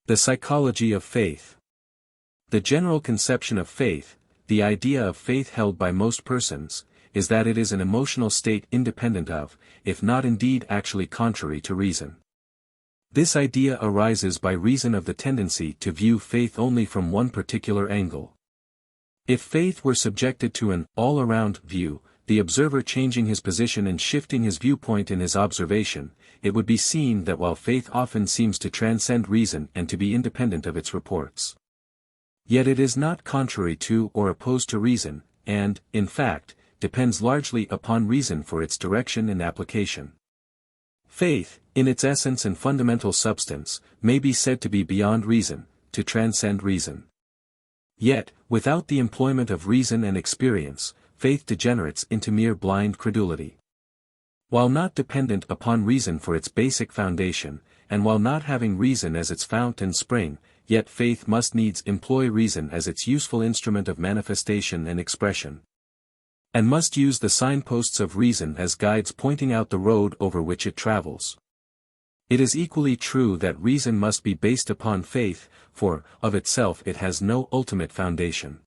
The psychology of faith. The general conception of faith, the idea of faith held by most persons, is that it is an emotional state independent of, if not indeed actually contrary to reason. This idea arises by reason of the tendency to view faith only from one particular angle. If faith were subjected to an all-around view, the observer changing his position and shifting his viewpoint in his observation, it would be seen that while faith often seems to transcend reason and to be independent of its reports, yet it is not contrary to or opposed to reason, and, in fact, depends largely upon reason for its direction and application. Faith, in its essence and fundamental substance, may be said to be beyond reason, to transcend reason. Yet, without the employment of reason and experience, faith degenerates into mere blind credulity. While not dependent upon reason for its basic foundation, and while not having reason as its fount and spring, yet faith must needs employ reason as its useful instrument of manifestation and expression, and must use the signposts of reason as guides pointing out the road over which it travels. It is equally true that reason must be based upon faith, for, of itself it has no ultimate foundation.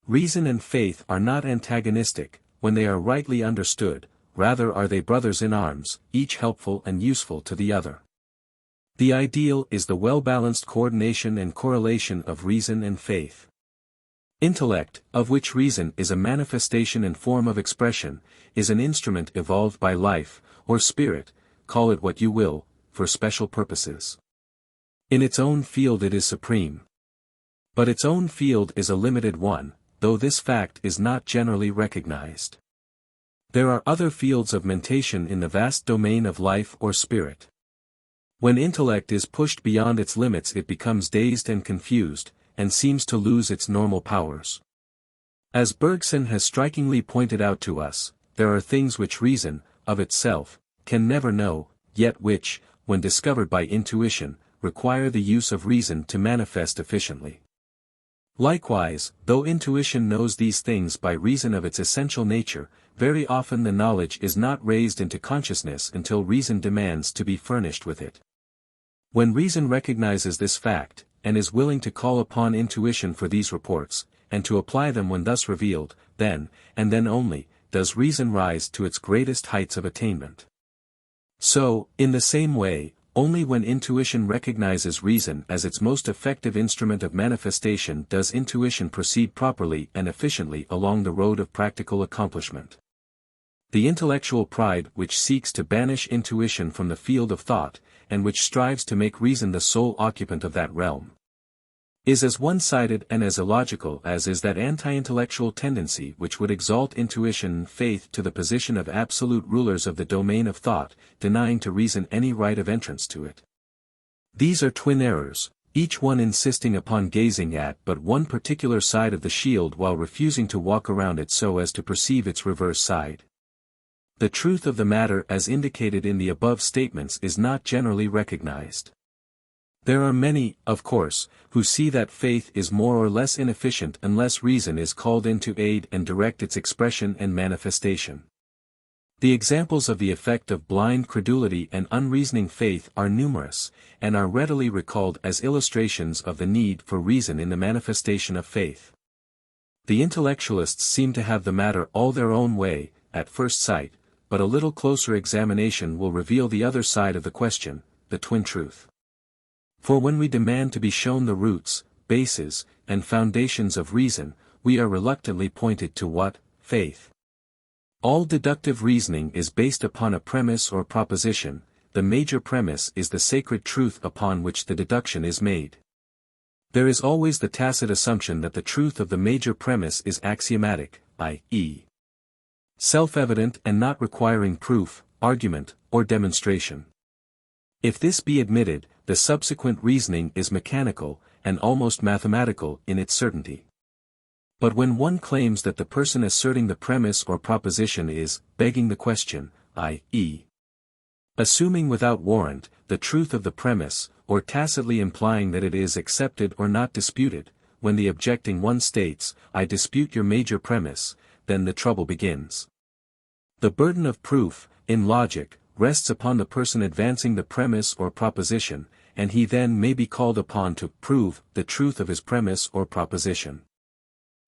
Reason and faith are not antagonistic, when they are rightly understood, rather are they brothers in arms, each helpful and useful to the other. The ideal is the well-balanced coordination and correlation of reason and faith. Intellect, of which reason is a manifestation and form of expression, is an instrument evolved by life, or spirit, call it what you will, for special purposes. In its own field it is supreme. But its own field is a limited one, though this fact is not generally recognized. There are other fields of mentation in the vast domain of life or spirit. When intellect is pushed beyond its limits it becomes dazed and confused, and seems to lose its normal powers. As Bergson has strikingly pointed out to us, there are things which reason, of itself, can never know, yet which, when discovered by intuition, require the use of reason to manifest efficiently. Likewise, though intuition knows these things by reason of its essential nature, very often the knowledge is not raised into consciousness until reason demands to be furnished with it. When reason recognizes this fact, and is willing to call upon intuition for these reports, and to apply them when thus revealed, then, and then only, does reason rise to its greatest heights of attainment. So, in the same way, only when intuition recognizes reason as its most effective instrument of manifestation does intuition proceed properly and efficiently along the road of practical accomplishment. The intellectual pride which seeks to banish intuition from the field of thought, and which strives to make reason the sole occupant of that realm, is as one-sided and as illogical as is that anti-intellectual tendency which would exalt intuition and faith to the position of absolute rulers of the domain of thought, denying to reason any right of entrance to it. These are twin errors, each one insisting upon gazing at but one particular side of the shield while refusing to walk around it so as to perceive its reverse side. The truth of the matter as indicated in the above statements is not generally recognized. There are many, of course, who see that faith is more or less inefficient unless reason is called in to aid and direct its expression and manifestation. The examples of the effect of blind credulity and unreasoning faith are numerous, and are readily recalled as illustrations of the need for reason in the manifestation of faith. The intellectualists seem to have the matter all their own way, at first sight, but a little closer examination will reveal the other side of the question, the twin truth. For when we demand to be shown the roots, bases, and foundations of reason, we are reluctantly pointed to what? Faith. All deductive reasoning is based upon a premise or proposition. The major premise is the sacred truth upon which the deduction is made. There is always the tacit assumption that the truth of the major premise is axiomatic, i.e., self-evident and not requiring proof, argument, or demonstration. If this be admitted, the subsequent reasoning is mechanical, and almost mathematical in its certainty. But when one claims that the person asserting the premise or proposition is begging the question, i.e., assuming without warrant the truth of the premise, or tacitly implying that it is accepted or not disputed, when the objecting one states, "I dispute your major premise," then the trouble begins. The burden of proof, in logic, rests upon the person advancing the premise or proposition, and he then may be called upon to prove the truth of his premise or proposition.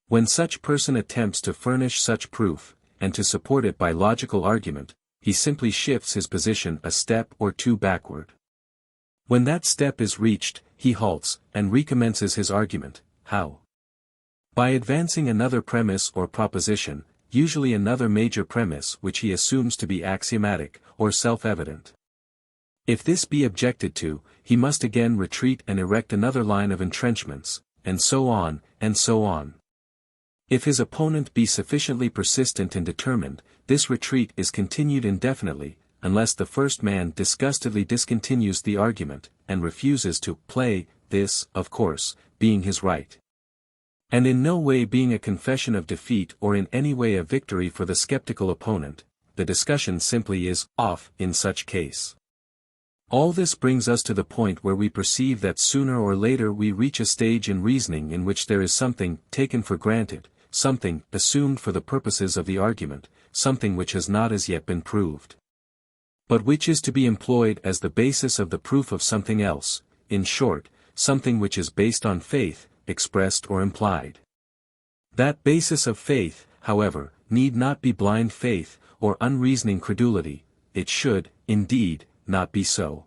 When such person attempts to furnish such proof, and to support it by logical argument, he simply shifts his position a step or two backward. When that step is reached, he halts, and recommences his argument. How? By advancing another premise or proposition, usually another major premise which he assumes to be axiomatic, or self-evident. If this be objected to, he must again retreat and erect another line of entrenchments, and so on, and so on. If his opponent be sufficiently persistent and determined, this retreat is continued indefinitely, unless the first man disgustedly discontinues the argument, and refuses to play, this, of course, being his right, and in no way being a confession of defeat or in any way a victory for the skeptical opponent, the discussion simply is off in such case. All this brings us to the point where we perceive that sooner or later we reach a stage in reasoning in which there is something taken for granted, something assumed for the purposes of the argument, something which has not as yet been proved, but which is to be employed as the basis of the proof of something else, in short, something which is based on faith, expressed or implied. That basis of faith, however, need not be blind faith, or unreasoning credulity. It should, indeed, not be so.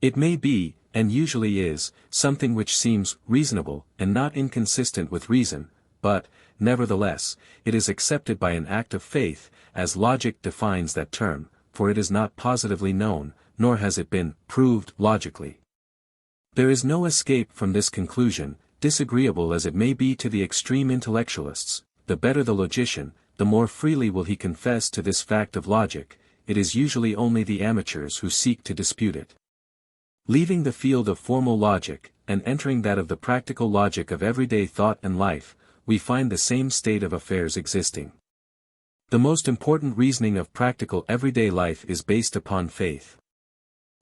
It may be, and usually is, something which seems reasonable and not inconsistent with reason, but, nevertheless, it is accepted by an act of faith, as logic defines that term, for it is not positively known, nor has it been proved logically. There is no escape from this conclusion, disagreeable as it may be to the extreme intellectualists. The better the logician, the more freely will he confess to this fact of logic. It is usually only the amateurs who seek to dispute it. Leaving the field of formal logic, and entering that of the practical logic of everyday thought and life, we find the same state of affairs existing. The most important reasoning of practical everyday life is based upon faith.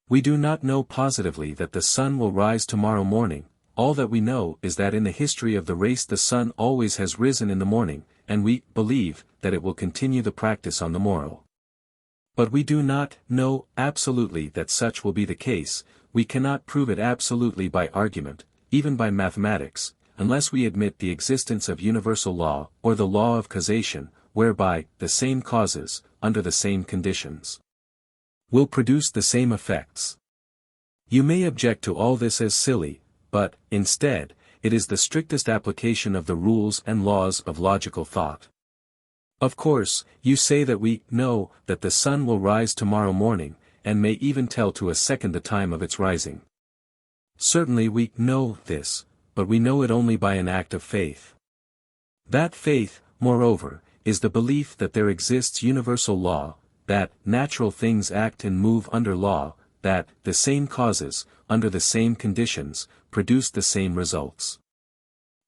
We do not know positively that the sun will rise tomorrow morning. All that we know is that in the history of the race the sun always has risen in the morning, and we believe that it will continue the practice on the morrow. But we do not know absolutely that such will be the case. We cannot prove it absolutely by argument, even by mathematics, unless we admit the existence of universal law, or the law of causation, whereby the same causes, under the same conditions, will produce the same effects. You may object to all this as silly, but, instead, it is the strictest application of the rules and laws of logical thought. Of course, you say that we know that the sun will rise tomorrow morning, and may even tell to a second the time of its rising. Certainly we know this, but we know it only by an act of faith. That faith, moreover, is the belief that there exists universal law, that natural things act and move under law, that the same causes, under the same conditions, produce the same results.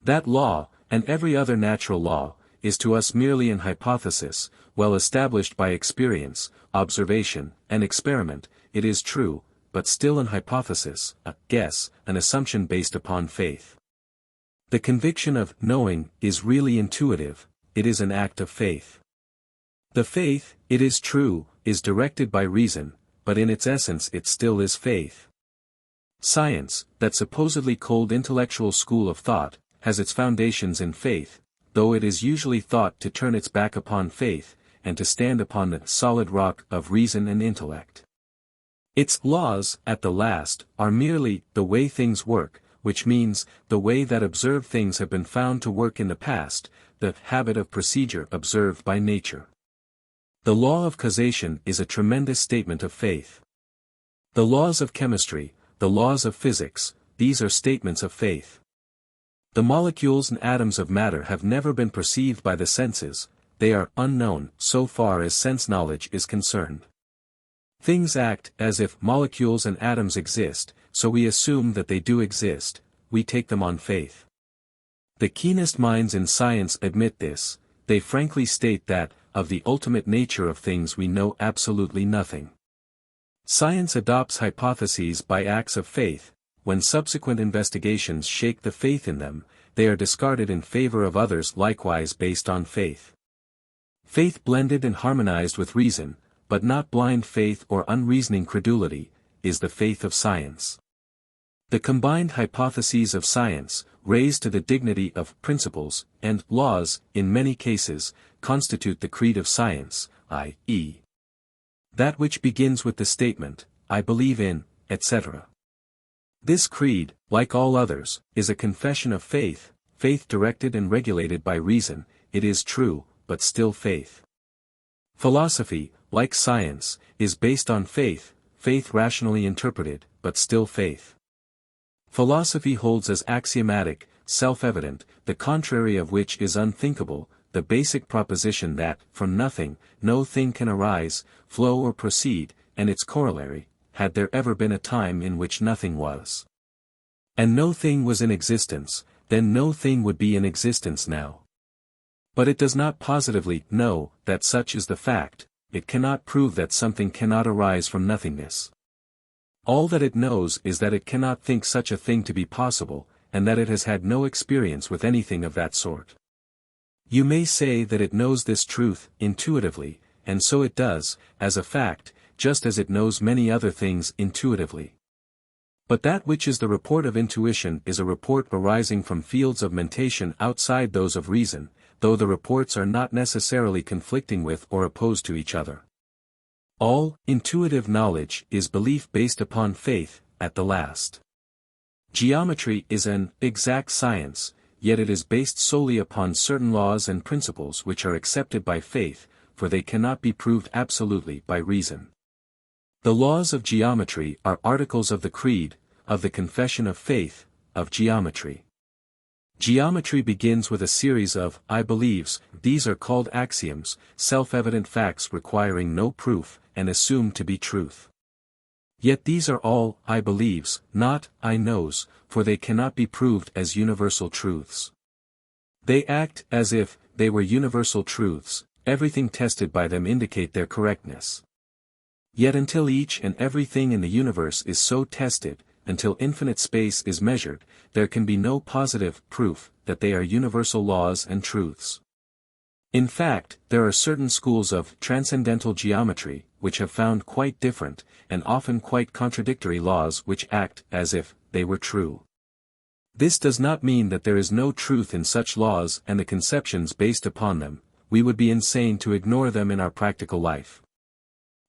That law, and every other natural law, is to us merely an hypothesis, well established by experience, observation, and experiment. It is true, but still an hypothesis, a guess, an assumption based upon faith. The conviction of knowing is really intuitive, it is an act of faith. The faith, it is true, is directed by reason, but in its essence it still is faith. Science, that supposedly cold intellectual school of thought, has its foundations in faith, though it is usually thought to turn its back upon faith, and to stand upon the solid rock of reason and intellect. Its laws, at the last, are merely the way things work, which means the way that observed things have been found to work in the past, the habit of procedure observed by nature. The law of causation is a tremendous statement of faith. The laws of chemistry, the laws of physics, these are statements of faith. The molecules and atoms of matter have never been perceived by the senses, they are unknown so far as sense knowledge is concerned. Things act as if molecules and atoms exist, so we assume that they do exist, we take them on faith. The keenest minds in science admit this, they frankly state that, of the ultimate nature of things we know absolutely nothing. Science adopts hypotheses by acts of faith. When subsequent investigations shake the faith in them, they are discarded in favor of others likewise based on faith. Faith blended and harmonized with reason, but not blind faith or unreasoning credulity, is the faith of science. The combined hypotheses of science, raised to the dignity of principles and laws, in many cases, constitute the creed of science, i.e., that which begins with the statement, I believe in, etc. This creed, like all others, is a confession of faith, faith directed and regulated by reason. It is true, but still faith. Philosophy, like science, is based on faith, faith rationally interpreted, but still faith. Philosophy holds as axiomatic, self-evident, the contrary of which is unthinkable, the basic proposition that, from nothing, no thing can arise, flow or proceed, and its corollary, had there ever been a time in which nothing was, and no thing was in existence, then no thing would be in existence now. But it does not positively know that such is the fact, it cannot prove that something cannot arise from nothingness. All that it knows is that it cannot think such a thing to be possible, and that it has had no experience with anything of that sort. You may say that it knows this truth, intuitively, and so it does, as a fact, just as it knows many other things intuitively. But that which is the report of intuition is a report arising from fields of mentation outside those of reason, though the reports are not necessarily conflicting with or opposed to each other. All intuitive knowledge is belief based upon faith, at the last. Geometry is an exact science, yet it is based solely upon certain laws and principles which are accepted by faith, for they cannot be proved absolutely by reason. The laws of geometry are articles of the creed, of the confession of faith, of geometry. Geometry begins with a series of I believes. These are called axioms, self-evident facts requiring no proof, and assumed to be truth. Yet these are all I believes, not I knows, for they cannot be proved as universal truths. They act as if they were universal truths, everything tested by them indicate their correctness. Yet until each and everything in the universe is so tested, until infinite space is measured, there can be no positive proof that they are universal laws and truths. In fact, there are certain schools of transcendental geometry, which have found quite different, and often quite contradictory laws which act as if they were true. This does not mean that there is no truth in such laws and the conceptions based upon them. We would be insane to ignore them in our practical life.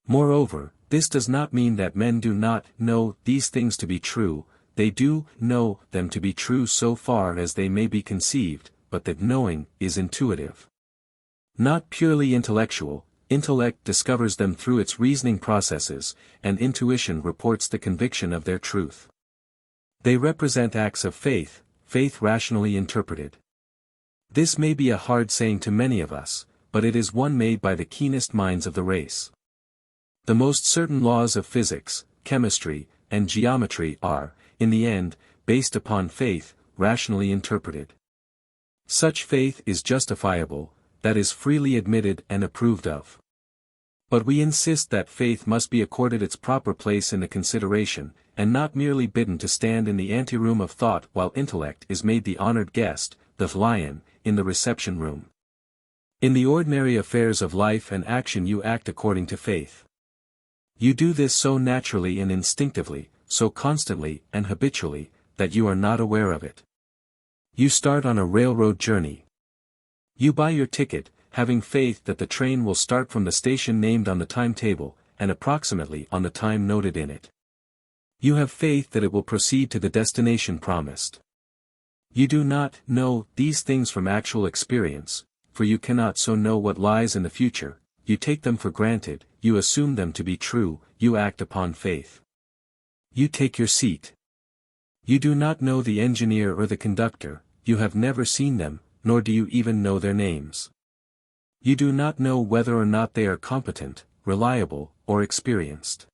Moreover, this does not mean that men do not know these things to be true. They do know them to be true so far as they may be conceived, but that knowing is intuitive. Not purely intellectual. Intellect discovers them through its reasoning processes, and intuition reports the conviction of their truth. They represent acts of faith, faith rationally interpreted. This may be a hard saying to many of us, but it is one made by the keenest minds of the race. The most certain laws of physics, chemistry, and geometry are, in the end, based upon faith, rationally interpreted. Such faith is justifiable, that is freely admitted and approved of. But we insist that faith must be accorded its proper place in the consideration, and not merely bidden to stand in the anteroom of thought while intellect is made the honored guest, the lion, in the reception room. In the ordinary affairs of life and action you act according to faith. You do this so naturally and instinctively, so constantly and habitually, that you are not aware of it. You start on a railroad journey. You buy your ticket, having faith that the train will start from the station named on the timetable, and approximately on the time noted in it. You have faith that it will proceed to the destination promised. You do not know these things from actual experience, for you cannot so know what lies in the future. You take them for granted, you assume them to be true, you act upon faith. You take your seat. You do not know the engineer or the conductor, you have never seen them, nor do you even know their names. You do not know whether or not they are competent, reliable, or experienced.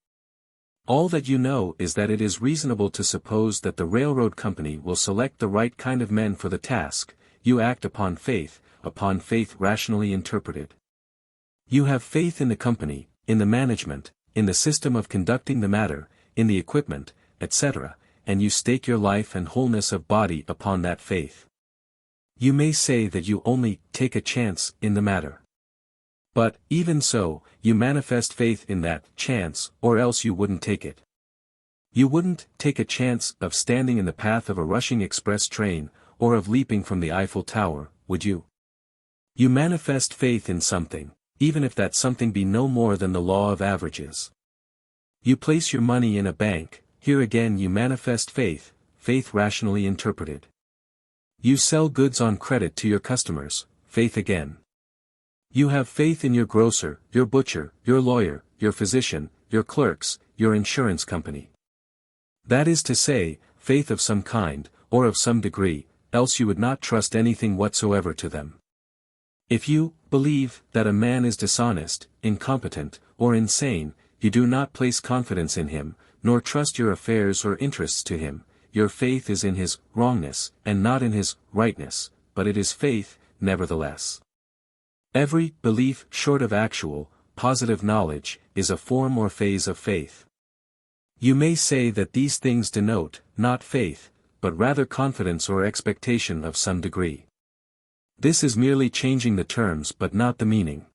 All that you know is that it is reasonable to suppose that the railroad company will select the right kind of men for the task. You act upon faith rationally interpreted. You have faith in the company, in the management, in the system of conducting the matter, in the equipment, etc., and you stake your life and wholeness of body upon that faith. You may say that you only take a chance in the matter. But, even so, you manifest faith in that chance, or else you wouldn't take it. You wouldn't take a chance of standing in the path of a rushing express train, or of leaping from the Eiffel Tower, would you? You manifest faith in something, even if that something be no more than the law of averages. You place your money in a bank, here again you manifest faith, faith rationally interpreted. You sell goods on credit to your customers, faith again. You have faith in your grocer, your butcher, your lawyer, your physician, your clerks, your insurance company. That is to say, faith of some kind, or of some degree, else you would not trust anything whatsoever to them. If you believe that a man is dishonest, incompetent, or insane, you do not place confidence in him, nor trust your affairs or interests to him. Your faith is in his wrongness, and not in his rightness, but it is faith, nevertheless. Every belief short of actual, positive knowledge, is a form or phase of faith. You may say that these things denote, not faith, but rather confidence or expectation of some degree. This is merely changing the terms but not the meaning.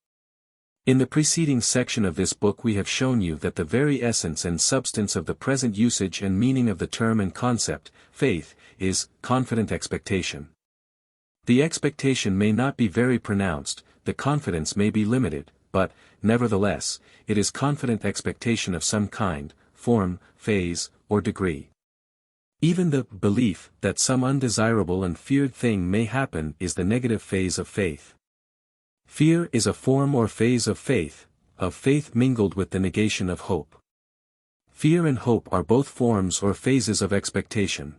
In the preceding section of this book we have shown you that the very essence and substance of the present usage and meaning of the term and concept, faith, is confident expectation. The expectation may not be very pronounced, the confidence may be limited, but, nevertheless, it is confident expectation of some kind, form, phase, or degree. Even the belief that some undesirable and feared thing may happen is the negative phase of faith. Fear is a form or phase of faith mingled with the negation of hope. Fear and hope are both forms or phases of expectation.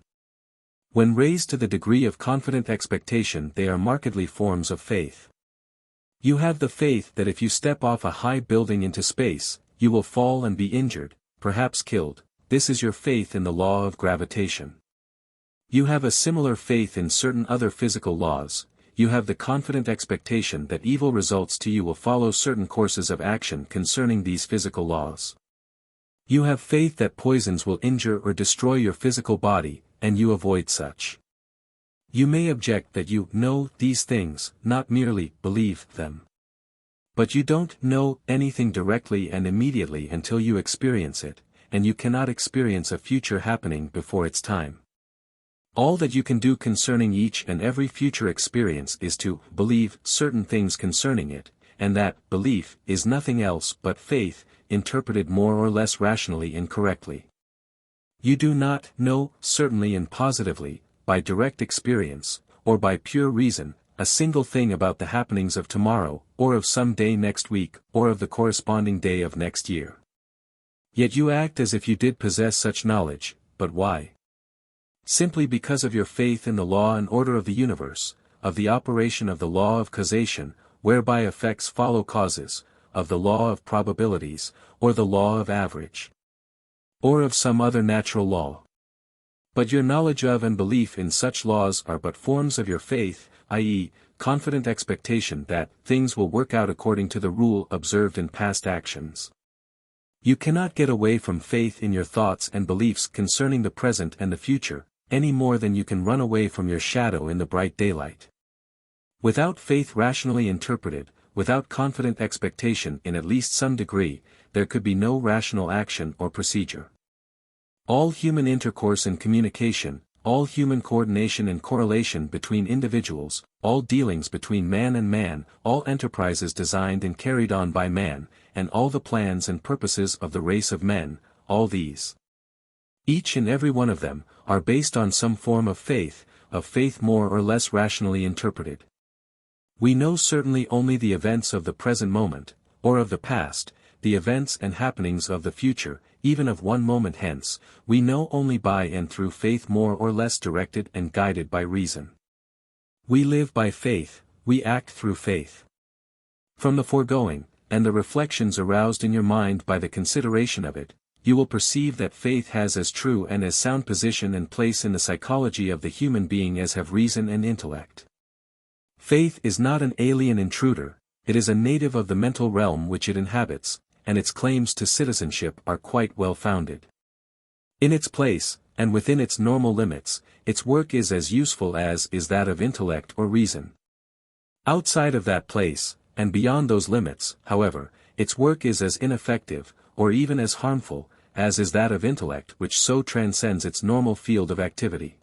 When raised to the degree of confident expectation they are markedly forms of faith. You have the faith that if you step off a high building into space, you will fall and be injured, perhaps killed. This is your faith in the law of gravitation. You have a similar faith in certain other physical laws. You have the confident expectation that evil results to you will follow certain courses of action concerning these physical laws. You have faith that poisons will injure or destroy your physical body, and you avoid such. You may object that you know these things, not merely believe them. But you don't know anything directly and immediately until you experience it, and you cannot experience a future happening before its time. All that you can do concerning each and every future experience is to believe certain things concerning it, and that belief is nothing else but faith, interpreted more or less rationally and correctly. You do not know certainly and positively, by direct experience, or by pure reason, a single thing about the happenings of tomorrow, or of some day next week, or of the corresponding day of next year. Yet you act as if you did possess such knowledge, but why? Simply because of your faith in the law and order of the universe, of the operation of the law of causation, whereby effects follow causes, of the law of probabilities, or the law of average. Or of some other natural law. But your knowledge of and belief in such laws are but forms of your faith, i.e., confident expectation that things will work out according to the rule observed in past actions. You cannot get away from faith in your thoughts and beliefs concerning the present and the future, any more than you can run away from your shadow in the bright daylight. Without faith rationally interpreted, without confident expectation in at least some degree, there could be no rational action or procedure. All human intercourse and communication, all human coordination and correlation between individuals, all dealings between man and man, all enterprises designed and carried on by man, and all the plans and purposes of the race of men, all these, each and every one of them, are based on some form of faith more or less rationally interpreted. We know certainly only the events of the present moment, or of the past, the events and happenings of the future, even of one moment hence, we know only by and through faith more or less directed and guided by reason. We live by faith, we act through faith. From the foregoing, and the reflections aroused in your mind by the consideration of it, you will perceive that faith has as true and as sound position and place in the psychology of the human being as have reason and intellect. Faith is not an alien intruder, it is a native of the mental realm which it inhabits, and its claims to citizenship are quite well founded. In its place, and within its normal limits, its work is as useful as is that of intellect or reason. Outside of that place, and beyond those limits, however, its work is as ineffective, or even as harmful, as is that of intellect which so transcends its normal field of activity.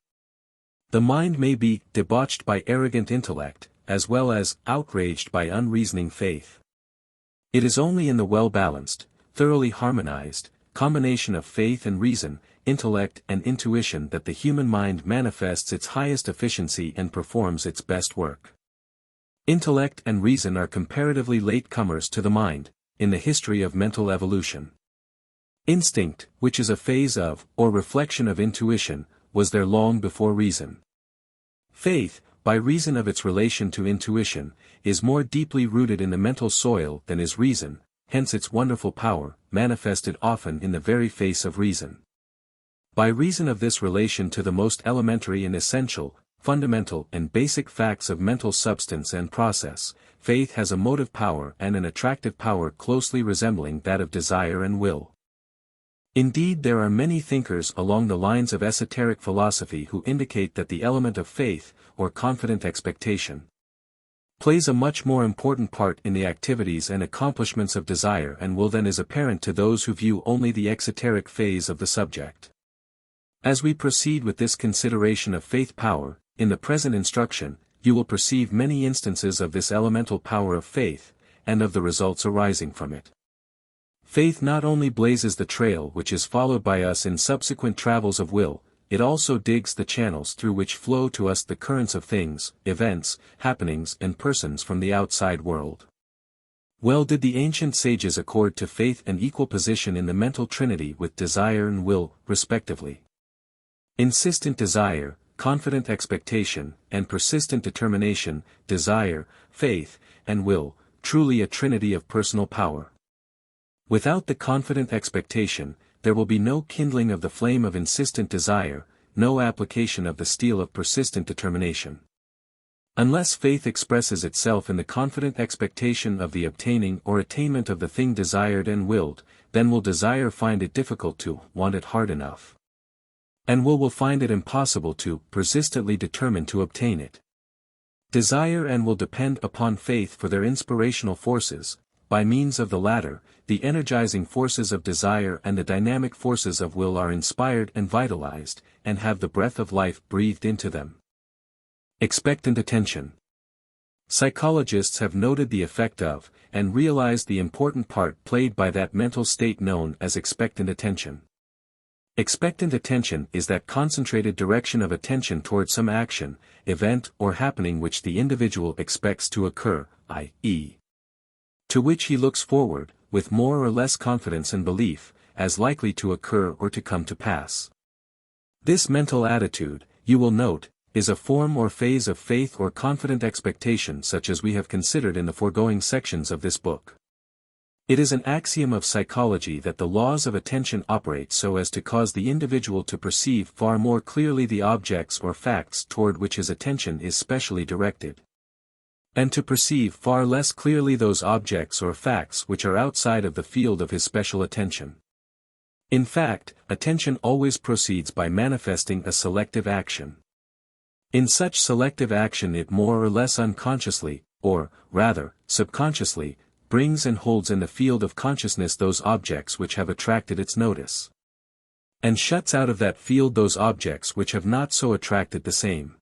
The mind may be debauched by arrogant intellect, as well as outraged by unreasoning faith. It is only in the well-balanced, thoroughly harmonized, combination of faith and reason, intellect and intuition that the human mind manifests its highest efficiency and performs its best work. Intellect and reason are comparatively late comers to the mind, in the history of mental evolution. Instinct, which is a phase of, or reflection of intuition, was there long before reason. Faith, by reason of its relation to intuition, is more deeply rooted in the mental soil than is reason, hence its wonderful power, manifested often in the very face of reason. By reason of this relation to the most elementary and essential, fundamental and basic facts of mental substance and process, faith has a motive power and an attractive power closely resembling that of desire and will. Indeed, there are many thinkers along the lines of esoteric philosophy who indicate that the element of faith, or confident expectation, plays a much more important part in the activities and accomplishments of desire and will than is apparent to those who view only the exoteric phase of the subject. As we proceed with this consideration of faith power, in the present instruction, you will perceive many instances of this elemental power of faith, and of the results arising from it. Faith not only blazes the trail which is followed by us in subsequent travels of will, it also digs the channels through which flow to us the currents of things, events, happenings and persons from the outside world. Well did the ancient sages accord to faith an equal position in the mental trinity with desire and will, respectively. Insistent desire, confident expectation, and persistent determination, desire, faith, and will, truly a trinity of personal power. Without the confident expectation, there will be no kindling of the flame of insistent desire, no application of the steel of persistent determination. Unless faith expresses itself in the confident expectation of the obtaining or attainment of the thing desired and willed, then will desire find it difficult to want it hard enough. And will find it impossible to persistently determine to obtain it. Desire and will depend upon faith for their inspirational forces. By means of the latter, the energizing forces of desire and the dynamic forces of will are inspired and vitalized, and have the breath of life breathed into them. Expectant attention. Psychologists have noted the effect of, and realized the important part played by that mental state known as expectant attention. Expectant attention is that concentrated direction of attention toward some action, event or happening which the individual expects to occur, i.e., to which he looks forward, with more or less confidence and belief, as likely to occur or to come to pass. This mental attitude, you will note, is a form or phase of faith or confident expectation such as we have considered in the foregoing sections of this book. It is an axiom of psychology that the laws of attention operate so as to cause the individual to perceive far more clearly the objects or facts toward which his attention is specially directed, and to perceive far less clearly those objects or facts which are outside of the field of his special attention. In fact, attention always proceeds by manifesting a selective action. In such selective action it more or less unconsciously, or, rather, subconsciously, brings and holds in the field of consciousness those objects which have attracted its notice, and shuts out of that field those objects which have not so attracted the same.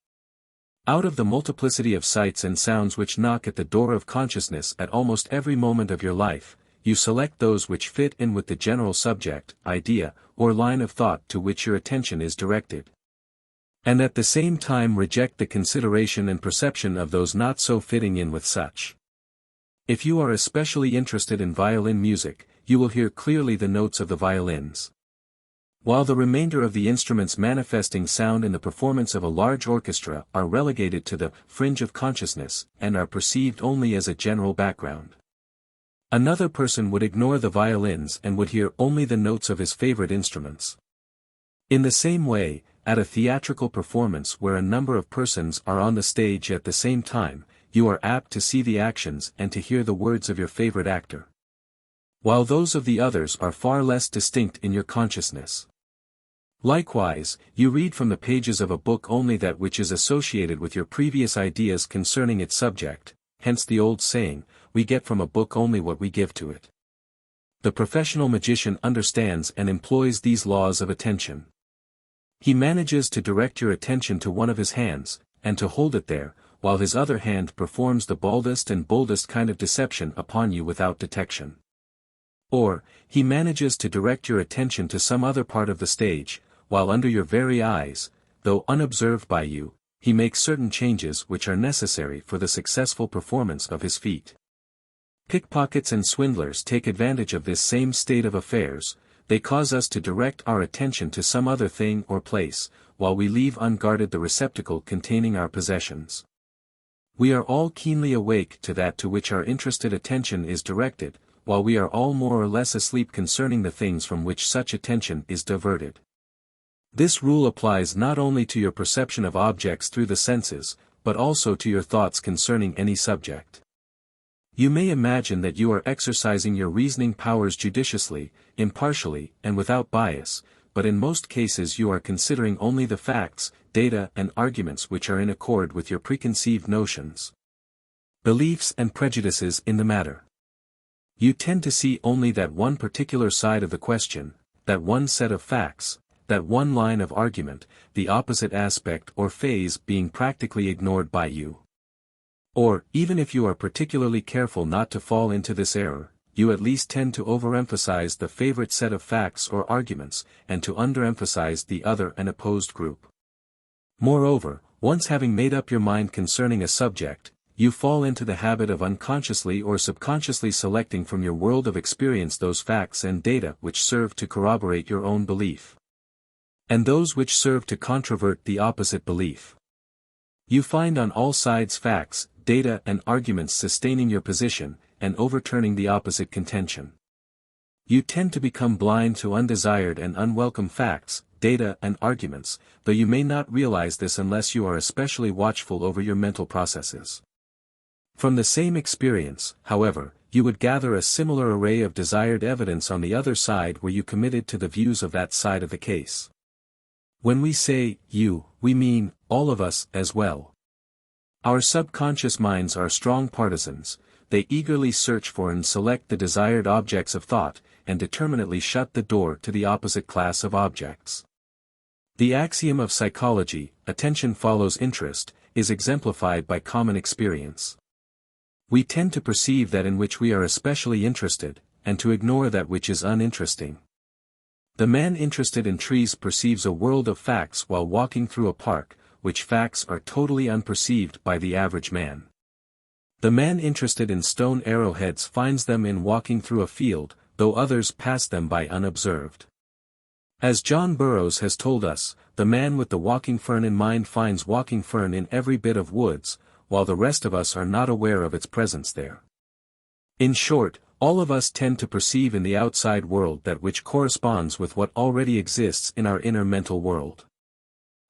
Out of the multiplicity of sights and sounds which knock at the door of consciousness at almost every moment of your life, you select those which fit in with the general subject, idea, or line of thought to which your attention is directed, and at the same time reject the consideration and perception of those not so fitting in with such. If you are especially interested in violin music, you will hear clearly the notes of the violins, while the remainder of the instruments manifesting sound in the performance of a large orchestra are relegated to the fringe of consciousness and are perceived only as a general background. Another person would ignore the violins and would hear only the notes of his favorite instruments. In the same way, at a theatrical performance where a number of persons are on the stage at the same time, you are apt to see the actions and to hear the words of your favorite actor, while those of the others are far less distinct in your consciousness. Likewise, you read from the pages of a book only that which is associated with your previous ideas concerning its subject, hence the old saying, we get from a book only what we give to it. The professional magician understands and employs these laws of attention. He manages to direct your attention to one of his hands, and to hold it there, while his other hand performs the baldest and boldest kind of deception upon you without detection. Or, he manages to direct your attention to some other part of the stage, while under your very eyes, though unobserved by you, he makes certain changes which are necessary for the successful performance of his feat. Pickpockets and swindlers take advantage of this same state of affairs. They cause us to direct our attention to some other thing or place, while we leave unguarded the receptacle containing our possessions. We are all keenly awake to that to which our interested attention is directed, while we are all more or less asleep concerning the things from which such attention is diverted. This rule applies not only to your perception of objects through the senses, but also to your thoughts concerning any subject. You may imagine that you are exercising your reasoning powers judiciously, impartially, and without bias, but in most cases you are considering only the facts, data, and arguments which are in accord with your preconceived notions, beliefs, and prejudices in the matter. You tend to see only that one particular side of the question, that one set of facts, that one line of argument, the opposite aspect or phase being practically ignored by you. Or, even if you are particularly careful not to fall into this error, you at least tend to overemphasize the favorite set of facts or arguments, and to underemphasize the other and opposed group. Moreover, once having made up your mind concerning a subject, you fall into the habit of unconsciously or subconsciously selecting from your world of experience those facts and data which serve to corroborate your own belief, and those which serve to controvert the opposite belief. You find on all sides facts, data, and arguments sustaining your position, and overturning the opposite contention. You tend to become blind to undesired and unwelcome facts, data, and arguments, though you may not realize this unless you are especially watchful over your mental processes. From the same experience, however, you would gather a similar array of desired evidence on the other side were you committed to the views of that side of the case. When we say, you, we mean, all of us, as well. Our subconscious minds are strong partisans. They eagerly search for and select the desired objects of thought, and determinately shut the door to the opposite class of objects. The axiom of psychology, attention follows interest, is exemplified by common experience. We tend to perceive that in which we are especially interested, and to ignore that which is uninteresting. The man interested in trees perceives a world of facts while walking through a park, which facts are totally unperceived by the average man. The man interested in stone arrowheads finds them in walking through a field, though others pass them by unobserved. As John Burroughs has told us, the man with the walking fern in mind finds walking fern in every bit of woods, while the rest of us are not aware of its presence there. In short, all of us tend to perceive in the outside world that which corresponds with what already exists in our inner mental world.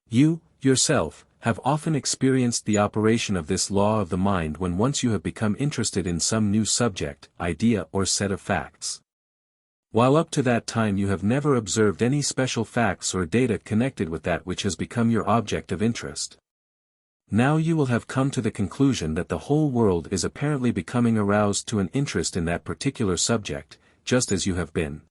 You, yourself, have often experienced the operation of this law of the mind when once you have become interested in some new subject, idea, or set of facts. While up to that time you have never observed any special facts or data connected with that which has become your object of interest. Now you will have come to the conclusion that the whole world is apparently becoming aroused to an interest in that particular subject, just as you have been.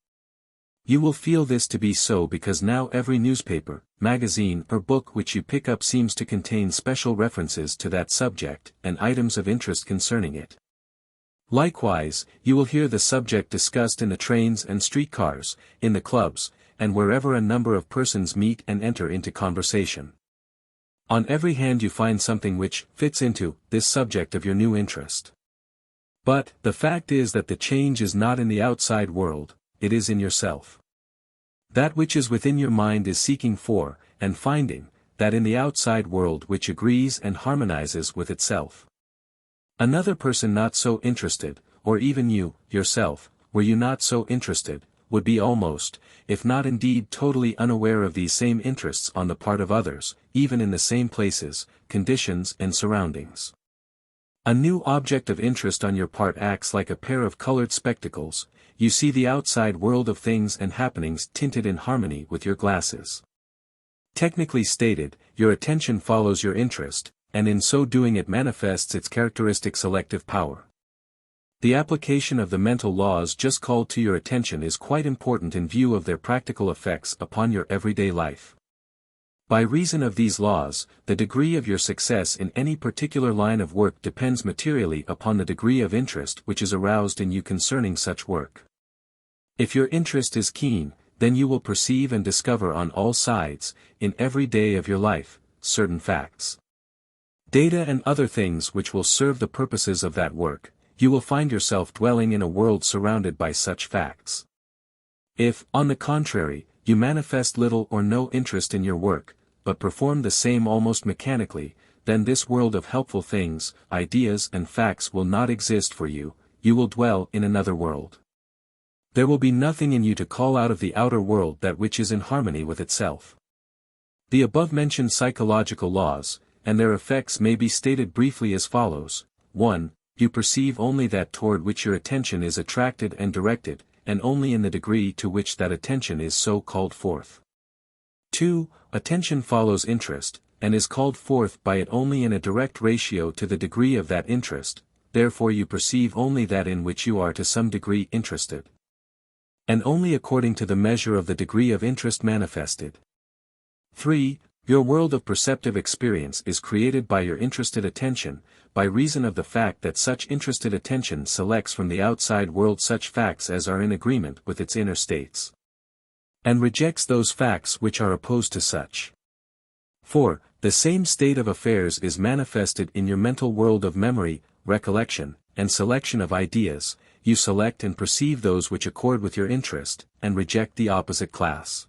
You will feel this to be so because now every newspaper, magazine, or book which you pick up seems to contain special references to that subject and items of interest concerning it. Likewise, you will hear the subject discussed in the trains and streetcars, in the clubs, and wherever a number of persons meet and enter into conversation. On every hand you find something which fits into this subject of your new interest. But the fact is that the change is not in the outside world, it is in yourself. That which is within your mind is seeking for, and finding, that in the outside world which agrees and harmonizes with itself. Another person not so interested, or even you, yourself, were you not so interested, would be almost, if not indeed totally unaware of these same interests on the part of others, even in the same places, conditions and surroundings. A new object of interest on your part acts like a pair of colored spectacles. You see the outside world of things and happenings tinted in harmony with your glasses. Technically stated, your attention follows your interest, and in so doing it manifests its characteristic selective power. The application of the mental laws just called to your attention is quite important in view of their practical effects upon your everyday life. By reason of these laws, the degree of your success in any particular line of work depends materially upon the degree of interest which is aroused in you concerning such work. If your interest is keen, then you will perceive and discover on all sides, in every day of your life, certain facts, data and other things which will serve the purposes of that work. You will find yourself dwelling in a world surrounded by such facts. If, on the contrary, you manifest little or no interest in your work, but perform the same almost mechanically, then this world of helpful things, ideas and facts will not exist for you, you will dwell in another world. There will be nothing in you to call out of the outer world that which is in harmony with itself. The above-mentioned psychological laws, and their effects may be stated briefly as follows. 1. You perceive only that toward which your attention is attracted and directed, and only in the degree to which that attention is so called forth. 2. Attention follows interest, and is called forth by it only in a direct ratio to the degree of that interest, therefore you perceive only that in which you are to some degree interested, and only according to the measure of the degree of interest manifested. 3. Your world of perceptive experience is created by your interested attention, by reason of the fact that such interested attention selects from the outside world such facts as are in agreement with its inner states, and rejects those facts which are opposed to such. 4. The same state of affairs is manifested in your mental world of memory, recollection, and selection of ideas. You select and perceive those which accord with your interest, and reject the opposite class.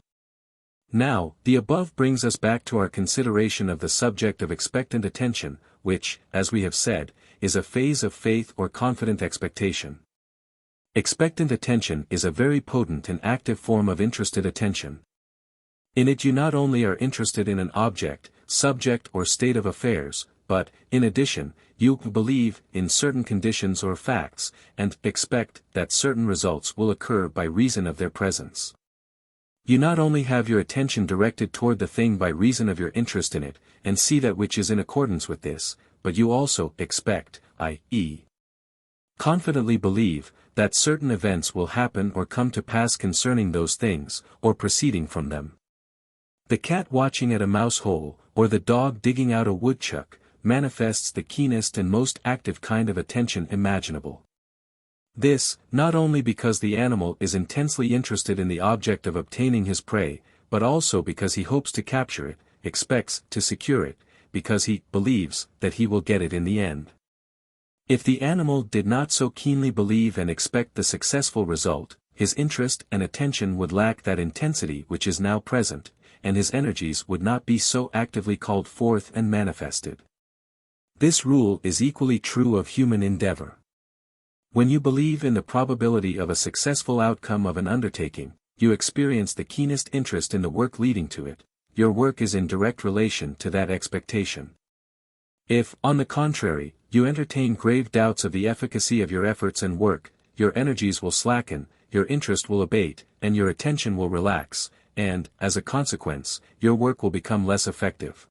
Now, the above brings us back to our consideration of the subject of expectant attention, which, as we have said, is a phase of faith or confident expectation. Expectant attention is a very potent and active form of interested attention. In it you not only are interested in an object, subject or state of affairs, but, in addition, you believe in certain conditions or facts, and expect that certain results will occur by reason of their presence. You not only have your attention directed toward the thing by reason of your interest in it, and see that which is in accordance with this, but you also expect, i.e., confidently believe, that certain events will happen or come to pass concerning those things, or proceeding from them. The cat watching at a mouse hole, or the dog digging out a woodchuck, manifests the keenest and most active kind of attention imaginable. This, not only because the animal is intensely interested in the object of obtaining his prey, but also because he hopes to capture it, expects to secure it, because he believes that he will get it in the end. If the animal did not so keenly believe and expect the successful result, his interest and attention would lack that intensity which is now present, and his energies would not be so actively called forth and manifested. This rule is equally true of human endeavor. When you believe in the probability of a successful outcome of an undertaking, you experience the keenest interest in the work leading to it. Your work is in direct relation to that expectation. If, on the contrary, you entertain grave doubts of the efficacy of your efforts and work, your energies will slacken, your interest will abate, and your attention will relax, and, as a consequence, your work will become less effective.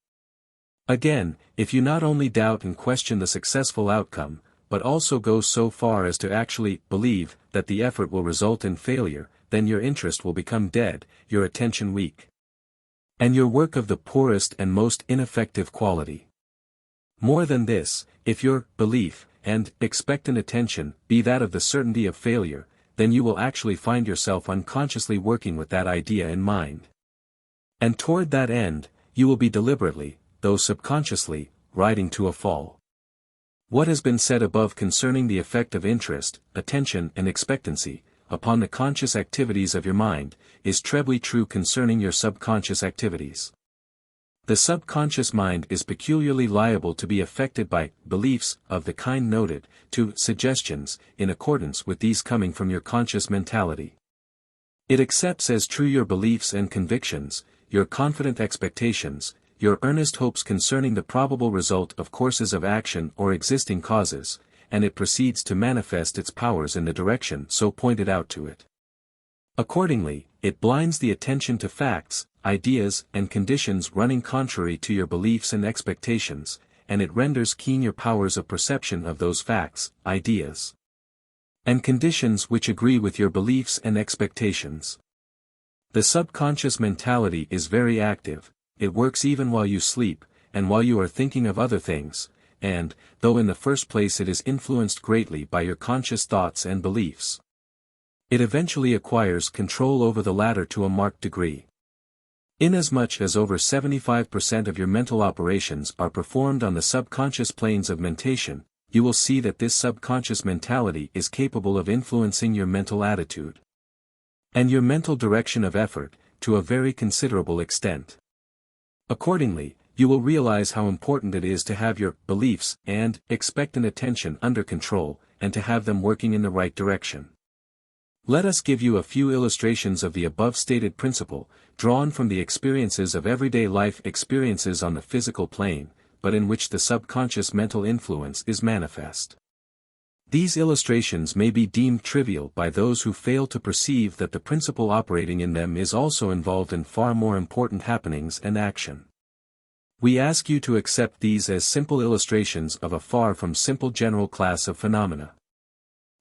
Again, if you not only doubt and question the successful outcome, but also go so far as to actually believe that the effort will result in failure, then your interest will become dead, your attention weak, and your work of the poorest and most ineffective quality. More than this, if your belief and expectant attention be that of the certainty of failure, then you will actually find yourself unconsciously working with that idea in mind. And toward that end, you will be deliberately, though subconsciously, riding to a fall. What has been said above concerning the effect of interest, attention and expectancy, upon the conscious activities of your mind, is trebly true concerning your subconscious activities. The subconscious mind is peculiarly liable to be affected by beliefs of the kind noted, to suggestions, in accordance with these coming from your conscious mentality. It accepts as true your beliefs and convictions, your confident expectations, your earnest hopes concerning the probable result of courses of action or existing causes, and it proceeds to manifest its powers in the direction so pointed out to it. Accordingly, it blinds the attention to facts, ideas and conditions running contrary to your beliefs and expectations, and it renders keen your powers of perception of those facts, ideas, and conditions which agree with your beliefs and expectations. The subconscious mentality is very active, it works even while you sleep, and while you are thinking of other things, and, though in the first place it is influenced greatly by your conscious thoughts and beliefs, it eventually acquires control over the latter to a marked degree. Inasmuch as over 75% of your mental operations are performed on the subconscious planes of mentation, you will see that this subconscious mentality is capable of influencing your mental attitude and your mental direction of effort, to a very considerable extent. Accordingly, you will realize how important it is to have your beliefs and expectant attention under control, and to have them working in the right direction. Let us give you a few illustrations of the above stated principle, drawn from the experiences of everyday life experiences on the physical plane, but in which the subconscious mental influence is manifest. These illustrations may be deemed trivial by those who fail to perceive that the principle operating in them is also involved in far more important happenings and action. We ask you to accept these as simple illustrations of a far from simple general class of phenomena.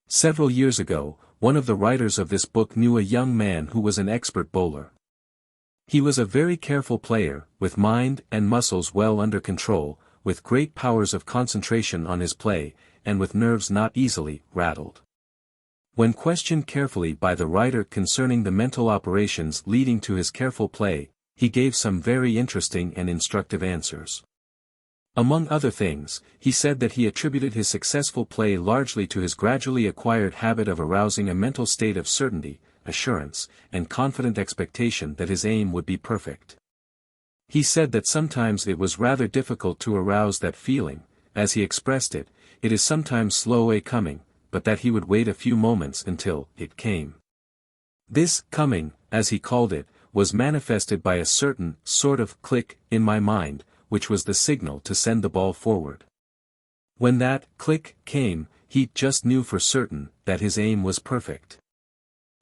Several years ago, one of the writers of this book knew a young man who was an expert bowler. He was a very careful player, with mind and muscles well under control, with great powers of concentration on his play, and with nerves not easily rattled. When questioned carefully by the writer concerning the mental operations leading to his careful play, he gave some very interesting and instructive answers. Among other things, he said that he attributed his successful play largely to his gradually acquired habit of arousing a mental state of certainty, assurance, and confident expectation that his aim would be perfect. He said that sometimes it was rather difficult to arouse that feeling, as he expressed it, it is sometimes slow coming, but that he would wait a few moments until it came. This coming, as he called it, was manifested by a certain sort of click in my mind, which was the signal to send the ball forward. When that click came, he just knew for certain that his aim was perfect.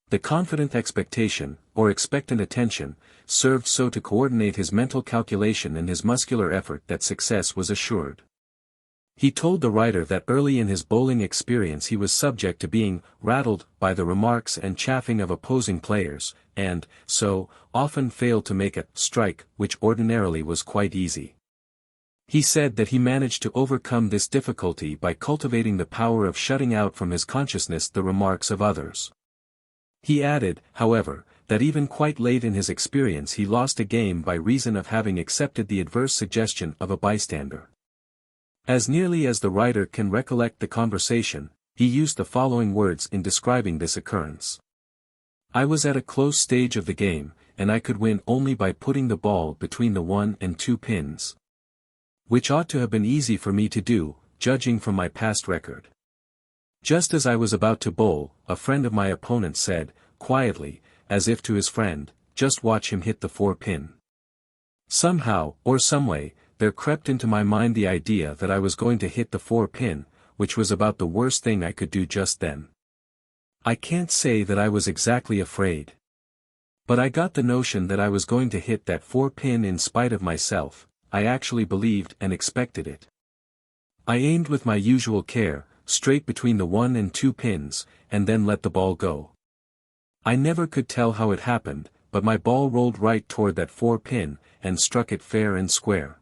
The confident expectation, or expectant attention, served so to coordinate his mental calculation and his muscular effort that success was assured. He told the writer that early in his bowling experience he was subject to being rattled by the remarks and chaffing of opposing players, and, so, often failed to make a strike which ordinarily was quite easy. He said that he managed to overcome this difficulty by cultivating the power of shutting out from his consciousness the remarks of others. He added, however, that even quite late in his experience he lost a game by reason of having accepted the adverse suggestion of a bystander. As nearly as the writer can recollect the conversation, he used the following words in describing this occurrence. I was at a close stage of the game, and I could win only by putting the ball between the 1 and 2 pins. Which ought to have been easy for me to do, judging from my past record. Just as I was about to bowl, a friend of my opponent said, quietly, as if to his friend, just watch him hit the 4-pin. Somehow, or someway, there crept into my mind the idea that I was going to hit the 4-pin, which was about the worst thing I could do just then. I can't say that I was exactly afraid. But I got the notion that I was going to hit that 4-pin in spite of myself. I actually believed and expected it. I aimed with my usual care, straight between the 1 and 2 pins, and then let the ball go. I never could tell how it happened, but my ball rolled right toward that 4-pin, and struck it fair and square.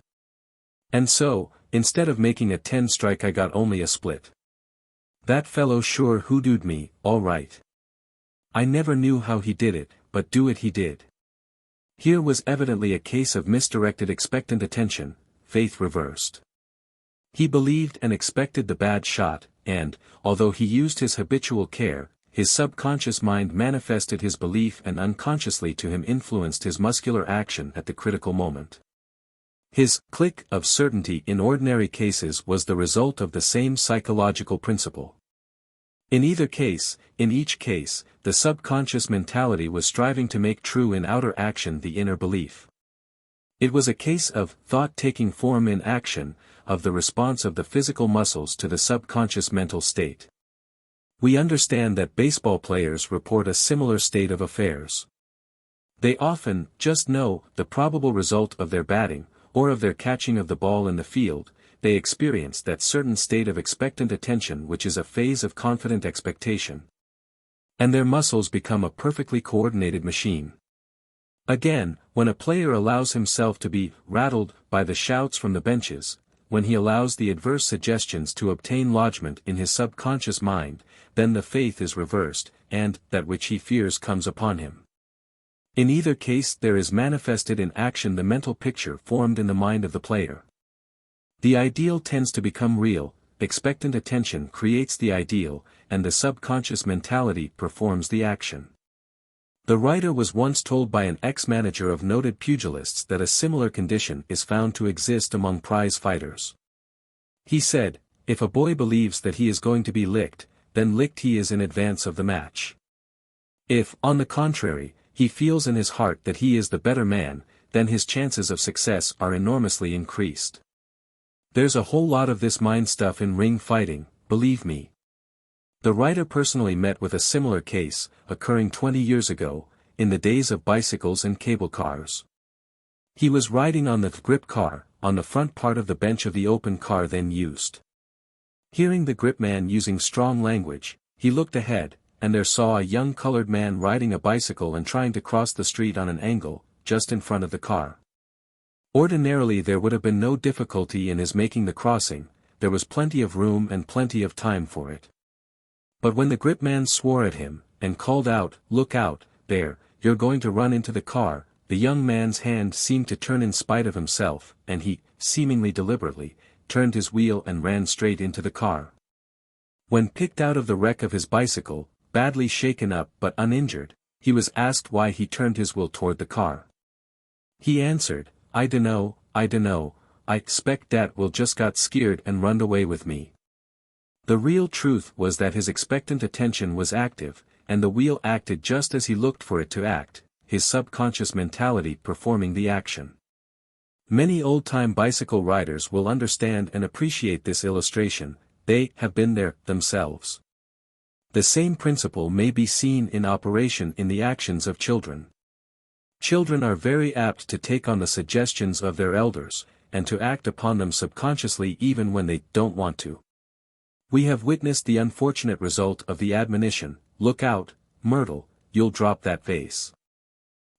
And so, instead of making a 10 strike I got only a split. That fellow sure hoodooed me, all right. I never knew how he did it, but do it he did. Here was evidently a case of misdirected expectant attention, faith reversed. He believed and expected the bad shot, and, although he used his habitual care, his subconscious mind manifested his belief and unconsciously to him influenced his muscular action at the critical moment. His click of certainty in ordinary cases was the result of the same psychological principle. In either case, in each case, the subconscious mentality was striving to make true in outer action the inner belief. It was a case of thought taking form in action, of the response of the physical muscles to the subconscious mental state. We understand that baseball players report a similar state of affairs. They often just know the probable result of their batting, or of their catching of the ball in the field, they experience that certain state of expectant attention which is a phase of confident expectation. And their muscles become a perfectly coordinated machine. Again, when a player allows himself to be rattled by the shouts from the benches, when he allows the adverse suggestions to obtain lodgment in his subconscious mind, then the faith is reversed, and that which he fears comes upon him. In either case there is manifested in action the mental picture formed in the mind of the player. The ideal tends to become real, expectant attention creates the ideal, and the subconscious mentality performs the action. The writer was once told by an ex-manager of noted pugilists that a similar condition is found to exist among prize fighters. He said, "If a boy believes that he is going to be licked, then licked he is in advance of the match. If, on the contrary, he feels in his heart that he is the better man, then his chances of success are enormously increased." There's a whole lot of this mind stuff in ring fighting, believe me. The writer personally met with a similar case, occurring 20 years ago, in the days of bicycles and cable cars. He was riding on the grip car, on the front part of the bench of the open car then used. Hearing the grip man using strong language, he looked ahead, and there saw a young colored man riding a bicycle and trying to cross the street on an angle, just in front of the car. Ordinarily there would have been no difficulty in his making the crossing, there was plenty of room and plenty of time for it. But when the grip man swore at him, and called out, "Look out, there, you're going to run into the car," the young man's hand seemed to turn in spite of himself, and he, seemingly deliberately, turned his wheel and ran straight into the car. When picked out of the wreck of his bicycle, badly shaken up but uninjured, he was asked why he turned his wheel toward the car. He answered, I dunno, I expect dat will just got scared and runned away with me." The real truth was that his expectant attention was active, and the wheel acted just as he looked for it to act, his subconscious mentality performing the action. Many old-time bicycle riders will understand and appreciate this illustration, they have been there themselves. The same principle may be seen in operation in the actions of children. Children are very apt to take on the suggestions of their elders, and to act upon them subconsciously even when they don't want to. We have witnessed the unfortunate result of the admonition, "Look out, Myrtle, you'll drop that vase.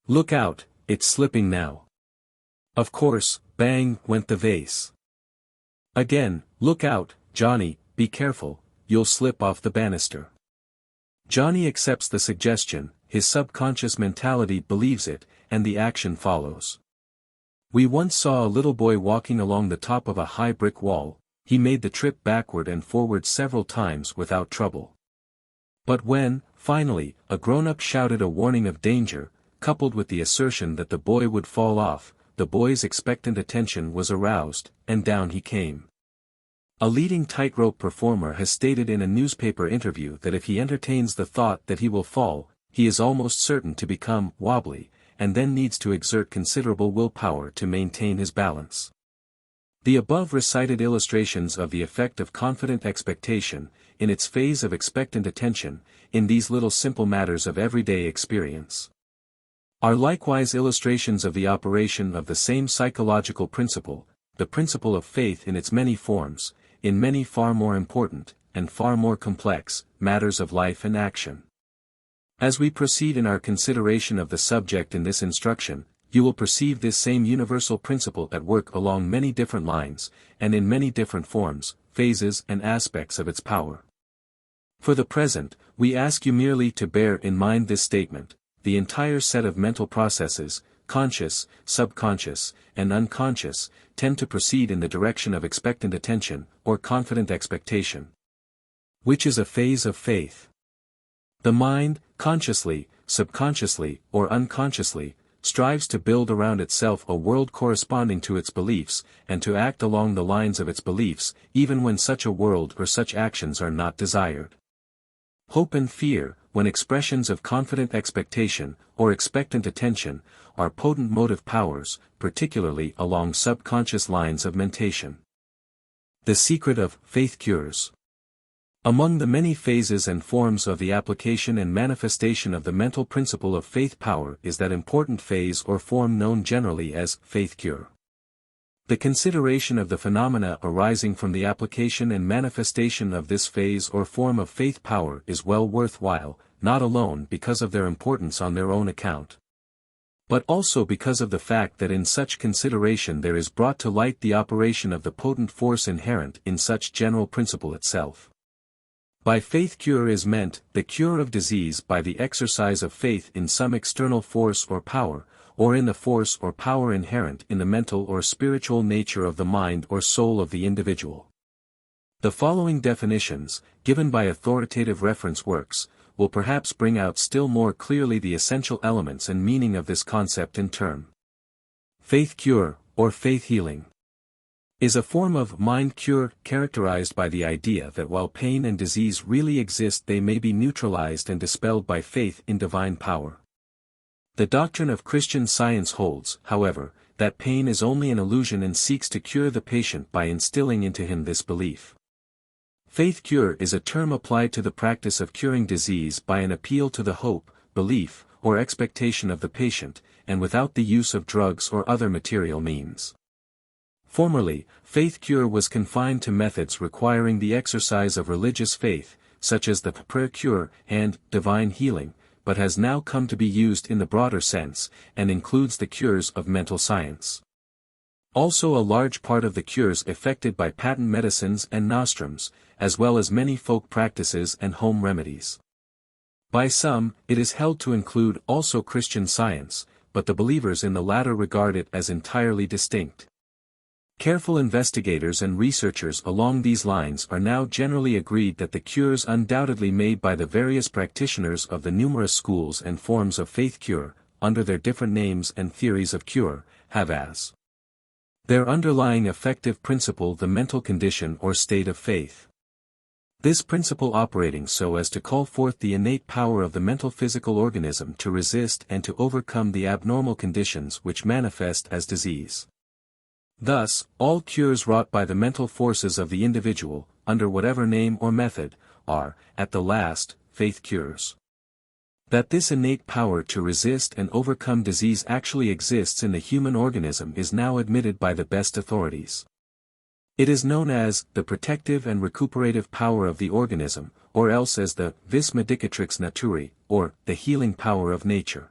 Look out, it's slipping now." Of course, bang went the vase. Again, "Look out, Johnny, be careful, you'll slip off the banister." Johnny accepts the suggestion, his subconscious mentality believes it, and the action follows. We once saw a little boy walking along the top of a high brick wall. He made the trip backward and forward several times without trouble. But when, finally, a grown-up shouted a warning of danger, coupled with the assertion that the boy would fall off, the boy's expectant attention was aroused, and down he came. A leading tightrope performer has stated in a newspaper interview that if he entertains the thought that he will fall, he is almost certain to become wobbly, and then needs to exert considerable willpower to maintain his balance. The above recited illustrations of the effect of confident expectation, in its phase of expectant attention, in these little simple matters of everyday experience, are likewise illustrations of the operation of the same psychological principle, the principle of faith in its many forms, in many far more important, and far more complex, matters of life and action. As we proceed in our consideration of the subject in this instruction, you will perceive this same universal principle at work along many different lines, and in many different forms, phases and aspects of its power. For the present, we ask you merely to bear in mind this statement: the entire set of mental processes, conscious, subconscious, and unconscious, tend to proceed in the direction of expectant attention, or confident expectation, which is a phase of faith. The mind, consciously, subconsciously, or unconsciously, strives to build around itself a world corresponding to its beliefs, and to act along the lines of its beliefs, even when such a world or such actions are not desired. Hope and fear, when expressions of confident expectation, or expectant attention, are potent motive powers, particularly along subconscious lines of mentation. The secret of faith cures. Among the many phases and forms of the application and manifestation of the mental principle of faith power is that important phase or form known generally as faith cure. The consideration of the phenomena arising from the application and manifestation of this phase or form of faith power is well worthwhile, not alone because of their importance on their own account, but also because of the fact that in such consideration there is brought to light the operation of the potent force inherent in such general principle itself. By faith cure is meant the cure of disease by the exercise of faith in some external force or power, or in the force or power inherent in the mental or spiritual nature of the mind or soul of the individual. The following definitions, given by authoritative reference works, will perhaps bring out still more clearly the essential elements and meaning of this concept and term. Faith cure, or faith healing, is a form of mind cure characterized by the idea that while pain and disease really exist, they may be neutralized and dispelled by faith in divine power. The doctrine of Christian Science holds, however, that pain is only an illusion and seeks to cure the patient by instilling into him this belief. Faith cure is a term applied to the practice of curing disease by an appeal to the hope, belief, or expectation of the patient, and without the use of drugs or other material means. Formerly, faith cure was confined to methods requiring the exercise of religious faith, such as the prayer cure and divine healing, but has now come to be used in the broader sense, and includes the cures of mental science. Also a large part of the cures effected by patent medicines and nostrums, as well as many folk practices and home remedies. By some, it is held to include also Christian Science, but the believers in the latter regard it as entirely distinct. Careful investigators and researchers along these lines are now generally agreed that the cures undoubtedly made by the various practitioners of the numerous schools and forms of faith cure, under their different names and theories of cure, have as their underlying effective principle the mental condition or state of faith. This principle operating so as to call forth the innate power of the mental physical organism to resist and to overcome the abnormal conditions which manifest as disease. Thus, all cures wrought by the mental forces of the individual, under whatever name or method, are, at the last, faith cures. That this innate power to resist and overcome disease actually exists in the human organism is now admitted by the best authorities. It is known as the protective and recuperative power of the organism, or else as the vis medicatrix naturae, or the healing power of nature.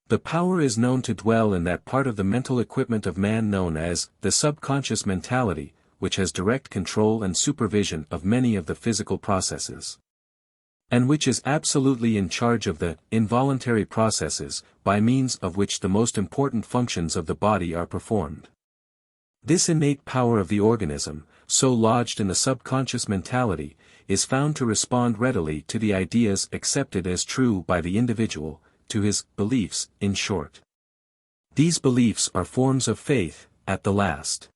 The power is known to dwell in that part of the mental equipment of man known as the subconscious mentality, which has direct control and supervision of many of the physical processes, and which is absolutely in charge of the involuntary processes, by means of which the most important functions of the body are performed. This innate power of the organism, so lodged in the subconscious mentality, is found to respond readily to the ideas accepted as true by the individual, to his beliefs, in short. These beliefs are forms of faith, at the last.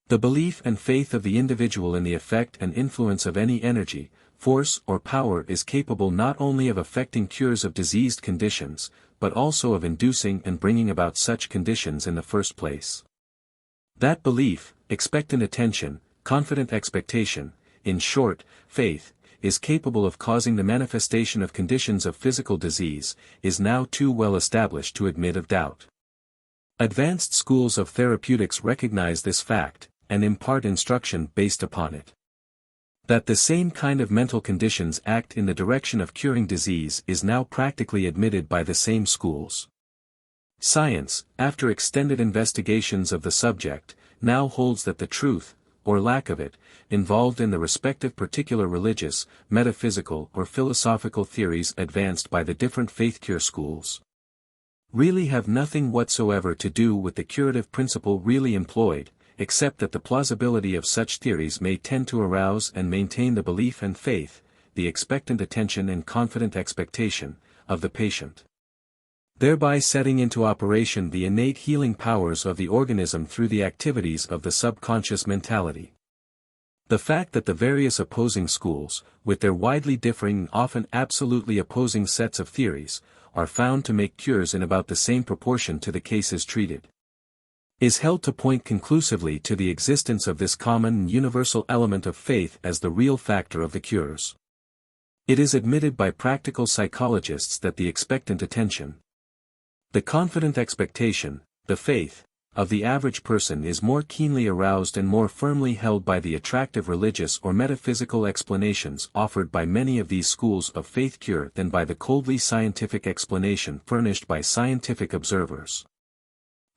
The belief and faith of the individual in the effect and influence of any energy, force or power is capable not only of effecting cures of diseased conditions, but also of inducing and bringing about such conditions in the first place. That belief, expectant attention, confident expectation, in short, faith, is capable of causing the manifestation of conditions of physical disease, is now too well established to admit of doubt. Advanced schools of therapeutics recognize this fact, and impart instruction based upon it. That the same kind of mental conditions act in the direction of curing disease is now practically admitted by the same schools. Science, after extended investigations of the subject, now holds that the truth, or lack of it, involved in the respective particular religious, metaphysical or philosophical theories advanced by the different faith cure schools, really have nothing whatsoever to do with the curative principle really employed, except that the plausibility of such theories may tend to arouse and maintain the belief and faith, the expectant attention and confident expectation, of the patient, thereby setting into operation the innate healing powers of the organism through the activities of the subconscious mentality. The fact that the various opposing schools, with their widely differing and often absolutely opposing sets of theories, are found to make cures in about the same proportion to the cases treated, is held to point conclusively to the existence of this common and universal element of faith as the real factor of the cures. It is admitted by practical psychologists that the expectant attention, the confident expectation, the faith, of the average person is more keenly aroused and more firmly held by the attractive religious or metaphysical explanations offered by many of these schools of faith cure than by the coldly scientific explanation furnished by scientific observers.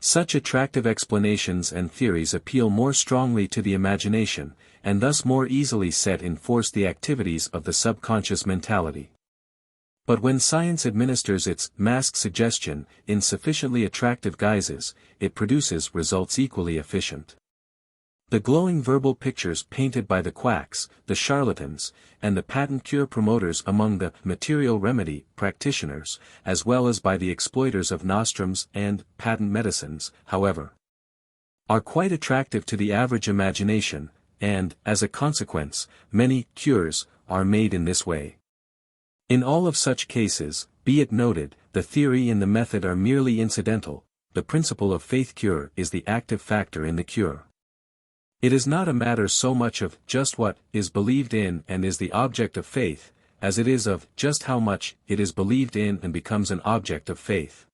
Such attractive explanations and theories appeal more strongly to the imagination, and thus more easily set in force the activities of the subconscious mentality. But when science administers its masked suggestion in sufficiently attractive guises, it produces results equally efficient. The glowing verbal pictures painted by the quacks, the charlatans, and the patent cure promoters among the material remedy practitioners, as well as by the exploiters of nostrums and patent medicines, however, are quite attractive to the average imagination, and, as a consequence, many cures are made in this way. In all of such cases, be it noted, the theory and the method are merely incidental. The principle of faith cure is the active factor in the cure. It is not a matter so much of just what is believed in and is the object of faith, as it is of just how much it is believed in and becomes an object of faith.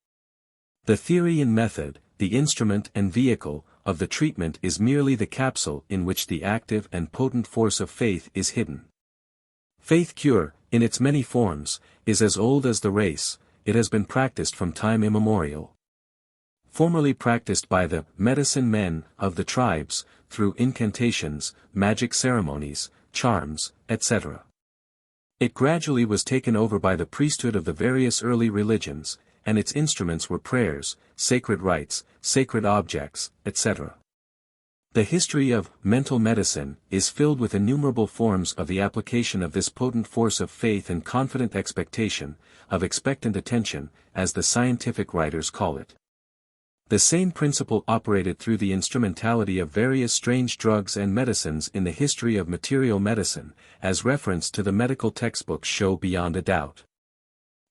The theory and method, the instrument and vehicle, of the treatment is merely the capsule in which the active and potent force of faith is hidden. Faith cure, in its many forms, is as old as the race. It has been practiced from time immemorial. Formerly practiced by the medicine men of the tribes, through incantations, magic ceremonies, charms, etc. It gradually was taken over by the priesthood of the various early religions, and its instruments were prayers, sacred rites, sacred objects, etc. The history of mental medicine is filled with innumerable forms of the application of this potent force of faith and confident expectation, of expectant attention, as the scientific writers call it. The same principle operated through the instrumentality of various strange drugs and medicines in the history of material medicine, as reference to the medical textbooks show beyond a doubt.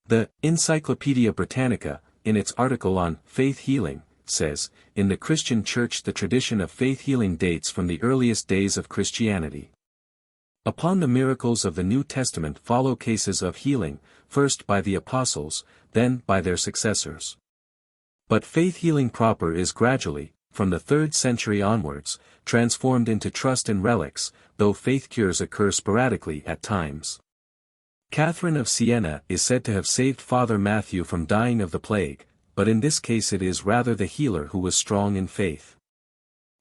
The Encyclopaedia Britannica, in its article on faith healing, says, in the Christian Church the tradition of faith healing dates from the earliest days of Christianity. Upon the miracles of the New Testament follow cases of healing, first by the apostles, then by their successors. But faith healing proper is gradually, from the 3rd century onwards, transformed into trust and relics, though faith cures occur sporadically at times. Catherine of Siena is said to have saved Father Matthew from dying of the plague, but in this case it is rather the healer who was strong in faith.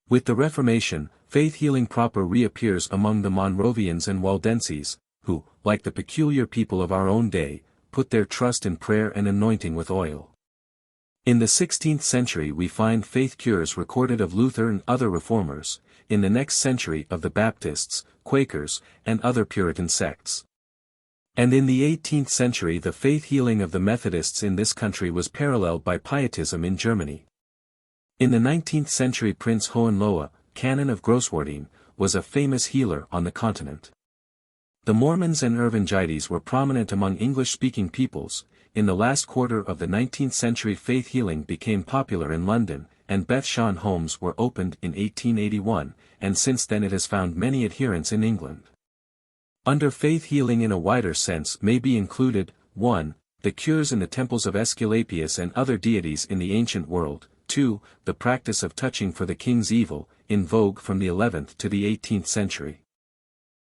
With the Reformation, faith healing proper reappears among the Monrovians and Waldenses, who, like the peculiar people of our own day, put their trust in prayer and anointing with oil. In the 16th century we find faith cures recorded of Luther and other reformers, in the next century of the Baptists, Quakers, and other Puritan sects. And in the 18th century the faith healing of the Methodists in this country was paralleled by Pietism in Germany. In the 19th century Prince Hohenlohe, Canon of Grosswardein, was a famous healer on the continent. The Mormons and Irvingites were prominent among English-speaking peoples. In the last quarter of the 19th century faith healing became popular in London, and Beth Shan homes were opened in 1881, and since then it has found many adherents in England. Under faith healing in a wider sense may be included, 1. The cures in the temples of Aesculapius and other deities in the ancient world, 2. The practice of touching for the king's evil, in vogue from the 11th to the 18th century.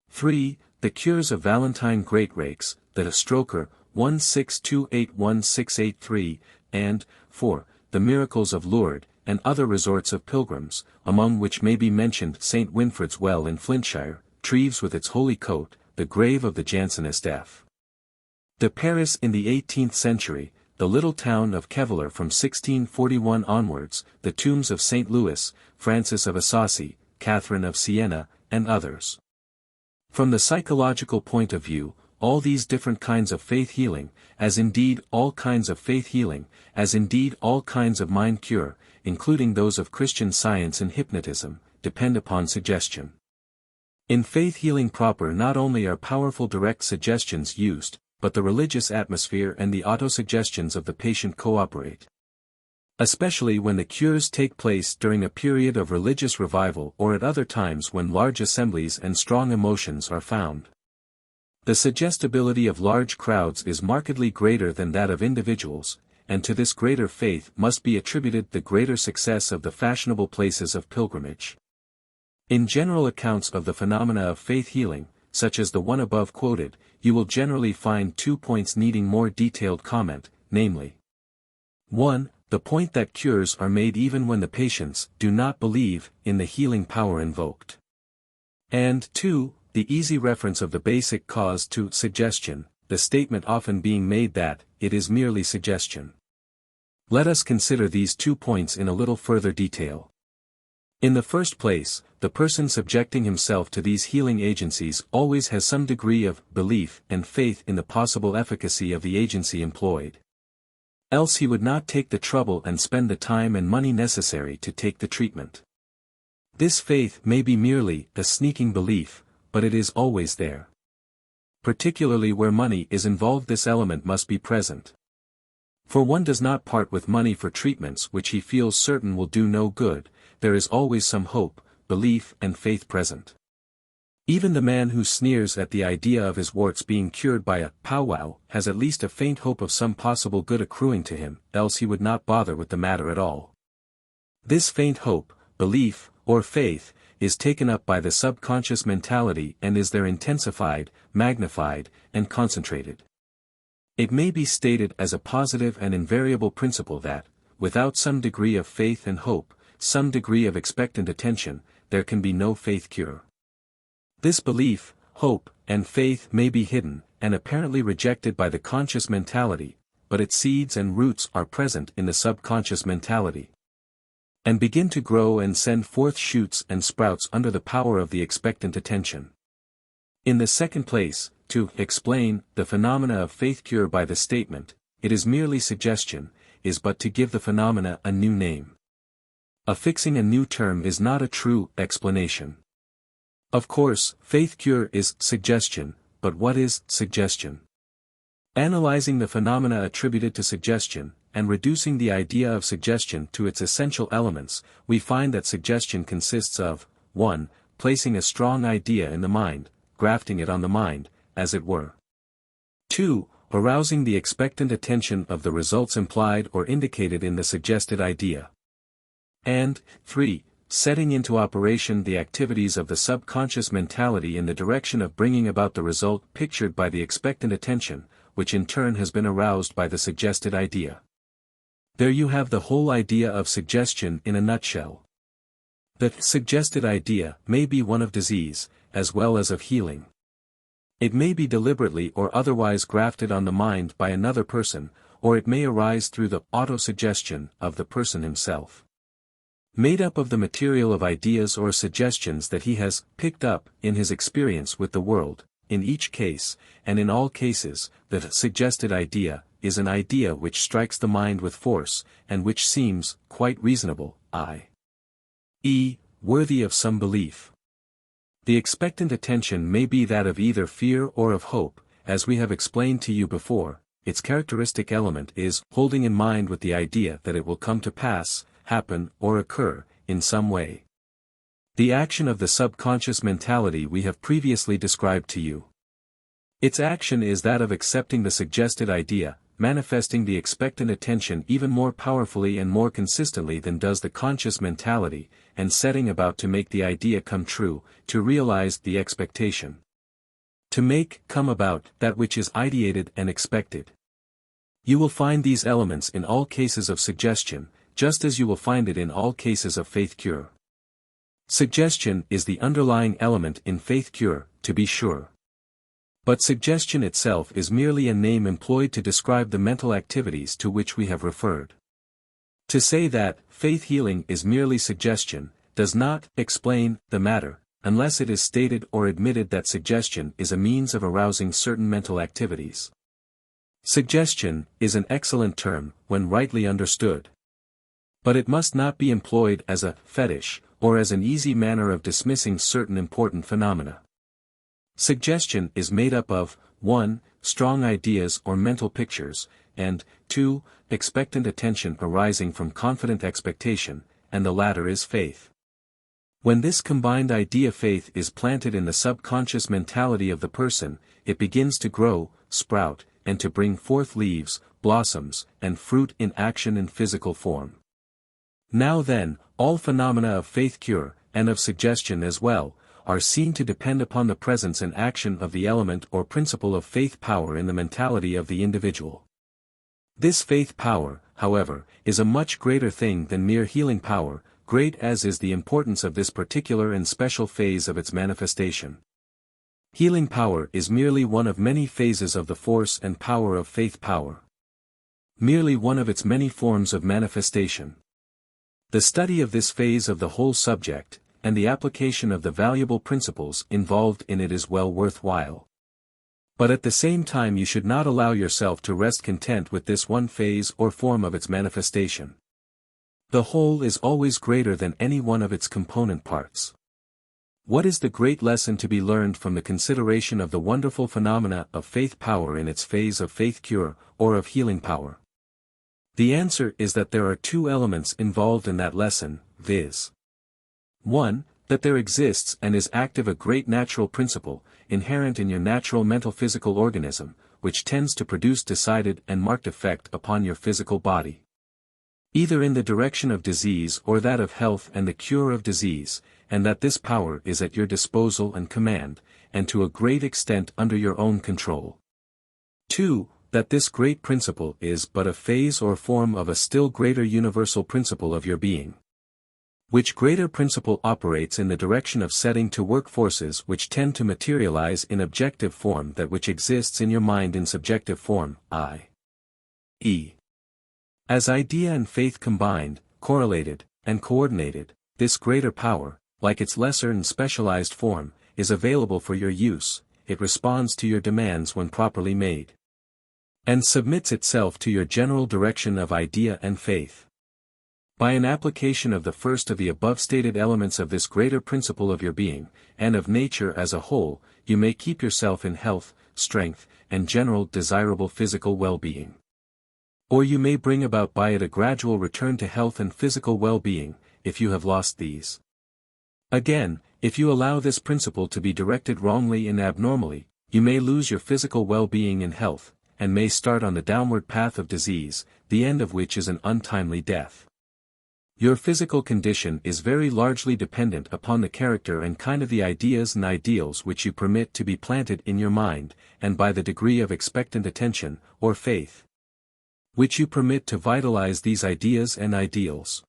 3. The cures of Valentine Greatrakes, the Stroker, 16281683, and, 4. The miracles of Lourdes, and other resorts of pilgrims, among which may be mentioned St. Winfrid's Well in Flintshire, Treves with its holy coat, the grave of the Jansenist F. de Paris in the 18th century, the little town of Kevelaer from 1641 onwards, the tombs of St. Louis, Francis of Assisi, Catherine of Siena, and others. From the psychological point of view, all these different kinds of faith healing, as indeed all kinds of faith healing, as indeed all kinds of mind cure, including those of Christian Science and hypnotism, depend upon suggestion. In faith healing proper not only are powerful direct suggestions used, but the religious atmosphere and the autosuggestions of the patient cooperate. Especially when the cures take place during a period of religious revival or at other times when large assemblies and strong emotions are found. The suggestibility of large crowds is markedly greater than that of individuals, and to this greater faith must be attributed the greater success of the fashionable places of pilgrimage. In general accounts of the phenomena of faith healing, such as the one above quoted, you will generally find 2 points needing more detailed comment, namely 1. The point that cures are made even when the patients do not believe in the healing power invoked. And 2. The easy reference of the basic cause to suggestion, the statement often being made that it is merely suggestion. Let us consider these 2 points in a little further detail. In the first place, the person subjecting himself to these healing agencies always has some degree of belief and faith in the possible efficacy of the agency employed. Else he would not take the trouble and spend the time and money necessary to take the treatment. This faith may be merely a sneaking belief, but it is always there. Particularly where money is involved, this element must be present. For one does not part with money for treatments which he feels certain will do no good. There is always some hope, belief and faith present. Even the man who sneers at the idea of his warts being cured by a powwow has at least a faint hope of some possible good accruing to him, else he would not bother with the matter at all. This faint hope, belief, or faith, is taken up by the subconscious mentality and is there intensified, magnified, and concentrated. It may be stated as a positive and invariable principle that, without some degree of faith and hope, some degree of expectant attention, there can be no faith cure. This belief, hope, and faith may be hidden, and apparently rejected by the conscious mentality, but its seeds and roots are present in the subconscious mentality, and begin to grow and send forth shoots and sprouts under the power of the expectant attention. In the second place, to explain the phenomena of faith cure by the statement, it is merely suggestion, is but to give the phenomena a new name. Affixing a new term is not a true explanation. Of course, faith cure is suggestion, but what is suggestion? Analyzing the phenomena attributed to suggestion, and reducing the idea of suggestion to its essential elements, we find that suggestion consists of 1. Placing a strong idea in the mind, grafting it on the mind, as it were. 2. Arousing the expectant attention of the results implied or indicated in the suggested idea. And 3. Setting into operation the activities of the subconscious mentality in the direction of bringing about the result pictured by the expectant attention, which in turn has been aroused by the suggested idea. There you have the whole idea of suggestion in a nutshell. The suggested idea may be one of disease, as well as of healing. It may be deliberately or otherwise grafted on the mind by another person, or it may arise through the autosuggestion of the person himself. Made up of the material of ideas or suggestions that he has picked up in his experience with the world, in each case, and in all cases, the suggested idea is an idea which strikes the mind with force, and which seems quite reasonable, i.e., worthy of some belief. The expectant attention may be that of either fear or of hope, as we have explained to you before. Its characteristic element is holding in mind with the idea that it will come to pass, happen or occur, in some way. The action of the subconscious mentality we have previously described to you. Its action is that of accepting the suggested idea, manifesting the expectant attention even more powerfully and more consistently than does the conscious mentality, and setting about to make the idea come true, to realize the expectation. To make come about that which is ideated and expected. You will find these elements in all cases of suggestion, just as you will find it in all cases of faith cure. Suggestion is the underlying element in faith cure, to be sure. But suggestion itself is merely a name employed to describe the mental activities to which we have referred. To say that faith healing is merely suggestion, does not explain the matter, unless it is stated or admitted that suggestion is a means of arousing certain mental activities. Suggestion is an excellent term, when rightly understood. But it must not be employed as a fetish, or as an easy manner of dismissing certain important phenomena. Suggestion is made up of 1. Strong ideas or mental pictures, and 2. Expectant attention arising from confident expectation, and the latter is faith. When this combined idea faith is planted in the subconscious mentality of the person, it begins to grow, sprout, and to bring forth leaves, blossoms, and fruit in action and physical form. Now then, all phenomena of faith cure, and of suggestion as well, are seen to depend upon the presence and action of the element or principle of faith power in the mentality of the individual. This faith power, however, is a much greater thing than mere healing power, great as is the importance of this particular and special phase of its manifestation. Healing power is merely one of many phases of the force and power of faith power. Merely one of its many forms of manifestation. The study of this phase of the whole subject, and the application of the valuable principles involved in it is well worthwhile. But at the same time you should not allow yourself to rest content with this one phase or form of its manifestation. The whole is always greater than any one of its component parts. What is the great lesson to be learned from the consideration of the wonderful phenomena of faith power in its phase of faith cure, or of healing power? The answer is that there are two elements involved in that lesson, viz. 1. That there exists and is active a great natural principle, inherent in your natural mental physical organism, which tends to produce decided and marked effect upon your physical body. Either in the direction of disease or that of health and the cure of disease, and that this power is at your disposal and command, and to a great extent under your own control. 2. That this great principle is but a phase or form of a still greater universal principle of your being. Which greater principle operates in the direction of setting to work forces which tend to materialize in objective form that which exists in your mind in subjective form, i.e. As idea and faith combined, correlated, and coordinated, this greater power, like its lesser and specialized form, is available for your use, it responds to your demands when properly made. And submits itself to your general direction of idea and faith. By an application of the first of the above stated elements of this greater principle of your being, and of nature as a whole, you may keep yourself in health, strength, and general desirable physical well-being. Or you may bring about by it a gradual return to health and physical well-being, if you have lost these. Again, if you allow this principle to be directed wrongly and abnormally, you may lose your physical well-being and health, and may start on the downward path of disease, the end of which is an untimely death. Your physical condition is very largely dependent upon the character and kind of the ideas and ideals which you permit to be planted in your mind, and by the degree of expectant attention, or faith, which you permit to vitalize these ideas and ideals.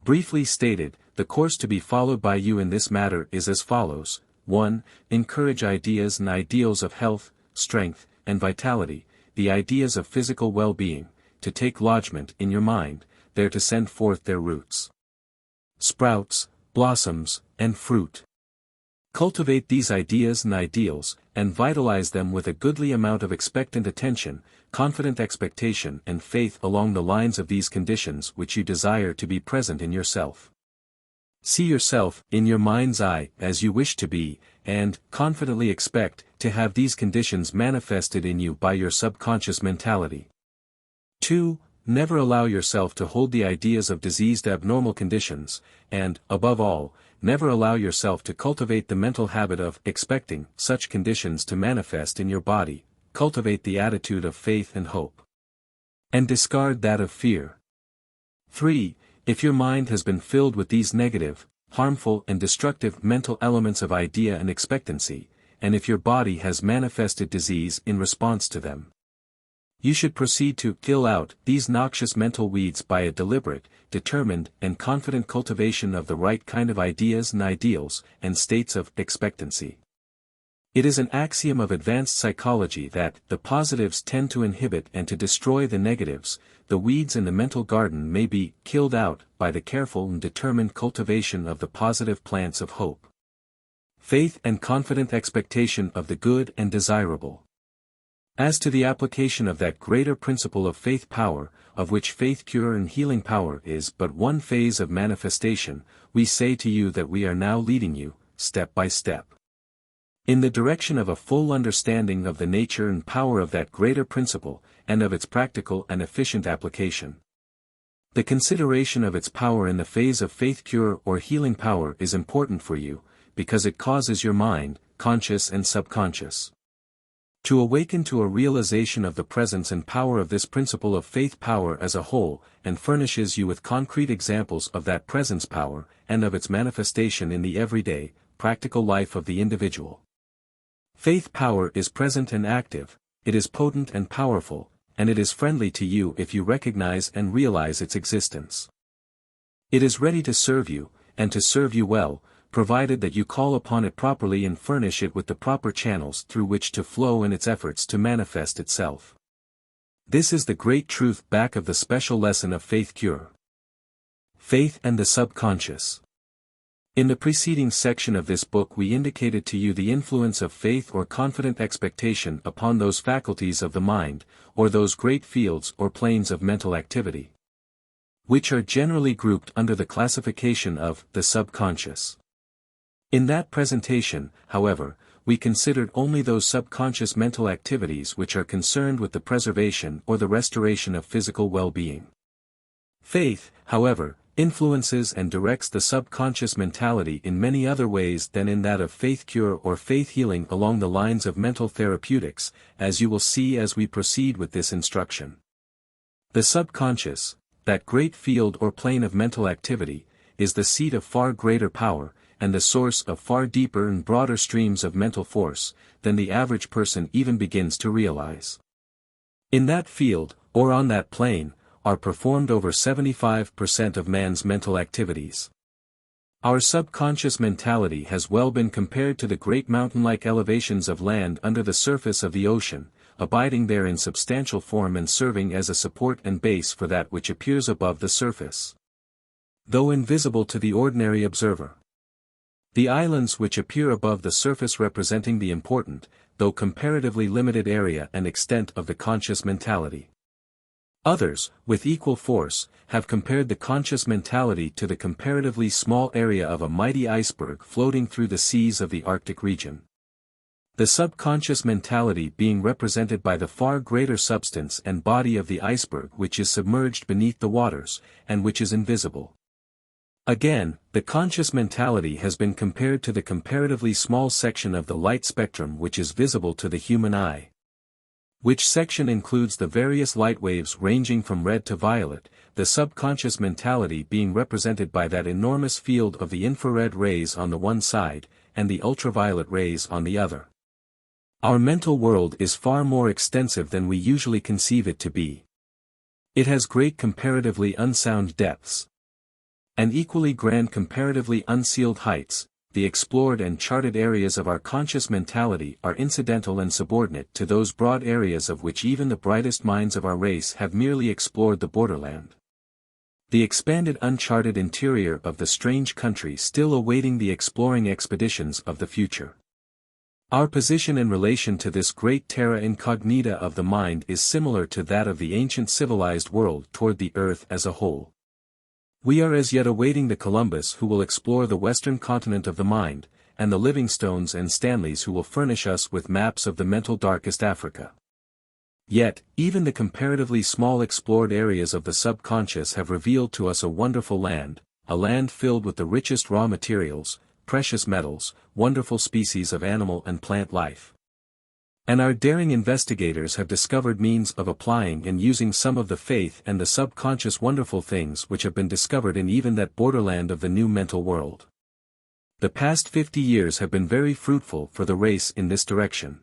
Briefly stated, the course to be followed by you in this matter is as follows. 1. Encourage ideas and ideals of health, strength, and vitality, the ideas of physical well-being, to take lodgment in your mind, there to send forth their roots, sprouts, blossoms, and fruit. Cultivate these ideas and ideals, and vitalize them with a goodly amount of expectant attention, confident expectation and faith along the lines of these conditions which you desire to be present in yourself. See yourself, in your mind's eye, as you wish to be, and, confidently expect, to have these conditions manifested in you by your subconscious mentality. 2. Never allow yourself to hold the ideas of diseased abnormal conditions, and, above all, never allow yourself to cultivate the mental habit of expecting such conditions to manifest in your body. Cultivate the attitude of faith and hope. And discard that of fear. 3. If your mind has been filled with these negative, harmful and destructive mental elements of idea and expectancy, and if your body has manifested disease in response to them, you should proceed to kill out these noxious mental weeds by a deliberate, determined, and confident cultivation of the right kind of ideas and ideals, and states of expectancy. It is an axiom of advanced psychology that the positives tend to inhibit and to destroy the negatives. The weeds in the mental garden may be killed out by the careful and determined cultivation of the positive plants of hope, faith, and confident expectation of the good and desirable. As to the application of that greater principle of faith power, of which faith cure and healing power is but one phase of manifestation, we say to you that we are now leading you, step by step, in the direction of a full understanding of the nature and power of that greater principle, and of its practical and efficient application. The consideration of its power in the phase of faith cure or healing power is important for you, because it causes your mind, conscious and subconscious, To awaken to a realization of the presence and power of this principle of faith power as a whole, and furnishes you with concrete examples of that presence power, and of its manifestation in the everyday, practical life of the individual. Faith power is present and active, it is potent and powerful, and it is friendly to you if you recognize and realize its existence. It is ready to serve you, and to serve you well, provided that you call upon it properly and furnish it with the proper channels through which to flow in its efforts to manifest itself. This is the great truth back of the special lesson of Faith Cure. Faith and the Subconscious. In the preceding section of this book we indicated to you the influence of faith or confident expectation upon those faculties of the mind, or those great fields or planes of mental activity, which are generally grouped under the classification of the subconscious. In that presentation, however, we considered only those subconscious mental activities which are concerned with the preservation or the restoration of physical well-being. Faith, however, influences and directs the subconscious mentality in many other ways than in that of faith cure or faith healing along the lines of mental therapeutics, as you will see as we proceed with this instruction. The subconscious, that great field or plane of mental activity, is the seat of far greater power, and the source of far deeper and broader streams of mental force, than the average person even begins to realize. In that field, or on that plane, are performed over 75% of man's mental activities. Our subconscious mentality has well been compared to the great mountain-like elevations of land under the surface of the ocean, abiding there in substantial form and serving as a support and base for that which appears above the surface, though invisible to the ordinary observer. The islands which appear above the surface representing the important, though comparatively limited area and extent of the conscious mentality. Others, with equal force, have compared the conscious mentality to the comparatively small area of a mighty iceberg floating through the seas of the Arctic region. The subconscious mentality being represented by the far greater substance and body of the iceberg which is submerged beneath the waters, and which is invisible. Again, the conscious mentality has been compared to the comparatively small section of the light spectrum which is visible to the human eye, which section includes the various light waves ranging from red to violet, the subconscious mentality being represented by that enormous field of the infrared rays on the one side, and the ultraviolet rays on the other. Our mental world is far more extensive than we usually conceive it to be. It has great comparatively unsound depths, and equally grand comparatively unsealed heights. The explored and charted areas of our conscious mentality are incidental and subordinate to those broad areas of which even the brightest minds of our race have merely explored the borderland. The expanded uncharted interior of the strange country still awaiting the exploring expeditions of the future. Our position in relation to this great terra incognita of the mind is similar to that of the ancient civilized world toward the earth as a whole. We are as yet awaiting the Columbus who will explore the western continent of the mind, and the Livingstones and Stanleys who will furnish us with maps of the mental darkest Africa. Yet, even the comparatively small explored areas of the subconscious have revealed to us a wonderful land, a land filled with the richest raw materials, precious metals, wonderful species of animal and plant life. And our daring investigators have discovered means of applying and using some of the faith and the subconscious wonderful things which have been discovered in even that borderland of the new mental world. The past 50 years have been very fruitful for the race in this direction.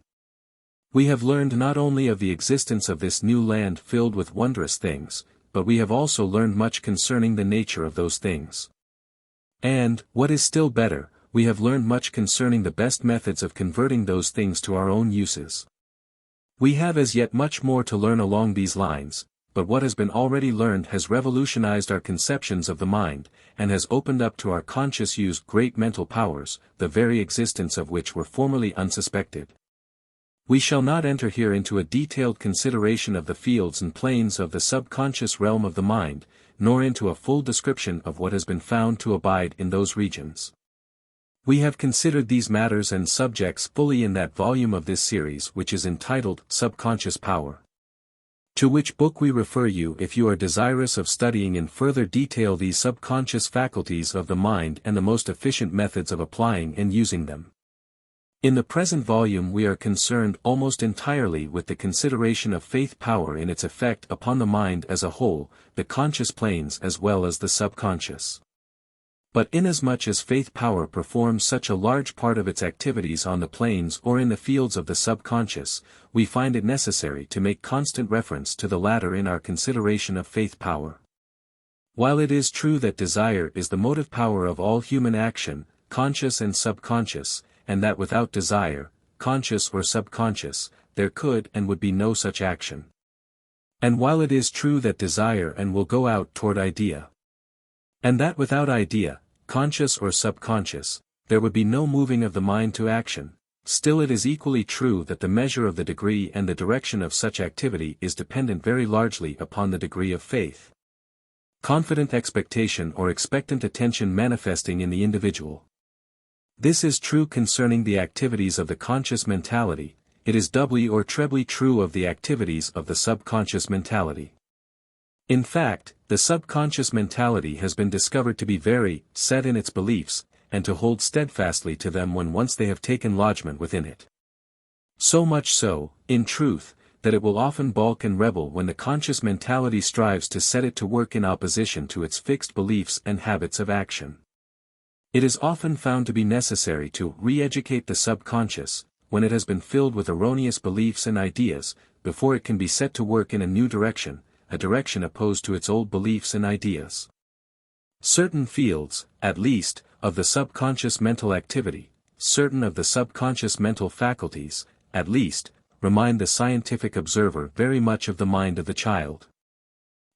We have learned not only of the existence of this new land filled with wondrous things, but we have also learned much concerning the nature of those things. And, what is still better, we have learned much concerning the best methods of converting those things to our own uses. We have as yet much more to learn along these lines, but what has been already learned has revolutionized our conceptions of the mind, and has opened up to our conscious use great mental powers, the very existence of which were formerly unsuspected. We shall not enter here into a detailed consideration of the fields and planes of the subconscious realm of the mind, nor into a full description of what has been found to abide in those regions. We have considered these matters and subjects fully in that volume of this series which is entitled Subconscious Power, to which book we refer you if you are desirous of studying in further detail these subconscious faculties of the mind and the most efficient methods of applying and using them. In the present volume we are concerned almost entirely with the consideration of faith power in its effect upon the mind as a whole, the conscious planes as well as the subconscious. But inasmuch as faith power performs such a large part of its activities on the planes or in the fields of the subconscious, we find it necessary to make constant reference to the latter in our consideration of faith power. While it is true that desire is the motive power of all human action, conscious and subconscious, and that without desire, conscious or subconscious, there could and would be no such action. And while it is true that desire and will go out toward idea, and that without idea, conscious or subconscious, there would be no moving of the mind to action, still it is equally true that the measure of the degree and the direction of such activity is dependent very largely upon the degree of faith, confident expectation or expectant attention manifesting in the individual. This is true concerning the activities of the conscious mentality, it is doubly or trebly true of the activities of the subconscious mentality. In fact, the subconscious mentality has been discovered to be very set in its beliefs, and to hold steadfastly to them when once they have taken lodgment within it. So much so, in truth, that it will often balk and rebel when the conscious mentality strives to set it to work in opposition to its fixed beliefs and habits of action. It is often found to be necessary to re-educate the subconscious, when it has been filled with erroneous beliefs and ideas, before it can be set to work in a new direction, a direction opposed to its old beliefs and ideas. Certain fields, at least, of the subconscious mental activity, certain of the subconscious mental faculties, at least, remind the scientific observer very much of the mind of the child.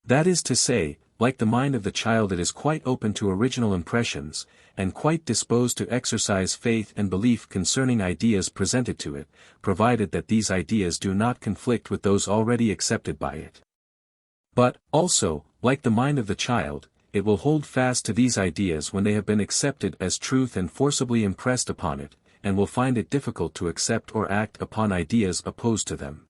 That is to say, like the mind of the child it is quite open to original impressions, and quite disposed to exercise faith and belief concerning ideas presented to it, provided that these ideas do not conflict with those already accepted by it. But, also, like the mind of the child, it will hold fast to these ideas when they have been accepted as truth and forcibly impressed upon it, and will find it difficult to accept or act upon ideas opposed to them.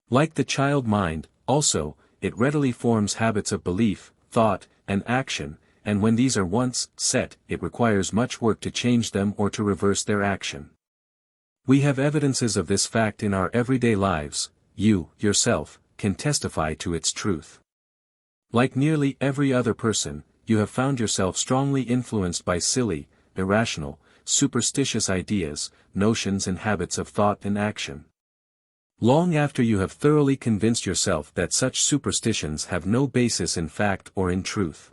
Like the child mind, also, it readily forms habits of belief, thought, and action, and when these are once set, it requires much work to change them or to reverse their action. We have evidences of this fact in our everyday lives. You, yourself, can testify to its truth. Like nearly every other person, you have found yourself strongly influenced by silly, irrational, superstitious ideas, notions and habits of thought and action. Long after you have thoroughly convinced yourself that such superstitions have no basis in fact or in truth.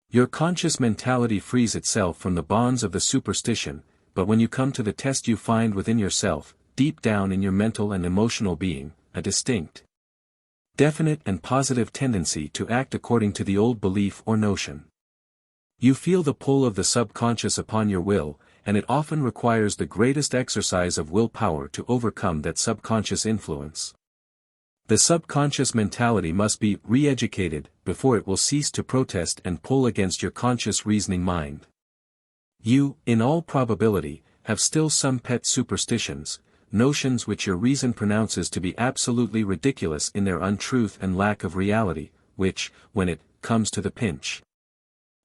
Your conscious mentality frees itself from the bonds of the superstition, but when you come to the test you find within yourself, deep down in your mental and emotional being, a distinct, definite and positive tendency to act according to the old belief or notion. You feel the pull of the subconscious upon your will, and it often requires the greatest exercise of willpower to overcome that subconscious influence. The subconscious mentality must be re-educated before it will cease to protest and pull against your conscious reasoning mind. You, in all probability, have still some pet superstitions, notions which your reason pronounces to be absolutely ridiculous in their untruth and lack of reality, which, when it comes to the pinch,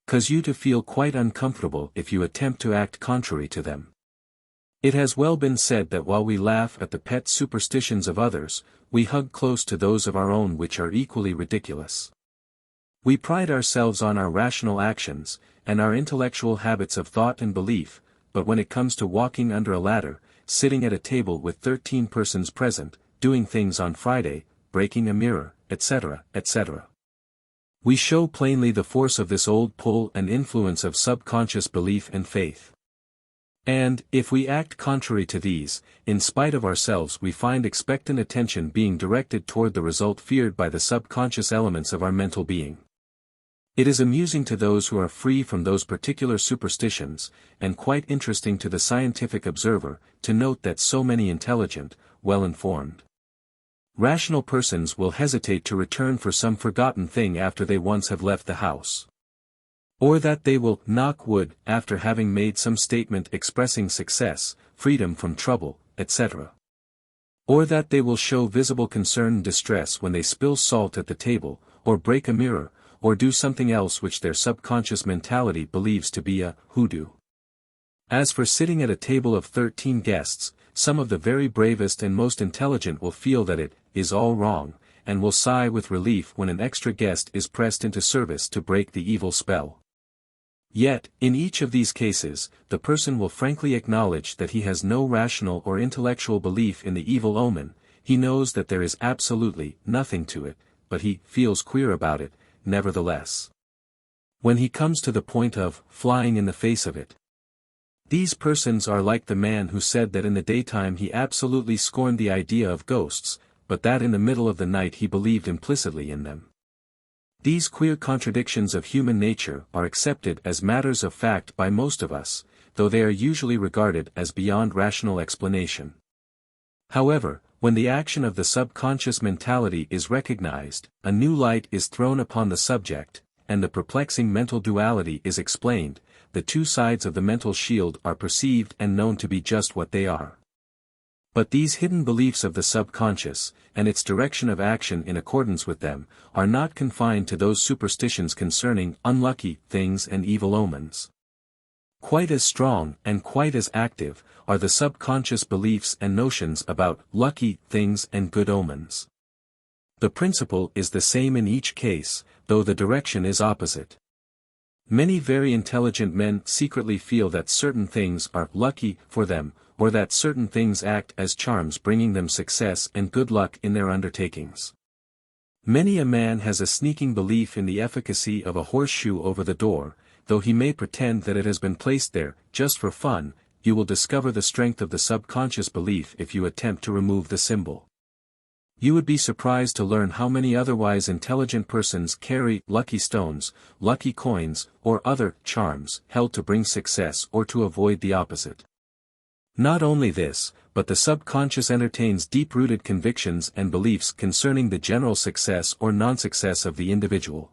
cause you to feel quite uncomfortable if you attempt to act contrary to them. It has well been said that while we laugh at the pet superstitions of others, we hug close to those of our own which are equally ridiculous. We pride ourselves on our rational actions, and our intellectual habits of thought and belief, but when it comes to walking under a ladder, sitting at a table with 13 persons present, doing things on Friday, breaking a mirror, etc., etc., we show plainly the force of this old pull and influence of subconscious belief and faith. And, if we act contrary to these, in spite of ourselves we find expectant attention being directed toward the result feared by the subconscious elements of our mental being. It is amusing to those who are free from those particular superstitions, and quite interesting to the scientific observer, to note that so many intelligent, well-informed, rational persons will hesitate to return for some forgotten thing after they once have left the house. Or that they will knock wood after having made some statement expressing success, freedom from trouble, etc. Or that they will show visible concern and distress when they spill salt at the table, or break a mirror, or do something else which their subconscious mentality believes to be a hoodoo. As for sitting at a table of 13 guests, some of the very bravest and most intelligent will feel that it is all wrong, and will sigh with relief when an extra guest is pressed into service to break the evil spell. Yet, in each of these cases, the person will frankly acknowledge that he has no rational or intellectual belief in the evil omen. He knows that there is absolutely nothing to it, but he feels queer about it, nevertheless. When he comes to the point of flying in the face of it. These persons are like the man who said that in the daytime he absolutely scorned the idea of ghosts, but that in the middle of the night he believed implicitly in them. These queer contradictions of human nature are accepted as matters of fact by most of us, though they are usually regarded as beyond rational explanation. However, when the action of the subconscious mentality is recognized, a new light is thrown upon the subject, and the perplexing mental duality is explained. The two sides of the mental shield are perceived and known to be just what they are. But these hidden beliefs of the subconscious, and its direction of action in accordance with them, are not confined to those superstitions concerning unlucky things and evil omens. Quite as strong and quite as active are the subconscious beliefs and notions about lucky things and good omens. The principle is the same in each case, though the direction is opposite. Many very intelligent men secretly feel that certain things are lucky for them, or that certain things act as charms bringing them success and good luck in their undertakings. Many a man has a sneaking belief in the efficacy of a horseshoe over the door, though he may pretend that it has been placed there, just for fun. You will discover the strength of the subconscious belief if you attempt to remove the symbol. You would be surprised to learn how many otherwise intelligent persons carry lucky stones, lucky coins, or other charms held to bring success or to avoid the opposite. Not only this, but the subconscious entertains deep-rooted convictions and beliefs concerning the general success or non-success of the individual.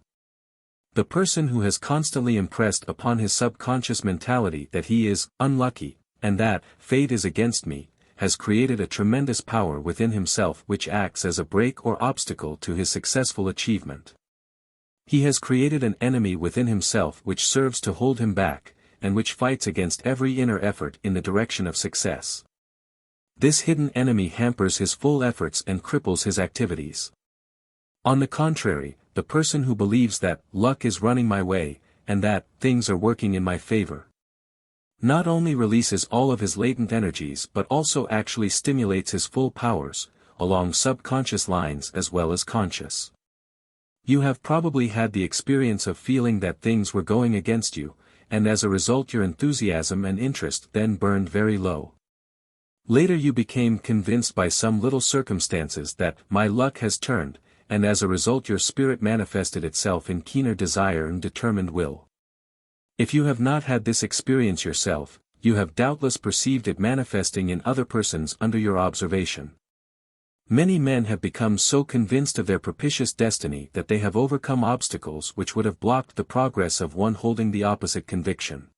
The person who has constantly impressed upon his subconscious mentality that he is unlucky, and that fate is against me, has created a tremendous power within himself which acts as a brake or obstacle to his successful achievement. He has created an enemy within himself which serves to hold him back, and which fights against every inner effort in the direction of success. This hidden enemy hampers his full efforts and cripples his activities. On the contrary, the person who believes that luck is running my way, and that things are working in my favor, not only releases all of his latent energies but also actually stimulates his full powers, along subconscious lines as well as conscious. You have probably had the experience of feeling that things were going against you, and as a result your enthusiasm and interest then burned very low. Later you became convinced by some little circumstances that my luck has turned, and as a result your spirit manifested itself in keener desire and determined will. If you have not had this experience yourself, you have doubtless perceived it manifesting in other persons under your observation. Many men have become so convinced of their propitious destiny that they have overcome obstacles which would have blocked the progress of one holding the opposite conviction.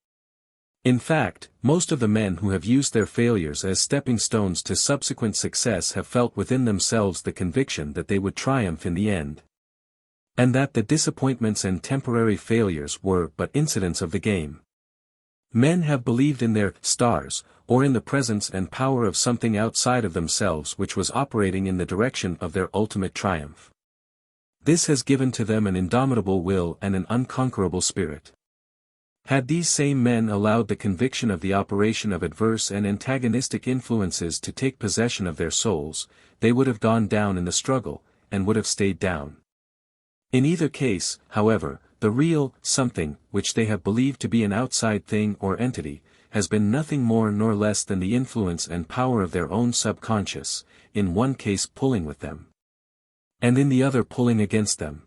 In fact, most of the men who have used their failures as stepping stones to subsequent success have felt within themselves the conviction that they would triumph in the end, and that the disappointments and temporary failures were but incidents of the game. Men have believed in their stars, or in the presence and power of something outside of themselves which was operating in the direction of their ultimate triumph. This has given to them an indomitable will and an unconquerable spirit. Had these same men allowed the conviction of the operation of adverse and antagonistic influences to take possession of their souls, they would have gone down in the struggle, and would have stayed down. In either case, however, the real something, which they have believed to be an outside thing or entity, has been nothing more nor less than the influence and power of their own subconscious, in one case pulling with them, and in the other pulling against them.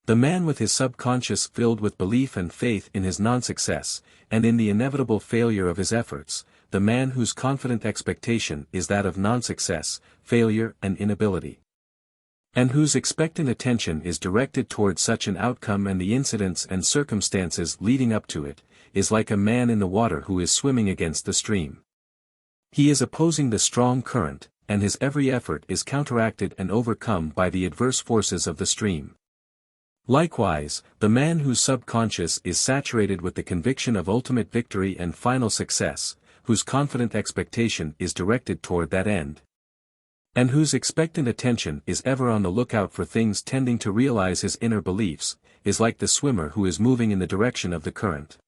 The man with his subconscious filled with belief and faith in his non-success, and in the inevitable failure of his efforts, the man whose confident expectation is that of non-success, failure and inability, and whose expectant attention is directed toward such an outcome and the incidents and circumstances leading up to it, is like a man in the water who is swimming against the stream. He is opposing the strong current, and his every effort is counteracted and overcome by the adverse forces of the stream. Likewise, the man whose subconscious is saturated with the conviction of ultimate victory and final success, whose confident expectation is directed toward that end, and whose expectant attention is ever on the lookout for things tending to realize his inner beliefs, is like the swimmer who is moving in the direction of the current.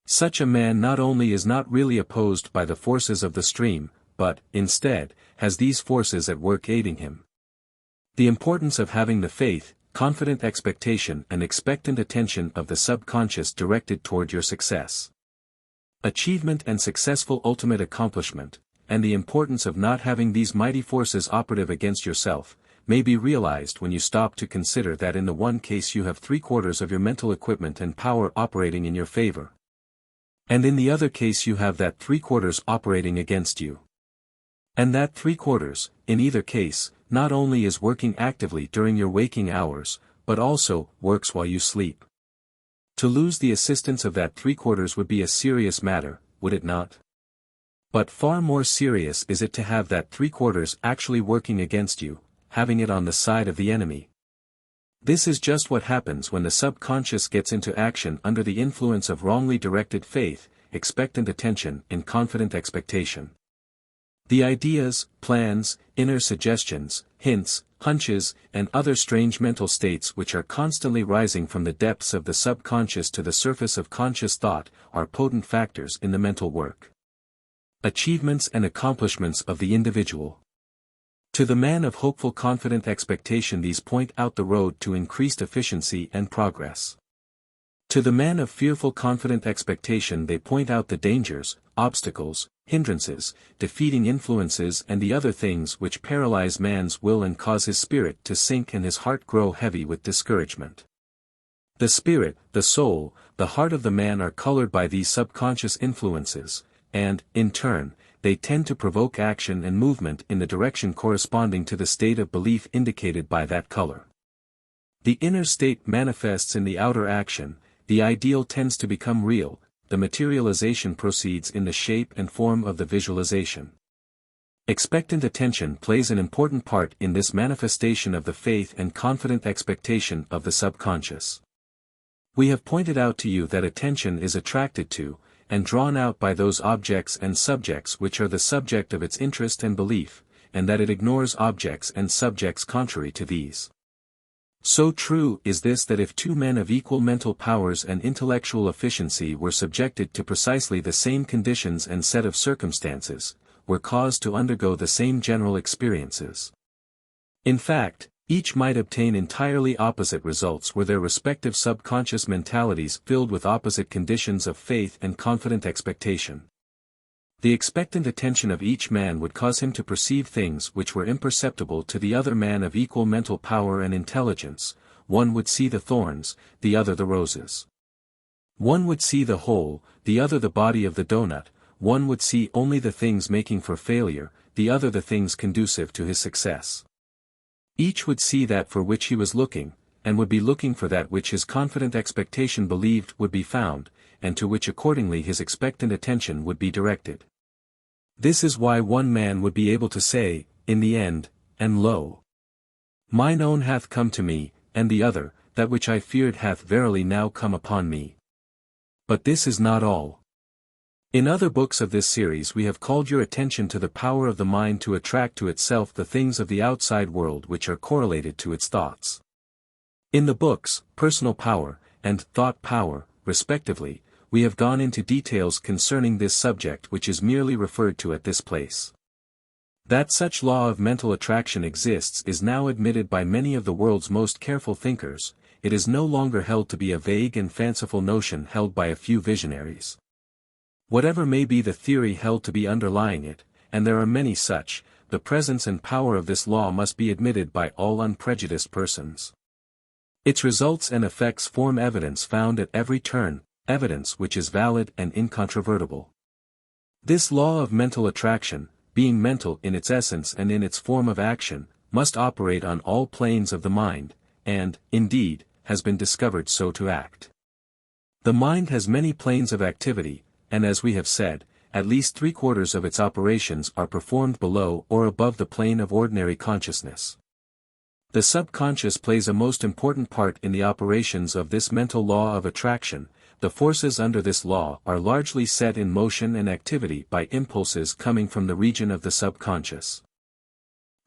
Such a man not only is not really opposed by the forces of the stream, but, instead, has these forces at work aiding him. The importance of having the faith, confident expectation and expectant attention of the subconscious directed toward your success, achievement and successful ultimate accomplishment, and the importance of not having these mighty forces operative against yourself, may be realized when you stop to consider that in the one case you have 3/4 of your mental equipment and power operating in your favor, and in the other case you have that 3/4 operating against you. And that 3/4, in either case, not only is working actively during your waking hours, but also works while you sleep. To lose the assistance of that 3/4 would be a serious matter, would it not? But far more serious is it to have that 3/4 actually working against you, having it on the side of the enemy. This is just what happens when the subconscious gets into action under the influence of wrongly directed faith, expectant attention, and confident expectation. The ideas, plans, inner suggestions, hints, hunches, and other strange mental states which are constantly rising from the depths of the subconscious to the surface of conscious thought are potent factors in the mental work, achievements and accomplishments of the individual. To the man of hopeful confident expectation these point out the road to increased efficiency and progress. To the man of fearful confident expectation they point out the dangers, obstacles, hindrances, defeating influences and the other things which paralyze man's will and cause his spirit to sink and his heart grow heavy with discouragement. The spirit, the soul, the heart of the man are colored by these subconscious influences, and, in turn, they tend to provoke action and movement in the direction corresponding to the state of belief indicated by that color. The inner state manifests in the outer action, the ideal tends to become real, the materialization proceeds in the shape and form of the visualization. Expectant attention plays an important part in this manifestation of the faith and confident expectation of the subconscious. We have pointed out to you that attention is attracted to, and drawn out by those objects and subjects which are the subject of its interest and belief, and that it ignores objects and subjects contrary to these. So true is this that if two men of equal mental powers and intellectual efficiency were subjected to precisely the same conditions and set of circumstances, were caused to undergo the same general experiences, in fact, each might obtain entirely opposite results were their respective subconscious mentalities filled with opposite conditions of faith and confident expectation. The expectant attention of each man would cause him to perceive things which were imperceptible to the other man of equal mental power and intelligence. One would see the thorns, the other the roses. One would see the whole, the other the body of the donut. One would see only the things making for failure, the other the things conducive to his success. Each would see that for which he was looking, and would be looking for that which his confident expectation believed would be found, and to which accordingly his expectant attention would be directed. This is why one man would be able to say, in the end, and lo, mine own hath come to me, and the other, that which I feared hath verily now come upon me. But this is not all. In other books of this series we have called your attention to the power of the mind to attract to itself the things of the outside world which are correlated to its thoughts. In the books, Personal Power, and Thought Power, respectively, we have gone into details concerning this subject which is merely referred to at this place. That such law of mental attraction exists is now admitted by many of the world's most careful thinkers. It is no longer held to be a vague and fanciful notion held by a few visionaries. Whatever may be the theory held to be underlying it, and there are many such, the presence and power of this law must be admitted by all unprejudiced persons. Its results and effects form evidence found at every turn, evidence which is valid and incontrovertible. This law of mental attraction, being mental in its essence and in its form of action, must operate on all planes of the mind, and, indeed, has been discovered so to act. The mind has many planes of activity, and as we have said, at least 3/4 of its operations are performed below or above the plane of ordinary consciousness. The subconscious plays a most important part in the operations of this mental law of attraction. The forces under this law are largely set in motion and activity by impulses coming from the region of the subconscious.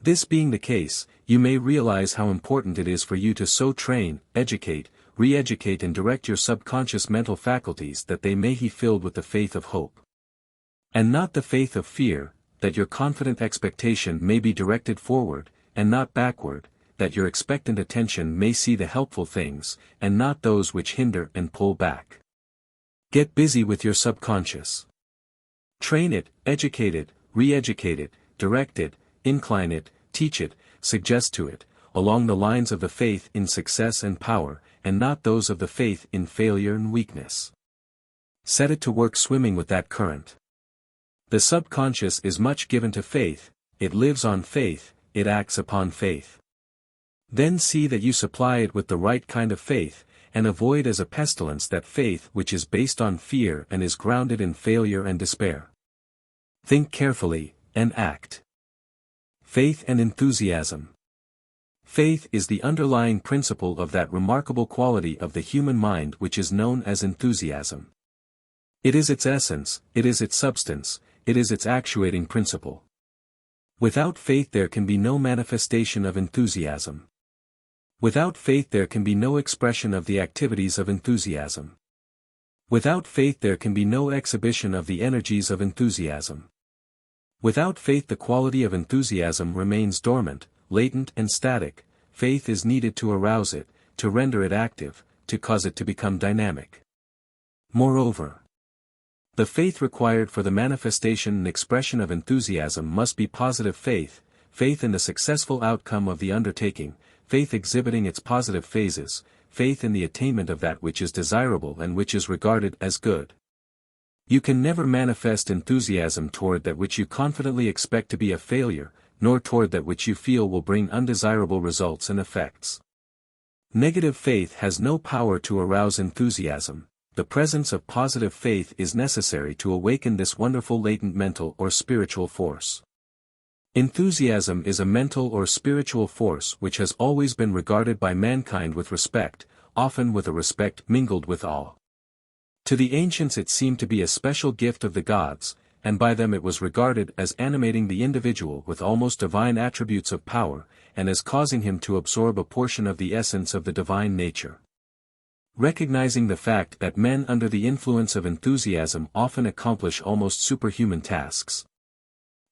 This being the case, you may realize how important it is for you to so train, educate, re-educate and direct your subconscious mental faculties that they may be filled with the faith of hope. And not the faith of fear, that your confident expectation may be directed forward, and not backward, that your expectant attention may see the helpful things, and not those which hinder and pull back. Get busy with your subconscious. Train it, educate it, re-educate it, direct it, incline it, teach it, suggest to it, along the lines of the faith in success and power, and not those of the faith in failure and weakness. Set it to work swimming with that current. The subconscious is much given to faith, it lives on faith, it acts upon faith. Then see that you supply it with the right kind of faith, and avoid as a pestilence that faith which is based on fear and is grounded in failure and despair. Think carefully, and act. Faith and enthusiasm. Faith is the underlying principle of that remarkable quality of the human mind which is known as enthusiasm. It is its essence, it is its substance, it is its actuating principle. Without faith there can be no manifestation of enthusiasm. Without faith there can be no expression of the activities of enthusiasm. Without faith there can be no exhibition of the energies of enthusiasm. Without faith the quality of enthusiasm remains dormant, latent and static. Faith is needed to arouse it, to render it active, to cause it to become dynamic. Moreover, the faith required for the manifestation and expression of enthusiasm must be positive faith, faith in the successful outcome of the undertaking, faith exhibiting its positive phases, faith in the attainment of that which is desirable and which is regarded as good. You can never manifest enthusiasm toward that which you confidently expect to be a failure, nor toward that which you feel will bring undesirable results and effects. Negative faith has no power to arouse enthusiasm. The presence of positive faith is necessary to awaken this wonderful latent mental or spiritual force. Enthusiasm is a mental or spiritual force which has always been regarded by mankind with respect, often with a respect mingled with awe. To the ancients it seemed to be a special gift of the gods, and by them it was regarded as animating the individual with almost divine attributes of power, and as causing him to absorb a portion of the essence of the divine nature. Recognizing the fact that men under the influence of enthusiasm often accomplish almost superhuman tasks,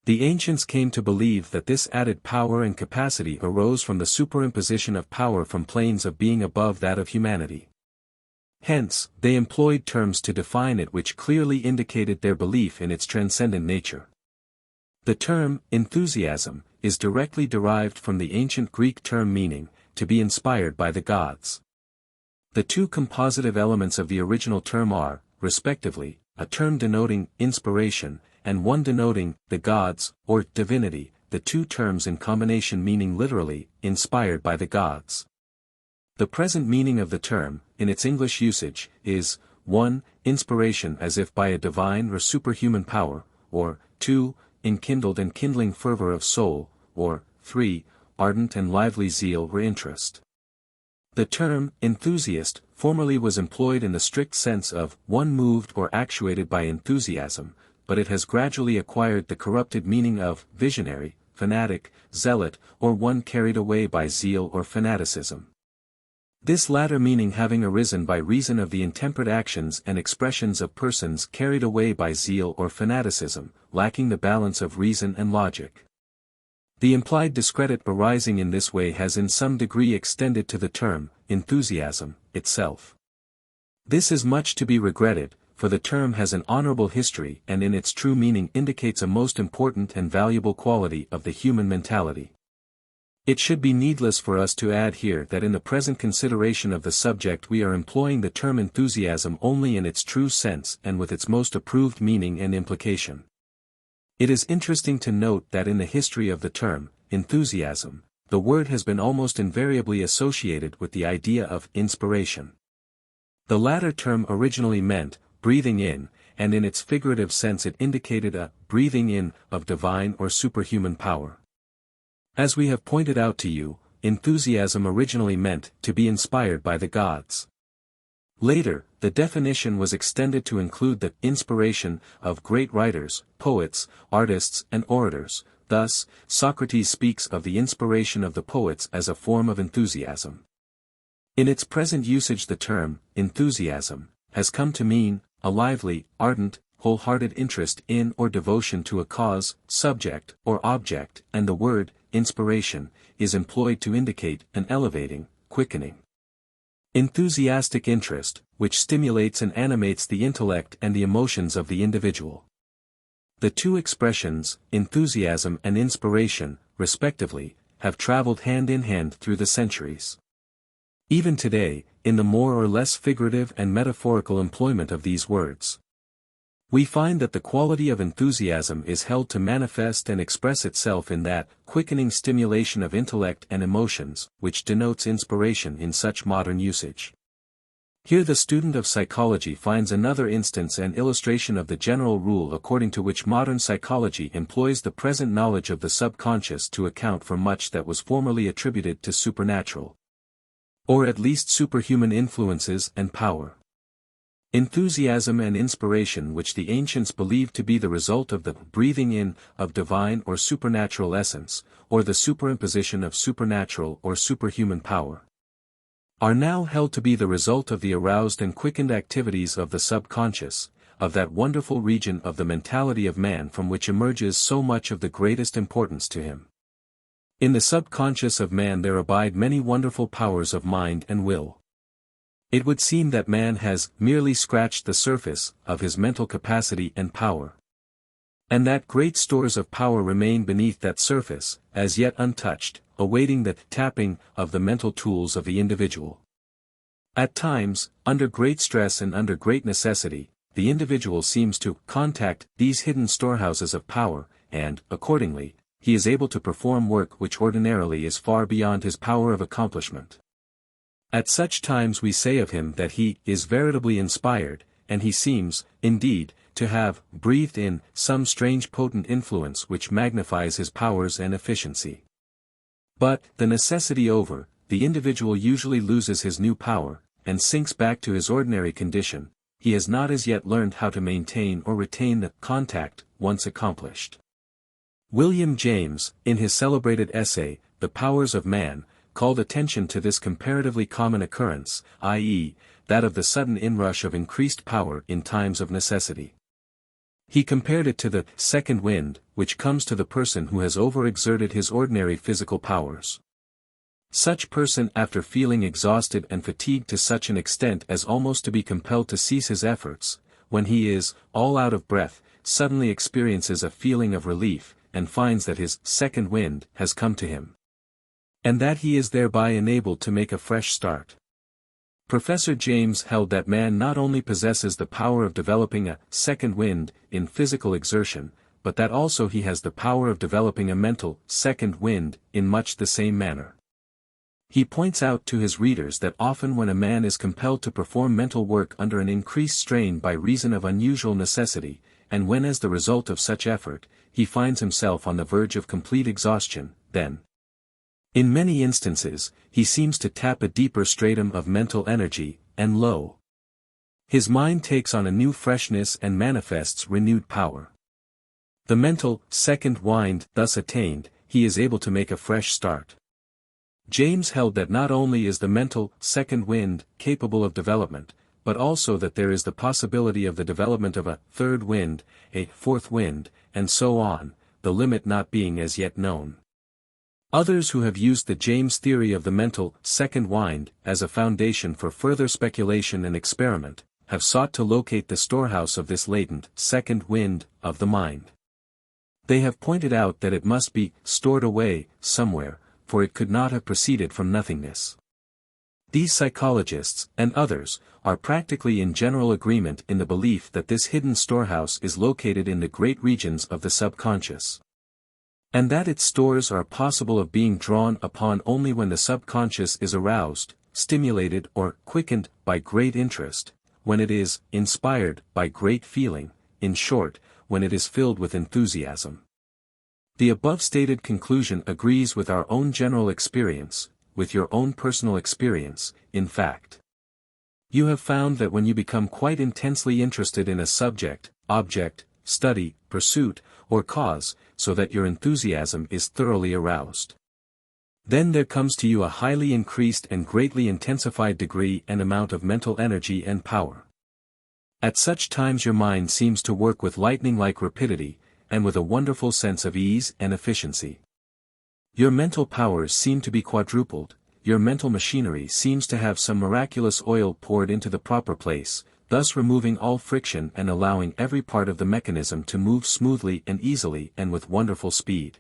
the ancients came to believe that this added power and capacity arose from the superimposition of power from planes of being above that of humanity. Hence, they employed terms to define it which clearly indicated their belief in its transcendent nature. The term, enthusiasm, is directly derived from the ancient Greek term meaning, to be inspired by the gods. The two compositive elements of the original term are, respectively, a term denoting inspiration, and one denoting the gods, or divinity, the two terms in combination meaning literally, inspired by the gods. The present meaning of the term, in its English usage, is, 1. Inspiration as if by a divine or superhuman power, or, 2. Enkindled and kindling fervor of soul, or, 3. Ardent and lively zeal or interest. The term, enthusiast, formerly was employed in the strict sense of, one moved or actuated by enthusiasm, but it has gradually acquired the corrupted meaning of, visionary, fanatic, zealot, or one carried away by zeal or fanaticism. This latter meaning having arisen by reason of the intemperate actions and expressions of persons carried away by zeal or fanaticism, lacking the balance of reason and logic. The implied discredit arising in this way has in some degree extended to the term, enthusiasm, itself. This is much to be regretted, for the term has an honorable history and in its true meaning indicates a most important and valuable quality of the human mentality. It should be needless for us to add here that in the present consideration of the subject we are employing the term enthusiasm only in its true sense and with its most approved meaning and implication. It is interesting to note that in the history of the term, enthusiasm, the word has been almost invariably associated with the idea of inspiration. The latter term originally meant, breathing in, and in its figurative sense it indicated a breathing in of divine or superhuman power. As we have pointed out to you, enthusiasm originally meant to be inspired by the gods. Later, the definition was extended to include the inspiration of great writers, poets, artists and orators. Thus, Socrates speaks of the inspiration of the poets as a form of enthusiasm. In its present usage the term, enthusiasm, has come to mean, a lively, ardent, wholehearted interest in or devotion to a cause, subject, or object, and the word, inspiration, is employed to indicate an elevating, quickening, enthusiastic interest, which stimulates and animates the intellect and the emotions of the individual. The two expressions, enthusiasm and inspiration, respectively, have traveled hand in hand through the centuries. Even today, in the more or less figurative and metaphorical employment of these words, we find that the quality of enthusiasm is held to manifest and express itself in that quickening stimulation of intellect and emotions, which denotes inspiration in such modern usage. Here the student of psychology finds another instance and illustration of the general rule according to which modern psychology employs the present knowledge of the subconscious to account for much that was formerly attributed to supernatural, or at least superhuman influences and power. Enthusiasm and inspiration, which the ancients believed to be the result of the breathing in of divine or supernatural essence, or the superimposition of supernatural or superhuman power, are now held to be the result of the aroused and quickened activities of the subconscious, of that wonderful region of the mentality of man from which emerges so much of the greatest importance to him. In the subconscious of man there abide many wonderful powers of mind and will. It would seem that man has merely scratched the surface of his mental capacity and power, and that great stores of power remain beneath that surface, as yet untouched, awaiting the tapping of the mental tools of the individual. At times, under great stress and under great necessity, the individual seems to contact these hidden storehouses of power, and, accordingly, he is able to perform work which ordinarily is far beyond his power of accomplishment. At such times we say of him that he is veritably inspired, and he seems, indeed, to have breathed in some strange potent influence which magnifies his powers and efficiency. But, the necessity over, the individual usually loses his new power, and sinks back to his ordinary condition. He has not as yet learned how to maintain or retain the contact once accomplished. William James, in his celebrated essay, The Powers of Man, called attention to this comparatively common occurrence, i.e., that of the sudden inrush of increased power in times of necessity. He compared it to the second wind, which comes to the person who has overexerted his ordinary physical powers. Such person, after feeling exhausted and fatigued to such an extent as almost to be compelled to cease his efforts, when he is all out of breath, suddenly experiences a feeling of relief, and finds that his second wind has come to him, and that he is thereby enabled to make a fresh start. Professor James held that man not only possesses the power of developing a second wind in physical exertion, but that also he has the power of developing a mental second wind in much the same manner. He points out to his readers that often when a man is compelled to perform mental work under an increased strain by reason of unusual necessity, and when as the result of such effort, he finds himself on the verge of complete exhaustion, then, in many instances, he seems to tap a deeper stratum of mental energy, and lo, his mind takes on a new freshness and manifests renewed power. The mental second wind thus attained, he is able to make a fresh start. James held that not only is the mental second wind capable of development, but also that there is the possibility of the development of a third wind, a fourth wind, and so on, the limit not being as yet known. Others who have used the James theory of the mental second wind as a foundation for further speculation and experiment, have sought to locate the storehouse of this latent second wind of the mind. They have pointed out that it must be stored away somewhere, for it could not have proceeded from nothingness. These psychologists, and others, are practically in general agreement in the belief that this hidden storehouse is located in the great regions of the subconscious, and that its stores are possible of being drawn upon only when the subconscious is aroused, stimulated or quickened by great interest, when it is inspired by great feeling, in short, when it is filled with enthusiasm. The above stated conclusion agrees with our own general experience, with your own personal experience, in fact. You have found that when you become quite intensely interested in a subject, object, study, pursuit, or cause, so that your enthusiasm is thoroughly aroused, then there comes to you a highly increased and greatly intensified degree and amount of mental energy and power. At such times your mind seems to work with lightning-like rapidity, and with a wonderful sense of ease and efficiency. Your mental powers seem to be quadrupled, your mental machinery seems to have some miraculous oil poured into the proper place, thus removing all friction and allowing every part of the mechanism to move smoothly and easily and with wonderful speed.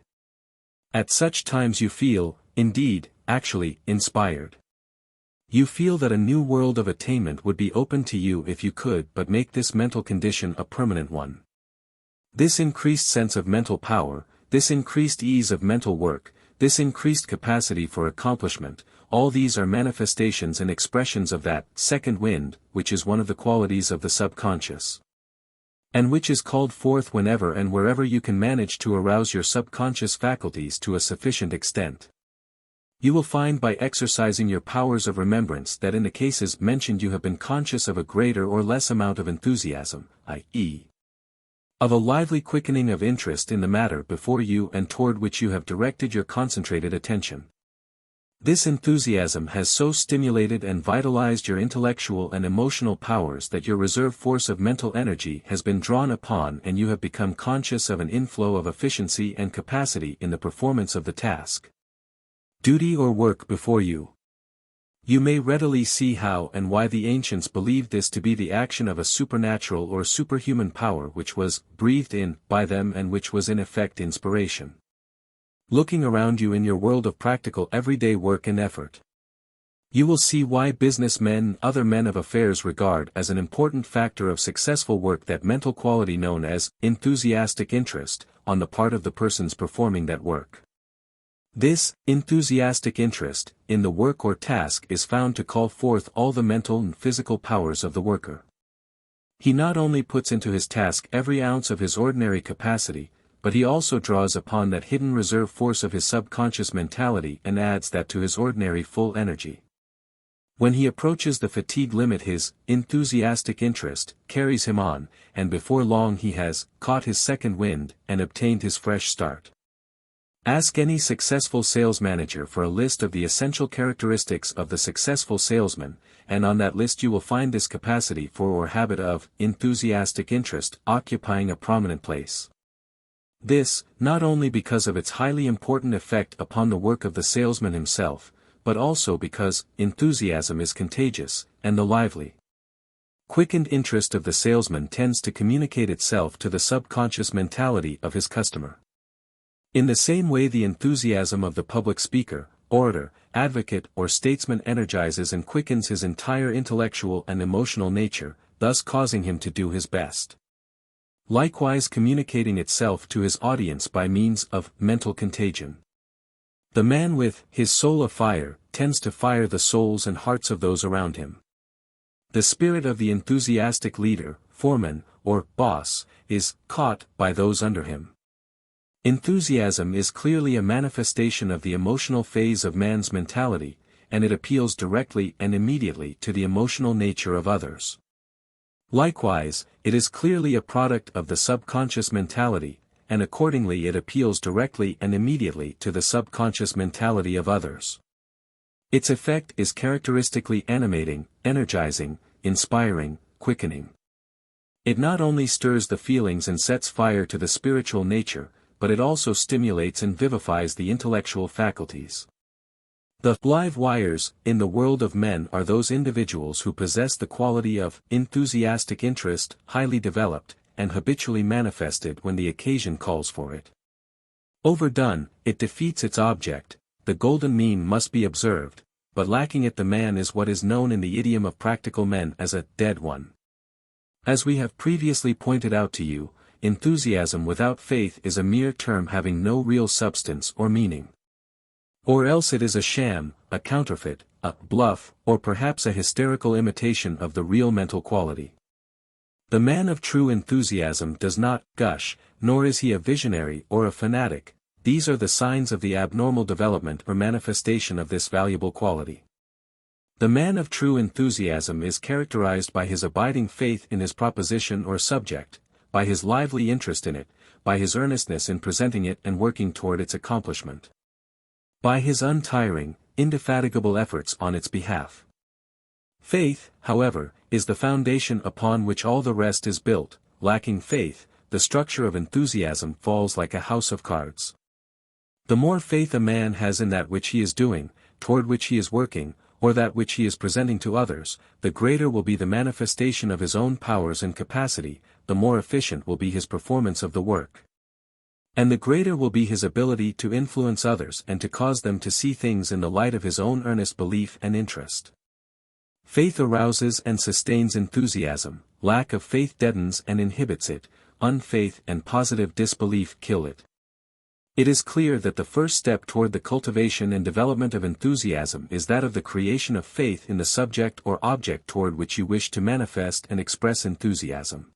At such times you feel, indeed, actually, inspired. You feel that a new world of attainment would be open to you if you could but make this mental condition a permanent one. This increased sense of mental power, this increased ease of mental work, this increased capacity for accomplishment, all these are manifestations and expressions of that second wind, which is one of the qualities of the subconscious, and which is called forth whenever and wherever you can manage to arouse your subconscious faculties to a sufficient extent. You will find by exercising your powers of remembrance that in the cases mentioned you have been conscious of a greater or less amount of enthusiasm, i.e., of a lively quickening of interest in the matter before you and toward which you have directed your concentrated attention. This enthusiasm has so stimulated and vitalized your intellectual and emotional powers that your reserve force of mental energy has been drawn upon and you have become conscious of an inflow of efficiency and capacity in the performance of the task, duty or work before you. You may readily see how and why the ancients believed this to be the action of a supernatural or superhuman power which was breathed in by them and which was in effect inspiration. Looking around you in your world of practical everyday work and effort, you will see why businessmen and other men of affairs regard as an important factor of successful work that mental quality known as enthusiastic interest on the part of the persons performing that work. This enthusiastic interest in the work or task is found to call forth all the mental and physical powers of the worker. He not only puts into his task every ounce of his ordinary capacity, but he also draws upon that hidden reserve force of his subconscious mentality and adds that to his ordinary full energy. When he approaches the fatigue limit his enthusiastic interest carries him on, and before long he has caught his second wind and obtained his fresh start. Ask any successful sales manager for a list of the essential characteristics of the successful salesman, and on that list you will find this capacity for or habit of enthusiastic interest occupying a prominent place. This, not only because of its highly important effect upon the work of the salesman himself, but also because enthusiasm is contagious, and the lively, quickened interest of the salesman tends to communicate itself to the subconscious mentality of his customer. In the same way the enthusiasm of the public speaker, orator, advocate or statesman energizes and quickens his entire intellectual and emotional nature, thus causing him to do his best. Likewise communicating itself to his audience by means of mental contagion. The man with his soul afire tends to fire the souls and hearts of those around him. The spirit of the enthusiastic leader, foreman, or boss, is caught by those under him. Enthusiasm is clearly a manifestation of the emotional phase of man's mentality, and it appeals directly and immediately to the emotional nature of others. Likewise, it is clearly a product of the subconscious mentality, and accordingly it appeals directly and immediately to the subconscious mentality of others. Its effect is characteristically animating, energizing, inspiring, quickening. It not only stirs the feelings and sets fire to the spiritual nature, but it also stimulates and vivifies the intellectual faculties. The live wires in the world of men are those individuals who possess the quality of enthusiastic interest, highly developed, and habitually manifested when the occasion calls for it. Overdone, it defeats its object, the golden mean must be observed, but lacking it the man is what is known in the idiom of practical men as a dead one. As we have previously pointed out to you, enthusiasm without faith is a mere term having no real substance or meaning. Or else it is a sham, a counterfeit, a bluff, or perhaps a hysterical imitation of the real mental quality. The man of true enthusiasm does not gush, nor is he a visionary or a fanatic, these are the signs of the abnormal development or manifestation of this valuable quality. The man of true enthusiasm is characterized by his abiding faith in his proposition or subject, by his lively interest in it, by his earnestness in presenting it and working toward its accomplishment, by his untiring, indefatigable efforts on its behalf. Faith, however, is the foundation upon which all the rest is built. Lacking faith, the structure of enthusiasm falls like a house of cards. The more faith a man has in that which he is doing, toward which he is working, or that which he is presenting to others, the greater will be the manifestation of his own powers and capacity, the more efficient will be his performance of the work, and the greater will be his ability to influence others and to cause them to see things in the light of his own earnest belief and interest. Faith arouses and sustains enthusiasm, lack of faith deadens and inhibits it, unfaith and positive disbelief kill it. It is clear that the first step toward the cultivation and development of enthusiasm is that of the creation of faith in the subject or object toward which you wish to manifest and express enthusiasm.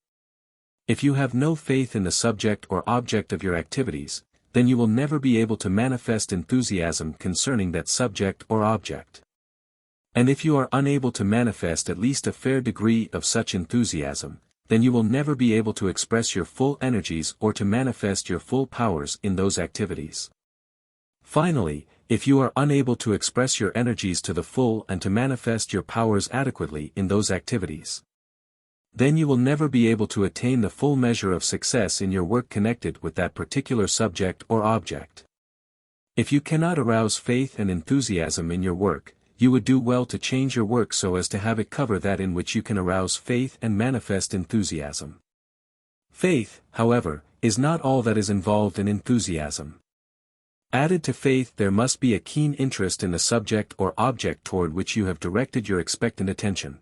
If you have no faith in the subject or object of your activities, then you will never be able to manifest enthusiasm concerning that subject or object. And if you are unable to manifest at least a fair degree of such enthusiasm, then you will never be able to express your full energies or to manifest your full powers in those activities. Finally, if you are unable to express your energies to the full and to manifest your powers adequately in those activities, then you will never be able to attain the full measure of success in your work connected with that particular subject or object. If you cannot arouse faith and enthusiasm in your work, you would do well to change your work so as to have it cover that in which you can arouse faith and manifest enthusiasm. Faith, however, is not all that is involved in enthusiasm. Added to faith there must be a keen interest in the subject or object toward which you have directed your expectant attention.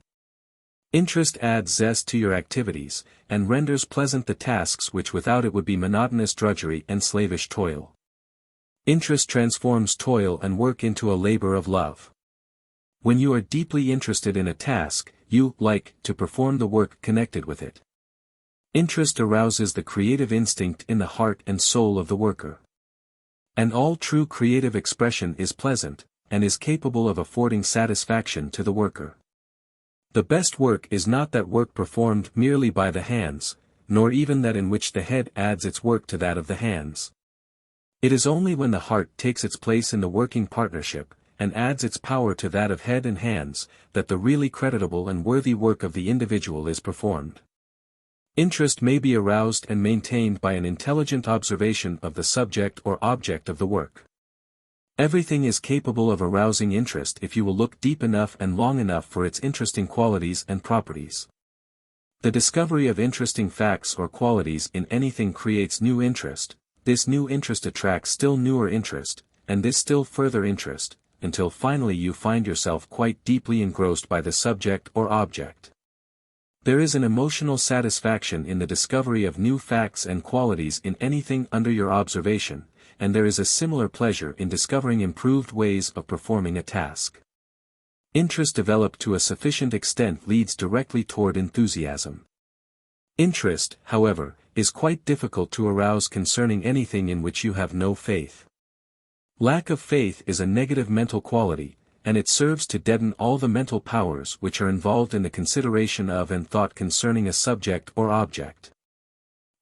Interest adds zest to your activities, and renders pleasant the tasks which without it would be monotonous drudgery and slavish toil. Interest transforms toil and work into a labor of love. When you are deeply interested in a task, you like to perform the work connected with it. Interest arouses the creative instinct in the heart and soul of the worker. And all true creative expression is pleasant, and is capable of affording satisfaction to the worker. The best work is not that work performed merely by the hands, nor even that in which the head adds its work to that of the hands. It is only when the heart takes its place in the working partnership, and adds its power to that of head and hands, that the really creditable and worthy work of the individual is performed. Interest may be aroused and maintained by an intelligent observation of the subject or object of the work. Everything is capable of arousing interest if you will look deep enough and long enough for its interesting qualities and properties. The discovery of interesting facts or qualities in anything creates new interest, this new interest attracts still newer interest, and this still further interest, until finally you find yourself quite deeply engrossed by the subject or object. There is an emotional satisfaction in the discovery of new facts and qualities in anything under your observation, and there is a similar pleasure in discovering improved ways of performing a task. Interest developed to a sufficient extent leads directly toward enthusiasm. Interest, however, is quite difficult to arouse concerning anything in which you have no faith. Lack of faith is a negative mental quality, and it serves to deaden all the mental powers which are involved in the consideration of and thought concerning a subject or object.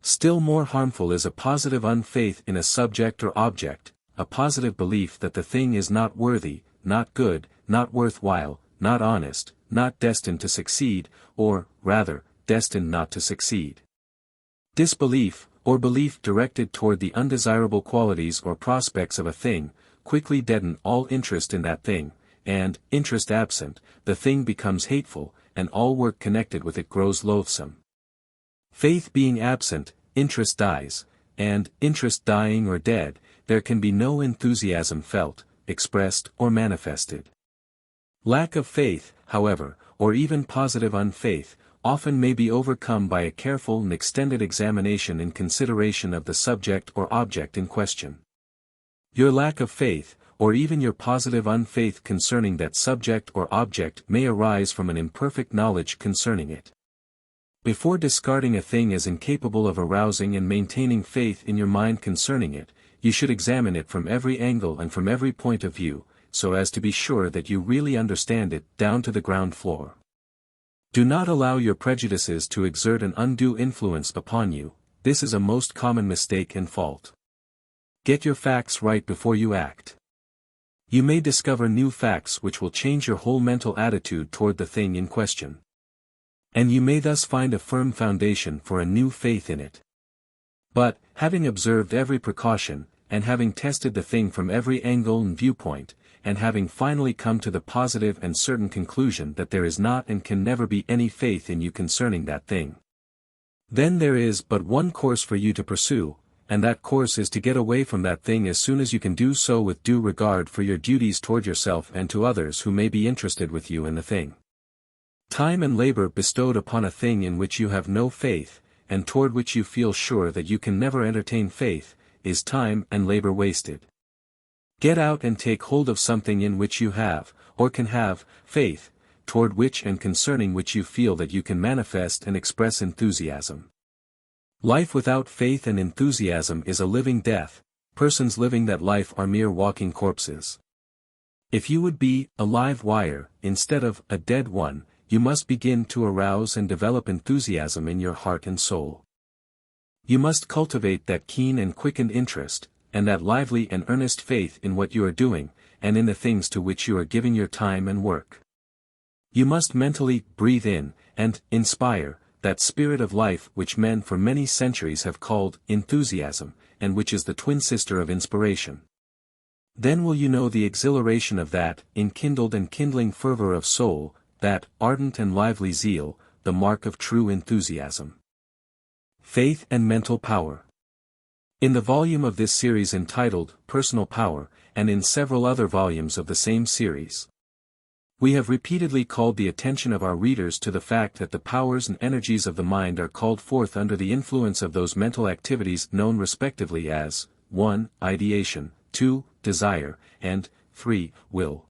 Still more harmful is a positive unfaith in a subject or object, a positive belief that the thing is not worthy, not good, not worthwhile, not honest, not destined to succeed, or, rather, destined not to succeed. Disbelief, or belief directed toward the undesirable qualities or prospects of a thing, quickly deaden all interest in that thing, and, interest absent, the thing becomes hateful, and all work connected with it grows loathsome. Faith being absent, interest dies, and, interest dying or dead, there can be no enthusiasm felt, expressed or manifested. Lack of faith, however, or even positive unfaith, often may be overcome by a careful and extended examination and consideration of the subject or object in question. Your lack of faith, or even your positive unfaith concerning that subject or object may arise from an imperfect knowledge concerning it. Before discarding a thing as incapable of arousing and maintaining faith in your mind concerning it, you should examine it from every angle and from every point of view, so as to be sure that you really understand it down to the ground floor. Do not allow your prejudices to exert an undue influence upon you. This is a most common mistake and fault. Get your facts right before you act. You may discover new facts which will change your whole mental attitude toward the thing in question. And you may thus find a firm foundation for a new faith in it. But, having observed every precaution, and having tested the thing from every angle and viewpoint, and having finally come to the positive and certain conclusion that there is not and can never be any faith in you concerning that thing, then there is but one course for you to pursue, and that course is to get away from that thing as soon as you can do so with due regard for your duties toward yourself and to others who may be interested with you in the thing. Time and labor bestowed upon a thing in which you have no faith, and toward which you feel sure that you can never entertain faith, is time and labor wasted. Get out and take hold of something in which you have, or can have, faith, toward which and concerning which you feel that you can manifest and express enthusiasm. Life without faith and enthusiasm is a living death. Persons living that life are mere walking corpses. If you would be a live wire, instead of a dead one, you must begin to arouse and develop enthusiasm in your heart and soul. You must cultivate that keen and quickened interest, and that lively and earnest faith in what you are doing, and in the things to which you are giving your time and work. You must mentally breathe in, and inspire, that spirit of life which men for many centuries have called enthusiasm, and which is the twin sister of inspiration. Then will you know the exhilaration of that enkindled and kindling fervor of soul, that ardent and lively zeal, the mark of true enthusiasm. Faith and mental power. In the volume of this series entitled Personal Power, and in several other volumes of the same series, we have repeatedly called the attention of our readers to the fact that the powers and energies of the mind are called forth under the influence of those mental activities known respectively as 1. Ideation, 2. Desire, and 3. Will.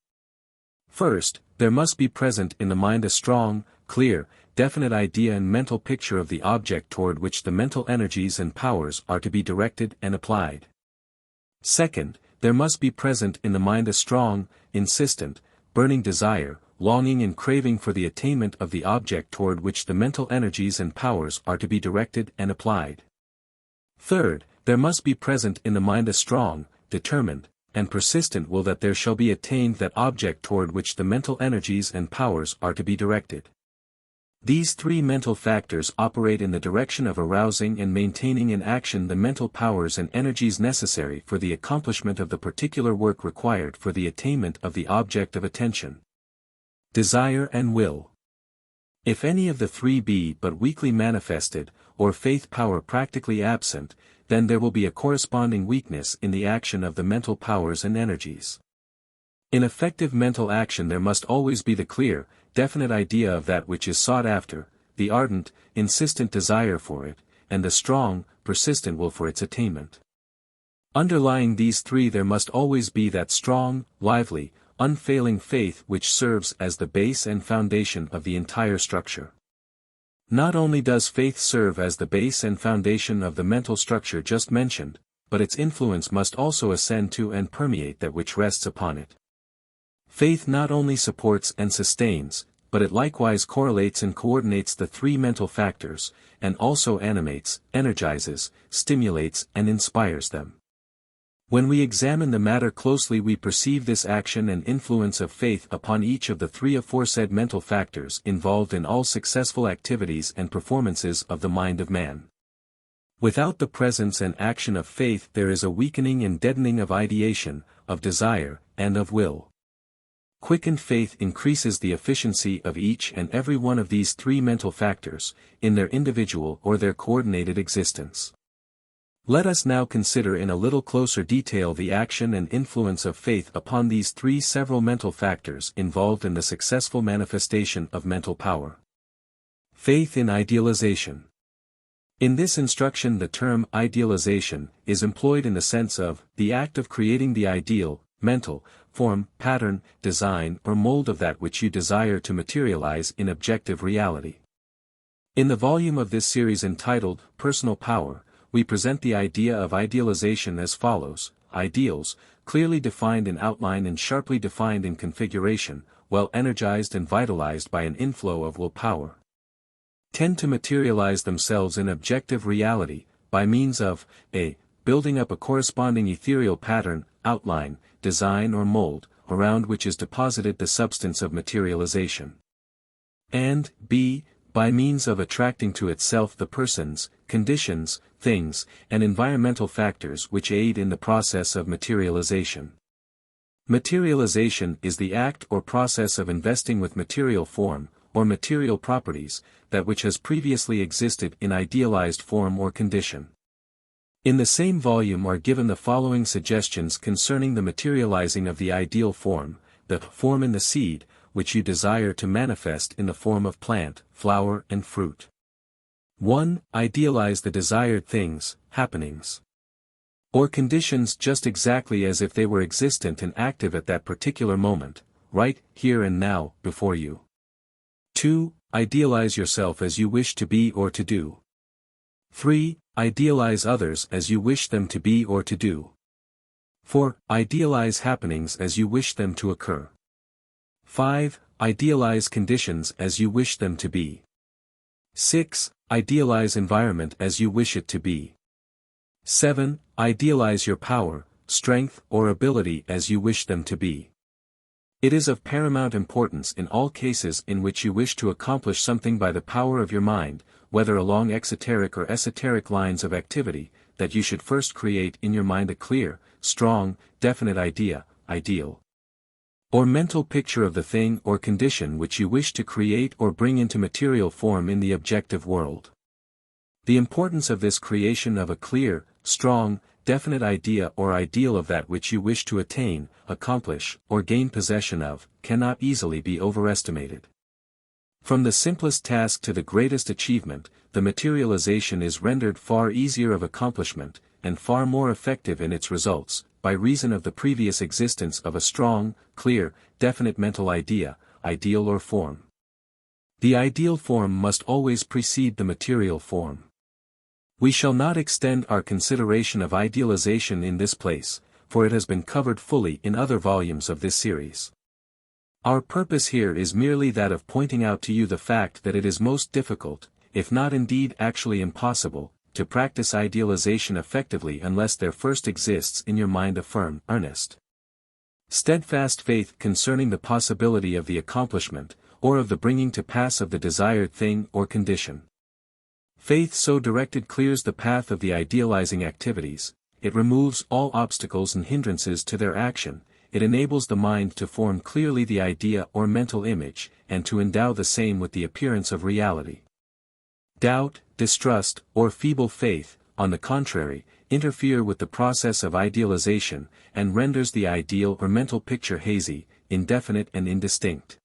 First, there must be present in the mind a strong, clear, definite idea and mental picture of the object toward which the mental energies and powers are to be directed and applied. Second, there must be present in the mind a strong, insistent, burning desire, longing and craving for the attainment of the object toward which the mental energies and powers are to be directed and applied. Third, there must be present in the mind a strong, determined, and persistent will that there shall be attained that object toward which the mental energies and powers are to be directed. These three mental factors operate in the direction of arousing and maintaining in action the mental powers and energies necessary for the accomplishment of the particular work required for the attainment of the object of attention. Desire and will. If any of the three be but weakly manifested, or faith power practically absent, then there will be a corresponding weakness in the action of the mental powers and energies. In effective mental action there must always be the clear, definite idea of that which is sought after, the ardent, insistent desire for it, and the strong, persistent will for its attainment. Underlying these three there must always be that strong, lively, unfailing faith which serves as the base and foundation of the entire structure. Not only does faith serve as the base and foundation of the mental structure just mentioned, but its influence must also ascend to and permeate that which rests upon it. Faith not only supports and sustains, but it likewise correlates and coordinates the three mental factors, and also animates, energizes, stimulates and inspires them. When we examine the matter closely we perceive this action and influence of faith upon each of the three aforesaid mental factors involved in all successful activities and performances of the mind of man. Without the presence and action of faith there is a weakening and deadening of ideation, of desire, and of will. Quickened faith increases the efficiency of each and every one of these three mental factors, in their individual or their coordinated existence. Let us now consider in a little closer detail the action and influence of faith upon these three several mental factors involved in the successful manifestation of mental power. Faith in idealization. In this instruction the term idealization is employed in the sense of the act of creating the ideal, mental, form, pattern, design or mold of that which you desire to materialize in objective reality. In the volume of this series entitled Personal Power, we present the idea of idealization as follows: ideals, clearly defined in outline and sharply defined in configuration, well energized and vitalized by an inflow of willpower, tend to materialize themselves in objective reality, by means of a. Building up a corresponding ethereal pattern, outline, design or mold, around which is deposited the substance of materialization. And b. By means of attracting to itself the persons, conditions, things, and environmental factors which aid in the process of materialization. Materialization is the act or process of investing with material form, or material properties, that which has previously existed in idealized form or condition. In the same volume are given the following suggestions concerning the materializing of the ideal form, the form in the seed, which you desire to manifest in the form of plant, flower and fruit. 1. Idealize the desired things, happenings, or conditions just exactly as if they were existent and active at that particular moment, right here and now, before you. 2. Idealize yourself as you wish to be or to do. 3. Idealize others as you wish them to be or to do. 4. Idealize happenings as you wish them to occur. 5. Idealize conditions as you wish them to be. 6. Idealize environment as you wish it to be. 7. Idealize your power, strength or ability as you wish them to be. It is of paramount importance in all cases in which you wish to accomplish something by the power of your mind, whether along exoteric or esoteric lines of activity, that you should first create in your mind a clear, strong, definite idea, ideal, or mental picture of the thing or condition which you wish to create or bring into material form in the objective world. The importance of this creation of a clear, strong, definite idea or ideal of that which you wish to attain, accomplish, or gain possession of, cannot easily be overestimated. From the simplest task to the greatest achievement, the materialization is rendered far easier of accomplishment, and far more effective in its results, by reason of the previous existence of a strong, clear, definite mental idea, ideal or form. The ideal form must always precede the material form. We shall not extend our consideration of idealization in this place, for it has been covered fully in other volumes of this series. Our purpose here is merely that of pointing out to you the fact that it is most difficult, if not indeed actually impossible, to practice idealization effectively unless there first exists in your mind a firm, earnest, steadfast faith concerning the possibility of the accomplishment, or of the bringing to pass of the desired thing or condition. Faith so directed clears the path of the idealizing activities, it removes all obstacles and hindrances to their action, it enables the mind to form clearly the idea or mental image, and to endow the same with the appearance of reality. Doubt, distrust, or feeble faith, on the contrary, interfere with the process of idealization, and renders the ideal or mental picture hazy, indefinite and indistinct.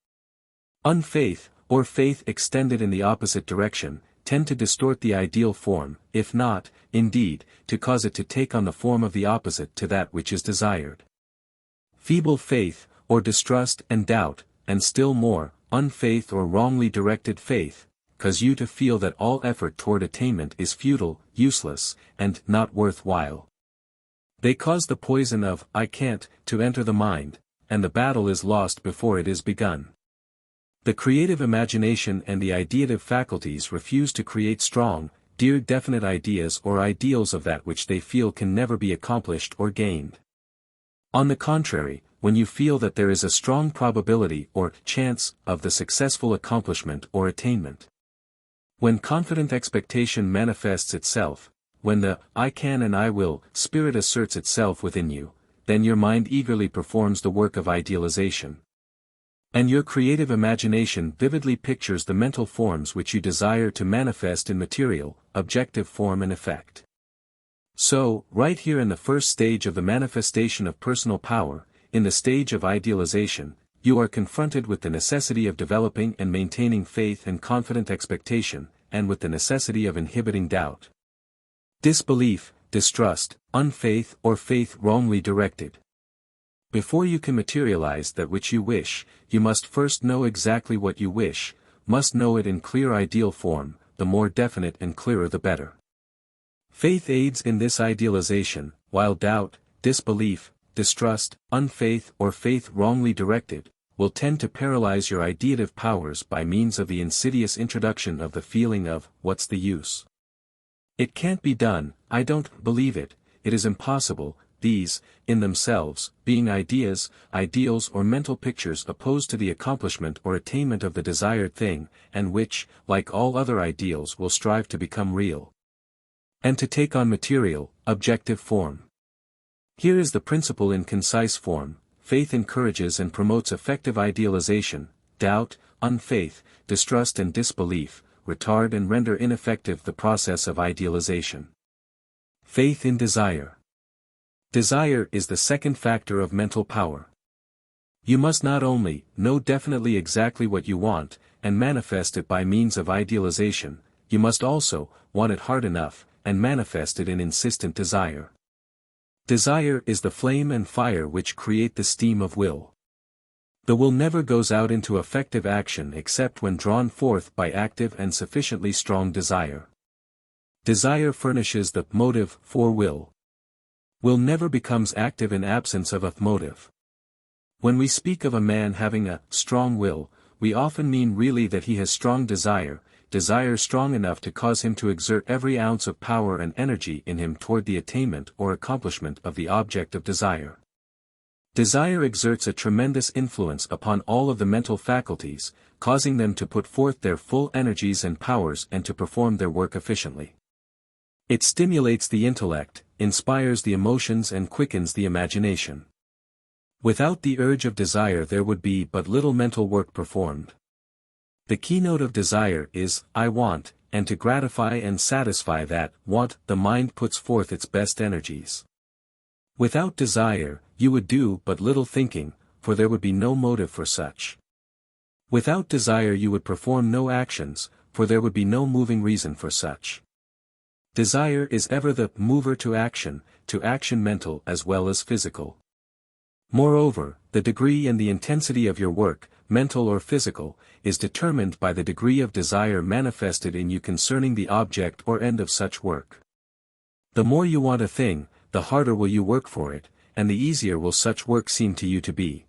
Unfaith, or faith extended in the opposite direction, tend to distort the ideal form, if not, indeed, to cause it to take on the form of the opposite to that which is desired. Feeble faith, or distrust and doubt, and still more, unfaith or wrongly directed faith, cause you to feel that all effort toward attainment is futile, useless, and not worthwhile. They cause the poison of "I can't" to enter the mind, and the battle is lost before it is begun. The creative imagination and the ideative faculties refuse to create strong, dear definite ideas or ideals of that which they feel can never be accomplished or gained. On the contrary, when you feel that there is a strong probability or chance of the successful accomplishment or attainment, when confident expectation manifests itself, when the "I can and I will" spirit asserts itself within you, then your mind eagerly performs the work of idealization. And your creative imagination vividly pictures the mental forms which you desire to manifest in material, objective form and effect. So, right here in the first stage of the manifestation of personal power, in the stage of idealization, you are confronted with the necessity of developing and maintaining faith and confident expectation, and with the necessity of inhibiting doubt, disbelief, distrust, unfaith or faith wrongly directed. Before you can materialize that which you wish, you must first know exactly what you wish, must know it in clear ideal form, the more definite and clearer the better. Faith aids in this idealization, while doubt, disbelief, distrust, unfaith or faith wrongly directed, will tend to paralyze your ideative powers by means of the insidious introduction of the feeling of, what's the use? It can't be done, I don't believe it, it is impossible, these, in themselves, being ideas, ideals or mental pictures opposed to the accomplishment or attainment of the desired thing, and which, like all other ideals will strive to become real. And to take on material, objective form. Here is the principle in concise form: faith encourages and promotes effective idealization, doubt, unfaith, distrust and disbelief, retard and render ineffective the process of idealization. Faith in desire. Desire is the second factor of mental power. You must not only know definitely exactly what you want, and manifest it by means of idealization, you must also want it hard enough, and manifest it in insistent desire. Desire is the flame and fire which create the steam of will. The will never goes out into effective action except when drawn forth by active and sufficiently strong desire. Desire furnishes the motive for will. Will never becomes active in absence of a motive. When we speak of a man having a strong will, we often mean really that he has strong desire strong enough to cause him to exert every ounce of power and energy in him toward the attainment or accomplishment of the object of desire. Desire exerts a tremendous influence upon all of the mental faculties, causing them to put forth their full energies and powers and to perform their work efficiently. It stimulates the intellect, inspires the emotions and quickens the imagination. Without the urge of desire there would be but little mental work performed. The keynote of desire is, I want, and to gratify and satisfy that want, the mind puts forth its best energies. Without desire, you would do but little thinking, for there would be no motive for such. Without desire you would perform no actions, for there would be no moving reason for such. Desire is ever the mover to action mental as well as physical. Moreover, the degree and the intensity of your work, mental or physical, is determined by the degree of desire manifested in you concerning the object or end of such work. The more you want a thing, the harder will you work for it, and the easier will such work seem to you to be.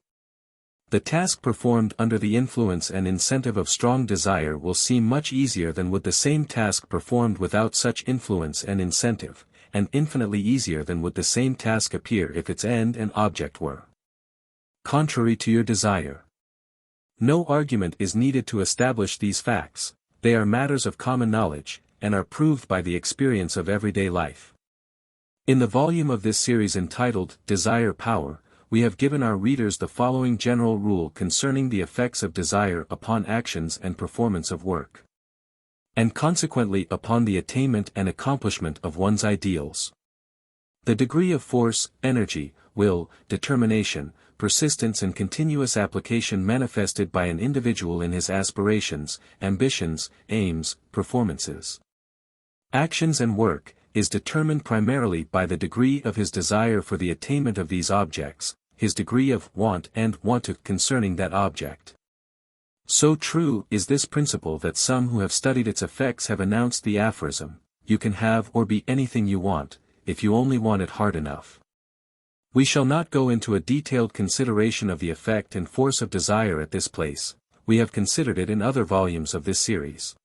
The task performed under the influence and incentive of strong desire will seem much easier than would the same task performed without such influence and incentive, and infinitely easier than would the same task appear if its end and object were contrary to your desire. No argument is needed to establish these facts, they are matters of common knowledge, and are proved by the experience of everyday life. In the volume of this series entitled Desire Power, we have given our readers the following general rule concerning the effects of desire upon actions and performance of work, and consequently upon the attainment and accomplishment of one's ideals. The degree of force, energy, will, determination, persistence and continuous application manifested by an individual in his aspirations, ambitions, aims, performances, actions and work, is determined primarily by the degree of his desire for the attainment of these objects, his degree of want and want concerning that object. So true is this principle that some who have studied its effects have announced the aphorism, you can have or be anything you want, if you only want it hard enough. We shall not go into a detailed consideration of the effect and force of desire at this place, we have considered it in other volumes of this series.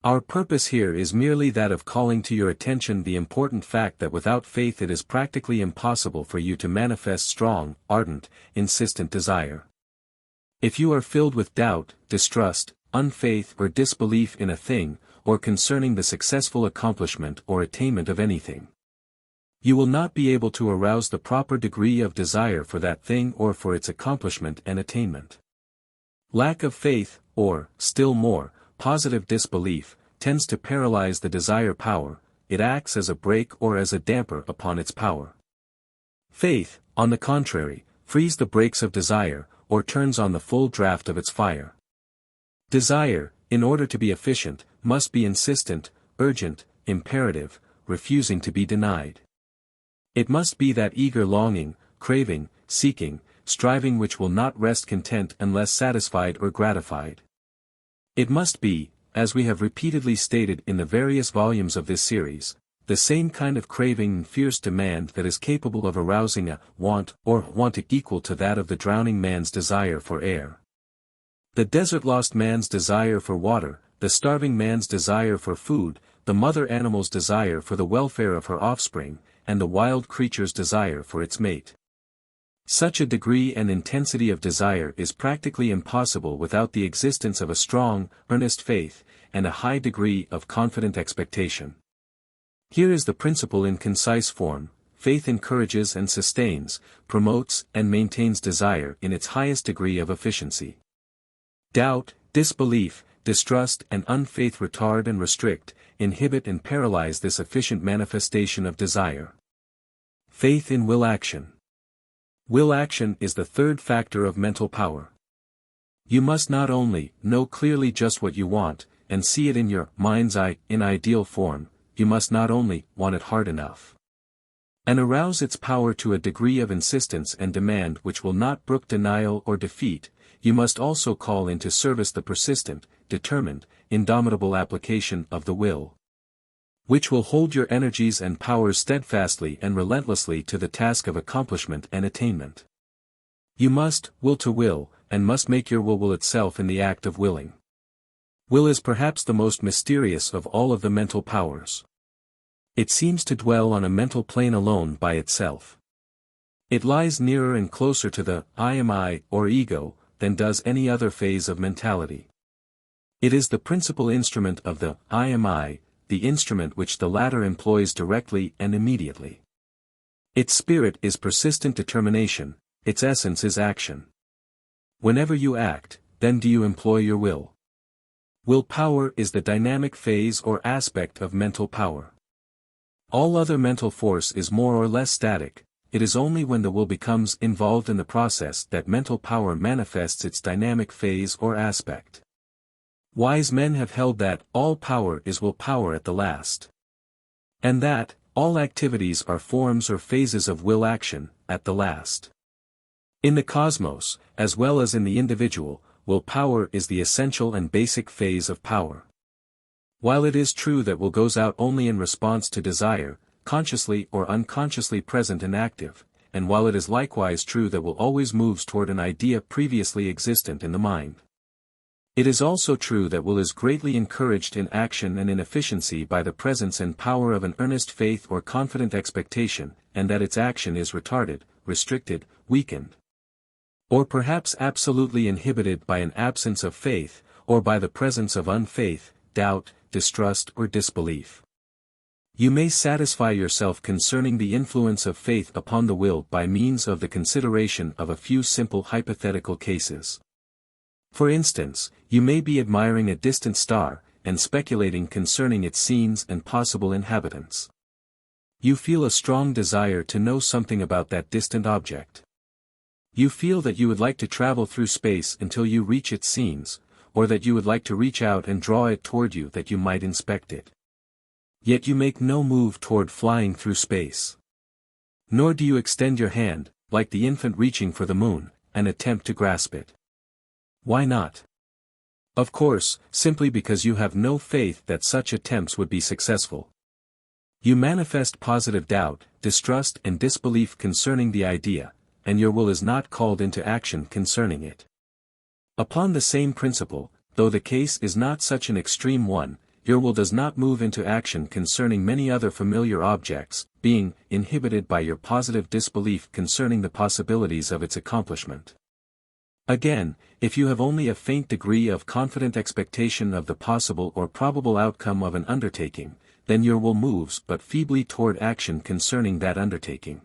Our purpose here is merely that of calling to your attention the important fact that without faith it is practically impossible for you to manifest strong, ardent, insistent desire. If you are filled with doubt, distrust, unfaith or disbelief in a thing, or concerning the successful accomplishment or attainment of anything, you will not be able to arouse the proper degree of desire for that thing or for its accomplishment and attainment. Lack of faith, or, still more, positive disbelief, tends to paralyze the desire power, it acts as a brake or as a damper upon its power. Faith, on the contrary, frees the brakes of desire, or turns on the full draft of its fire. Desire, in order to be efficient, must be insistent, urgent, imperative, refusing to be denied. It must be that eager longing, craving, seeking, striving which will not rest content unless satisfied or gratified. It must be, as we have repeatedly stated in the various volumes of this series, the same kind of craving and fierce demand that is capable of arousing a want or want equal to that of the drowning man's desire for air. The desert-lost man's desire for water, the starving man's desire for food, the mother animal's desire for the welfare of her offspring, and the wild creature's desire for its mate. Such a degree and intensity of desire is practically impossible without the existence of a strong, earnest faith, and a high degree of confident expectation. Here is the principle in concise form: faith encourages and sustains, promotes and maintains desire in its highest degree of efficiency. Doubt, disbelief, distrust and unfaith retard and restrict, inhibit and paralyze this efficient manifestation of desire. Faith in will action. Will action is the third factor of mental power. You must not only know clearly just what you want, and see it in your mind's eye in ideal form, you must not only want it hard enough and arouse its power to a degree of insistence and demand which will not brook denial or defeat, you must also call into service the persistent, determined, indomitable application of the will, which will hold your energies and powers steadfastly and relentlessly to the task of accomplishment and attainment. You must will to will, and must make your will itself in the act of willing. Will is perhaps the most mysterious of all of the mental powers. It seems to dwell on a mental plane alone by itself. It lies nearer and closer to the I am I or ego than does any other phase of mentality. It is the principal instrument of the I am I, the instrument which the latter employs directly and immediately. Its spirit is persistent determination, its essence is action. Whenever you act, then do you employ your will. Willpower is the dynamic phase or aspect of mental power. All other mental force is more or less static. It is only when the will becomes involved in the process that mental power manifests its dynamic phase or aspect. Wise men have held that all power is will power at the last, and that all activities are forms or phases of will action at the last. In the cosmos, as well as in the individual, will power is the essential and basic phase of power. While it is true that will goes out only in response to desire, consciously or unconsciously present and active, and while it is likewise true that will always moves toward an idea previously existent in the mind, it is also true that will is greatly encouraged in action and in efficiency by the presence and power of an earnest faith or confident expectation, and that its action is retarded, restricted, weakened, or perhaps absolutely inhibited by an absence of faith, or by the presence of unfaith, doubt, distrust or disbelief. You may satisfy yourself concerning the influence of faith upon the will by means of the consideration of a few simple hypothetical cases. For instance, you may be admiring a distant star, and speculating concerning its scenes and possible inhabitants. You feel a strong desire to know something about that distant object. You feel that you would like to travel through space until you reach its scenes, or that you would like to reach out and draw it toward you that you might inspect it. Yet you make no move toward flying through space. Nor do you extend your hand, like the infant reaching for the moon, and attempt to grasp it. Why not? Of course, simply because you have no faith that such attempts would be successful. You manifest positive doubt, distrust and disbelief concerning the idea, and your will is not called into action concerning it. Upon the same principle, though the case is not such an extreme one, your will does not move into action concerning many other familiar objects, being inhibited by your positive disbelief concerning the possibilities of its accomplishment. Again, if you have only a faint degree of confident expectation of the possible or probable outcome of an undertaking, then your will moves but feebly toward action concerning that undertaking.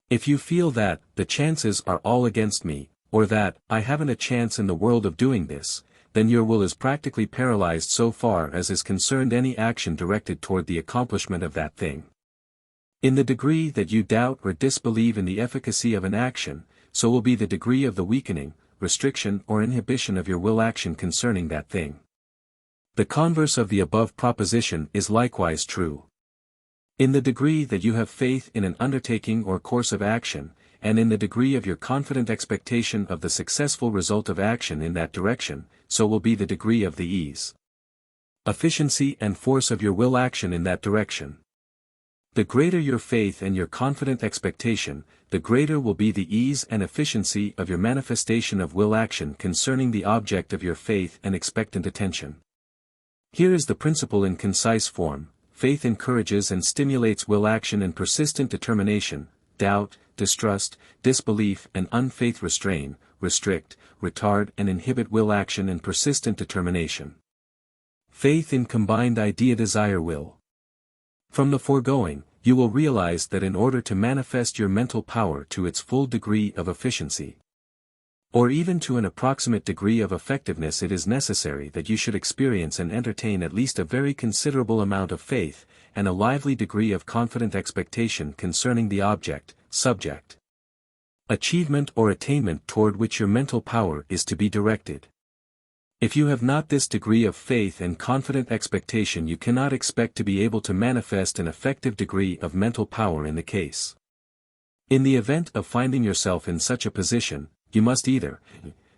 If you feel that the chances are all against me, or that I haven't a chance in the world of doing this, then your will is practically paralyzed so far as is concerned any action directed toward the accomplishment of that thing. In the degree that you doubt or disbelieve in the efficacy of an action, so will be the degree of the weakening, restriction or inhibition of your will action concerning that thing. The converse of the above proposition is likewise true. In the degree that you have faith in an undertaking or course of action, and in the degree of your confident expectation of the successful result of action in that direction, so will be the degree of the ease, efficiency and force of your will action in that direction. The greater your faith and your confident expectation, the greater will be the ease and efficiency of your manifestation of will action concerning the object of your faith and expectant attention. Here is the principle in concise form: faith encourages and stimulates will action and persistent determination; doubt, distrust, disbelief and unfaith restrain, restrict, retard and inhibit will action and persistent determination. Faith in combined idea desire will. From the foregoing, you will realize that in order to manifest your mental power to its full degree of efficiency, or even to an approximate degree of effectiveness, it is necessary that you should experience and entertain at least a very considerable amount of faith, and a lively degree of confident expectation concerning the object, subject, achievement or attainment toward which your mental power is to be directed. If you have not this degree of faith and confident expectation, you cannot expect to be able to manifest an effective degree of mental power in the case. In the event of finding yourself in such a position, you must either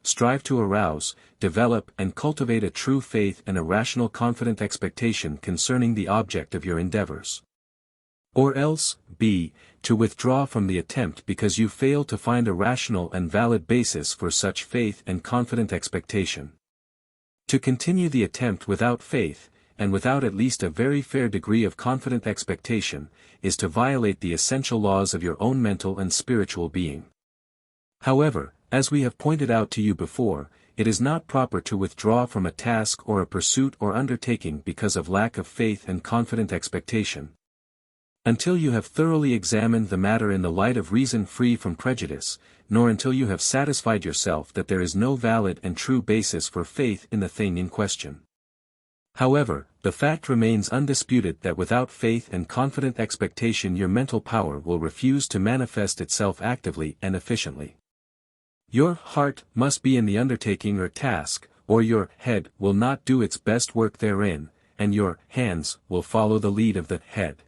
strive to arouse, develop and cultivate a true faith and a rational confident expectation concerning the object of your endeavors, or else, b. to withdraw from the attempt because you fail to find a rational and valid basis for such faith and confident expectation. To continue the attempt without faith, and without at least a very fair degree of confident expectation, is to violate the essential laws of your own mental and spiritual being. However, as we have pointed out to you before, it is not proper to withdraw from a task or a pursuit or undertaking because of lack of faith and confident expectation. Until you have thoroughly examined the matter in the light of reason free from prejudice, nor until you have satisfied yourself that there is no valid and true basis for faith in the thing in question. However, the fact remains undisputed that without faith and confident expectation your mental power will refuse to manifest itself actively and efficiently. Your heart must be in the undertaking or task, or your head will not do its best work therein, and your hands will follow the lead of the head.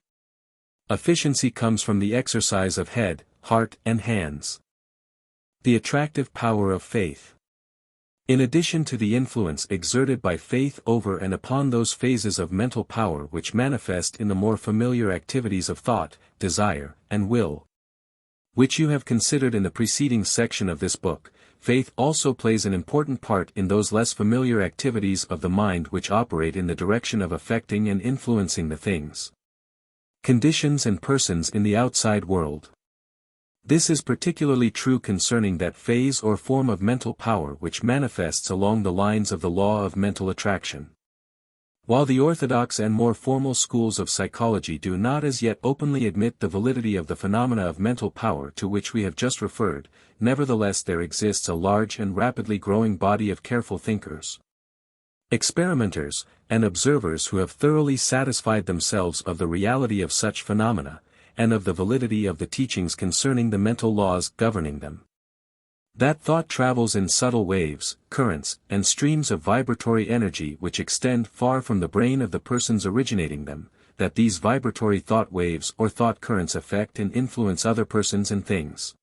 Efficiency comes from the exercise of head, heart and hands. The attractive power of faith. In addition to the influence exerted by faith over and upon those phases of mental power which manifest in the more familiar activities of thought, desire, and will, which you have considered in the preceding section of this book, faith also plays an important part in those less familiar activities of the mind which operate in the direction of affecting and influencing the things, conditions and persons in the outside world. This is particularly true concerning that phase or form of mental power which manifests along the lines of the law of mental attraction. While the orthodox and more formal schools of psychology do not as yet openly admit the validity of the phenomena of mental power to which we have just referred, nevertheless there exists a large and rapidly growing body of careful thinkers, experimenters, and observers who have thoroughly satisfied themselves of the reality of such phenomena, and of the validity of the teachings concerning the mental laws governing them. That thought travels in subtle waves, currents, and streams of vibratory energy which extend far from the brain of the persons originating them, that these vibratory thought waves or thought currents affect and influence other persons and things.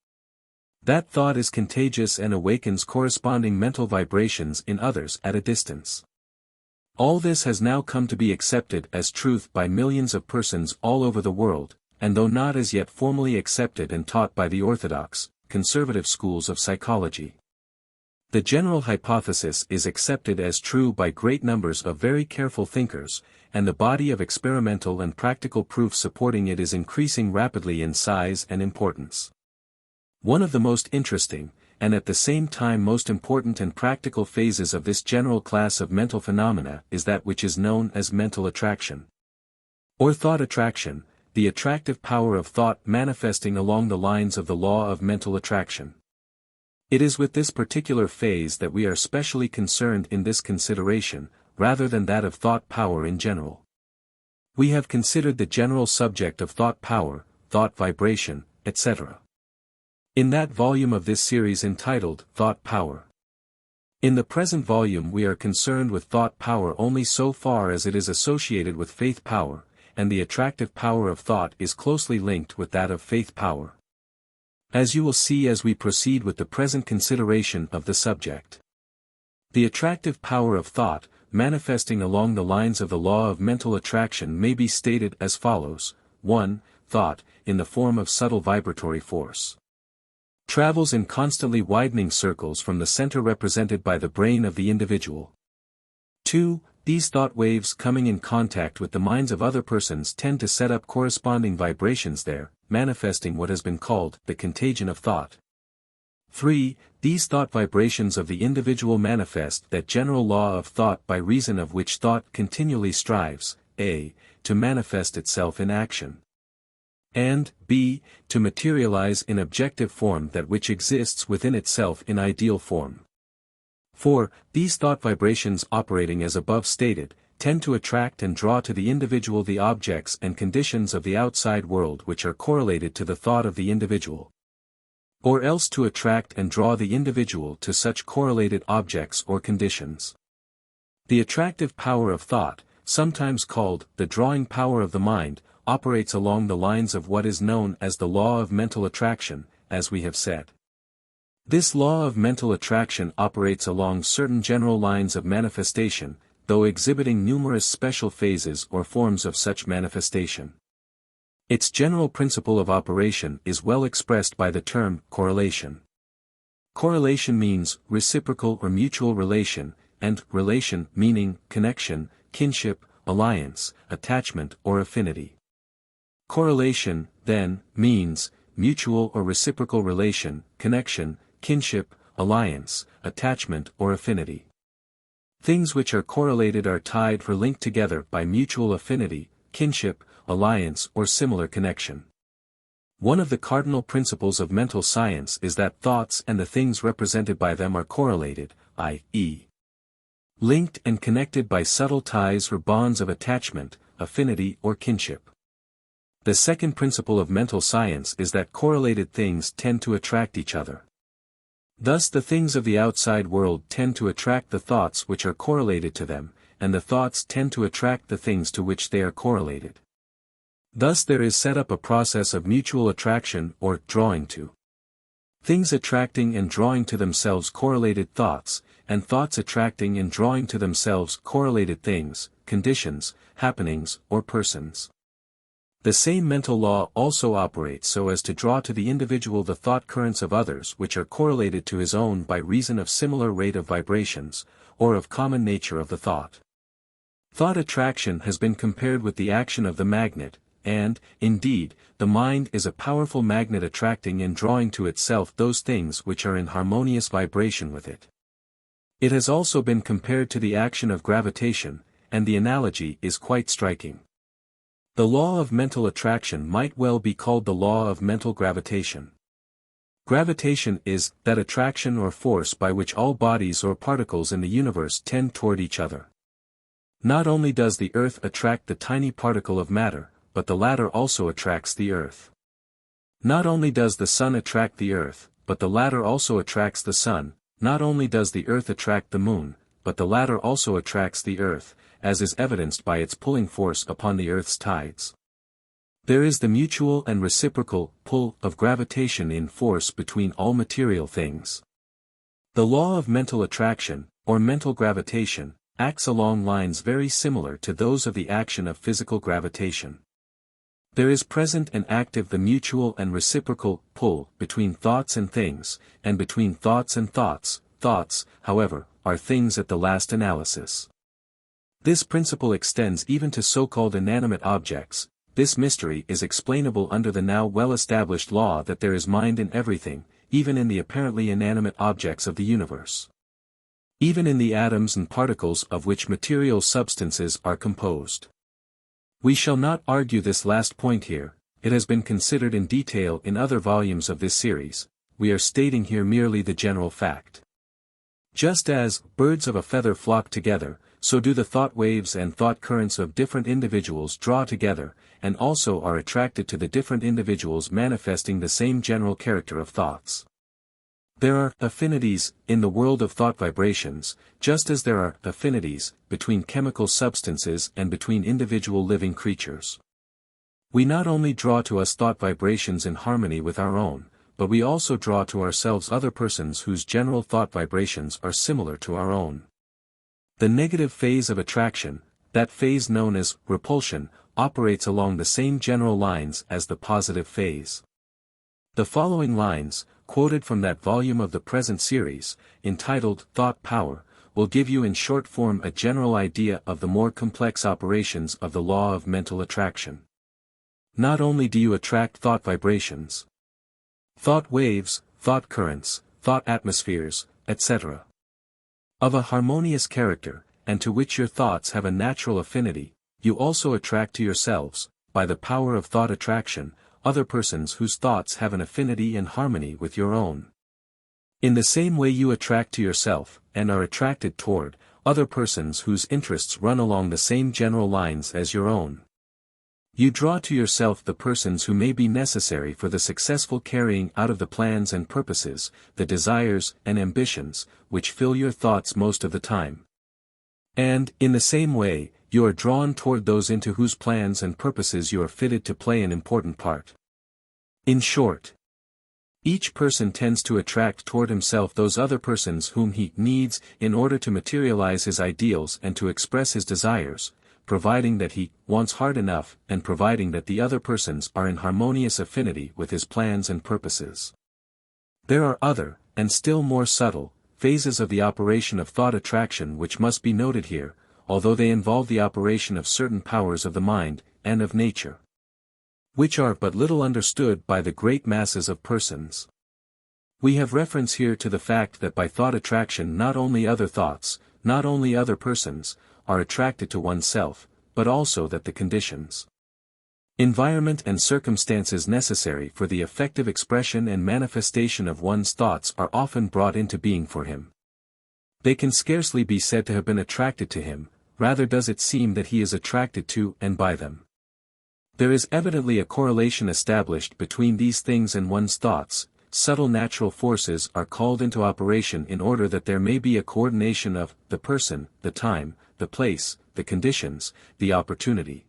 That thought is contagious and awakens corresponding mental vibrations in others at a distance. All this has now come to be accepted as truth by millions of persons all over the world, and though not as yet formally accepted and taught by the orthodox, conservative schools of psychology, the general hypothesis is accepted as true by great numbers of very careful thinkers, and the body of experimental and practical proof supporting it is increasing rapidly in size and importance. One of the most interesting, and at the same time most important and practical phases of this general class of mental phenomena is that which is known as mental attraction, or thought attraction, the attractive power of thought manifesting along the lines of the law of mental attraction. It is with this particular phase that we are specially concerned in this consideration, rather than that of thought power in general. We have considered the general subject of thought power, thought vibration, etc. in that volume of this series entitled Thought Power. In the present volume we are concerned with thought power only so far as it is associated with faith power, and the attractive power of thought is closely linked with that of faith power, as you will see as we proceed with the present consideration of the subject. The attractive power of thought, manifesting along the lines of the law of mental attraction may be stated as follows: 1. Thought, in the form of subtle vibratory force, travels in constantly widening circles from the center represented by the brain of the individual. 2. These thought waves coming in contact with the minds of other persons tend to set up corresponding vibrations there, manifesting what has been called the contagion of thought. 3. These thought vibrations of the individual manifest that general law of thought by reason of which thought continually strives, a. to manifest itself in action, and b. to materialize in objective form that which exists within itself in ideal form. 4. These thought vibrations operating as above stated, tend to attract and draw to the individual the objects and conditions of the outside world which are correlated to the thought of the individual, or else to attract and draw the individual to such correlated objects or conditions. The attractive power of thought, sometimes called the drawing power of the mind, operates along the lines of what is known as the law of mental attraction, as we have said. This law of mental attraction operates along certain general lines of manifestation, though exhibiting numerous special phases or forms of such manifestation. Its general principle of operation is well expressed by the term correlation. Correlation means reciprocal or mutual relation, and relation meaning connection, kinship, alliance, attachment or affinity. Correlation, then, means mutual or reciprocal relation, connection, kinship, alliance, attachment or affinity. Things which are correlated are tied or linked together by mutual affinity, kinship, alliance or similar connection. One of the cardinal principles of mental science is that thoughts and the things represented by them are correlated, i.e., linked and connected by subtle ties or bonds of attachment, affinity or kinship. The second principle of mental science is that correlated things tend to attract each other. Thus the things of the outside world tend to attract the thoughts which are correlated to them, and the thoughts tend to attract the things to which they are correlated. Thus there is set up a process of mutual attraction or drawing to. Things attracting and drawing to themselves correlated thoughts, and thoughts attracting and drawing to themselves correlated things, conditions, happenings, or persons. The same mental law also operates so as to draw to the individual the thought currents of others which are correlated to his own by reason of similar rate of vibrations, or of common nature of the thought. Thought attraction has been compared with the action of the magnet, and, indeed, the mind is a powerful magnet attracting and drawing to itself those things which are in harmonious vibration with it. It has also been compared to the action of gravitation, and the analogy is quite striking. The law of mental attraction might well be called the law of mental gravitation. Gravitation is that attraction or force by which all bodies or particles in the universe tend toward each other. Not only does the earth attract the tiny particle of matter, but the latter also attracts the earth. Not only does the sun attract the earth, but the latter also attracts the sun. Not only does the earth attract the moon, but the latter also attracts the earth, as is evidenced by its pulling force upon the earth's tides. There is the mutual and reciprocal pull of gravitation in force between all material things. The law of mental attraction, or mental gravitation, acts along lines very similar to those of the action of physical gravitation. There is present and active the mutual and reciprocal pull between thoughts and things, and between thoughts and thoughts. Thoughts, however, are things at the last analysis. This principle extends even to so-called inanimate objects. This mystery is explainable under the now well-established law that there is mind in everything, even in the apparently inanimate objects of the universe. Even in the atoms and particles of which material substances are composed. We shall not argue this last point here, it has been considered in detail in other volumes of this series, we are stating here merely the general fact. Just as birds of a feather flock together, so do the thought waves and thought currents of different individuals draw together, and also are attracted to the different individuals manifesting the same general character of thoughts. There are affinities in the world of thought vibrations, just as there are affinities between chemical substances and between individual living creatures. We not only draw to us thought vibrations in harmony with our own, but we also draw to ourselves other persons whose general thought vibrations are similar to our own. The negative phase of attraction, that phase known as repulsion, operates along the same general lines as the positive phase. The following lines, quoted from that volume of the present series, entitled Thought Power, will give you in short form a general idea of the more complex operations of the law of mental attraction. Not only do you attract thought vibrations, thought waves, thought currents, thought atmospheres, etc. of a harmonious character, and to which your thoughts have a natural affinity, you also attract to yourselves, by the power of thought attraction, other persons whose thoughts have an affinity and harmony with your own. In the same way you attract to yourself, and are attracted toward, other persons whose interests run along the same general lines as your own. You draw to yourself the persons who may be necessary for the successful carrying out of the plans and purposes, the desires and ambitions, which fill your thoughts most of the time. And, in the same way, you are drawn toward those into whose plans and purposes you are fitted to play an important part. In short, each person tends to attract toward himself those other persons whom he needs in order to materialize his ideals and to express his desires, providing that he wants hard enough and providing that the other persons are in harmonious affinity with his plans and purposes. There are other, and still more subtle, phases of the operation of thought attraction which must be noted here, although they involve the operation of certain powers of the mind, and of nature, which are but little understood by the great masses of persons. We have reference here to the fact that by thought attraction not only other thoughts, not only other persons, are attracted to oneself, but also that the conditions, environment and circumstances necessary for the effective expression and manifestation of one's thoughts are often brought into being for him. They can scarcely be said to have been attracted to him, rather does it seem that he is attracted to and by them. There is evidently a correlation established between these things and one's thoughts. Subtle natural forces are called into operation in order that there may be a coordination of the person, the time, the place, the conditions, the opportunity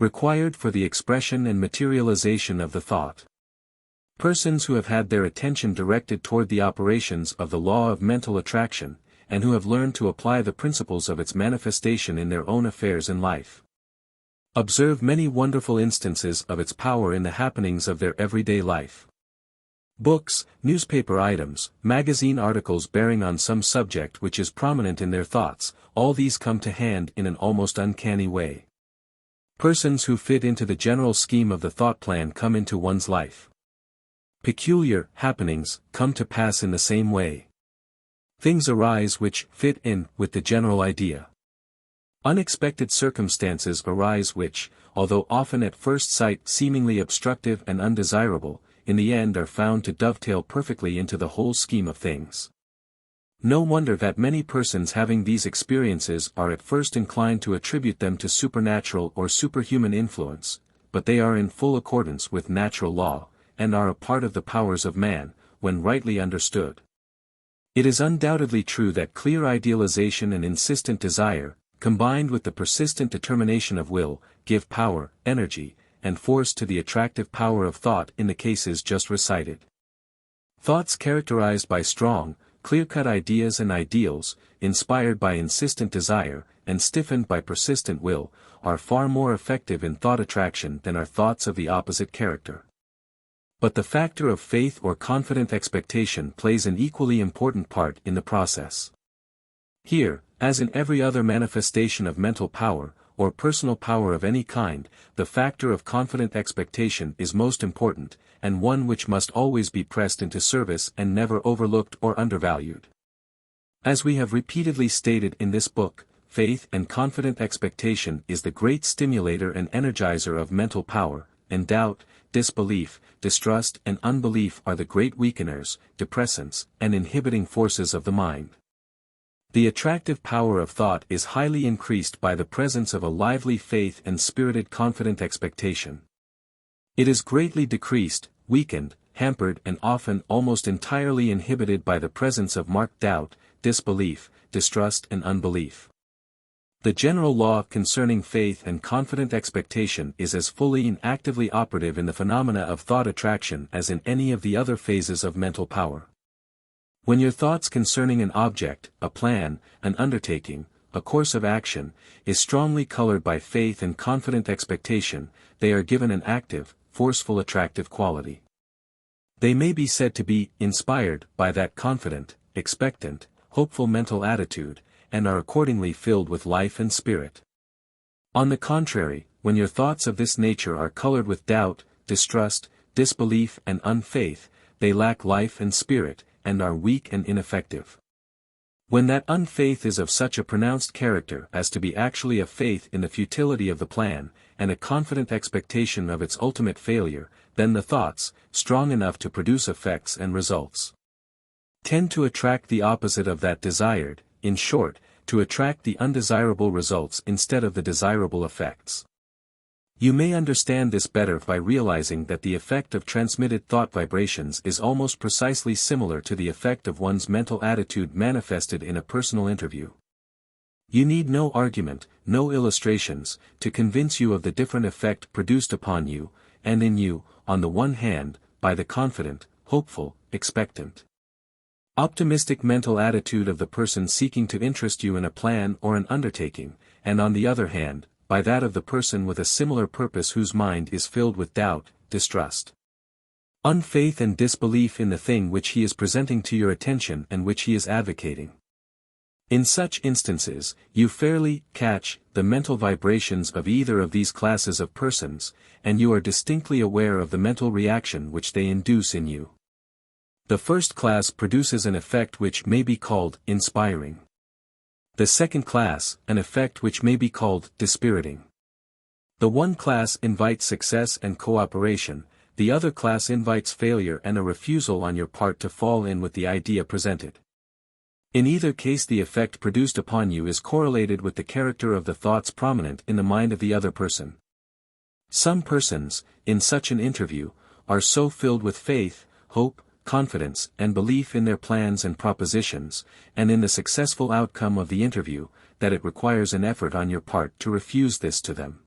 required for the expression and materialization of the thought. Persons who have had their attention directed toward the operations of the law of mental attraction, and who have learned to apply the principles of its manifestation in their own affairs in life, observe many wonderful instances of its power in the happenings of their everyday life. Books, newspaper items, magazine articles bearing on some subject which is prominent in their thoughts, all these come to hand in an almost uncanny way. Persons who fit into the general scheme of the thought plan come into one's life. Peculiar happenings come to pass in the same way. Things arise which fit in with the general idea. Unexpected circumstances arise which, although often at first sight seemingly obstructive and undesirable, in the end are found to dovetail perfectly into the whole scheme of things. No wonder that many persons having these experiences are at first inclined to attribute them to supernatural or superhuman influence, but they are in full accordance with natural law, and are a part of the powers of man, when rightly understood. It is undoubtedly true that clear idealization and insistent desire, combined with the persistent determination of will, give power, energy, and force to the attractive power of thought in the cases just recited. Thoughts characterized by strong, clear-cut ideas and ideals, inspired by insistent desire, and stiffened by persistent will, are far more effective in thought attraction than are thoughts of the opposite character. But the factor of faith or confident expectation plays an equally important part in the process. Here, as in every other manifestation of mental power, or personal power of any kind, the factor of confident expectation is most important, and one which must always be pressed into service and never overlooked or undervalued. As we have repeatedly stated in this book, faith and confident expectation is the great stimulator and energizer of mental power, and doubt, disbelief, distrust and unbelief are the great weakeners, depressants, and inhibiting forces of the mind. The attractive power of thought is highly increased by the presence of a lively faith and spirited confident expectation. It is greatly decreased, weakened, hampered and often almost entirely inhibited by the presence of marked doubt, disbelief, distrust and unbelief. The general law concerning faith and confident expectation is as fully and actively operative in the phenomena of thought attraction as in any of the other phases of mental power. When your thoughts concerning an object, a plan, an undertaking, a course of action, is strongly colored by faith and confident expectation, they are given an active, forceful attractive quality. They may be said to be inspired by that confident, expectant, hopeful mental attitude, and are accordingly filled with life and spirit. On the contrary, when your thoughts of this nature are colored with doubt, distrust, disbelief and unfaith, they lack life and spirit, and are weak and ineffective. When that unfaith is of such a pronounced character as to be actually a faith in the futility of the plan, and a confident expectation of its ultimate failure, then the thoughts, strong enough to produce effects and results, tend to attract the opposite of that desired, in short, to attract the undesirable results instead of the desirable effects. You may understand this better by realizing that the effect of transmitted thought vibrations is almost precisely similar to the effect of one's mental attitude manifested in a personal interview. You need no argument, no illustrations, to convince you of the different effect produced upon you, and in you, on the one hand, by the confident, hopeful, expectant, optimistic mental attitude of the person seeking to interest you in a plan or an undertaking, and on the other hand, by that of the person with a similar purpose whose mind is filled with doubt, distrust, unfaith and disbelief in the thing which he is presenting to your attention and which he is advocating. In such instances, you fairly catch the mental vibrations of either of these classes of persons, and you are distinctly aware of the mental reaction which they induce in you. The first class produces an effect which may be called inspiring. The second class, an effect which may be called dispiriting. The one class invites success and cooperation, the other class invites failure and a refusal on your part to fall in with the idea presented. In either case the effect produced upon you is correlated with the character of the thoughts prominent in the mind of the other person. Some persons, in such an interview, are so filled with faith, hope, confidence and belief in their plans and propositions, and in the successful outcome of the interview, that it requires an effort on your part to refuse this to them.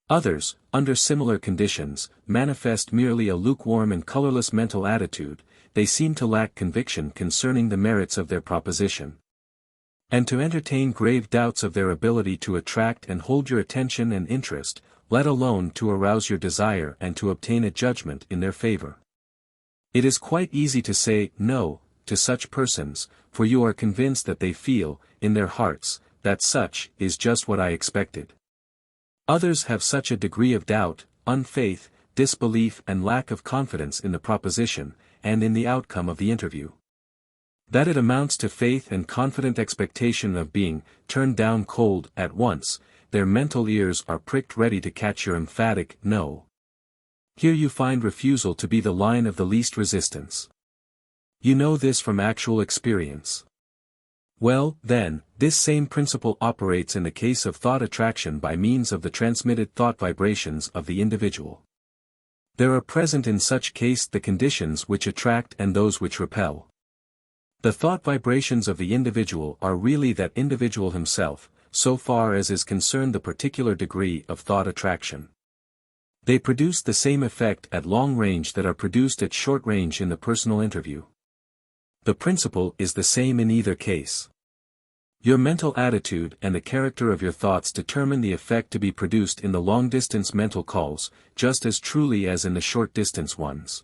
Others, under similar conditions, manifest merely a lukewarm and colorless mental attitude, they seem to lack conviction concerning the merits of their proposition, and to entertain grave doubts of their ability to attract and hold your attention and interest, let alone to arouse your desire and to obtain a judgment in their favor. It is quite easy to say no to such persons, for you are convinced that they feel, in their hearts, that such is just what I expected. Others have such a degree of doubt, unfaith, disbelief and lack of confidence in the proposition, and in the outcome of the interview, that it amounts to faith and confident expectation of being turned down cold at once. Their mental ears are pricked ready to catch your emphatic no. Here you find refusal to be the line of the least resistance. You know this from actual experience. Well, then, this same principle operates in the case of thought attraction by means of the transmitted thought vibrations of the individual. There are present in such case the conditions which attract and those which repel. The thought vibrations of the individual are really that individual himself, so far as is concerned the particular degree of thought attraction. They produce the same effect at long range that are produced at short range in the personal interview. The principle is the same in either case. Your mental attitude and the character of your thoughts determine the effect to be produced in the long-distance mental calls, just as truly as in the short-distance ones.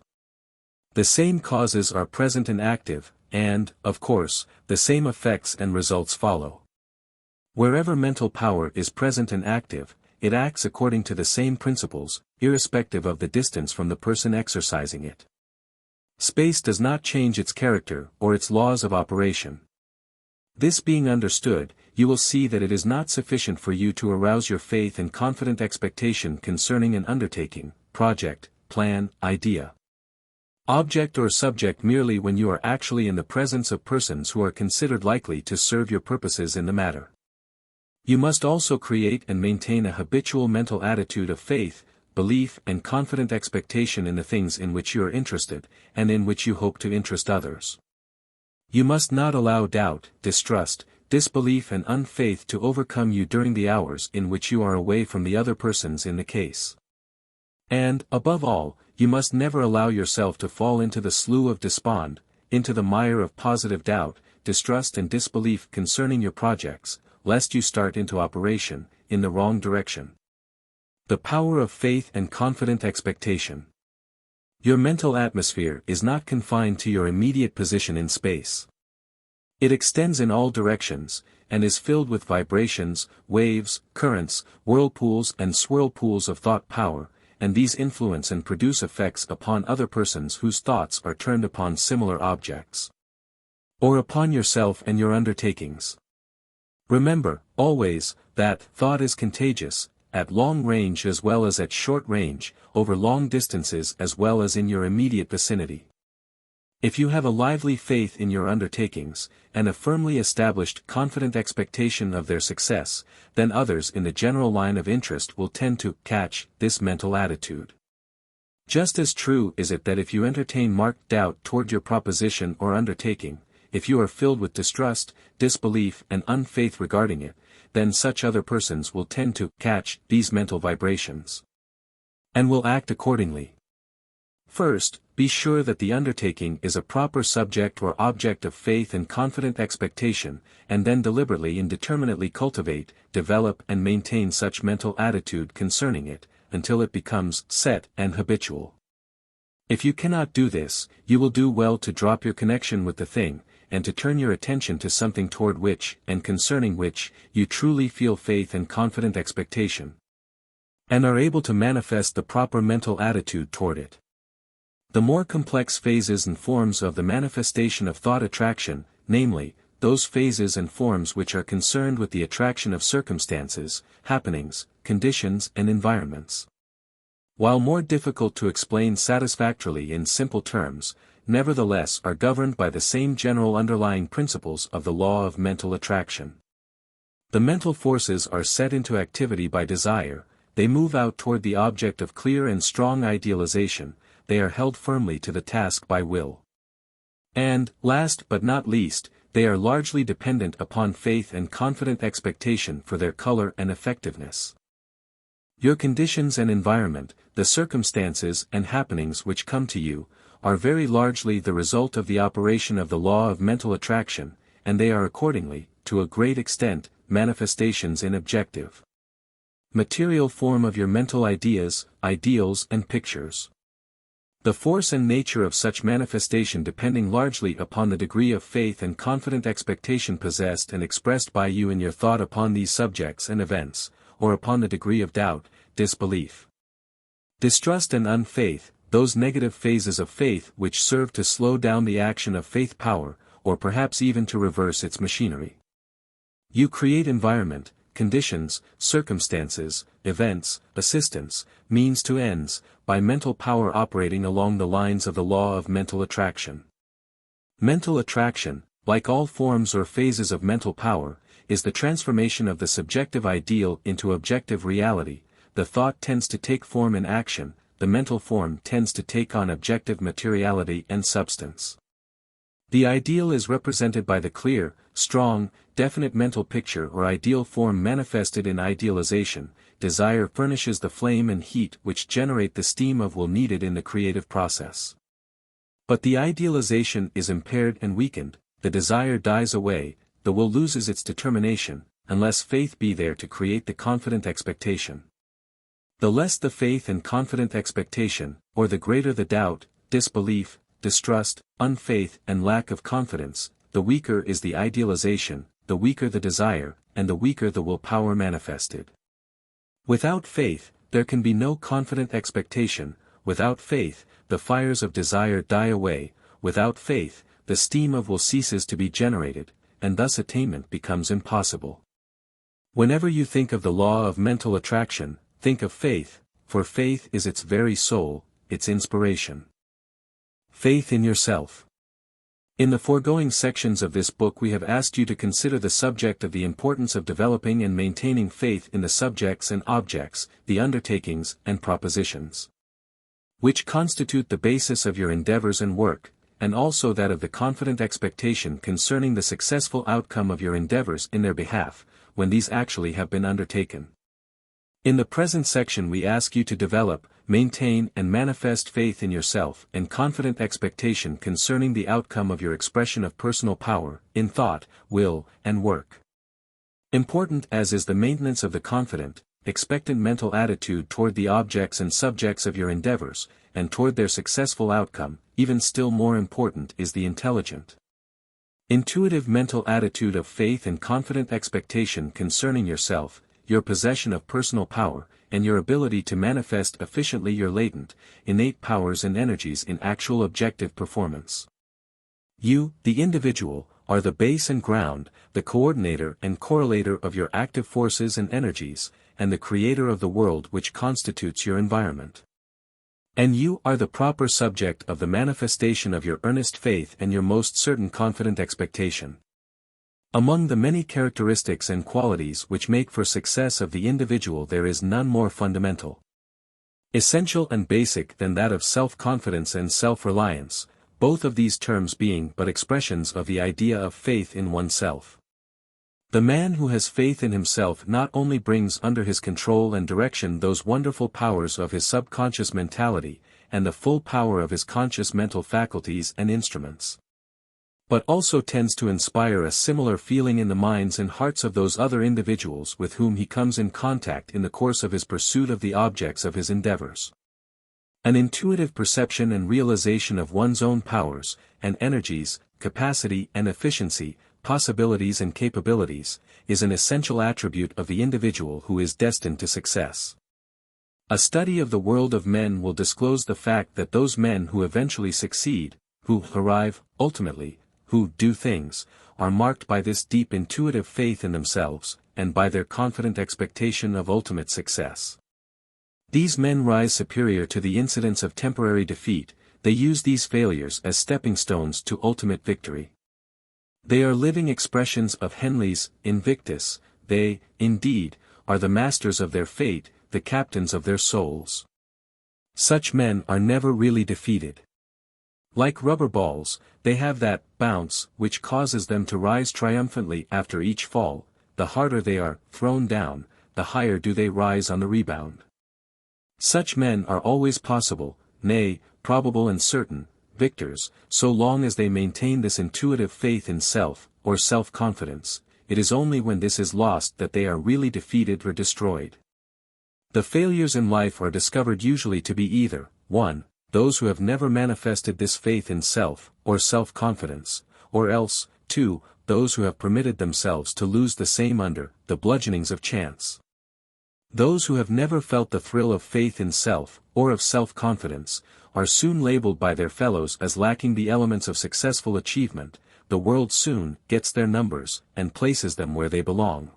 The same causes are present and active, and, of course, the same effects and results follow. Wherever mental power is present and active, it acts according to the same principles, irrespective of the distance from the person exercising it. Space does not change its character or its laws of operation. This being understood, you will see that it is not sufficient for you to arouse your faith and confident expectation concerning an undertaking, project, plan, idea, object or subject merely when you are actually in the presence of persons who are considered likely to serve your purposes in the matter. You must also create and maintain a habitual mental attitude of faith, belief and confident expectation in the things in which you are interested, and in which you hope to interest others. You must not allow doubt, distrust, disbelief and unfaith to overcome you during the hours in which you are away from the other persons in the case. And, above all, you must never allow yourself to fall into the slough of despond, into the mire of positive doubt, distrust and disbelief concerning your projects, lest you start into operation, in the wrong direction. The power of faith and confident expectation. Your mental atmosphere is not confined to your immediate position in space. It extends in all directions, and is filled with vibrations, waves, currents, whirlpools and swirlpools of thought power, and these influence and produce effects upon other persons whose thoughts are turned upon similar objects. Or upon yourself and your undertakings. Remember, always, that thought is contagious, at long range as well as at short range, over long distances as well as in your immediate vicinity. If you have a lively faith in your undertakings, and a firmly established confident expectation of their success, then others in the general line of interest will tend to catch this mental attitude. Just as true is it that if you entertain marked doubt toward your proposition or undertaking, if you are filled with distrust, disbelief and unfaith regarding it, then such other persons will tend to catch these mental vibrations. And will act accordingly. First, be sure that the undertaking is a proper subject or object of faith and confident expectation, and then deliberately and determinately cultivate, develop and maintain such mental attitude concerning it, until it becomes set and habitual. If you cannot do this, you will do well to drop your connection with the thing, and to turn your attention to something toward which, and concerning which, you truly feel faith and confident expectation, and are able to manifest the proper mental attitude toward it. The more complex phases and forms of the manifestation of thought attraction, namely, those phases and forms which are concerned with the attraction of circumstances, happenings, conditions and environments. While more difficult to explain satisfactorily in simple terms, nevertheless are governed by the same general underlying principles of the law of mental attraction. The mental forces are set into activity by desire, they move out toward the object of clear and strong idealization, they are held firmly to the task by will. And, last but not least, they are largely dependent upon faith and confident expectation for their color and effectiveness. Your conditions and environment, the circumstances and happenings which come to you, are very largely the result of the operation of the law of mental attraction, and they are accordingly, to a great extent, manifestations in objective, material form of your mental ideas, ideals and pictures. The force and nature of such manifestation depending largely upon the degree of faith and confident expectation possessed and expressed by you in your thought upon these subjects and events, or upon the degree of doubt, disbelief, distrust and unfaith, those negative phases of faith which serve to slow down the action of faith power, or perhaps even to reverse its machinery. You create environment, conditions, circumstances, events, assistance, means to ends, by mental power operating along the lines of the law of mental attraction. Mental attraction, like all forms or phases of mental power, is the transformation of the subjective ideal into objective reality. The thought tends to take form in action, the mental form tends to take on objective materiality and substance. The ideal is represented by the clear, strong, definite mental picture or ideal form manifested in idealization. Desire furnishes the flame and heat which generate the steam of will needed in the creative process. But the idealization is impaired and weakened, the desire dies away, the will loses its determination, unless faith be there to create the confident expectation. The less the faith and confident expectation, or the greater the doubt, disbelief, distrust, unfaith and lack of confidence, the weaker is the idealization, the weaker the desire, and the weaker the will power manifested. Without faith, there can be no confident expectation, without faith, the fires of desire die away, without faith, the steam of will ceases to be generated, and thus attainment becomes impossible. Whenever you think of the law of mental attraction, think of faith, for faith is its very soul, its inspiration. Faith in yourself. In the foregoing sections of this book we have asked you to consider the subject of the importance of developing and maintaining faith in the subjects and objects, the undertakings and propositions, which constitute the basis of your endeavors and work, and also that of the confident expectation concerning the successful outcome of your endeavors in their behalf, when these actually have been undertaken. In the present section we ask you to develop, maintain and manifest faith in yourself and confident expectation concerning the outcome of your expression of personal power, in thought, will, and work. Important as is the maintenance of the confident, expectant mental attitude toward the objects and subjects of your endeavors, and toward their successful outcome, even still more important is the intelligent, intuitive mental attitude of faith and confident expectation concerning yourself, your possession of personal power, and your ability to manifest efficiently your latent, innate powers and energies in actual objective performance. You, the individual, are the base and ground, the coordinator and correlator of your active forces and energies, and the creator of the world which constitutes your environment. And you are the proper subject of the manifestation of your earnest faith and your most certain confident expectation. Among the many characteristics and qualities which make for success of the individual there is none more fundamental, essential and basic than that of self-confidence and self-reliance, both of these terms being but expressions of the idea of faith in oneself. The man who has faith in himself not only brings under his control and direction those wonderful powers of his subconscious mentality, and the full power of his conscious mental faculties and instruments, but also tends to inspire a similar feeling in the minds and hearts of those other individuals with whom he comes in contact in the course of his pursuit of the objects of his endeavors. An intuitive perception and realization of one's own powers, and energies, capacity and efficiency, possibilities and capabilities, is an essential attribute of the individual who is destined to success. A study of the world of men will disclose the fact that those men who eventually succeed, who arrive, ultimately, who do things, are marked by this deep intuitive faith in themselves, and by their confident expectation of ultimate success. These men rise superior to the incidents of temporary defeat, they use these failures as stepping stones to ultimate victory. They are living expressions of Henley's Invictus, they, indeed, are the masters of their fate, the captains of their souls. Such men are never really defeated. Like rubber balls, they have that bounce which causes them to rise triumphantly after each fall. The harder they are thrown down, the higher do they rise on the rebound. Such men are always possible, nay, probable and certain, victors, so long as they maintain this intuitive faith in self, or self-confidence. It is only when this is lost that they are really defeated or destroyed. The failures in life are discovered usually to be either, 1. Those who have never manifested this faith in self, or self-confidence, or else, 2. Those who have permitted themselves to lose the same under the bludgeonings of chance. Those who have never felt the thrill of faith in self, or of self-confidence, are soon labeled by their fellows as lacking the elements of successful achievement. The world soon gets their numbers, and places them where they belong.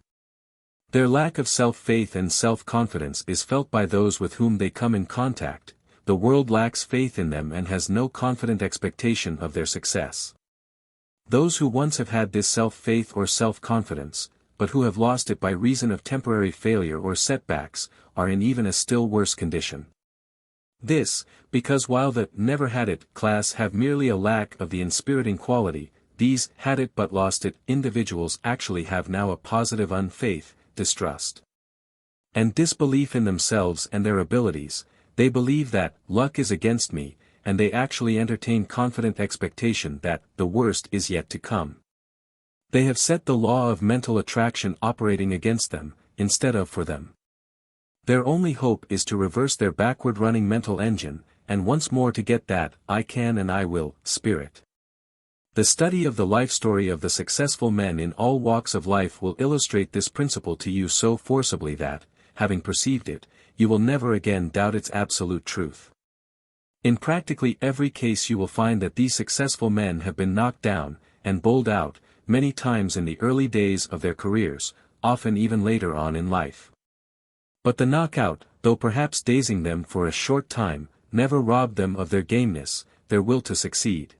Their lack of self-faith and self-confidence is felt by those with whom they come in contact. The world lacks faith in them and has no confident expectation of their success. Those who once have had this self-faith or self-confidence, but who have lost it by reason of temporary failure or setbacks, are in even a still worse condition. This, because while the never had it class have merely a lack of the inspiriting quality, these had it but lost it individuals actually have now a positive unfaith, distrust, and disbelief in themselves and their abilities. They believe that luck is against me, and they actually entertain confident expectation that the worst is yet to come. They have set the law of mental attraction operating against them, instead of for them. Their only hope is to reverse their backward-running mental engine, and once more to get that I can and I will spirit. The study of the life story of the successful men in all walks of life will illustrate this principle to you so forcibly that, having perceived it, you will never again doubt its absolute truth. In practically every case you will find that these successful men have been knocked down, and bowled out, many times in the early days of their careers, often even later on in life. But the knockout, though perhaps dazing them for a short time, never robbed them of their gameness, their will to succeed.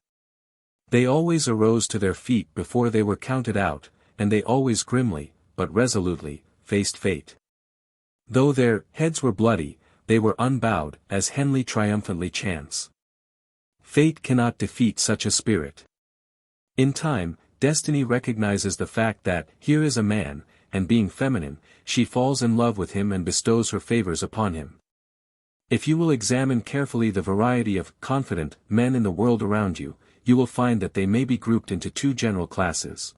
They always arose to their feet before they were counted out, and they always grimly, but resolutely, faced fate. Though their heads were bloody, they were unbowed, as Henley triumphantly chants. Fate cannot defeat such a spirit. In time, Destiny recognizes the fact that, here is a man, and being feminine, she falls in love with him and bestows her favors upon him. If you will examine carefully the variety of confident men in the world around you, you will find that they may be grouped into two general classes.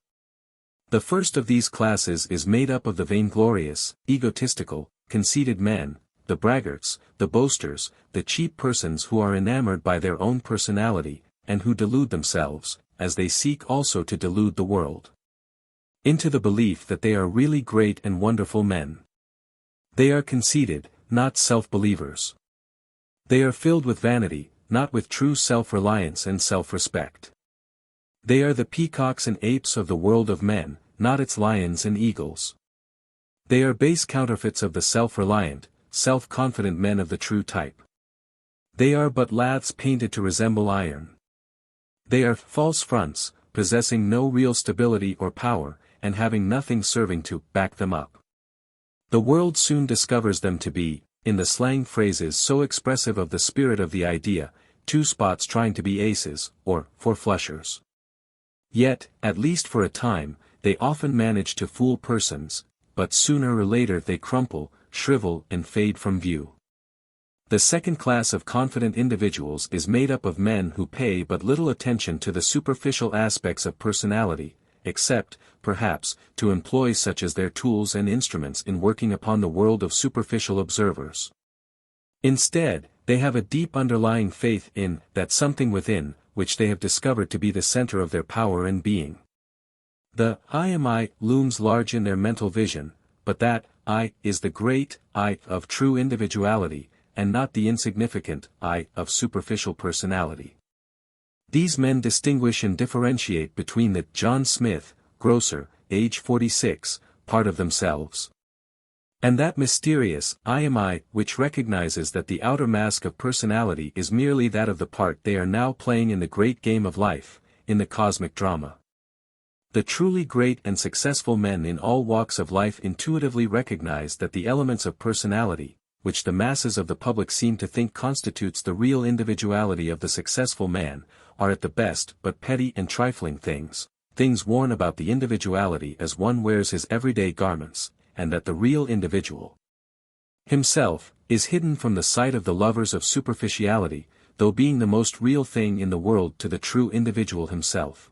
The first of these classes is made up of the vainglorious, egotistical, conceited men, the braggarts, the boasters, the cheap persons who are enamored by their own personality, and who delude themselves, as they seek also to delude the world, into the belief that they are really great and wonderful men. They are conceited, not self-believers. They are filled with vanity, not with true self-reliance and self-respect. They are the peacocks and apes of the world of men, not its lions and eagles. They are base counterfeits of the self-reliant, self-confident men of the true type. They are but laths painted to resemble iron. They are false fronts, possessing no real stability or power, and having nothing serving to back them up. The world soon discovers them to be, in the slang phrases so expressive of the spirit of the idea, two spots trying to be aces, or four-flushers. Yet, at least for a time, they often manage to fool persons, but sooner or later they crumple, shrivel and fade from view. The second class of confident individuals is made up of men who pay but little attention to the superficial aspects of personality, except, perhaps, to employ such as their tools and instruments in working upon the world of superficial observers. Instead, they have a deep underlying faith in that something within, which they have discovered to be the center of their power and being. The I am I looms large in their mental vision, but that I is the great I of true individuality, and not the insignificant I of superficial personality. These men distinguish and differentiate between the John Smith, grocer, age 46, part of themselves, and that mysterious I am I which recognizes that the outer mask of personality is merely that of the part they are now playing in the great game of life, in the cosmic drama. The truly great and successful men in all walks of life intuitively recognize that the elements of personality, which the masses of the public seem to think constitutes the real individuality of the successful man, are at the best but petty and trifling things, things worn about the individuality as one wears his everyday garments, and that the real individual himself is hidden from the sight of the lovers of superficiality, though being the most real thing in the world to the true individual himself.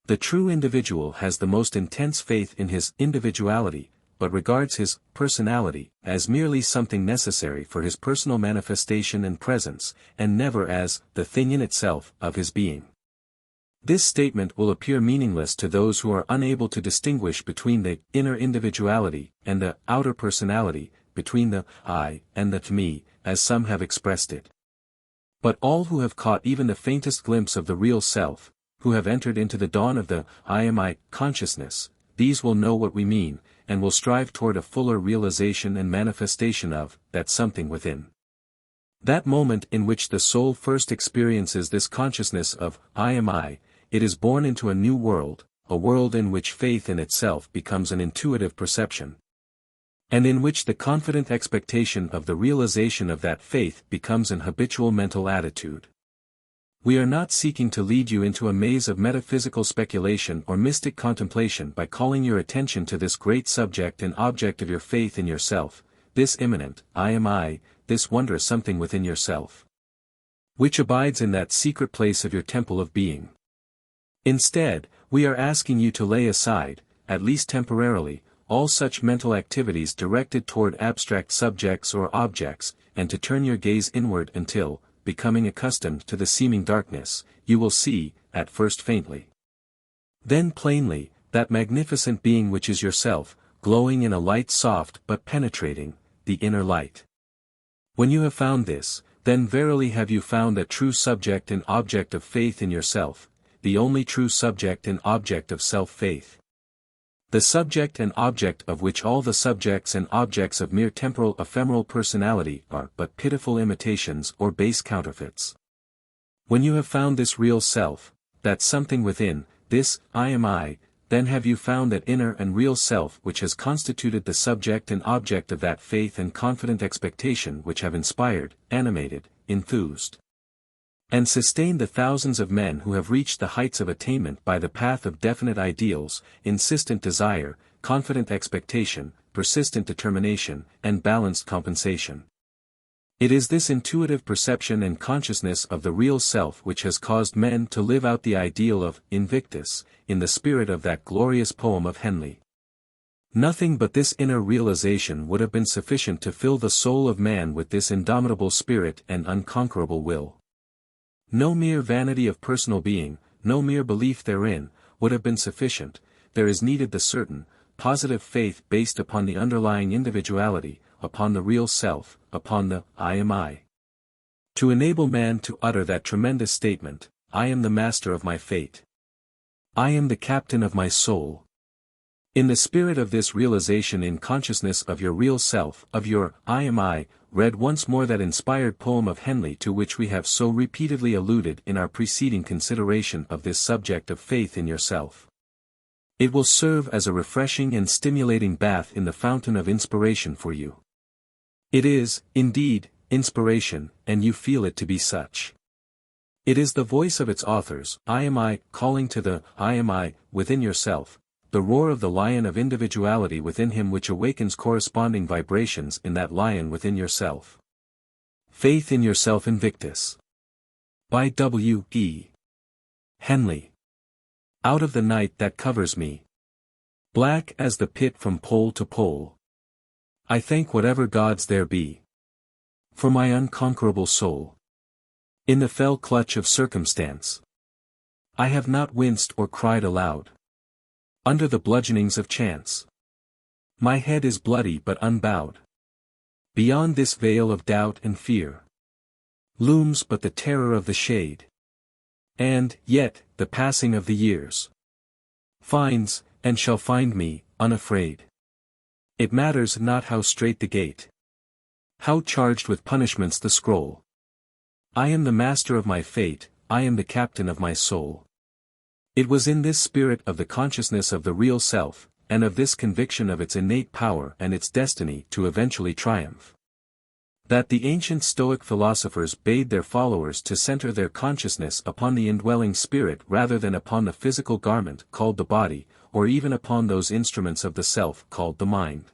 The true individual has the most intense faith in his individuality, but regards his personality as merely something necessary for his personal manifestation and presence, and never as the thing in itself of his being. This statement will appear meaningless to those who are unable to distinguish between the inner individuality and the outer personality, between the I and the me, as some have expressed it. But all who have caught even the faintest glimpse of the real self, who have entered into the dawn of the I am I consciousness, these will know what we mean, and will strive toward a fuller realization and manifestation of that something within. That moment in which the soul first experiences this consciousness of I am I, it is born into a new world, a world in which faith in itself becomes an intuitive perception, and in which the confident expectation of the realization of that faith becomes an habitual mental attitude. We are not seeking to lead you into a maze of metaphysical speculation or mystic contemplation by calling your attention to this great subject and object of your faith in yourself, this immanent I am I, this wondrous something within yourself, which abides in that secret place of your temple of being. Instead, we are asking you to lay aside, at least temporarily, all such mental activities directed toward abstract subjects or objects, and to turn your gaze inward until, becoming accustomed to the seeming darkness, you will see, at first faintly, then plainly, that magnificent being which is yourself, glowing in a light soft but penetrating, the inner light. When you have found this, then verily have you found that true subject and object of faith in yourself, the only true subject and object of self-faith. The subject and object of which all the subjects and objects of mere temporal ephemeral personality are but pitiful imitations or base counterfeits. When you have found this real self, that something within, this I am I, then have you found that inner and real self which has constituted the subject and object of that faith and confident expectation which have inspired, animated, enthused, and sustained the thousands of men who have reached the heights of attainment by the path of definite ideals, insistent desire, confident expectation, persistent determination, and balanced compensation. It is this intuitive perception and consciousness of the real self which has caused men to live out the ideal of Invictus, in the spirit of that glorious poem of Henley. Nothing but this inner realization would have been sufficient to fill the soul of man with this indomitable spirit and unconquerable will. No mere vanity of personal being, no mere belief therein, would have been sufficient. There is needed the certain, positive faith based upon the underlying individuality, upon the real self, upon the I am I. To enable man to utter that tremendous statement, I am the master of my fate. I am the captain of my soul. In the spirit of this realization in consciousness of your real self, of your I am I, read once more that inspired poem of Henley to which we have so repeatedly alluded in our preceding consideration of this subject of faith in yourself. It will serve as a refreshing and stimulating bath in the fountain of inspiration for you. It is, indeed, inspiration, and you feel it to be such. It is the voice of its authors, I am I, calling to the I am I, within yourself, the roar of the lion of individuality within him which awakens corresponding vibrations in that lion within yourself. Faith in Yourself Invictus. By W. E. Henley. Out of the night that covers me, black as the pit from pole to pole, I thank whatever gods there be for my unconquerable soul. In the fell clutch of circumstance, I have not winced or cried aloud. Under the bludgeonings of chance, my head is bloody but unbowed. Beyond this veil of doubt and fear looms but the terror of the shade. And, yet, the passing of the years finds, and shall find me, unafraid. It matters not how strait the gate, how charged with punishments the scroll. I am the master of my fate, I am the captain of my soul. It was in this spirit of the consciousness of the real self, and of this conviction of its innate power and its destiny to eventually triumph, that the ancient Stoic philosophers bade their followers to center their consciousness upon the indwelling spirit rather than upon the physical garment called the body, or even upon those instruments of the self called the mind.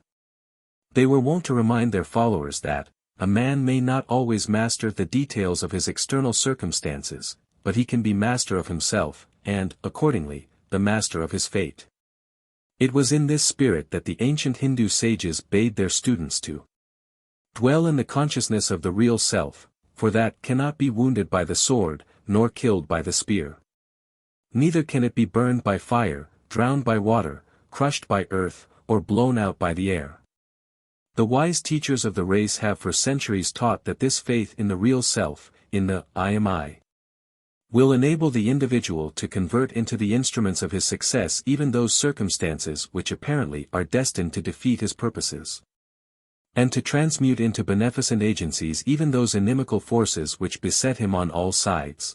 They were wont to remind their followers that, a man may not always master the details of his external circumstances, but he can be master of himself, and, accordingly, the master of his fate. It was in this spirit that the ancient Hindu sages bade their students to dwell in the consciousness of the real self, for that cannot be wounded by the sword, nor killed by the spear. Neither can it be burned by fire, drowned by water, crushed by earth, or blown out by the air. The wise teachers of the race have for centuries taught that this faith in the real self, in the I am I, will enable the individual to convert into the instruments of his success even those circumstances which apparently are destined to defeat his purposes, and to transmute into beneficent agencies even those inimical forces which beset him on all sides.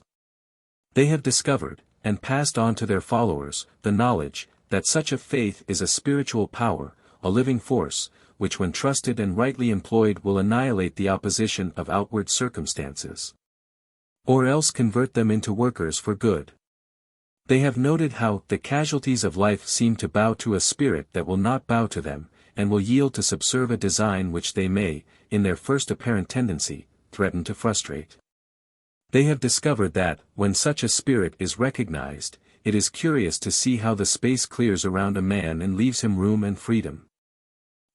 They have discovered, and passed on to their followers, the knowledge, that such a faith is a spiritual power, a living force, which when trusted and rightly employed will annihilate the opposition of outward circumstances, or else convert them into workers for good. They have noted how the casualties of life seem to bow to a spirit that will not bow to them, and will yield to subserve a design which they may, in their first apparent tendency, threaten to frustrate. They have discovered that, when such a spirit is recognized, it is curious to see how the space clears around a man and leaves him room and freedom.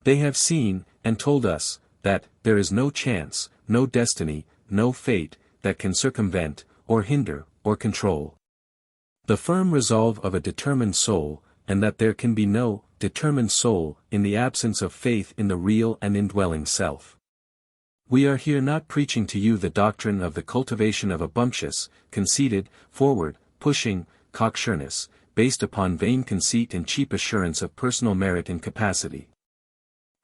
They have seen, and told us, that there is no chance, no destiny, no fate, that can circumvent, or hinder, or control the firm resolve of a determined soul, and that there can be no determined soul in the absence of faith in the real and indwelling self. We are here not preaching to you the doctrine of the cultivation of a bumptious, conceited, forward, pushing, cocksureness, based upon vain conceit and cheap assurance of personal merit and capacity.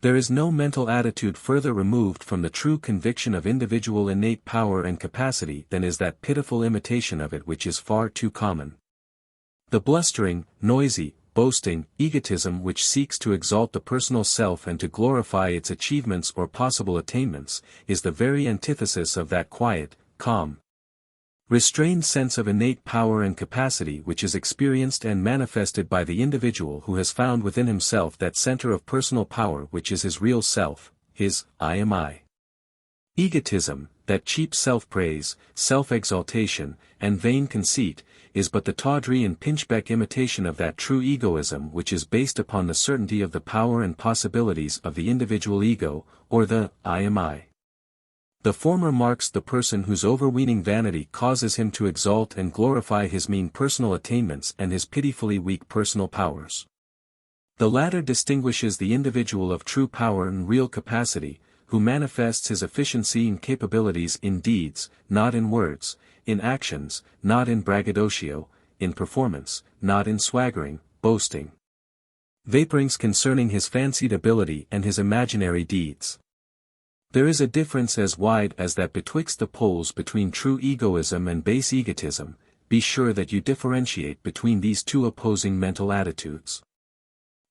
There is no mental attitude further removed from the true conviction of individual innate power and capacity than is that pitiful imitation of it which is far too common. The blustering, noisy, boasting, egotism which seeks to exalt the personal self and to glorify its achievements or possible attainments, is the very antithesis of that quiet, calm, restrained sense of innate power and capacity which is experienced and manifested by the individual who has found within himself that center of personal power which is his real self, his I am I. Egotism, that cheap self-praise, self-exaltation, and vain conceit, is but the tawdry and pinchbeck imitation of that true egoism which is based upon the certainty of the power and possibilities of the individual ego, or the I am I. The former marks the person whose overweening vanity causes him to exalt and glorify his mean personal attainments and his pitifully weak personal powers. The latter distinguishes the individual of true power and real capacity, who manifests his efficiency and capabilities in deeds, not in words, in actions, not in braggadocio, in performance, not in swaggering, boasting, vaporings concerning his fancied ability and his imaginary deeds. There is a difference as wide as that betwixt the poles between true egoism and base egotism. Be sure that you differentiate between these two opposing mental attitudes.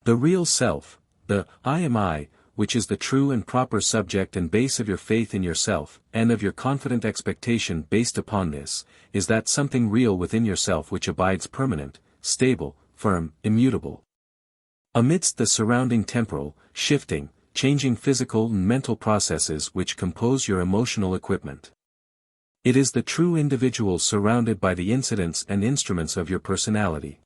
The real self, the I am I, which is the true and proper subject and base of your faith in yourself, and of your confident expectation based upon this, is that something real within yourself which abides permanent, stable, firm, immutable. Amidst the surrounding temporal, shifting, changing physical and mental processes which compose your emotional equipment. It is the true individual surrounded by the incidents and instruments of your personality.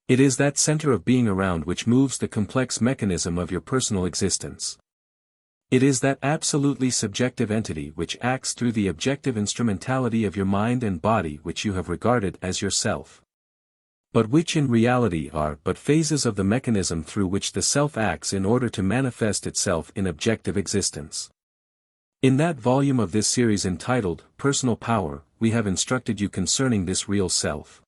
It is that center of being around which moves the complex mechanism of your personal existence. It is that absolutely subjective entity which acts through the objective instrumentality of your mind and body which you have regarded as yourself, but which in reality are but phases of the mechanism through which the self acts in order to manifest itself in objective existence. In that volume of this series entitled, Personal Power, we have instructed you concerning this real self.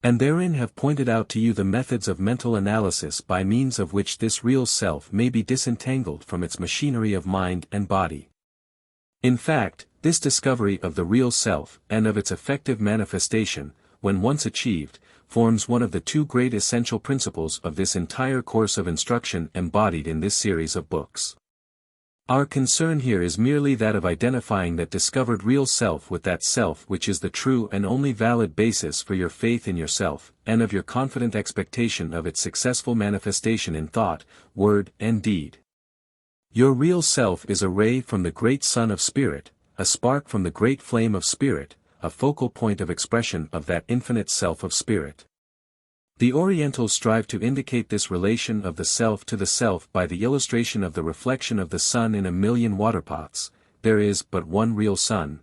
And therein have pointed out to you the methods of mental analysis by means of which this real self may be disentangled from its machinery of mind and body. In fact, this discovery of the real self and of its effective manifestation, when once achieved, forms one of the two great essential principles of this entire course of instruction embodied in this series of books. Our concern here is merely that of identifying that discovered real self with that self which is the true and only valid basis for your faith in yourself, and of your confident expectation of its successful manifestation in thought, word, and deed. Your real self is a ray from the great sun of spirit, a spark from the great flame of spirit, a focal point of expression of that infinite self of spirit. The Orientals strive to indicate this relation of the self to the self by the illustration of the reflection of the sun in a million waterpots. There is but one real sun.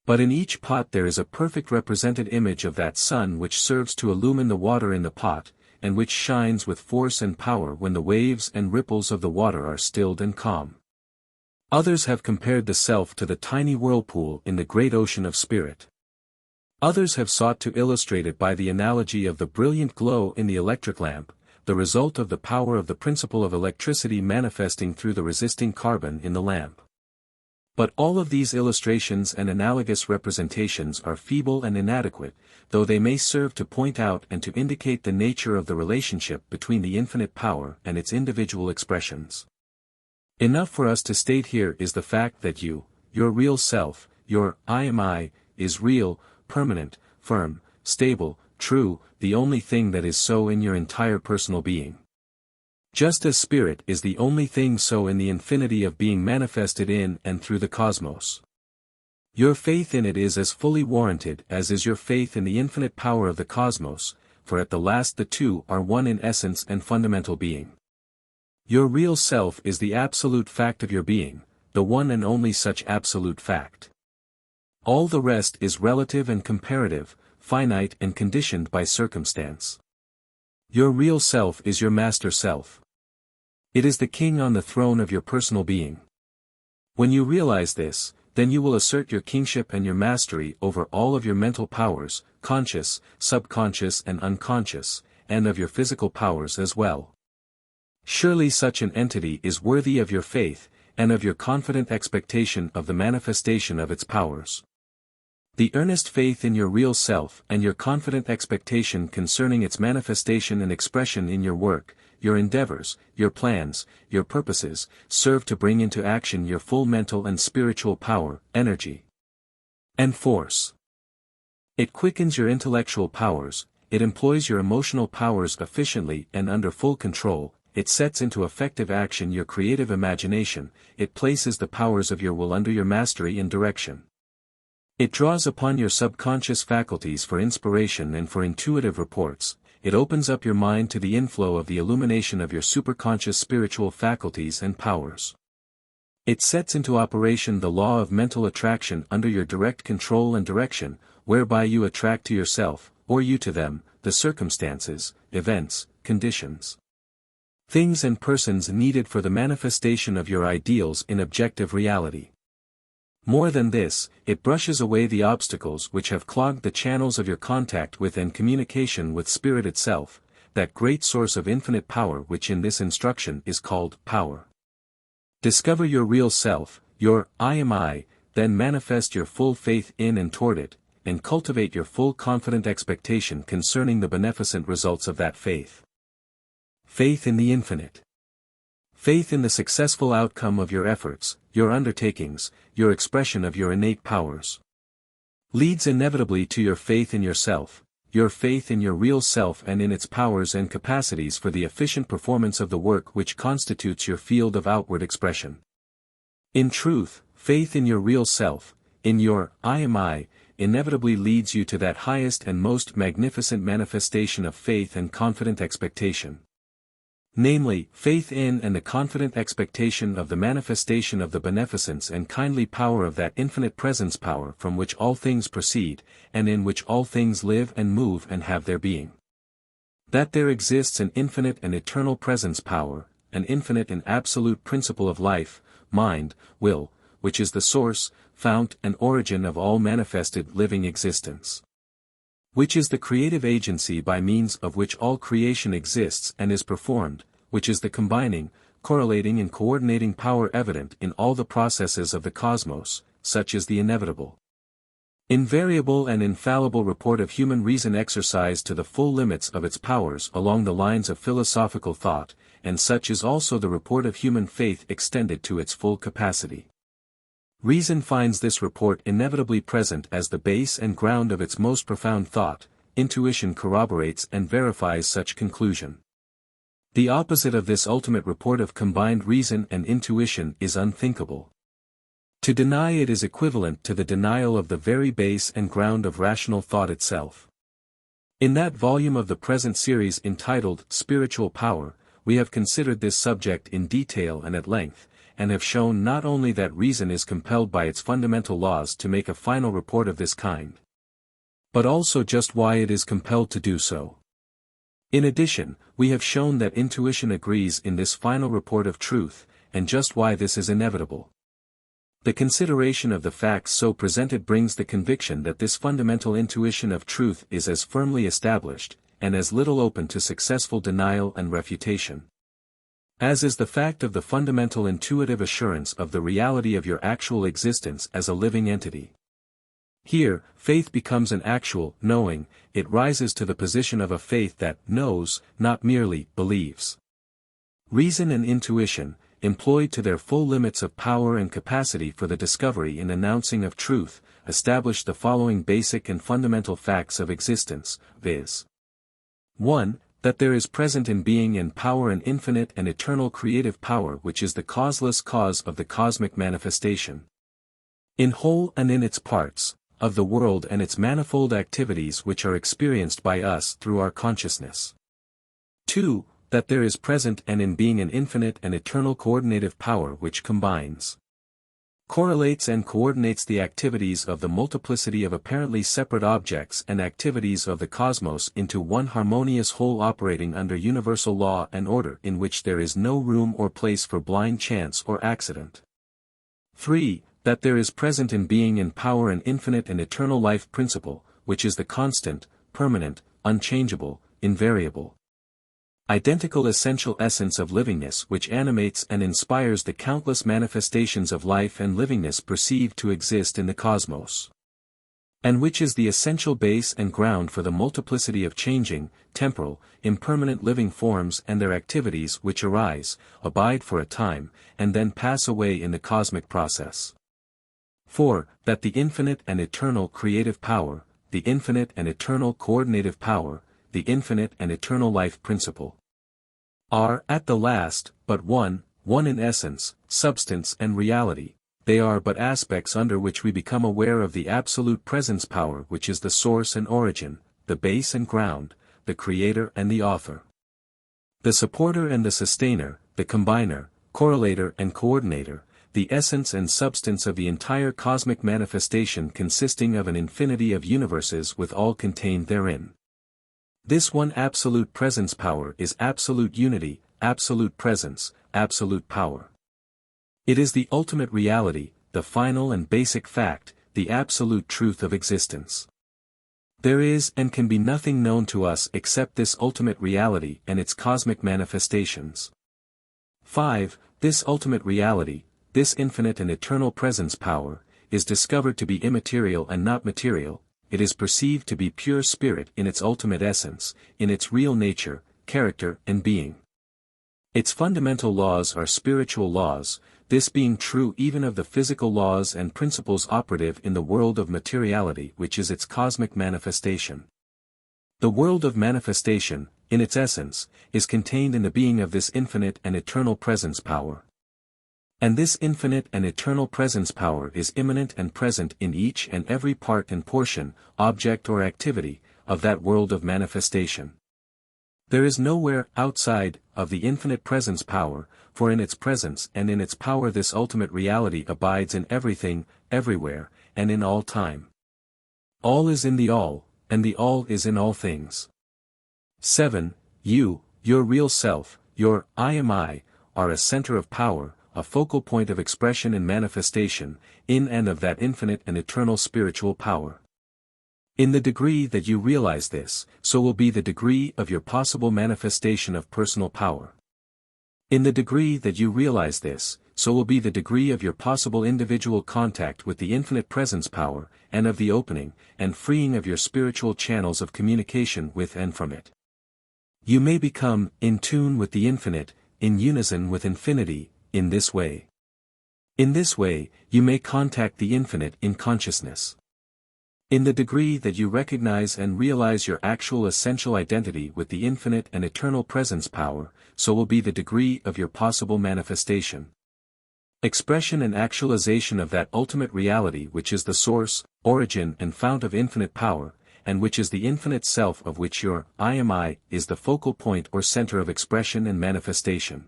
But in each pot there is a perfect represented image of that sun which serves to illumine the water in the pot, and which shines with force and power when the waves and ripples of the water are stilled and calm. Others have compared the self to the tiny whirlpool in the great ocean of spirit. Others have sought to illustrate it by the analogy of the brilliant glow in the electric lamp, the result of the power of the principle of electricity manifesting through the resisting carbon in the lamp. But all of these illustrations and analogous representations are feeble and inadequate, though they may serve to point out and to indicate the nature of the relationship between the infinite power and its individual expressions. Enough for us to state here is the fact that you, your real self, your I am I, is real, permanent, firm, stable, true, the only thing that is so in your entire personal being. Just as spirit is the only thing so in the infinity of being manifested in and through the cosmos. Your faith in it is as fully warranted as is your faith in the infinite power of the cosmos, for at the last the two are one in essence and fundamental being. Your real self is the absolute fact of your being, the one and only such absolute fact. All the rest is relative and comparative, finite and conditioned by circumstance. Your real self is your master self. It is the king on the throne of your personal being. When you realize this, then you will assert your kingship and your mastery over all of your mental powers, conscious, subconscious and unconscious, and of your physical powers as well. Surely such an entity is worthy of your faith, and of your confident expectation of the manifestation of its powers. The earnest faith in your real self and your confident expectation concerning its manifestation and expression in your work, your endeavors, your plans, your purposes, serve to bring into action your full mental and spiritual power, energy, and force. It quickens your intellectual powers, it employs your emotional powers efficiently and under full control, it sets into effective action your creative imagination, it places the powers of your will under your mastery and direction. It draws upon your subconscious faculties for inspiration and for intuitive reports, it opens up your mind to the inflow of the illumination of your superconscious spiritual faculties and powers. It sets into operation the law of mental attraction under your direct control and direction, whereby you attract to yourself, or you to them, the circumstances, events, conditions, things and persons needed for the manifestation of your ideals in objective reality. More than this, it brushes away the obstacles which have clogged the channels of your contact with and communication with Spirit itself, that great source of infinite power which in this instruction is called power. Discover your real self, your I am I, then manifest your full faith in and toward it, and cultivate your full confident expectation concerning the beneficent results of that faith. Faith in the infinite. Faith in the successful outcome of your efforts, your undertakings, your expression of your innate powers, leads inevitably to your faith in yourself, your faith in your real self and in its powers and capacities for the efficient performance of the work which constitutes your field of outward expression. In truth, faith in your real self, in your I am I, inevitably leads you to that highest and most magnificent manifestation of faith and confident expectation. Namely, faith in and the confident expectation of the manifestation of the beneficence and kindly power of that infinite presence power from which all things proceed, and in which all things live and move and have their being. That there exists an infinite and eternal presence power, an infinite and absolute principle of life, mind, will, which is the source, fount and origin of all manifested living existence. Which is the creative agency by means of which all creation exists and is performed, which is the combining, correlating and coordinating power evident in all the processes of the cosmos, such as the inevitable, invariable and infallible report of human reason exercised to the full limits of its powers along the lines of philosophical thought, and such is also the report of human faith extended to its full capacity. Reason finds this report inevitably present as the base and ground of its most profound thought, intuition corroborates and verifies such conclusion. The opposite of this ultimate report of combined reason and intuition is unthinkable. To deny it is equivalent to the denial of the very base and ground of rational thought itself. In that volume of the present series entitled Spiritual Power, we have considered this subject in detail and at length, and have shown not only that reason is compelled by its fundamental laws to make a final report of this kind, but also just why it is compelled to do so. In addition, we have shown that intuition agrees in this final report of truth, and just why this is inevitable. The consideration of the facts so presented brings the conviction that this fundamental intuition of truth is as firmly established, and as little open to successful denial and refutation, as is the fact of the fundamental intuitive assurance of the reality of your actual existence as a living entity. Here, faith becomes an actual knowing, it rises to the position of a faith that knows, not merely believes. Reason and intuition, employed to their full limits of power and capacity for the discovery and announcing of truth, establish the following basic and fundamental facts of existence, viz. 1. That there is present in being and power an infinite and eternal creative power which is the causeless cause of the cosmic manifestation, in whole and in its parts, of the world and its manifold activities which are experienced by us through our consciousness. 2. That there is present and in being an infinite and eternal coordinative power which combines, correlates and coordinates the activities of the multiplicity of apparently separate objects and activities of the cosmos into one harmonious whole operating under universal law and order in which there is no room or place for blind chance or accident. 3. That there is present in being and power an infinite and eternal life principle, which is the constant, permanent, unchangeable, invariable, identical essential essence of livingness which animates and inspires the countless manifestations of life and livingness perceived to exist in the cosmos, and which is the essential base and ground for the multiplicity of changing, temporal, impermanent living forms and their activities which arise, abide for a time, and then pass away in the cosmic process. 4. That the infinite and eternal creative power, the infinite and eternal coordinative power, the infinite and eternal life principle, are, at the last, but one in essence, substance and reality. They are but aspects under which we become aware of the absolute presence power which is the source and origin, the base and ground, the creator and the author. The supporter and the sustainer, the combiner, correlator and coordinator, the essence and substance of the entire cosmic manifestation consisting of an infinity of universes with all contained therein. This one absolute presence power is absolute unity, absolute presence, absolute power. It is the ultimate reality, the final and basic fact, the absolute truth of existence. There is and can be nothing known to us except this ultimate reality and its cosmic manifestations. 5. This ultimate reality, this infinite and eternal presence power, is discovered to be immaterial and not material. It is perceived to be pure spirit in its ultimate essence, in its real nature, character and being. Its fundamental laws are spiritual laws, this being true even of the physical laws and principles operative in the world of materiality which is its cosmic manifestation. The world of manifestation, in its essence, is contained in the being of this infinite and eternal presence power. And this infinite and eternal presence power is immanent and present in each and every part and portion, object or activity, of that world of manifestation. There is nowhere outside of the infinite presence power, for in its presence and in its power this ultimate reality abides in everything, everywhere, and in all time. All is in the all, and the all is in all things. 7. You, your real self, your I am I, are a center of power, a focal point of expression and manifestation, in and of that infinite and eternal spiritual power. In the degree that you realize this, so will be the degree of your possible manifestation of personal power. In the degree that you realize this, so will be the degree of your possible individual contact with the infinite presence power, and of the opening and freeing of your spiritual channels of communication with and from it. You may become in tune with the infinite, in unison with infinity, in this way. In this way, you may contact the infinite in consciousness. In the degree that you recognize and realize your actual essential identity with the infinite and eternal presence power, so will be the degree of your possible manifestation. Expression and actualization of that ultimate reality which is the source, origin and fount of infinite power, and which is the infinite self of which your I am I is the focal point or center of expression and manifestation.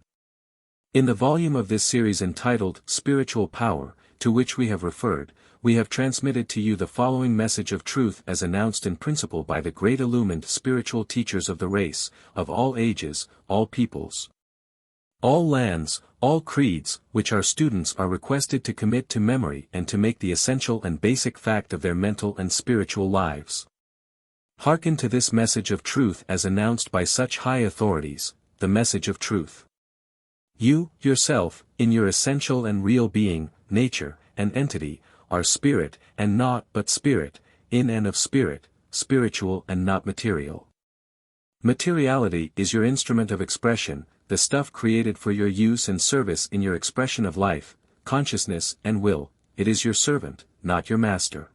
In the volume of this series entitled Spiritual Power, to which we have referred, we have transmitted to you the following message of truth as announced in principle by the great illumined spiritual teachers of the race, of all ages, all peoples, all lands, all creeds, which our students are requested to commit to memory and to make the essential and basic fact of their mental and spiritual lives. Hearken to this message of truth as announced by such high authorities, the message of truth. You, yourself, in your essential and real being, nature, and entity, are spirit, and naught but spirit, in and of spirit, spiritual and not material. Materiality is your instrument of expression, the stuff created for your use and service in your expression of life, consciousness and will. It is your servant, not your master.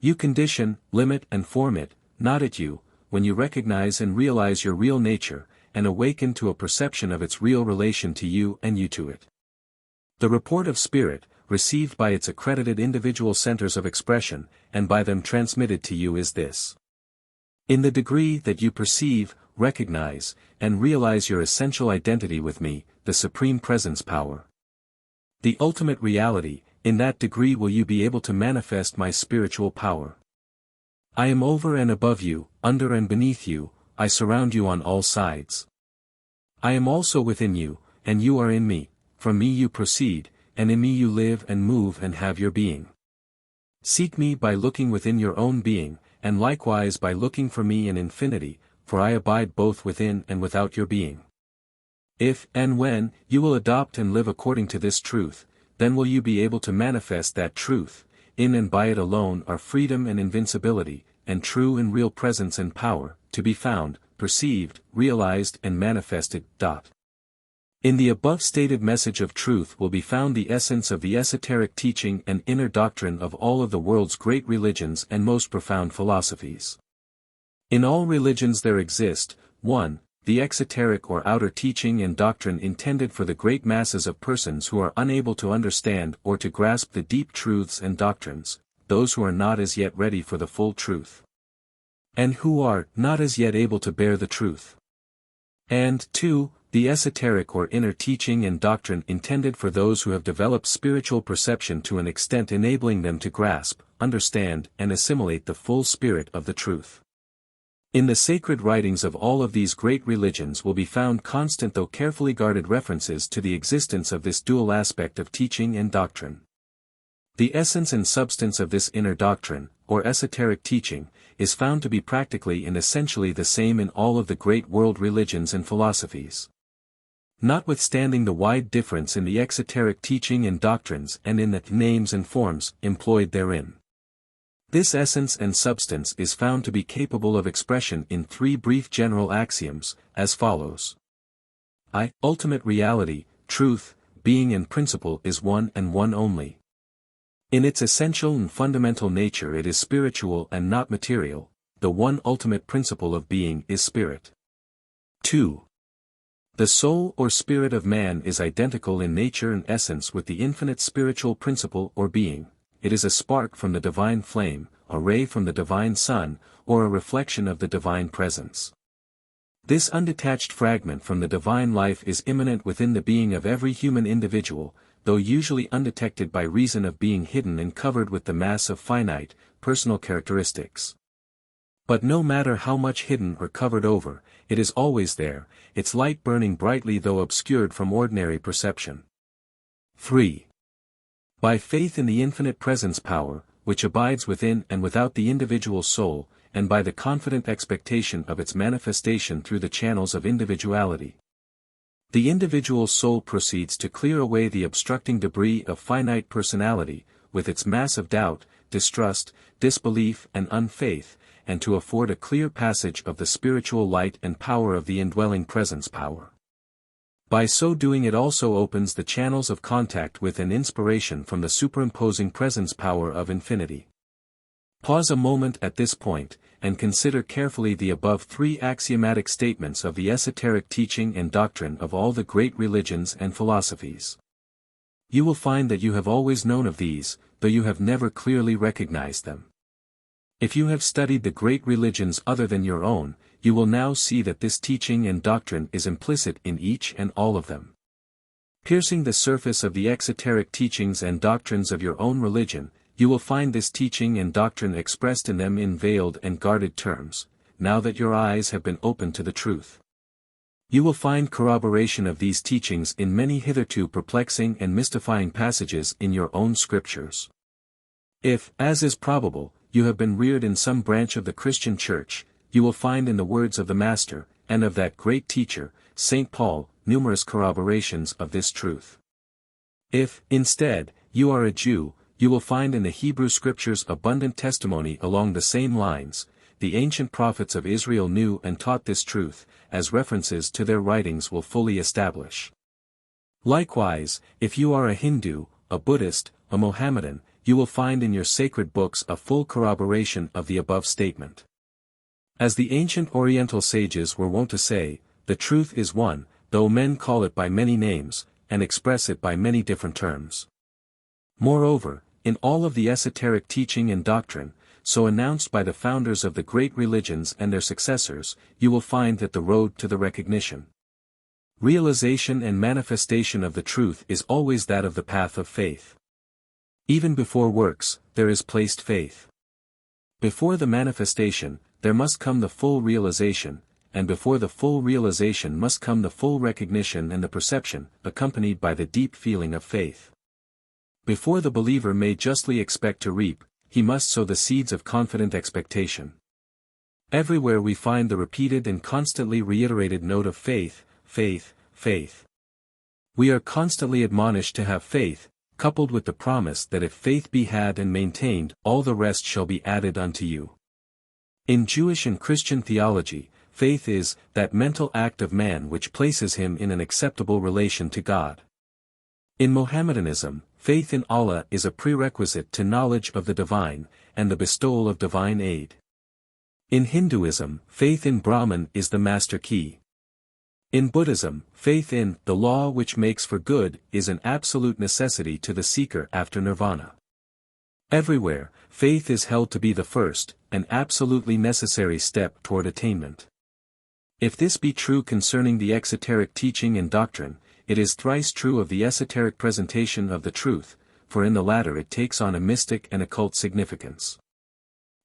You condition, limit and form it, not at you, when you recognize and realize your real nature, and awaken to a perception of its real relation to you and you to it. The report of spirit, received by its accredited individual centers of expression, and by them transmitted to you is this. In the degree that you perceive, recognize, and realize your essential identity with me, the supreme presence power, the ultimate reality, in that degree will you be able to manifest my spiritual power. I am over and above you, under and beneath you, I surround you on all sides. I am also within you, and you are in me, from me you proceed, and in me you live and move and have your being. Seek me by looking within your own being, and likewise by looking for me in infinity, for I abide both within and without your being. If and when you will adopt and live according to this truth, then will you be able to manifest that truth. In and by it alone are freedom and invincibility, and true and real presence and power, to be found, perceived, realized and manifested. In the above stated message of truth will be found the essence of the esoteric teaching and inner doctrine of all of the world's great religions and most profound philosophies. In all religions there exist, 1. the exoteric or outer teaching and doctrine intended for the great masses of persons who are unable to understand or to grasp the deep truths and doctrines, those who are not as yet ready for the full truth, and who are not as yet able to bear the truth. And 2. The esoteric or inner teaching and doctrine intended for those who have developed spiritual perception to an extent enabling them to grasp, understand, and assimilate the full spirit of the truth. In the sacred writings of all of these great religions will be found constant though carefully guarded references to the existence of this dual aspect of teaching and doctrine. The essence and substance of this inner doctrine, or esoteric teaching, is found to be practically and essentially the same in all of the great world religions and philosophies. Notwithstanding the wide difference in the exoteric teaching and doctrines and in the names and forms employed therein. This essence and substance is found to be capable of expression in 3 brief general axioms, as follows. Ultimate reality, truth, being and principle is one and one only. In its essential and fundamental nature it is spiritual and not material, the one ultimate principle of being is spirit. 2. The soul or spirit of man is identical in nature and essence with the infinite spiritual principle or being. It is a spark from the divine flame, a ray from the divine sun, or a reflection of the divine presence. This undetached fragment from the divine life is immanent within the being of every human individual, though usually undetected by reason of being hidden and covered with the mass of finite, personal characteristics. But no matter how much hidden or covered over, it is always there, its light burning brightly though obscured from ordinary perception. 3. By faith in the infinite presence power, which abides within and without the individual soul, and by the confident expectation of its manifestation through the channels of individuality. The individual soul proceeds to clear away the obstructing debris of finite personality, with its mass of doubt, distrust, disbelief and unfaith, and to afford a clear passage of the spiritual light and power of the indwelling presence power. By so doing it also opens the channels of contact with and inspiration from the superimposing presence power of infinity. Pause a moment at this point, and consider carefully the above 3 axiomatic statements of the esoteric teaching and doctrine of all the great religions and philosophies. You will find that you have always known of these, though you have never clearly recognized them. If you have studied the great religions other than your own, you will now see that this teaching and doctrine is implicit in each and all of them. Piercing the surface of the exoteric teachings and doctrines of your own religion, you will find this teaching and doctrine expressed in them in veiled and guarded terms, now that your eyes have been opened to the truth. You will find corroboration of these teachings in many hitherto perplexing and mystifying passages in your own scriptures. If, as is probable, you have been reared in some branch of the Christian Church, you will find in the words of the Master, and of that great teacher, St. Paul, numerous corroborations of this truth. If, instead, you are a Jew, you will find in the Hebrew Scriptures abundant testimony along the same lines. The ancient prophets of Israel knew and taught this truth, as references to their writings will fully establish. Likewise, if you are a Hindu, a Buddhist, a Mohammedan, you will find in your sacred books a full corroboration of the above statement. As the ancient Oriental sages were wont to say, the truth is one, though men call it by many names, and express it by many different terms. Moreover, in all of the esoteric teaching and doctrine, so announced by the founders of the great religions and their successors, you will find that the road to the recognition, realization and manifestation of the truth is always that of the path of faith. Even before works, there is placed faith. Before the manifestation, there must come the full realization, and before the full realization must come the full recognition and the perception, accompanied by the deep feeling of faith. Before the believer may justly expect to reap, he must sow the seeds of confident expectation. Everywhere we find the repeated and constantly reiterated note of faith, faith, faith. We are constantly admonished to have faith, coupled with the promise that if faith be had and maintained, all the rest shall be added unto you. In Jewish and Christian theology, faith is that mental act of man which places him in an acceptable relation to God. In Mohammedanism, faith in Allah is a prerequisite to knowledge of the divine, and the bestowal of divine aid. In Hinduism, faith in Brahman is the master key. In Buddhism, faith in the law which makes for good is an absolute necessity to the seeker after nirvana. Everywhere, faith is held to be the first, an absolutely necessary step toward attainment. If this be true concerning the exoteric teaching and doctrine, it is thrice true of the esoteric presentation of the truth, for in the latter it takes on a mystic and occult significance.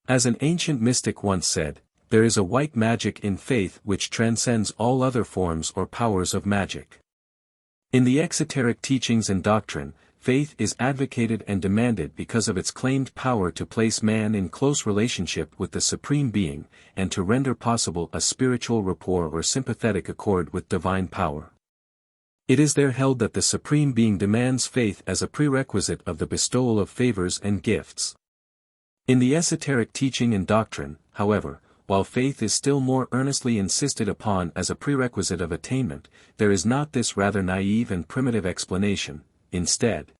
As an ancient mystic once said, there is a white magic in faith which transcends all other forms or powers of magic. In the exoteric teachings and doctrine, faith is advocated and demanded because of its claimed power to place man in close relationship with the Supreme Being, and to render possible a spiritual rapport or sympathetic accord with divine power. It is there held that the Supreme Being demands faith as a prerequisite of the bestowal of favors and gifts. In the esoteric teaching and doctrine, however, while faith is still more earnestly insisted upon as a prerequisite of attainment, there is not this rather naive and primitive explanation. Instead,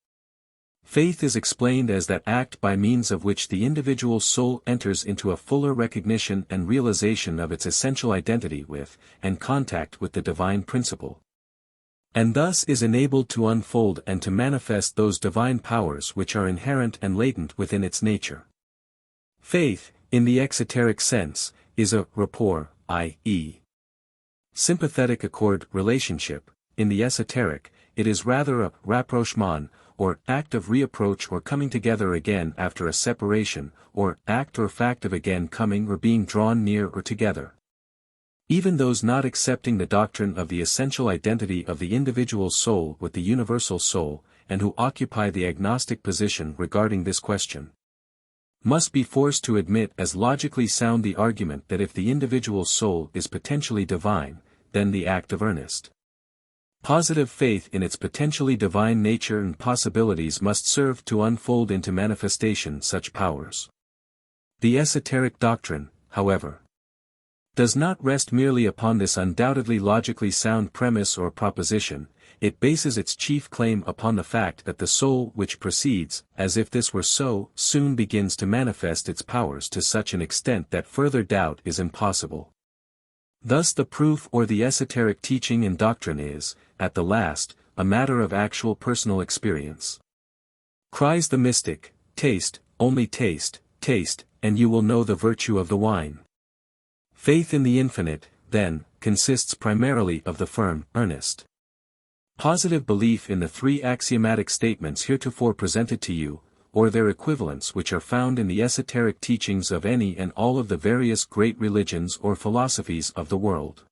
faith is explained as that act by means of which the individual soul enters into a fuller recognition and realization of its essential identity with, and contact with the divine principle, and thus is enabled to unfold and to manifest those divine powers which are inherent and latent within its nature. Faith, in the exoteric sense, is a rapport, i.e., sympathetic accord relationship. In the esoteric, it is rather a rapprochement, or act of reapproach or coming together again after a separation, or act or fact of again coming or being drawn near or together. Even those not accepting the doctrine of the essential identity of the individual soul with the universal soul, and who occupy the agnostic position regarding this question, must be forced to admit as logically sound the argument that if the individual soul is potentially divine, then the act of earnest, positive faith in its potentially divine nature and possibilities must serve to unfold into manifestation such powers. The esoteric doctrine, however, does not rest merely upon this undoubtedly logically sound premise or proposition. It bases its chief claim upon the fact that the soul which proceeds, as if this were so, soon begins to manifest its powers to such an extent that further doubt is impossible. Thus the proof or the esoteric teaching and doctrine is, at the last, a matter of actual personal experience. Cries the mystic, taste, only taste, taste, and you will know the virtue of the wine. Faith in the infinite, then, consists primarily of the firm, earnest, positive belief in the three axiomatic statements heretofore presented to you, or their equivalents which are found in the esoteric teachings of any and all of the various great religions or philosophies of the world.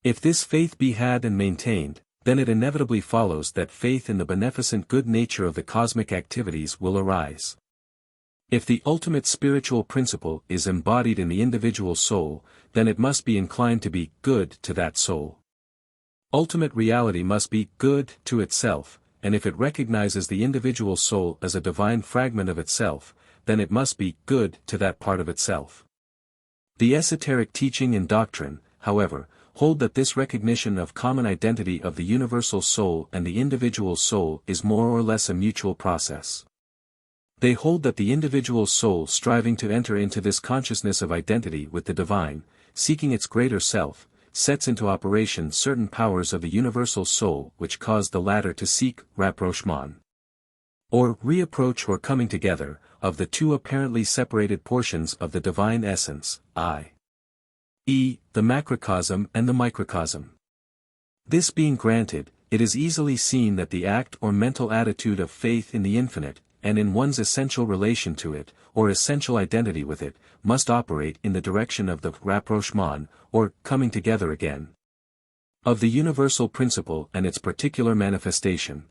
If this faith be had and maintained, then it inevitably follows that faith in the beneficent good nature of the cosmic activities will arise. If the ultimate spiritual principle is embodied in the individual soul, then it must be inclined to be good to that soul. Ultimate reality must be good to itself, and if it recognizes the individual soul as a divine fragment of itself, then it must be good to that part of itself. The esoteric teaching and doctrine, however, hold that this recognition of common identity of the universal soul and the individual soul is more or less a mutual process. They hold that the individual soul striving to enter into this consciousness of identity with the divine, seeking its greater self, sets into operation certain powers of the universal soul which cause the latter to seek rapprochement, or reapproach or coming together, of the two apparently separated portions of the divine essence, i.e., the macrocosm and the microcosm. This being granted, it is easily seen that the act or mental attitude of faith in the infinite, and in one's essential relation to it, or essential identity with it, must operate in the direction of the rapprochement, or coming together again, of the universal principle and its particular manifestation.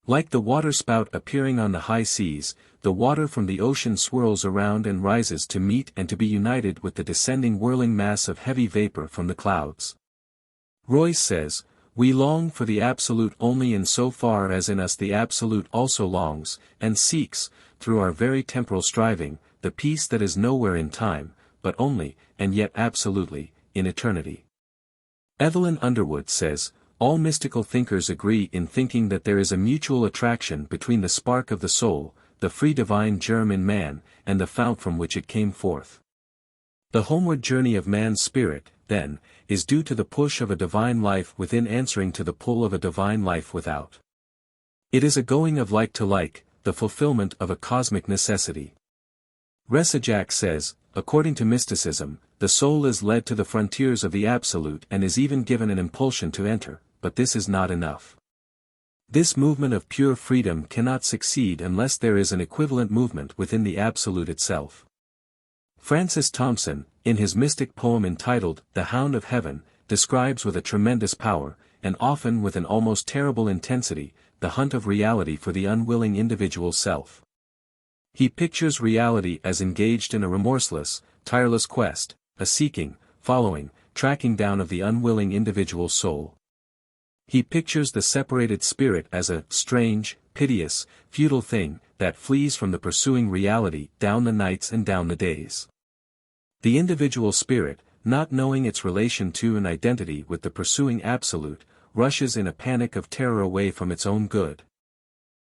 Like the waterspout appearing on the high seas, the water from the ocean swirls around and rises to meet and to be united with the descending whirling mass of heavy vapor from the clouds. Royce says, "We long for the Absolute only in so far as in us the Absolute also longs, and seeks, through our very temporal striving, the peace that is nowhere in time, but only, and yet absolutely, in eternity." Evelyn Underwood says, "All mystical thinkers agree in thinking that there is a mutual attraction between the spark of the soul, the free divine germ in man, and the fount from which it came forth. The homeward journey of man's spirit, then, is due to the push of a divine life within answering to the pull of a divine life without. It is a going of like to like, the fulfillment of a cosmic necessity. Resajak says, according to mysticism, the soul is led to the frontiers of the absolute and is even given an impulsion to enter, but this is not enough. This movement of pure freedom cannot succeed unless there is an equivalent movement within the absolute itself. Francis Thompson, in his mystic poem entitled The Hound of Heaven, describes with a tremendous power, and often with an almost terrible intensity, the hunt of reality for the unwilling individual self. He pictures reality as engaged in a remorseless, tireless quest, a seeking, following, tracking down of the unwilling individual soul. He pictures the separated spirit as a strange, piteous, futile thing that flees from the pursuing reality down the nights and down the days. The individual spirit, not knowing its relation to and identity with the pursuing absolute, rushes in a panic of terror away from its own good.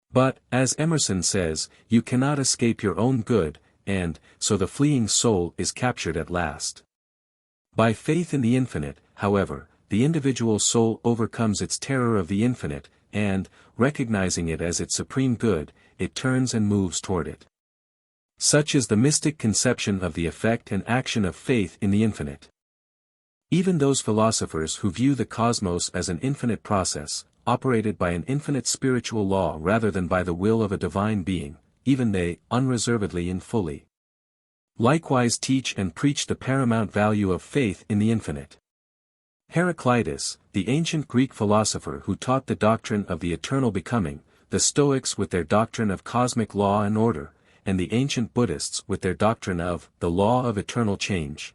But, as Emerson says, you cannot escape your own good, and, so the fleeing soul is captured at last. By faith in the infinite, however, the individual soul overcomes its terror of the infinite, and, recognizing it as its supreme good, it turns and moves toward it. Such is the mystic conception of the effect and action of faith in the infinite. Even those philosophers who view the cosmos as an infinite process, operated by an infinite spiritual law rather than by the will of a divine being, even they, unreservedly and fully, likewise teach and preach the paramount value of faith in the infinite. Heraclitus, the ancient Greek philosopher who taught the doctrine of the eternal becoming, the Stoics with their doctrine of cosmic law and order, and the ancient Buddhists with their doctrine of the law of eternal change.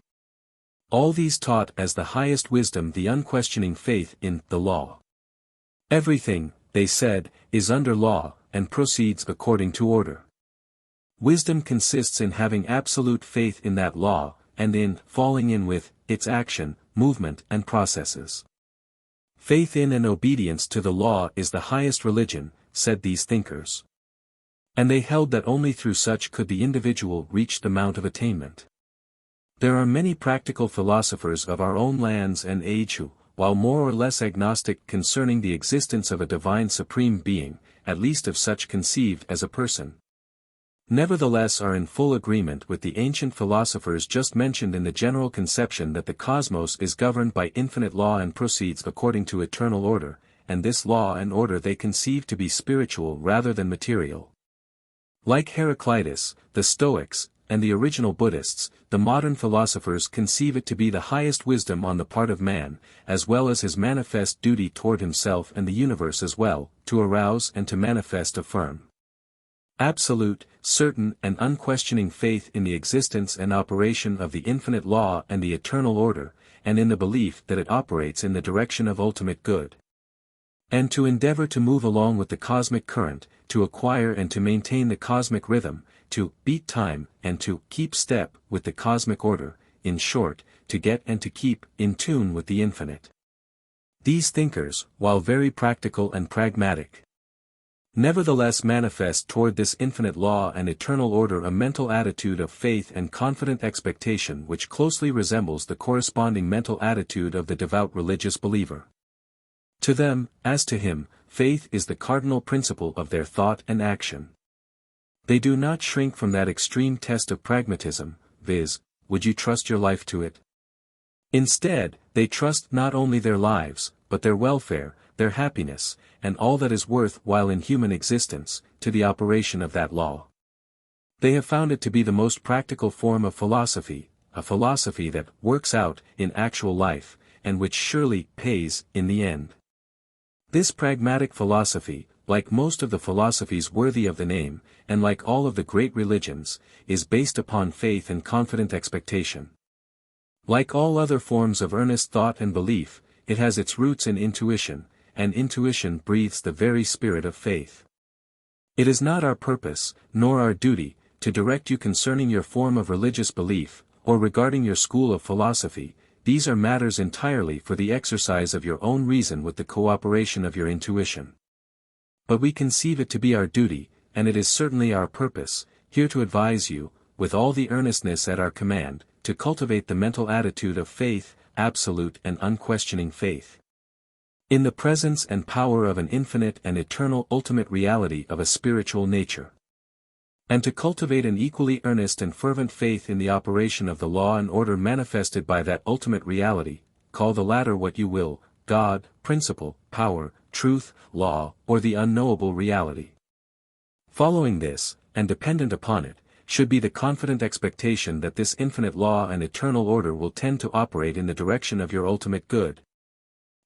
All these taught as the highest wisdom the unquestioning faith in the law. Everything, they said, is under law, and proceeds according to order. Wisdom consists in having absolute faith in that law, and in falling in with its action, movement and processes. Faith in and obedience to the law is the highest religion, said these thinkers. And they held that only through such could the individual reach the mount of attainment. There are many practical philosophers of our own lands and age who, while more or less agnostic concerning the existence of a divine supreme being, at least of such conceived as a person, nevertheless are in full agreement with the ancient philosophers just mentioned in the general conception that the cosmos is governed by infinite law and proceeds according to eternal order, and this law and order they conceive to be spiritual rather than material. Like Heraclitus, the Stoics, and the original Buddhists, the modern philosophers conceive it to be the highest wisdom on the part of man, as well as his manifest duty toward himself and the universe as well, to arouse and to manifest a firm, absolute, certain and unquestioning faith in the existence and operation of the infinite law and the eternal order, and in the belief that it operates in the direction of ultimate good. And to endeavor to move along with the cosmic current, to acquire and to maintain the cosmic rhythm, to beat time and to keep step with the cosmic order, in short, to get and to keep in tune with the infinite. These thinkers, while very practical and pragmatic, nevertheless manifest toward this infinite law and eternal order a mental attitude of faith and confident expectation which closely resembles the corresponding mental attitude of the devout religious believer. To them, as to him, faith is the cardinal principle of their thought and action. They do not shrink from that extreme test of pragmatism, viz., would you trust your life to it? Instead, they trust not only their lives, but their welfare, their happiness, and all that is worth while in human existence, to the operation of that law. They have found it to be the most practical form of philosophy, a philosophy that works out in actual life, and which surely pays in the end. This pragmatic philosophy, like most of the philosophies worthy of the name, and like all of the great religions, is based upon faith and confident expectation. Like all other forms of earnest thought and belief, it has its roots in intuition, and intuition breathes the very spirit of faith. It is not our purpose, nor our duty, to direct you concerning your form of religious belief, or regarding your school of philosophy. These are matters entirely for the exercise of your own reason with the cooperation of your intuition. But we conceive it to be our duty, and it is certainly our purpose, here to advise you, with all the earnestness at our command, to cultivate the mental attitude of faith, absolute and unquestioning faith in the presence and power of an infinite and eternal ultimate reality of a spiritual nature. And to cultivate an equally earnest and fervent faith in the operation of the law and order manifested by that ultimate reality, call the latter what you will, God, principle, power, truth, law, or the unknowable reality. Following this, and dependent upon it, should be the confident expectation that this infinite law and eternal order will tend to operate in the direction of your ultimate good.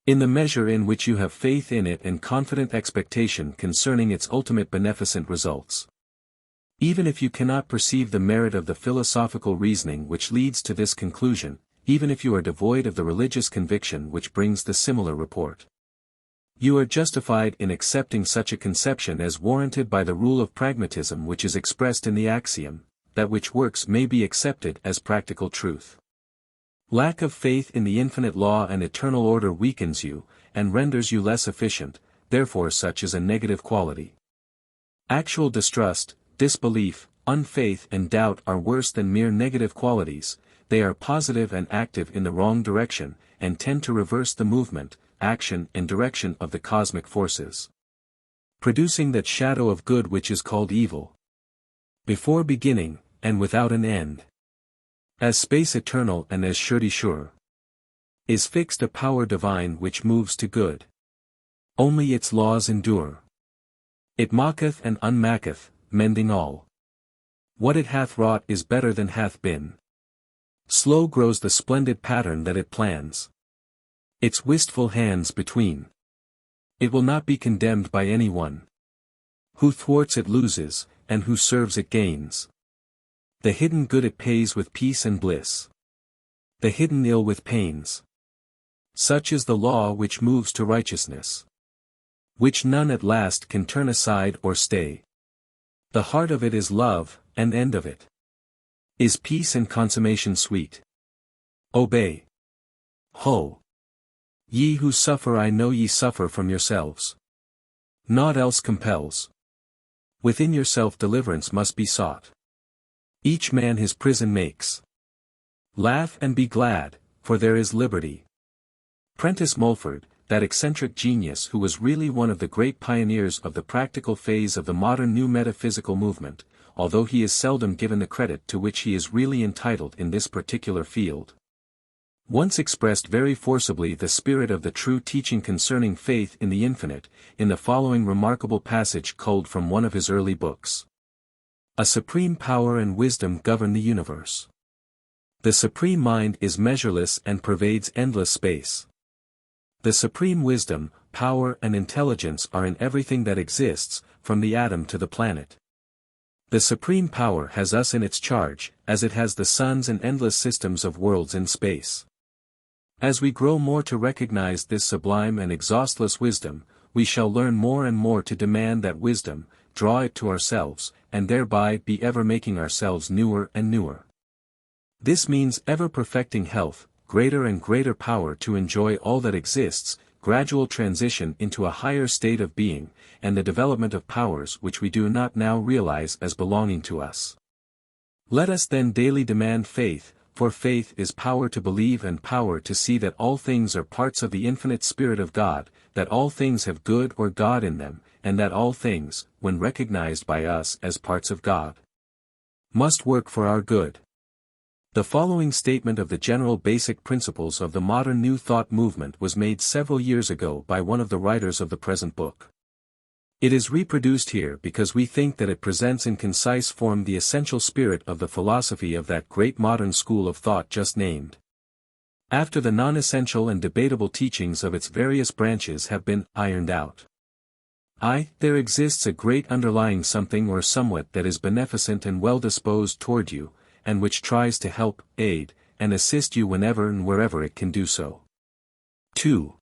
In the measure in which you have faith in it and confident expectation concerning its ultimate beneficent results. Even if you cannot perceive the merit of the philosophical reasoning which leads to this conclusion, even if you are devoid of the religious conviction which brings the similar report, you are justified in accepting such a conception as warranted by the rule of pragmatism which is expressed in the axiom, that which works may be accepted as practical truth. Lack of faith in the infinite law and eternal order weakens you, and renders you less efficient, therefore such is a negative quality. Actual distrust, disbelief, unfaith and doubt are worse than mere negative qualities, they are positive and active in the wrong direction, and tend to reverse the movement, action and direction of the cosmic forces, producing that shadow of good which is called evil. Before beginning, and without an end. As space eternal and as surety sure. Is fixed a power divine which moves to good. Only its laws endure. It mocketh and unmaketh, mending all. What it hath wrought is better than hath been. Slow grows the splendid pattern that it plans. Its wistful hands between. It will not be condemned by any one. Who thwarts it loses, and who serves it gains. The hidden good it pays with peace and bliss. The hidden ill with pains. Such is the law which moves to righteousness. Which none at last can turn aside or stay. The heart of it is love, and end of it is peace and consummation sweet. Obey. Ho! Ye who suffer, I know ye suffer from yourselves. Naught else compels. Within yourself deliverance must be sought. Each man his prison makes. Laugh and be glad, for there is liberty. Prentice Mulford, that eccentric genius who was really one of the great pioneers of the practical phase of the modern new metaphysical movement, although he is seldom given the credit to which he is really entitled in this particular field, once expressed very forcibly the spirit of the true teaching concerning faith in the infinite, in the following remarkable passage culled from one of his early books. A supreme power and wisdom govern the universe. The supreme mind is measureless and pervades endless space. The supreme wisdom, power and intelligence are in everything that exists, from the atom to the planet. The supreme power has us in its charge, as it has the suns and endless systems of worlds in space. As we grow more to recognize this sublime and exhaustless wisdom, we shall learn more and more to demand that wisdom, draw it to ourselves, and thereby be ever making ourselves newer and newer. This means ever perfecting health, greater and greater power to enjoy all that exists, gradual transition into a higher state of being, and the development of powers which we do not now realize as belonging to us. Let us then daily demand faith, for faith is power to believe and power to see that all things are parts of the infinite Spirit of God, that all things have good or God in them, and that all things, when recognized by us as parts of God, must work for our good. The following statement of the general basic principles of the modern New Thought movement was made several years ago by one of the writers of the present book. It is reproduced here because we think that it presents in concise form the essential spirit of the philosophy of that great modern school of thought just named. After the non-essential and debatable teachings of its various branches have been ironed out, there exists a great underlying something or somewhat that is beneficent and well-disposed toward you, and which tries to help, aid, and assist you whenever and wherever it can do so. 2.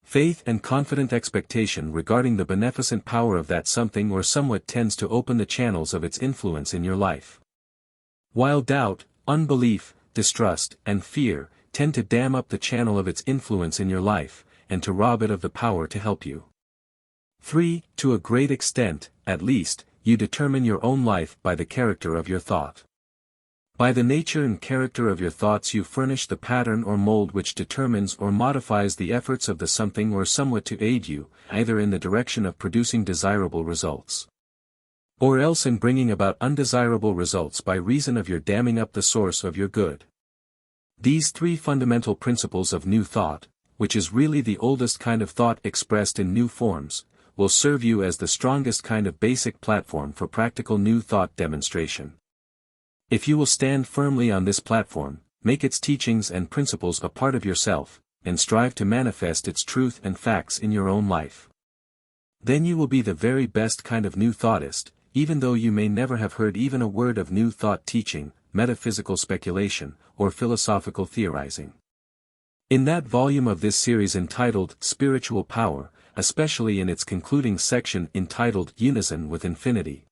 Faith and confident expectation regarding the beneficent power of that something or somewhat tends to open the channels of its influence in your life. While doubt, unbelief, distrust, and fear tend to dam up the channel of its influence in your life, and to rob it of the power to help you. 3. To a great extent, at least, you determine your own life by the character of your thought. By the nature and character of your thoughts you furnish the pattern or mold which determines or modifies the efforts of the something or somewhat to aid you, either in the direction of producing desirable results, or else in bringing about undesirable results by reason of your damming up the source of your good. These three fundamental principles of new thought, which is really the oldest kind of thought expressed in new forms, will serve you as the strongest kind of basic platform for practical new thought demonstration. If you will stand firmly on this platform, make its teachings and principles a part of yourself, and strive to manifest its truth and facts in your own life, then you will be the very best kind of new thoughtist, even though you may never have heard even a word of new thought teaching, metaphysical speculation, or philosophical theorizing. In that volume of this series entitled Spiritual Power, especially in its concluding section entitled Unison with Infinity,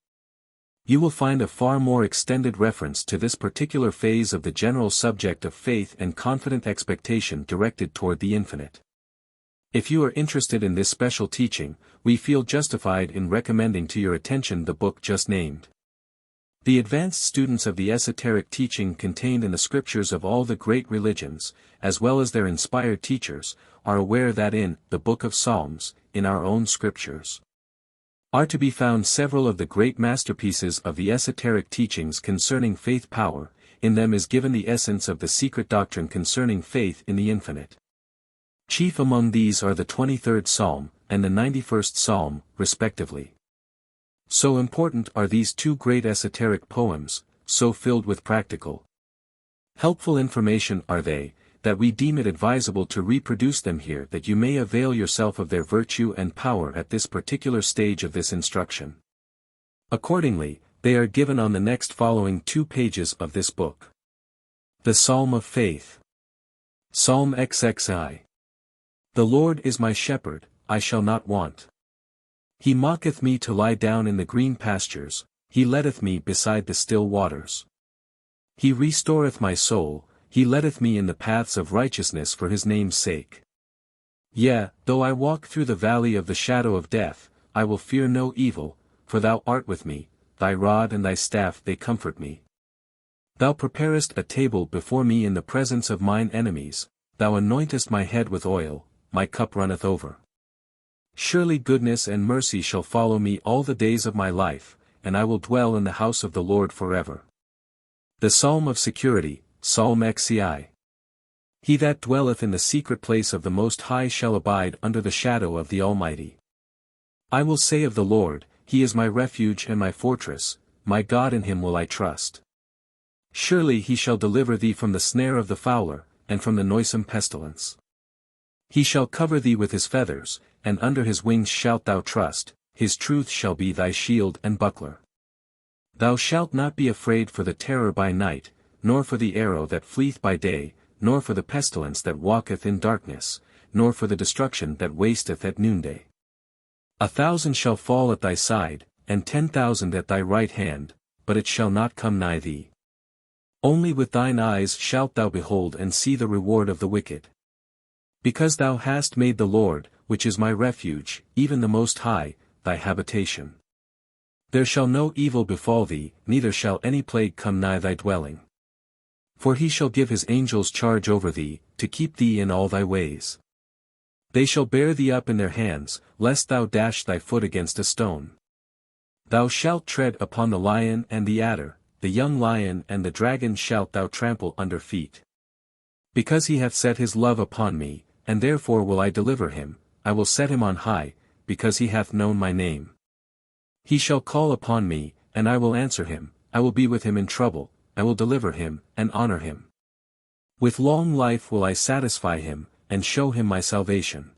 you will find a far more extended reference to this particular phase of the general subject of faith and confident expectation directed toward the infinite. If you are interested in this special teaching, we feel justified in recommending to your attention the book just named. The advanced students of the esoteric teaching contained in the scriptures of all the great religions, as well as their inspired teachers, are aware that in the Book of Psalms, in our own scriptures, are to be found several of the great masterpieces of the esoteric teachings concerning faith power. In them is given the essence of the secret doctrine concerning faith in the infinite. Chief among these are the 23rd Psalm, and the 91st Psalm, respectively. So important are these two great esoteric poems, so filled with practical, helpful information are they, that we deem it advisable to reproduce them here that you may avail yourself of their virtue and power at this particular stage of this instruction. Accordingly, they are given on the next following 2 pages of this book. The Psalm of Faith. Psalm XXI. The Lord is my shepherd, I shall not want. He maketh me to lie down in the green pastures, he leadeth me beside the still waters. He restoreth my soul, he leadeth me in the paths of righteousness for his name's sake. Yea, though I walk through the valley of the shadow of death, I will fear no evil, for thou art with me, thy rod and thy staff they comfort me. Thou preparest a table before me in the presence of mine enemies, thou anointest my head with oil, my cup runneth over. Surely goodness and mercy shall follow me all the days of my life, and I will dwell in the house of the Lord forever. The Psalm of Security, Psalm XCI. He that dwelleth in the secret place of the Most High shall abide under the shadow of the Almighty. I will say of the Lord, He is my refuge and my fortress, my God, in Him will I trust. Surely He shall deliver thee from the snare of the fowler, and from the noisome pestilence. He shall cover thee with His feathers, and under His wings shalt thou trust, His truth shall be thy shield and buckler. Thou shalt not be afraid for the terror by night, nor for the arrow that fleeth by day, nor for the pestilence that walketh in darkness, nor for the destruction that wasteth at noonday. 1,000 shall fall at thy side, and 10,000 at thy right hand, but it shall not come nigh thee. Only with thine eyes shalt thou behold and see the reward of the wicked. Because thou hast made the Lord, which is my refuge, even the Most High, thy habitation. There shall no evil befall thee, neither shall any plague come nigh thy dwelling. For he shall give his angels charge over thee, to keep thee in all thy ways. They shall bear thee up in their hands, lest thou dash thy foot against a stone. Thou shalt tread upon the lion and the adder, the young lion and the dragon shalt thou trample under feet. Because he hath set his love upon me, and therefore will I deliver him, I will set him on high, because he hath known my name. He shall call upon me, and I will answer him, I will be with him in trouble, I will deliver him, and honor him. With long life will I satisfy him, and show him my salvation.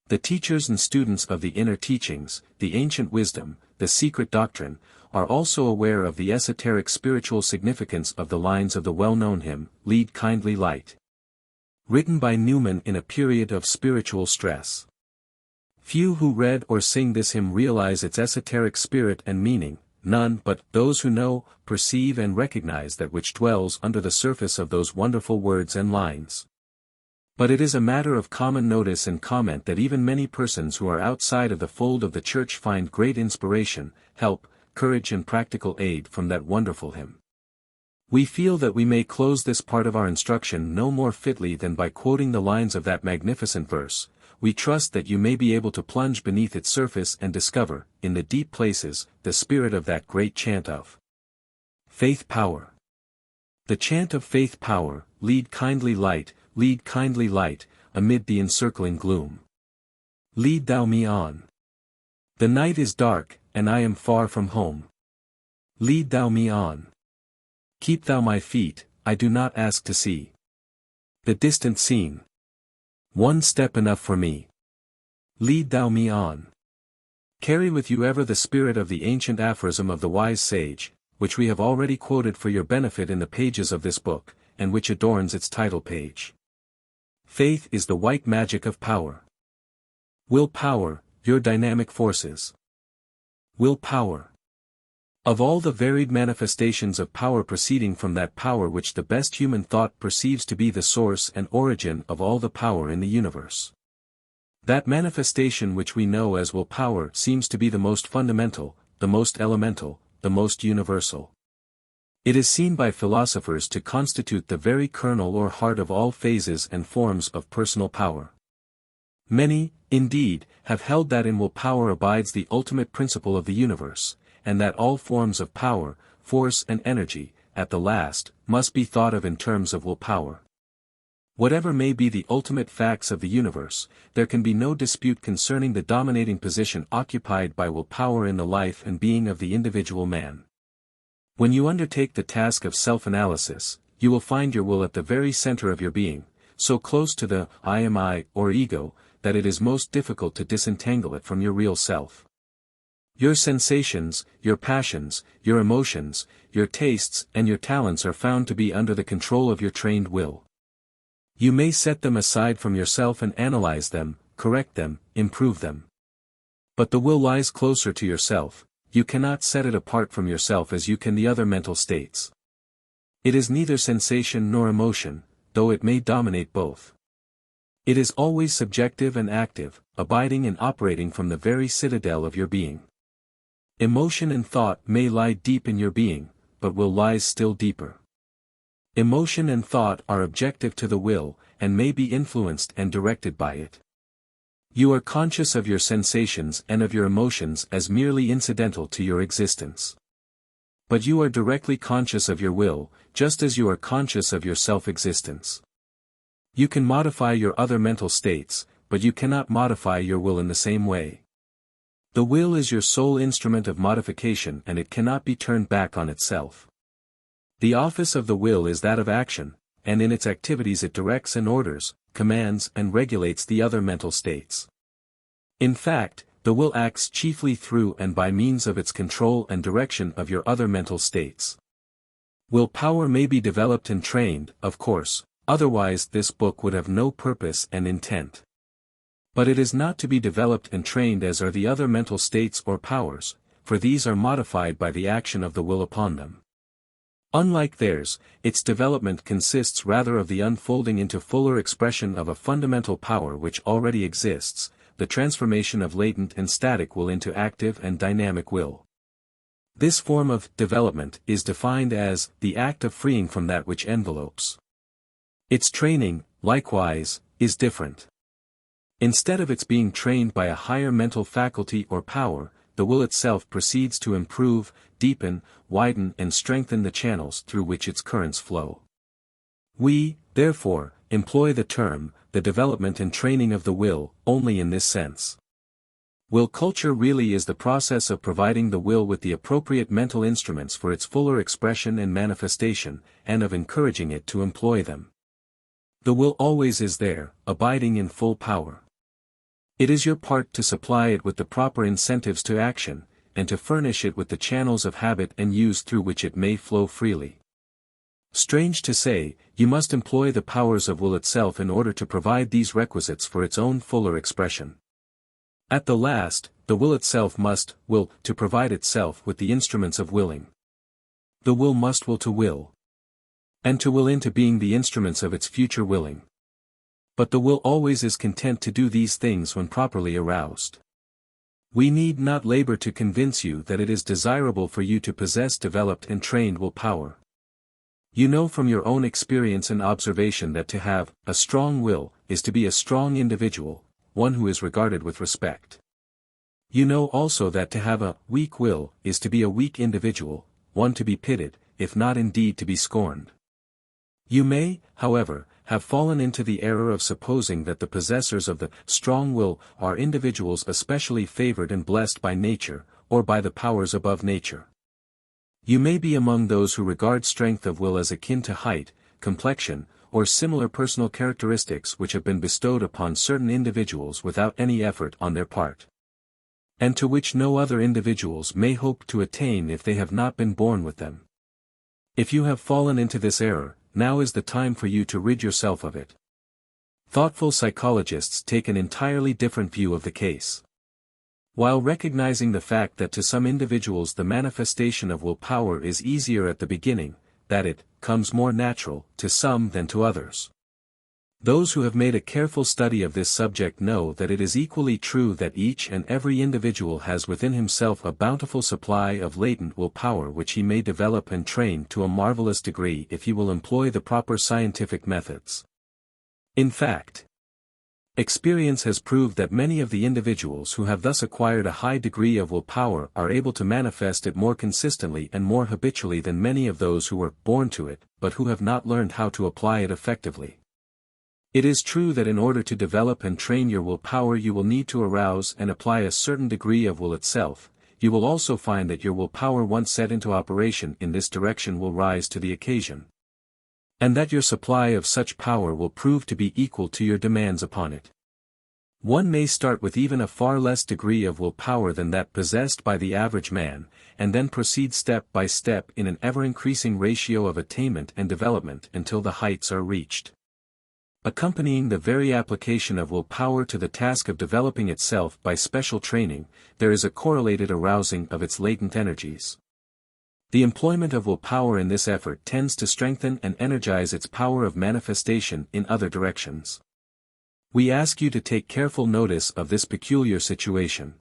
The teachers and students of the inner teachings, the ancient wisdom, the secret doctrine, are also aware of the esoteric spiritual significance of the lines of the well-known hymn, Lead Kindly Light. Written by Newman in a period of spiritual stress. Few who read or sing this hymn realize its esoteric spirit and meaning, none but those who know, perceive and recognize that which dwells under the surface of those wonderful words and lines. But it is a matter of common notice and comment that even many persons who are outside of the fold of the Church find great inspiration, help, courage and practical aid from that wonderful hymn. We feel that we may close this part of our instruction no more fitly than by quoting the lines of that magnificent verse. We trust that you may be able to plunge beneath its surface and discover, in the deep places, the spirit of that great chant of faith power. The chant of faith power, lead kindly light, amid the encircling gloom. Lead thou me on. The night is dark, and I am far from home. Lead thou me on. Keep thou my feet, I do not ask to see the distant scene. One step enough for me. Lead thou me on. Carry with you ever the spirit of the ancient aphorism of the wise sage, which we have already quoted for your benefit in the pages of this book, and which adorns its title page. Faith is the white magic of power. Will power, your dynamic forces. Will power. Of all the varied manifestations of power proceeding from that power which the best human thought perceives to be the source and origin of all the power in the universe. That manifestation which we know as will power seems to be the most fundamental, the most elemental, the most universal. It is seen by philosophers to constitute the very kernel or heart of all phases and forms of personal power. Many, indeed, have held that in will power abides the ultimate principle of the universe, and that all forms of power, force and energy, at the last, must be thought of in terms of will power. Whatever may be the ultimate facts of the universe, there can be no dispute concerning the dominating position occupied by will power in the life and being of the individual man. When you undertake the task of self-analysis, you will find your will at the very center of your being, so close to the I am I, or ego, that it is most difficult to disentangle it from your real self. Your sensations, your passions, your emotions, your tastes and your talents are found to be under the control of your trained will. You may set them aside from yourself and analyze them, correct them, improve them. But the will lies closer to yourself, you cannot set it apart from yourself as you can the other mental states. It is neither sensation nor emotion, though it may dominate both. It is always subjective and active, abiding and operating from the very citadel of your being. Emotion and thought may lie deep in your being, but will lies still deeper. Emotion and thought are objective to the will, and may be influenced and directed by it. You are conscious of your sensations and of your emotions as merely incidental to your existence. But you are directly conscious of your will, just as you are conscious of your self-existence. You can modify your other mental states, but you cannot modify your will in the same way. The will is your sole instrument of modification and it cannot be turned back on itself. The office of the will is that of action, and in its activities it directs and orders, commands and regulates the other mental states. In fact, the will acts chiefly through and by means of its control and direction of your other mental states. Will power may be developed and trained, of course, otherwise this book would have no purpose and intent. But it is not to be developed and trained as are the other mental states or powers, for these are modified by the action of the will upon them. Unlike theirs, its development consists rather of the unfolding into fuller expression of a fundamental power which already exists, the transformation of latent and static will into active and dynamic will. This form of development is defined as the act of freeing from that which envelopes. Its training, likewise, is different. Instead of its being trained by a higher mental faculty or power, the will itself proceeds to improve, deepen, widen and strengthen the channels through which its currents flow. We, therefore, employ the term, the development and training of the will, only in this sense. Will culture really is the process of providing the will with the appropriate mental instruments for its fuller expression and manifestation, and of encouraging it to employ them. The will always is there, abiding in full power. It is your part to supply it with the proper incentives to action, and to furnish it with the channels of habit and use through which it may flow freely. Strange to say, you must employ the powers of will itself in order to provide these requisites for its own fuller expression. At the last, the will itself must will to provide itself with the instruments of willing. The will must will to will. And to will into being the instruments of its future willing. But the will always is content to do these things when properly aroused. We need not labor to convince you that it is desirable for you to possess developed and trained will power. You know from your own experience and observation that to have a strong will is to be a strong individual, one who is regarded with respect. You know also that to have a weak will is to be a weak individual, one to be pitied, if not indeed to be scorned. You may, however, have fallen into the error of supposing that the possessors of the strong will are individuals especially favored and blessed by nature, or by the powers above nature. You may be among those who regard strength of will as akin to height, complexion, or similar personal characteristics which have been bestowed upon certain individuals without any effort on their part, and to which no other individuals may hope to attain if they have not been born with them. If you have fallen into this error, now is the time for you to rid yourself of it. Thoughtful psychologists take an entirely different view of the case. While recognizing the fact that to some individuals the manifestation of willpower is easier at the beginning, that it comes more natural to some than to others. Those who have made a careful study of this subject know that it is equally true that each and every individual has within himself a bountiful supply of latent willpower which he may develop and train to a marvelous degree if he will employ the proper scientific methods. In fact, experience has proved that many of the individuals who have thus acquired a high degree of willpower are able to manifest it more consistently and more habitually than many of those who were born to it, but who have not learned how to apply it effectively. It is true that in order to develop and train your willpower you will need to arouse and apply a certain degree of will itself. You will also find that your willpower once set into operation in this direction will rise to the occasion, and that your supply of such power will prove to be equal to your demands upon it. One may start with even a far less degree of willpower than that possessed by the average man, and then proceed step by step in an ever-increasing ratio of attainment and development until the heights are reached. Accompanying the very application of willpower to the task of developing itself by special training, there is a correlated arousing of its latent energies. The employment of willpower in this effort tends to strengthen and energize its power of manifestation in other directions. We ask you to take careful notice of this peculiar situation.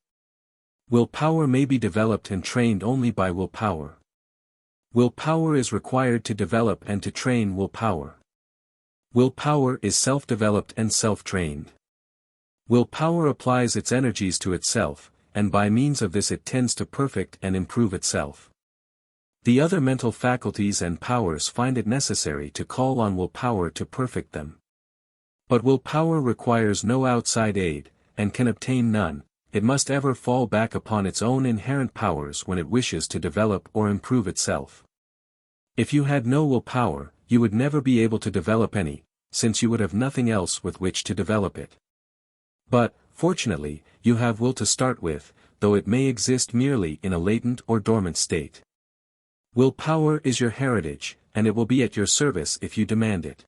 Willpower may be developed and trained only by willpower. Willpower is required to develop and to train willpower. Willpower is self-developed and self-trained. Willpower applies its energies to itself, and by means of this it tends to perfect and improve itself. The other mental faculties and powers find it necessary to call on willpower to perfect them. But willpower requires no outside aid, and can obtain none. It must ever fall back upon its own inherent powers when it wishes to develop or improve itself. If you had no willpower, you would never be able to develop any, since you would have nothing else with which to develop it. But, fortunately, you have will to start with, though it may exist merely in a latent or dormant state. Willpower is your heritage, and it will be at your service if you demand it.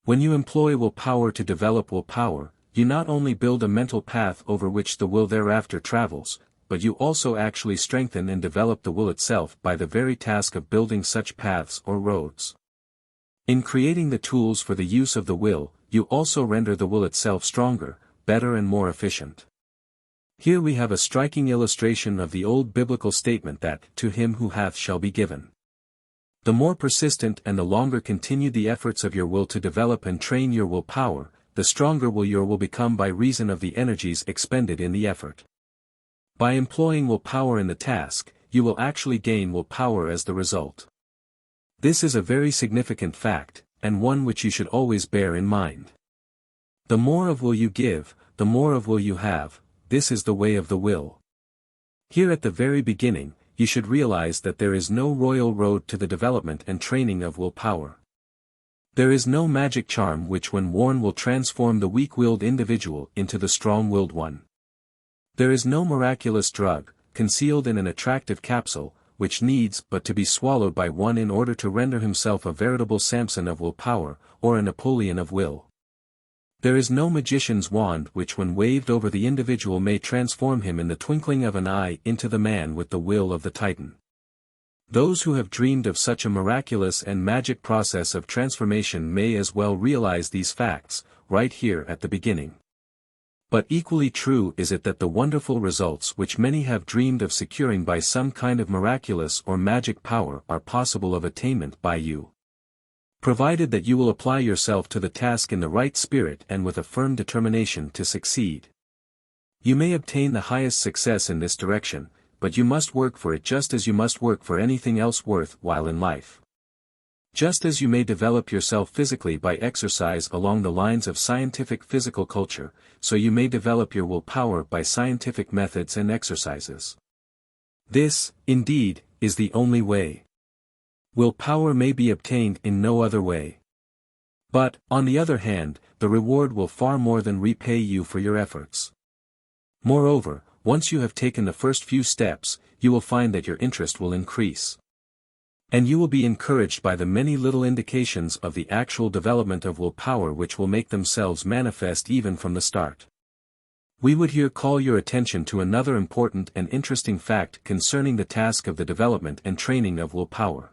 When you employ willpower to develop willpower, you not only build a mental path over which the will thereafter travels, but you also actually strengthen and develop the will itself by the very task of building such paths or roads. In creating the tools for the use of the will, you also render the will itself stronger, better and more efficient. Here we have a striking illustration of the old biblical statement that, to him who hath shall be given. The more persistent and the longer continued the efforts of your will to develop and train your willpower, the stronger will your will become by reason of the energies expended in the effort. By employing willpower in the task, you will actually gain willpower as the result. This is a very significant fact, and one which you should always bear in mind. The more of will you give, the more of will you have. This is the way of the will. Here at the very beginning, you should realize that there is no royal road to the development and training of willpower. There is no magic charm which when worn will transform the weak-willed individual into the strong-willed one. There is no miraculous drug, concealed in an attractive capsule, which needs but to be swallowed by one in order to render himself a veritable Samson of willpower, or a Napoleon of will. There is no magician's wand which when waved over the individual may transform him in the twinkling of an eye into the man with the will of the Titan. Those who have dreamed of such a miraculous and magic process of transformation may as well realize these facts, right here at the beginning. But equally true is it that the wonderful results which many have dreamed of securing by some kind of miraculous or magic power are possible of attainment by you. Provided that you will apply yourself to the task in the right spirit and with a firm determination to succeed. You may obtain the highest success in this direction, but you must work for it just as you must work for anything else worthwhile in life. Just as you may develop yourself physically by exercise along the lines of scientific physical culture, so you may develop your willpower by scientific methods and exercises. This, indeed, is the only way. Willpower may be obtained in no other way. But, on the other hand, the reward will far more than repay you for your efforts. Moreover, once you have taken the first few steps, you will find that your interest will increase. And you will be encouraged by the many little indications of the actual development of willpower which will make themselves manifest even from the start. We would here call your attention to another important and interesting fact concerning the task of the development and training of willpower.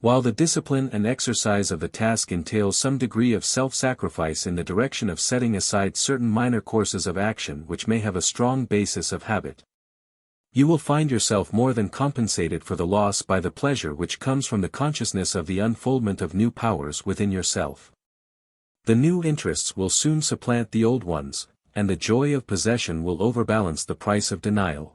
While the discipline and exercise of the task entails some degree of self-sacrifice in the direction of setting aside certain minor courses of action which may have a strong basis of habit, you will find yourself more than compensated for the loss by the pleasure which comes from the consciousness of the unfoldment of new powers within yourself. The new interests will soon supplant the old ones, and the joy of possession will overbalance the price of denial.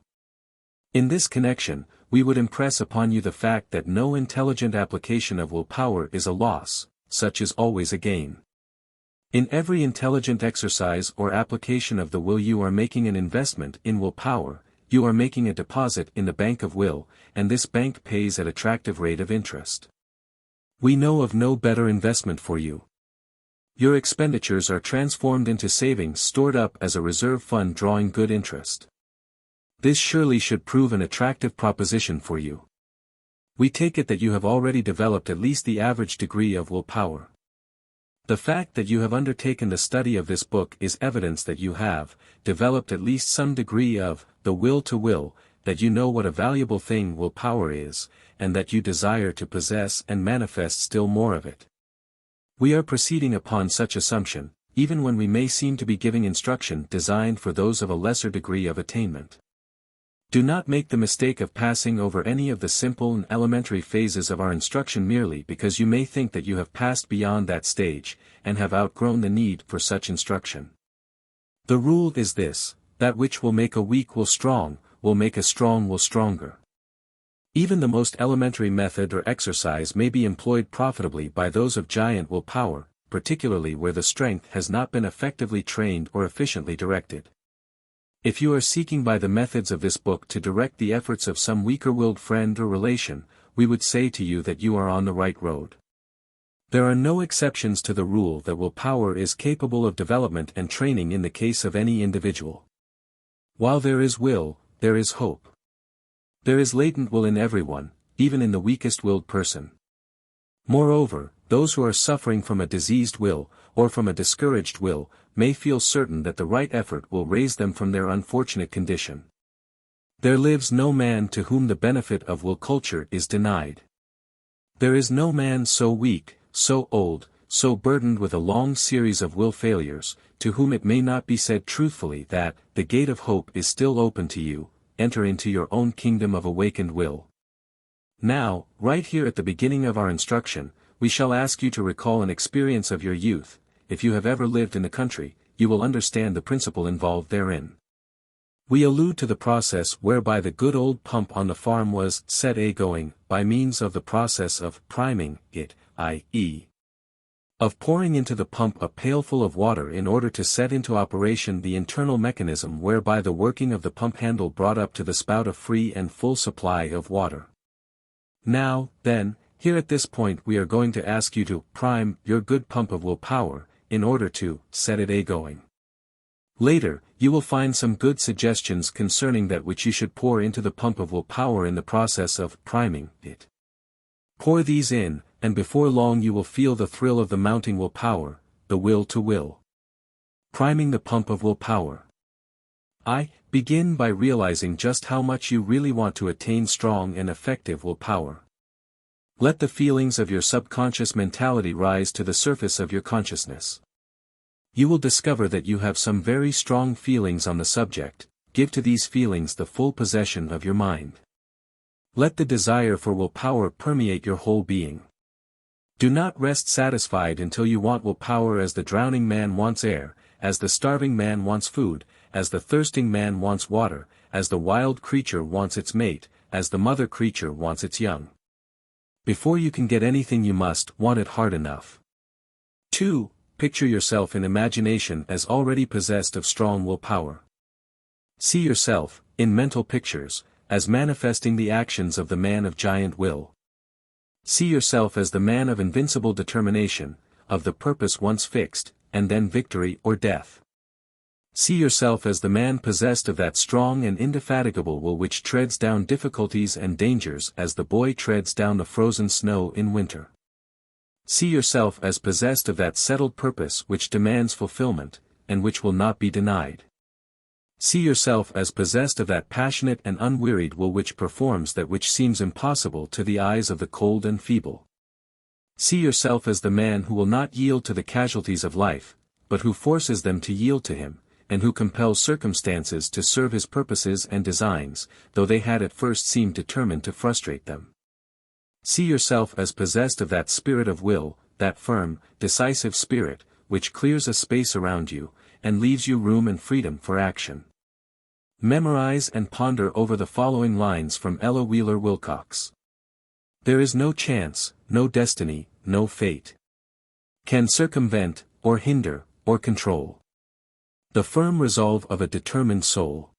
In this connection, we would impress upon you the fact that no intelligent application of willpower is a loss, such is always a gain. In every intelligent exercise or application of the will you are making an investment in willpower, you are making a deposit in the bank of will, and this bank pays at attractive rate of interest. We know of no better investment for you. Your expenditures are transformed into savings stored up as a reserve fund drawing good interest. This surely should prove an attractive proposition for you. We take it that you have already developed at least the average degree of willpower. The fact that you have undertaken the study of this book is evidence that you have developed at least some degree of the will to will, that you know what a valuable thing willpower is, and that you desire to possess and manifest still more of it. We are proceeding upon such assumption, even when we may seem to be giving instruction designed for those of a lesser degree of attainment. Do not make the mistake of passing over any of the simple and elementary phases of our instruction merely because you may think that you have passed beyond that stage, and have outgrown the need for such instruction. The rule is this: that which will make a weak will strong, will make a strong will stronger. Even the most elementary method or exercise may be employed profitably by those of giant willpower, particularly where the strength has not been effectively trained or efficiently directed. If you are seeking by the methods of this book to direct the efforts of some weaker-willed friend or relation, we would say to you that you are on the right road. There are no exceptions to the rule that willpower is capable of development and training in the case of any individual. While there is will, there is hope. There is latent will in everyone, even in the weakest-willed person. Moreover, those who are suffering from a diseased will, or from a discouraged will, may feel certain that the right effort will raise them from their unfortunate condition. There lives no man to whom the benefit of will culture is denied. There is no man so weak, so old, so burdened with a long series of will failures, to whom it may not be said truthfully that the gate of hope is still open to you. Enter into your own kingdom of awakened will. Now, right here at the beginning of our instruction, we shall ask you to recall an experience of your youth. If you have ever lived in the country, you will understand the principle involved therein. We allude to the process whereby the good old pump on the farm was set going, by means of the process of priming it, i.e., of pouring into the pump a pailful of water in order to set into operation the internal mechanism whereby the working of the pump handle brought up to the spout a free and full supply of water. Now, then, here at this point we are going to ask you to prime your good pump of willpower, in order to set it going. Later, you will find some good suggestions concerning that which you should pour into the pump of willpower in the process of priming it. Pour these in, and before long you will feel the thrill of the mounting willpower, the will to will. Priming the pump of willpower. Begin by realizing just how much you really want to attain strong and effective willpower. Let the feelings of your subconscious mentality rise to the surface of your consciousness. You will discover that you have some very strong feelings on the subject. Give to these feelings the full possession of your mind. Let the desire for willpower permeate your whole being. Do not rest satisfied until you want willpower as the drowning man wants air, as the starving man wants food, as the thirsting man wants water, as the wild creature wants its mate, as the mother creature wants its young. Before you can get anything you must want it hard enough. 2. Picture yourself in imagination as already possessed of strong willpower. See yourself, in mental pictures, as manifesting the actions of the man of giant will. See yourself as the man of invincible determination, of the purpose once fixed, and then victory or death. See yourself as the man possessed of that strong and indefatigable will which treads down difficulties and dangers as the boy treads down the frozen snow in winter. See yourself as possessed of that settled purpose which demands fulfillment, and which will not be denied. See yourself as possessed of that passionate and unwearied will which performs that which seems impossible to the eyes of the cold and feeble. See yourself as the man who will not yield to the casualties of life, but who forces them to yield to him, and who compels circumstances to serve his purposes and designs, though they had at first seemed determined to frustrate them. See yourself as possessed of that spirit of will, that firm, decisive spirit, which clears a space around you, and leaves you room and freedom for action. Memorize and ponder over the following lines from Ella Wheeler Wilcox. There is no chance, no destiny, no fate can circumvent, or hinder, or control the firm resolve of a determined soul.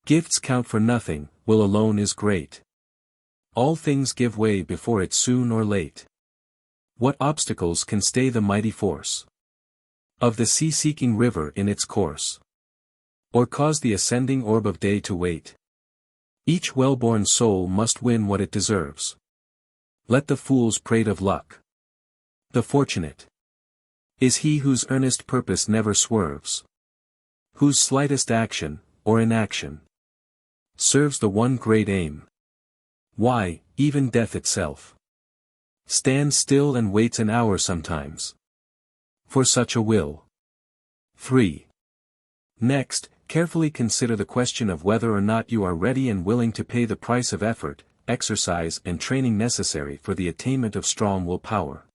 Gifts count for nothing, will alone is great. All things give way before it soon or late. What obstacles can stay the mighty force of the sea-seeking river in its course, or cause the ascending orb of day to wait? Each well-born soul must win what it deserves. Let the fools prate of luck. The fortunate is he whose earnest purpose never swerves, whose slightest action, or inaction, serves the one great aim. Why, even death itself stands still and waits an hour sometimes for such a will. 3. Next, carefully consider the question of whether or not you are ready and willing to pay the price of effort, exercise and training necessary for the attainment of strong willpower.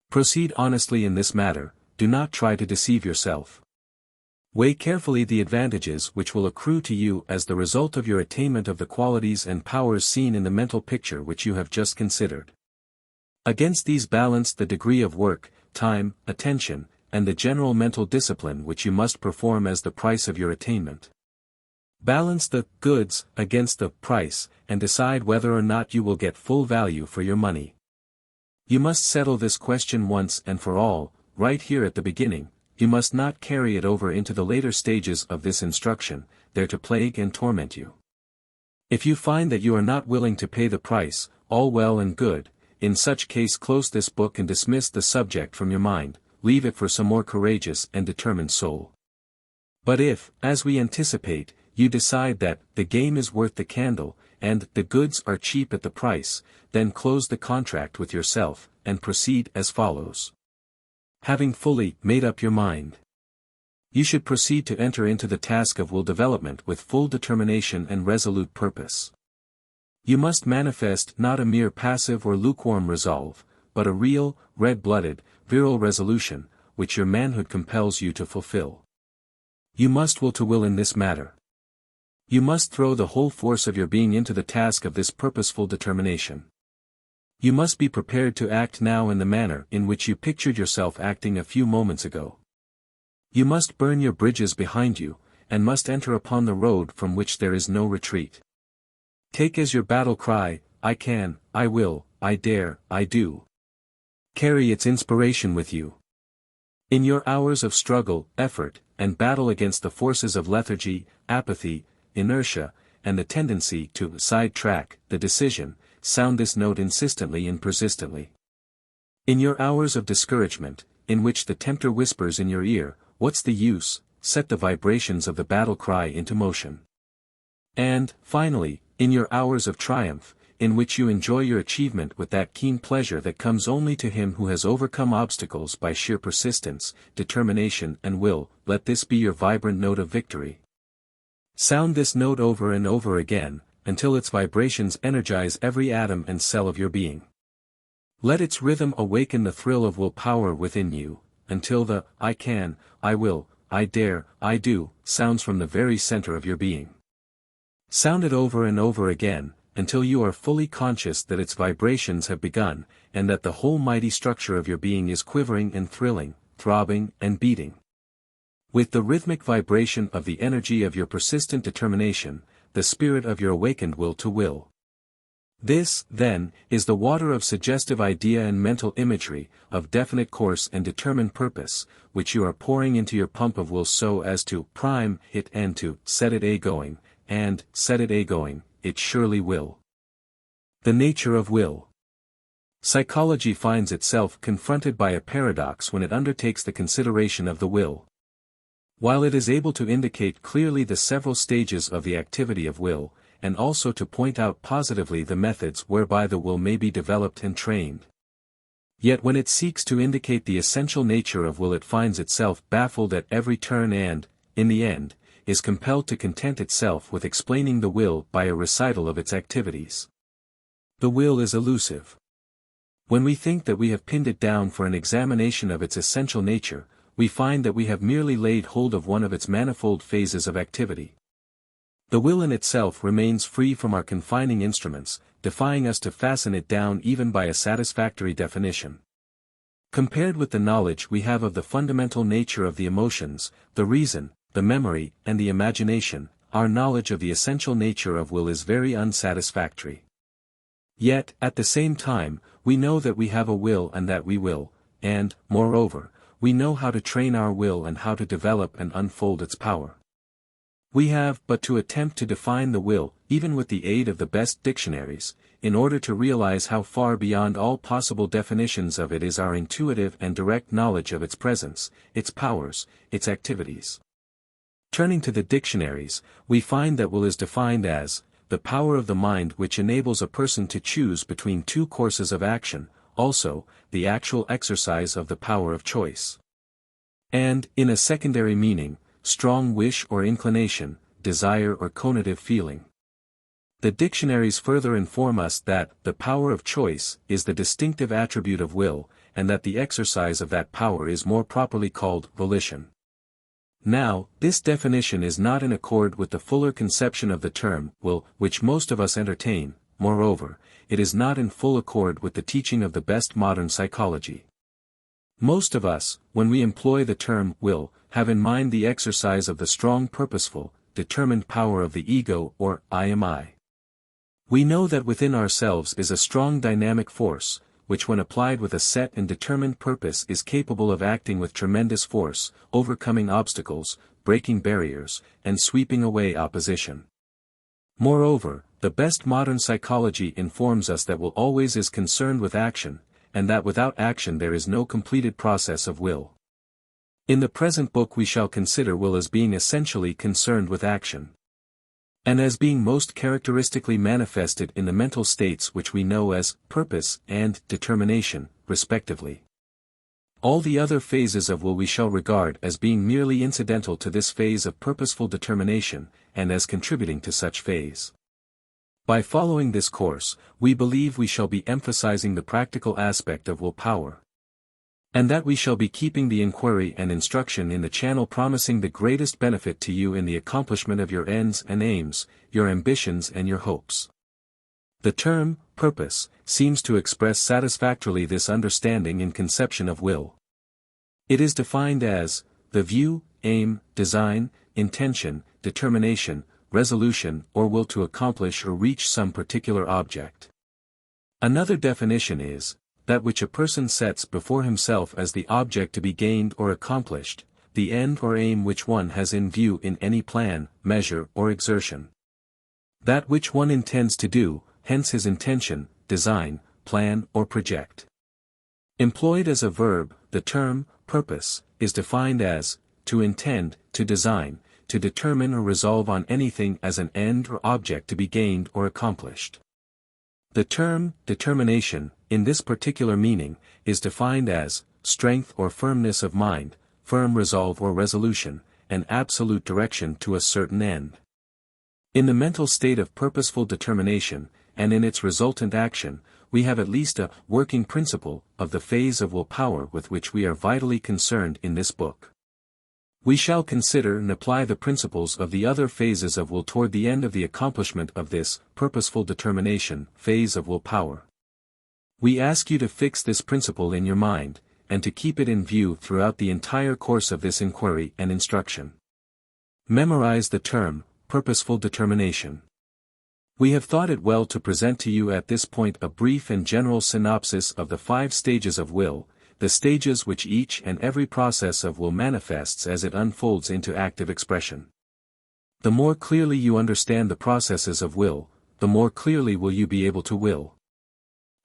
Proceed honestly in this matter, do not try to deceive yourself. Weigh carefully the advantages which will accrue to you as the result of your attainment of the qualities and powers seen in the mental picture which you have just considered. Against these balance the degree of work, time, attention, and the general mental discipline which you must perform as the price of your attainment. Balance the goods against the price, and decide whether or not you will get full value for your money. You must settle this question once and for all, right here at the beginning. You must not carry it over into the later stages of this instruction, there to plague and torment you. If you find that you are not willing to pay the price, all well and good, in such case close this book and dismiss the subject from your mind, leave it for some more courageous and determined soul. But if, as we anticipate, you decide that the game is worth the candle, and the goods are cheap at the price, then close the contract with yourself, and proceed as follows. Having fully made up your mind, you should proceed to enter into the task of will development with full determination and resolute purpose. You must manifest not a mere passive or lukewarm resolve, but a real, red-blooded, virile resolution, which your manhood compels you to fulfill. You must will to will in this matter. You must throw the whole force of your being into the task of this purposeful determination. You must be prepared to act now in the manner in which you pictured yourself acting a few moments ago. You must burn your bridges behind you, and must enter upon the road from which there is no retreat. Take as your battle cry, I can, I will, I dare, I do. Carry its inspiration with you. In your hours of struggle, effort, and battle against the forces of lethargy, apathy, inertia, and the tendency to side-track the decision, sound this note insistently and persistently. In your hours of discouragement, in which the tempter whispers in your ear, what's the use, set the vibrations of the battle cry into motion. And, finally, in your hours of triumph, in which you enjoy your achievement with that keen pleasure that comes only to him who has overcome obstacles by sheer persistence, determination and will, let this be your vibrant note of victory. Sound this note over and over again, until its vibrations energize every atom and cell of your being. Let its rhythm awaken the thrill of willpower within you, until the "I can, I will, I dare, I do" sounds from the very center of your being. Sound it over and over again, until you are fully conscious that its vibrations have begun, and that the whole mighty structure of your being is quivering and thrilling, throbbing and beating. With the rhythmic vibration of the energy of your persistent determination, the spirit of your awakened will to will. This, then, is the water of suggestive idea and mental imagery, of definite course and determined purpose, which you are pouring into your pump of will so as to prime it and to set it a-going, and, set it a-going, it surely will. The nature of will. Psychology finds itself confronted by a paradox when it undertakes the consideration of the will. While it is able to indicate clearly the several stages of the activity of will, and also to point out positively the methods whereby the will may be developed and trained. Yet when it seeks to indicate the essential nature of will, it finds itself baffled at every turn and, in the end, is compelled to content itself with explaining the will by a recital of its activities. The will is elusive. When we think that we have pinned it down for an examination of its essential nature, we find that we have merely laid hold of one of its manifold phases of activity. The will in itself remains free from our confining instruments, defying us to fasten it down even by a satisfactory definition. Compared with the knowledge we have of the fundamental nature of the emotions, the reason, the memory, and the imagination, our knowledge of the essential nature of will is very unsatisfactory. Yet, at the same time, we know that we have a will and that we will, and, moreover, we know how to train our will and how to develop and unfold its power. We have but to attempt to define the will, even with the aid of the best dictionaries, in order to realize how far beyond all possible definitions of it is our intuitive and direct knowledge of its presence, its powers, its activities. Turning to the dictionaries, we find that will is defined as the power of the mind which enables a person to choose between two courses of action, also, the actual exercise of the power of choice. And, in a secondary meaning, strong wish or inclination, desire or conative feeling. The dictionaries further inform us that the power of choice is the distinctive attribute of will, and that the exercise of that power is more properly called volition. Now, this definition is not in accord with the fuller conception of the term will which most of us entertain. Moreover, it is not in full accord with the teaching of the best modern psychology. Most of us, when we employ the term will, have in mind the exercise of the strong purposeful, determined power of the ego or I am I. We know that within ourselves is a strong dynamic force, which when applied with a set and determined purpose is capable of acting with tremendous force, overcoming obstacles, breaking barriers, and sweeping away opposition. Moreover, the best modern psychology informs us that will always is concerned with action, and that without action there is no completed process of will. In the present book we shall consider will as being essentially concerned with action, and as being most characteristically manifested in the mental states which we know as purpose and determination, respectively. All the other phases of will we shall regard as being merely incidental to this phase of purposeful determination, and as contributing to such phase. By following this course, we believe we shall be emphasizing the practical aspect of will power, and that we shall be keeping the inquiry and instruction in the channel promising the greatest benefit to you in the accomplishment of your ends and aims, your ambitions and your hopes. The term, purpose, seems to express satisfactorily this understanding and conception of will. It is defined as the view, aim, design, intention, determination, resolution or will to accomplish or reach some particular object. Another definition is that which a person sets before himself as the object to be gained or accomplished, the end or aim which one has in view in any plan, measure or exertion. That which one intends to do, hence his intention, design, plan or project. Employed as a verb, the term, purpose, is defined as, to intend, to design, to determine or resolve on anything as an end or object to be gained or accomplished. The term, determination, in this particular meaning, is defined as, strength or firmness of mind, firm resolve or resolution, and absolute direction to a certain end. In the mental state of purposeful determination, and in its resultant action, we have at least a working principle of the phase of willpower with which we are vitally concerned in this book. We shall consider and apply the principles of the other phases of will toward the end of the accomplishment of this purposeful determination phase of willpower. We ask you to fix this principle in your mind, and to keep it in view throughout the entire course of this inquiry and instruction. Memorize the term, purposeful determination. We have thought it well to present to you at this point a brief and general synopsis of the 5 stages of will, the stages which each and every process of will manifests as it unfolds into active expression. The more clearly you understand the processes of will, the more clearly will you be able to will.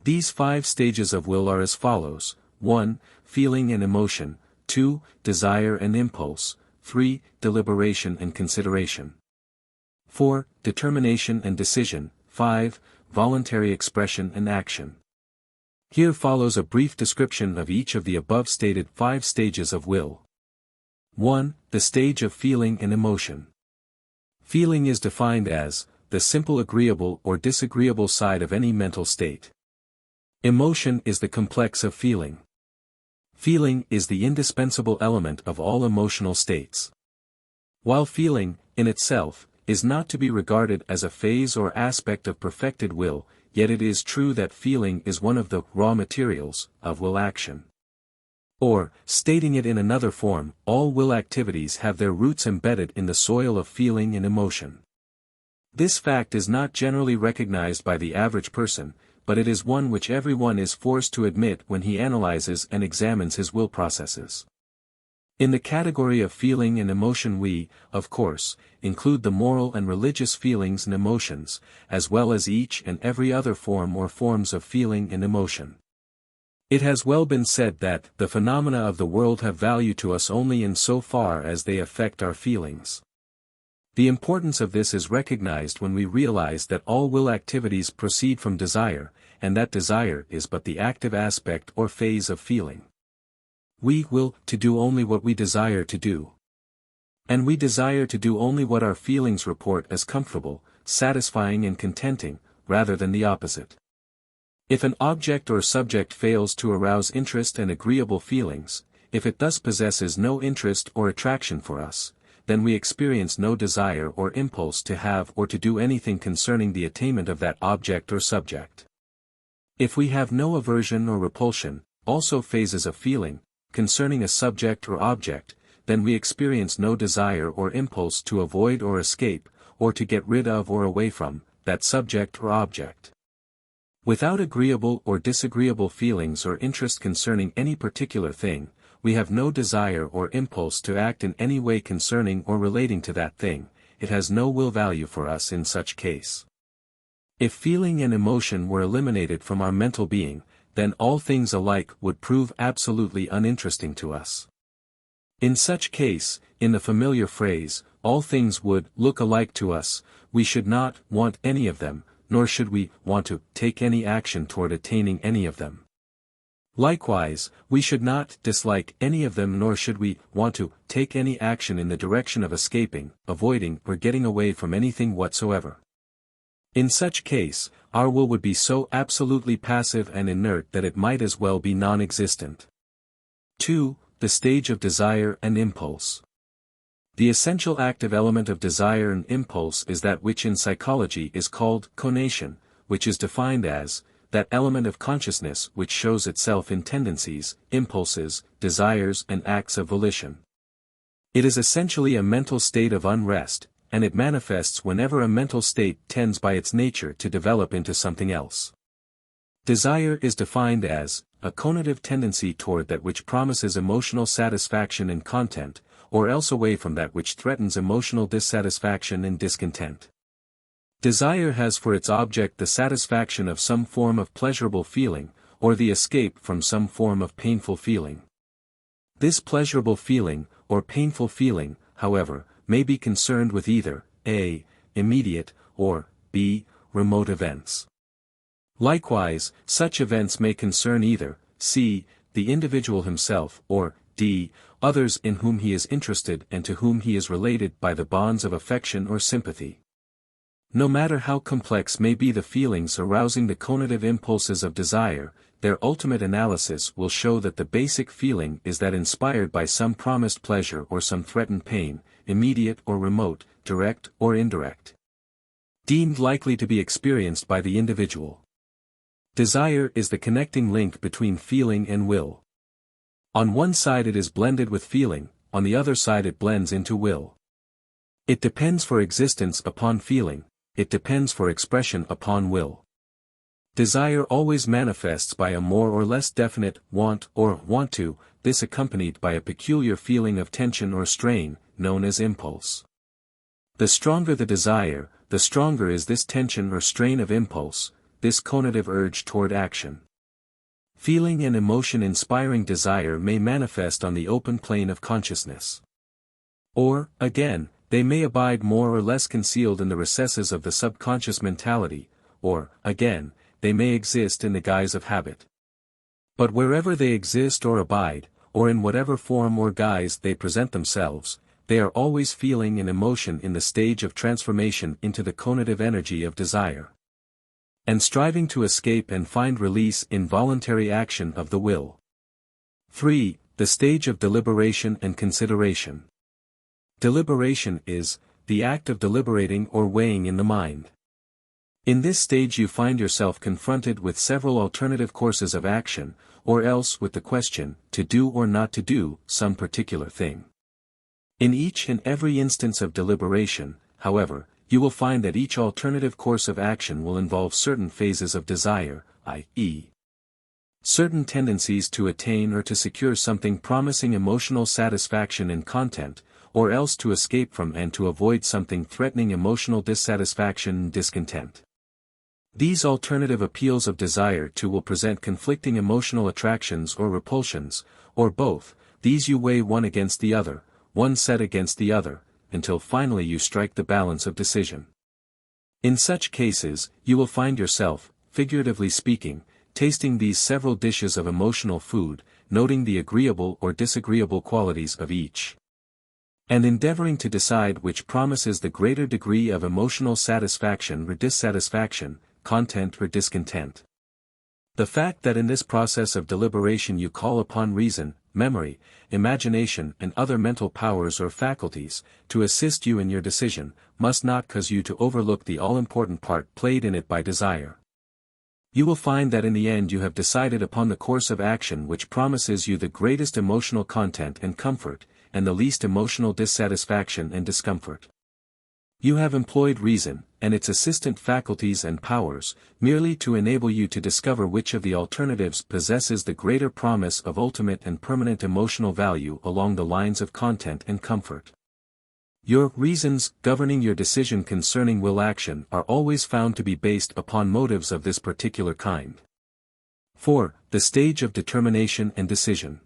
These 5 stages of will are as follows: 1. Feeling and emotion, 2. Desire and impulse, 3. Deliberation and consideration, 4. Determination and decision, 5. Voluntary expression and action. Here follows a brief description of each of the above-stated 5 stages of will. 1. The stage of feeling and emotion. Feeling is defined as the simple agreeable or disagreeable side of any mental state. Emotion is the complex of feeling. Feeling is the indispensable element of all emotional states. While feeling, in itself, is not to be regarded as a phase or aspect of perfected will, yet it is true that feeling is one of the raw materials of will action. Or, stating it in another form, all will activities have their roots embedded in the soil of feeling and emotion. This fact is not generally recognized by the average person, but it is one which everyone is forced to admit when he analyzes and examines his will processes. In the category of feeling and emotion we, of course, include the moral and religious feelings and emotions, as well as each and every other form or forms of feeling and emotion. It has well been said that the phenomena of the world have value to us only in so far as they affect our feelings. The importance of this is recognized when we realize that all will activities proceed from desire, and that desire is but the active aspect or phase of feeling. We will to do only what we desire to do. And we desire to do only what our feelings report as comfortable, satisfying and contenting, rather than the opposite. If an object or subject fails to arouse interest and agreeable feelings, if it thus possesses no interest or attraction for us, then we experience no desire or impulse to have or to do anything concerning the attainment of that object or subject. If we have no aversion or repulsion, also phases of feeling, concerning a subject or object, then we experience no desire or impulse to avoid or escape, or to get rid of or away from, that subject or object. Without agreeable or disagreeable feelings or interest concerning any particular thing, we have no desire or impulse to act in any way concerning or relating to that thing, it has no will value for us in such case. If feeling and emotion were eliminated from our mental being, then all things alike would prove absolutely uninteresting to us. In such case, in the familiar phrase, all things would look alike to us, we should not want any of them, nor should we want to take any action toward attaining any of them. Likewise, we should not dislike any of them, nor should we want to take any action in the direction of escaping, avoiding or getting away from anything whatsoever. In such case, our will would be so absolutely passive and inert that it might as well be non-existent. 2. The stage of desire and impulse. The essential active element of desire and impulse is that which in psychology is called conation, which is defined as that element of consciousness which shows itself in tendencies, impulses, desires and acts of volition. It is essentially a mental state of unrest, and it manifests whenever a mental state tends by its nature to develop into something else. Desire is defined as a conative tendency toward that which promises emotional satisfaction and content, or else away from that which threatens emotional dissatisfaction and discontent. Desire has for its object the satisfaction of some form of pleasurable feeling, or the escape from some form of painful feeling. This pleasurable feeling, or painful feeling, however, may be concerned with either, a. immediate, or, b. remote events. Likewise, such events may concern either, c. the individual himself, or, d. others in whom he is interested and to whom he is related by the bonds of affection or sympathy. No matter how complex may be the feelings arousing the conative impulses of desire, their ultimate analysis will show that the basic feeling is that inspired by some promised pleasure or some threatened pain, immediate or remote, direct or indirect, deemed likely to be experienced by the individual. Desire is the connecting link between feeling and will. On one side it is blended with feeling, on the other side it blends into will. It depends for existence upon feeling, it depends for expression upon will. Desire always manifests by a more or less definite want or want to, this accompanied by a peculiar feeling of tension or strain, known as impulse. The stronger the desire, the stronger is this tension or strain of impulse, this conative urge toward action. Feeling and emotion inspiring desire may manifest on the open plane of consciousness. Or, again, they may abide more or less concealed in the recesses of the subconscious mentality, or, again, they may exist in the guise of habit. But wherever they exist or abide, or in whatever form or guise they present themselves, they are always feeling and emotion in the stage of transformation into the conative energy of desire, and striving to escape and find release in voluntary action of the will. 3. The stage of deliberation and consideration. Deliberation is the act of deliberating or weighing in the mind. In this stage you find yourself confronted with several alternative courses of action, or else with the question, to do or not to do some particular thing. In each and every instance of deliberation, however, you will find that each alternative course of action will involve certain phases of desire, i.e., certain tendencies to attain or to secure something promising emotional satisfaction and content, or else to escape from and to avoid something threatening emotional dissatisfaction and discontent. These alternative appeals of desire too will present conflicting emotional attractions or repulsions, or both. These you weigh one against the other, one set against the other, until finally you strike the balance of decision. In such cases, you will find yourself, figuratively speaking, tasting these several dishes of emotional food, noting the agreeable or disagreeable qualities of each, and endeavoring to decide which promises the greater degree of emotional satisfaction or dissatisfaction, content or discontent. The fact that in this process of deliberation you call upon reason, memory, imagination and other mental powers or faculties, to assist you in your decision, must not cause you to overlook the all-important part played in it by desire. You will find that in the end you have decided upon the course of action which promises you the greatest emotional content and comfort, and the least emotional dissatisfaction and discomfort. You have employed reason, and its assistant faculties and powers, merely to enable you to discover which of the alternatives possesses the greater promise of ultimate and permanent emotional value along the lines of content and comfort. Your reasons governing your decision concerning will action are always found to be based upon motives of this particular kind. 4. The stage of determination and decision.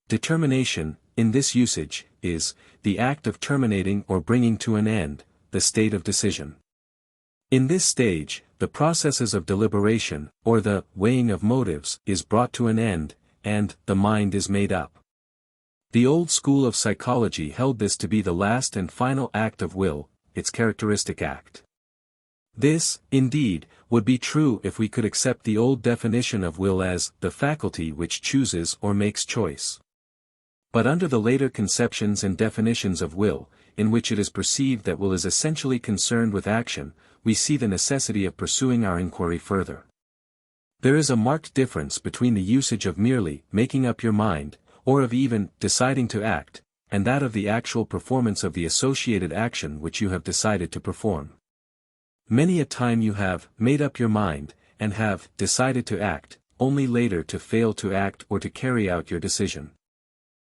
Determination, in this usage, is the act of terminating or bringing to an end, the state of decision. In this stage, the processes of deliberation, or the weighing of motives, is brought to an end, and the mind is made up. The old school of psychology held this to be the last and final act of will, its characteristic act. This, indeed, would be true if we could accept the old definition of will as the faculty which chooses or makes choice. But under the later conceptions and definitions of will, in which it is perceived that will is essentially concerned with action, we see the necessity of pursuing our inquiry further. There is a marked difference between the usage of merely making up your mind, or of even deciding to act, and that of the actual performance of the associated action which you have decided to perform. Many a time you have made up your mind, and have decided to act, only later to fail to act or to carry out your decision.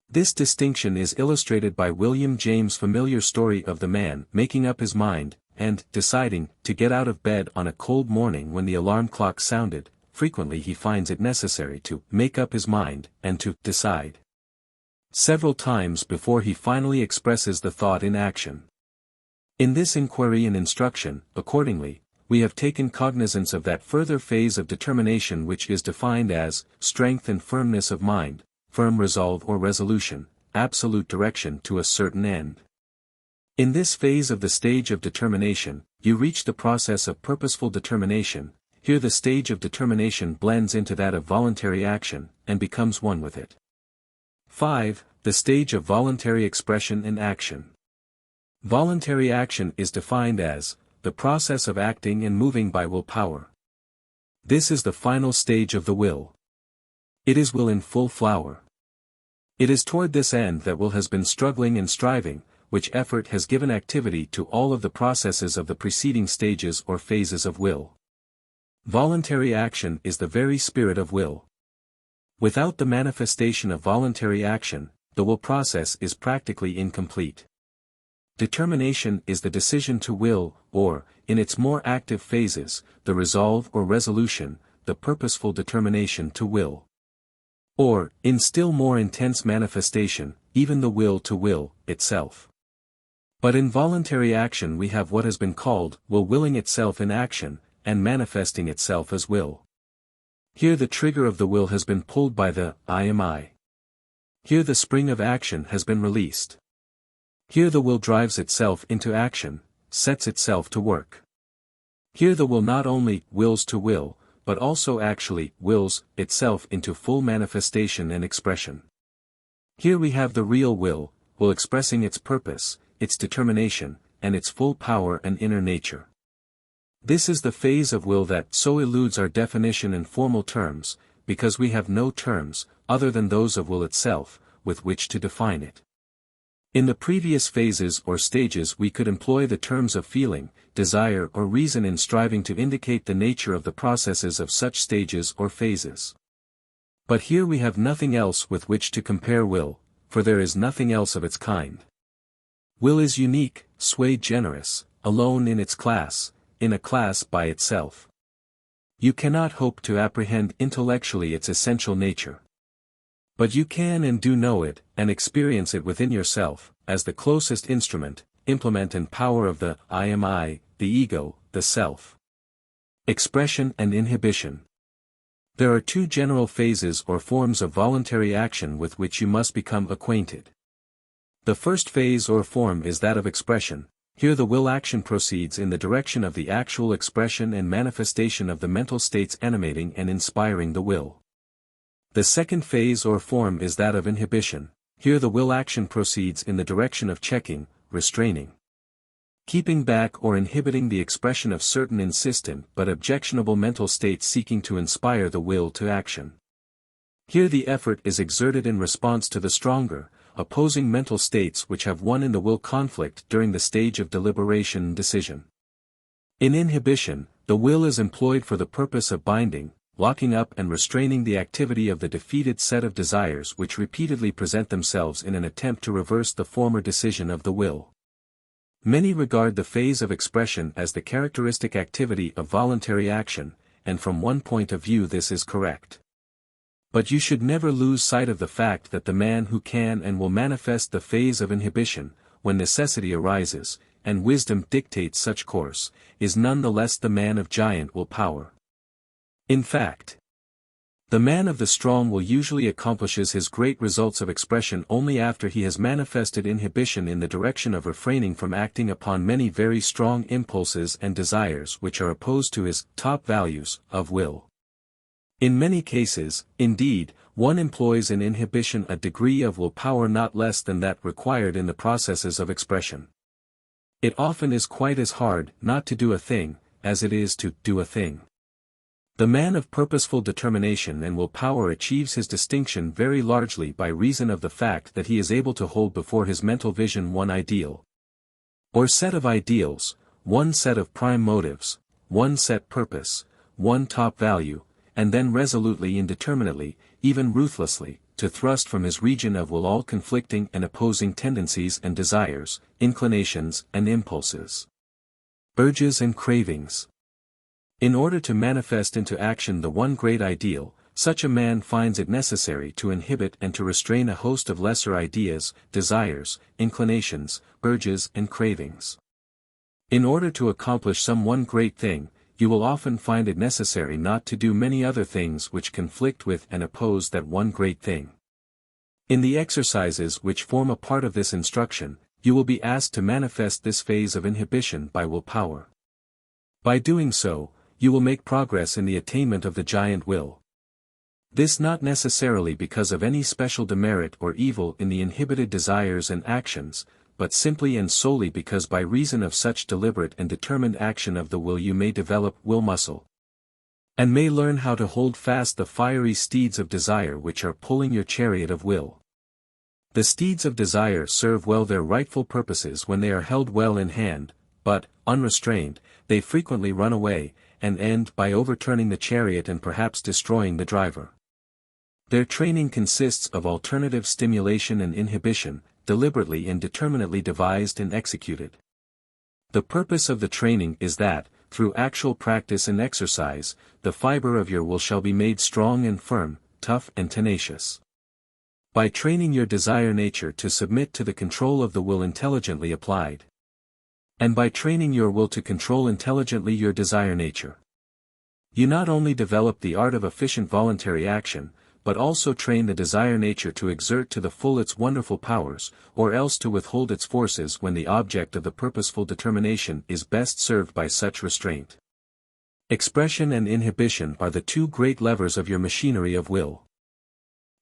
This distinction is illustrated by William James' familiar story of the man making up his mind, and deciding to get out of bed on a cold morning when the alarm clock sounded. Frequently he finds it necessary to make up his mind, and to decide several times before he finally expresses the thought in action. In this inquiry and instruction, accordingly, we have taken cognizance of that further phase of determination which is defined as strength and firmness of mind, firm resolve or resolution, absolute direction to a certain end. In this phase of the stage of determination, you reach the process of purposeful determination. Here the stage of determination blends into that of voluntary action, and becomes one with it. 5. The stage of voluntary expression and action. Voluntary action is defined as the process of acting and moving by willpower. This is the final stage of the will. It is will in full flower. It is toward this end that will has been struggling and striving, which effort has given activity to all of the processes of the preceding stages or phases of will. Voluntary action is the very spirit of will. Without the manifestation of voluntary action, the will process is practically incomplete. Determination is the decision to will, or, in its more active phases, the resolve or resolution, the purposeful determination to will. Or, in still more intense manifestation, even the will to will, itself. But in voluntary action we have what has been called will willing itself in action, and manifesting itself as will. Here the trigger of the will has been pulled by the I am I. Here the spring of action has been released. Here the will drives itself into action, sets itself to work. Here the will not only wills to will, but also actually wills itself into full manifestation and expression. Here we have the real will expressing its purpose, its determination, and its full power and inner nature. This is the phase of will that so eludes our definition in formal terms, because we have no terms, other than those of will itself, with which to define it. In the previous phases or stages we could employ the terms of feeling, desire or reason in striving to indicate the nature of the processes of such stages or phases. But here we have nothing else with which to compare will, for there is nothing else of its kind. Will is unique, sui generis, alone in its class, in a class by itself. You cannot hope to apprehend intellectually its essential nature. But you can and do know it, and experience it within yourself, as the closest instrument, implement and power of the I am I, the ego, the self. Expression and inhibition. There are two general phases or forms of voluntary action with which you must become acquainted. The first phase or form is that of expression. Here the will action proceeds in the direction of the actual expression and manifestation of the mental states animating and inspiring the will. The second phase or form is that of inhibition. Here the will action proceeds in the direction of checking, restraining, keeping back or inhibiting the expression of certain insistent but objectionable mental states seeking to inspire the will to action. Here the effort is exerted in response to the stronger, opposing mental states which have won in the will conflict during the stage of deliberation and decision. In inhibition, the will is employed for the purpose of binding, locking up and restraining the activity of the defeated set of desires which repeatedly present themselves in an attempt to reverse the former decision of the will. Many regard the phase of expression as the characteristic activity of voluntary action, and from one point of view this is correct. But you should never lose sight of the fact that the man who can and will manifest the phase of inhibition, when necessity arises, and wisdom dictates such course, is none the less the man of giant will power. In fact, the man of the strong will usually accomplishes his great results of expression only after he has manifested inhibition in the direction of refraining from acting upon many very strong impulses and desires which are opposed to his top values of will. In many cases, indeed, one employs in inhibition a degree of will power not less than that required in the processes of expression. It often is quite as hard not to do a thing, as it is to do a thing. The man of purposeful determination and will power achieves his distinction very largely by reason of the fact that he is able to hold before his mental vision one ideal, or set of ideals, one set of prime motives, one set purpose, one top value, and then resolutely and determinately, even ruthlessly, to thrust from his region of will all conflicting and opposing tendencies and desires, inclinations and impulses, urges and cravings. In order to manifest into action the one great ideal, such a man finds it necessary to inhibit and to restrain a host of lesser ideas, desires, inclinations, urges and cravings. In order to accomplish some one great thing, you will often find it necessary not to do many other things which conflict with and oppose that one great thing. In the exercises which form a part of this instruction, you will be asked to manifest this phase of inhibition by willpower. By doing so, you will make progress in the attainment of the giant will. This not necessarily because of any special demerit or evil in the inhibited desires and actions, but simply and solely because by reason of such deliberate and determined action of the will you may develop will muscle, and may learn how to hold fast the fiery steeds of desire which are pulling your chariot of will. The steeds of desire serve well their rightful purposes when they are held well in hand, but, unrestrained, they frequently run away, and end by overturning the chariot and perhaps destroying the driver. Their training consists of alternative stimulation and inhibition, deliberately and determinately devised and executed. The purpose of the training is that, through actual practice and exercise, the fiber of your will shall be made strong and firm, tough and tenacious. By training your desire nature to submit to the control of the will intelligently applied. And by training your will to control intelligently your desire nature, you not only develop the art of efficient voluntary action, but also train the desire nature to exert to the full its wonderful powers, or else to withhold its forces when the object of the purposeful determination is best served by such restraint. Expression and inhibition are the two great levers of your machinery of will.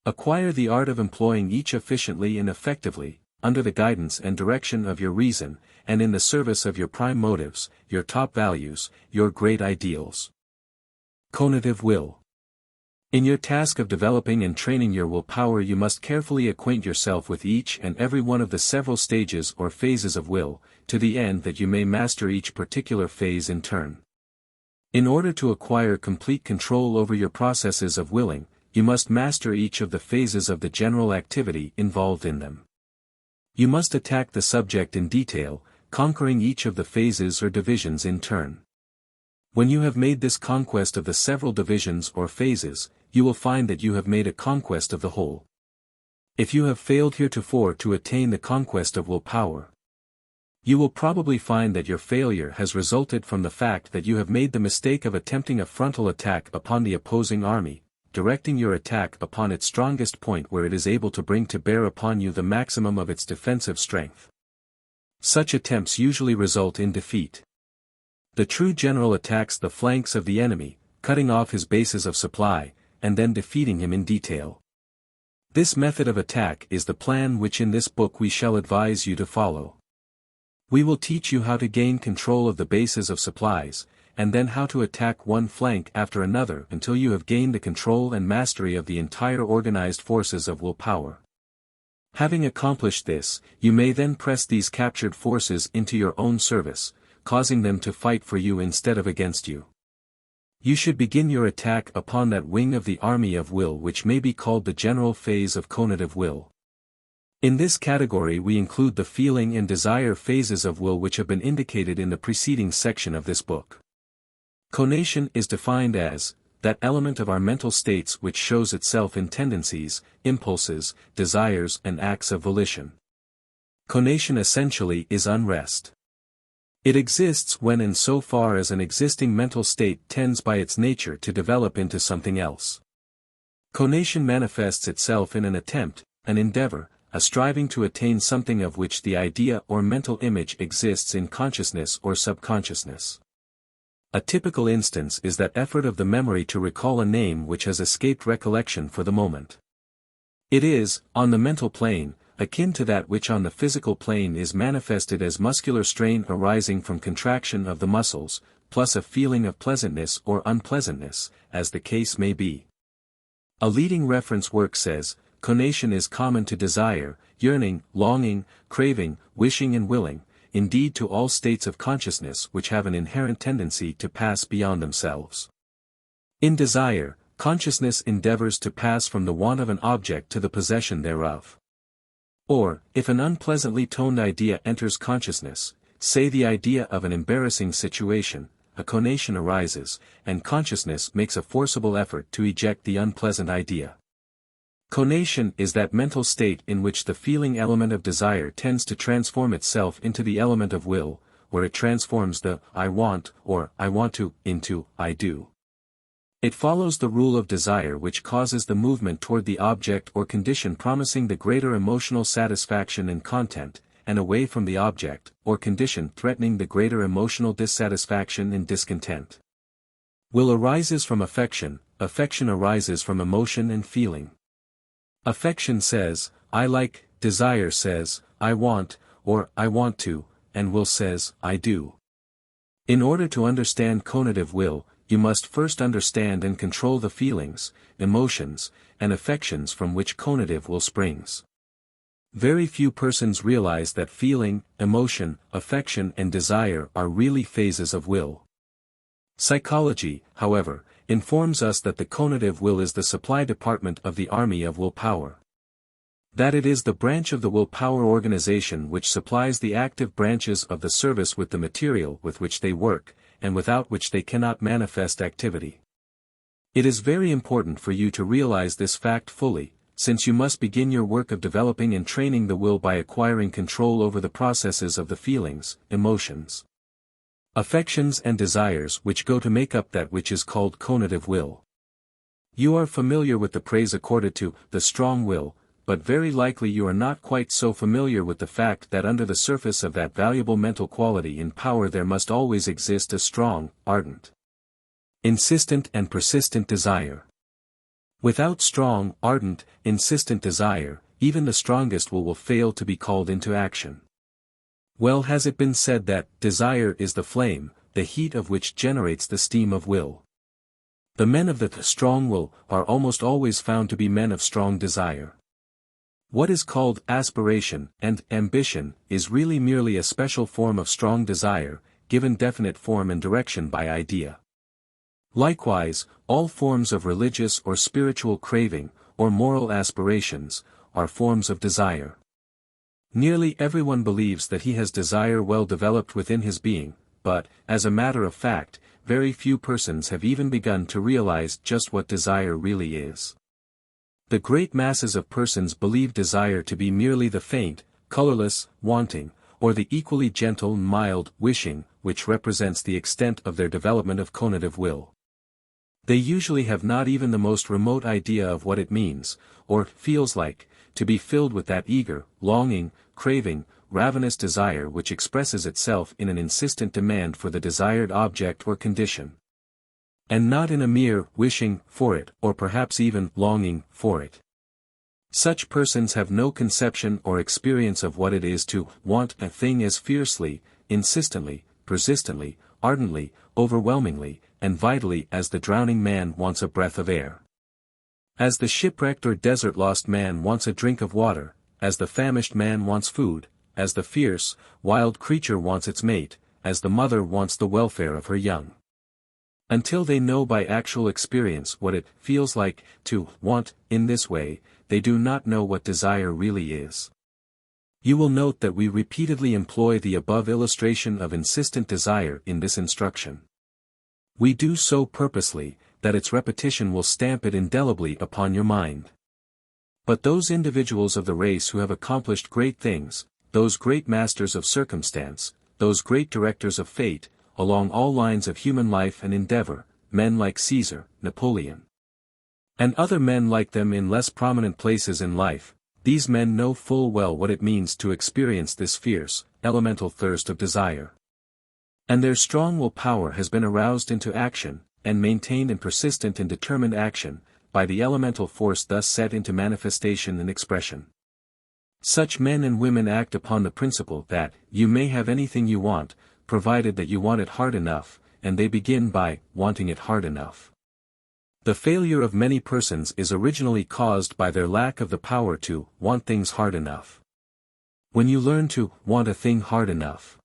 Acquire the art of employing each efficiently and effectively, under the guidance and direction of your reason, and in the service of your prime motives, your top values, your great ideals. Conative Will. In your task of developing and training your willpower you must carefully acquaint yourself with each and every one of the several stages or phases of will, to the end that you may master each particular phase in turn. In order to acquire complete control over your processes of willing, you must master each of the phases of the general activity involved in them. You must attack the subject in detail, conquering each of the phases or divisions in turn. When you have made this conquest of the several divisions or phases, you will find that you have made a conquest of the whole. If you have failed heretofore to attain the conquest of willpower, you will probably find that your failure has resulted from the fact that you have made the mistake of attempting a frontal attack upon the opposing army, directing your attack upon its strongest point where it is able to bring to bear upon you the maximum of its defensive strength. Such attempts usually result in defeat. The true general attacks the flanks of the enemy, cutting off his bases of supply, and then defeating him in detail. This method of attack is the plan which in this book we shall advise you to follow. We will teach you how to gain control of the bases of supplies, and then how to attack one flank after another until you have gained the control and mastery of the entire organized forces of willpower. Having accomplished this, you may then press these captured forces into your own service, causing them to fight for you instead of against you. You should begin your attack upon that wing of the army of will which may be called the general phase of conative will. In this category we include the feeling and desire phases of will which have been indicated in the preceding section of this book. Conation is defined as that element of our mental states which shows itself in tendencies, impulses, desires and acts of volition. Conation essentially is unrest. It exists when and so far as an existing mental state tends by its nature to develop into something else. Conation manifests itself in an attempt, an endeavor, a striving to attain something of which the idea or mental image exists in consciousness or subconsciousness. A typical instance is that effort of the memory to recall a name which has escaped recollection for the moment. It is, on the mental plane, akin to that which on the physical plane is manifested as muscular strain arising from contraction of the muscles, plus a feeling of pleasantness or unpleasantness, as the case may be. A leading reference work says, conation is common to desire, yearning, longing, craving, wishing and willing, indeed to all states of consciousness which have an inherent tendency to pass beyond themselves. In desire, consciousness endeavors to pass from the want of an object to the possession thereof. Or, if an unpleasantly toned idea enters consciousness, say the idea of an embarrassing situation, a conation arises, and consciousness makes a forcible effort to eject the unpleasant idea. Conation is that mental state in which the feeling element of desire tends to transform itself into the element of will, where it transforms the I want or I want to into I do. It follows the rule of desire which causes the movement toward the object or condition promising the greater emotional satisfaction and content, and away from the object, or condition threatening the greater emotional dissatisfaction and discontent. Will arises from affection, affection arises from emotion and feeling. Affection says, I like, desire says, I want, or I want to, and will says, I do. In order to understand conative will, you must first understand and control the feelings, emotions, and affections from which conative will springs. Very few persons realize that feeling, emotion, affection and desire are really phases of will. Psychology, however, informs us that the conative will is the supply department of the army of willpower. That it is the branch of the willpower organization which supplies the active branches of the service with the material with which they work, and without which they cannot manifest activity. It is very important for you to realize this fact fully, since you must begin your work of developing and training the will by acquiring control over the processes of the feelings, emotions, affections and desires which go to make up that which is called conative will. You are familiar with the praise accorded to the strong will, but very likely you are not quite so familiar with the fact that under the surface of that valuable mental quality and power there must always exist a strong, ardent, insistent and persistent desire. Without strong, ardent, insistent desire, even the strongest will fail to be called into action. Well has it been said that, desire is the flame, the heat of which generates the steam of will. The men of the strong will are almost always found to be men of strong desire. What is called aspiration and ambition is really merely a special form of strong desire, given definite form and direction by idea. Likewise, all forms of religious or spiritual craving, or moral aspirations, are forms of desire. Nearly everyone believes that he has desire well developed within his being, but, as a matter of fact, very few persons have even begun to realize just what desire really is. The great masses of persons believe desire to be merely the faint, colorless, wanting, or the equally gentle and mild wishing, which represents the extent of their development of conative will. They usually have not even the most remote idea of what it means, or feels like, to be filled with that eager, longing, craving, ravenous desire which expresses itself in an insistent demand for the desired object or condition. And not in a mere wishing for it, or perhaps even longing for it. Such persons have no conception or experience of what it is to want a thing as fiercely, insistently, persistently, ardently, overwhelmingly, and vitally as the drowning man wants a breath of air. As the shipwrecked or desert-lost man wants a drink of water, as the famished man wants food, as the fierce, wild creature wants its mate, as the mother wants the welfare of her young. Until they know by actual experience what it feels like to want in this way, they do not know what desire really is. You will note that we repeatedly employ the above illustration of insistent desire in this instruction. We do so purposely, that its repetition will stamp it indelibly upon your mind. But those individuals of the race who have accomplished great things, those great masters of circumstance, those great directors of fate, along all lines of human life and endeavor, men like Caesar, Napoleon, and other men like them in less prominent places in life, these men know full well what it means to experience this fierce, elemental thirst of desire. And their strong will power has been aroused into action, and maintained in persistent and determined action, by the elemental force thus set into manifestation and expression. Such men and women act upon the principle that, you may have anything you want, provided that you want it hard enough, and they begin by wanting it hard enough. The failure of many persons is originally caused by their lack of the power to want things hard enough. When you learn to want a thing hard enough,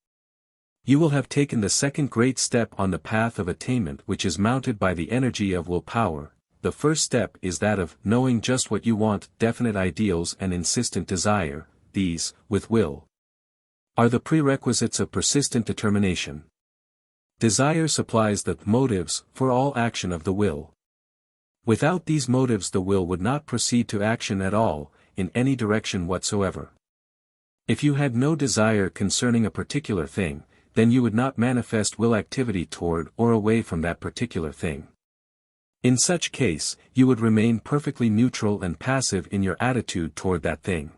you will have taken the second great step on the path of attainment, which is mounted by the energy of willpower. The first step is that of knowing just what you want, definite ideals and insistent desire. These, with will, are the prerequisites of persistent determination. Desire supplies the motives for all action of the will. Without these motives the will would not proceed to action at all, in any direction whatsoever. If you had no desire concerning a particular thing, then you would not manifest will activity toward or away from that particular thing. In such case, you would remain perfectly neutral and passive in your attitude toward that thing.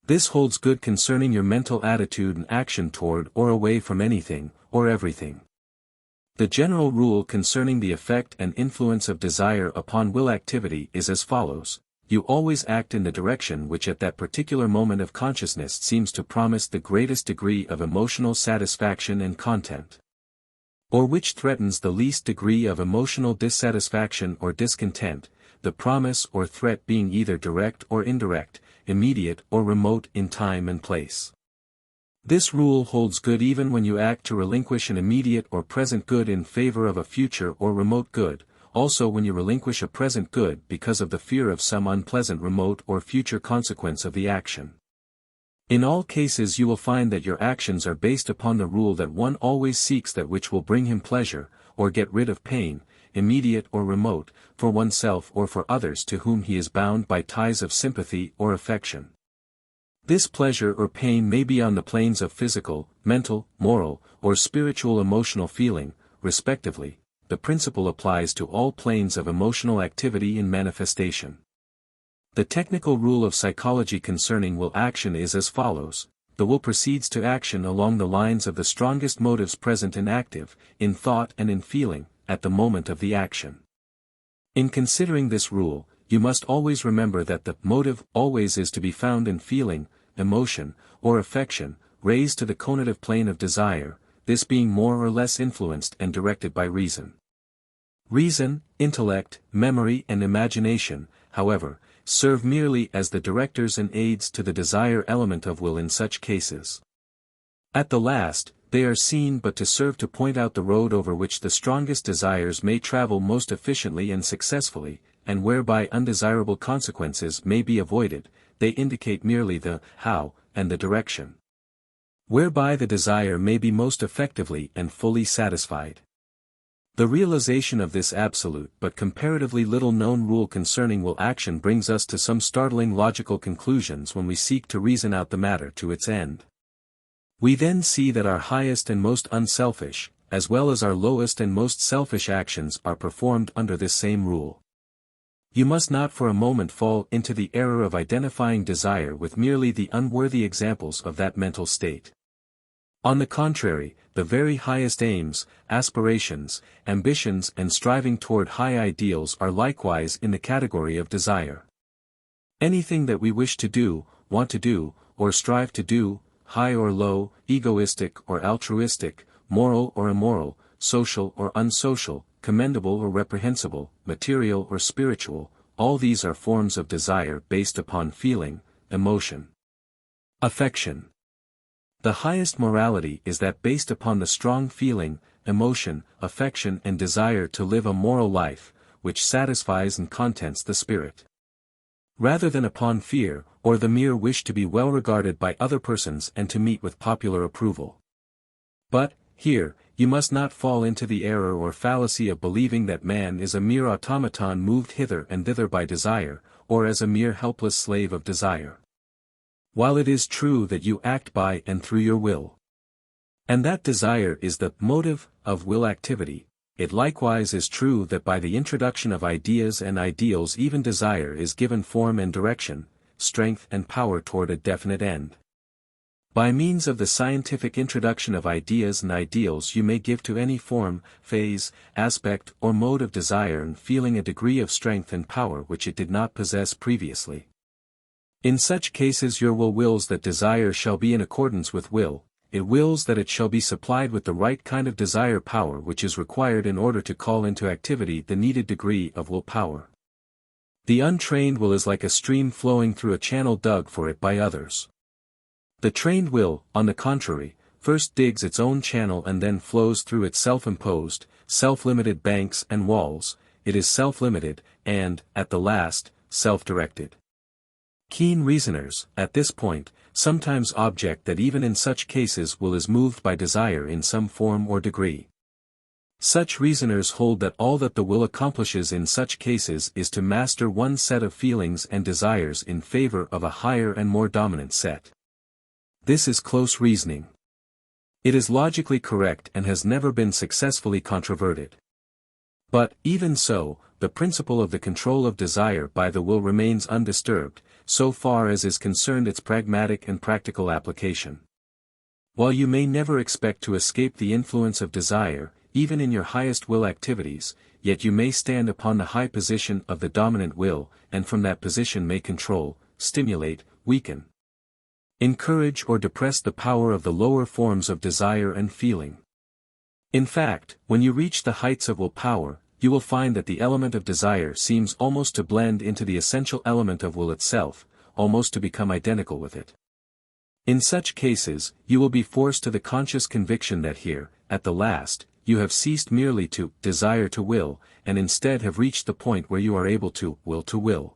This holds good concerning your mental attitude and action toward or away from anything, or everything. The general rule concerning the effect and influence of desire upon will activity is as follows: you always act in the direction which at that particular moment of consciousness seems to promise the greatest degree of emotional satisfaction and content, or which threatens the least degree of emotional dissatisfaction or discontent, the promise or threat being either direct or indirect, immediate or remote in time and place. This rule holds good even when you act to relinquish an immediate or present good in favor of a future or remote good, also when you relinquish a present good because of the fear of some unpleasant remote or future consequence of the action. In all cases you will find that your actions are based upon the rule that one always seeks that which will bring him pleasure, or get rid of pain, immediate or remote, for oneself or for others to whom he is bound by ties of sympathy or affection. This pleasure or pain may be on the planes of physical, mental, moral, or spiritual emotional feeling, respectively. The principle applies to all planes of emotional activity and manifestation. The technical rule of psychology concerning will action is as follows: the will proceeds to action along the lines of the strongest motives present and active, in thought and in feeling, at the moment of the action. In considering this rule, you must always remember that the motive always is to be found in feeling, emotion, or affection, raised to the conative plane of desire, this being more or less influenced and directed by reason. Reason, intellect, memory and imagination, however, serve merely as the directors and aids to the desire element of will in such cases. At the last, they are seen but to serve to point out the road over which the strongest desires may travel most efficiently and successfully, and whereby undesirable consequences may be avoided. They indicate merely the how and the direction whereby the desire may be most effectively and fully satisfied. The realization of this absolute but comparatively little known rule concerning will action brings us to some startling logical conclusions when we seek to reason out the matter to its end. We then see that our highest and most unselfish, as well as our lowest and most selfish actions are performed under this same rule. You must not for a moment fall into the error of identifying desire with merely the unworthy examples of that mental state. On the contrary, the very highest aims, aspirations, ambitions and striving toward high ideals are likewise in the category of desire. Anything that we wish to do, want to do, or strive to do, high or low, egoistic or altruistic, moral or immoral, social or unsocial, commendable or reprehensible, material or spiritual, all these are forms of desire based upon feeling, emotion, affection. The highest morality is that based upon the strong feeling, emotion, affection and desire to live a moral life, which satisfies and contents the spirit. Rather than upon fear, or the mere wish to be well regarded by other persons and to meet with popular approval. But, here, you must not fall into the error or fallacy of believing that man is a mere automaton moved hither and thither by desire, or as a mere helpless slave of desire. While it is true that you act by and through your will, and that desire is the motive of will activity, it likewise is true that by the introduction of ideas and ideals even desire is given form and direction, strength and power toward a definite end. By means of the scientific introduction of ideas and ideals you may give to any form, phase, aspect or mode of desire and feeling a degree of strength and power which it did not possess previously. In such cases your will wills that desire shall be in accordance with will, it wills that it shall be supplied with the right kind of desire power which is required in order to call into activity the needed degree of will power. The untrained will is like a stream flowing through a channel dug for it by others. The trained will, on the contrary, first digs its own channel and then flows through its self-imposed, self-limited banks and walls. It is self-limited, and, at the last, self-directed. Keen reasoners, at this point, sometimes object that even in such cases will is moved by desire in some form or degree. Such reasoners hold that all that the will accomplishes in such cases is to master one set of feelings and desires in favor of a higher and more dominant set. This is close reasoning. It is logically correct and has never been successfully controverted. But, even so, the principle of the control of desire by the will remains undisturbed, so far as is concerned its pragmatic and practical application. While you may never expect to escape the influence of desire, even in your highest will activities, yet you may stand upon the high position of the dominant will, and from that position may control, stimulate, weaken, encourage or depress the power of the lower forms of desire and feeling. In fact, when you reach the heights of willpower, you will find that the element of desire seems almost to blend into the essential element of will itself, almost to become identical with it. In such cases, you will be forced to the conscious conviction that here, at the last, you have ceased merely to desire to will, and instead have reached the point where you are able to will.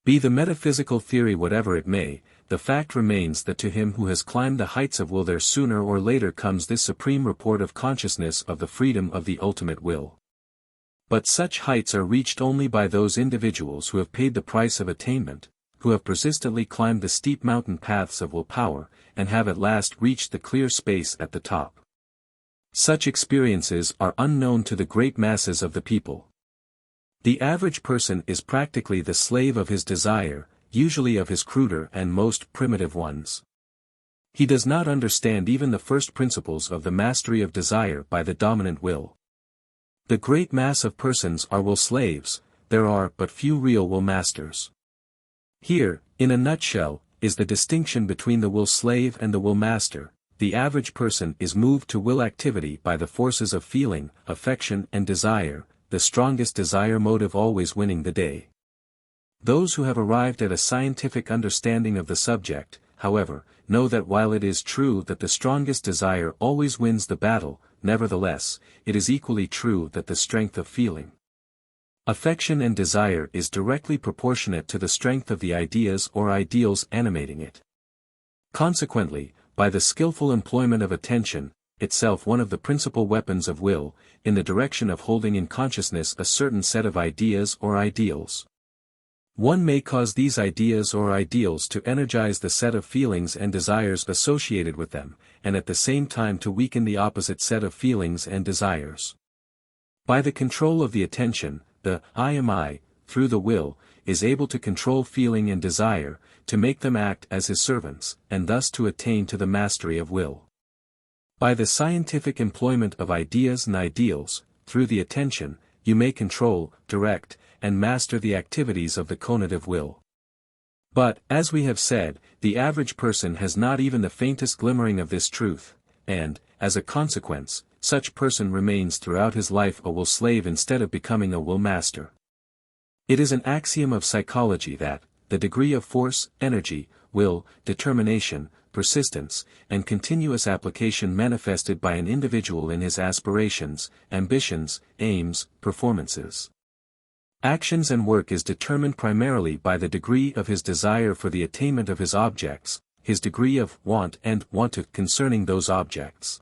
Be the metaphysical theory whatever it may, the fact remains that to him who has climbed the heights of will there sooner or later comes this supreme report of consciousness of the freedom of the ultimate will. But such heights are reached only by those individuals who have paid the price of attainment, who have persistently climbed the steep mountain paths of willpower, and have at last reached the clear space at the top. Such experiences are unknown to the great masses of the people. The average person is practically the slave of his desire, usually of his cruder and most primitive ones. He does not understand even the first principles of the mastery of desire by the dominant will. The great mass of persons are will slaves, there are but few real will masters. Here, in a nutshell, is the distinction between the will slave and the will master. The average person is moved to will activity by the forces of feeling, affection and desire, the strongest desire motive always winning the day. Those who have arrived at a scientific understanding of the subject, however, know that while it is true that the strongest desire always wins the battle, nevertheless, it is equally true that the strength of feeling, affection and desire is directly proportionate to the strength of the ideas or ideals animating it. Consequently, by the skillful employment of attention, itself one of the principal weapons of will, in the direction of holding in consciousness a certain set of ideas or ideals, one may cause these ideas or ideals to energize the set of feelings and desires associated with them, and at the same time to weaken the opposite set of feelings and desires. By the control of the attention, the I am I, through the will, is able to control feeling and desire, to make them act as his servants, and thus to attain to the mastery of will. By the scientific employment of ideas and ideals, through the attention, you may control, direct, and master the activities of the conative will. But, as we have said, the average person has not even the faintest glimmering of this truth, and, as a consequence, such person remains throughout his life a will slave instead of becoming a will master. It is an axiom of psychology that, the degree of force, energy, will, determination, persistence, and continuous application manifested by an individual in his aspirations, ambitions, aims, performances, actions and work is determined primarily by the degree of his desire for the attainment of his objects, his degree of want and want concerning those objects.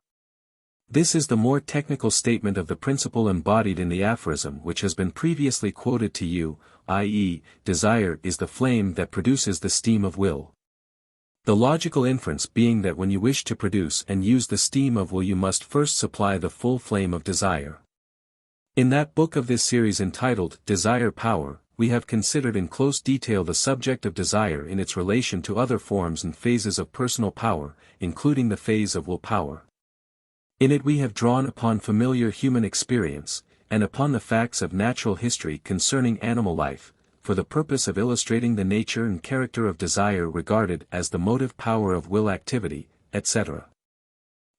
This is the more technical statement of the principle embodied in the aphorism which has been previously quoted to you, i.e., desire is the flame that produces the steam of will. The logical inference being that when you wish to produce and use the steam of will you must first supply the full flame of desire. In that book of this series entitled Desire Power, we have considered in close detail the subject of desire in its relation to other forms and phases of personal power, including the phase of willpower. In it we have drawn upon familiar human experience, and upon the facts of natural history concerning animal life, for the purpose of illustrating the nature and character of desire regarded as the motive power of will activity, etc.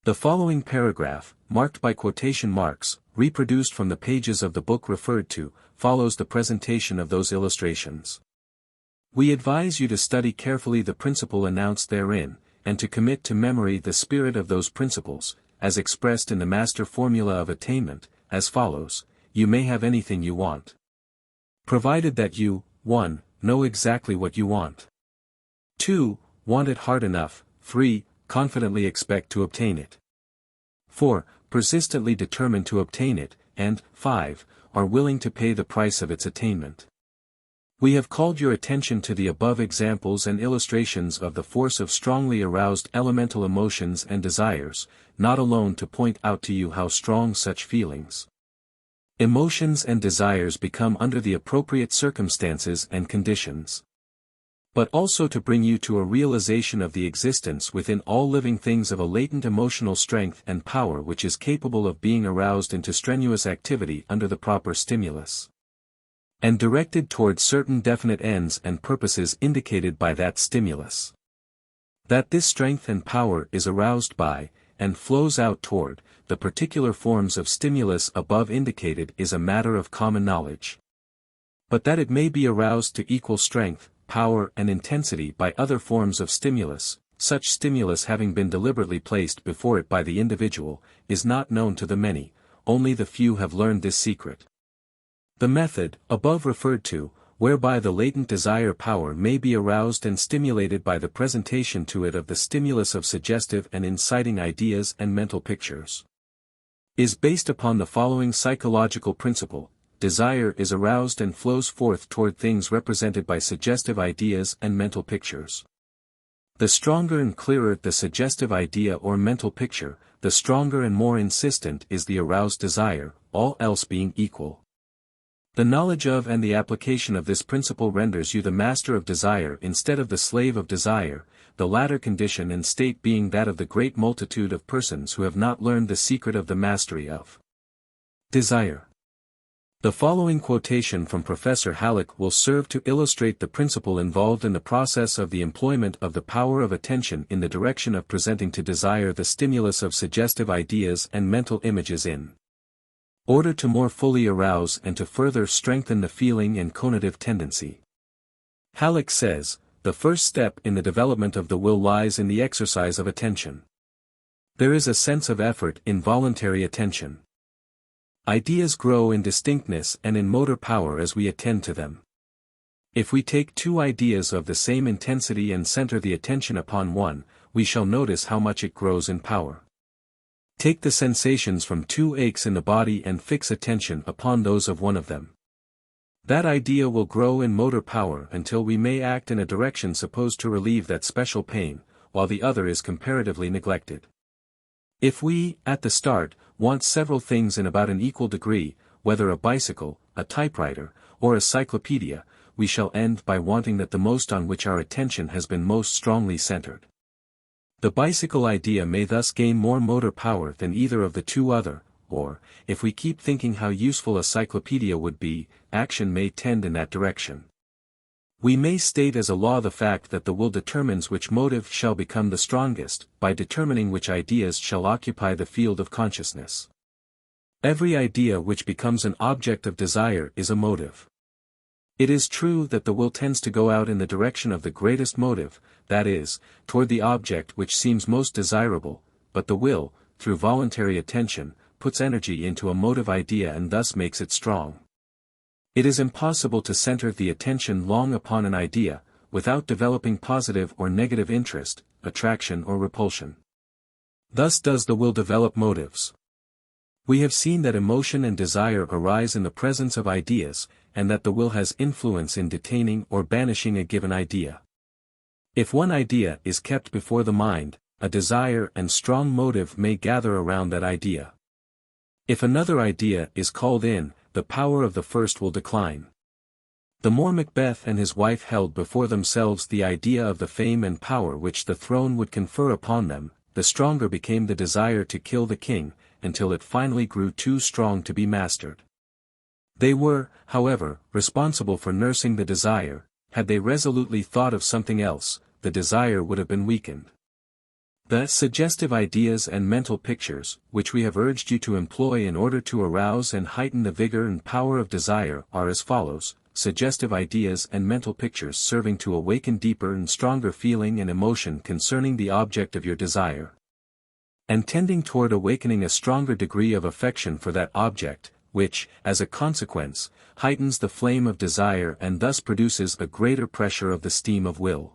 The following paragraph, marked by quotation marks, reproduced from the pages of the book referred to, follows the presentation of those illustrations. We advise you to study carefully the principle announced therein, and to commit to memory the spirit of those principles, as expressed in the master formula of attainment, as follows: you may have anything you want, provided that you, 1. Know exactly what you want. 2. Want it hard enough. 3. Confidently expect to obtain it. 4. Persistently determined to obtain it, and 5. Are willing to pay the price of its attainment. We have called your attention to the above examples and illustrations of the force of strongly aroused elemental emotions and desires, not alone to point out to you how strong such feelings, Emotions and desires become under the appropriate circumstances and conditions. But also to bring you to a realization of the existence within all living things of a latent emotional strength and power which is capable of being aroused into strenuous activity under the proper stimulus, and directed towards certain definite ends and purposes indicated by that stimulus. That this strength and power is aroused by, and flows out toward, the particular forms of stimulus above indicated is a matter of common knowledge. But that it may be aroused to equal strength, power and intensity by other forms of stimulus, such stimulus having been deliberately placed before it by the individual, is not known to the many, only the few have learned this secret. The method, above referred to, whereby the latent desire power may be aroused and stimulated by the presentation to it of the stimulus of suggestive and inciting ideas and mental pictures, is based upon the following psychological principle. Desire is aroused and flows forth toward things represented by suggestive ideas and mental pictures. The stronger and clearer the suggestive idea or mental picture, the stronger and more insistent is the aroused desire, all else being equal. The knowledge of and the application of this principle renders you the master of desire instead of the slave of desire, the latter condition and state being that of the great multitude of persons who have not learned the secret of the mastery of desire. The following quotation from Professor Halleck will serve to illustrate the principle involved in the process of the employment of the power of attention in the direction of presenting to desire the stimulus of suggestive ideas and mental images in order to more fully arouse and to further strengthen the feeling and conative tendency. Halleck says, the first step in the development of the will lies in the exercise of attention. There is a sense of effort in voluntary attention. Ideas grow in distinctness and in motor power as we attend to them. If we take two ideas of the same intensity and center the attention upon one, we shall notice how much it grows in power. Take the sensations from two aches in the body and fix attention upon those of one of them. That idea will grow in motor power until we may act in a direction supposed to relieve that special pain, while the other is comparatively neglected. If we, at the start, want several things in about an equal degree, whether a bicycle, a typewriter, or a cyclopedia, we shall end by wanting that the most on which our attention has been most strongly centered. The bicycle idea may thus gain more motor power than either of the two other, or, if we keep thinking how useful a cyclopedia would be, action may tend in that direction. We may state as a law the fact that the will determines which motive shall become the strongest, by determining which ideas shall occupy the field of consciousness. Every idea which becomes an object of desire is a motive. It is true that the will tends to go out in the direction of the greatest motive, that is, toward the object which seems most desirable, but the will, through voluntary attention, puts energy into a motive idea and thus makes it strong. It is impossible to center the attention long upon an idea, without developing positive or negative interest, attraction or repulsion. Thus does the will develop motives. We have seen that emotion and desire arise in the presence of ideas, and that the will has influence in detaining or banishing a given idea. If one idea is kept before the mind, a desire and strong motive may gather around that idea. If another idea is called in, the power of the first will decline. The more Macbeth and his wife held before themselves the idea of the fame and power which the throne would confer upon them, the stronger became the desire to kill the king, until it finally grew too strong to be mastered. They were, however, responsible for nursing the desire. Had they resolutely thought of something else, the desire would have been weakened. The suggestive ideas and mental pictures, which we have urged you to employ in order to arouse and heighten the vigor and power of desire, are as follows: suggestive ideas and mental pictures serving to awaken deeper and stronger feeling and emotion concerning the object of your desire, and tending toward awakening a stronger degree of affection for that object, which, as a consequence, heightens the flame of desire and thus produces a greater pressure of the steam of will.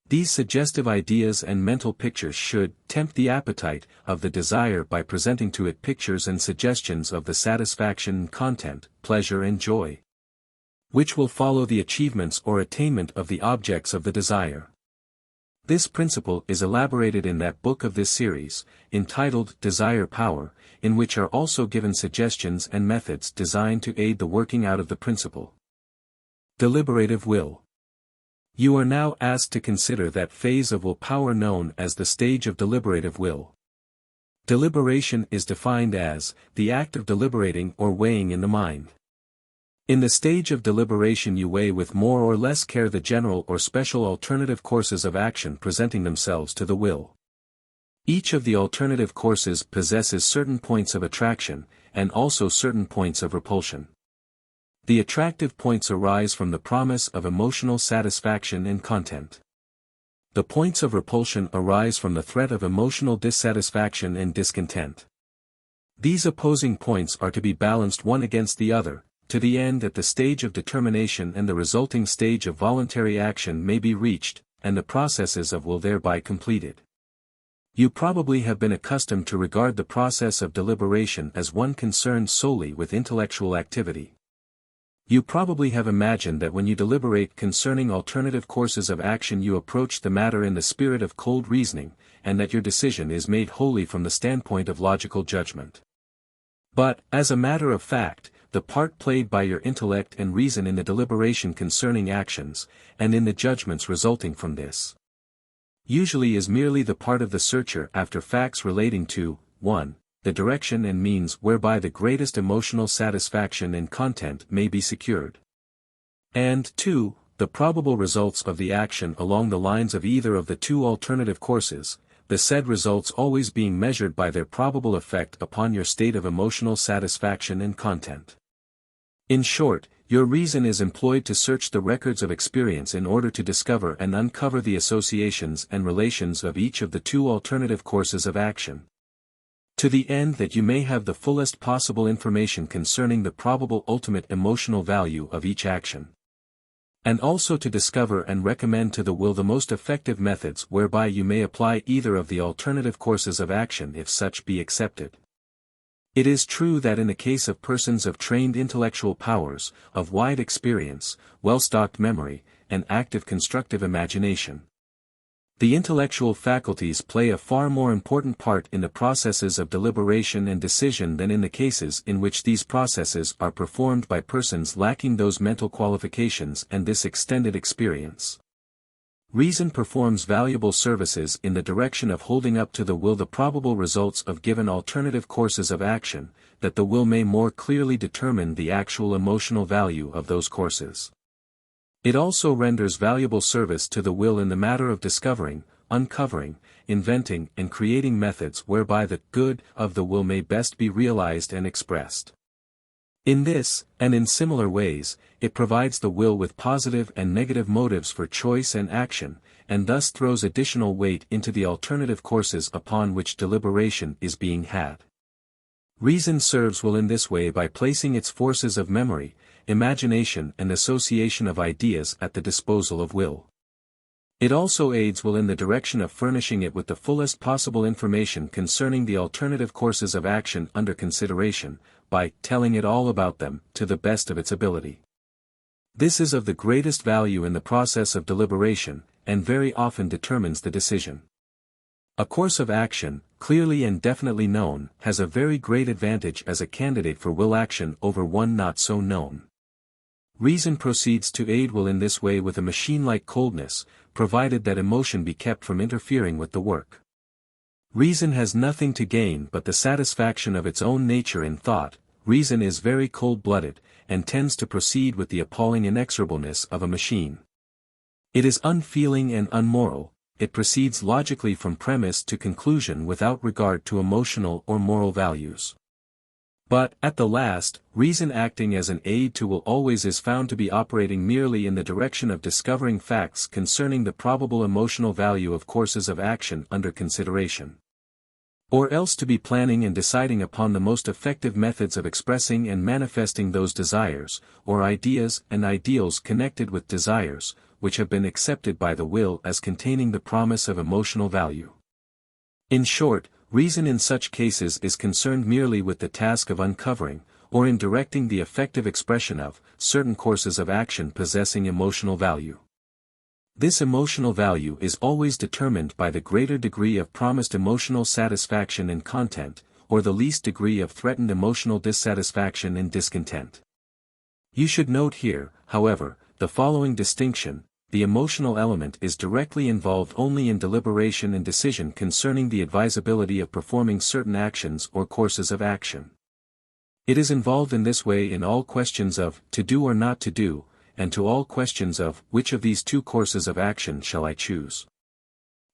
These suggestive ideas and mental pictures should tempt the appetite of the desire by presenting to it pictures and suggestions of the satisfaction and content, pleasure and joy, which will follow the achievements or attainment of the objects of the desire. This principle is elaborated in that book of this series, entitled Desire Power, in which are also given suggestions and methods designed to aid the working out of the principle. Deliberative Will. You are now asked to consider that phase of will power known as the stage of deliberative will. Deliberation is defined as the act of deliberating or weighing in the mind. In the stage of deliberation you weigh with more or less care the general or special alternative courses of action presenting themselves to the will. Each of the alternative courses possesses certain points of attraction, and also certain points of repulsion. The attractive points arise from the promise of emotional satisfaction and content. The points of repulsion arise from the threat of emotional dissatisfaction and discontent. These opposing points are to be balanced one against the other, to the end that the stage of determination and the resulting stage of voluntary action may be reached, and the processes of will thereby completed. You probably have been accustomed to regard the process of deliberation as one concerned solely with intellectual activity. You probably have imagined that when you deliberate concerning alternative courses of action you approach the matter in the spirit of cold reasoning, and that your decision is made wholly from the standpoint of logical judgment. But, as a matter of fact, the part played by your intellect and reason in the deliberation concerning actions, and in the judgments resulting from this, usually is merely the part of the searcher after facts relating to, 1. The direction and means whereby the greatest emotional satisfaction and content may be secured. And 2. The probable results of the action along the lines of either of the two alternative courses, the said results always being measured by their probable effect upon your state of emotional satisfaction and content. In short, your reason is employed to search the records of experience in order to discover and uncover the associations and relations of each of the two alternative courses of action, to the end that you may have the fullest possible information concerning the probable ultimate emotional value of each action. And also to discover and recommend to the will the most effective methods whereby you may apply either of the alternative courses of action if such be accepted. It is true that in the case of persons of trained intellectual powers, of wide experience, well-stocked memory, and active constructive imagination, the intellectual faculties play a far more important part in the processes of deliberation and decision than in the cases in which these processes are performed by persons lacking those mental qualifications and this extended experience. Reason performs valuable services in the direction of holding up to the will the probable results of given alternative courses of action, that the will may more clearly determine the actual emotional value of those courses. It also renders valuable service to the will in the matter of discovering, uncovering, inventing and creating methods whereby the good of the will may best be realized and expressed. In this, and in similar ways, it provides the will with positive and negative motives for choice and action, and thus throws additional weight into the alternative courses upon which deliberation is being had. Reason serves will in this way by placing its forces of memory, imagination and association of ideas at the disposal of will. It also aids will in the direction of furnishing it with the fullest possible information concerning the alternative courses of action under consideration, by telling it all about them, to the best of its ability. This is of the greatest value in the process of deliberation, and very often determines the decision. A course of action, clearly and definitely known, has a very great advantage as a candidate for will action over one not so known. Reason proceeds to aid will in this way with a machine-like coldness, provided that emotion be kept from interfering with the work. Reason has nothing to gain but the satisfaction of its own nature in thought. Reason is very cold-blooded, and tends to proceed with the appalling inexorableness of a machine. It is unfeeling and unmoral, it proceeds logically from premise to conclusion without regard to emotional or moral values. But, at the last, reason acting as an aid to will always is found to be operating merely in the direction of discovering facts concerning the probable emotional value of courses of action under consideration, or else to be planning and deciding upon the most effective methods of expressing and manifesting those desires, or ideas and ideals connected with desires, which have been accepted by the will as containing the promise of emotional value. In short, reason in such cases is concerned merely with the task of uncovering, or in directing the effective expression of, certain courses of action possessing emotional value. This emotional value is always determined by the greater degree of promised emotional satisfaction and content, or the least degree of threatened emotional dissatisfaction and discontent. You should note here, however, the following distinction: the emotional element is directly involved only in deliberation and decision concerning the advisability of performing certain actions or courses of action. It is involved in this way in all questions of to do or not to do, and to all questions of which of these two courses of action shall I choose.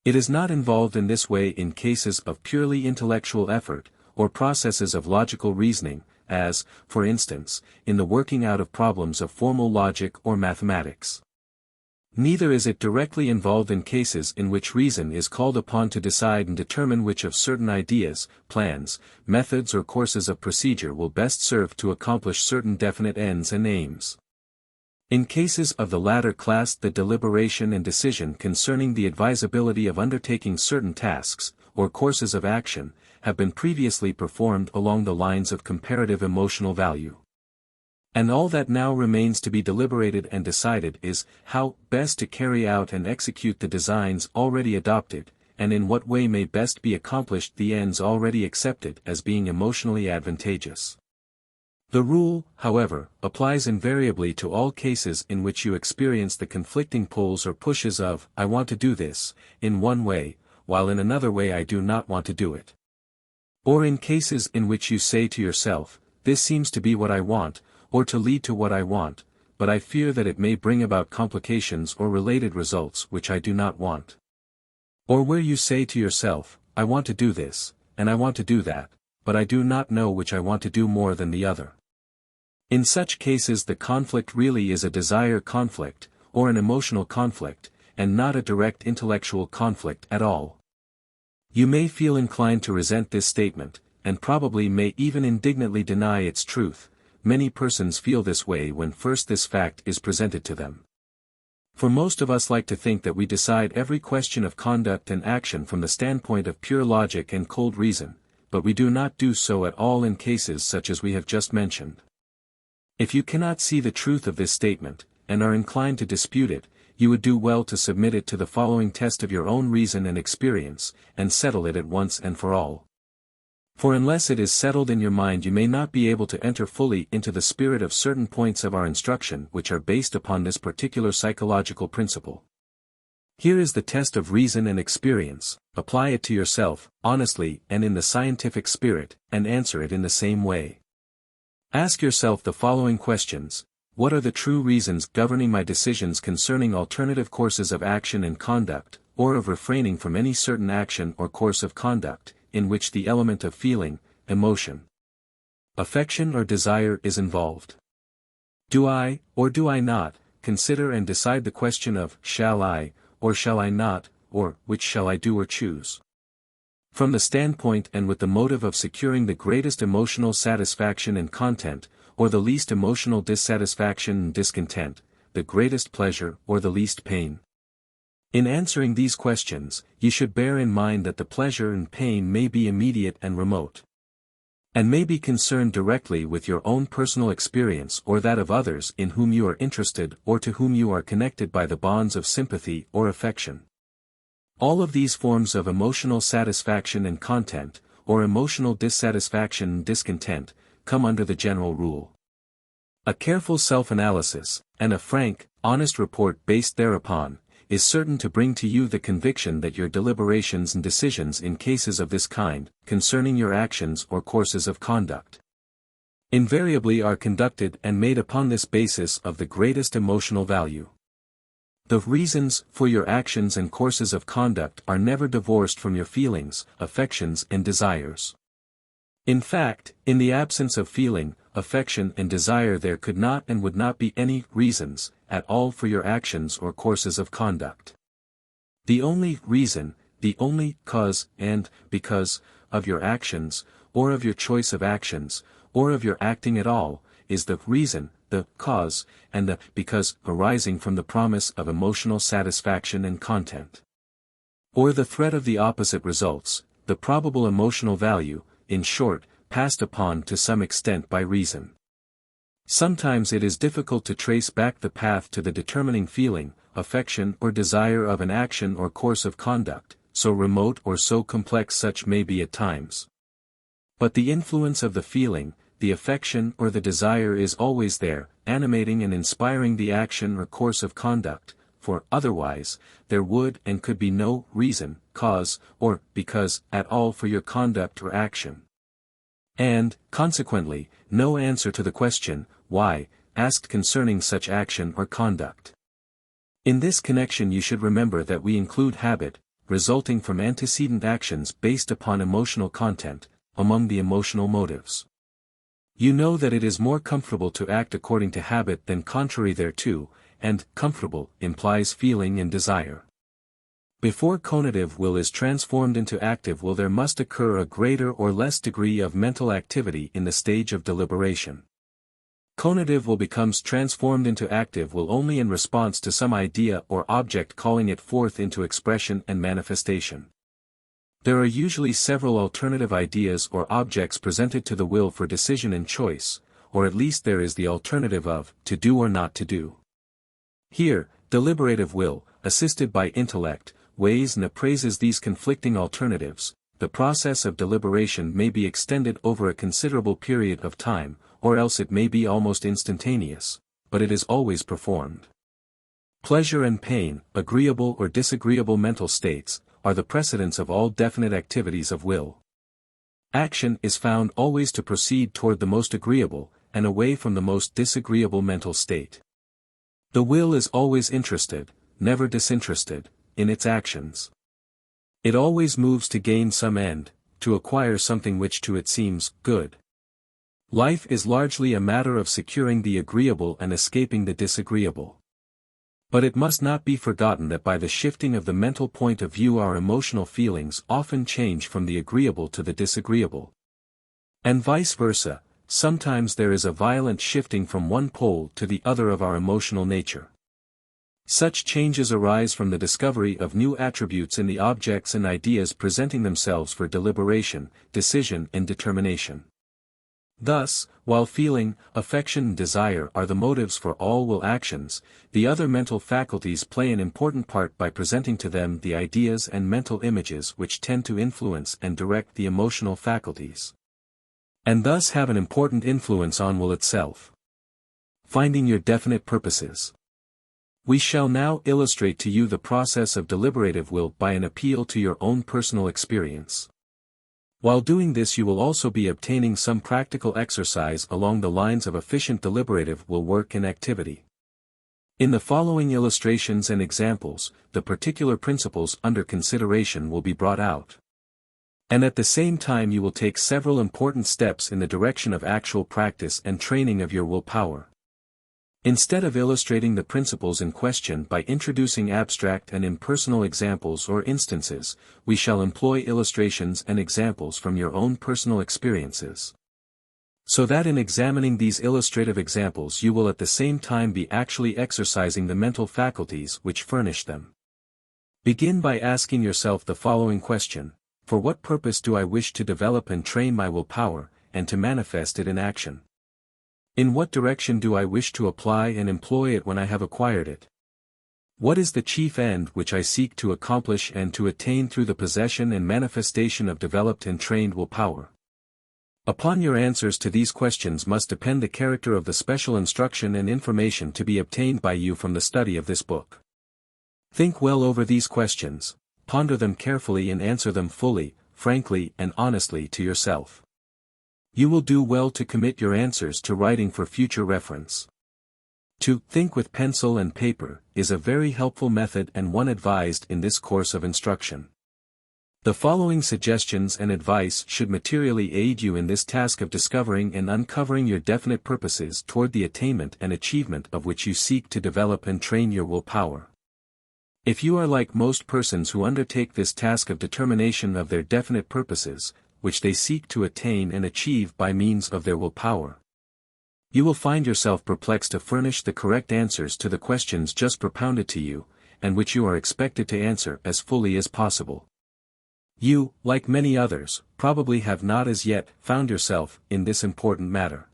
It is not involved in this way in cases of purely intellectual effort, or processes of logical reasoning, as, for instance, in the working out of problems of formal logic or mathematics. Neither is it directly involved in cases in which reason is called upon to decide and determine which of certain ideas, plans, methods or courses of procedure will best serve to accomplish certain definite ends and aims. In cases of the latter class, the deliberation and decision concerning the advisability of undertaking certain tasks, or courses of action, have been previously performed along the lines of comparative emotional value. And all that now remains to be deliberated and decided is, how best to carry out and execute the designs already adopted, and in what way may best be accomplished the ends already accepted as being emotionally advantageous. The rule, however, applies invariably to all cases in which you experience the conflicting pulls or pushes of, I want to do this, in one way, while in another way I do not want to do it. Or in cases in which you say to yourself, this seems to be what I want, or to lead to what I want, but I fear that it may bring about complications or related results which I do not want. Or where you say to yourself, I want to do this, and I want to do that, but I do not know which I want to do more than the other. In such cases the conflict really is a desire conflict, or an emotional conflict, and not a direct intellectual conflict at all. You may feel inclined to resent this statement, and probably may even indignantly deny its truth. Many persons feel this way when first this fact is presented to them. For most of us like to think that we decide every question of conduct and action from the standpoint of pure logic and cold reason, but we do not do so at all in cases such as we have just mentioned. If you cannot see the truth of this statement, and are inclined to dispute it, you would do well to submit it to the following test of your own reason and experience, and settle it at once and for all. For unless it is settled in your mind you may not be able to enter fully into the spirit of certain points of our instruction which are based upon this particular psychological principle. Here is the test of reason and experience: apply it to yourself, honestly and in the scientific spirit, and answer it in the same way. Ask yourself the following questions: what are the true reasons governing my decisions concerning alternative courses of action and conduct, or of refraining from any certain action or course of conduct, in which the element of feeling, emotion, affection or desire is involved? Do I, or do I not, consider and decide the question of, shall I, or shall I not, or, which shall I do or choose? From the standpoint and with the motive of securing the greatest emotional satisfaction and content, or the least emotional dissatisfaction and discontent, the greatest pleasure or the least pain. In answering these questions, you should bear in mind that the pleasure and pain may be immediate and remote, and may be concerned directly with your own personal experience or that of others in whom you are interested or to whom you are connected by the bonds of sympathy or affection. All of these forms of emotional satisfaction and content, or emotional dissatisfaction and discontent, come under the general rule. A careful self-analysis, and a frank, honest report based thereupon, is certain to bring to you the conviction that your deliberations and decisions in cases of this kind, concerning your actions or courses of conduct, invariably are conducted and made upon this basis of the greatest emotional value. The reasons for your actions and courses of conduct are never divorced from your feelings, affections and desires. In fact, in the absence of feeling, affection and desire there could not and would not be any reasons at all for your actions or courses of conduct. The only reason, the only cause and because of your actions, or of your choice of actions, or of your acting at all, is the reason, the cause, and the because arising from the promise of emotional satisfaction and content, or the threat of the opposite results, the probable emotional value, in short, passed upon to some extent by reason. Sometimes it is difficult to trace back the path to the determining feeling, affection or desire of an action or course of conduct, so remote or so complex such may be at times. But the influence of the feeling, the affection or the desire is always there, animating and inspiring the action or course of conduct, for otherwise, there would and could be no reason, cause, or because, at all for your conduct or action. And, consequently, no answer to the question, why, asked concerning such action or conduct. In this connection you should remember that we include habit, resulting from antecedent actions based upon emotional content, among the emotional motives. You know that it is more comfortable to act according to habit than contrary thereto, and comfortable implies feeling and desire. Before conative will is transformed into active will there must occur a greater or less degree of mental activity in the stage of deliberation. Conative will becomes transformed into active will only in response to some idea or object calling it forth into expression and manifestation. There are usually several alternative ideas or objects presented to the will for decision and choice, or at least there is the alternative of, to do or not to do. Here, deliberative will, assisted by intellect, weighs and appraises these conflicting alternatives. The process of deliberation may be extended over a considerable period of time, or else it may be almost instantaneous, but it is always performed. Pleasure and pain, agreeable or disagreeable mental states, are the precedents of all definite activities of will. Action is found always to proceed toward the most agreeable, and away from the most disagreeable mental state. The will is always interested, never disinterested, in its actions. It always moves to gain some end, to acquire something which to it seems good. Life is largely a matter of securing the agreeable and escaping the disagreeable. But it must not be forgotten that by the shifting of the mental point of view our emotional feelings often change from the agreeable to the disagreeable. And vice versa, sometimes there is a violent shifting from one pole to the other of our emotional nature. Such changes arise from the discovery of new attributes in the objects and ideas presenting themselves for deliberation, decision and determination. Thus, while feeling, affection and desire are the motives for all will actions, the other mental faculties play an important part by presenting to them the ideas and mental images which tend to influence and direct the emotional faculties, and thus have an important influence on will itself. Finding your definite purposes. We shall now illustrate to you the process of deliberative will by an appeal to your own personal experience. While doing this you will also be obtaining some practical exercise along the lines of efficient deliberative will work and activity. In the following illustrations and examples, the particular principles under consideration will be brought out. And at the same time you will take several important steps in the direction of actual practice and training of your willpower. Instead of illustrating the principles in question by introducing abstract and impersonal examples or instances, we shall employ illustrations and examples from your own personal experiences. So that in examining these illustrative examples you will at the same time be actually exercising the mental faculties which furnish them. Begin by asking yourself the following question: for what purpose do I wish to develop and train my willpower, and to manifest it in action? In what direction do I wish to apply and employ it when I have acquired it? What is the chief end which I seek to accomplish and to attain through the possession and manifestation of developed and trained willpower? Upon your answers to these questions must depend the character of the special instruction and information to be obtained by you from the study of this book. Think well over these questions, ponder them carefully and answer them fully, frankly and honestly to yourself. You will do well to commit your answers to writing for future reference. To think with pencil and paper is a very helpful method and one advised in this course of instruction. The following suggestions and advice should materially aid you in this task of discovering and uncovering your definite purposes toward the attainment and achievement of which you seek to develop and train your willpower. If you are like most persons who undertake this task of determination of their definite purposes, which they seek to attain and achieve by means of their willpower, you will find yourself perplexed to furnish the correct answers to the questions just propounded to you, and which you are expected to answer as fully as possible. You, like many others, probably have not as yet found yourself in this important matter.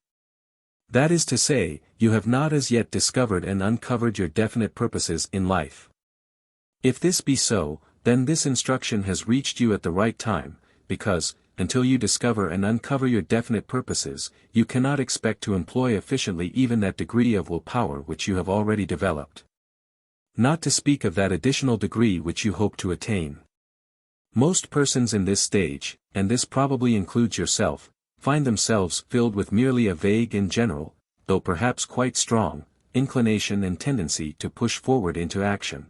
That is to say, you have not as yet discovered and uncovered your definite purposes in life. If this be so, then this instruction has reached you at the right time, because, until you discover and uncover your definite purposes, you cannot expect to employ efficiently even that degree of willpower which you have already developed. Not to speak of that additional degree which you hope to attain. Most persons in this stage, and this probably includes yourself, find themselves filled with merely a vague and general, though perhaps quite strong, inclination and tendency to push forward into action,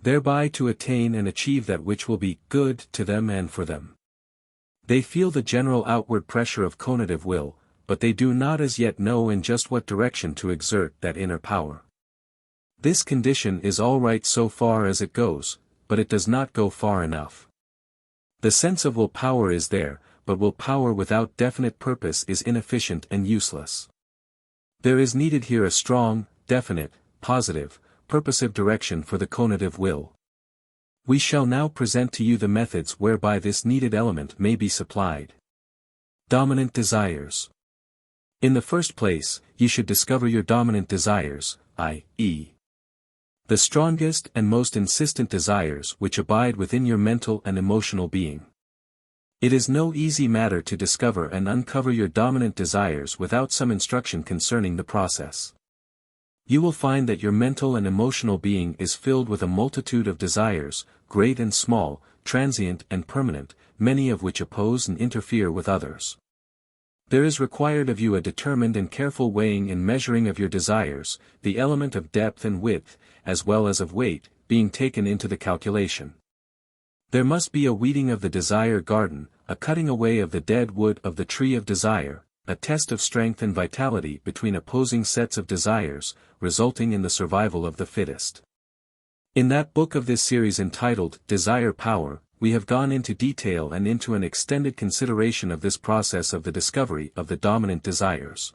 thereby to attain and achieve that which will be good to them and for them. They feel the general outward pressure of conative will, but they do not as yet know in just what direction to exert that inner power. This condition is all right so far as it goes, but it does not go far enough. The sense of willpower is there, but willpower without definite purpose is inefficient and useless. There is needed here a strong, definite, positive, purposive direction for the conative will. We shall now present to you the methods whereby this needed element may be supplied. Dominant desires. In the first place, you should discover your dominant desires, i.e., the strongest and most insistent desires which abide within your mental and emotional being. It is no easy matter to discover and uncover your dominant desires without some instruction concerning the process. You will find that your mental and emotional being is filled with a multitude of desires, great and small, transient and permanent, many of which oppose and interfere with others. There is required of you a determined and careful weighing and measuring of your desires, the element of depth and width, as well as of weight, being taken into the calculation. There must be a weeding of the desire garden, a cutting away of the dead wood of the tree of desire, a test of strength and vitality between opposing sets of desires, resulting in the survival of the fittest. In that book of this series entitled Desire Power, we have gone into detail and into an extended consideration of this process of the discovery of the dominant desires,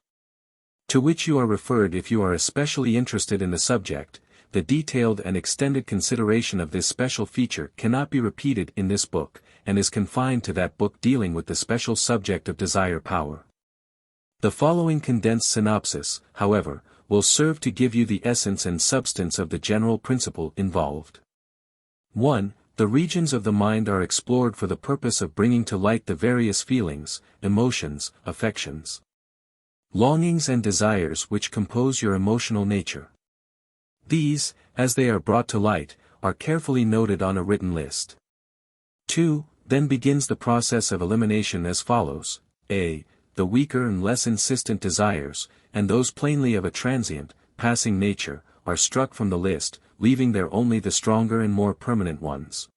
to which you are referred if you are especially interested in the subject. The detailed and extended consideration of this special feature cannot be repeated in this book, and is confined to that book dealing with the special subject of desire power. The following condensed synopsis, however, will serve to give you the essence and substance of the general principle involved. 1. The regions of the mind are explored for the purpose of bringing to light the various feelings, emotions, affections, longings and desires which compose your emotional nature. These, as they are brought to light, are carefully noted on a written list. 2. Then begins the process of elimination as follows: a. The weaker and less insistent desires, and those plainly of a transient, passing nature, are struck from the list, leaving there only the stronger and more permanent ones.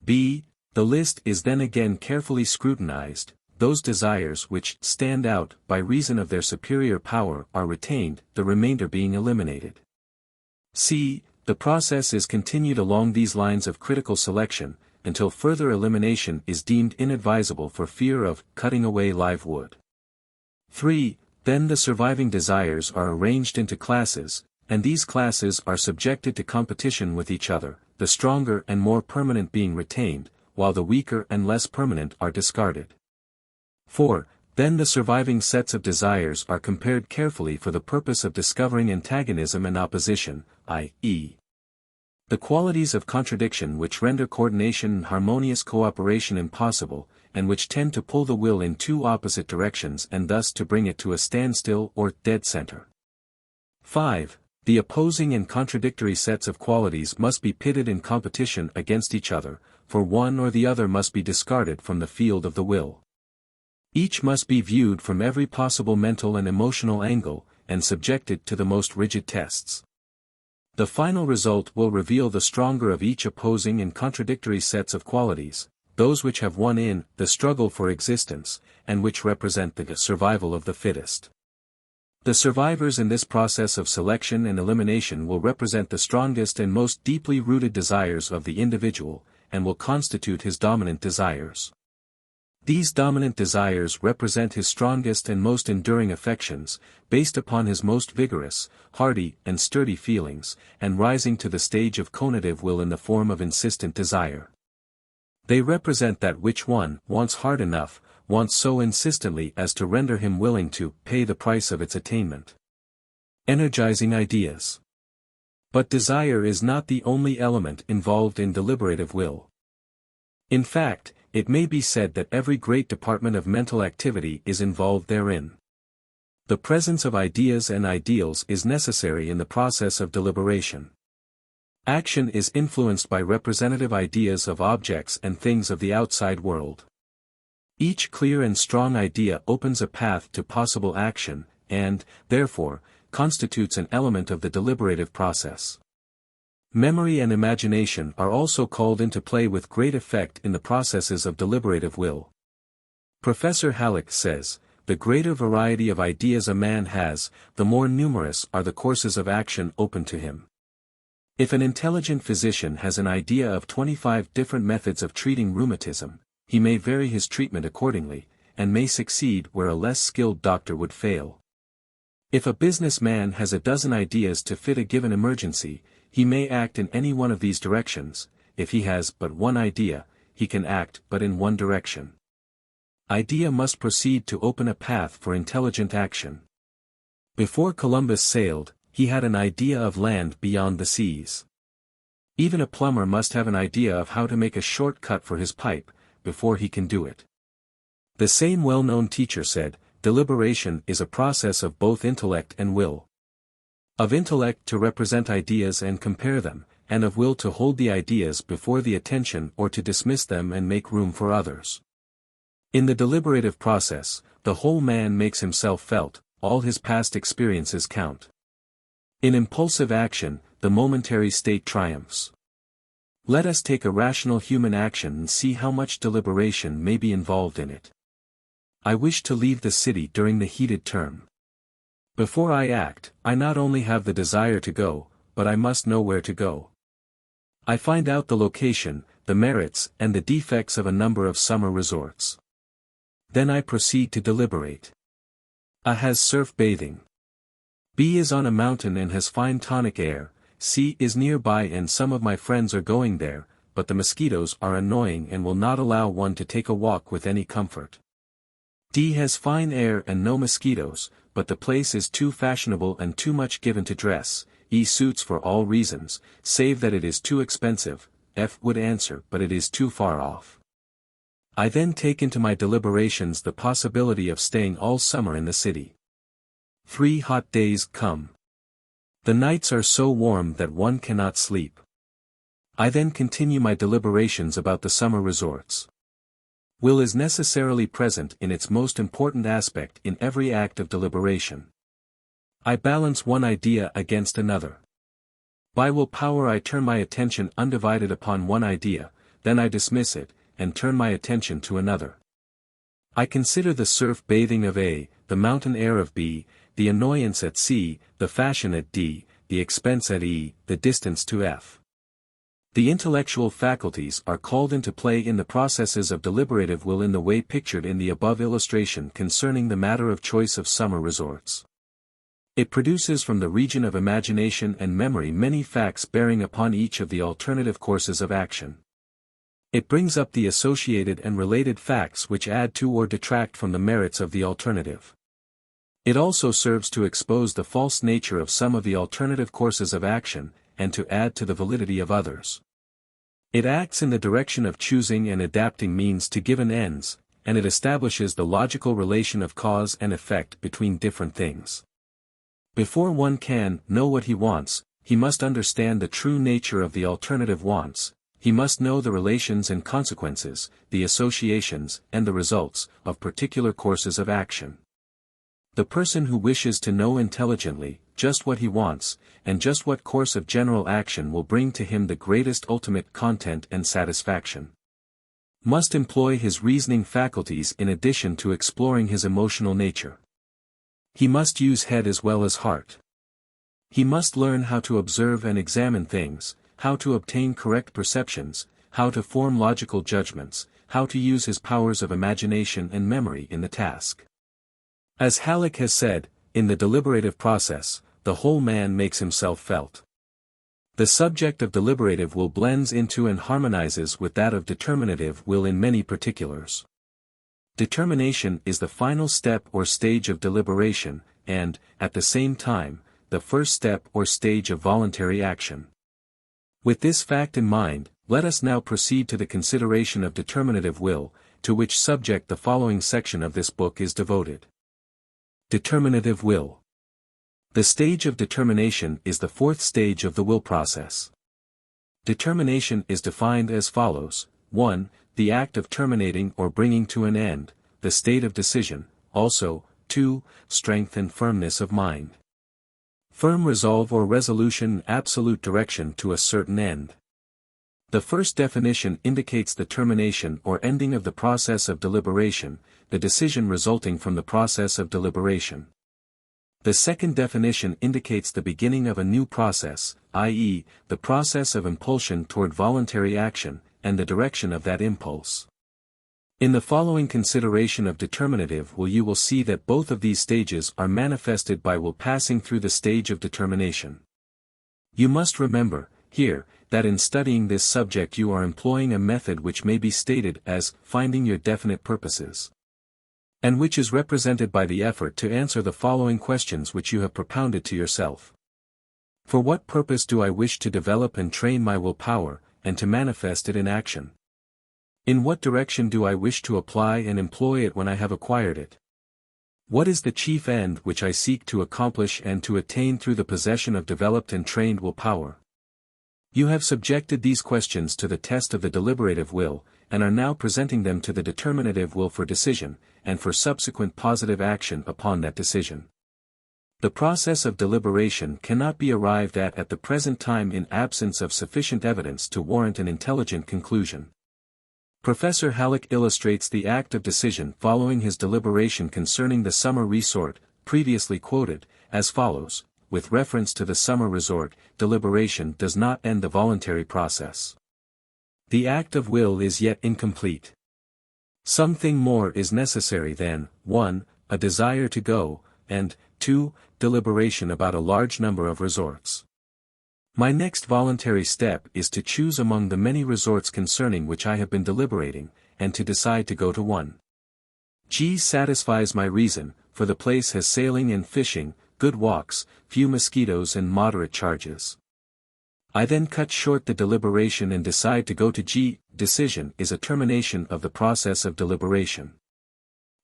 b. The list is then again carefully scrutinized, those desires which stand out by reason of their superior power are retained, the remainder being eliminated. c. The process is continued along these lines of critical selection, until further elimination is deemed inadvisable for fear of cutting away live wood. 3. Then the surviving desires are arranged into classes, and these classes are subjected to competition with each other, the stronger and more permanent being retained, while the weaker and less permanent are discarded. 4. Then the surviving sets of desires are compared carefully for the purpose of discovering antagonism and opposition, i.e., the qualities of contradiction which render coordination and harmonious cooperation impossible, and which tend to pull the will in two opposite directions and thus to bring it to a standstill or dead center. 5. The opposing and contradictory sets of qualities must be pitted in competition against each other, for one or the other must be discarded from the field of the will. Each must be viewed from every possible mental and emotional angle, and subjected to the most rigid tests. The final result will reveal the stronger of each opposing and contradictory sets of qualities, those which have won in the struggle for existence, and which represent the survival of the fittest. The survivors in this process of selection and elimination will represent the strongest and most deeply rooted desires of the individual, and will constitute his dominant desires. These dominant desires represent his strongest and most enduring affections, based upon his most vigorous, hardy, and sturdy feelings, and rising to the stage of conative will in the form of insistent desire. They represent that which one wants hard enough, wants so insistently as to render him willing to pay the price of its attainment. Energizing ideas. But desire is not the only element involved in deliberative will. In fact, it may be said that every great department of mental activity is involved therein. The presence of ideas and ideals is necessary in the process of deliberation. Action is influenced by representative ideas of objects and things of the outside world. Each clear and strong idea opens a path to possible action, and, therefore, constitutes an element of the deliberative process. Memory and imagination are also called into play with great effect in the processes of deliberative will. Professor Halleck says, "The greater variety of ideas a man has, the more numerous are the courses of action open to him." If an intelligent physician has an idea of 25 different methods of treating rheumatism, he may vary his treatment accordingly, and may succeed where a less skilled doctor would fail. If a businessman has a dozen ideas to fit a given emergency, he may act in any one of these directions. If he has but one idea, he can act but in one direction. Idea must proceed to open a path for intelligent action. Before Columbus sailed, he had an idea of land beyond the seas. Even a plumber must have an idea of how to make a short cut for his pipe, before he can do it. The same well-known teacher said, "Deliberation is a process of both intellect and will. Of intellect to represent ideas and compare them, and of will to hold the ideas before the attention or to dismiss them and make room for others." In the deliberative process, the whole man makes himself felt, all his past experiences count. In impulsive action, the momentary state triumphs. Let us take a rational human action and see how much deliberation may be involved in it. I wish to leave the city during the heated term. Before I act, I not only have the desire to go, but I must know where to go. I find out the location, the merits and the defects of a number of summer resorts. Then I proceed to deliberate. A has surf bathing. B is on a mountain and has fine tonic air. C is nearby and some of my friends are going there, but the mosquitoes are annoying and will not allow one to take a walk with any comfort. D has fine air and no mosquitoes, but the place is too fashionable and too much given to dress. E suits for all reasons, save that it is too expensive. F would answer, but it is too far off. I then take into my deliberations the possibility of staying all summer in the city. 3 hot days come. The nights are so warm that one cannot sleep. I then continue my deliberations about the summer resorts. Will is necessarily present in its most important aspect in every act of deliberation. I balance one idea against another. By willpower I turn my attention undivided upon one idea, then I dismiss it, and turn my attention to another. I consider the surf bathing of A, the mountain air of B, the annoyance at C, the fashion at D, the expense at E, the distance to F. The intellectual faculties are called into play in the processes of deliberative will in the way pictured in the above illustration concerning the matter of choice of summer resorts. It produces from the region of imagination and memory many facts bearing upon each of the alternative courses of action. It brings up the associated and related facts which add to or detract from the merits of the alternative. It also serves to expose the false nature of some of the alternative courses of action, and to add to the validity of others. It acts in the direction of choosing and adapting means to given ends, and it establishes the logical relation of cause and effect between different things. Before one can know what he wants, he must understand the true nature of the alternative wants. He must know the relations and consequences, the associations and the results of particular courses of action. The person who wishes to know intelligently just what he wants, and just what course of general action will bring to him the greatest ultimate content and satisfaction, must employ his reasoning faculties in addition to exploring his emotional nature. He must use head as well as heart. He must learn how to observe and examine things, how to obtain correct perceptions, how to form logical judgments, how to use his powers of imagination and memory in the task. As Halleck has said, in the deliberative process, the whole man makes himself felt. The subject of deliberative will blends into and harmonizes with that of determinative will in many particulars. Determination is the final step or stage of deliberation, and, at the same time, the first step or stage of voluntary action. With this fact in mind, let us now proceed to the consideration of determinative will, to which subject the following section of this book is devoted. Determinative will. The stage of determination is the fourth stage of the will process. Determination is defined as follows: 1. The act of terminating or bringing to an end, the state of decision, also, 2. Strength and firmness of mind. Firm resolve or resolution, absolute direction to a certain end. The first definition indicates the termination or ending of the process of deliberation, the decision resulting from the process of deliberation. The second definition indicates the beginning of a new process, i.e., the process of impulsion toward voluntary action, and the direction of that impulse. In the following consideration of determinative will you will see that both of these stages are manifested by will passing through the stage of determination. You must remember, here, that in studying this subject you are employing a method which may be stated as finding your definite purposes, and which is represented by the effort to answer the following questions which you have propounded to yourself. For what purpose do I wish to develop and train my willpower, and to manifest it in action? In what direction do I wish to apply and employ it when I have acquired it? What is the chief end which I seek to accomplish and to attain through the possession of developed and trained willpower? You have subjected these questions to the test of the deliberative will, and are now presenting them to the determinative will for decision, and for subsequent positive action upon that decision. The process of deliberation cannot be arrived at the present time in absence of sufficient evidence to warrant an intelligent conclusion. Professor Halleck illustrates the act of decision following his deliberation concerning the summer resort, previously quoted, as follows: with reference to the summer resort, deliberation does not end the voluntary process. The act of will is yet incomplete. Something more is necessary than, 1. A desire to go, and, 2. Deliberation about a large number of resorts. My next voluntary step is to choose among the many resorts concerning which I have been deliberating, and to decide to go to one. G satisfies my reason, for the place has sailing and fishing, good walks, few mosquitoes and moderate charges. I then cut short the deliberation and decide to go to G. Decision is a termination of the process of deliberation.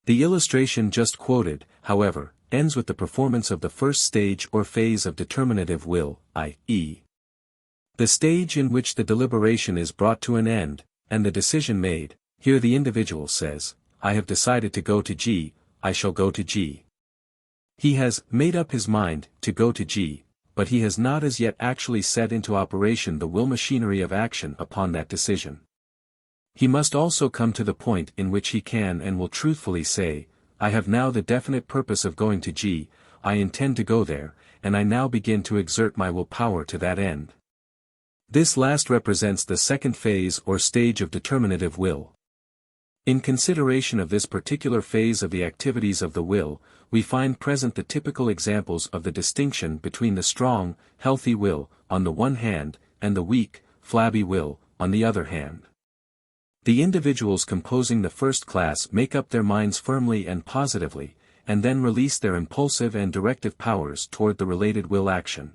The illustration just quoted, however, ends with the performance of the first stage or phase of determinative will, i.e., the stage in which the deliberation is brought to an end, and the decision made. Here the individual says, I have decided to go to G, I shall go to G. He has made up his mind to go to G, but he has not as yet actually set into operation the will machinery of action upon that decision. He must also come to the point in which he can and will truthfully say, I have now the definite purpose of going to G, I intend to go there, and I now begin to exert my willpower to that end. This last represents the second phase or stage of determinative will. In consideration of this particular phase of the activities of the will, we find present the typical examples of the distinction between the strong, healthy will, on the one hand, and the weak, flabby will, on the other hand. The individuals composing the first class make up their minds firmly and positively, and then release their impulsive and directive powers toward the related will action.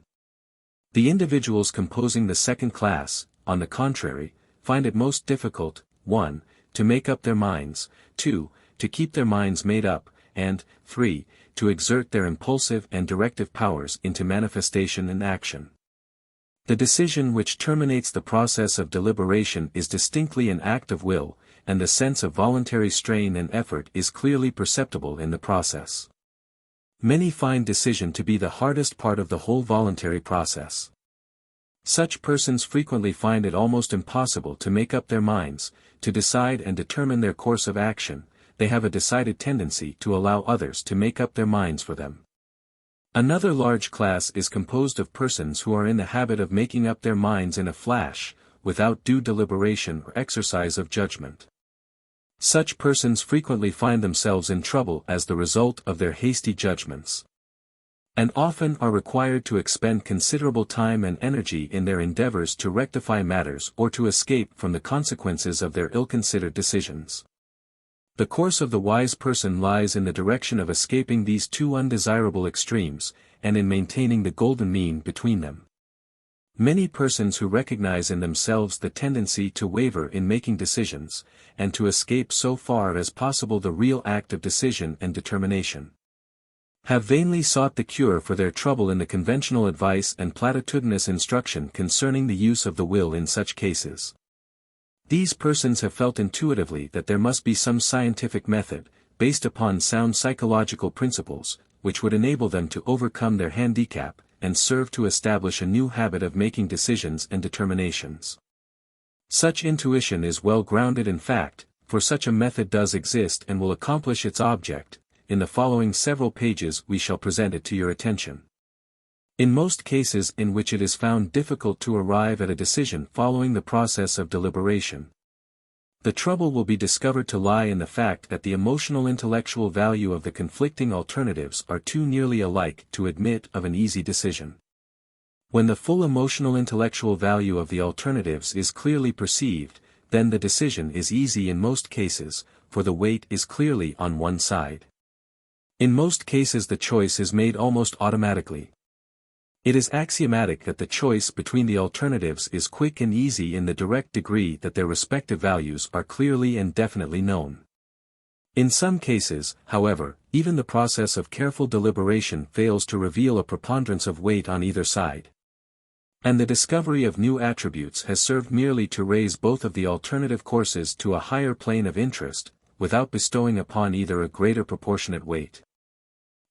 The individuals composing the second class, on the contrary, find it most difficult, 1. To make up their minds, 2. To keep their minds made up, and, 3. To exert their impulsive and directive powers into manifestation and action. The decision which terminates the process of deliberation is distinctly an act of will, and the sense of voluntary strain and effort is clearly perceptible in the process. Many find decision to be the hardest part of the whole voluntary process. Such persons frequently find it almost impossible to make up their minds, to decide and determine their course of action. They have a decided tendency to allow others to make up their minds for them. Another large class is composed of persons who are in the habit of making up their minds in a flash, without due deliberation or exercise of judgment. Such persons frequently find themselves in trouble as the result of their hasty judgments. and often are required to expend considerable time and energy in their endeavors to rectify matters or to escape from the consequences of their ill-considered decisions. The course of the wise person lies in the direction of escaping these two undesirable extremes, and in maintaining the golden mean between them. Many persons who recognize in themselves the tendency to waver in making decisions, and to escape so far as possible the real act of decision and determination, have vainly sought the cure for their trouble in the conventional advice and platitudinous instruction concerning the use of the will in such cases. These persons have felt intuitively that there must be some scientific method, based upon sound psychological principles, which would enable them to overcome their handicap, and serve to establish a new habit of making decisions and determinations. Such intuition is well grounded in fact, for such a method does exist and will accomplish its object. In the following several pages we shall present it to your attention. In most cases in which it is found difficult to arrive at a decision following the process of deliberation, the trouble will be discovered to lie in the fact that the emotional intellectual value of the conflicting alternatives are too nearly alike to admit of an easy decision. When the full emotional intellectual value of the alternatives is clearly perceived, then the decision is easy in most cases, for the weight is clearly on one side. In most cases the choice is made almost automatically. It is axiomatic that the choice between the alternatives is quick and easy in the direct degree that their respective values are clearly and definitely known. In some cases, however, even the process of careful deliberation fails to reveal a preponderance of weight on either side. And the discovery of new attributes has served merely to raise both of the alternative courses to a higher plane of interest, without bestowing upon either a greater proportionate weight.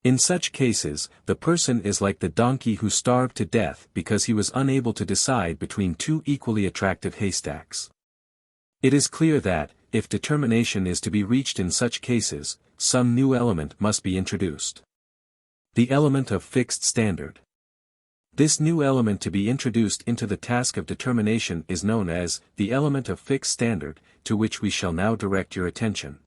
In such cases, the person is like the donkey who starved to death because he was unable to decide between two equally attractive haystacks. It is clear that, if determination is to be reached in such cases, some new element must be introduced. The element of fixed standard. This new element to be introduced into the task of determination is known as the element of fixed standard, to which we shall now direct your attention.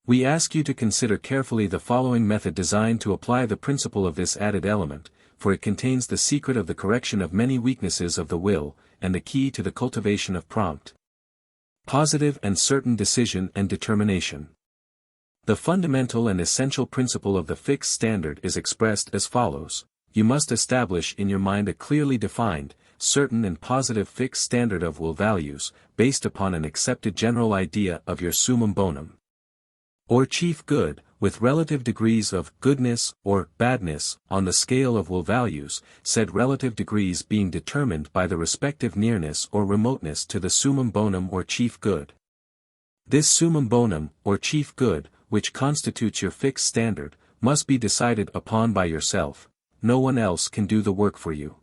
We ask you to consider carefully the following method designed to apply the principle of this added element, for it contains the secret of the correction of many weaknesses of the will, and the key to the cultivation of prompt, positive and certain decision and determination. The fundamental and essential principle of the fixed standard is expressed as follows: you must establish in your mind a clearly defined, certain and positive fixed standard of will values, based upon an accepted general idea of your summum bonum, or chief good, with relative degrees of goodness or badness on the scale of will values, said relative degrees being determined by the respective nearness or remoteness to the summum bonum or chief good. This summum bonum, or chief good, which constitutes your fixed standard, must be decided upon by yourself. No one else can do the work for you.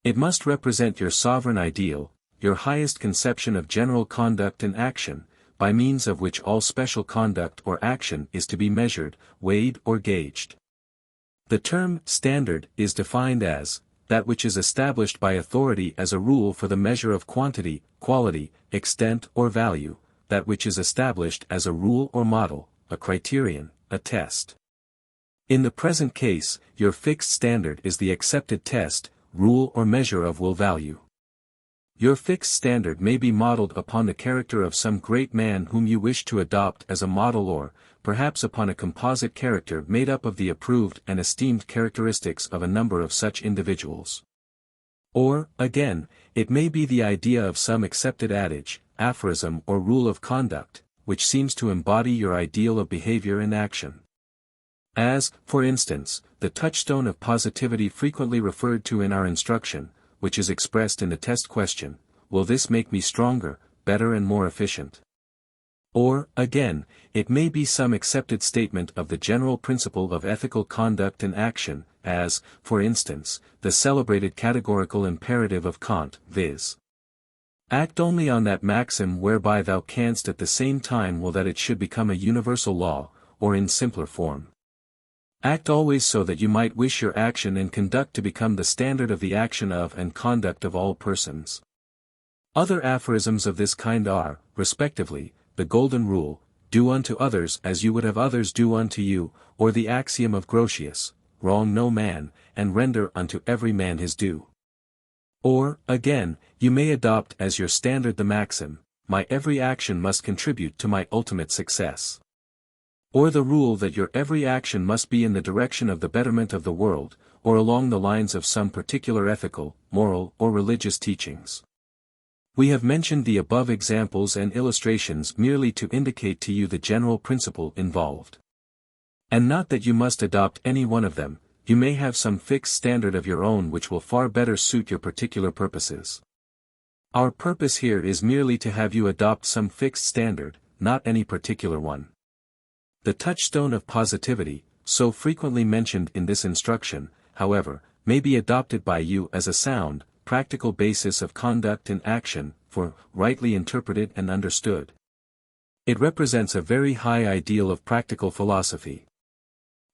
It must represent your sovereign ideal, your highest conception of general conduct and action, by means of which all special conduct or action is to be measured, weighed or gauged. The term standard is defined as that which is established by authority as a rule for the measure of quantity, quality, extent or value, that which is established as a rule or model, a criterion, a test. In the present case, your fixed standard is the accepted test, rule or measure of will value. Your fixed standard may be modeled upon the character of some great man whom you wish to adopt as a model, or, perhaps upon a composite character made up of the approved and esteemed characteristics of a number of such individuals. Or, again, it may be the idea of some accepted adage, aphorism or rule of conduct, which seems to embody your ideal of behavior and action. As, for instance, the touchstone of positivity frequently referred to in our instruction, which is expressed in the test question, will this make me stronger, better and more efficient? Or, again, it may be some accepted statement of the general principle of ethical conduct and action, as, for instance, the celebrated categorical imperative of Kant, viz. Act only on that maxim whereby thou canst at the same time will that it should become a universal law, or in simpler form. Act always so that you might wish your action and conduct to become the standard of the action of and conduct of all persons. Other aphorisms of this kind are, respectively, the Golden Rule, do unto others as you would have others do unto you, or the axiom of Grotius, wrong no man, and render unto every man his due. Or, again, you may adopt as your standard the maxim, my every action must contribute to my ultimate success. Or the rule that your every action must be in the direction of the betterment of the world, or along the lines of some particular ethical, moral, or religious teachings. We have mentioned the above examples and illustrations merely to indicate to you the general principle involved. And not that you must adopt any one of them, you may have some fixed standard of your own which will far better suit your particular purposes. Our purpose here is merely to have you adopt some fixed standard, not any particular one. The touchstone of positivity, so frequently mentioned in this instruction, however, may be adopted by you as a sound, practical basis of conduct and action, for, rightly interpreted and understood, it represents a very high ideal of practical philosophy.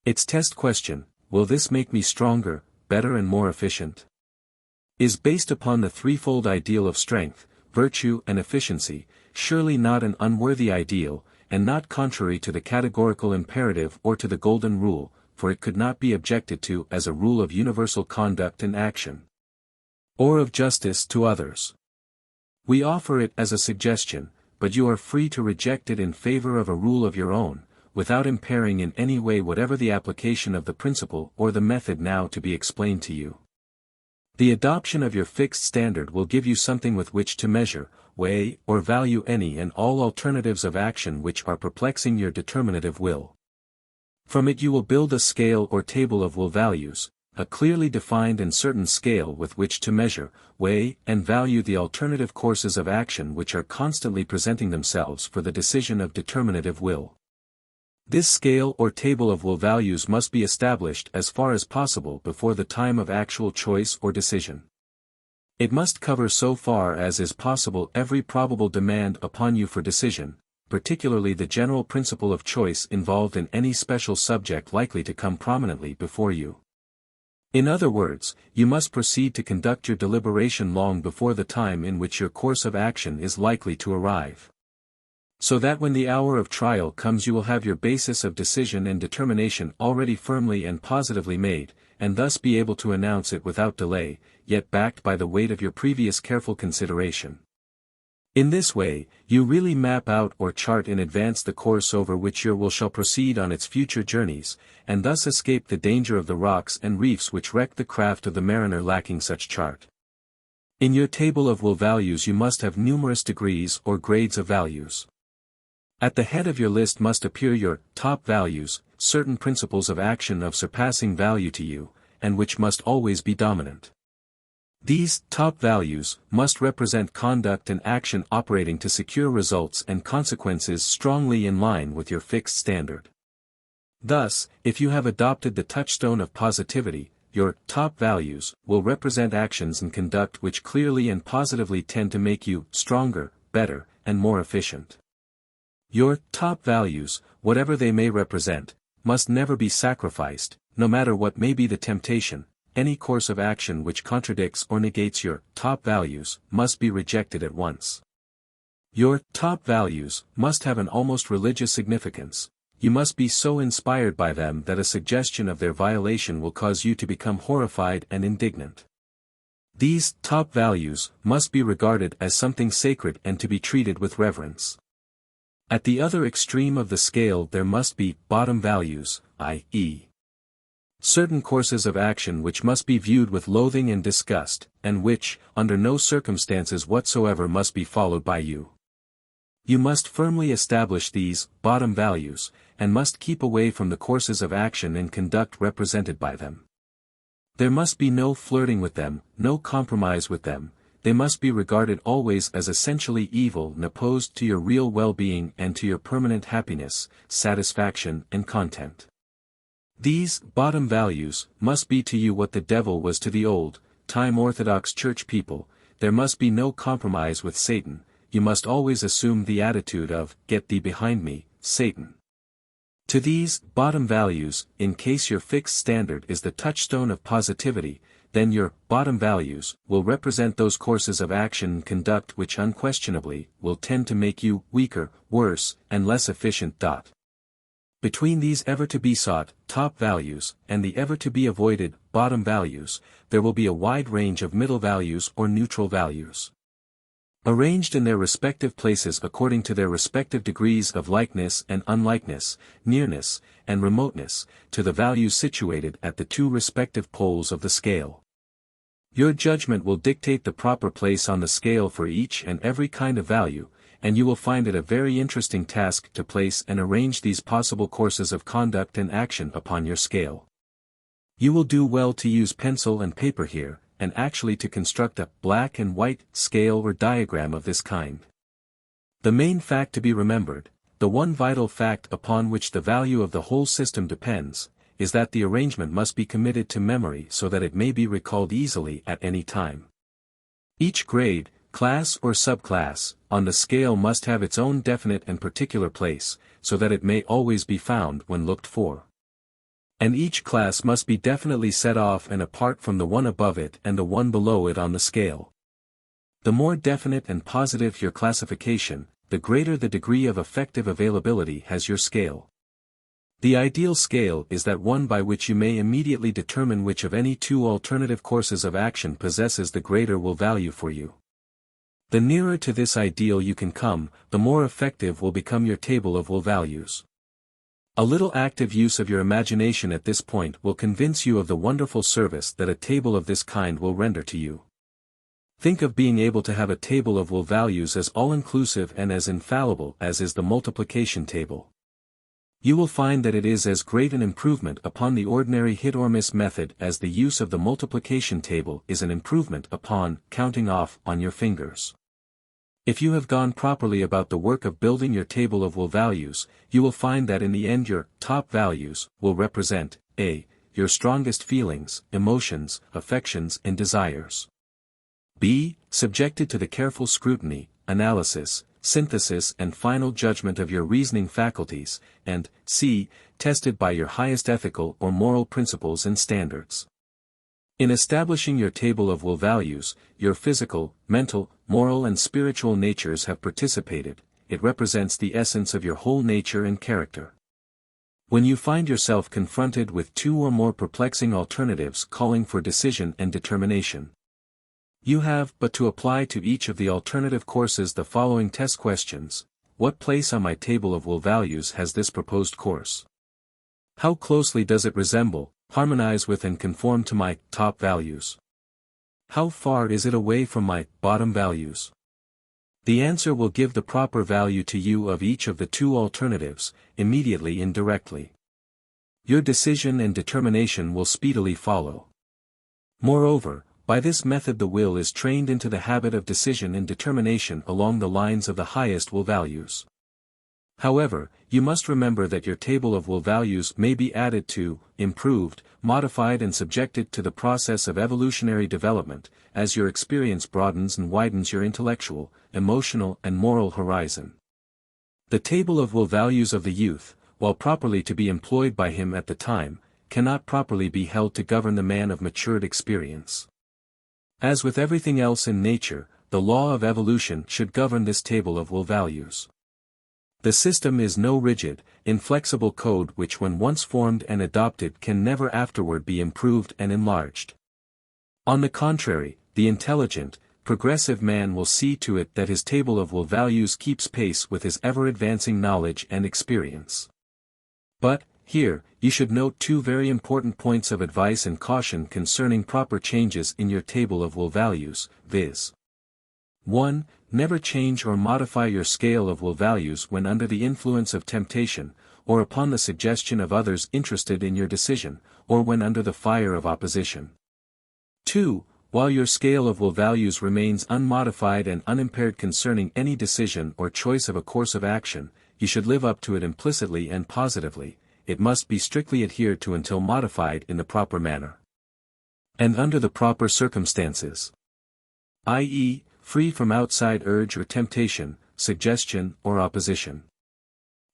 Its test question, will this make me stronger, better and more efficient? Is based upon the threefold ideal of strength, virtue and efficiency, surely not an unworthy ideal, and not contrary to the categorical imperative or to the golden rule, for it could not be objected to as a rule of universal conduct and action, or of justice to others. We offer it as a suggestion, but you are free to reject it in favor of a rule of your own, without impairing in any way whatever the application of the principle or the method now to be explained to you. The adoption of your fixed standard will give you something with which to measure, weigh, or value any and all alternatives of action which are perplexing your determinative will. From it you will build a scale or table of will values, a clearly defined and certain scale with which to measure, weigh, and value the alternative courses of action which are constantly presenting themselves for the decision of determinative will. This scale or table of will values must be established as far as possible before the time of actual choice or decision. It must cover so far as is possible every probable demand upon you for decision, particularly the general principle of choice involved in any special subject likely to come prominently before you. In other words, you must proceed to conduct your deliberation long before the time in which your course of action is likely to arrive, so that when the hour of trial comes you will have your basis of decision and determination already firmly and positively made, and thus be able to announce it without delay, yet backed by the weight of your previous careful consideration. In this way, you really map out or chart in advance the course over which your will shall proceed on its future journeys, and thus escape the danger of the rocks and reefs which wreck the craft of the mariner lacking such chart. In your table of will values you must have numerous degrees or grades of values. At the head of your list must appear your top values, certain principles of action of surpassing value to you, and which must always be dominant. These top values must represent conduct and action operating to secure results and consequences strongly in line with your fixed standard. Thus, if you have adopted the touchstone of positivity, your top values will represent actions and conduct which clearly and positively tend to make you stronger, better, and more efficient. Your top values, whatever they may represent, must never be sacrificed, no matter what may be the temptation. Any course of action which contradicts or negates your top values must be rejected at once. Your top values must have an almost religious significance. You must be so inspired by them that a suggestion of their violation will cause you to become horrified and indignant. These top values must be regarded as something sacred and to be treated with reverence. At the other extreme of the scale there must be bottom values, i.e., certain courses of action which must be viewed with loathing and disgust, and which, under no circumstances whatsoever must be followed by you. You must firmly establish these bottom values, and must keep away from the courses of action and conduct represented by them. There must be no flirting with them, no compromise with them. They must be regarded always as essentially evil and opposed to your real well-being and to your permanent happiness, satisfaction and content. These bottom values must be to you what the devil was to the old-time Orthodox Church people. There must be no compromise with Satan. You must always assume the attitude of, "Get thee behind me, Satan." To these bottom values, in case your fixed standard is the touchstone of positivity, then your bottom values will represent those courses of action and conduct which unquestionably will tend to make you weaker, worse, and less efficient. Between these ever-to-be-sought, top values, and the ever-to-be-avoided, bottom values, there will be a wide range of middle values or neutral values. Arranged in their respective places according to their respective degrees of likeness and unlikeness, nearness, and remoteness, to the values situated at the two respective poles of the scale. Your judgment will dictate the proper place on the scale for each and every kind of value, and you will find it a very interesting task to place and arrange these possible courses of conduct and action upon your scale. You will do well to use pencil and paper here, and actually to construct a black and white scale or diagram of this kind. The main fact to be remembered, the one vital fact upon which the value of the whole system depends, is that the arrangement must be committed to memory so that it may be recalled easily at any time. Each grade, class or subclass, on the scale must have its own definite and particular place, so that it may always be found when looked for. And each class must be definitely set off and apart from the one above it and the one below it on the scale. The more definite and positive your classification, the greater the degree of effective availability has your scale. The ideal scale is that one by which you may immediately determine which of any two alternative courses of action possesses the greater will value for you. The nearer to this ideal you can come, the more effective will become your table of will values. A little active use of your imagination at this point will convince you of the wonderful service that a table of this kind will render to you. Think of being able to have a table of will values as all-inclusive and as infallible as is the multiplication table. You will find that it is as great an improvement upon the ordinary hit-or-miss method as the use of the multiplication table is an improvement upon counting off on your fingers. If you have gone properly about the work of building your table of will values, you will find that in the end your top values will represent a. Your strongest feelings, emotions, affections and desires. b. Subjected to the careful scrutiny, analysis, synthesis and final judgment of your reasoning faculties, and c. Tested by your highest ethical or moral principles and standards. In establishing your table of will values, your physical, mental, moral and spiritual natures have participated. It represents the essence of your whole nature and character. When you find yourself confronted with two or more perplexing alternatives calling for decision and determination, you have but to apply to each of the alternative courses the following test questions. What place on my table of will values has this proposed course? How closely does it resemble, harmonize with and conform to my top values? How far is it away from my bottom values? The answer will give the proper value to you of each of the two alternatives, immediately and directly. Your decision and determination will speedily follow. Moreover, by this method the will is trained into the habit of decision and determination along the lines of the highest will values. However, you must remember that your table of will values may be added to, improved, modified and subjected to the process of evolutionary development, as your experience broadens and widens your intellectual, emotional and moral horizon. The table of will values of the youth, while properly to be employed by him at the time, cannot properly be held to govern the man of matured experience. As with everything else in nature, the law of evolution should govern this table of will values. The system is no rigid, inflexible code which when once formed and adopted can never afterward be improved and enlarged. On the contrary, the intelligent, progressive man will see to it that his table of will values keeps pace with his ever-advancing knowledge and experience. But, here, you should note two very important points of advice and caution concerning proper changes in your table of will values, viz. 1. Never change or modify your scale of will values when under the influence of temptation, or upon the suggestion of others interested in your decision, or when under the fire of opposition. 2. While your scale of will values remains unmodified and unimpaired concerning any decision or choice of a course of action, you should live up to it implicitly and positively. It must be strictly adhered to until modified in the proper manner, and under the proper circumstances, i.e., free from outside urge or temptation, suggestion or opposition.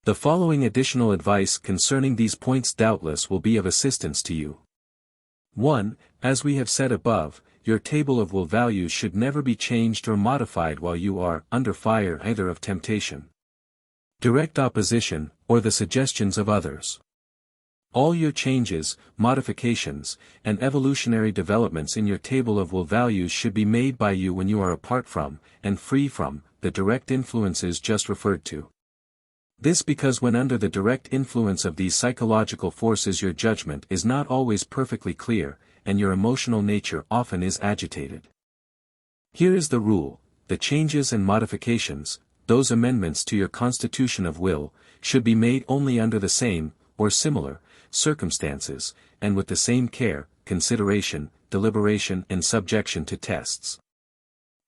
The following additional advice concerning these points doubtless will be of assistance to you. 1. As we have said above, your table of will values should never be changed or modified while you are under fire either of temptation, direct opposition, or the suggestions of others. All your changes, modifications, and evolutionary developments in your table of will values should be made by you when you are apart from, and free from, the direct influences just referred to. This because when under the direct influence of these psychological forces your judgment is not always perfectly clear, and your emotional nature often is agitated. Here is the rule: the changes and modifications, those amendments to your constitution of will, should be made only under the same, or similar, circumstances, and with the same care, consideration, deliberation and subjection to tests,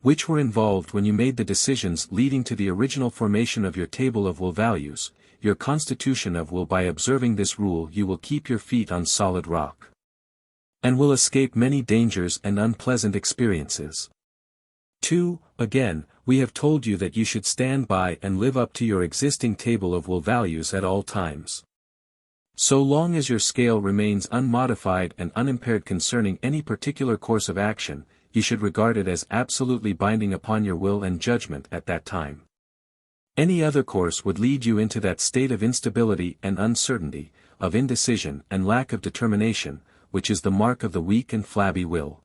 which were involved when you made the decisions leading to the original formation of your table of will values, your constitution of will. By observing this rule you will keep your feet on solid rock, and will escape many dangers and unpleasant experiences. 2. Again, we have told you that you should stand by and live up to your existing table of will values at all times. So long as your scale remains unmodified and unimpaired concerning any particular course of action, you should regard it as absolutely binding upon your will and judgment at that time. Any other course would lead you into that state of instability and uncertainty, of indecision and lack of determination, which is the mark of the weak and flabby will.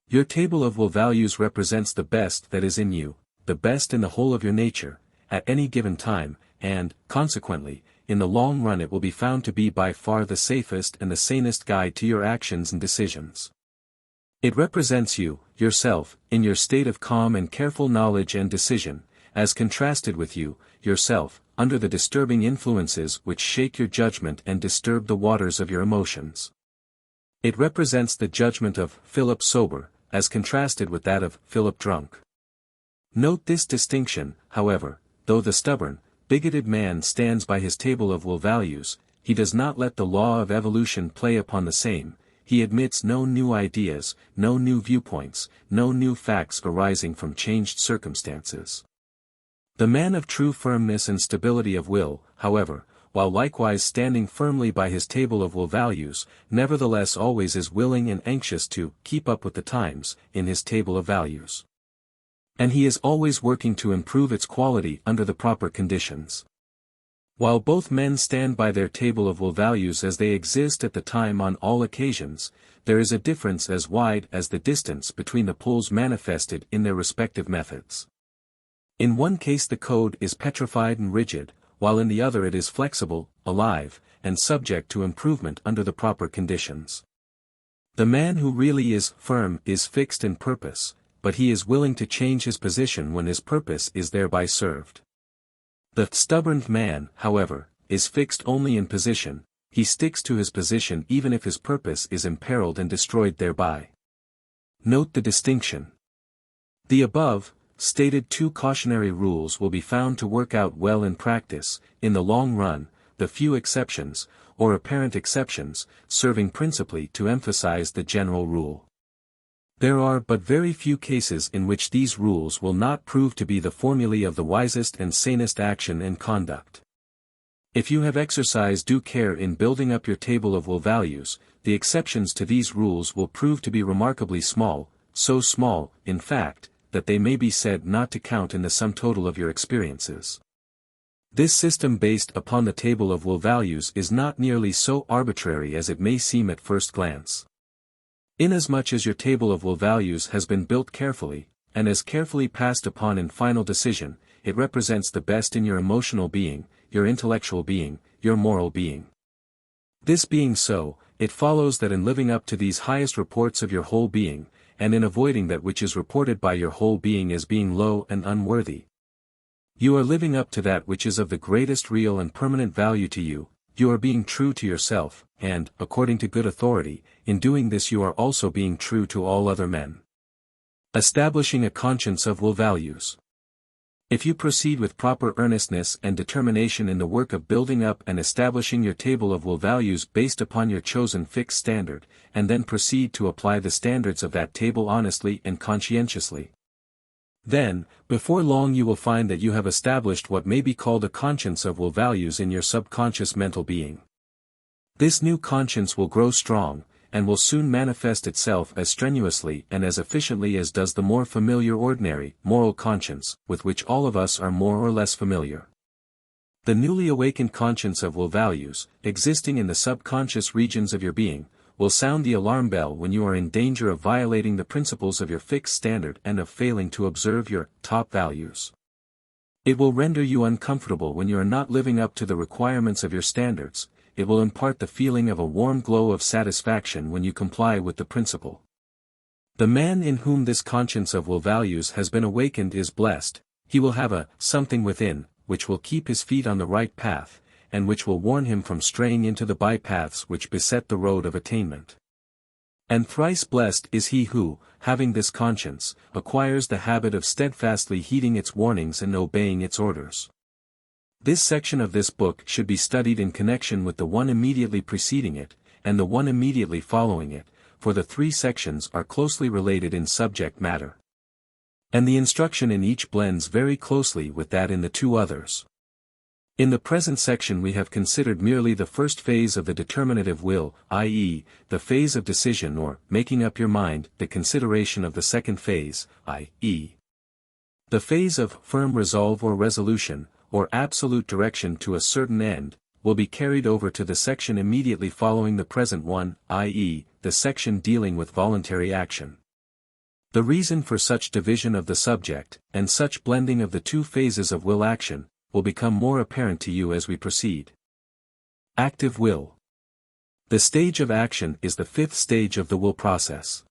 Your table of will values represents the best that is in you, the best in the whole of your nature, at any given time, and, consequently, in the long run it will be found to be by far the safest and the sanest guide to your actions and decisions. It represents you, yourself, in your state of calm and careful knowledge and decision, as contrasted with you, yourself, under the disturbing influences which shake your judgment and disturb the waters of your emotions. It represents the judgment of Philip sober, as contrasted with that of Philip drunk. Note this distinction, however: though the stubborn, bigoted man stands by his table of will values, he does not let the law of evolution play upon the same. He admits no new ideas, no new viewpoints, no new facts arising from changed circumstances. The man of true firmness and stability of will, however, while likewise standing firmly by his table of will values, nevertheless always is willing and anxious to keep up with the times, in his table of values. And he is always working to improve its quality under the proper conditions. While both men stand by their table of will values as they exist at the time on all occasions, there is a difference as wide as the distance between the poles manifested in their respective methods. In one case the code is petrified and rigid, while in the other it is flexible, alive, and subject to improvement under the proper conditions. The man who really is firm is fixed in purpose, but he is willing to change his position when his purpose is thereby served. The stubborn man, however, is fixed only in position. He sticks to his position even if his purpose is imperiled and destroyed thereby. Note the distinction. The above stated two cautionary rules will be found to work out well in practice, in the long run, the few exceptions, or apparent exceptions, serving principally to emphasize the general rule. There are but very few cases in which these rules will not prove to be the formulae of the wisest and sanest action and conduct. If you have exercised due care in building up your table of will values, the exceptions to these rules will prove to be remarkably small, so small, in fact, that they may be said not to count in the sum total of your experiences. This system based upon the table of will values is not nearly so arbitrary as it may seem at first glance. Inasmuch as your table of will values has been built carefully, and as carefully passed upon in final decision, it represents the best in your emotional being, your intellectual being, your moral being. This being so, it follows that in living up to these highest reports of your whole being, and in avoiding that which is reported by your whole being as being low and unworthy, you are living up to that which is of the greatest real and permanent value to you. You are being true to yourself, and, according to good authority, in doing this you are also being true to all other men. Establishing a conscience of will values. If you proceed with proper earnestness and determination in the work of building up and establishing your table of will values based upon your chosen fixed standard, and then proceed to apply the standards of that table honestly and conscientiously, then, before long you will find that you have established what may be called a conscience of will values in your subconscious mental being. This new conscience will grow strong, and will soon manifest itself as strenuously and as efficiently as does the more familiar ordinary, moral conscience, with which all of us are more or less familiar. The newly awakened conscience of will values, existing in the subconscious regions of your being, will sound the alarm bell when you are in danger of violating the principles of your fixed standard and of failing to observe your top values. It will render you uncomfortable when you are not living up to the requirements of your standards. It will impart the feeling of a warm glow of satisfaction when you comply with the principle. The man in whom this conscience of will values has been awakened is blessed. He will have a something within, which will keep his feet on the right path, and which will warn him from straying into the bypaths which beset the road of attainment. And thrice blessed is he who, having this conscience, acquires the habit of steadfastly heeding its warnings and obeying its orders. This section of this book should be studied in connection with the one immediately preceding it, and the one immediately following it, for the three sections are closely related in subject matter. And the instruction in each blends very closely with that in the two others. In the present section we have considered merely the first phase of the determinative will, i.e., the phase of decision or making up your mind, the consideration of the second phase, i.e., the phase of firm resolve or resolution, or absolute direction to a certain end, will be carried over to the section immediately following the present one, i.e., the section dealing with voluntary action. The reason for such division of the subject, and such blending of the two phases of will action, will become more apparent to you as we proceed. Active will. The stage of action is the fifth stage of the will process.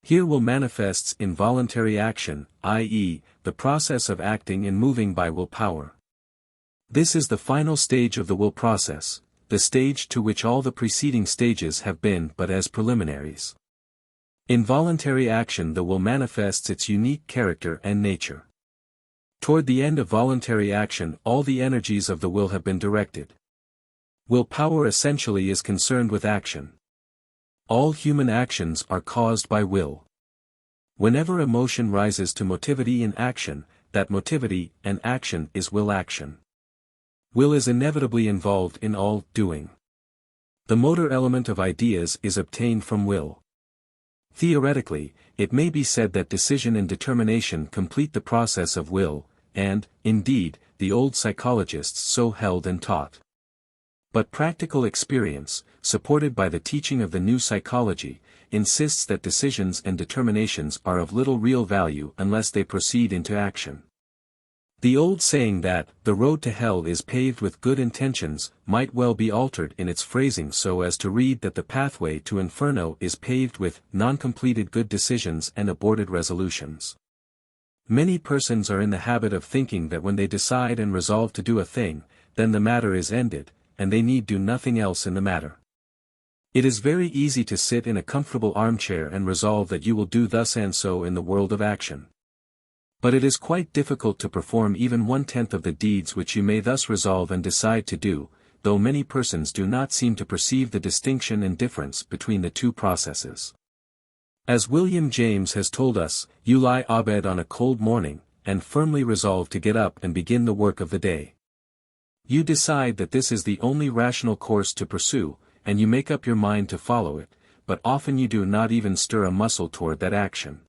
Here will manifests in voluntary action, i.e., the process of acting and moving by willpower. This is the final stage of the will process, the stage to which all the preceding stages have been but as preliminaries. In voluntary action the will manifests its unique character and nature. Toward the end of voluntary action all the energies of the will have been directed. Willpower essentially is concerned with action. All human actions are caused by will. Whenever emotion rises to motivity in action, that motivity and action is will action. Will is inevitably involved in all doing. The motor element of ideas is obtained from will. Theoretically, it may be said that decision and determination complete the process of will, and, indeed, the old psychologists so held and taught. But practical experience, supported by the teaching of the new psychology, insists that decisions and determinations are of little real value unless they proceed into action. The old saying that, the road to hell is paved with good intentions, might well be altered in its phrasing so as to read that the pathway to inferno is paved with non-completed good decisions and aborted resolutions. Many persons are in the habit of thinking that when they decide and resolve to do a thing, then the matter is ended, and they need do nothing else in the matter. It is very easy to sit in a comfortable armchair and resolve that you will do thus and so in the world of action. But it is quite difficult to perform even 1/10 of the deeds which you may thus resolve and decide to do, though many persons do not seem to perceive the distinction and difference between the two processes. As William James has told us, you lie abed on a cold morning, and firmly resolve to get up and begin the work of the day. You decide that this is the only rational course to pursue, and you make up your mind to follow it, but often you do not even stir a muscle toward that action.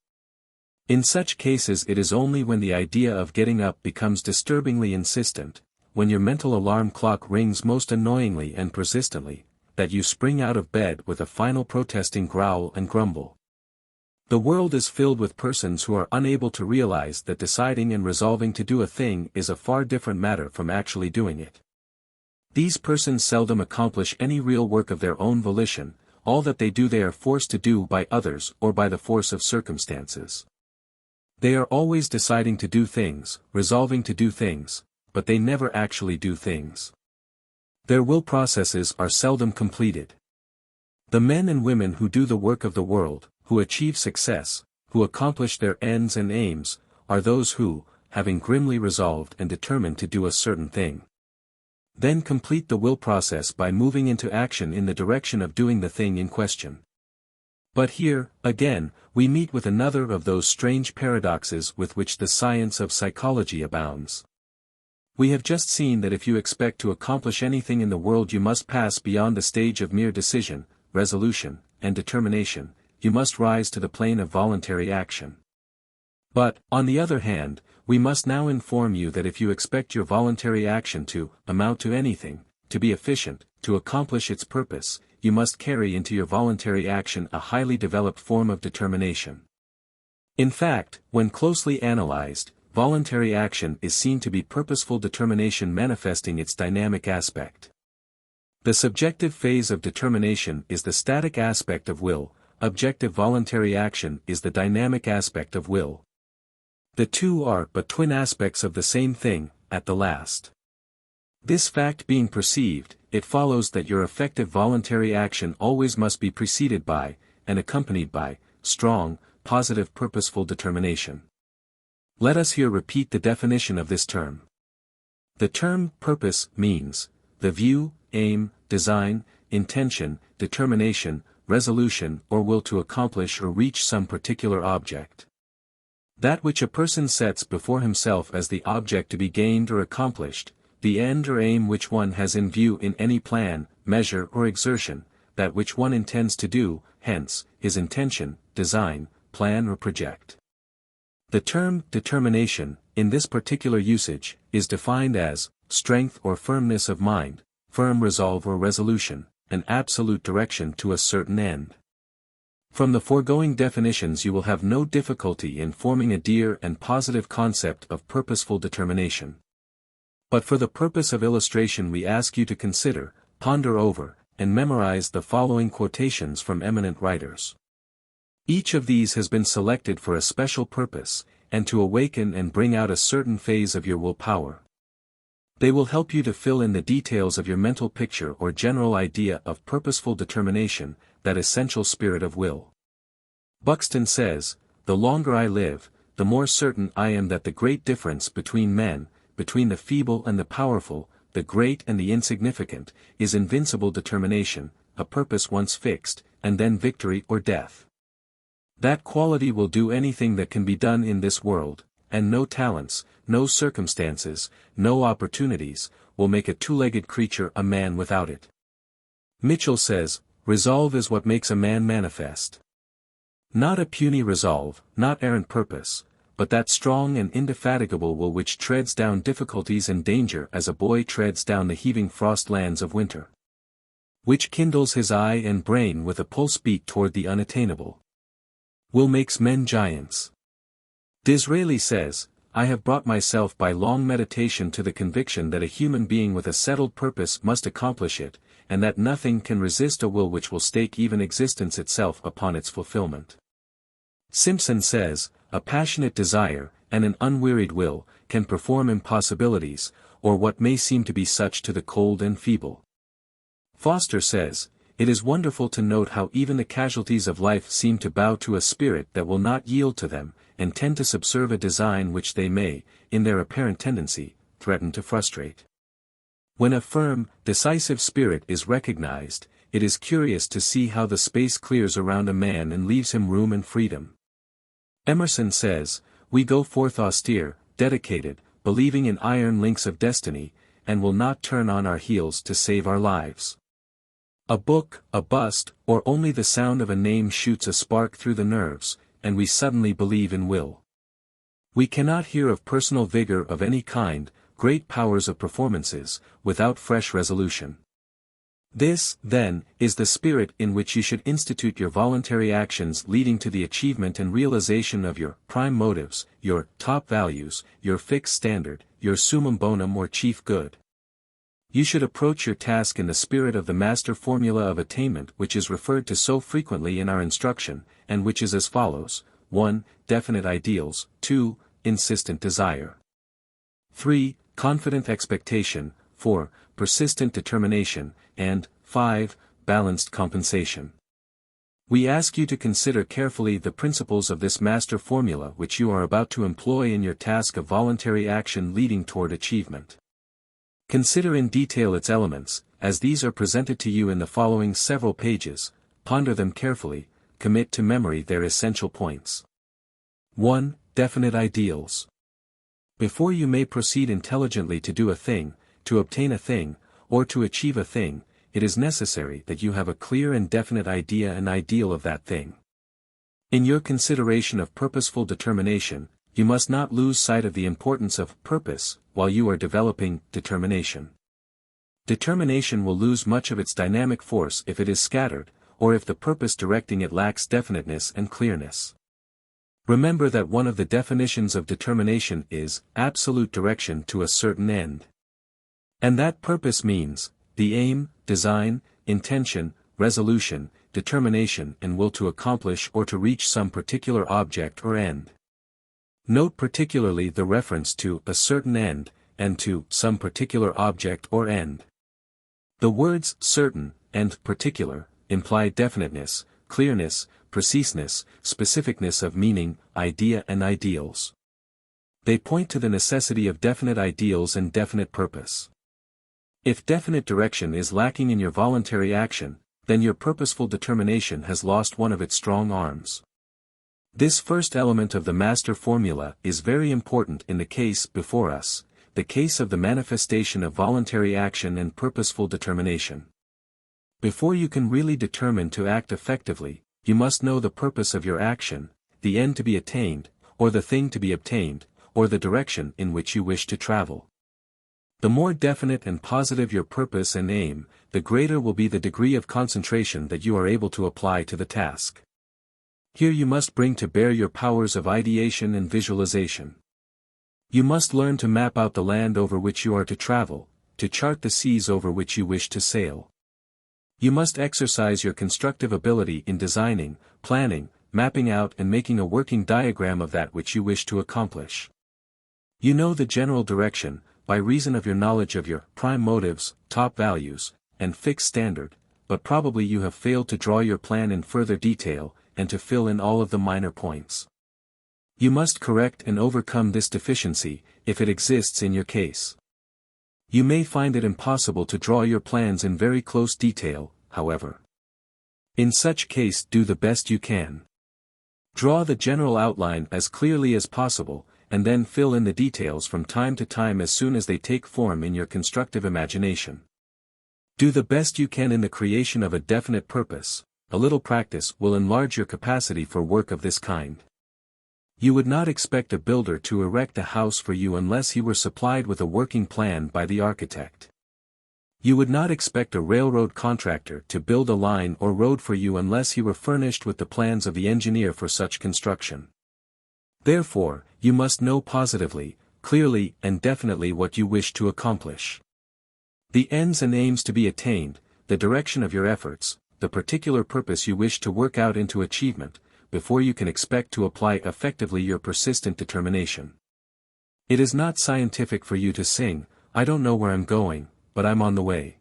In such cases it is only when the idea of getting up becomes disturbingly insistent, when your mental alarm clock rings most annoyingly and persistently, that you spring out of bed with a final protesting growl and grumble. The world is filled with persons who are unable to realize that deciding and resolving to do a thing is a far different matter from actually doing it. These persons seldom accomplish any real work of their own volition, all that they do they are forced to do by others or by the force of circumstances. They are always deciding to do things, resolving to do things, but they never actually do things. Their will processes are seldom completed. The men and women who do the work of the world, who achieve success, who accomplish their ends and aims, are those who, having grimly resolved and determined to do a certain thing, then complete the will process by moving into action in the direction of doing the thing in question. But here, again, we meet with another of those strange paradoxes with which the science of psychology abounds. We have just seen that if you expect to accomplish anything in the world you must pass beyond the stage of mere decision, resolution, and determination, you must rise to the plane of voluntary action. But, on the other hand, we must now inform you that if you expect your voluntary action to amount to anything, to be efficient, to accomplish its purpose, you must carry into your voluntary action a highly developed form of determination. In fact, when closely analyzed, voluntary action is seen to be purposeful determination manifesting its dynamic aspect. The subjective phase of determination is the static aspect of will, objective voluntary action is the dynamic aspect of will. The two are but twin aspects of the same thing, at the last. This fact being perceived, it follows that your effective voluntary action always must be preceded by, and accompanied by, strong, positive purposeful determination. Let us here repeat the definition of this term. The term purpose means the view, aim, design, intention, determination, resolution or will to accomplish or reach some particular object. That which a person sets before himself as the object to be gained or accomplished, the end or aim which one has in view in any plan, measure or exertion, that which one intends to do, hence, his intention, design, plan or project. The term determination, in this particular usage, is defined as strength or firmness of mind, firm resolve or resolution, an absolute direction to a certain end. From the foregoing definitions you will have no difficulty in forming a dear and positive concept of purposeful determination. But for the purpose of illustration we ask you to consider, ponder over, and memorize the following quotations from eminent writers. Each of these has been selected for a special purpose, and to awaken and bring out a certain phase of your willpower. They will help you to fill in the details of your mental picture or general idea of purposeful determination, that essential spirit of will. Buxton says, "The longer I live, the more certain I am that the great difference between men, between the feeble and the powerful, the great and the insignificant, is invincible determination, a purpose once fixed, and then victory or death. That quality will do anything that can be done in this world, and no talents, no circumstances, no opportunities, will make a two-legged creature a man without it." Mitchell says, "Resolve is what makes a man manifest. Not a puny resolve, not errant purpose, but that strong and indefatigable will which treads down difficulties and danger as a boy treads down the heaving frost lands of winter. Which kindles his eye and brain with a pulse beat toward the unattainable. Will makes men giants." Disraeli says, "I have brought myself by long meditation to the conviction that a human being with a settled purpose must accomplish it, and that nothing can resist a will which will stake even existence itself upon its fulfillment." Simpson says, "A passionate desire, and an unwearied will, can perform impossibilities, or what may seem to be such to the cold and feeble." Foster says, "It is wonderful to note how even the casualties of life seem to bow to a spirit that will not yield to them, and tend to subserve a design which they may, in their apparent tendency, threaten to frustrate. When a firm, decisive spirit is recognized, it is curious to see how the space clears around a man and leaves him room and freedom." Emerson says, "We go forth austere, dedicated, believing in iron links of destiny, and will not turn on our heels to save our lives. A book, a bust, or only the sound of a name shoots a spark through the nerves, and we suddenly believe in will. We cannot hear of personal vigor of any kind, great powers of performances, without fresh resolution. This, then, is the spirit in which you should institute your voluntary actions leading to the achievement and realization of your prime motives, your top values, your fixed standard, your summum bonum or chief good. You should approach your task in the spirit of the master formula of attainment which is referred to so frequently in our instruction, and which is as follows: 1. Definite ideals, 2. Insistent desire, 3. Confident expectation, 4. Persistent determination, and 5. Balanced compensation. We ask you to consider carefully the principles of this master formula which you are about to employ in your task of voluntary action leading toward achievement. Consider in detail its elements, as these are presented to you in the following several pages, ponder them carefully, commit to memory their essential points. 1. Definite ideals. Before you may proceed intelligently to do a thing, to obtain a thing, or to achieve a thing, it is necessary that you have a clear and definite idea and ideal of that thing. In your consideration of purposeful determination, you must not lose sight of the importance of purpose while you are developing determination. Determination will lose much of its dynamic force if it is scattered, or if the purpose directing it lacks definiteness and clearness. Remember that one of the definitions of determination is absolute direction to a certain end. And that purpose means the aim, design, intention, resolution, determination and will to accomplish or to reach some particular object or end. Note particularly the reference to a certain end, and to some particular object or end. The words certain and particular imply definiteness, clearness, preciseness, specificness of meaning, idea and ideals. They point to the necessity of definite ideals and definite purpose. If definite direction is lacking in your voluntary action, then your purposeful determination has lost one of its strong arms. This first element of the master formula is very important in the case before us, the case of the manifestation of voluntary action and purposeful determination. Before you can really determine to act effectively, you must know the purpose of your action, the end to be attained, or the thing to be obtained, or the direction in which you wish to travel. The more definite and positive your purpose and aim, the greater will be the degree of concentration that you are able to apply to the task. Here you must bring to bear your powers of ideation and visualization. You must learn to map out the land over which you are to travel, to chart the seas over which you wish to sail. You must exercise your constructive ability in designing, planning, mapping out and making a working diagram of that which you wish to accomplish. You know the general direction, by reason of your knowledge of your prime motives, top values, and fixed standard, but probably you have failed to draw your plan in further detail, and to fill in all of the minor points. You must correct and overcome this deficiency, if it exists in your case. You may find it impossible to draw your plans in very close detail, however. In such case do the best you can. Draw the general outline as clearly as possible, and then fill in the details from time to time as soon as they take form in your constructive imagination. Do the best you can in the creation of a definite purpose. A little practice will enlarge your capacity for work of this kind. You would not expect a builder to erect a house for you unless he were supplied with a working plan by the architect. You would not expect a railroad contractor to build a line or road for you unless he were furnished with the plans of the engineer for such construction. Therefore, you must know positively, clearly and definitely what you wish to accomplish. The ends and aims to be attained, the direction of your efforts, the particular purpose you wish to work out into achievement, before you can expect to apply effectively your persistent determination. It is not scientific for you to sing, "I don't know where I'm going, but I'm on the way."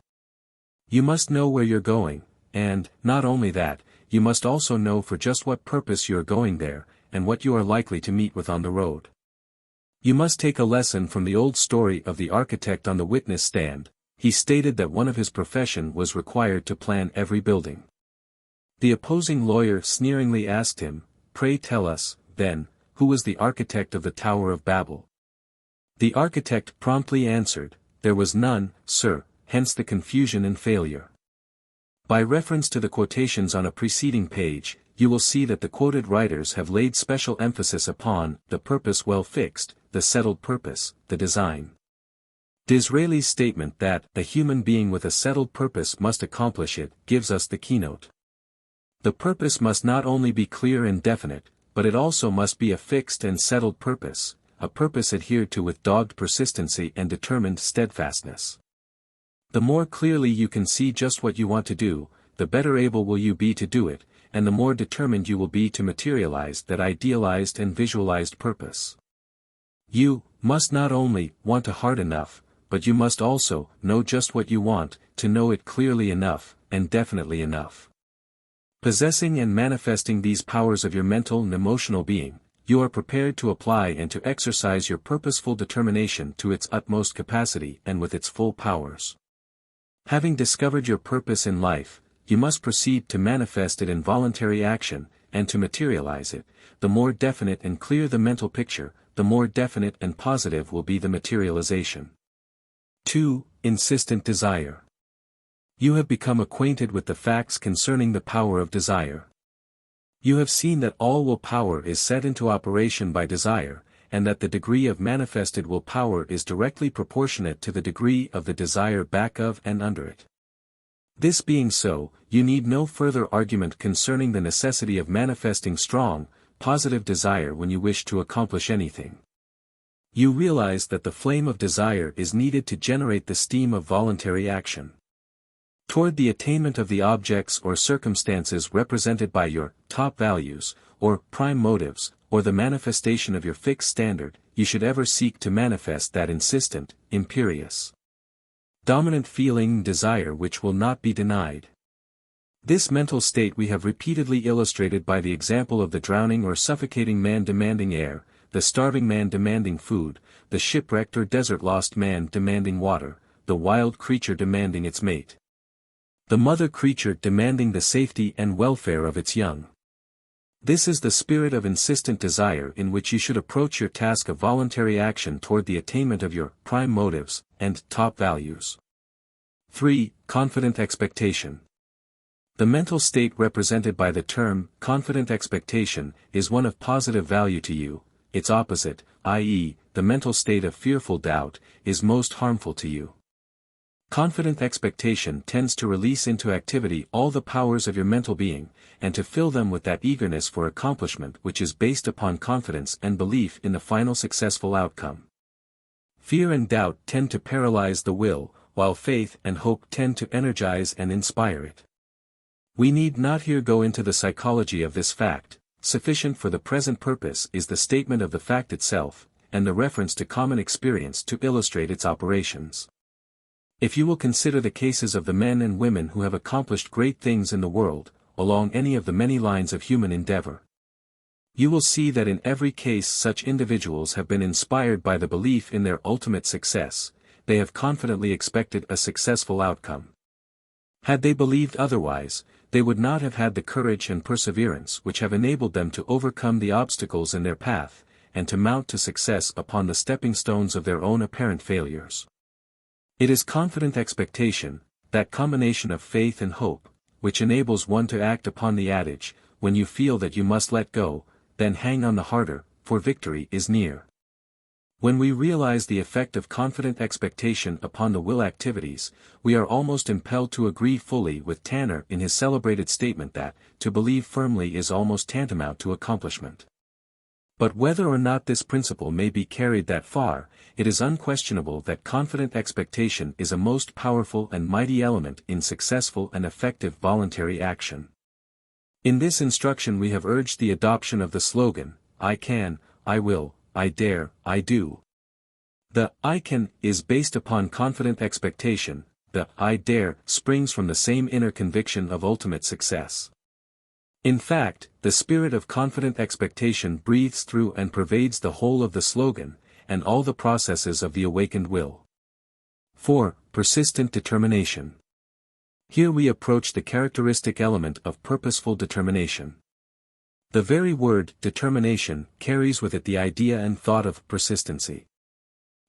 You must know where you're going, and, not only that, you must also know for just what purpose you are going there, and what you are likely to meet with on the road. You must take a lesson from the old story of the architect on the witness stand. He stated that one of his profession was required to plan every building. The opposing lawyer sneeringly asked him, "Pray tell us, then, who was the architect of the Tower of Babel?" The architect promptly answered, "There was none, sir," hence the confusion and failure. By reference to the quotations on a preceding page, you will see that the quoted writers have laid special emphasis upon the purpose well fixed, the settled purpose, the design. Disraeli's statement that a human being with a settled purpose must accomplish it gives us the keynote. The purpose must not only be clear and definite, but it also must be a fixed and settled purpose, a purpose adhered to with dogged persistency and determined steadfastness. The more clearly you can see just what you want to do, the better able will you be to do it, and the more determined you will be to materialize that idealized and visualized purpose. You must not only want to hard enough, but you must also know just what you want, to know it clearly enough, and definitely enough. Possessing and manifesting these powers of your mental and emotional being, you are prepared to apply and to exercise your purposeful determination to its utmost capacity and with its full powers. Having discovered your purpose in life, you must proceed to manifest it in voluntary action, and to materialize it. The more definite and clear the mental picture, the more definite and positive will be the materialization. 2. Insistent desire. You have become acquainted with the facts concerning the power of desire. You have seen that all will power is set into operation by desire, and that the degree of manifested willpower is directly proportionate to the degree of the desire back of and under it. This being so, you need no further argument concerning the necessity of manifesting strong, positive desire when you wish to accomplish anything. You realize that the flame of desire is needed to generate the steam of voluntary action. Toward the attainment of the objects or circumstances represented by your top values, or prime motives, or the manifestation of your fixed standard, you should ever seek to manifest that insistent, imperious, dominant feeling desire which will not be denied. This mental state we have repeatedly illustrated by the example of the drowning or suffocating man demanding air, the starving man demanding food, the shipwrecked or desert-lost man demanding water, the wild creature demanding its mate, the mother creature demanding the safety and welfare of its young. This is the spirit of insistent desire in which you should approach your task of voluntary action toward the attainment of your prime motives and top values. 3. Confident expectation. The mental state represented by the term confident expectation is one of positive value to you. Its opposite, i.e., the mental state of fearful doubt, is most harmful to you. Confident expectation tends to release into activity all the powers of your mental being, and to fill them with that eagerness for accomplishment which is based upon confidence and belief in the final successful outcome. Fear and doubt tend to paralyze the will, while faith and hope tend to energize and inspire it. We need not here go into the psychology of this fact. Sufficient for the present purpose is the statement of the fact itself, and the reference to common experience to illustrate its operations. If you will consider the cases of the men and women who have accomplished great things in the world, along any of the many lines of human endeavor, you will see that in every case such individuals have been inspired by the belief in their ultimate success. They have confidently expected a successful outcome. Had they believed otherwise, they would not have had the courage and perseverance which have enabled them to overcome the obstacles in their path, and to mount to success upon the stepping stones of their own apparent failures. It is confident expectation, that combination of faith and hope, which enables one to act upon the adage, when you feel that you must let go, then hang on the harder, for victory is near. When we realize the effect of confident expectation upon the will activities, we are almost impelled to agree fully with Tanner in his celebrated statement that, to believe firmly is almost tantamount to accomplishment. But whether or not this principle may be carried that far, it is unquestionable that confident expectation is a most powerful and mighty element in successful and effective voluntary action. In this instruction we have urged the adoption of the slogan, I can, I will, I dare, I do. The I can is based upon confident expectation, the I dare springs from the same inner conviction of ultimate success. In fact, the spirit of confident expectation breathes through and pervades the whole of the slogan, and all the processes of the awakened will. 4. Persistent determination. Here we approach the characteristic element of purposeful determination. The very word determination carries with it the idea and thought of persistency.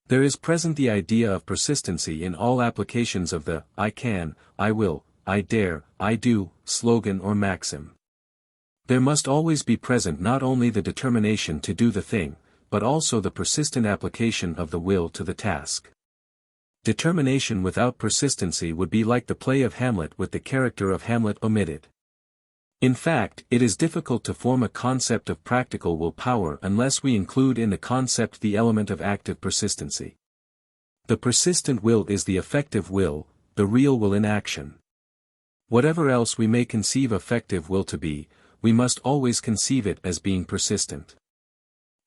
There is present the idea of persistency in all applications of the I can, I will, I dare, I do slogan or maxim. There must always be present not only the determination to do the thing, but also the persistent application of the will to the task. Determination without persistency would be like the play of Hamlet with the character of Hamlet omitted. In fact, it is difficult to form a concept of practical willpower unless we include in the concept the element of active persistency. The persistent will is the effective will, the real will in action. Whatever else we may conceive effective will to be, we must always conceive it as being persistent.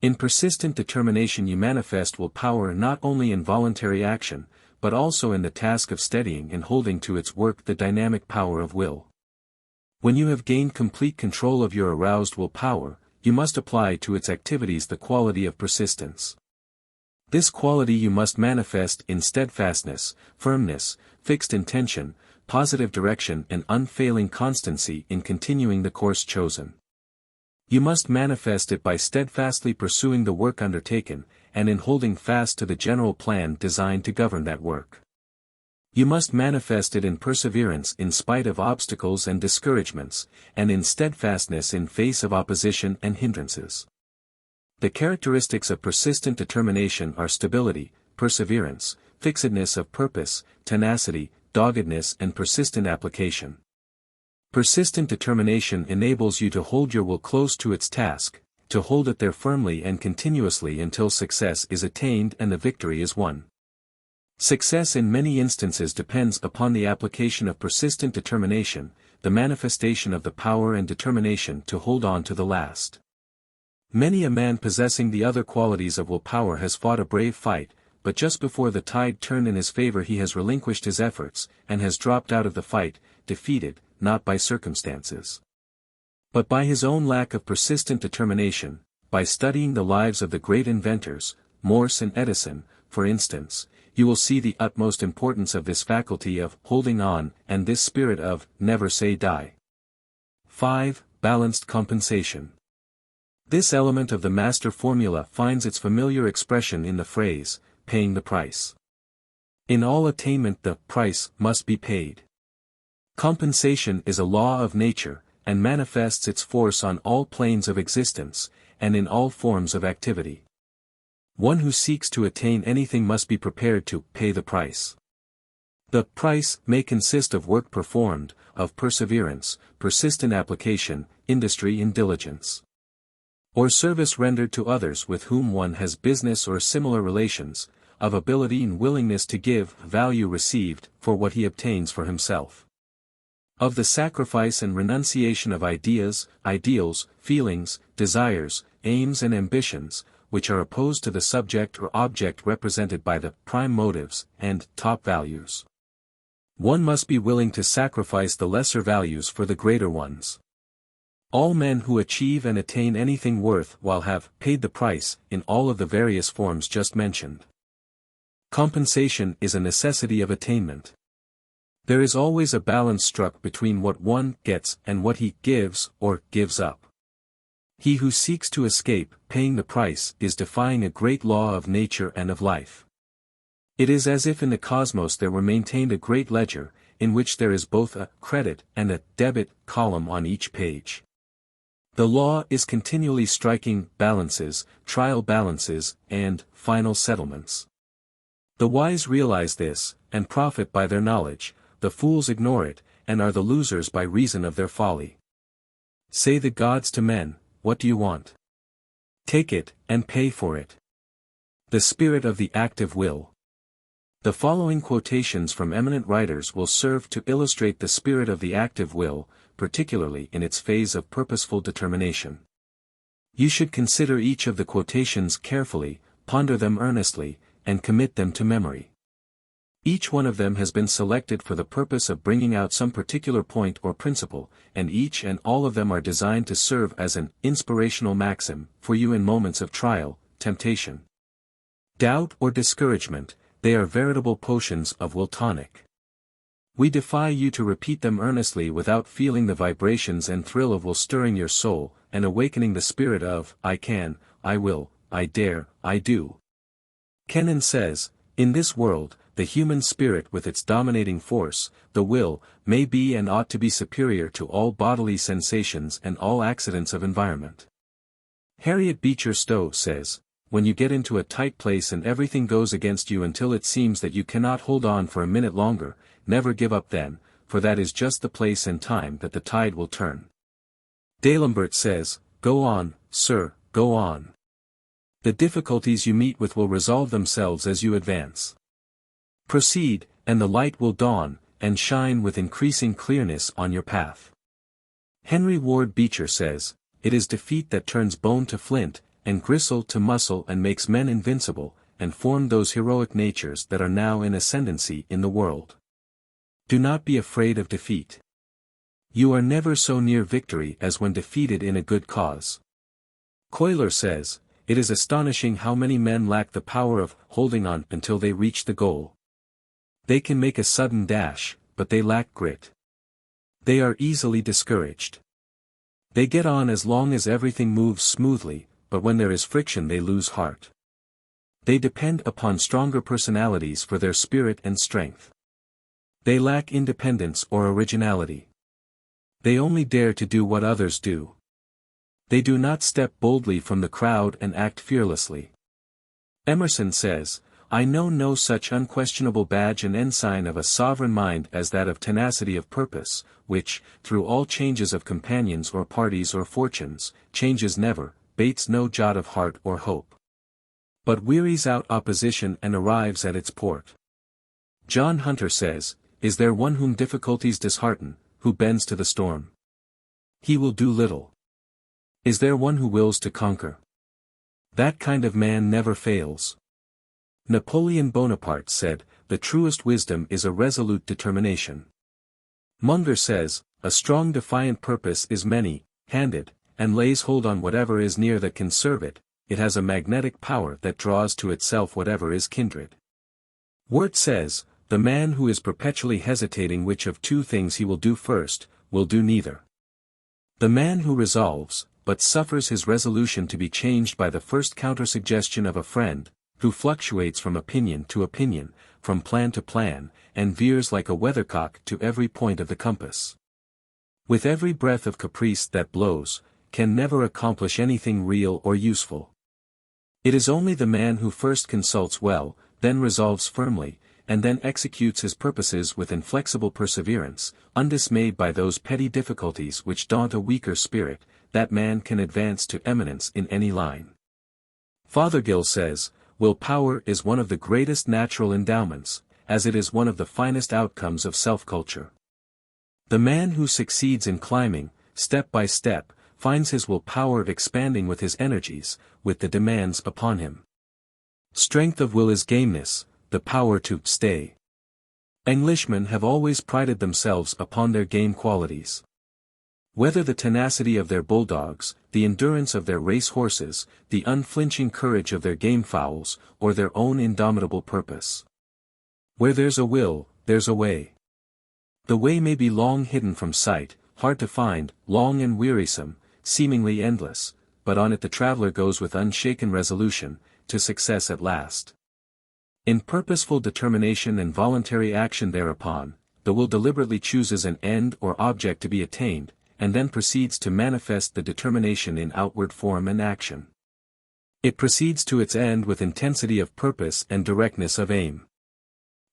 In persistent determination you manifest willpower not only in voluntary action, but also in the task of steadying and holding to its work the dynamic power of will. When you have gained complete control of your aroused willpower, you must apply to its activities the quality of persistence. This quality you must manifest in steadfastness, firmness, fixed intention, positive direction and unfailing constancy in continuing the course chosen. You must manifest it by steadfastly pursuing the work undertaken, and in holding fast to the general plan designed to govern that work. You must manifest it in perseverance in spite of obstacles and discouragements, and in steadfastness in face of opposition and hindrances. The characteristics of persistent determination are stability, perseverance, fixedness of purpose, tenacity, doggedness and persistent application. Persistent determination enables you to hold your will close to its task, to hold it there firmly and continuously until success is attained and the victory is won. Success in many instances depends upon the application of persistent determination, the manifestation of the power and determination to hold on to the last. Many a man possessing the other qualities of willpower has fought a brave fight, but just before the tide turned in his favor he has relinquished his efforts, and has dropped out of the fight, defeated, not by circumstances, but by his own lack of persistent determination. By studying the lives of the great inventors, Morse and Edison, for instance, you will see the utmost importance of this faculty of holding on and this spirit of never say die. 5. Balanced compensation. This element of the master formula finds its familiar expression in the phrase, paying the price. In all attainment the price must be paid. Compensation is a law of nature, and manifests its force on all planes of existence, and in all forms of activity. One who seeks to attain anything must be prepared to pay the price. The price may consist of work performed, of perseverance, persistent application, industry and diligence, or service rendered to others with whom one has business or similar relations, of ability and willingness to give, value received, for what he obtains for himself, of the sacrifice and renunciation of ideas, ideals, feelings, desires, aims and ambitions, which are opposed to the subject or object represented by the prime motives and top values. One must be willing to sacrifice the lesser values for the greater ones. All men who achieve and attain anything worthwhile have paid the price in all of the various forms just mentioned. Compensation is a necessity of attainment. There is always a balance struck between what one gets and what he gives or gives up. He who seeks to escape paying the price is defying a great law of nature and of life. It is as if in the cosmos there were maintained a great ledger, in which there is both a credit and a debit column on each page. The law is continually striking balances, trial balances, and final settlements. The wise realize this, and profit by their knowledge, the fools ignore it, and are the losers by reason of their folly. Say the gods to men, what do you want? Take it, and pay for it. The spirit of the active will. The following quotations from eminent writers will serve to illustrate the spirit of the active will, particularly in its phase of purposeful determination. You should consider each of the quotations carefully, ponder them earnestly, and commit them to memory. Each one of them has been selected for the purpose of bringing out some particular point or principle, and each and all of them are designed to serve as an inspirational maxim for you in moments of trial, temptation, doubt or discouragement. They are veritable potions of will tonic. We defy you to repeat them earnestly without feeling the vibrations and thrill of will stirring your soul, and awakening the spirit of, I can, I will, I dare, I do. Kennan says, in this world, the human spirit with its dominating force, the will, may be and ought to be superior to all bodily sensations and all accidents of environment. Harriet Beecher Stowe says, when you get into a tight place and everything goes against you until it seems that you cannot hold on for a minute longer, never give up then, for that is just the place and time that the tide will turn. D'Alembert says, go on, sir, go on. The difficulties you meet with will resolve themselves as you advance. Proceed, and the light will dawn, and shine with increasing clearness on your path. Henry Ward Beecher says, it is defeat that turns bone to flint, and gristle to muscle and makes men invincible, and form those heroic natures that are now in ascendancy in the world. Do not be afraid of defeat. You are never so near victory as when defeated in a good cause. Coiler says, it is astonishing how many men lack the power of holding on until they reach the goal. They can make a sudden dash, but they lack grit. They are easily discouraged. They get on as long as everything moves smoothly, but when there is friction they lose heart. They depend upon stronger personalities for their spirit and strength. They lack independence or originality. They only dare to do what others do. They do not step boldly from the crowd and act fearlessly. Emerson says, "I know no such unquestionable badge and ensign of a sovereign mind as that of tenacity of purpose, which, through all changes of companions or parties or fortunes, changes never, bates no jot of heart or hope, but wearies out opposition and arrives at its port." John Hunter says, "Is there one whom difficulties dishearten, who bends to the storm? He will do little. Is there one who wills to conquer? That kind of man never fails." Napoleon Bonaparte said, "The truest wisdom is a resolute determination." Munger says, "A strong defiant purpose is many-handed, and lays hold on whatever is near that can serve it. It has a magnetic power that draws to itself whatever is kindred." Wirt says, "The man who is perpetually hesitating which of two things he will do first, will do neither. The man who resolves, but suffers his resolution to be changed by the first counter-suggestion of a friend, who fluctuates from opinion to opinion, from plan to plan, and veers like a weathercock to every point of the compass, with every breath of caprice that blows, can never accomplish anything real or useful. It is only the man who first consults well, then resolves firmly, and then executes his purposes with inflexible perseverance, undismayed by those petty difficulties which daunt a weaker spirit, that man can advance to eminence in any line." Fothergill says, "Will-power is one of the greatest natural endowments, as it is one of the finest outcomes of self-culture. The man who succeeds in climbing, step by step, finds his will-power expanding with his energies, with the demands upon him. Strength of will is gameness, the power to stay." Englishmen have always prided themselves upon their game qualities. Whether the tenacity of their bulldogs, the endurance of their race horses, the unflinching courage of their game fowls, or their own indomitable purpose. Where there's a will, there's a way. The way may be long hidden from sight, hard to find, long and wearisome, seemingly endless, but on it the traveler goes with unshaken resolution, to success at last. In purposeful determination and voluntary action thereupon, the will deliberately chooses an end or object to be attained, and then proceeds to manifest the determination in outward form and action. It proceeds to its end with intensity of purpose and directness of aim.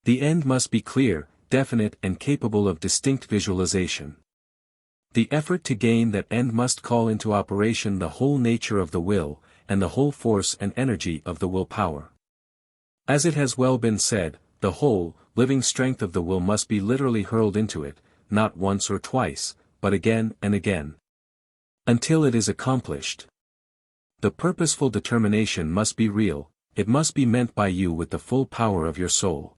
The end must be clear, definite and capable of distinct visualization. The effort to gain that end must call into operation the whole nature of the will, and the whole force and energy of the will-power. As it has well been said, the whole, living strength of the will must be literally hurled into it, not once or twice, but again and again, until it is accomplished. The purposeful determination must be real, it must be meant by you with the full power of your soul.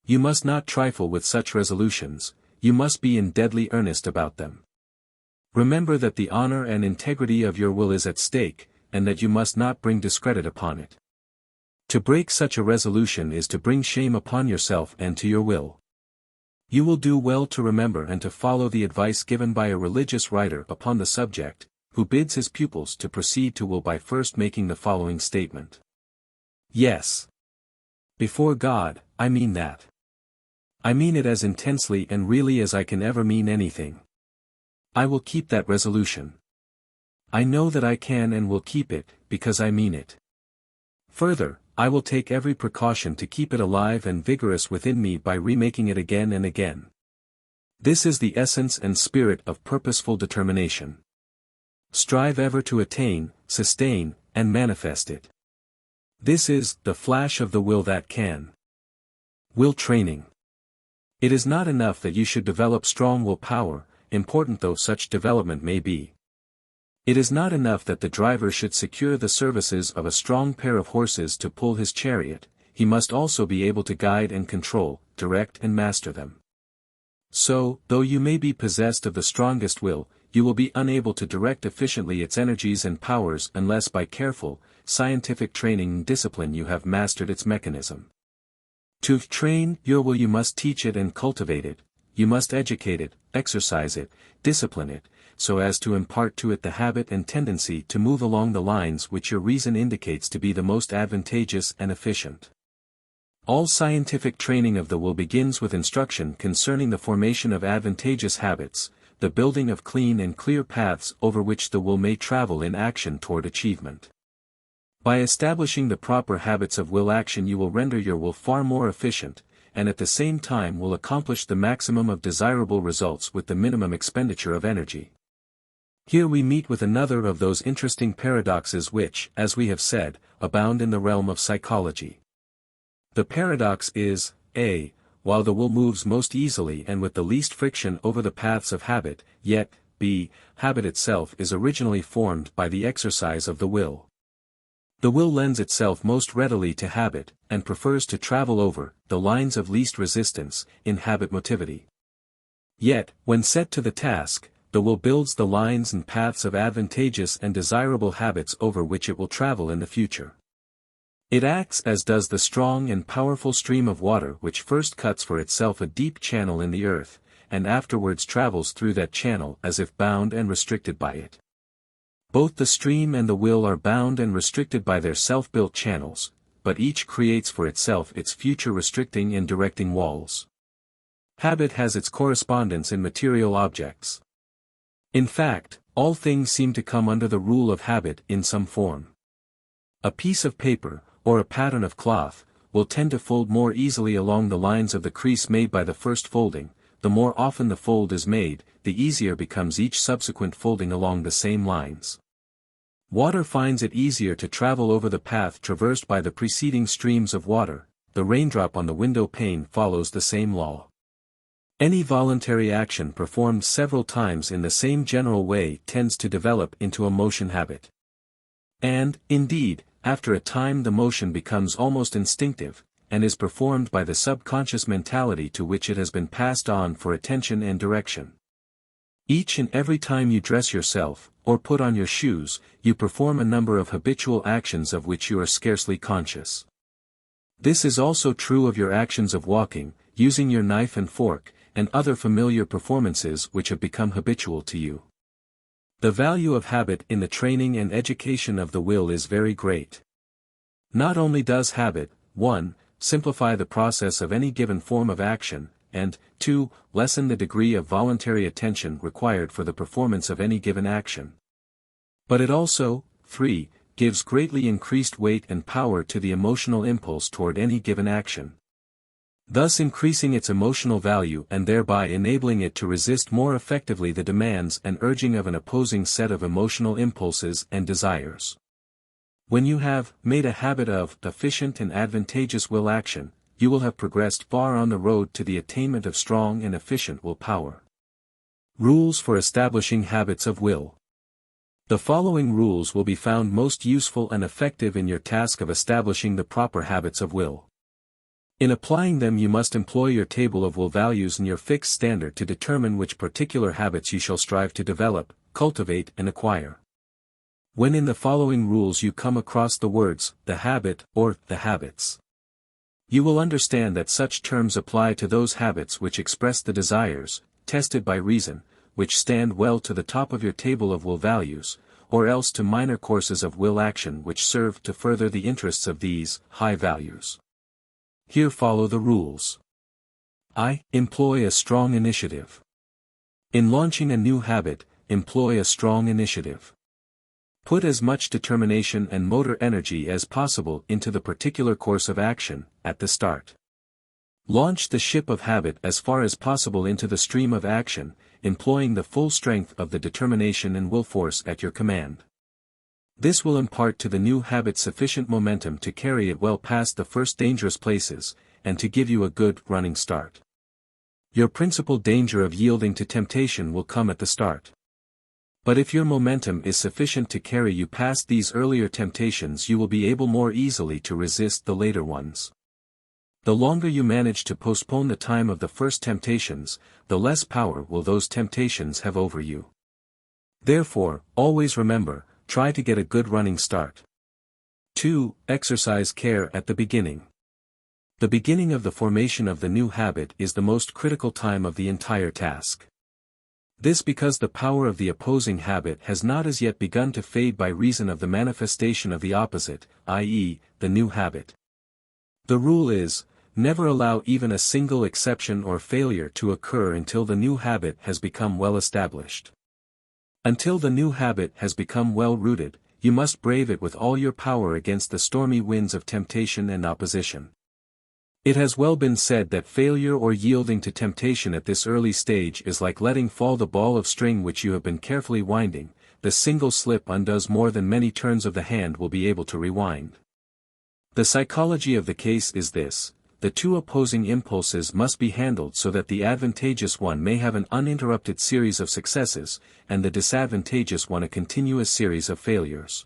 You must not trifle with such resolutions, you must be in deadly earnest about them. Remember that the honor and integrity of your will is at stake, and that you must not bring discredit upon it. To break such a resolution is to bring shame upon yourself and to your will. You will do well to remember and to follow the advice given by a religious writer upon the subject, who bids his pupils to proceed to will by first making the following statement. Yes. Before God, I mean that. I mean it as intensely and really as I can ever mean anything. I will keep that resolution. I know that I can and will keep it, because I mean it. Further, I will take every precaution to keep it alive and vigorous within me by remaking it again and again. This is the essence and spirit of purposeful determination. Strive ever to attain, sustain, and manifest it. This is the flash of the will that can. Will training. It is not enough that you should develop strong will power, important though such development may be. It is not enough that the driver should secure the services of a strong pair of horses to pull his chariot, he must also be able to guide and control, direct and master them. So, though you may be possessed of the strongest will, you will be unable to direct efficiently its energies and powers unless by careful, scientific training and discipline you have mastered its mechanism. To train your will you must teach it and cultivate it, you must educate it, exercise it, discipline it, so as to impart to it the habit and tendency to move along the lines which your reason indicates to be the most advantageous and efficient. All scientific training of the will begins with instruction concerning the formation of advantageous habits, the building of clean and clear paths over which the will may travel in action toward achievement. By establishing the proper habits of will action, you will render your will far more efficient, and at the same time will accomplish the maximum of desirable results with the minimum expenditure of energy. Here we meet with another of those interesting paradoxes which, as we have said, abound in the realm of psychology. The paradox is, a. While the will moves most easily and with the least friction over the paths of habit, yet, b. Habit itself is originally formed by the exercise of the will. The will lends itself most readily to habit, and prefers to travel over the lines of least resistance, in habit motivity. Yet, when set to the task, the will builds the lines and paths of advantageous and desirable habits over which it will travel in the future. It acts as does the strong and powerful stream of water which first cuts for itself a deep channel in the earth, and afterwards travels through that channel as if bound and restricted by it. Both the stream and the will are bound and restricted by their self-built channels, but each creates for itself its future restricting and directing walls. Habit has its correspondence in material objects. In fact, all things seem to come under the rule of habit in some form. A piece of paper, or a pattern of cloth, will tend to fold more easily along the lines of the crease made by the first folding. The more often the fold is made, the easier becomes each subsequent folding along the same lines. Water finds it easier to travel over the path traversed by the preceding streams of water. The raindrop on the window pane follows the same law. Any voluntary action performed several times in the same general way tends to develop into a motion habit. And, indeed, after a time the motion becomes almost instinctive, and is performed by the subconscious mentality to which it has been passed on for attention and direction. Each and every time you dress yourself, or put on your shoes, you perform a number of habitual actions of which you are scarcely conscious. This is also true of your actions of walking, using your knife and fork, and other familiar performances which have become habitual to you. The value of habit in the training and education of the will is very great. Not only does habit, 1. Simplify the process of any given form of action, and, 2. Lessen the degree of voluntary attention required for the performance of any given action. But it also, 3. Gives greatly increased weight and power to the emotional impulse toward any given action, thus increasing its emotional value and thereby enabling it to resist more effectively the demands and urging of an opposing set of emotional impulses and desires. When you have made a habit of efficient and advantageous will action, you will have progressed far on the road to the attainment of strong and efficient will power. Rules for establishing habits of will. The following rules will be found most useful and effective in your task of establishing the proper habits of will. In applying them you must employ your table of will values and your fixed standard to determine which particular habits you shall strive to develop, cultivate and acquire. When in the following rules you come across the words, the habit, or the habits, you will understand that such terms apply to those habits which express the desires, tested by reason, which stand well to the top of your table of will values, or else to minor courses of will action which serve to further the interests of these high values. Here follow the rules. I. Employ a strong initiative. In launching a new habit, employ a strong initiative. Put as much determination and motor energy as possible into the particular course of action, at the start. Launch the ship of habit as far as possible into the stream of action, employing the full strength of the determination and will force at your command. This will impart to the new habit sufficient momentum to carry it well past the first dangerous places, and to give you a good running start. Your principal danger of yielding to temptation will come at the start. But if your momentum is sufficient to carry you past these earlier temptations, you will be able more easily to resist the later ones. The longer you manage to postpone the time of the first temptations, the less power will those temptations have over you. Therefore, always remember, try to get a good running start. 2. Exercise care at the beginning. The beginning of the formation of the new habit is the most critical time of the entire task. This because the power of the opposing habit has not as yet begun to fade by reason of the manifestation of the opposite, i.e., the new habit. The rule is, Never allow even a single exception or failure to occur until the new habit has become well established. Until the new habit has become well rooted, you must brave it with all your power against the stormy winds of temptation and opposition. It has well been said that failure or yielding to temptation at this early stage is like letting fall the ball of string which you have been carefully winding. The single slip undoes more than many turns of the hand will be able to rewind. The psychology of the case is this: the two opposing impulses must be handled so that the advantageous one may have an uninterrupted series of successes, and the disadvantageous one a continuous series of failures.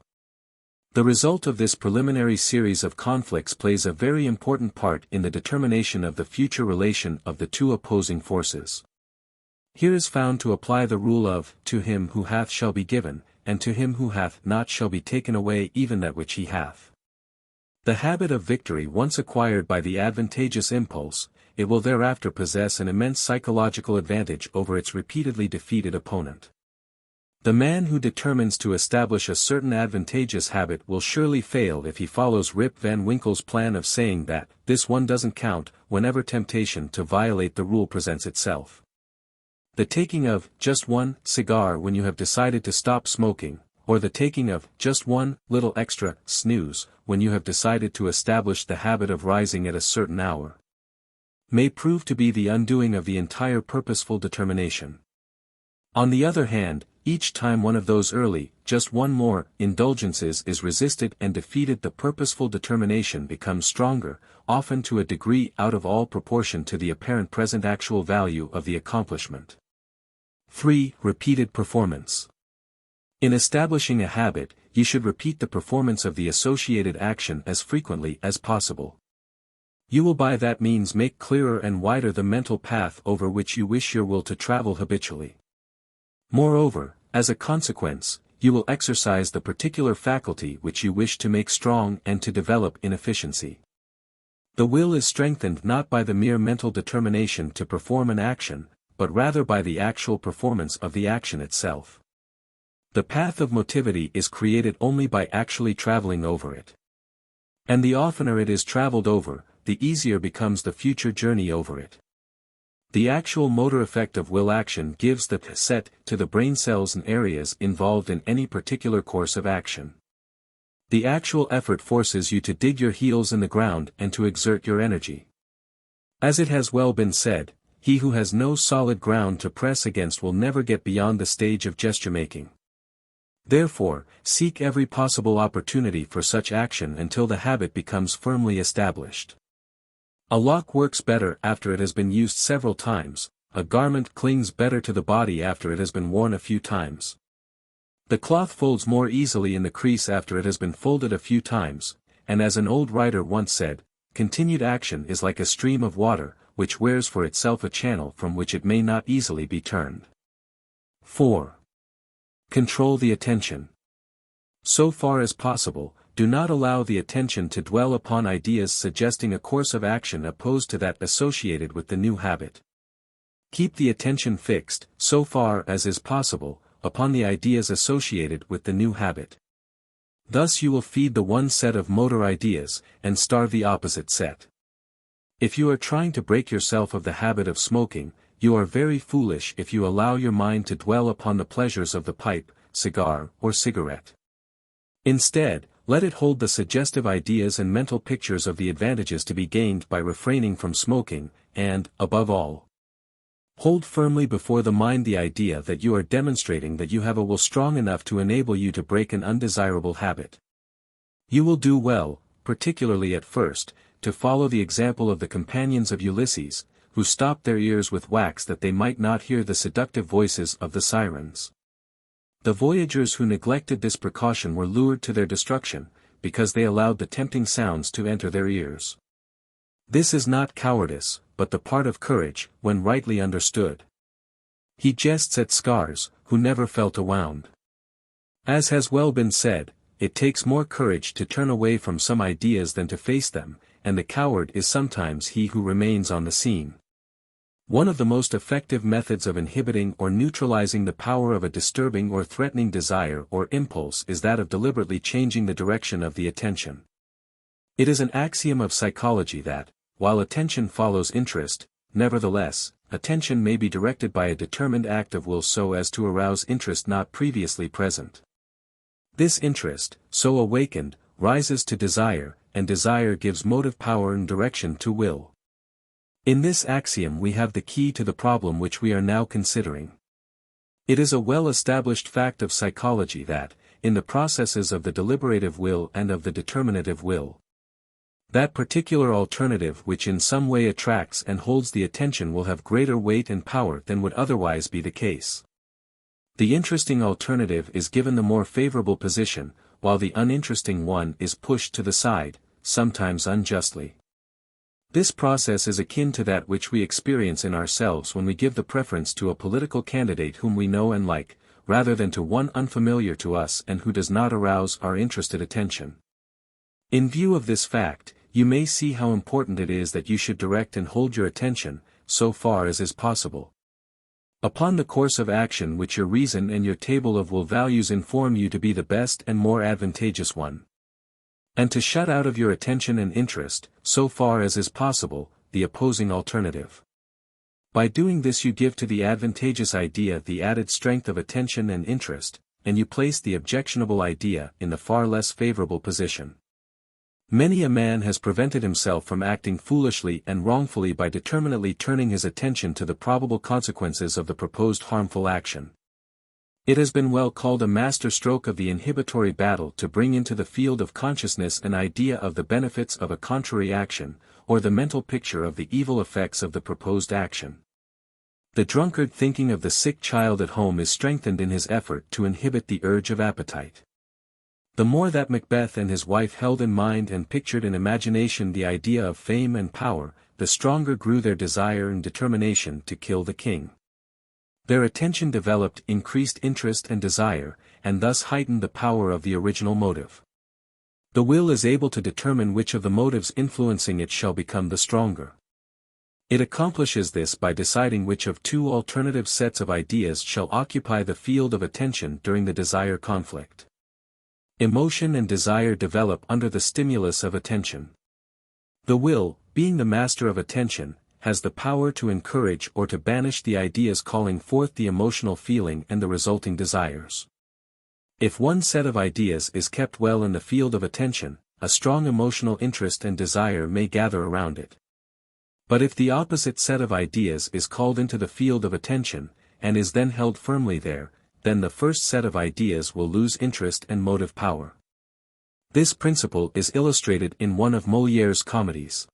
The result of this preliminary series of conflicts plays a very important part in the determination of the future relation of the two opposing forces. Here is found to apply the rule of, to him who hath shall be given, and to him who hath not shall be taken away even that which he hath. The habit of victory once acquired by the advantageous impulse, it will thereafter possess an immense psychological advantage over its repeatedly defeated opponent. The man who determines to establish a certain advantageous habit will surely fail if he follows Rip Van Winkle's plan of saying that, this one doesn't count, whenever temptation to violate the rule presents itself. The taking of, just one, cigar when you have decided to stop smoking, or the taking of, just one, little extra, snooze, when you have decided to establish the habit of rising at a certain hour, may prove to be the undoing of the entire purposeful determination. On the other hand, each time one of those early, just one more, indulgences is resisted and defeated, the purposeful determination becomes stronger, often to a degree out of all proportion to the apparent present actual value of the accomplishment. 3. Repeated performance. In establishing a habit, you should repeat the performance of the associated action as frequently as possible. You will by that means make clearer and wider the mental path over which you wish your will to travel habitually. Moreover, as a consequence, you will exercise the particular faculty which you wish to make strong and to develop in efficiency. The will is strengthened not by the mere mental determination to perform an action, but rather by the actual performance of the action itself. The path of motivity is created only by actually traveling over it. And the oftener it is traveled over, the easier becomes the future journey over it. The actual motor effect of will action gives the set to the brain cells and areas involved in any particular course of action. The actual effort forces you to dig your heels in the ground and to exert your energy. As it has well been said, he who has no solid ground to press against will never get beyond the stage of gesture making. Therefore, seek every possible opportunity for such action until the habit becomes firmly established. A lock works better after it has been used several times, a garment clings better to the body after it has been worn a few times. The cloth folds more easily in the crease after it has been folded a few times, and as an old writer once said, continued action is like a stream of water, which wears for itself a channel from which it may not easily be turned. 4. Control the attention. So far as possible, do not allow the attention to dwell upon ideas suggesting a course of action opposed to that associated with the new habit. Keep the attention fixed, so far as is possible, upon the ideas associated with the new habit. Thus you will feed the one set of motor ideas, and starve the opposite set. If you are trying to break yourself of the habit of smoking, you are very foolish if you allow your mind to dwell upon the pleasures of the pipe, cigar, or cigarette. Instead, let it hold the suggestive ideas and mental pictures of the advantages to be gained by refraining from smoking, and, above all, hold firmly before the mind the idea that you are demonstrating that you have a will strong enough to enable you to break an undesirable habit. You will do well, particularly at first, to follow the example of the companions of Ulysses, who stopped their ears with wax that they might not hear the seductive voices of the sirens. The voyagers who neglected this precaution were lured to their destruction, because they allowed the tempting sounds to enter their ears. This is not cowardice, but the part of courage, when rightly understood. He jests at scars, who never felt a wound. As has well been said, it takes more courage to turn away from some ideas than to face them, and the coward is sometimes he who remains on the scene. One of the most effective methods of inhibiting or neutralizing the power of a disturbing or threatening desire or impulse is that of deliberately changing the direction of the attention. It is an axiom of psychology that, while attention follows interest. Nevertheless, attention may be directed by a determined act of will so as to arouse interest not previously present. This interest, so awakened, rises to desire, and desire gives motive power and direction to will. In this axiom we have the key to the problem which we are now considering. It is a well-established fact of psychology that, in the processes of the deliberative will and of the determinative will, that particular alternative which in some way attracts and holds the attention will have greater weight and power than would otherwise be the case. The interesting alternative is given the more favorable position, while the uninteresting one is pushed to the side, sometimes unjustly. This process is akin to that which we experience in ourselves when we give the preference to a political candidate whom we know and like, rather than to one unfamiliar to us and who does not arouse our interested attention. In view of this fact, you may see how important it is that you should direct and hold your attention, so far as is possible, upon the course of action which your reason and your table of will values inform you to be the best and more advantageous one. And to shut out of your attention and interest, so far as is possible, the opposing alternative. By doing this you give to the advantageous idea the added strength of attention and interest, and you place the objectionable idea in the far less favorable position. Many a man has prevented himself from acting foolishly and wrongfully by determinately turning his attention to the probable consequences of the proposed harmful action. It has been well called a master stroke of the inhibitory battle to bring into the field of consciousness an idea of the benefits of a contrary action, or the mental picture of the evil effects of the proposed action. The drunkard thinking of the sick child at home is strengthened in his effort to inhibit the urge of appetite. The more that Macbeth and his wife held in mind and pictured in imagination the idea of fame and power, the stronger grew their desire and determination to kill the king. Their attention developed increased interest and desire, and thus heightened the power of the original motive. The will is able to determine which of the motives influencing it shall become the stronger. It accomplishes this by deciding which of two alternative sets of ideas shall occupy the field of attention during the desire conflict. Emotion and desire develop under the stimulus of attention. The will, being the master of attention, has the power to encourage or to banish the ideas calling forth the emotional feeling and the resulting desires. If one set of ideas is kept well in the field of attention, a strong emotional interest and desire may gather around it. But if the opposite set of ideas is called into the field of attention, and is then held firmly there, then the first set of ideas will lose interest and motive power. This principle is illustrated in one of Molière's comedies.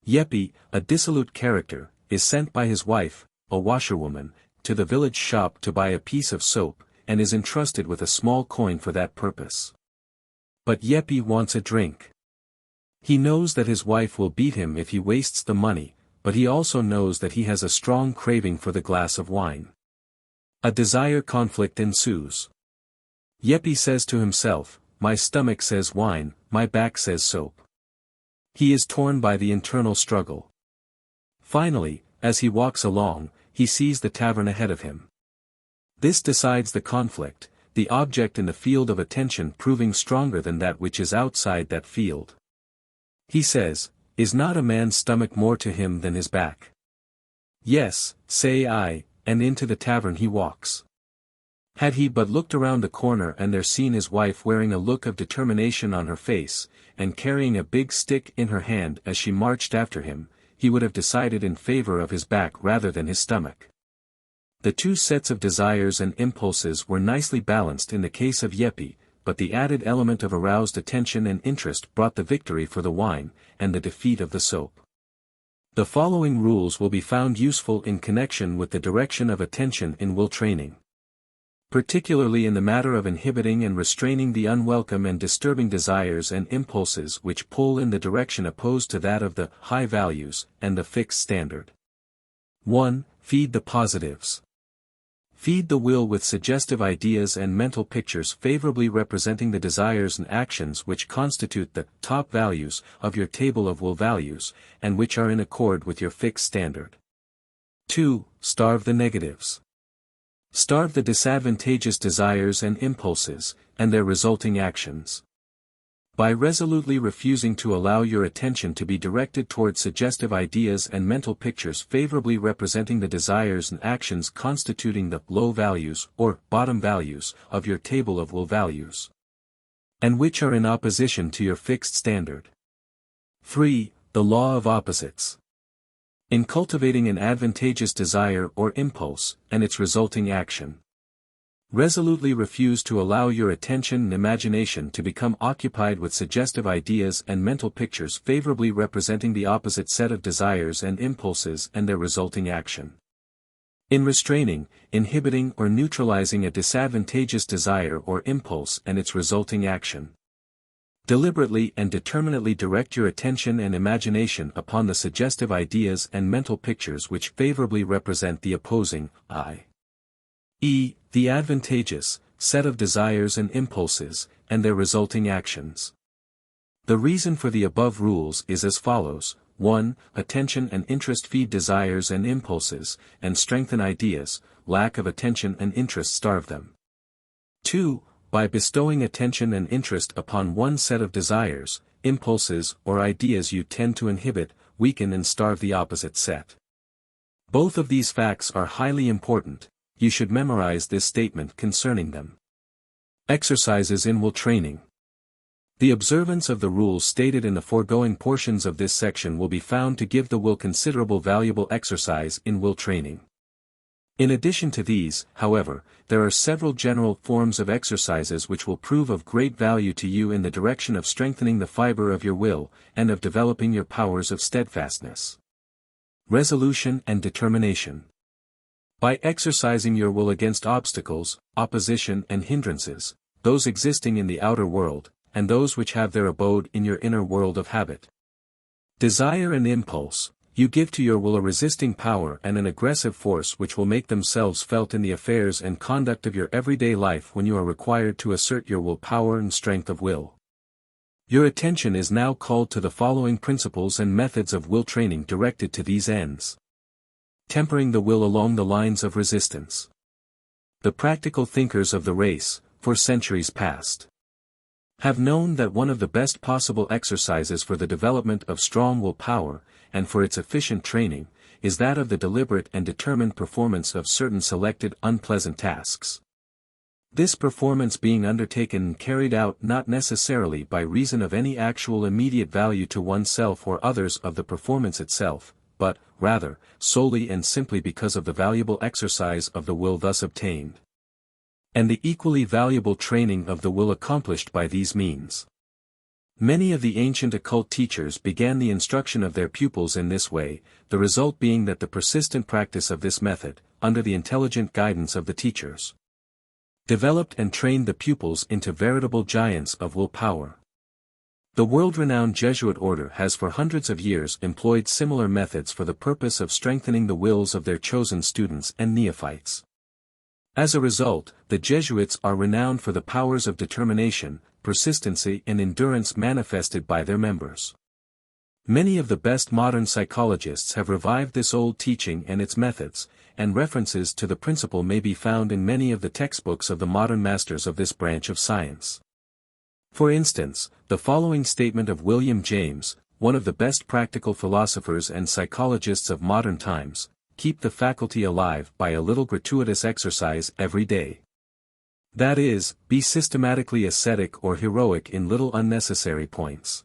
Yeppie, a dissolute character, is sent by his wife, a washerwoman, to the village shop to buy a piece of soap, and is entrusted with a small coin for that purpose. But Yeppie wants a drink. He knows that his wife will beat him if he wastes the money, but he also knows that he has a strong craving for the glass of wine. A desire conflict ensues. Yeppie says to himself, "My stomach says wine, my back says soap." He is torn by the internal struggle. Finally, as he walks along, he sees the tavern ahead of him. This decides the conflict, the object in the field of attention proving stronger than that which is outside that field. He says, "Is not a man's stomach more to him than his back?" "Yes," say I, and into the tavern he walks. Had he but looked around the corner and there seen his wife wearing a look of determination on her face, and carrying a big stick in her hand as she marched after him, he would have decided in favor of his back rather than his stomach. The two sets of desires and impulses were nicely balanced in the case of Yeppie, but the added element of aroused attention and interest brought the victory for the wine, and the defeat of the soap. The following rules will be found useful in connection with the direction of attention in will training. Particularly in the matter of inhibiting and restraining the unwelcome and disturbing desires and impulses which pull in the direction opposed to that of the high values and the fixed standard. 1. Feed the positives. Feed the will with suggestive ideas and mental pictures favorably representing the desires and actions which constitute the top values of your table of will values, and which are in accord with your fixed standard. 2. Starve the negatives. Starve the disadvantageous desires and impulses, and their resulting actions. By resolutely refusing to allow your attention to be directed toward suggestive ideas and mental pictures favorably representing the desires and actions constituting the low values or bottom values of your table of will values, and which are in opposition to your fixed standard. 3. The law of opposites. In cultivating an advantageous desire or impulse, and its resulting action, resolutely refuse to allow your attention and imagination to become occupied with suggestive ideas and mental pictures favorably representing the opposite set of desires and impulses and their resulting action. In restraining, inhibiting or neutralizing a disadvantageous desire or impulse and its resulting action, deliberately and determinately direct your attention and imagination upon the suggestive ideas and mental pictures which favorably represent the opposing, i.e., the advantageous, set of desires and impulses, and their resulting actions. The reason for the above rules is as follows: 1. Attention and interest feed desires and impulses, and strengthen ideas, lack of attention and interest starve them. 2. By bestowing attention and interest upon one set of desires, impulses, or ideas you tend to inhibit, weaken and starve the opposite set. Both of these facts are highly important. You should memorize this statement concerning them. Exercises in will training. The observance of the rules stated in the foregoing portions of this section will be found to give the will considerable valuable exercise in will training. In addition to these, however, there are several general forms of exercises which will prove of great value to you in the direction of strengthening the fiber of your will, and of developing your powers of steadfastness, resolution and determination. By exercising your will against obstacles, opposition and hindrances, those existing in the outer world, and those which have their abode in your inner world of habit, desire and impulse, you give to your will a resisting power and an aggressive force which will make themselves felt in the affairs and conduct of your everyday life when you are required to assert your will power and strength of will. Your attention is now called to the following principles and methods of will training directed to these ends. Tempering the will along the lines of resistance. The practical thinkers of the race, for centuries past, have known that one of the best possible exercises for the development of strong will power, and for its efficient training, is that of the deliberate and determined performance of certain selected unpleasant tasks. This performance being undertaken and carried out not necessarily by reason of any actual immediate value to oneself or others of the performance itself, but, rather, solely and simply because of the valuable exercise of the will thus obtained, and the equally valuable training of the will accomplished by these means. Many of the ancient occult teachers began the instruction of their pupils in this way, the result being that the persistent practice of this method, under the intelligent guidance of the teachers, developed and trained the pupils into veritable giants of will power. The world-renowned Jesuit order has for hundreds of years employed similar methods for the purpose of strengthening the wills of their chosen students and neophytes. As a result, the Jesuits are renowned for the powers of determination, persistency and endurance manifested by their members. Many of the best modern psychologists have revived this old teaching and its methods, and references to the principle may be found in many of the textbooks of the modern masters of this branch of science. For instance, the following statement of William James, one of the best practical philosophers and psychologists of modern times: keep the faculty alive by a little gratuitous exercise every day. That is, be systematically ascetic or heroic in little unnecessary points.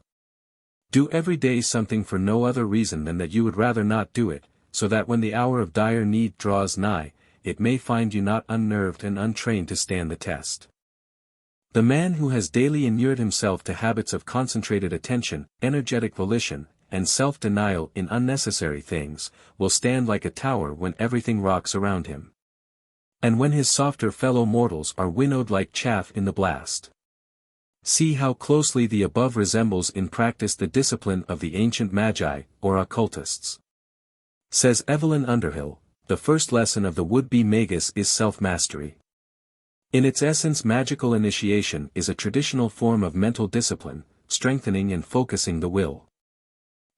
Do every day something for no other reason than that you would rather not do it, so that when the hour of dire need draws nigh, it may find you not unnerved and untrained to stand the test. The man who has daily inured himself to habits of concentrated attention, energetic volition, and self-denial in unnecessary things, will stand like a tower when everything rocks around him, and when his softer fellow mortals are winnowed like chaff in the blast. See how closely the above resembles in practice the discipline of the ancient magi, or occultists. Says Evelyn Underhill, the first lesson of the would-be magus is self-mastery. In its essence, magical initiation is a traditional form of mental discipline, strengthening and focusing the will.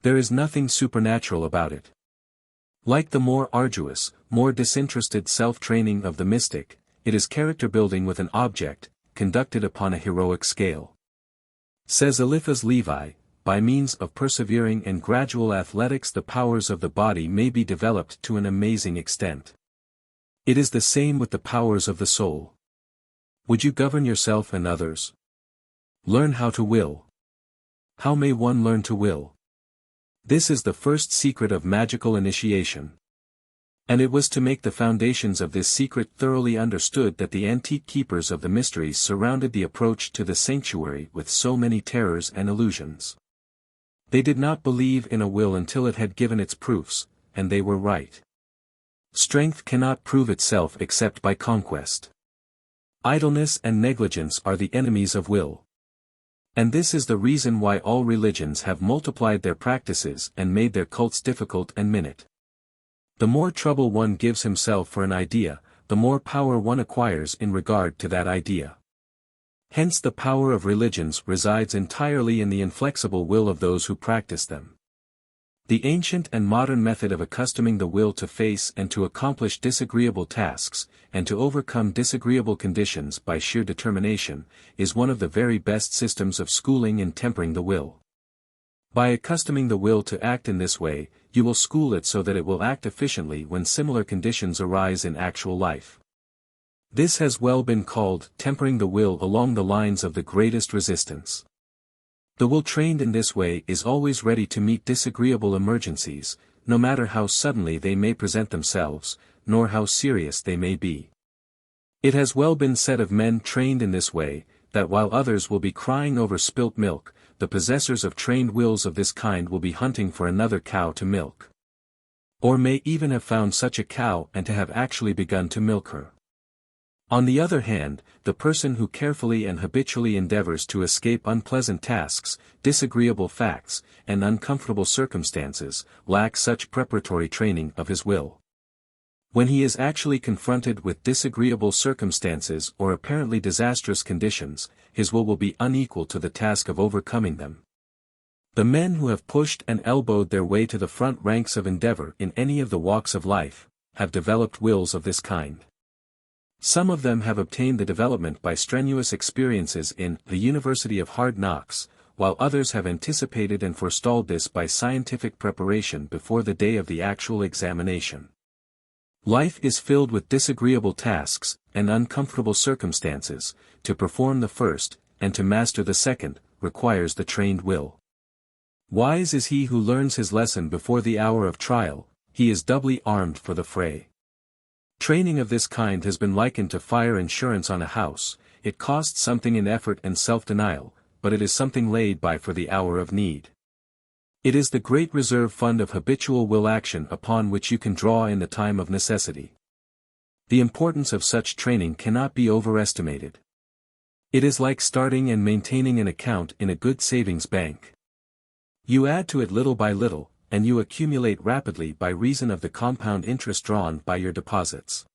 There is nothing supernatural about it. Like the more arduous, more disinterested self-training of the mystic, it is character building with an object, conducted upon a heroic scale. Says Eliphaz Levi, by means of persevering and gradual athletics the powers of the body may be developed to an amazing extent. It is the same with the powers of the soul. Would you govern yourself and others? Learn how to will. How may one learn to will? This is the first secret of magical initiation. And it was to make the foundations of this secret thoroughly understood that the antique keepers of the mysteries surrounded the approach to the sanctuary with so many terrors and illusions. They did not believe in a will until it had given its proofs, and they were right. Strength cannot prove itself except by conquest. Idleness and negligence are the enemies of will. And this is the reason why all religions have multiplied their practices and made their cults difficult and minute. The more trouble one gives himself for an idea, the more power one acquires in regard to that idea. Hence the power of religions resides entirely in the inflexible will of those who practice them. The ancient and modern method of accustoming the will to face and to accomplish disagreeable tasks, and to overcome disagreeable conditions by sheer determination, is one of the very best systems of schooling in tempering the will. By accustoming the will to act in this way, you will school it so that it will act efficiently when similar conditions arise in actual life. This has well been called tempering the will along the lines of the greatest resistance. The will trained in this way is always ready to meet disagreeable emergencies, no matter how suddenly they may present themselves, nor how serious they may be. It has well been said of men trained in this way, that while others will be crying over spilt milk, the possessors of trained wills of this kind will be hunting for another cow to milk. Or may even have found such a cow and to have actually begun to milk her. On the other hand, the person who carefully and habitually endeavors to escape unpleasant tasks, disagreeable facts, and uncomfortable circumstances, lacks such preparatory training of his will. When he is actually confronted with disagreeable circumstances or apparently disastrous conditions, his will be unequal to the task of overcoming them. The men who have pushed and elbowed their way to the front ranks of endeavor in any of the walks of life, have developed wills of this kind. Some of them have obtained the development by strenuous experiences in the University of Hard Knocks, while others have anticipated and forestalled this by scientific preparation before the day of the actual examination. Life is filled with disagreeable tasks, and uncomfortable circumstances. To perform the first, and to master the second, requires the trained will. Wise is he who learns his lesson before the hour of trial, he is doubly armed for the fray. Training of this kind has been likened to fire insurance on a house. It costs something in effort and self-denial, but it is something laid by for the hour of need. It is the great reserve fund of habitual will action upon which you can draw in the time of necessity. The importance of such training cannot be overestimated. It is like starting and maintaining an account in a good savings bank. You add to it little by little, and you accumulate rapidly by reason of the compound interest drawn by your deposits.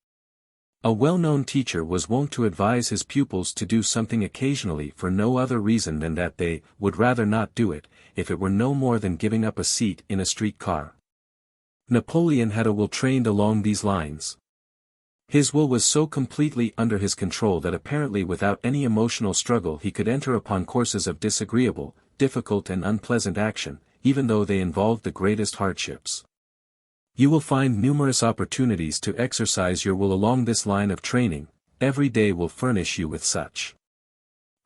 A well-known teacher was wont to advise his pupils to do something occasionally for no other reason than that they would rather not do it, if it were no more than giving up a seat in a streetcar. Napoleon had a will trained along these lines. His will was so completely under his control that apparently without any emotional struggle he could enter upon courses of disagreeable, difficult and unpleasant action, even though they involved the greatest hardships. You will find numerous opportunities to exercise your will along this line of training. Every day will furnish you with such.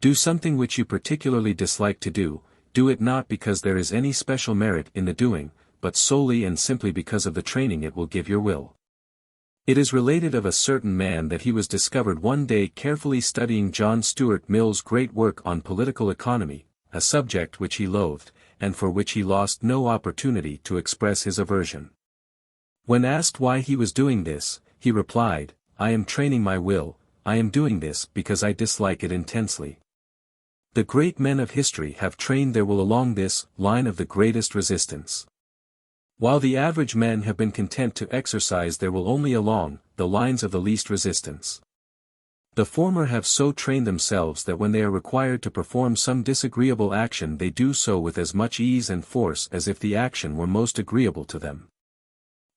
Do something which you particularly dislike to do it not because there is any special merit in the doing, but solely and simply because of the training it will give your will. It is related of a certain man that he was discovered one day carefully studying John Stuart Mill's great work on political economy, a subject which he loathed, and for which he lost no opportunity to express his aversion. When asked why he was doing this, he replied, "I am training my will, I am doing this because I dislike it intensely." The great men of history have trained their will along this line of the greatest resistance. While the average men have been content to exercise their will only along the lines of the least resistance. The former have so trained themselves that when they are required to perform some disagreeable action they do so with as much ease and force as if the action were most agreeable to them.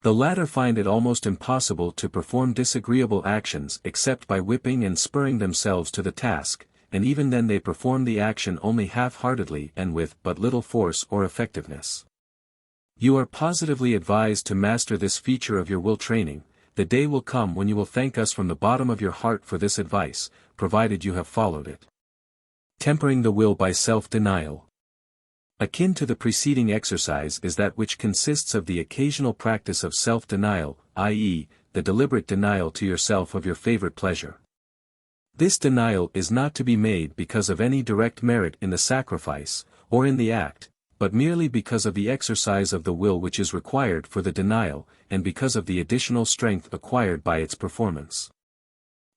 The latter find it almost impossible to perform disagreeable actions except by whipping and spurring themselves to the task, and even then they perform the action only half-heartedly and with but little force or effectiveness. You are positively advised to master this feature of your will training. The day will come when you will thank us from the bottom of your heart for this advice, provided you have followed it. Tempering the will by self-denial. Akin to the preceding exercise is that which consists of the occasional practice of self-denial, i.e., the deliberate denial to yourself of your favorite pleasure. This denial is not to be made because of any direct merit in the sacrifice, or in the act, but merely because of the exercise of the will which is required for the denial, and because of the additional strength acquired by its performance.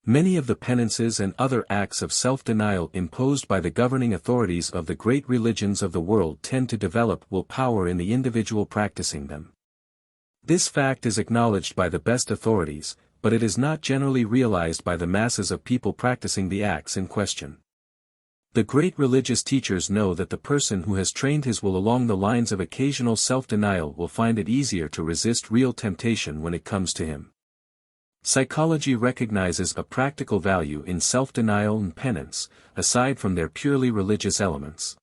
Many of the penances and other acts of self-denial imposed by the governing authorities of the great religions of the world tend to develop will power in the individual practicing them. This fact is acknowledged by the best authorities, but it is not generally realized by the masses of people practicing the acts in question. The great religious teachers know that the person who has trained his will along the lines of occasional self-denial will find it easier to resist real temptation when it comes to him. Psychology recognizes a practical value in self-denial and penance, aside from their purely religious elements.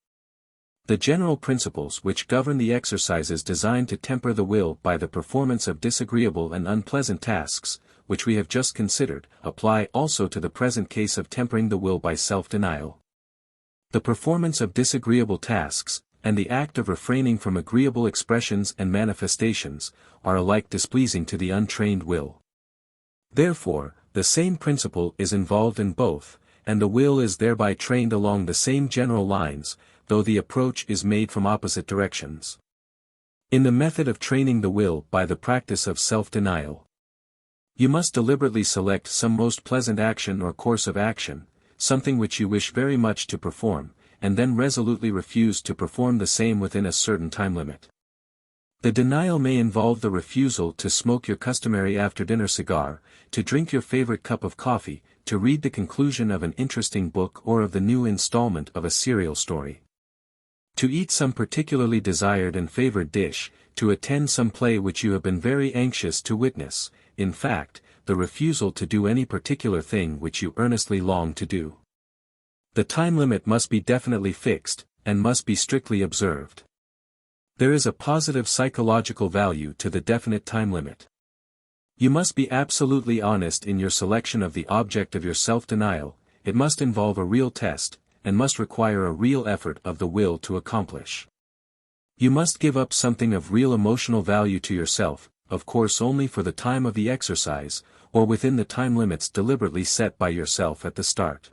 The general principles which govern the exercises designed to temper the will by the performance of disagreeable and unpleasant tasks, which we have just considered, apply also to the present case of tempering the will by self-denial. The performance of disagreeable tasks, and the act of refraining from agreeable expressions and manifestations, are alike displeasing to the untrained will. Therefore, the same principle is involved in both, and the will is thereby trained along the same general lines, though the approach is made from opposite directions. In the method of training the will by the practice of self-denial, you must deliberately select some most pleasant action or course of action, something which you wish very much to perform, and then resolutely refuse to perform the same within a certain time limit. The denial may involve the refusal to smoke your customary after-dinner cigar, to drink your favorite cup of coffee, to read the conclusion of an interesting book or of the new installment of a serial story, to eat some particularly desired and favored dish, to attend some play which you have been very anxious to witness, in fact, the refusal to do any particular thing which you earnestly long to do. The time limit must be definitely fixed, and must be strictly observed. There is a positive psychological value to the definite time limit. You must be absolutely honest in your selection of the object of your self-denial, it must involve a real test, and must require a real effort of the will to accomplish. You must give up something of real emotional value to yourself, of course only for the time of the exercise, or within the time limits deliberately set by yourself at the start.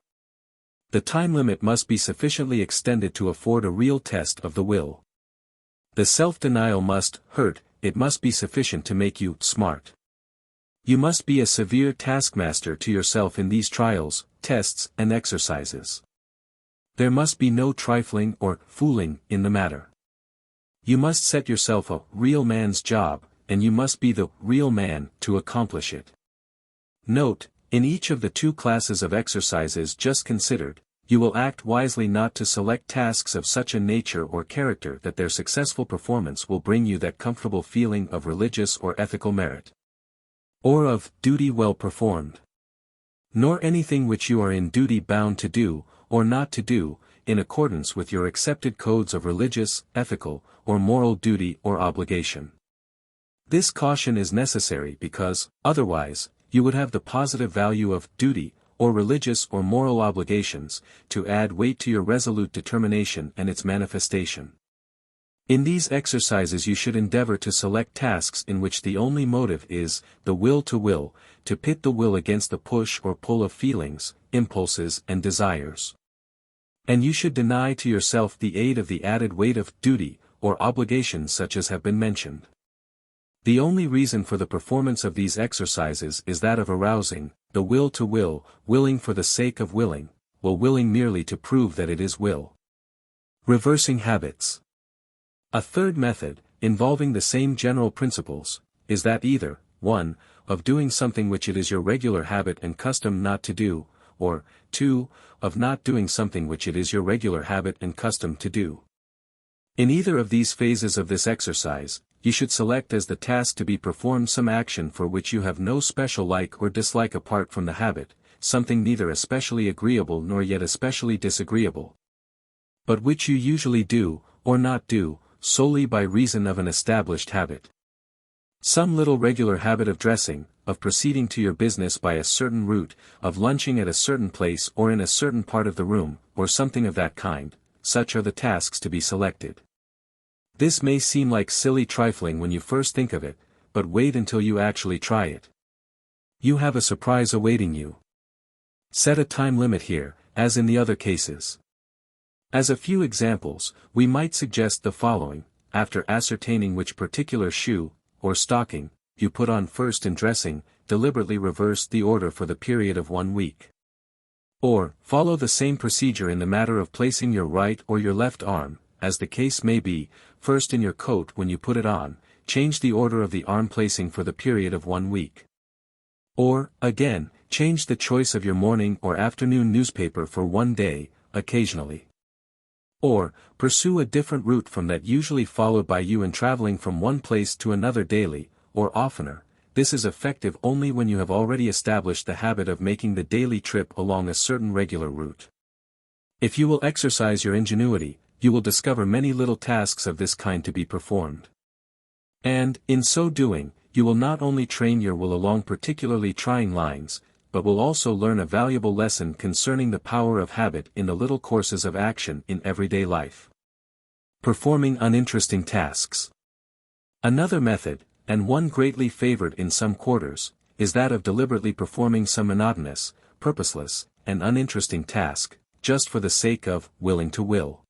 The time limit must be sufficiently extended to afford a real test of the will. The self-denial must hurt, it must be sufficient to make you smart. You must be a severe taskmaster to yourself in these trials, tests, and exercises. There must be no trifling or fooling in the matter. You must set yourself a real man's job, and you must be the real man to accomplish it. Note, in each of the two classes of exercises just considered, you will act wisely not to select tasks of such a nature or character that their successful performance will bring you that comfortable feeling of religious or ethical merit, or of duty well performed. Nor anything which you are in duty bound to do, or not to do, in accordance with your accepted codes of religious, ethical, or moral duty or obligation. This caution is necessary because, otherwise, you would have the positive value of duty, or religious or moral obligations, to add weight to your resolute determination and its manifestation. In these exercises you should endeavor to select tasks in which the only motive is the will, to pit the will against the push or pull of feelings, impulses and desires. And you should deny to yourself the aid of the added weight of duty, or obligations such as have been mentioned. The only reason for the performance of these exercises is that of arousing the will, willing for the sake of willing, while willing merely to prove that it is will. Reversing habits. A third method, involving the same general principles, is that either, 1. Of doing something which it is your regular habit and custom not to do, or, 2. Of not doing something which it is your regular habit and custom to do. In either of these phases of this exercise, you should select as the task to be performed some action for which you have no special like or dislike apart from the habit, something neither especially agreeable nor yet especially disagreeable, but which you usually do, or not do, solely by reason of an established habit. Some little regular habit of dressing, of proceeding to your business by a certain route, of lunching at a certain place or in a certain part of the room, or something of that kind, such are the tasks to be selected. This may seem like silly trifling when you first think of it, but wait until you actually try it. You have a surprise awaiting you. Set a time limit here, as in the other cases. As a few examples, we might suggest the following: after ascertaining which particular shoe, or stocking, you put on first in dressing, deliberately reverse the order for the period of 1 week. Or, follow the same procedure in the matter of placing your right or your left arm, as the case may be, first in your coat when you put it on, change the order of the arm placing for the period of 1 week. Or, again, change the choice of your morning or afternoon newspaper for 1 day, occasionally. Or, pursue a different route from that usually followed by you in traveling from one place to another daily, or oftener. This is effective only when you have already established the habit of making the daily trip along a certain regular route. If you will exercise your ingenuity, you will discover many little tasks of this kind to be performed. And, in so doing, you will not only train your will along particularly trying lines, but will also learn a valuable lesson concerning the power of habit in the little courses of action in everyday life. Performing uninteresting tasks. Another method, and one greatly favored in some quarters, is that of deliberately performing some monotonous, purposeless, and uninteresting task, just for the sake of willing to will.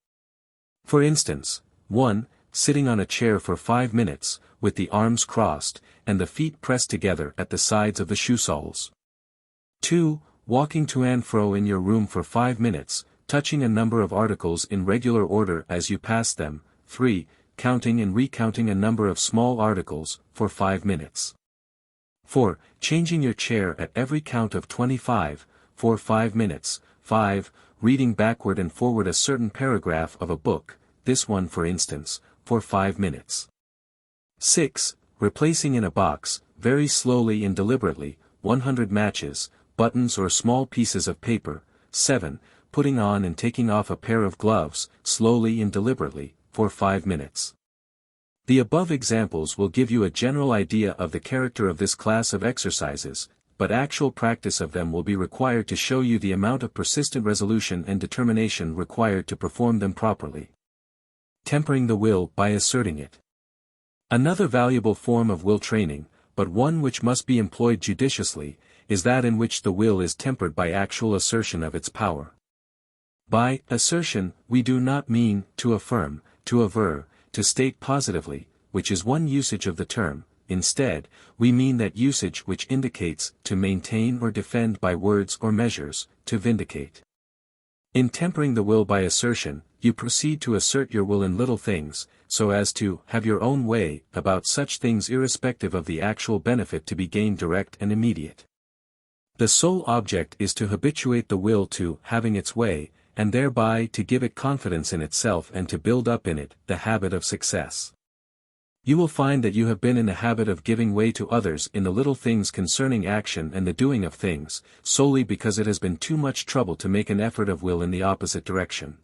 For instance, 1. Sitting on a chair for 5 minutes, with the arms crossed, and the feet pressed together at the sides of the shoe soles. 2. Walking to and fro in your room for 5 minutes, touching a number of articles in regular order as you pass them. 3. Counting and recounting a number of small articles, for 5 minutes. 4. Changing your chair at every count of 25, for 5 minutes. 5. Reading backward and forward a certain paragraph of a book, this one for instance, for 5 minutes. 6. Replacing in a box, very slowly and deliberately, 100 matches, buttons or small pieces of paper. 7. Putting on and taking off a pair of gloves, slowly and deliberately, for 5 minutes. The above examples will give you a general idea of the character of this class of exercises, but actual practice of them will be required to show you the amount of persistent resolution and determination required to perform them properly. Tempering the will by asserting it. Another valuable form of will training, but one which must be employed judiciously, is that in which the will is tempered by actual assertion of its power. By assertion, we do not mean to affirm, to aver, to state positively, which is one usage of the term. Instead, we mean that usage which indicates to maintain or defend by words or measures, to vindicate. In tempering the will by assertion, you proceed to assert your will in little things, so as to have your own way about such things irrespective of the actual benefit to be gained direct and immediate. The sole object is to habituate the will to having its way, and thereby to give it confidence in itself and to build up in it the habit of success. You will find that you have been in the habit of giving way to others in the little things concerning action and the doing of things, solely because it has been too much trouble to make an effort of will in the opposite direction.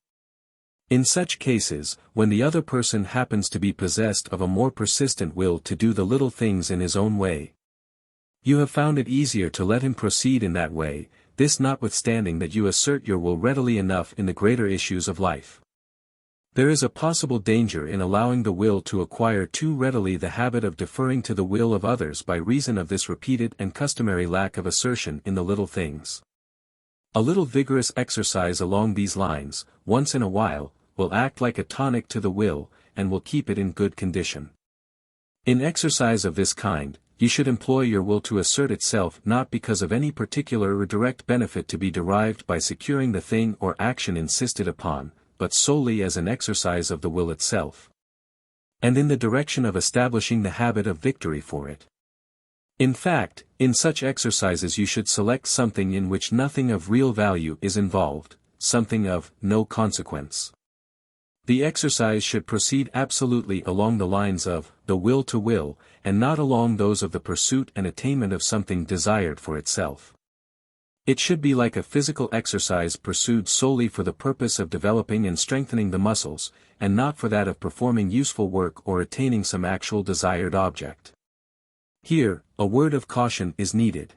In such cases, when the other person happens to be possessed of a more persistent will to do the little things in his own way, you have found it easier to let him proceed in that way, this notwithstanding that you assert your will readily enough in the greater issues of life. There is a possible danger in allowing the will to acquire too readily the habit of deferring to the will of others by reason of this repeated and customary lack of assertion in the little things. A little vigorous exercise along these lines, once in a while, will act like a tonic to the will, and will keep it in good condition. In exercise of this kind, you should employ your will to assert itself not because of any particular or direct benefit to be derived by securing the thing or action insisted upon, but solely as an exercise of the will itself, and in the direction of establishing the habit of victory for it. In fact, in such exercises you should select something in which nothing of real value is involved, something of no consequence. The exercise should proceed absolutely along the lines of the will to will, and not along those of the pursuit and attainment of something desired for itself. It should be like a physical exercise pursued solely for the purpose of developing and strengthening the muscles, and not for that of performing useful work or attaining some actual desired object. Here, a word of caution is needed.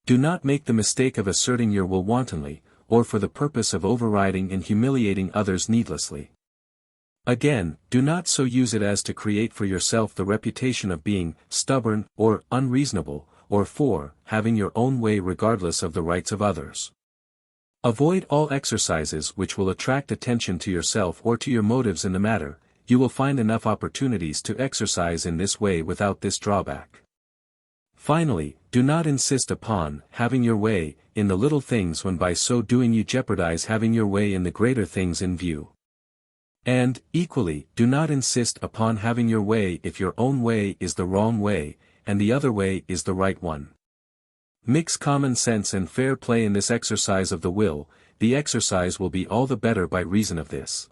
Do not make the mistake of asserting your will wantonly, or for the purpose of overriding and humiliating others needlessly. Again, do not so use it as to create for yourself the reputation of being stubborn or unreasonable, or for having your own way regardless of the rights of others. Avoid all exercises which will attract attention to yourself or to your motives in the matter. You will find enough opportunities to exercise in this way without this drawback. Finally, do not insist upon having your way in the little things when by so doing you jeopardize having your way in the greater things in view. And, equally, do not insist upon having your way if your own way is the wrong way, and the other way is the right one. Mix common sense and fair play in this exercise of the will. The exercise will be all the better by reason of this.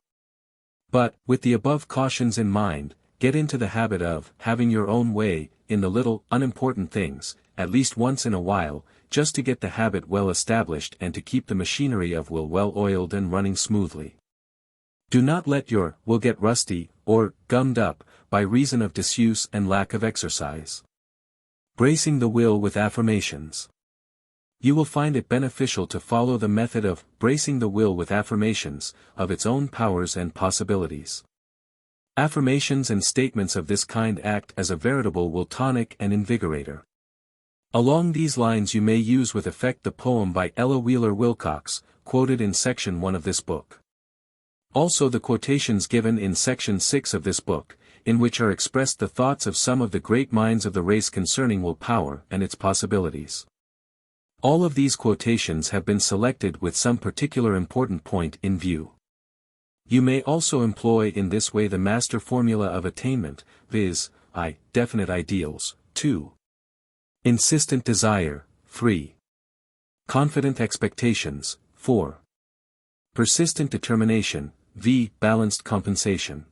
But, with the above cautions in mind, get into the habit of having your own way in the little, unimportant things, at least once in a while, just to get the habit well established and to keep the machinery of will well oiled and running smoothly. Do not let your will get rusty, or gummed up, by reason of disuse and lack of exercise. Bracing the will with affirmations. You will find it beneficial to follow the method of bracing the will with affirmations of its own powers and possibilities. Affirmations and statements of this kind act as a veritable will tonic and invigorator. Along these lines you may use with effect the poem by Ella Wheeler Wilcox, quoted in Section 1 of this book. Also the quotations given in Section 6 of this book, in which are expressed the thoughts of some of the great minds of the race concerning will power and its possibilities. All of these quotations have been selected with some particular important point in view. You may also employ in this way the master formula of attainment, viz., I. Definite ideals, 2. Insistent desire, 3. Confident expectations, 4. Persistent determination, v. Balanced compensation.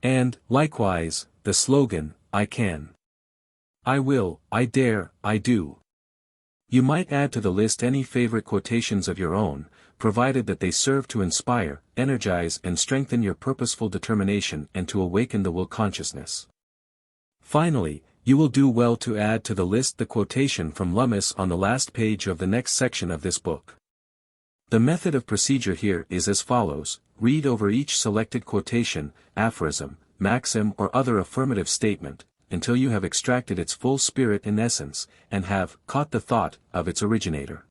And, likewise, the slogan, I can. I will, I dare, I do. You might add to the list any favorite quotations of your own, provided that they serve to inspire, energize and strengthen your purposeful determination and to awaken the will consciousness. Finally, you will do well to add to the list the quotation from Lummis on the last page of the next section of this book. The method of procedure here is as follows: read over each selected quotation, aphorism, maxim or other affirmative statement, until you have extracted its full spirit and essence, and have caught the thought of its originator.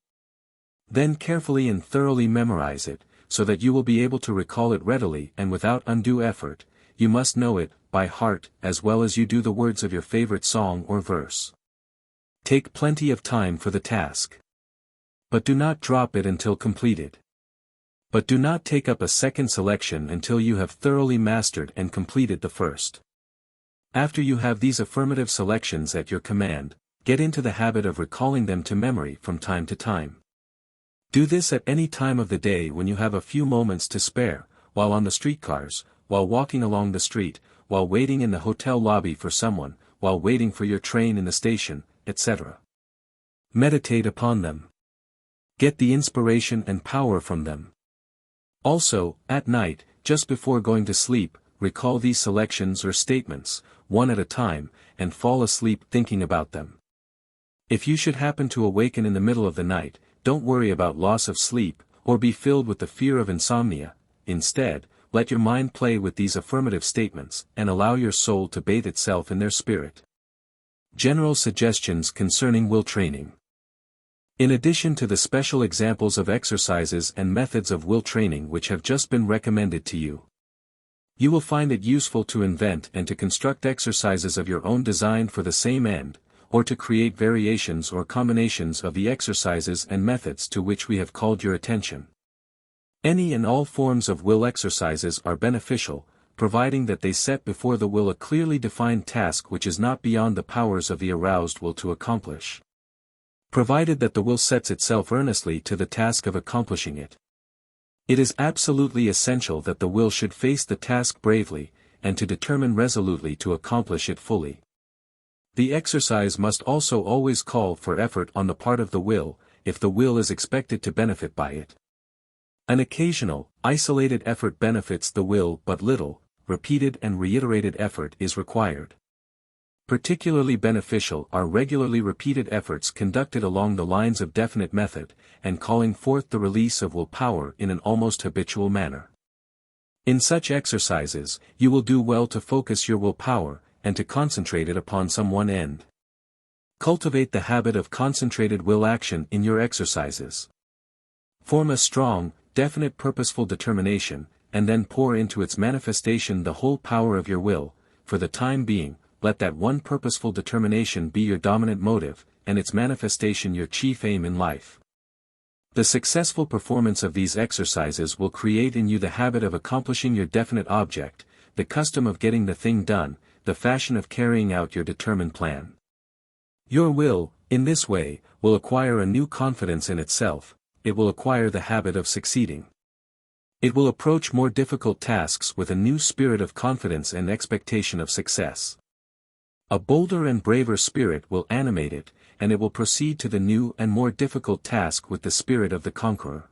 Then carefully and thoroughly memorize it, so that you will be able to recall it readily and without undue effort. You must know it by heart as well as you do the words of your favorite song or verse. Take plenty of time for the task. But do not drop it until completed. But do not take up a second selection until you have thoroughly mastered and completed the first. After you have these affirmative selections at your command, get into the habit of recalling them to memory from time to time. Do this at any time of the day when you have a few moments to spare, while on the streetcars, while walking along the street, while waiting in the hotel lobby for someone, while waiting for your train in the station, etc. Meditate upon them. Get the inspiration and power from them. Also, at night, just before going to sleep, recall these selections or statements, one at a time, and fall asleep thinking about them. If you should happen to awaken in the middle of the night, don't worry about loss of sleep, or be filled with the fear of insomnia. Instead, let your mind play with these affirmative statements, and allow your soul to bathe itself in their spirit. General suggestions concerning will training. In addition to the special examples of exercises and methods of will training which have just been recommended to you, you will find it useful to invent and to construct exercises of your own design for the same end, or to create variations or combinations of the exercises and methods to which we have called your attention. Any and all forms of will exercises are beneficial, providing that they set before the will a clearly defined task which is not beyond the powers of the aroused will to accomplish. Provided that the will sets itself earnestly to the task of accomplishing it. It is absolutely essential that the will should face the task bravely, and to determine resolutely to accomplish it fully. The exercise must also always call for effort on the part of the will, if the will is expected to benefit by it. An occasional, isolated effort benefits the will but little, repeated and reiterated effort is required. Particularly beneficial are regularly repeated efforts conducted along the lines of definite method, and calling forth the release of willpower in an almost habitual manner. In such exercises, you will do well to focus your willpower, and to concentrate it upon some one end. Cultivate the habit of concentrated will action in your exercises. Form a strong, definite purposeful determination, and then pour into its manifestation the whole power of your will. For the time being, let that one purposeful determination be your dominant motive, and its manifestation your chief aim in life. The successful performance of these exercises will create in you the habit of accomplishing your definite object, the custom of getting the thing done, the fashion of carrying out your determined plan. Your will, in this way, will acquire a new confidence in itself. It will acquire the habit of succeeding. It will approach more difficult tasks with a new spirit of confidence and expectation of success. A bolder and braver spirit will animate it, and it will proceed to the new and more difficult task with the spirit of the conqueror.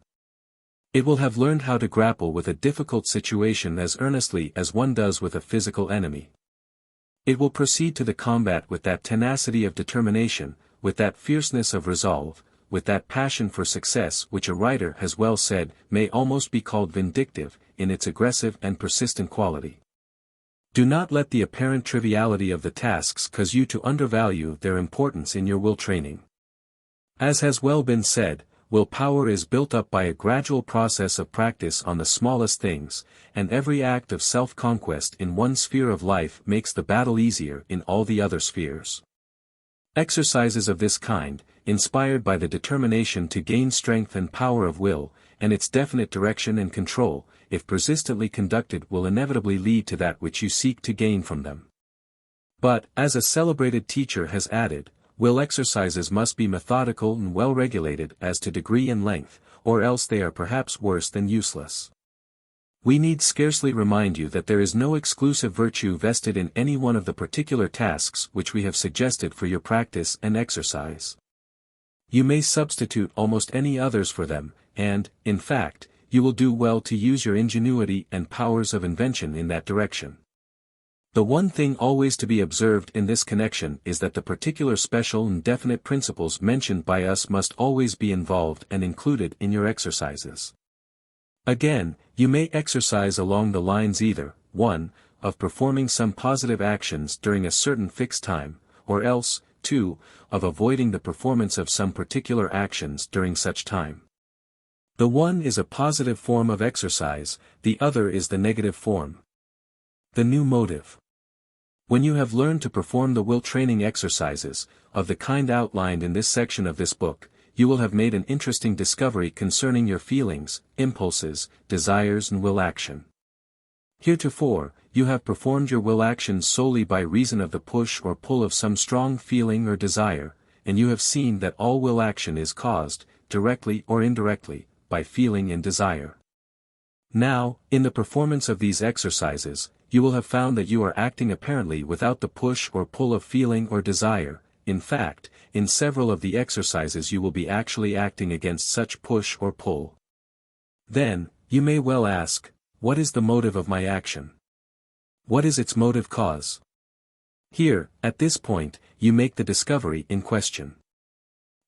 It will have learned how to grapple with a difficult situation as earnestly as one does with a physical enemy. It will proceed to the combat with that tenacity of determination, with that fierceness of resolve, with that passion for success which a writer has well said may almost be called vindictive, in its aggressive and persistent quality. Do not let the apparent triviality of the tasks cause you to undervalue their importance in your will training. As has well been said, willpower is built up by a gradual process of practice on the smallest things, and every act of self-conquest in one sphere of life makes the battle easier in all the other spheres. Exercises of this kind, inspired by the determination to gain strength and power of will, and its definite direction and control, if persistently conducted will inevitably lead to that which you seek to gain from them. But, as a celebrated teacher has added, will exercises must be methodical and well regulated as to degree and length, or else they are perhaps worse than useless. We need scarcely remind you that there is no exclusive virtue vested in any one of the particular tasks which we have suggested for your practice and exercise. You may substitute almost any others for them, and, in fact, you will do well to use your ingenuity and powers of invention in that direction. The one thing always to be observed in this connection is that the particular special and definite principles mentioned by us must always be involved and included in your exercises. Again, you may exercise along the lines either, 1, of performing some positive actions during a certain fixed time, or else, 2, of avoiding the performance of some particular actions during such time. The one is a positive form of exercise, the other is the negative form. The new motive. When you have learned to perform the will training exercises, of the kind outlined in this section of this book, you will have made an interesting discovery concerning your feelings, impulses, desires and will action. Heretofore, you have performed your will actions solely by reason of the push or pull of some strong feeling or desire, and you have seen that all will action is caused, directly or indirectly, by feeling and desire. Now, in the performance of these exercises, you will have found that you are acting apparently without the push or pull of feeling or desire. In fact, in several of the exercises you will be actually acting against such push or pull. Then, you may well ask, what is the motive of my action? What is its motive cause? Here, at this point, you make the discovery in question.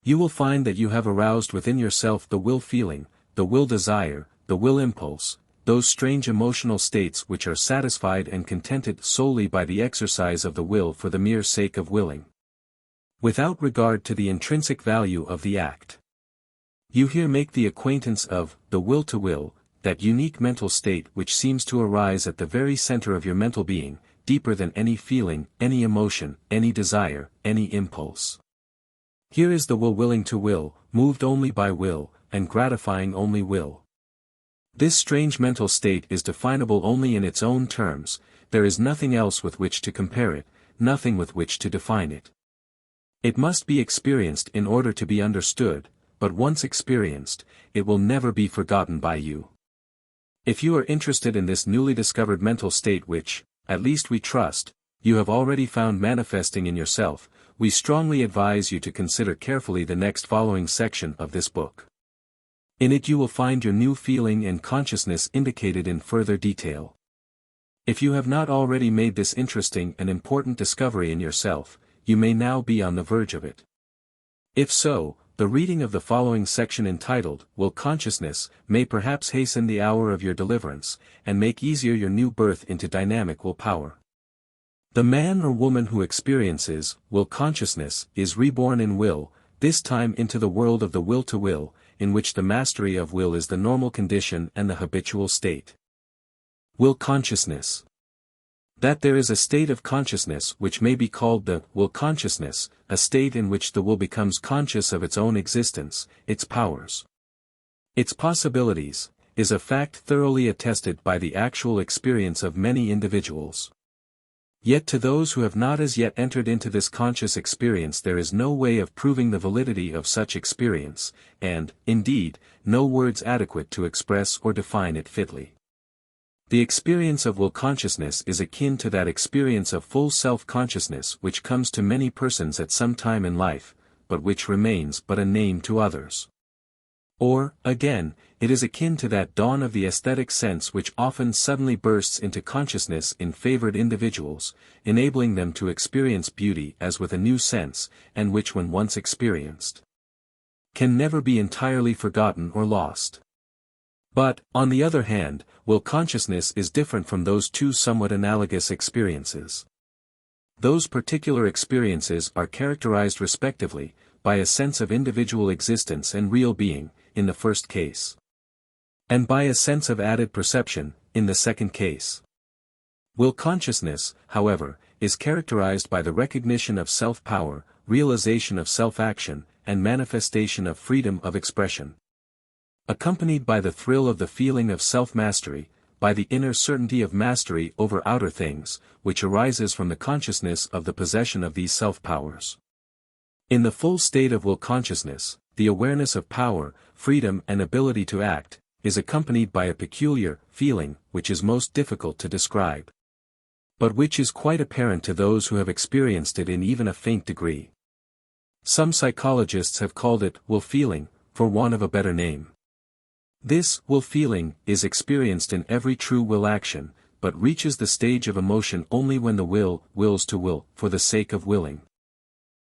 You will find that you have aroused within yourself the will feeling, the will desire, the will impulse, those strange emotional states which are satisfied and contented solely by the exercise of the will for the mere sake of willing, without regard to the intrinsic value of the act. You here make the acquaintance of the will to will, that unique mental state which seems to arise at the very center of your mental being, deeper than any feeling, any emotion, any desire, any impulse. Here is the will willing to will, moved only by will, and gratifying only will. This strange mental state is definable only in its own terms, there is nothing else with which to compare it, nothing with which to define it. It must be experienced in order to be understood, but once experienced, it will never be forgotten by you. If you are interested in this newly discovered mental state which, at least we trust, you have already found manifesting in yourself, we strongly advise you to consider carefully the next following section of this book. In it you will find your new feeling and consciousness indicated in further detail. If you have not already made this interesting and important discovery in yourself, you may now be on the verge of it. If so, the reading of the following section entitled, Will Consciousness, may perhaps hasten the hour of your deliverance, and make easier your new birth into dynamic will power. The man or woman who experiences will consciousness is reborn in will, this time into the world of the will to will, in which the mastery of will is the normal condition and the habitual state. Will consciousness. That there is a state of consciousness which may be called the will consciousness, a state in which the will becomes conscious of its own existence, its powers, its possibilities, is a fact thoroughly attested by the actual experience of many individuals. Yet to those who have not as yet entered into this conscious experience there is no way of proving the validity of such experience, and, indeed, no words adequate to express or define it fitly. The experience of will consciousness is akin to that experience of full self-consciousness which comes to many persons at some time in life, but which remains but a name to others. Or, again, it is akin to that dawn of the aesthetic sense which often suddenly bursts into consciousness in favored individuals, enabling them to experience beauty as with a new sense, and which when once experienced, can never be entirely forgotten or lost. But, on the other hand, will consciousness is different from those two somewhat analogous experiences. Those particular experiences are characterized respectively, by a sense of individual existence and real being, in the first case, and by a sense of added perception, in the second case. Will consciousness, however, is characterized by the recognition of self-power, realization of self-action, and manifestation of freedom of expression, accompanied by the thrill of the feeling of self-mastery, by the inner certainty of mastery over outer things, which arises from the consciousness of the possession of these self-powers. In the full state of will consciousness, the awareness of power, freedom and ability to act, is accompanied by a peculiar feeling which is most difficult to describe, but which is quite apparent to those who have experienced it in even a faint degree. Some psychologists have called it will feeling, for want of a better name. This will feeling is experienced in every true will action, but reaches the stage of emotion only when the will wills to will for the sake of willing.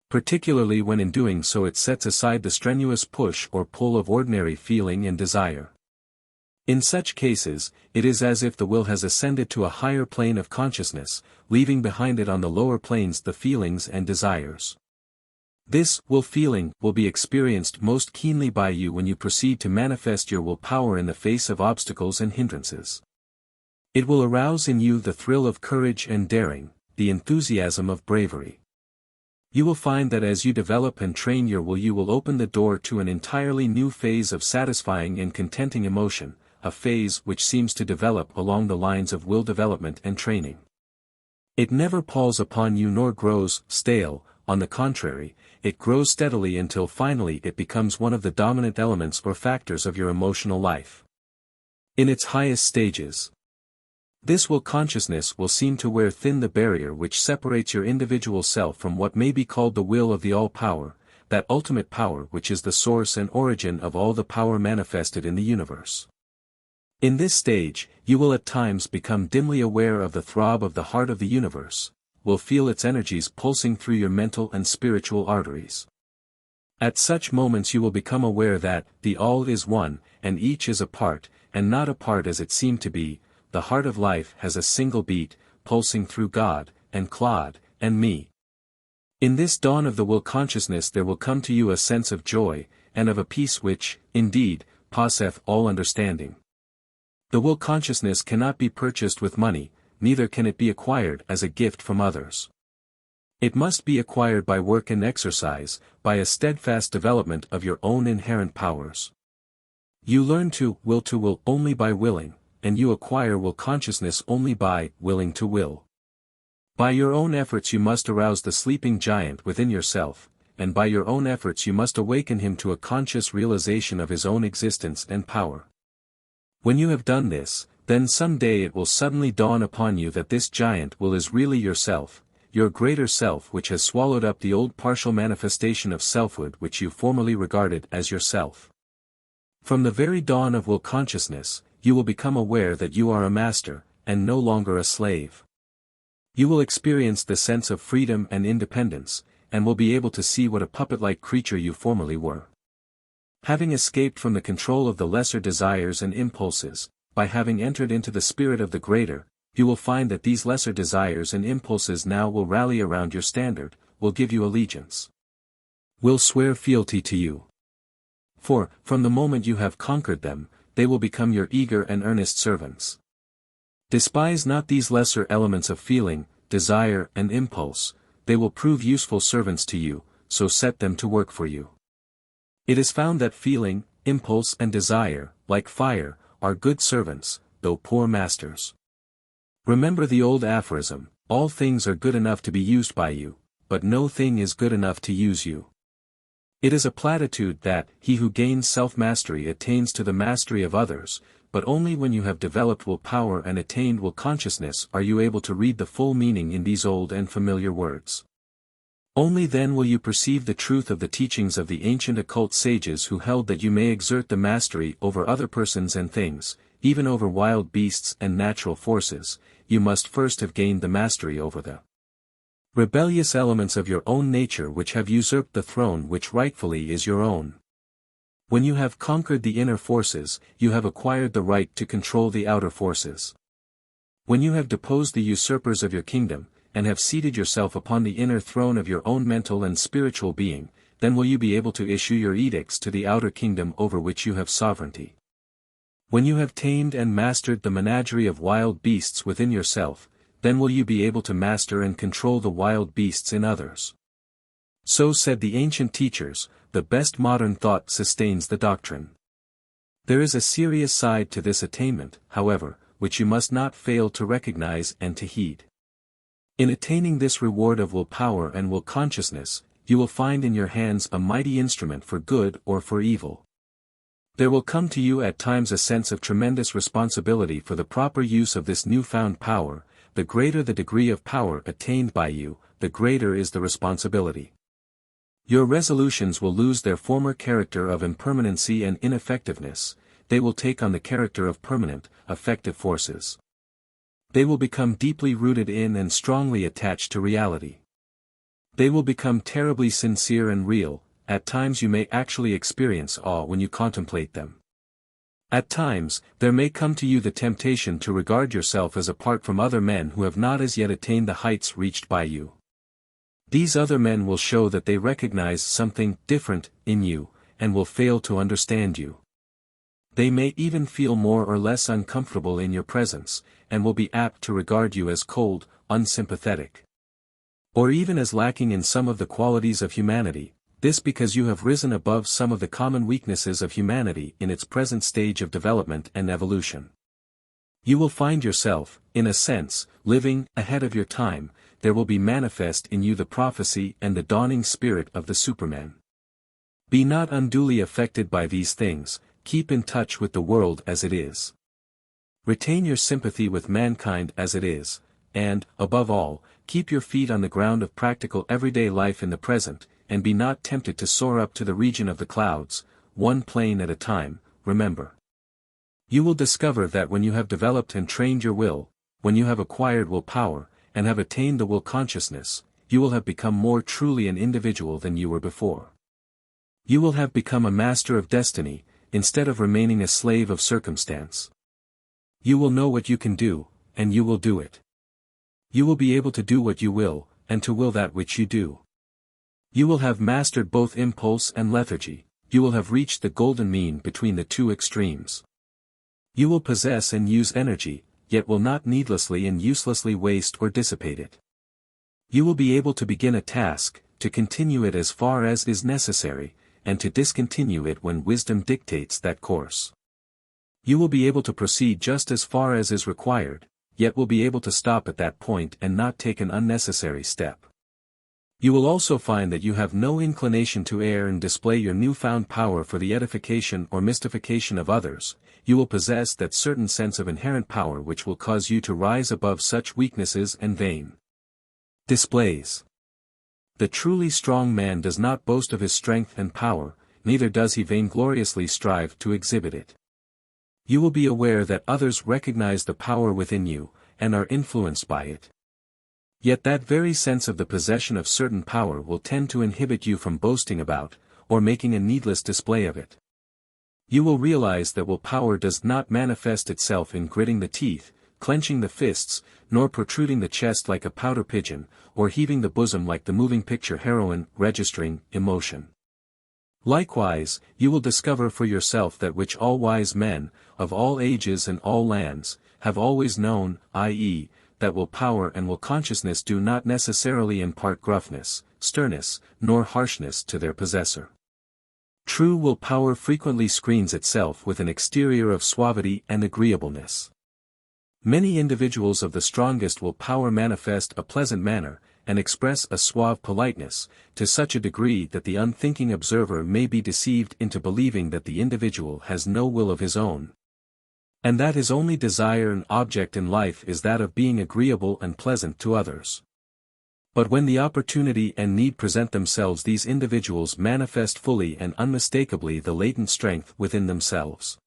Particularly when in doing so it sets aside the strenuous push or pull of ordinary feeling and desire. In such cases, it is as if the will has ascended to a higher plane of consciousness, leaving behind it on the lower planes the feelings and desires. This will feeling will be experienced most keenly by you when you proceed to manifest your will power in the face of obstacles and hindrances. It will arouse in you the thrill of courage and daring, the enthusiasm of bravery. You will find that as you develop and train your will you will open the door to an entirely new phase of satisfying and contenting emotion, a phase which seems to develop along the lines of will development and training. It never palls upon you nor grows stale, on the contrary, it grows steadily until finally it becomes one of the dominant elements or factors of your emotional life. In its highest stages, this will consciousness will seem to wear thin the barrier which separates your individual self from what may be called the will of the all-power, that ultimate power which is the source and origin of all the power manifested in the universe. In this stage, you will at times become dimly aware of the throb of the heart of the universe, will feel its energies pulsing through your mental and spiritual arteries. At such moments you will become aware that, the all is one, and each is a part, and not a part as it seemed to be. The heart of life has a single beat, pulsing through God, and Claude, and me. In this dawn of the will consciousness there will come to you a sense of joy, and of a peace which, indeed, passeth all understanding. The will consciousness cannot be purchased with money, neither can it be acquired as a gift from others. It must be acquired by work and exercise, by a steadfast development of your own inherent powers. You learn to will only by willing, and you acquire will consciousness only by willing to will. By your own efforts you must arouse the sleeping giant within yourself, and by your own efforts you must awaken him to a conscious realization of his own existence and power. When you have done this, then someday it will suddenly dawn upon you that this giant will is really yourself, your greater self which has swallowed up the old partial manifestation of selfhood which you formerly regarded as yourself. From the very dawn of will consciousness, you will become aware that you are a master, and no longer a slave. You will experience the sense of freedom and independence, and will be able to see what a puppet-like creature you formerly were. Having escaped from the control of the lesser desires and impulses, by having entered into the spirit of the greater, you will find that these lesser desires and impulses now will rally around your standard, will give you allegiance, will swear fealty to you. For, from the moment you have conquered them, they will become your eager and earnest servants. Despise not these lesser elements of feeling, desire and impulse, they will prove useful servants to you, so set them to work for you. It is found that feeling, impulse and desire, like fire, are good servants, though poor masters. Remember the old aphorism, all things are good enough to be used by you, but no thing is good enough to use you. It is a platitude that, he who gains self-mastery attains to the mastery of others, but only when you have developed will power and attained will consciousness are you able to read the full meaning in these old and familiar words. Only then will you perceive the truth of the teachings of the ancient occult sages who held that you may exert the mastery over other persons and things, even over wild beasts and natural forces, you must first have gained the mastery over the rebellious elements of your own nature which have usurped the throne which rightfully is your own. When you have conquered the inner forces, you have acquired the right to control the outer forces. When you have deposed the usurpers of your kingdom, and have seated yourself upon the inner throne of your own mental and spiritual being, then will you be able to issue your edicts to the outer kingdom over which you have sovereignty. When you have tamed and mastered the menagerie of wild beasts within yourself, then will you be able to master and control the wild beasts in others. So said the ancient teachers, the best modern thought sustains the doctrine. There is a serious side to this attainment, however, which you must not fail to recognize and to heed. In attaining this reward of will power and will consciousness, you will find in your hands a mighty instrument for good or for evil. There will come to you at times a sense of tremendous responsibility for the proper use of this newfound power. The greater the degree of power attained by you, the greater is the responsibility. Your resolutions will lose their former character of impermanency and ineffectiveness, they will take on the character of permanent, effective forces. They will become deeply rooted in and strongly attached to reality. They will become terribly sincere and real, at times you may actually experience awe when you contemplate them. At times, there may come to you the temptation to regard yourself as apart from other men who have not as yet attained the heights reached by you. These other men will show that they recognize something different in you, and will fail to understand you. They may even feel more or less uncomfortable in your presence, and will be apt to regard you as cold, unsympathetic, or even as lacking in some of the qualities of humanity, this because you have risen above some of the common weaknesses of humanity in its present stage of development and evolution. You will find yourself, in a sense, living ahead of your time. There will be manifest in you the prophecy and the dawning spirit of the Superman. Be not unduly affected by these things, keep in touch with the world as it is. Retain your sympathy with mankind as it is, and, above all, keep your feet on the ground of practical everyday life in the present, and be not tempted to soar up to the region of the clouds, one plane at a time, remember. You will discover that when you have developed and trained your will, when you have acquired will power, and have attained the will consciousness, you will have become more truly an individual than you were before. You will have become a master of destiny, instead of remaining a slave of circumstance. You will know what you can do, and you will do it. You will be able to do what you will, and to will that which you do. You will have mastered both impulse and lethargy, you will have reached the golden mean between the two extremes. You will possess and use energy, yet will not needlessly and uselessly waste or dissipate it. You will be able to begin a task, to continue it as far as is necessary, and to discontinue it when wisdom dictates that course. You will be able to proceed just as far as is required, yet will be able to stop at that point and not take an unnecessary step. You will also find that you have no inclination to err and display your newfound power for the edification or mystification of others. You will possess that certain sense of inherent power which will cause you to rise above such weaknesses and vain displays. The truly strong man does not boast of his strength and power, neither does he vaingloriously strive to exhibit it. You will be aware that others recognize the power within you, and are influenced by it. Yet that very sense of the possession of certain power will tend to inhibit you from boasting about, or making a needless display of it. You will realize that willpower does not manifest itself in gritting the teeth, clenching the fists, nor protruding the chest like a pouter pigeon, or heaving the bosom like the moving picture heroine registering emotion. Likewise, you will discover for yourself that which all wise men, of all ages and all lands, have always known, i.e., that willpower and will consciousness do not necessarily impart gruffness, sternness, nor harshness to their possessor. True willpower frequently screens itself with an exterior of suavity and agreeableness. Many individuals of the strongest willpower manifest a pleasant manner, and express a suave politeness, to such a degree that the unthinking observer may be deceived into believing that the individual has no will of his own, and that his only desire and object in life is that of being agreeable and pleasant to others. But when the opportunity and need present themselves, these individuals manifest fully and unmistakably the latent strength within themselves.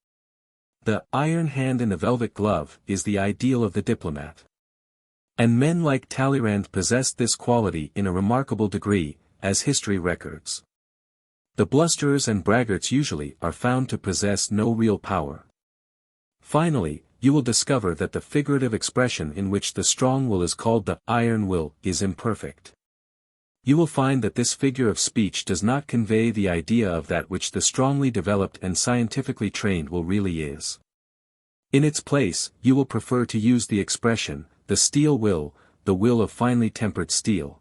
The iron hand in the velvet glove is the ideal of the diplomat. And men like Talleyrand possessed this quality in a remarkable degree, as history records. The blusterers and braggarts usually are found to possess no real power. Finally, you will discover that the figurative expression in which the strong will is called the iron will is imperfect. You will find that this figure of speech does not convey the idea of that which the strongly developed and scientifically trained will really is. In its place, you will prefer to use the expression, the steel will, the will of finely tempered steel.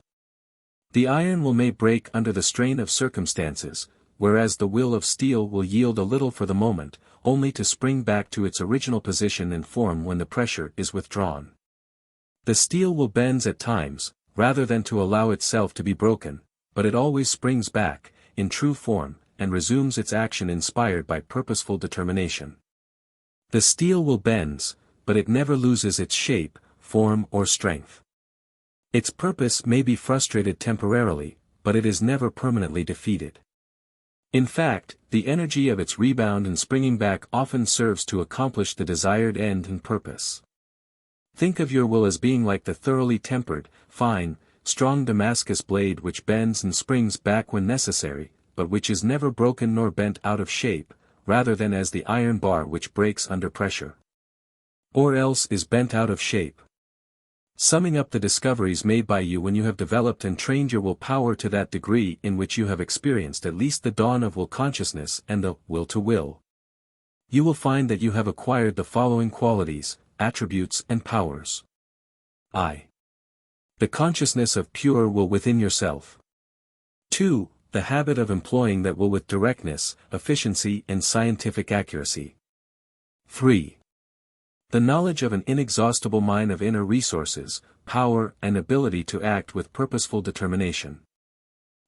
The iron will may break under the strain of circumstances, whereas the will of steel will yield a little for the moment, only to spring back to its original position and form when the pressure is withdrawn. The steel will bends at times, rather than to allow itself to be broken, but it always springs back, in true form, and resumes its action inspired by purposeful determination. The steel will bends, but it never loses its shape, form or strength. Its purpose may be frustrated temporarily, but it is never permanently defeated. In fact, the energy of its rebound and springing back often serves to accomplish the desired end and purpose. Think of your will as being like the thoroughly tempered, fine, strong Damascus blade which bends and springs back when necessary, but which is never broken nor bent out of shape, rather than as the iron bar which breaks under pressure, or else is bent out of shape. Summing up the discoveries made by you when you have developed and trained your willpower to that degree in which you have experienced at least the dawn of will consciousness and the will to will, you will find that you have acquired the following qualities, attributes and powers. I. The consciousness of pure will within yourself. 2. The habit of employing that will with directness, efficiency and scientific accuracy. 3. The knowledge of an inexhaustible mine of inner resources, power and ability to act with purposeful determination.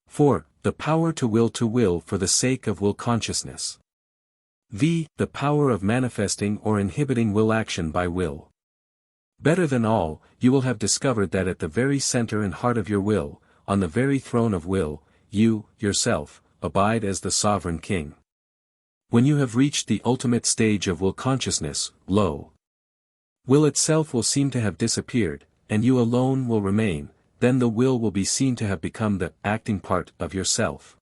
4. The power to will for the sake of will consciousness. V. The power of manifesting or inhibiting will action by will. Better than all, you will have discovered that at the very center and heart of your will, on the very throne of will, you, yourself, abide as the sovereign king. When you have reached the ultimate stage of will consciousness, lo! Will itself will seem to have disappeared, and you alone will remain, then the will be seen to have become the acting part of yourself.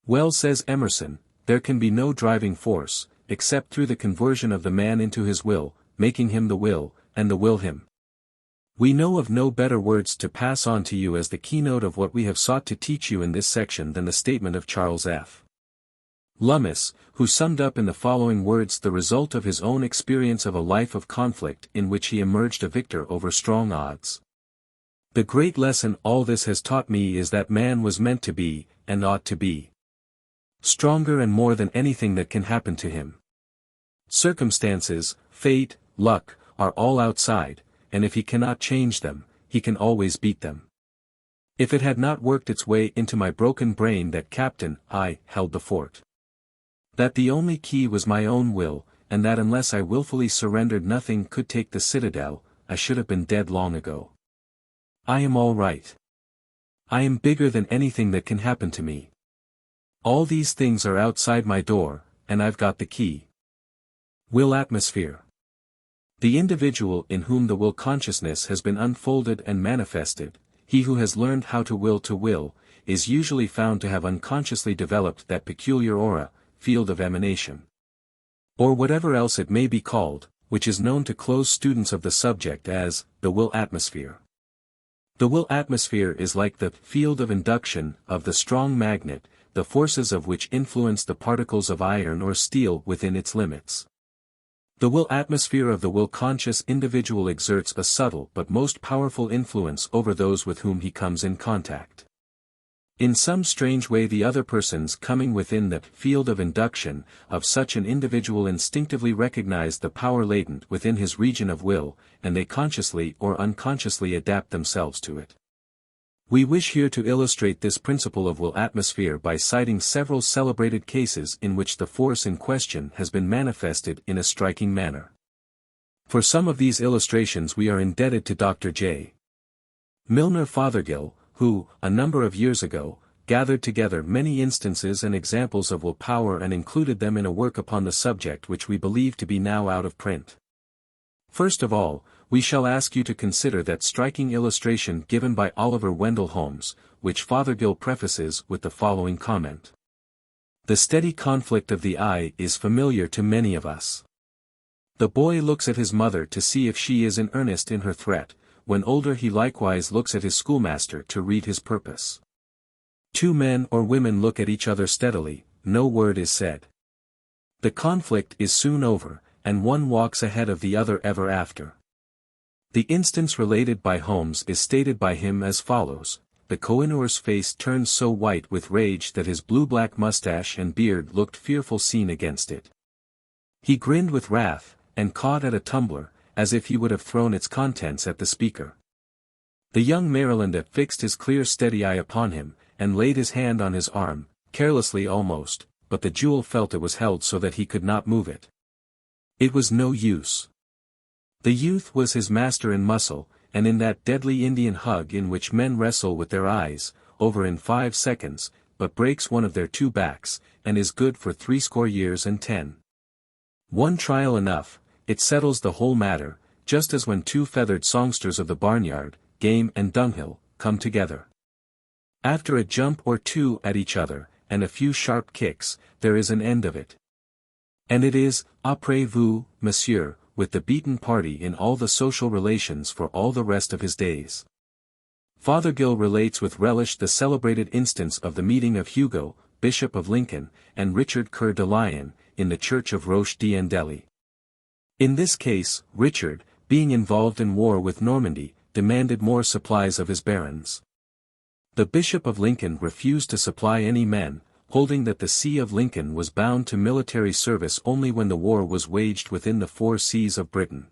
Well says Emerson, there can be no driving force, except through the conversion of the man into his will, making him the will, and the will him. We know of no better words to pass on to you as the keynote of what we have sought to teach you in this section than the statement of Charles F. Lummis, who summed up in the following words the result of his own experience of a life of conflict in which he emerged a victor over strong odds. The great lesson all this has taught me is that man was meant to be, and ought to be, stronger and more than anything that can happen to him. Circumstances, fate, luck, are all outside, and if he cannot change them, he can always beat them. If it had not worked its way into my broken brain that Captain I held the fort. That the only key was my own will, and that unless I willfully surrendered nothing could take the citadel, I should have been dead long ago. I am all right. I am bigger than anything that can happen to me. All these things are outside my door, and I've got the key. Will atmosphere. The individual in whom the will consciousness has been unfolded and manifested, he who has learned how to will, is usually found to have unconsciously developed that peculiar aura, field of emanation. Or whatever else it may be called, which is known to close students of the subject as the will atmosphere. The will atmosphere is like the field of induction of the strong magnet, the forces of which influence the particles of iron or steel within its limits. The will atmosphere of the will-conscious individual exerts a subtle but most powerful influence over those with whom he comes in contact. In some strange way the other persons coming within the field of induction of such an individual instinctively recognize the power latent within his region of will, and they consciously or unconsciously adapt themselves to it. We wish here to illustrate this principle of will atmosphere by citing several celebrated cases in which the force in question has been manifested in a striking manner. For some of these illustrations we are indebted to Dr. J. Milner Fothergill, who, a number of years ago, gathered together many instances and examples of will power and included them in a work upon the subject which we believe to be now out of print. First of all, we shall ask you to consider that striking illustration given by Oliver Wendell Holmes, which Fothergill prefaces with the following comment. The steady conflict of the I is familiar to many of us. The boy looks at his mother to see if she is in earnest in her threat, when older he likewise looks at his schoolmaster to read his purpose. Two men or women look at each other steadily, no word is said. The conflict is soon over, and one walks ahead of the other ever after. The instance related by Holmes is stated by him as follows: the Kohinoor's face turned so white with rage that his blue-black mustache and beard looked fearful seen against it. He grinned with wrath, and caught at a tumbler, as if he would have thrown its contents at the speaker. The young Marylander fixed his clear steady eye upon him, and laid his hand on his arm, carelessly almost, but the jewel felt it was held so that he could not move it. It was no use. The youth was his master in muscle, and in that deadly Indian hug in which men wrestle with their eyes, over in 5 seconds, but breaks one of their two backs, and is good for 80 years and 10. One trial enough, it settles the whole matter, just as when two feathered songsters of the barnyard, game and dunghill, come together. After a jump or two at each other, and a few sharp kicks, there is an end of it. And it is, après vous, monsieur, with the beaten party in all the social relations for all the rest of his days. Fothergill relates with relish the celebrated instance of the meeting of Hugo, Bishop of Lincoln, and Richard Coeur de Lion, in the church of Roche-d'Andely. In this case, Richard, being involved in war with Normandy, demanded more supplies of his barons. The Bishop of Lincoln refused to supply any men, holding that the See of Lincoln was bound to military service only when the war was waged within the 4 seas of Britain.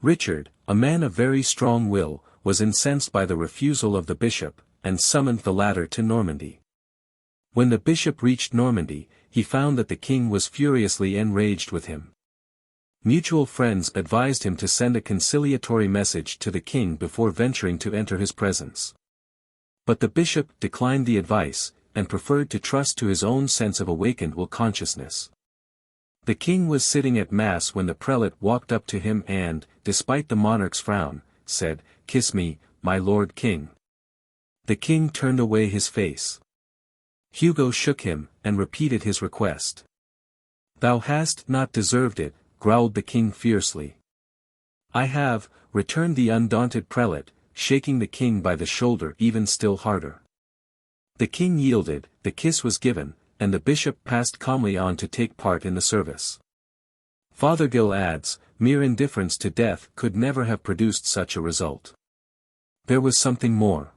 Richard, a man of very strong will, was incensed by the refusal of the bishop, and summoned the latter to Normandy. When the bishop reached Normandy, he found that the king was furiously enraged with him. Mutual friends advised him to send a conciliatory message to the king before venturing to enter his presence. But the bishop declined the advice, and preferred to trust to his own sense of awakened will consciousness. The king was sitting at mass when the prelate walked up to him and, despite the monarch's frown, said, "Kiss me, my lord king." The king turned away his face. Hugo shook him, and repeated his request. "Thou hast not deserved it," growled the king fiercely. "I have," returned the undaunted prelate, shaking the king by the shoulder even still harder. The king yielded, the kiss was given, and the bishop passed calmly on to take part in the service. Fothergill adds, mere indifference to death could never have produced such a result. There was something more.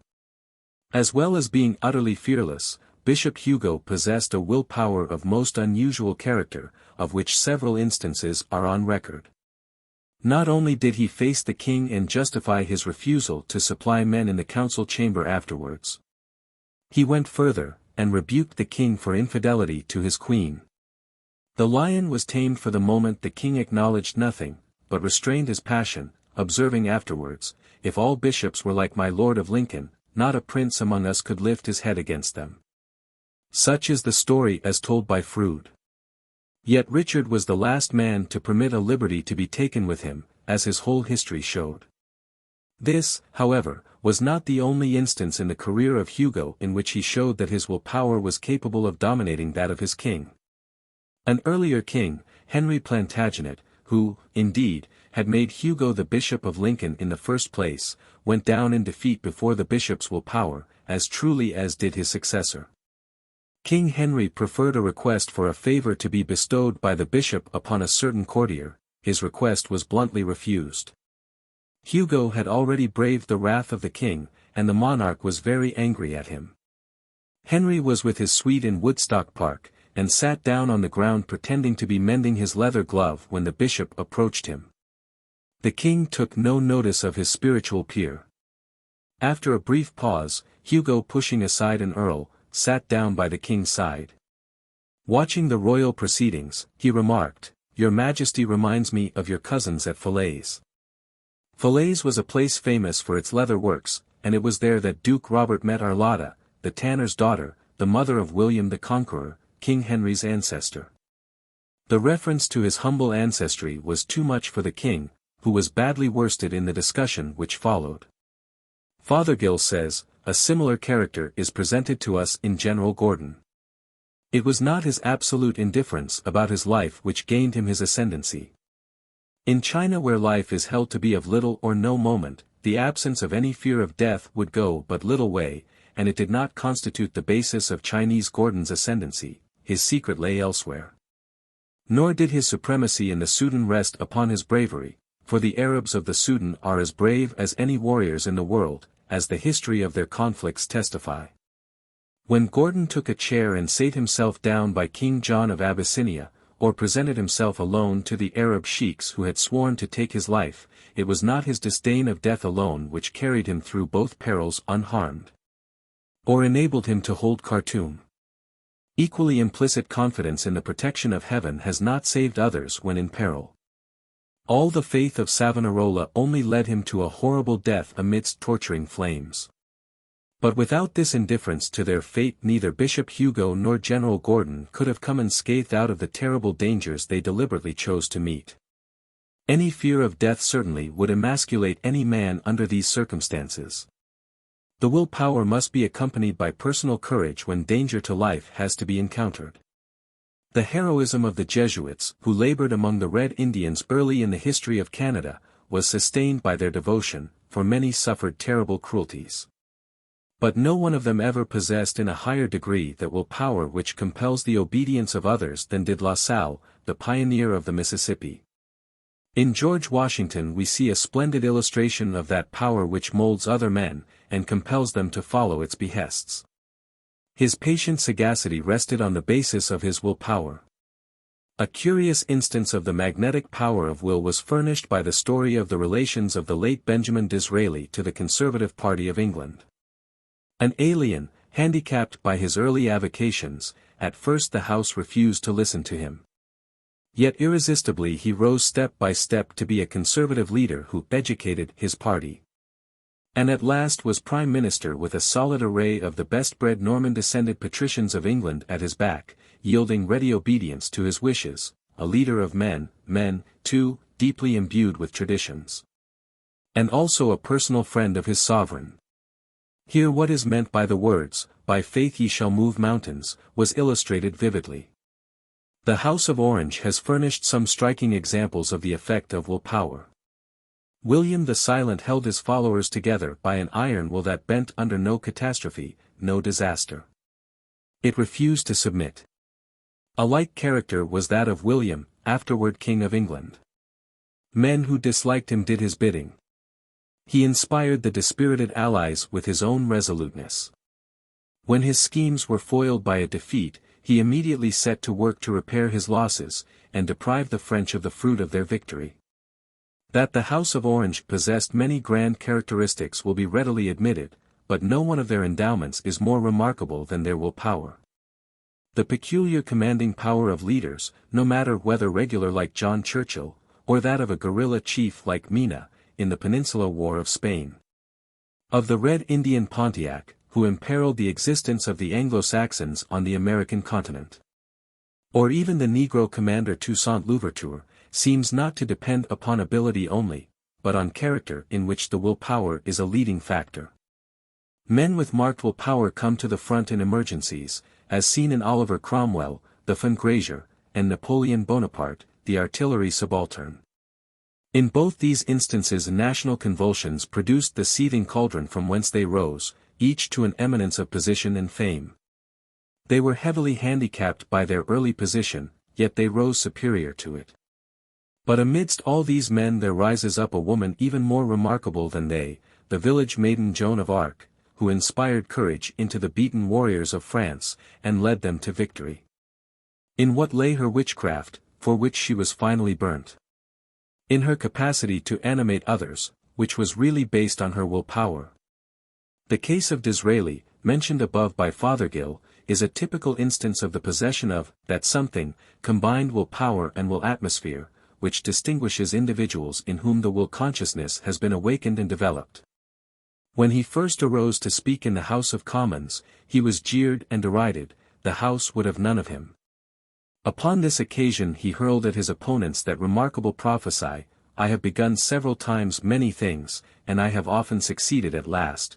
As well as being utterly fearless, Bishop Hugo possessed a will power of most unusual character, of which several instances are on record. Not only did he face the king and justify his refusal to supply men in the council chamber afterwards. He went further, and rebuked the king for infidelity to his queen. The lion was tamed for the moment. The king acknowledged nothing, but restrained his passion, observing afterwards, "If all bishops were like my Lord of Lincoln, not a prince among us could lift his head against them." Such is the story as told by Froude. Yet Richard was the last man to permit a liberty to be taken with him, as his whole history showed. This, however, was not the only instance in the career of Hugo in which he showed that his will power was capable of dominating that of his king. An earlier king, Henry Plantagenet, who, indeed, had made Hugo the Bishop of Lincoln in the first place, went down in defeat before the bishop's will power, as truly as did his successor. King Henry preferred a request for a favor to be bestowed by the bishop upon a certain courtier. His request was bluntly refused. Hugo had already braved the wrath of the king, and the monarch was very angry at him. Henry was with his suite in Woodstock Park, and sat down on the ground pretending to be mending his leather glove when the bishop approached him. The king took no notice of his spiritual peer. After a brief pause, Hugo, pushing aside an earl, sat down by the king's side. Watching the royal proceedings, he remarked, "Your Majesty reminds me of your cousins at Falaise." Falaise was a place famous for its leather works, and it was there that Duke Robert met Arlada, the tanner's daughter, the mother of William the Conqueror, King Henry's ancestor. The reference to his humble ancestry was too much for the king, who was badly worsted in the discussion which followed. Fothergill says, "A similar character is presented to us in General Gordon. It was not his absolute indifference about his life which gained him his ascendancy. In China, where life is held to be of little or no moment, the absence of any fear of death would go but little way, and it did not constitute the basis of Chinese Gordon's ascendancy. His secret lay elsewhere. Nor did his supremacy in the Sudan rest upon his bravery, for the Arabs of the Sudan are as brave as any warriors in the world, as the history of their conflicts testify. When Gordon took a chair and sate himself down by King John of Abyssinia, or presented himself alone to the Arab sheiks who had sworn to take his life, it was not his disdain of death alone which carried him through both perils unharmed, or enabled him to hold Khartoum. Equally implicit confidence in the protection of heaven has not saved others when in peril. All the faith of Savonarola only led him to a horrible death amidst torturing flames. But without this indifference to their fate, neither Bishop Hugo nor General Gordon could have come unscathed out of the terrible dangers they deliberately chose to meet. Any fear of death certainly would emasculate any man under these circumstances. The will power must be accompanied by personal courage when danger to life has to be encountered. The heroism of the Jesuits, who labored among the Red Indians early in the history of Canada, was sustained by their devotion, for many suffered terrible cruelties. But no one of them ever possessed in a higher degree that will power which compels the obedience of others than did La Salle, the pioneer of the Mississippi. In George Washington we see a splendid illustration of that power which molds other men, and compels them to follow its behests. His patient sagacity rested on the basis of his will power. A curious instance of the magnetic power of will was furnished by the story of the relations of the late Benjamin Disraeli to the Conservative Party of England. An alien, handicapped by his early avocations, at first the House refused to listen to him. Yet irresistibly he rose step by step to be a Conservative leader who educated his party, and at last was Prime Minister with a solid array of the best-bred Norman-descended patricians of England at his back, yielding ready obedience to his wishes, a leader of men, too, deeply imbued with traditions, and also a personal friend of his sovereign. Here what is meant by the words, "By faith ye shall move mountains," was illustrated vividly. The House of Orange has furnished some striking examples of the effect of will power. William the Silent held his followers together by an iron will that bent under no catastrophe, no disaster. It refused to submit. A like character was that of William, afterward King of England. Men who disliked him did his bidding. He inspired the dispirited allies with his own resoluteness. When his schemes were foiled by a defeat, he immediately set to work to repair his losses, and deprive the French of the fruit of their victory. That the House of Orange possessed many grand characteristics will be readily admitted, but no one of their endowments is more remarkable than their will power. The peculiar commanding power of leaders, no matter whether regular like John Churchill, or that of a guerrilla chief like Mina, in the Peninsular War of Spain. Of the Red Indian Pontiac, who imperiled the existence of the Anglo-Saxons on the American continent. Or even the Negro commander Toussaint Louverture, seems not to depend upon ability only, but on character in which the will power is a leading factor. Men with marked will power come to the front in emergencies, as seen in Oliver Cromwell, the Fangrazier, and Napoleon Bonaparte, the artillery subaltern. In both these instances national convulsions produced the seething cauldron from whence they rose, each to an eminence of position and fame. They were heavily handicapped by their early position, yet they rose superior to it. But amidst all these men there rises up a woman even more remarkable than they, the village maiden Joan of Arc, who inspired courage into the beaten warriors of France, and led them to victory. In what lay her witchcraft, for which she was finally burnt? In her capacity to animate others, which was really based on her will power. The case of Disraeli, mentioned above by Fothergill, is a typical instance of the possession of that something, combined will power and will atmosphere, which distinguishes individuals in whom the will consciousness has been awakened and developed. When he first arose to speak in the House of Commons, he was jeered and derided, the House would have none of him. Upon this occasion he hurled at his opponents that remarkable prophecy, I have begun several times many things, and I have often succeeded at last,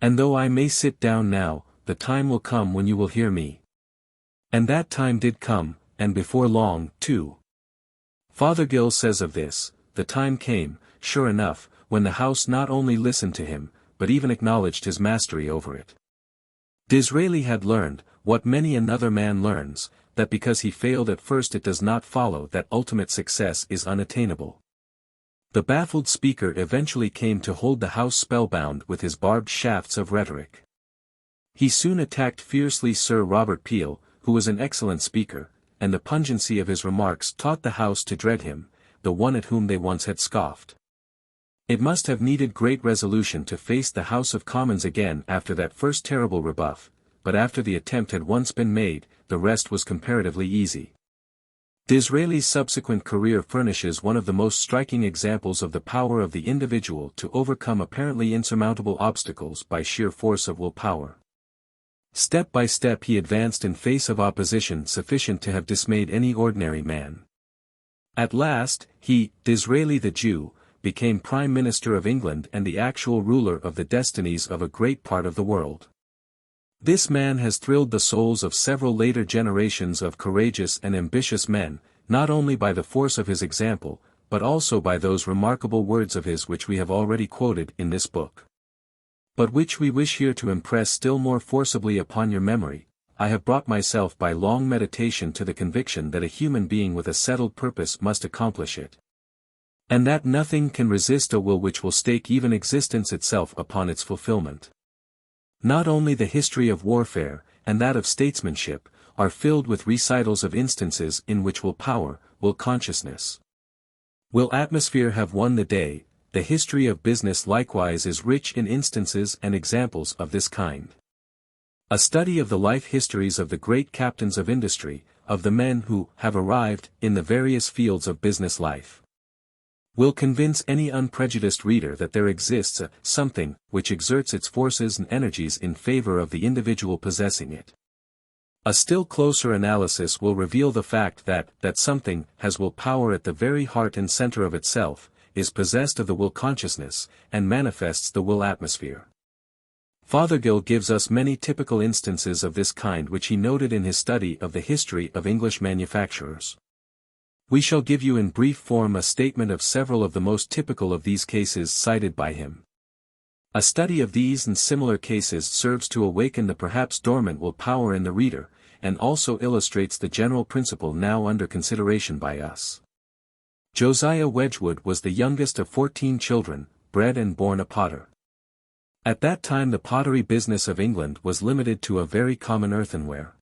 and though I may sit down now, the time will come when you will hear me. And that time did come, and before long, too. Fothergill says of this, the time came, sure enough, when the House not only listened to him, but even acknowledged his mastery over it. Disraeli had learned, what many another man learns, that because he failed at first it does not follow that ultimate success is unattainable. The baffled speaker eventually came to hold the House spellbound with his barbed shafts of rhetoric. He soon attacked fiercely Sir Robert Peel, who was an excellent speaker, and the pungency of his remarks taught the House to dread him, the one at whom they once had scoffed. It must have needed great resolution to face the House of Commons again after that first terrible rebuff, but after the attempt had once been made, the rest was comparatively easy. Disraeli's subsequent career furnishes one of the most striking examples of the power of the individual to overcome apparently insurmountable obstacles by sheer force of will power. Step by step he advanced in face of opposition sufficient to have dismayed any ordinary man. At last, he, Disraeli the Jew, became Prime Minister of England and the actual ruler of the destinies of a great part of the world. This man has thrilled the souls of several later generations of courageous and ambitious men, not only by the force of his example, but also by those remarkable words of his which we have already quoted in this book. But which we wish here to impress still more forcibly upon your memory. I have brought myself by long meditation to the conviction that a human being with a settled purpose must accomplish it. And that nothing can resist a will which will stake even existence itself upon its fulfillment. Not only the history of warfare, and that of statesmanship, are filled with recitals of instances in which will power, will consciousness, will atmosphere have won the day. The history of business likewise is rich in instances and examples of this kind. A study of the life histories of the great captains of industry, of the men who have arrived in the various fields of business life, will convince any unprejudiced reader that there exists a something which exerts its forces and energies in favor of the individual possessing it. A still closer analysis will reveal the fact that that something has will power at the very heart and center of itself, is possessed of the will consciousness, and manifests the will atmosphere. Fothergill gives us many typical instances of this kind which he noted in his study of the history of English manufacturers. We shall give you in brief form a statement of several of the most typical of these cases cited by him. A study of these and similar cases serves to awaken the perhaps dormant will power in the reader, and also illustrates the general principle now under consideration by us. Josiah Wedgwood was the youngest of 14 children, bred and born a potter. At that time the pottery business of England was limited to a very common earthenware.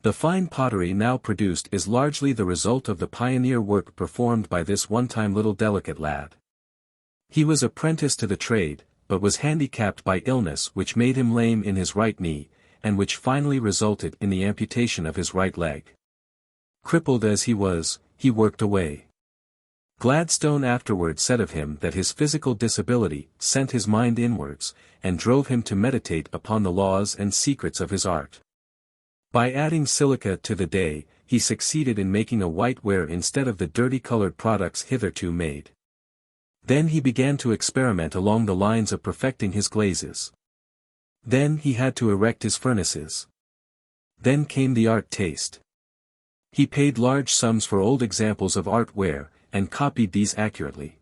The fine pottery now produced is largely the result of the pioneer work performed by this one-time little delicate lad. He was apprenticed to the trade, but was handicapped by illness which made him lame in his right knee, and which finally resulted in the amputation of his right leg. Crippled as he was, he worked away. Gladstone afterward said of him that his physical disability sent his mind inwards, and drove him to meditate upon the laws and secrets of his art. By adding silica to the day, he succeeded in making a white ware instead of the dirty-colored products hitherto made. Then he began to experiment along the lines of perfecting his glazes. Then he had to erect his furnaces. Then came the art taste. He paid large sums for old examples of art ware, and copied these accurately.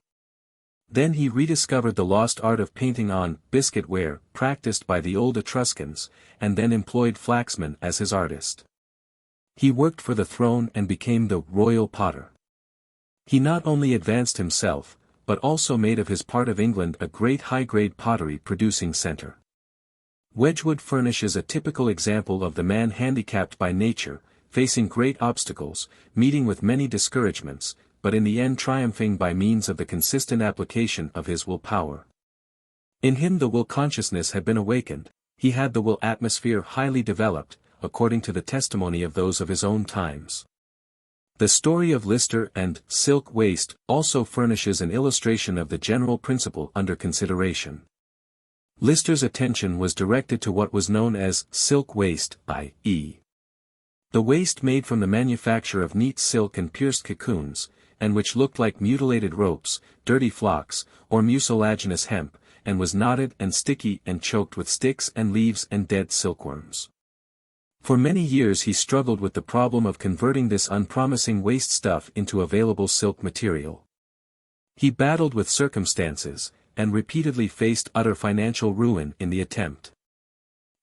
Then he rediscovered the lost art of painting on biscuit ware practiced by the old Etruscans, and then employed Flaxman as his artist. He worked for the throne and became the royal potter. He not only advanced himself, but also made of his part of England a great high-grade pottery producing centre. Wedgwood furnishes a typical example of the man handicapped by nature, facing great obstacles, meeting with many discouragements, but in the end triumphing by means of the consistent application of his will power. In him the will consciousness had been awakened, he had the will atmosphere highly developed, according to the testimony of those of his own times. The story of Lister and silk waste also furnishes an illustration of the general principle under consideration. Lister's attention was directed to what was known as silk waste, i.e. the waste made from the manufacture of neat silk and pierced cocoons, and which looked like mutilated ropes, dirty flocks, or mucilaginous hemp, and was knotted and sticky and choked with sticks and leaves and dead silkworms. For many years he struggled with the problem of converting this unpromising waste stuff into available silk material. He battled with circumstances, and repeatedly faced utter financial ruin in the attempt.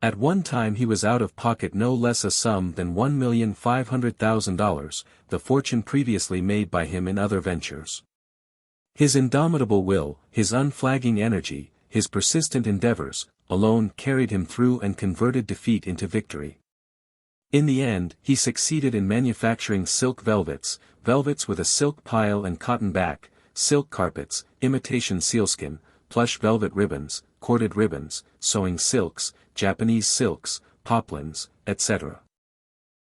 At one time he was out of pocket no less a sum than $1,500,000, the fortune previously made by him in other ventures. His indomitable will, his unflagging energy, his persistent endeavors, alone carried him through and converted defeat into victory. In the end, he succeeded in manufacturing silk velvets with a silk pile and cotton back, silk carpets, imitation sealskin, plush velvet ribbons, corded ribbons, sewing silks, Japanese silks, poplins, etc.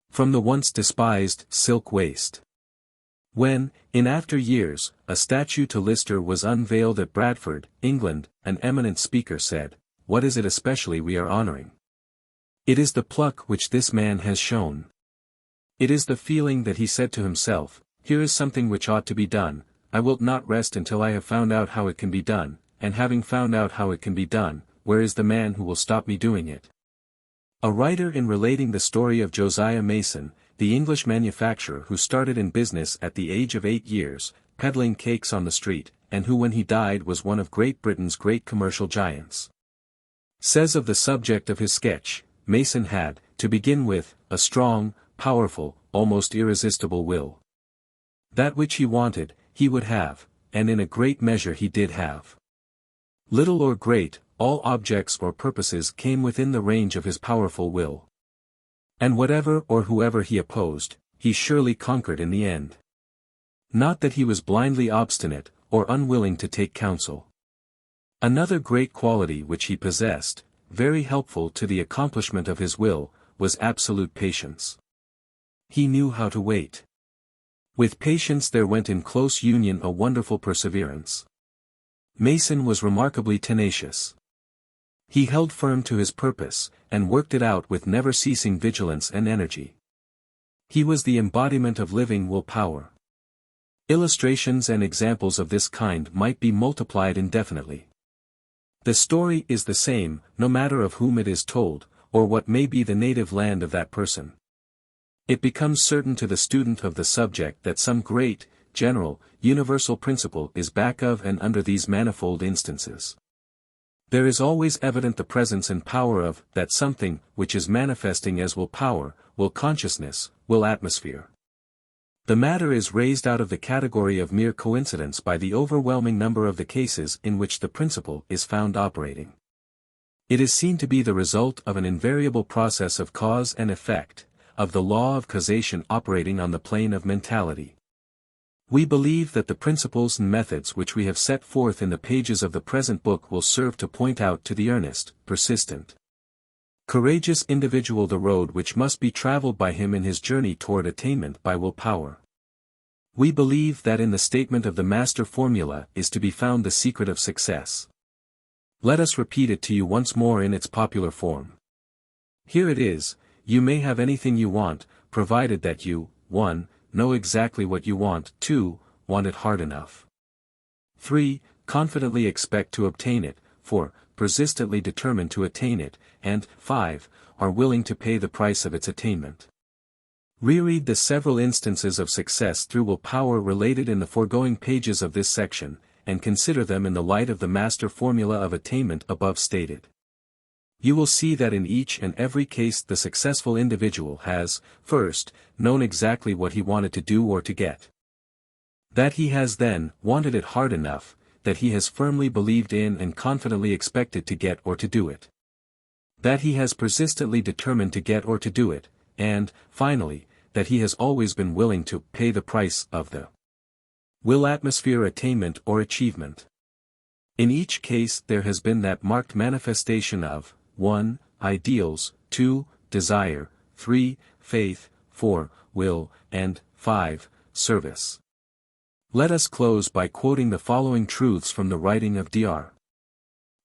From the once despised silk waste. When, in after years, a statue to Lister was unveiled at Bradford, England, an eminent speaker said, "What is it especially we are honoring? It is the pluck which this man has shown. It is the feeling that he said to himself, here is something which ought to be done, I will not rest until I have found out how it can be done, and having found out how it can be done, where is the man who will stop me doing it?" A writer in relating the story of Josiah Mason, the English manufacturer who started in business at the age of 8 years, peddling cakes on the street, and who when he died was one of Great Britain's great commercial giants, says of the subject of his sketch, Mason had, to begin with, a strong, powerful, almost irresistible will. That which he wanted, he would have, and in a great measure he did have. Little or great, all objects or purposes came within the range of his powerful will. And whatever or whoever he opposed, he surely conquered in the end. Not that he was blindly obstinate, or unwilling to take counsel. Another great quality which he possessed, very helpful to the accomplishment of his will, was absolute patience. He knew how to wait. With patience there went in close union a wonderful perseverance. Mason was remarkably tenacious. He held firm to his purpose, and worked it out with never-ceasing vigilance and energy. He was the embodiment of living will power. Illustrations and examples of this kind might be multiplied indefinitely. The story is the same, no matter of whom it is told, or what may be the native land of that person. It becomes certain to the student of the subject that some great, general, universal principle is back of and under these manifold instances. There is always evident the presence and power of that something which is manifesting as will power, will consciousness, will atmosphere. The matter is raised out of the category of mere coincidence by the overwhelming number of the cases in which the principle is found operating. It is seen to be the result of an invariable process of cause and effect, of the law of causation operating on the plane of mentality. We believe that the principles and methods which we have set forth in the pages of the present book will serve to point out to the earnest, persistent, courageous individual the road which must be traveled by him in his journey toward attainment by willpower. We believe that in the statement of the master formula is to be found the secret of success. Let us repeat it to you once more in its popular form. Here it is: you may have anything you want, provided that you, 1. Know exactly what you want, 2. Want it hard enough, 3. Confidently expect to obtain it, 4. Persistently determined to attain it, and 5. Are willing to pay the price of its attainment. Reread the several instances of success through willpower related in the foregoing pages of this section, and consider them in the light of the master formula of attainment above stated. You will see that in each and every case the successful individual has, first, known exactly what he wanted to do or to get. That he has then wanted it hard enough, that he has firmly believed in and confidently expected to get or to do it. That he has persistently determined to get or to do it, and, finally, that he has always been willing to pay the price of the will atmosphere attainment or achievement. In each case there has been that marked manifestation of 1. Ideals, 2. Desire, 3. Faith, 4. Will, and 5. Service. Let us close by quoting the following truths from the writing of Dr.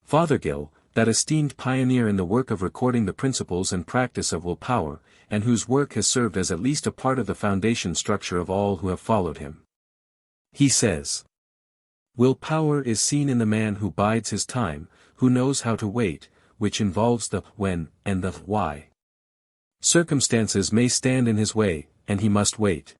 Fothergill, that esteemed pioneer in the work of recording the principles and practice of willpower, and whose work has served as at least a part of the foundation structure of all who have followed him. He says, "Willpower is seen in the man who bides his time, who knows how to wait, which involves the when and the why. Circumstances may stand in his way, and he must wait.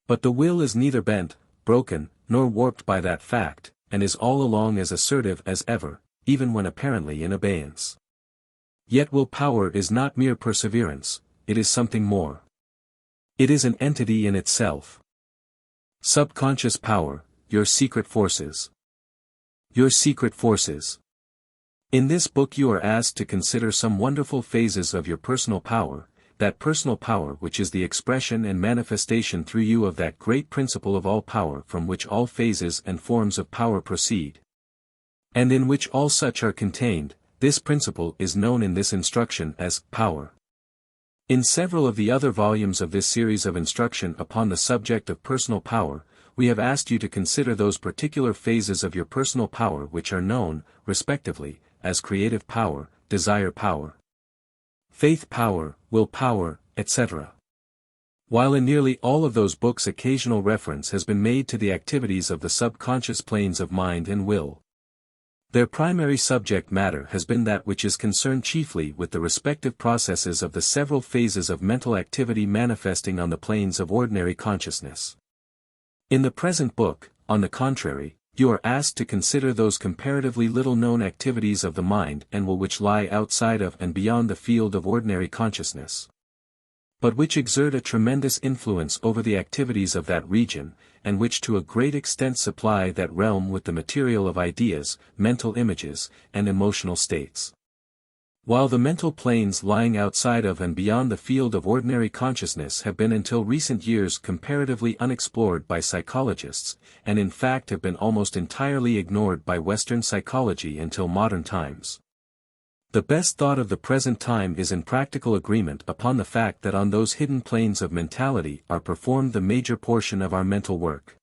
But the will is neither bent, broken, nor warped by that fact, and is all along as assertive as ever, even when apparently in abeyance. Yet willpower is not mere perseverance, it is something more. It is an entity in itself. Subconscious power, your secret forces. Your secret forces. In this book you are asked to consider some wonderful phases of your personal power, that personal power which is the expression and manifestation through you of that great principle of all power from which all phases and forms of power proceed, and in which all such are contained. This principle is known in this instruction as power. In several of the other volumes of this series of instruction upon the subject of personal power, we have asked you to consider those particular phases of your personal power which are known, respectively, as creative power, desire power, faith power, will power, etc. While in nearly all of those books occasional reference has been made to the activities of the subconscious planes of mind and will, their primary subject matter has been that which is concerned chiefly with the respective processes of the several phases of mental activity manifesting on the planes of ordinary consciousness. In the present book, on the contrary, you are asked to consider those comparatively little-known activities of the mind and will which lie outside of and beyond the field of ordinary consciousness, but which exert a tremendous influence over the activities of that region, and which to a great extent supply that realm with the material of ideas, mental images, and emotional states. While the mental planes lying outside of and beyond the field of ordinary consciousness have been until recent years comparatively unexplored by psychologists, and in fact have been almost entirely ignored by Western psychology until modern times, the best thought of the present time is in practical agreement upon the fact that on those hidden planes of mentality are performed the major portion of our mental work,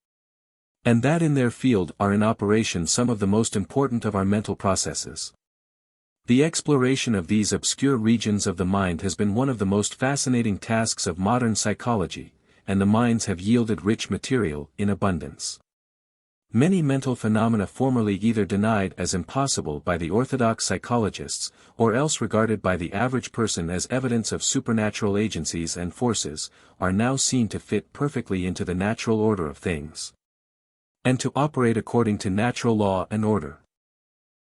and that in their field are in operation some of the most important of our mental processes. The exploration of these obscure regions of the mind has been one of the most fascinating tasks of modern psychology, and the minds have yielded rich material in abundance. Many mental phenomena formerly either denied as impossible by the orthodox psychologists, or else regarded by the average person as evidence of supernatural agencies and forces, are now seen to fit perfectly into the natural order of things, and to operate according to natural law and order.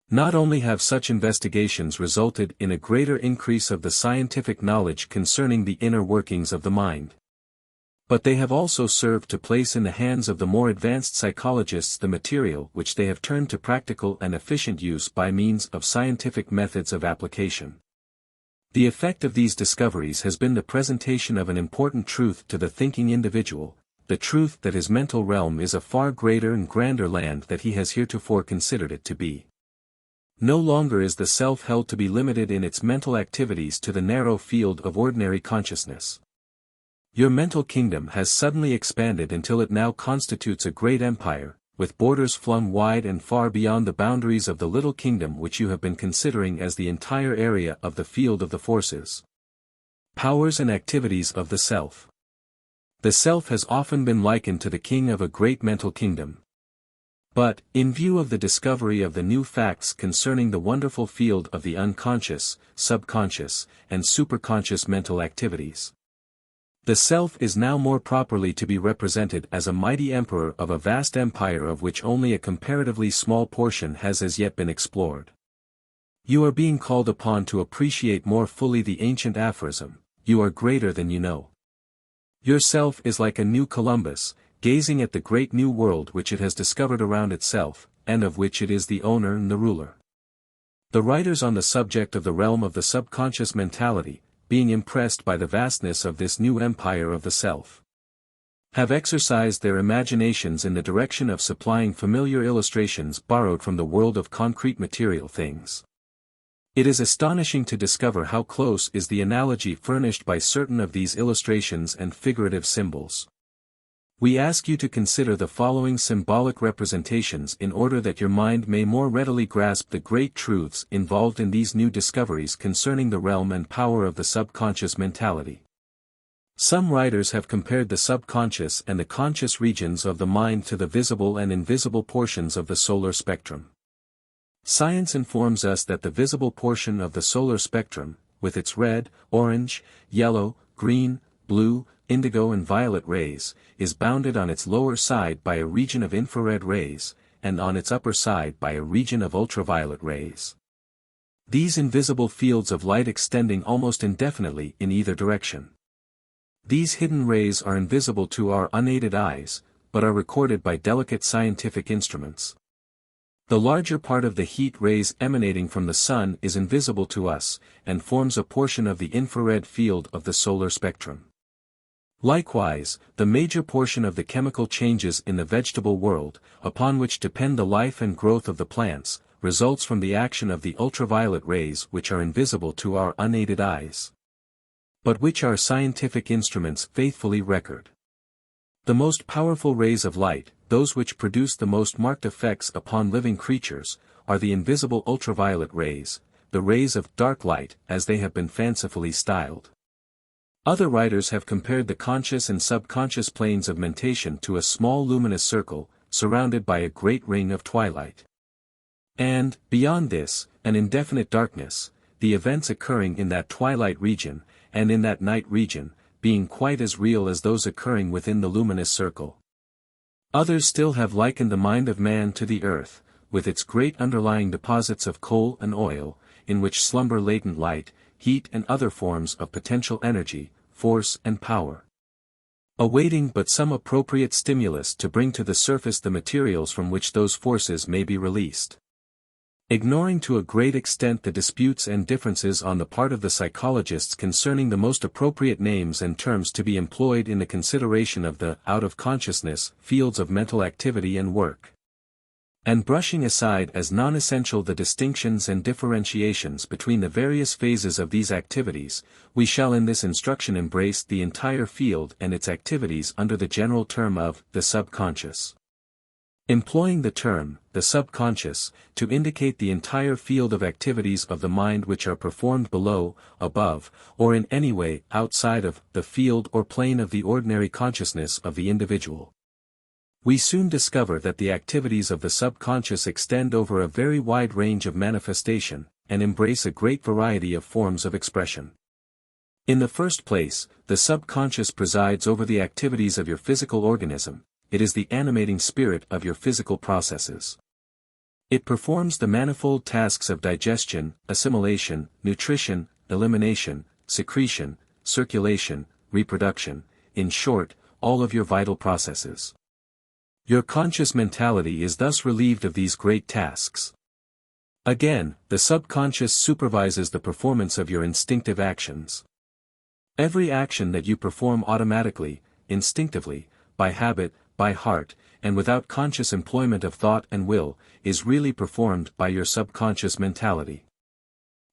Not only have such investigations resulted in a greater increase of the scientific knowledge concerning the inner workings of the mind, but they have also served to place in the hands of the more advanced psychologists the material which they have turned to practical and efficient use by means of scientific methods of application. The effect of these discoveries has been the presentation of an important truth to the thinking individual, the truth that his mental realm is a far greater and grander land than he has heretofore considered it to be. No longer is the self held to be limited in its mental activities to the narrow field of ordinary consciousness. Your mental kingdom has suddenly expanded until it now constitutes a great empire, with borders flung wide and far beyond the boundaries of the little kingdom which you have been considering as the entire area of the field of the forces, powers and activities of the self. The self has often been likened to the king of a great mental kingdom. But, in view of the discovery of the new facts concerning the wonderful field of the unconscious, subconscious, and superconscious mental activities, the self is now more properly to be represented as a mighty emperor of a vast empire of which only a comparatively small portion has as yet been explored. You are being called upon to appreciate more fully the ancient aphorism, "You are greater than you know." Your self is like a new Columbus, gazing at the great new world which it has discovered around itself, and of which it is the owner and the ruler. The writers on the subject of the realm of the subconscious mentality, being impressed by the vastness of this new empire of the self, have exercised their imaginations in the direction of supplying familiar illustrations borrowed from the world of concrete material things. It is astonishing to discover how close is the analogy furnished by certain of these illustrations and figurative symbols. We ask you to consider the following symbolic representations in order that your mind may more readily grasp the great truths involved in these new discoveries concerning the realm and power of the subconscious mentality. Some writers have compared the subconscious and the conscious regions of the mind to the visible and invisible portions of the solar spectrum. Science informs us that the visible portion of the solar spectrum, with its red, orange, yellow, green, blue, indigo and violet rays, is bounded on its lower side by a region of infrared rays, and on its upper side by a region of ultraviolet rays. These invisible fields of light extending almost indefinitely in either direction. These hidden rays are invisible to our unaided eyes, but are recorded by delicate scientific instruments. The larger part of the heat rays emanating from the sun is invisible to us, and forms a portion of the infrared field of the solar spectrum. Likewise, the major portion of the chemical changes in the vegetable world, upon which depend the life and growth of the plants, results from the action of the ultraviolet rays which are invisible to our unaided eyes, but which our scientific instruments faithfully record. The most powerful rays of light, those which produce the most marked effects upon living creatures, are the invisible ultraviolet rays, the rays of dark light as they have been fancifully styled. Other writers have compared the conscious and subconscious planes of mentation to a small luminous circle, surrounded by a great ring of twilight. And, beyond this, an indefinite darkness, the events occurring in that twilight region, and in that night region, being quite as real as those occurring within the luminous circle. Others still have likened the mind of man to the earth, with its great underlying deposits of coal and oil, in which slumber latent light, heat and other forms of potential energy, force and power, awaiting but some appropriate stimulus to bring to the surface the materials from which those forces may be released. Ignoring to a great extent the disputes and differences on the part of the psychologists concerning the most appropriate names and terms to be employed in the consideration of the out-of-consciousness fields of mental activity and work, and brushing aside as non-essential the distinctions and differentiations between the various phases of these activities, we shall in this instruction embrace the entire field and its activities under the general term of the subconscious. Employing the term, the subconscious, to indicate the entire field of activities of the mind which are performed below, above, or in any way outside of the field or plane of the ordinary consciousness of the individual. We soon discover that the activities of the subconscious extend over a very wide range of manifestation, and embrace a great variety of forms of expression. In the first place, the subconscious presides over the activities of your physical organism. It is the animating spirit of your physical processes. It performs the manifold tasks of digestion, assimilation, nutrition, elimination, secretion, circulation, reproduction, in short, all of your vital processes. Your conscious mentality is thus relieved of these great tasks. Again, the subconscious supervises the performance of your instinctive actions. Every action that you perform automatically, instinctively, by habit, by heart, and without conscious employment of thought and will, is really performed by your subconscious mentality.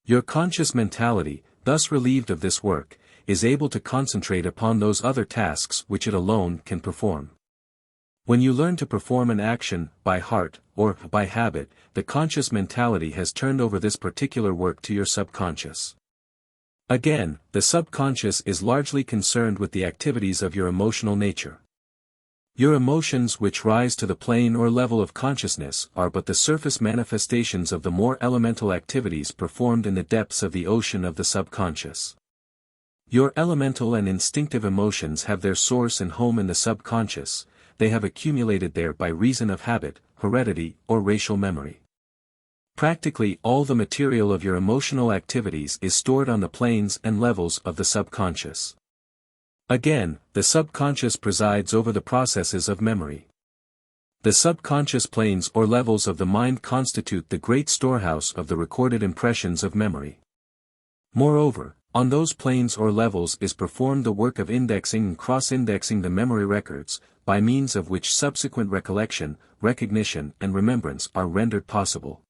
Your conscious mentality, thus relieved of this work, is able to concentrate upon those other tasks which it alone can perform. When you learn to perform an action, by heart, or by habit, the conscious mentality has turned over this particular work to your subconscious. Again, the subconscious is largely concerned with the activities of your emotional nature. Your emotions which rise to the plane or level of consciousness are but the surface manifestations of the more elemental activities performed in the depths of the ocean of the subconscious. Your elemental and instinctive emotions have their source and home in the subconscious. They have accumulated there by reason of habit, heredity, or racial memory. Practically all the material of your emotional activities is stored on the planes and levels of the subconscious. Again, the subconscious presides over the processes of memory. The subconscious planes or levels of the mind constitute the great storehouse of the recorded impressions of memory. Moreover, on those planes or levels is performed the work of indexing and cross-indexing the memory records, by means of which subsequent recollection, recognition, and remembrance are rendered possible.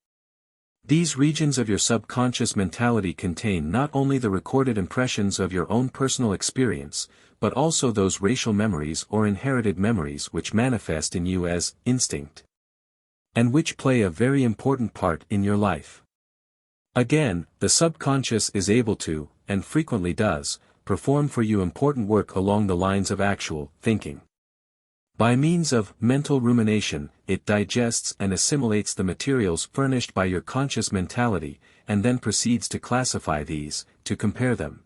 These regions of your subconscious mentality contain not only the recorded impressions of your own personal experience, but also those racial memories or inherited memories which manifest in you as instinct, and which play a very important part in your life. Again, the subconscious is able to, and frequently does, perform for you important work along the lines of actual thinking. By means of mental rumination, it digests and assimilates the materials furnished by your conscious mentality, and then proceeds to classify these, to compare them,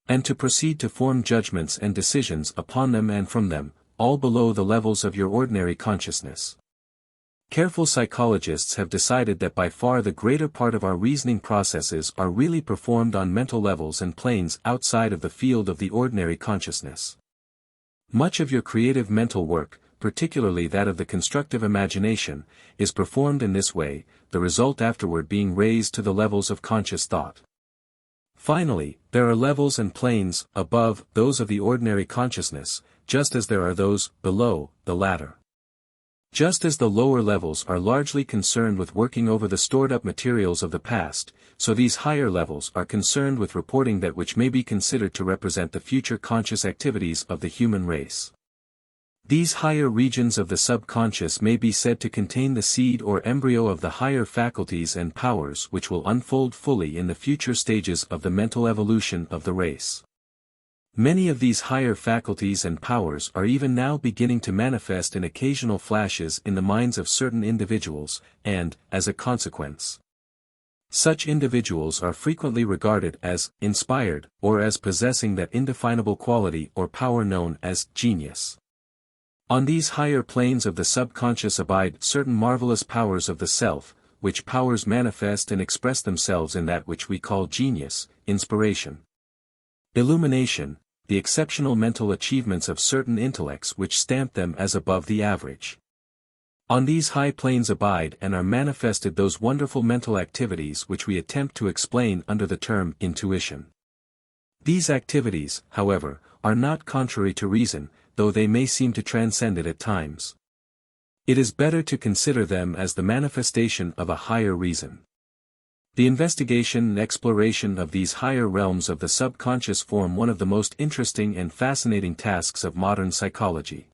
and to proceed to form judgments and decisions upon them and from them, all below the levels of your ordinary consciousness. Careful psychologists have decided that by far the greater part of our reasoning processes are really performed on mental levels and planes outside of the field of the ordinary consciousness. Much of your creative mental work, particularly that of the constructive imagination, is performed in this way, the result afterward being raised to the levels of conscious thought. Finally, there are levels and planes, above those of the ordinary consciousness, just as there are those below the latter. Just as the lower levels are largely concerned with working over the stored-up materials of the past, so these higher levels are concerned with reporting that which may be considered to represent the future conscious activities of the human race. These higher regions of the subconscious may be said to contain the seed or embryo of the higher faculties and powers which will unfold fully in the future stages of the mental evolution of the race. Many of these higher faculties and powers are even now beginning to manifest in occasional flashes in the minds of certain individuals, and, as a consequence, such individuals are frequently regarded as inspired, or as possessing that indefinable quality or power known as genius. On these higher planes of the subconscious abide certain marvelous powers of the self, which powers manifest and express themselves in that which we call genius, inspiration, illumination, the exceptional mental achievements of certain intellects which stamp them as above the average. On these high planes abide and are manifested those wonderful mental activities which we attempt to explain under the term intuition. These activities, however, are not contrary to reason, though they may seem to transcend it at times. It is better to consider them as the manifestation of a higher reason. The investigation and exploration of these higher realms of the subconscious form one of the most interesting and fascinating tasks of modern psychology.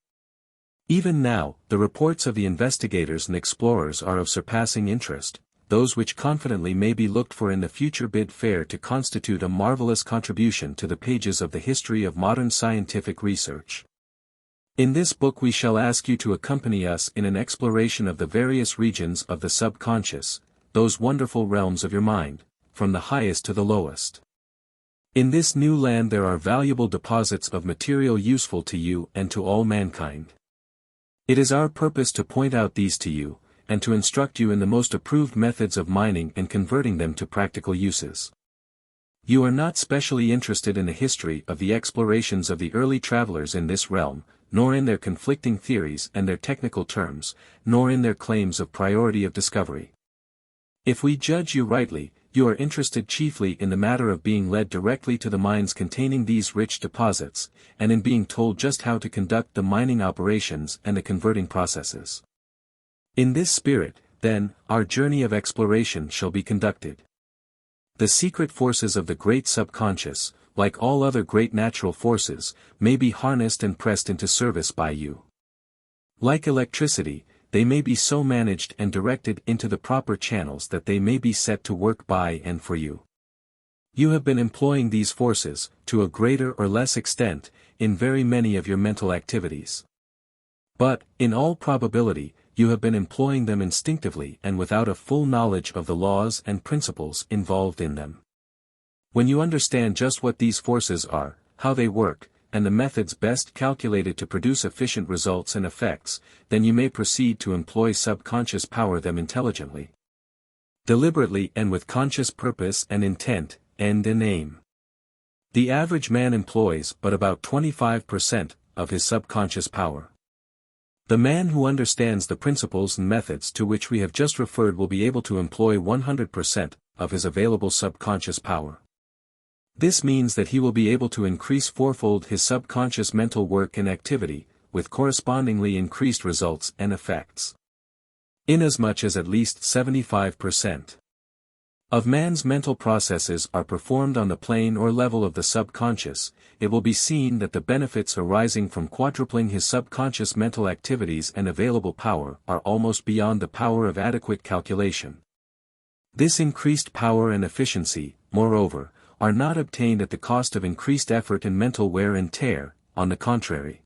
Even now, the reports of the investigators and explorers are of surpassing interest, those which confidently may be looked for in the future bid fair to constitute a marvelous contribution to the pages of the history of modern scientific research. In this book we shall ask you to accompany us in an exploration of the various regions of the subconscious, those wonderful realms of your mind, from the highest to the lowest. In this new land there are valuable deposits of material useful to you and to all mankind. It is our purpose to point out these to you, and to instruct you in the most approved methods of mining and converting them to practical uses. You are not specially interested in the history of the explorations of the early travelers in this realm, nor in their conflicting theories and their technical terms, nor in their claims of priority of discovery. If we judge you rightly, you are interested chiefly in the matter of being led directly to the mines containing these rich deposits, and in being told just how to conduct the mining operations and the converting processes. In this spirit, then, our journey of exploration shall be conducted. The secret forces of the great subconscious, like all other great natural forces, may be harnessed and pressed into service by you. Like electricity, they may be so managed and directed into the proper channels that they may be set to work by and for you. You have been employing these forces, to a greater or less extent, in very many of your mental activities. But, in all probability, you have been employing them instinctively and without a full knowledge of the laws and principles involved in them. When you understand just what these forces are, how they work, and the methods best calculated to produce efficient results and effects, then you may proceed to employ subconscious power them intelligently, deliberately and with conscious purpose and intent, end and aim. The average man employs but about 25% of his subconscious power. The man who understands the principles and methods to which we have just referred will be able to employ 100% of his available subconscious power. This means that he will be able to increase fourfold his subconscious mental work and activity, with correspondingly increased results and effects. Inasmuch as at least 75% of man's mental processes are performed on the plane or level of the subconscious, it will be seen that the benefits arising from quadrupling his subconscious mental activities and available power are almost beyond the power of adequate calculation. This increased power and efficiency, moreover, are not obtained at the cost of increased effort and mental wear and tear, on the contrary.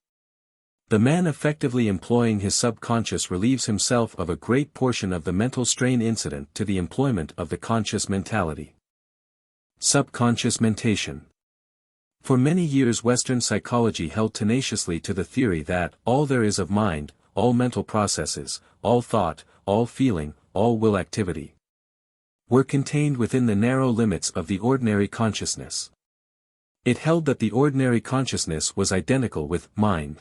The man effectively employing his subconscious relieves himself of a great portion of the mental strain incident to the employment of the conscious mentality. Subconscious mentation. For many years Western psychology held tenaciously to the theory that all there is of mind, all mental processes, all thought, all feeling, all will activity, were contained within the narrow limits of the ordinary consciousness. It held that the ordinary consciousness was identical with mind.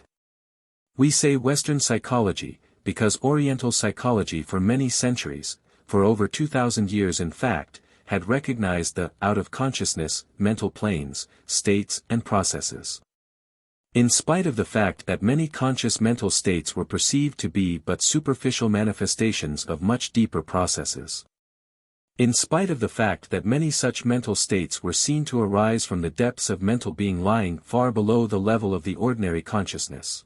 We say Western psychology, because Oriental psychology for many centuries, for over 2,000 years in fact, had recognized the out-of-consciousness, mental planes, states and processes. In spite of the fact that many conscious mental states were perceived to be but superficial manifestations of much deeper processes. In spite of the fact that many such mental states were seen to arise from the depths of mental being lying far below the level of the ordinary consciousness.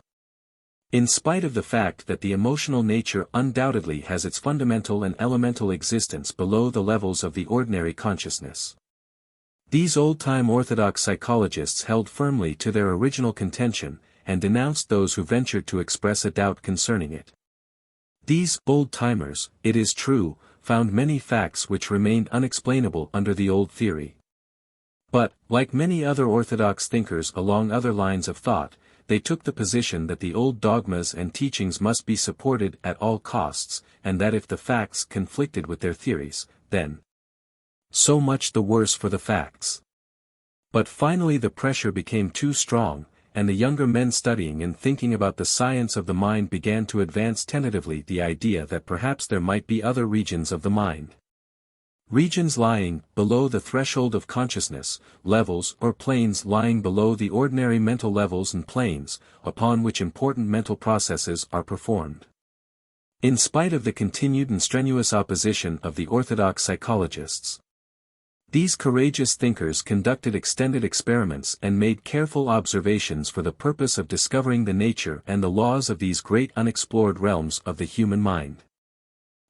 In spite of the fact that the emotional nature undoubtedly has its fundamental and elemental existence below the levels of the ordinary consciousness. These old-time orthodox psychologists held firmly to their original contention, and denounced those who ventured to express a doubt concerning it. These old-timers, it is true, found many facts which remained unexplainable under the old theory. But, like many other orthodox thinkers along other lines of thought, they took the position that the old dogmas and teachings must be supported at all costs, and that if the facts conflicted with their theories, then so much the worse for the facts. But finally the pressure became too strong, and the younger men studying and thinking about the science of the mind began to advance tentatively the idea that perhaps there might be other regions of the mind. Regions lying below the threshold of consciousness, levels or planes lying below the ordinary mental levels and planes, upon which important mental processes are performed. In spite of the continued and strenuous opposition of the orthodox psychologists, these courageous thinkers conducted extended experiments and made careful observations for the purpose of discovering the nature and the laws of these great unexplored realms of the human mind.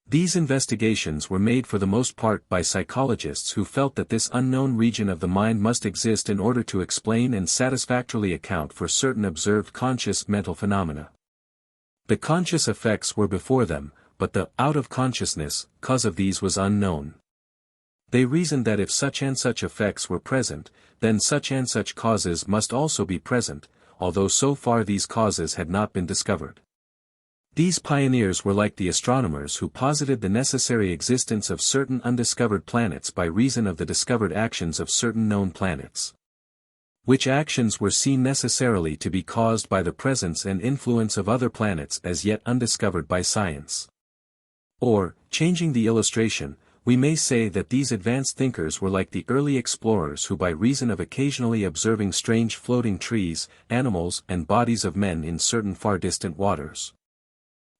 These investigations were made for the most part by psychologists who felt that this unknown region of the mind must exist in order to explain and satisfactorily account for certain observed conscious mental phenomena. The conscious effects were before them, but the out-of-consciousness cause of these was unknown. They reasoned that if such and such effects were present, then such and such causes must also be present, although so far these causes had not been discovered. These pioneers were like the astronomers who posited the necessary existence of certain undiscovered planets by reason of the discovered actions of certain known planets, which actions were seen necessarily to be caused by the presence and influence of other planets as yet undiscovered by science. Or, changing the illustration, We may say that these advanced thinkers were like the early explorers who, by reason of occasionally observing strange floating trees, animals and bodies of men in certain far distant waters,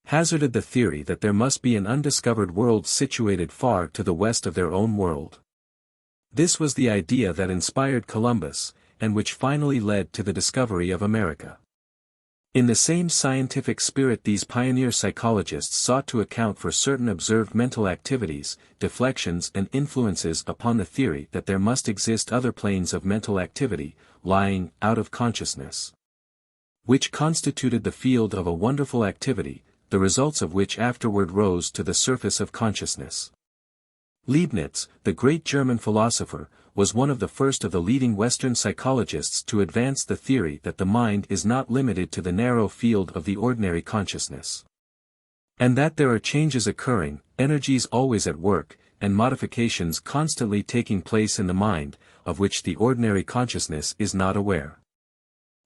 hazarded the theory that there must be an undiscovered world situated far to the west of their own world. This was the idea that inspired Columbus, and which finally led to the discovery of America. In the same scientific spirit, these pioneer psychologists sought to account for certain observed mental activities, deflections and influences upon the theory that there must exist other planes of mental activity, lying out of consciousness, which constituted the field of a wonderful activity, the results of which afterward rose to the surface of consciousness. Leibniz, the great German philosopher, was one of the first of the leading Western psychologists to advance the theory that the mind is not limited to the narrow field of the ordinary consciousness, and that there are changes occurring, energies always at work, and modifications constantly taking place in the mind, of which the ordinary consciousness is not aware.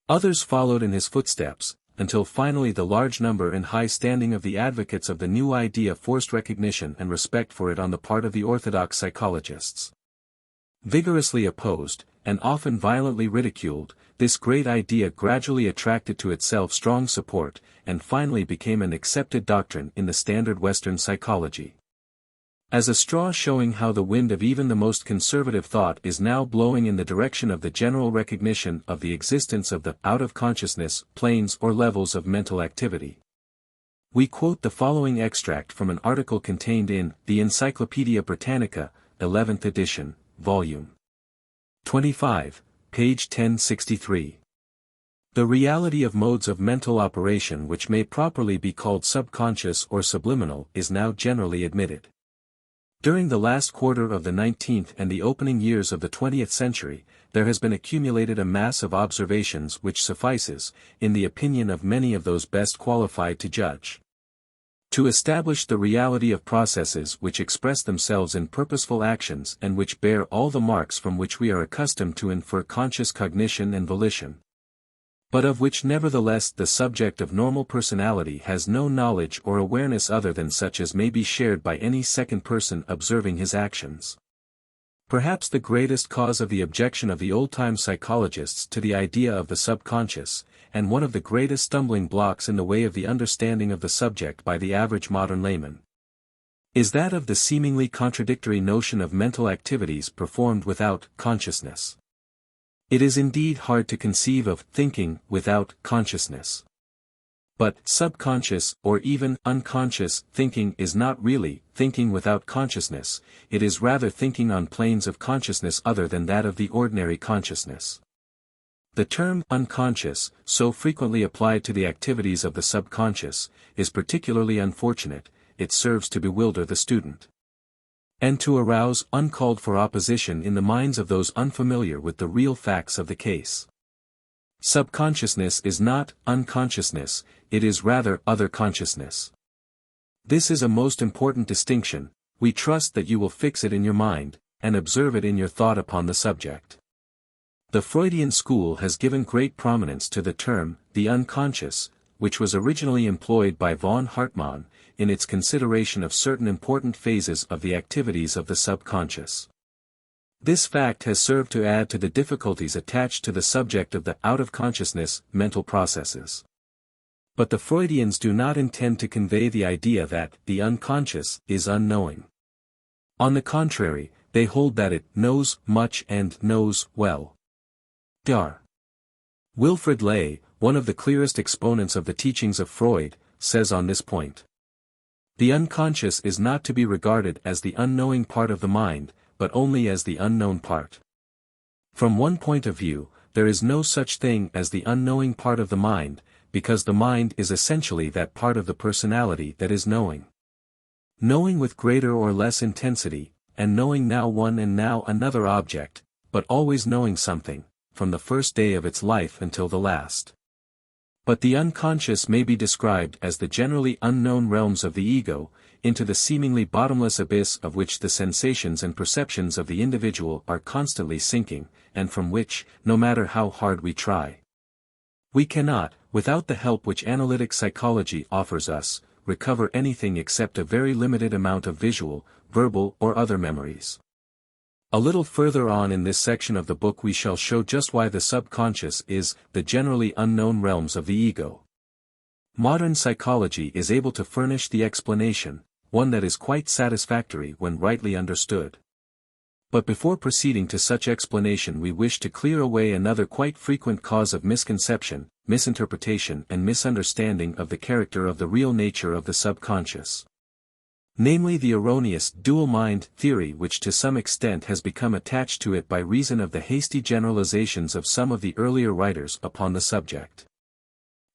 Others followed in his footsteps, until finally the large number and high standing of the advocates of the new idea forced recognition and respect for it on the part of the orthodox psychologists. Vigorously opposed, and often violently ridiculed, this great idea gradually attracted to itself strong support, and finally became an accepted doctrine in the standard Western psychology. As a straw showing how the wind of even the most conservative thought is now blowing in the direction of the general recognition of the existence of the out-of-consciousness planes or levels of mental activity, we quote the following extract from an article contained in the Encyclopaedia Britannica, 11th edition, Volume 25, page 1063. The reality of modes of mental operation which may properly be called subconscious or subliminal is now generally admitted. During the last quarter of the 19th and the opening years of the 20th century, there has been accumulated a mass of observations which suffices, in the opinion of many of those best qualified to judge, to establish the reality of processes which express themselves in purposeful actions and which bear all the marks from which we are accustomed to infer conscious cognition and volition, but of which nevertheless the subject of normal personality has no knowledge or awareness other than such as may be shared by any second person observing his actions. Perhaps the greatest cause of the objection of the old-time psychologists to the idea of the subconscious, and one of the greatest stumbling blocks in the way of the understanding of the subject by the average modern layman, is that of the seemingly contradictory notion of mental activities performed without consciousness. It is indeed hard to conceive of thinking without consciousness. But subconscious or even unconscious thinking is not really thinking without consciousness, it is rather thinking on planes of consciousness other than that of the ordinary consciousness. The term unconscious, so frequently applied to the activities of the subconscious, is particularly unfortunate. It serves to bewilder the student, and to arouse uncalled for opposition in the minds of those unfamiliar with the real facts of the case. Subconsciousness is not unconsciousness, it is rather other consciousness. This is a most important distinction. We trust that you will fix it in your mind, and observe it in your thought upon the subject. The Freudian school has given great prominence to the term, the unconscious, which was originally employed by von Hartmann, in its consideration of certain important phases of the activities of the subconscious. This fact has served to add to the difficulties attached to the subject of the out-of-consciousness mental processes. But the Freudians do not intend to convey the idea that the unconscious is unknowing. On the contrary, they hold that it knows much and knows well. Dr. Wilfrid Ley, one of the clearest exponents of the teachings of Freud, says on this point, the unconscious is not to be regarded as the unknowing part of the mind, but only as the unknown part. From one point of view, there is no such thing as the unknowing part of the mind, because the mind is essentially that part of the personality that is knowing. Knowing with greater or less intensity, and knowing now one and now another object, but always knowing something, from the first day of its life until the last. But the unconscious may be described as the generally unknown realms of the ego, into the seemingly bottomless abyss of which the sensations and perceptions of the individual are constantly sinking, and from which, no matter how hard we try, we cannot, without the help which analytic psychology offers us, recover anything except a very limited amount of visual, verbal or other memories. A little further on in this section of the book we shall show just why the subconscious is the generally unknown realms of the ego. Modern psychology is able to furnish the explanation, one that is quite satisfactory when rightly understood. But before proceeding to such explanation we wish to clear away another quite frequent cause of misconception, misinterpretation and misunderstanding of the character of the real nature of the subconscious. Namely the erroneous dual mind theory which to some extent has become attached to it by reason of the hasty generalizations of some of the earlier writers upon the subject.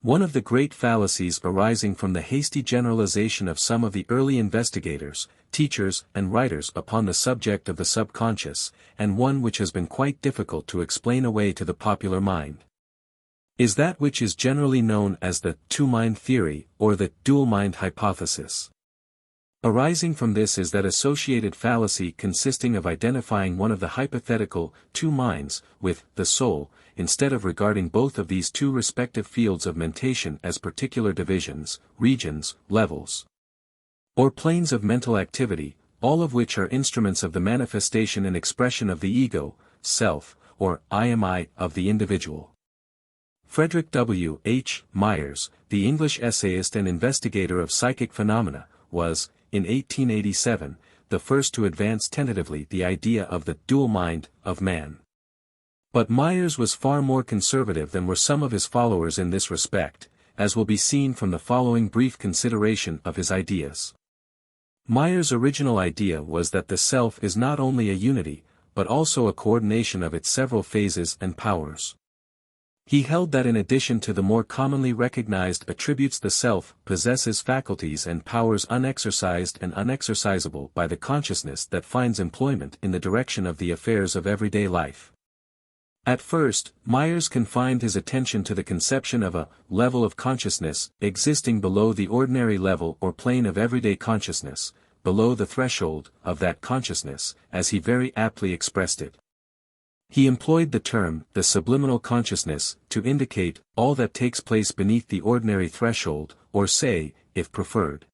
One of the great fallacies arising from the hasty generalization of some of the early investigators, teachers and writers upon the subject of the subconscious, and one which has been quite difficult to explain away to the popular mind, is that which is generally known as the two-mind theory or the dual-mind hypothesis. Arising from this is that associated fallacy consisting of identifying one of the hypothetical two minds with the soul, instead of regarding both of these two respective fields of mentation as particular divisions, regions, levels, or planes of mental activity, all of which are instruments of the manifestation and expression of the ego, self, or I of the individual. Frederick W. H. Myers, the English essayist and investigator of psychic phenomena, was, in 1887, the first to advance tentatively the idea of the dual mind of man. But Myers was far more conservative than were some of his followers in this respect, as will be seen from the following brief consideration of his ideas. Myers' original idea was that the self is not only a unity, but also a coordination of its several phases and powers. He held that in addition to the more commonly recognized attributes the self possesses faculties and powers unexercised and unexercisable by the consciousness that finds employment in the direction of the affairs of everyday life. At first, Myers confined his attention to the conception of a level of consciousness existing below the ordinary level or plane of everyday consciousness, below the threshold of that consciousness, as he very aptly expressed it. He employed the term, the subliminal consciousness, to indicate all that takes place beneath the ordinary threshold, or say, if preferred,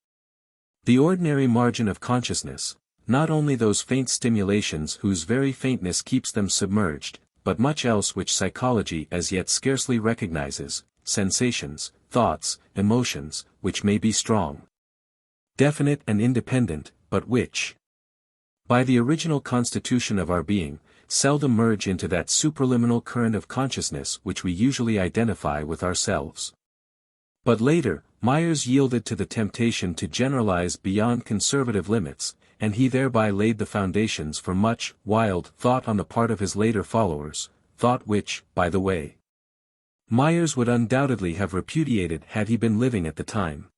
the ordinary margin of consciousness, not only those faint stimulations whose very faintness keeps them submerged, but much else which psychology as yet scarcely recognizes, sensations, thoughts, emotions, which may be strong, definite and independent, but which, by the original constitution of our being, seldom merge into that supraliminal current of consciousness which we usually identify with ourselves. But later, Myers yielded to the temptation to generalize beyond conservative limits, and he thereby laid the foundations for much wild thought on the part of his later followers, thought which, by the way, Myers would undoubtedly have repudiated had he been living at the time.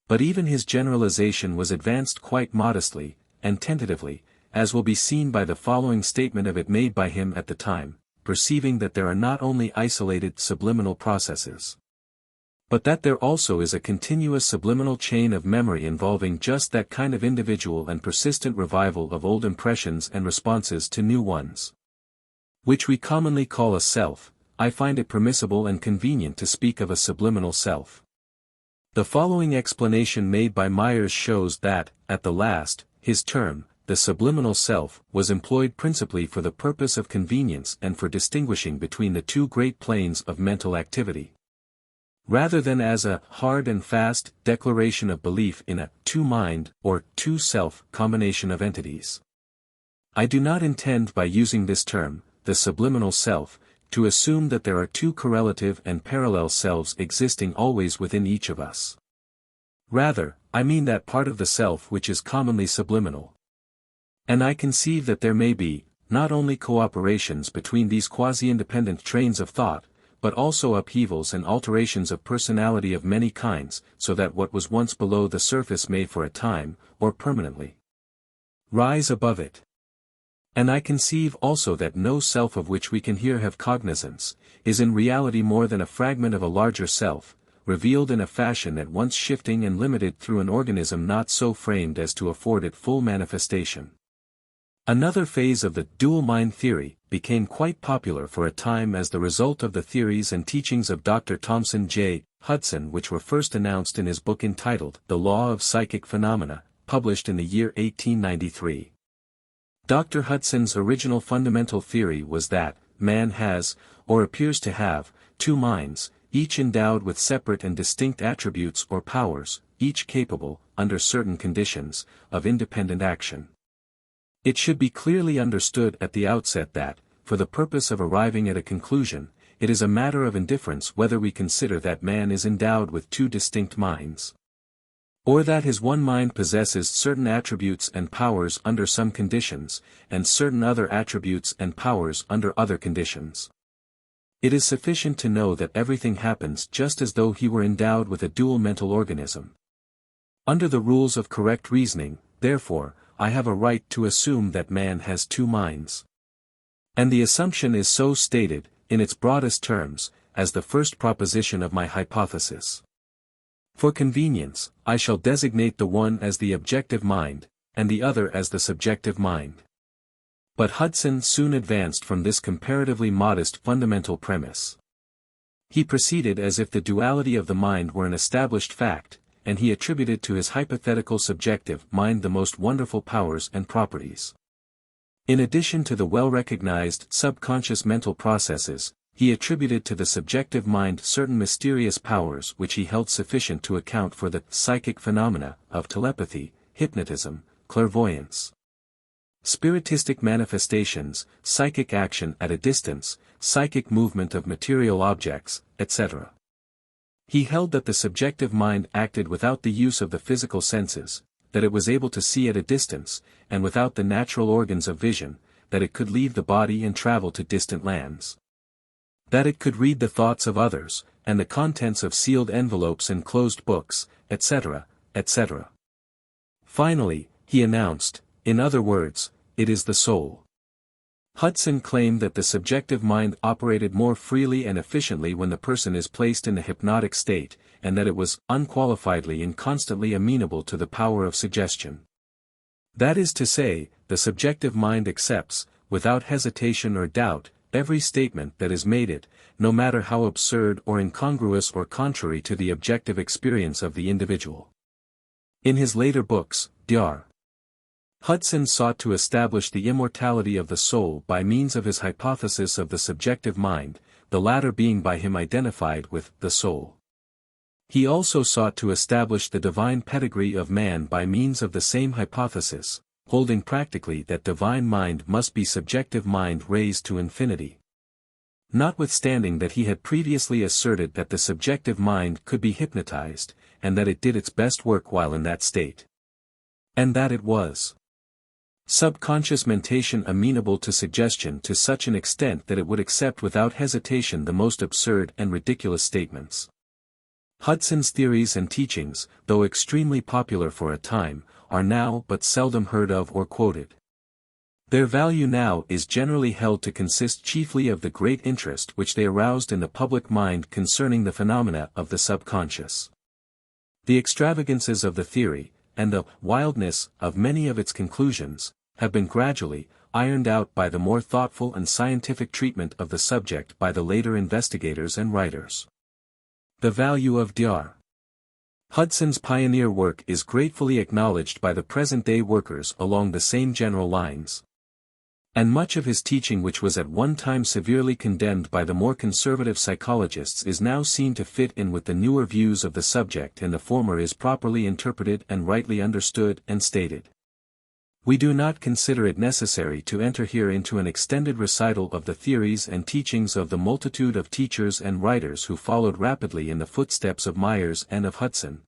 But even his generalization was advanced quite modestly, and tentatively, as will be seen by the following statement of it made by him at the time, perceiving that there are not only isolated subliminal processes, but that there also is a continuous subliminal chain of memory involving just that kind of individual and persistent revival of old impressions and responses to new ones, which we commonly call a self. I find it permissible and convenient to speak of a subliminal self. The following explanation made by Myers shows that, at the last, his term, the subliminal self, was employed principally for the purpose of convenience and for distinguishing between the two great planes of mental activity, rather than as a hard and fast declaration of belief in a two-mind or two-self combination of entities. I do not intend by using this term, the subliminal self, to assume that there are two correlative and parallel selves existing always within each of us. Rather, I mean that part of the self which is commonly subliminal. And I conceive that there may be, not only cooperations between these quasi-independent trains of thought, but also upheavals and alterations of personality of many kinds, so that what was once below the surface may for a time, or permanently, rise above it. And I conceive also that no self of which we can here have cognizance, is in reality more than a fragment of a larger self, revealed in a fashion at once shifting and limited through an organism not so framed as to afford it full manifestation. Another phase of the dual mind theory became quite popular for a time as the result of the theories and teachings of Dr. Thomson J. Hudson, which were first announced in his book entitled The Law of Psychic Phenomena, published in the year 1893. Dr. Hudson's original fundamental theory was that man has, or appears to have, two minds, each endowed with separate and distinct attributes or powers, each capable, under certain conditions, of independent action. It should be clearly understood at the outset that, for the purpose of arriving at a conclusion, it is a matter of indifference whether we consider that man is endowed with two distinct minds, or that his one mind possesses certain attributes and powers under some conditions, and certain other attributes and powers under other conditions. It is sufficient to know that everything happens just as though he were endowed with a dual mental organism. Under the rules of correct reasoning, therefore, I have a right to assume that man has two minds. And the assumption is so stated, in its broadest terms, as the first proposition of my hypothesis. For convenience, I shall designate the one as the objective mind, and the other as the subjective mind. But Hudson soon advanced from this comparatively modest fundamental premise. He proceeded as if the duality of the mind were an established fact, and he attributed to his hypothetical subjective mind the most wonderful powers and properties. In addition to the well-recognized subconscious mental processes, he attributed to the subjective mind certain mysterious powers which he held sufficient to account for the psychic phenomena of telepathy, hypnotism, clairvoyance, spiritistic manifestations, psychic action at a distance, psychic movement of material objects, etc. He held that the subjective mind acted without the use of the physical senses, that it was able to see at a distance, and without the natural organs of vision, that it could leave the body and travel to distant lands, that it could read the thoughts of others, and the contents of sealed envelopes and closed books, etc., etc. Finally, he announced, in other words, it is the soul. Hudson claimed that the subjective mind operated more freely and efficiently when the person is placed in a hypnotic state, and that it was unqualifiedly and constantly amenable to the power of suggestion. That is to say, the subjective mind accepts, without hesitation or doubt, every statement that is made it, no matter how absurd or incongruous or contrary to the objective experience of the individual. In his later books, Dr. Hudson sought to establish the immortality of the soul by means of his hypothesis of the subjective mind, the latter being by him identified with the soul. He also sought to establish the divine pedigree of man by means of the same hypothesis, holding practically that divine mind must be subjective mind raised to infinity. Notwithstanding that he had previously asserted that the subjective mind could be hypnotized, and that it did its best work while in that state. And that it was subconscious mentation amenable to suggestion to such an extent that it would accept without hesitation the most absurd and ridiculous statements. Hudson's theories and teachings, though extremely popular for a time, are now but seldom heard of or quoted. Their value now is generally held to consist chiefly of the great interest which they aroused in the public mind concerning the phenomena of the subconscious. The extravagances of the theory, and the wildness of many of its conclusions, have been gradually ironed out by the more thoughtful and scientific treatment of the subject by the later investigators and writers. The value of Dr. Hudson's pioneer work is gratefully acknowledged by the present-day workers along the same general lines. And much of his teaching, which was at one time severely condemned by the more conservative psychologists, is now seen to fit in with the newer views of the subject, and the former is properly interpreted and rightly understood and stated. We do not consider it necessary to enter here into an extended recital of the theories and teachings of the multitude of teachers and writers who followed rapidly in the footsteps of Myers and of Hudson,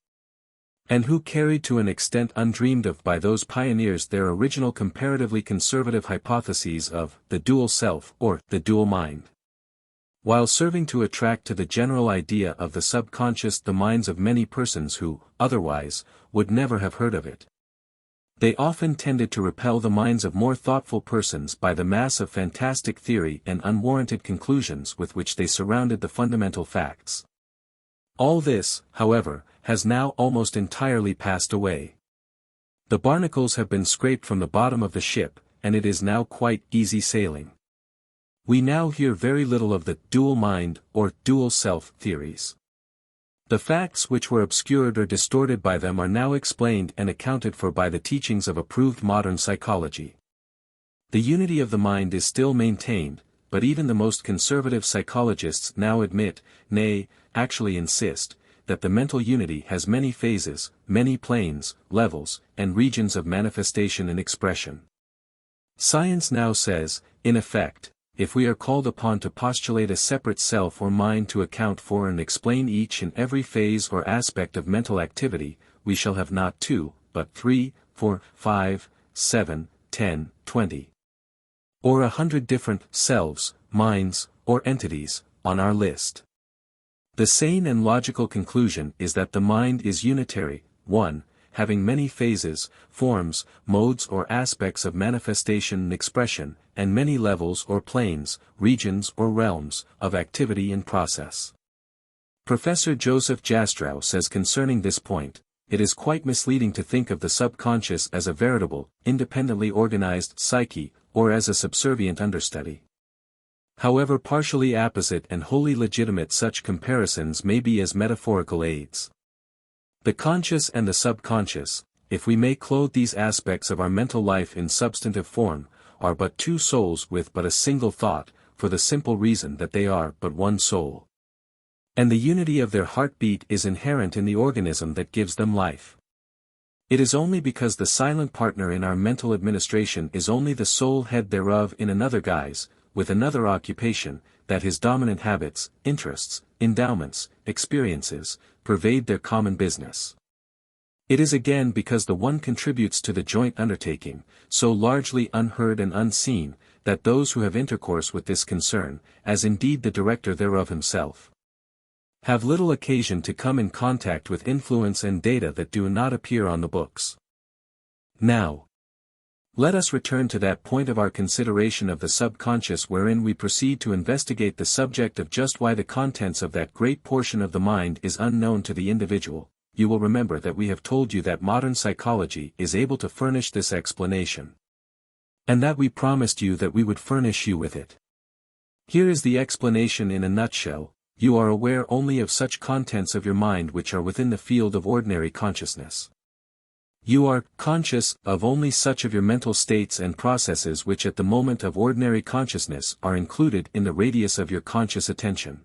and who carried to an extent undreamed of by those pioneers their original comparatively conservative hypotheses of the dual self or the dual mind. While serving to attract to the general idea of the subconscious the minds of many persons who, otherwise, would never have heard of it, they often tended to repel the minds of more thoughtful persons by the mass of fantastic theory and unwarranted conclusions with which they surrounded the fundamental facts. All this, however, has now almost entirely passed away. The barnacles have been scraped from the bottom of the ship, and it is now quite easy sailing. We now hear very little of the dual mind or dual self theories. The facts which were obscured or distorted by them are now explained and accounted for by the teachings of approved modern psychology. The unity of the mind is still maintained, but even the most conservative psychologists now admit, nay, actually insist, that the mental unity has many phases, many planes, levels, and regions of manifestation and expression. Science now says, in effect, if we are called upon to postulate a separate self or mind to account for and explain each and every phase or aspect of mental activity, we shall have not 2, but 3, 4, 5, 7, 10, 20. Or 100 different selves, minds, or entities, on our list. The sane and logical conclusion is that the mind is unitary, one, having many phases, forms, modes or aspects of manifestation and expression, and many levels or planes, regions or realms, of activity and process. Professor Joseph Jastrow says concerning this point, it is quite misleading to think of the subconscious as a veritable, independently organized psyche, or as a subservient understudy. However partially apposite and wholly legitimate such comparisons may be as metaphorical aids. The conscious and the subconscious, if we may clothe these aspects of our mental life in substantive form, are but two souls with but a single thought, for the simple reason that they are but one soul. And the unity of their heartbeat is inherent in the organism that gives them life. It is only because the silent partner in our mental administration is only the sole head thereof in another guise, with another occupation, that his dominant habits, interests, endowments, experiences, pervade their common business. It is again because the one contributes to the joint undertaking, so largely unheard and unseen, that those who have intercourse with this concern, as indeed the director thereof himself, have little occasion to come in contact with influence and data that do not appear on the books. Now, let us return to that point of our consideration of the subconscious wherein we proceed to investigate the subject of just why the contents of that great portion of the mind is unknown to the individual. You will remember that we have told you that modern psychology is able to furnish this explanation, and that we promised you that we would furnish you with it. Here is the explanation in a nutshell. You are aware only of such contents of your mind which are within the field of ordinary consciousness. You are conscious of only such of your mental states and processes which at the moment of ordinary consciousness are included in the radius of your conscious attention.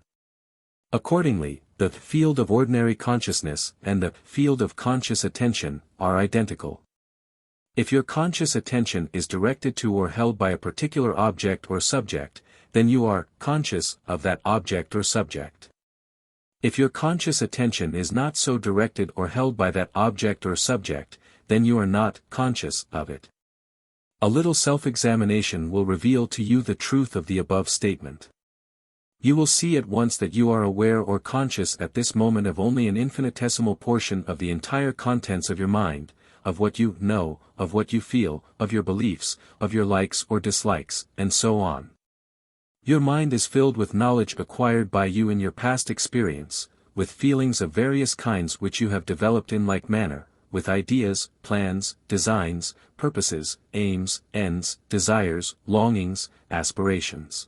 Accordingly, the field of ordinary consciousness and the field of conscious attention are identical. If your conscious attention is directed to or held by a particular object or subject, then you are conscious of that object or subject. If your conscious attention is not so directed or held by that object or subject, then you are not conscious of it. A little self-examination will reveal to you the truth of the above statement. You will see at once that you are aware or conscious at this moment of only an infinitesimal portion of the entire contents of your mind, of what you know, of what you feel, of your beliefs, of your likes or dislikes, and so on. Your mind is filled with knowledge acquired by you in your past experience, with feelings of various kinds which you have developed in like manner, with ideas, plans, designs, purposes, aims, ends, desires, longings, aspirations.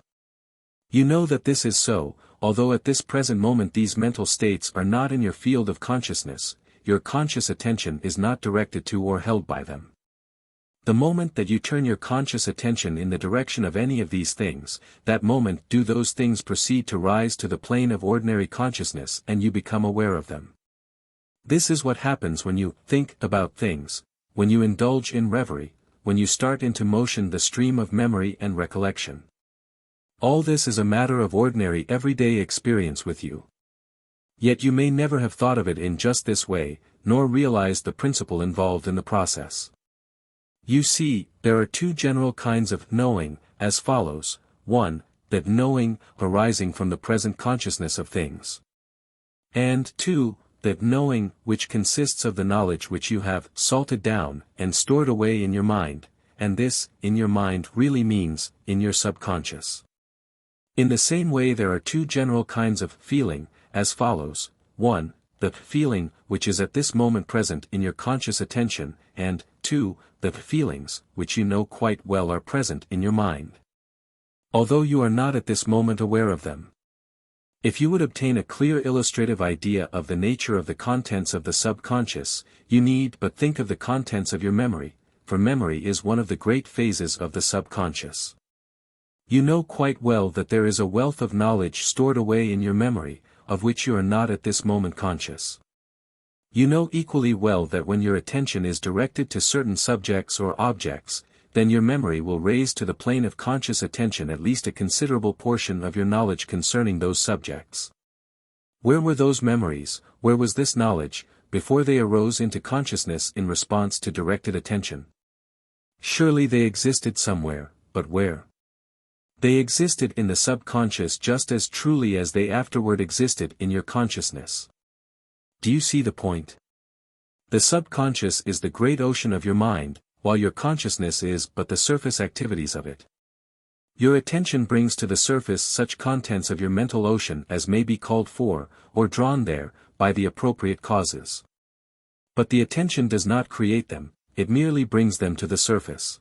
You know that this is so, although at this present moment these mental states are not in your field of consciousness, your conscious attention is not directed to or held by them. The moment that you turn your conscious attention in the direction of any of these things, that moment do those things proceed to rise to the plane of ordinary consciousness and you become aware of them. This is what happens when you think about things, when you indulge in reverie, when you start into motion the stream of memory and recollection. All this is a matter of ordinary everyday experience with you. Yet you may never have thought of it in just this way, nor realized the principle involved in the process. You see, there are two general kinds of knowing, as follows: 1, that knowing arising from the present consciousness of things. And 2, that knowing which consists of the knowledge which you have salted down and stored away in your mind, and this, in your mind really means, in your subconscious. In the same way there are two general kinds of feeling, as follows: 1, the feeling which is at this moment present in your conscious attention, and 2, the feelings which you know quite well are present in your mind, although you are not at this moment aware of them. If you would obtain a clear illustrative idea of the nature of the contents of the subconscious, you need but think of the contents of your memory, for memory is one of the great phases of the subconscious. You know quite well that there is a wealth of knowledge stored away in your memory, of which you are not at this moment conscious. You know equally well that when your attention is directed to certain subjects or objects, then your memory will raise to the plane of conscious attention at least a considerable portion of your knowledge concerning those subjects. Where were those memories, where was this knowledge, before they arose into consciousness in response to directed attention? Surely they existed somewhere, but where? They existed in the subconscious just as truly as they afterward existed in your consciousness. Do you see the point? The subconscious is the great ocean of your mind, while your consciousness is but the surface activities of it. Your attention brings to the surface such contents of your mental ocean as may be called for, or drawn there, by the appropriate causes. But the attention does not create them, it merely brings them to the surface.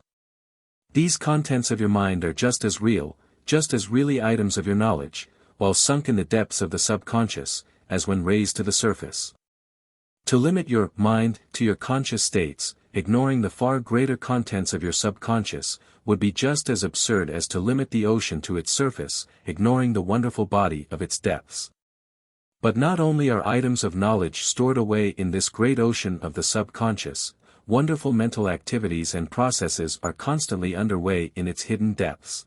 These contents of your mind are just as really items of your knowledge, while sunk in the depths of the subconscious, as when raised to the surface. To limit your mind to your conscious states, ignoring the far greater contents of your subconscious, would be just as absurd as to limit the ocean to its surface, ignoring the wonderful body of its depths. But not only are items of knowledge stored away in this great ocean of the subconscious, wonderful mental activities and processes are constantly underway in its hidden depths.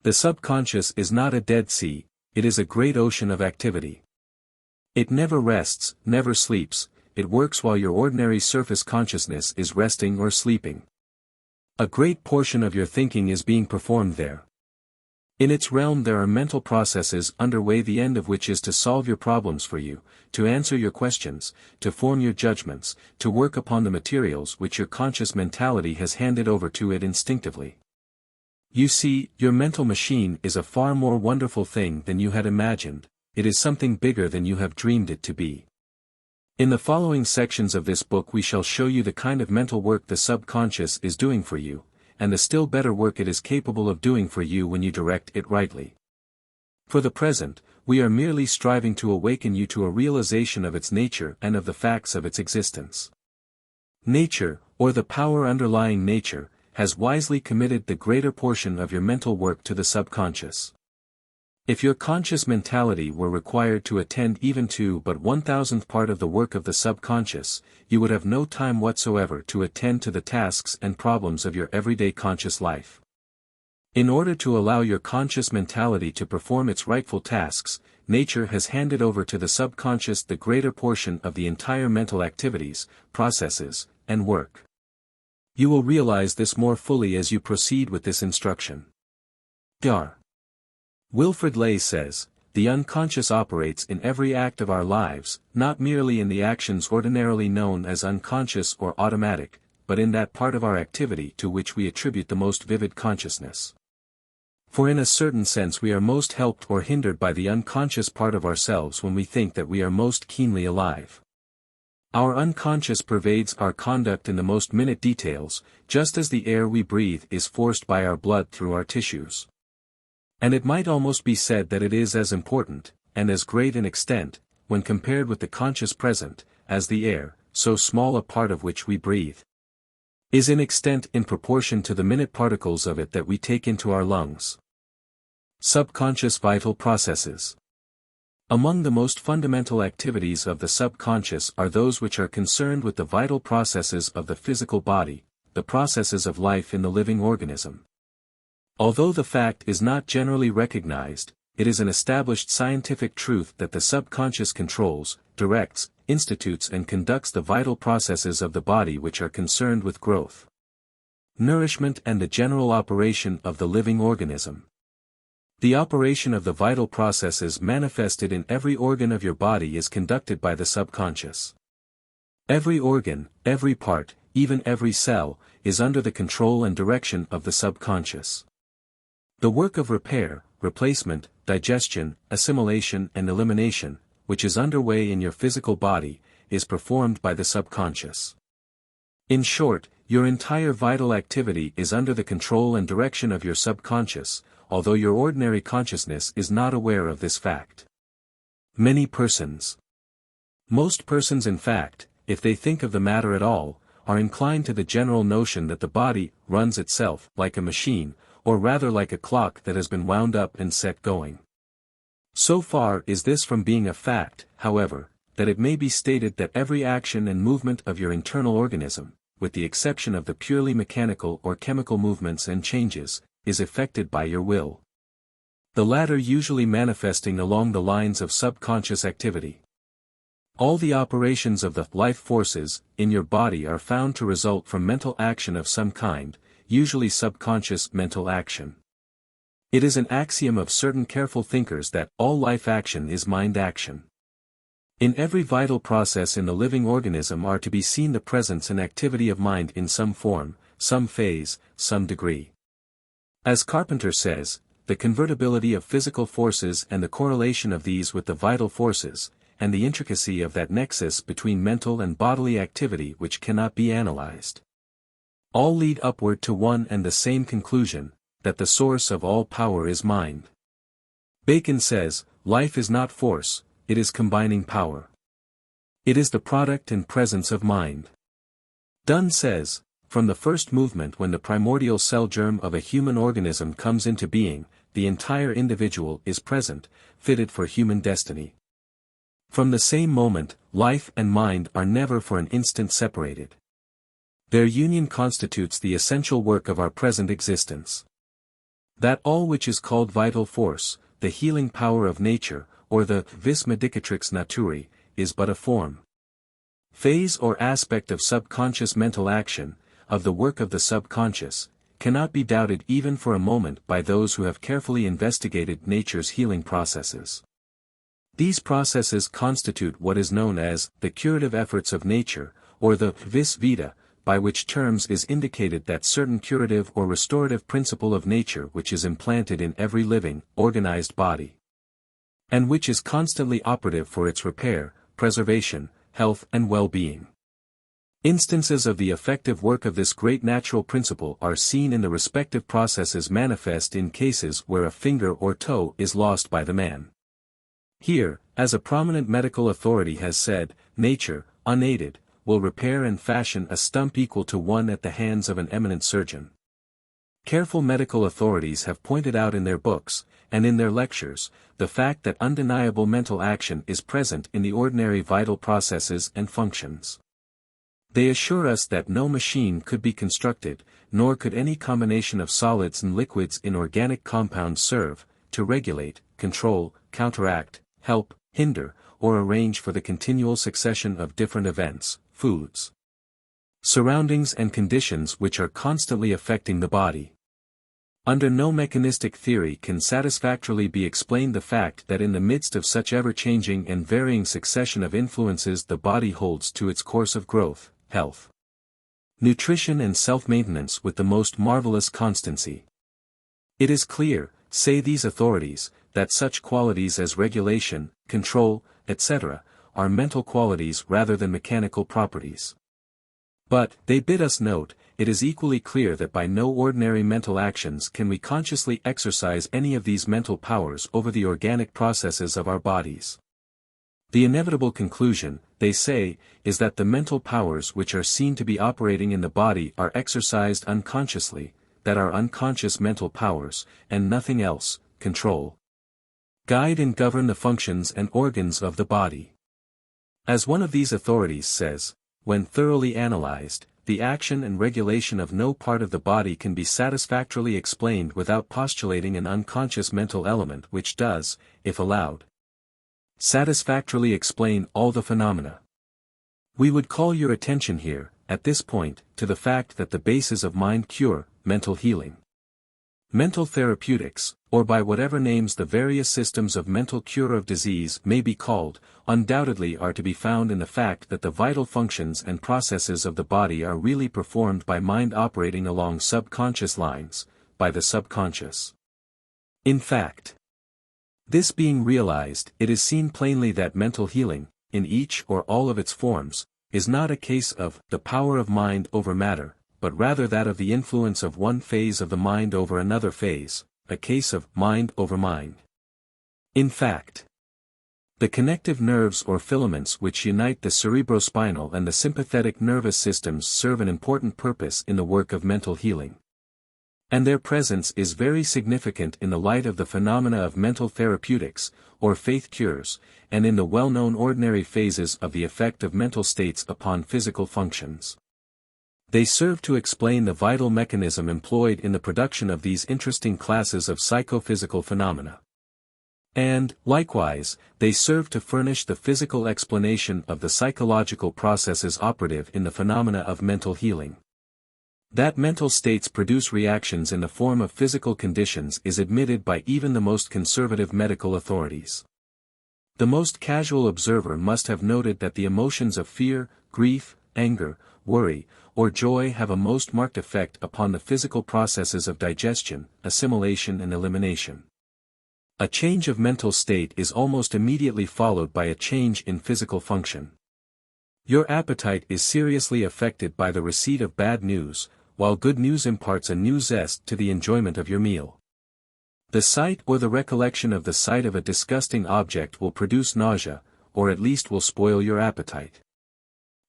The subconscious is not a dead sea, it is a great ocean of activity. It never rests, never sleeps, it works while your ordinary surface consciousness is resting or sleeping. A great portion of your thinking is being performed there. In its realm there are mental processes underway, the end of which is to solve your problems for you, to answer your questions, to form your judgments, to work upon the materials which your conscious mentality has handed over to it instinctively. You see, your mental machine is a far more wonderful thing than you had imagined, it is something bigger than you have dreamed it to be. In the following sections of this book we shall show you the kind of mental work the subconscious is doing for you, and the still better work it is capable of doing for you when you direct it rightly. For the present, we are merely striving to awaken you to a realization of its nature and of the facts of its existence. Nature, or the power underlying nature, has wisely committed the greater portion of your mental work to the subconscious. If your conscious mentality were required to attend even to but 1,000th part of the work of the subconscious, you would have no time whatsoever to attend to the tasks and problems of your everyday conscious life. In order to allow your conscious mentality to perform its rightful tasks, nature has handed over to the subconscious the greater portion of the entire mental activities, processes, and work. You will realize this more fully as you proceed with this instruction. Dr. Wilfred Lay says, "The unconscious operates in every act of our lives, not merely in the actions ordinarily known as unconscious or automatic, but in that part of our activity to which we attribute the most vivid consciousness. For in a certain sense we are most helped or hindered by the unconscious part of ourselves when we think that we are most keenly alive. Our unconscious pervades our conduct in the most minute details, just as the air we breathe is forced by our blood through our tissues. And it might almost be said that it is as important, and as great in extent, when compared with the conscious present, as the air, so small a part of which we breathe, is in extent in proportion to the minute particles of it that we take into our lungs." Subconscious vital processes. Among the most fundamental activities of the subconscious are those which are concerned with the vital processes of the physical body, the processes of life in the living organism. Although the fact is not generally recognized, it is an established scientific truth that the subconscious controls, directs, institutes and conducts the vital processes of the body which are concerned with growth, nourishment and the general operation of the living organism. The operation of the vital processes manifested in every organ of your body is conducted by the subconscious. Every organ, every part, even every cell, is under the control and direction of the subconscious. The work of repair, replacement, digestion, assimilation and elimination, which is underway in your physical body, is performed by the subconscious. In short, your entire vital activity is under the control and direction of your subconscious, although your ordinary consciousness is not aware of this fact. Many persons. Most persons in fact, if they think of the matter at all, are inclined to the general notion that the body runs itself like a machine, or rather like a clock that has been wound up and set going. So far is this from being a fact, however, that it may be stated that every action and movement of your internal organism, with the exception of the purely mechanical or chemical movements and changes, is effected by your will. The latter usually manifesting along the lines of subconscious activity. All the operations of the life forces in your body are found to result from mental action of some kind, usually subconscious mental action. It is an axiom of certain careful thinkers that all life action is mind action. In every vital process in the living organism are to be seen the presence and activity of mind in some form, some phase, some degree. As Carpenter says, the convertibility of physical forces and the correlation of these with the vital forces, and the intricacy of that nexus between mental and bodily activity which cannot be analyzed. All lead upward to one and the same conclusion, that the source of all power is mind. Bacon says, life is not force, it is combining power. It is the product and presence of mind. Dunn says, from the first movement when the primordial cell germ of a human organism comes into being, the entire individual is present, fitted for human destiny. From the same moment, life and mind are never for an instant separated. Their union constitutes the essential work of our present existence. That all which is called vital force, the healing power of nature, or the vis medicatrix naturae, is but a form, phase or aspect of subconscious mental action, of the work of the subconscious, cannot be doubted even for a moment by those who have carefully investigated nature's healing processes. These processes constitute what is known as the curative efforts of nature, or the vis vita, by which terms is indicated that certain curative or restorative principle of nature which is implanted in every living, organized body, and which is constantly operative for its repair, preservation, health and well-being. Instances of the effective work of this great natural principle are seen in the respective processes manifest in cases where a finger or toe is lost by the man. Here, as a prominent medical authority has said, nature, unaided, will repair and fashion a stump equal to one at the hands of an eminent surgeon. Careful medical authorities have pointed out in their books, and in their lectures, the fact that undeniable mental action is present in the ordinary vital processes and functions. They assure us that no machine could be constructed, nor could any combination of solids and liquids in organic compounds serve, to regulate, control, counteract, help, hinder, or arrange for the continual succession of different events, foods, surroundings and conditions which are constantly affecting the body. Under no mechanistic theory can satisfactorily be explained the fact that in the midst of such ever-changing and varying succession of influences the body holds to its course of growth, health, nutrition and self-maintenance with the most marvelous constancy. It is clear, say these authorities, that such qualities as regulation, control, etc., are mental qualities rather than mechanical properties. But, they bid us note, it is equally clear that by no ordinary mental actions can we consciously exercise any of these mental powers over the organic processes of our bodies. The inevitable conclusion, they say, is that the mental powers which are seen to be operating in the body are exercised unconsciously, that our unconscious mental powers, and nothing else, control, guide and govern the functions and organs of the body. As one of these authorities says, when thoroughly analyzed, the action and regulation of no part of the body can be satisfactorily explained without postulating an unconscious mental element which does, if allowed, satisfactorily explain all the phenomena. We would call your attention here, at this point, to the fact that the basis of mind cure, mental healing, mental therapeutics, or by whatever names the various systems of mental cure of disease may be called, undoubtedly are to be found in the fact that the vital functions and processes of the body are really performed by mind operating along subconscious lines, by the subconscious. In fact, this being realized, it is seen plainly that mental healing, in each or all of its forms, is not a case of the power of mind over matter, but rather that of the influence of one phase of the mind over another phase, a case of mind over mind. In fact, The connective nerves or filaments which unite the cerebrospinal and the sympathetic nervous systems serve an important purpose in the work of mental healing. And their presence is very significant in the light of the phenomena of mental therapeutics, or faith cures, and in the well-known ordinary phases of the effect of mental states upon physical functions. They serve to explain the vital mechanism employed in the production of these interesting classes of psychophysical phenomena. And, likewise, they serve to furnish the physical explanation of the psychological processes operative in the phenomena of mental healing. That mental states produce reactions in the form of physical conditions is admitted by even the most conservative medical authorities. The most casual observer must have noted that the emotions of fear, grief, anger, worry, or joy have a most marked effect upon the physical processes of digestion, assimilation and elimination. A change of mental state is almost immediately followed by a change in physical function. Your appetite is seriously affected by the receipt of bad news, while good news imparts a new zest to the enjoyment of your meal. The sight or the recollection of the sight of a disgusting object will produce nausea, or at least will spoil your appetite.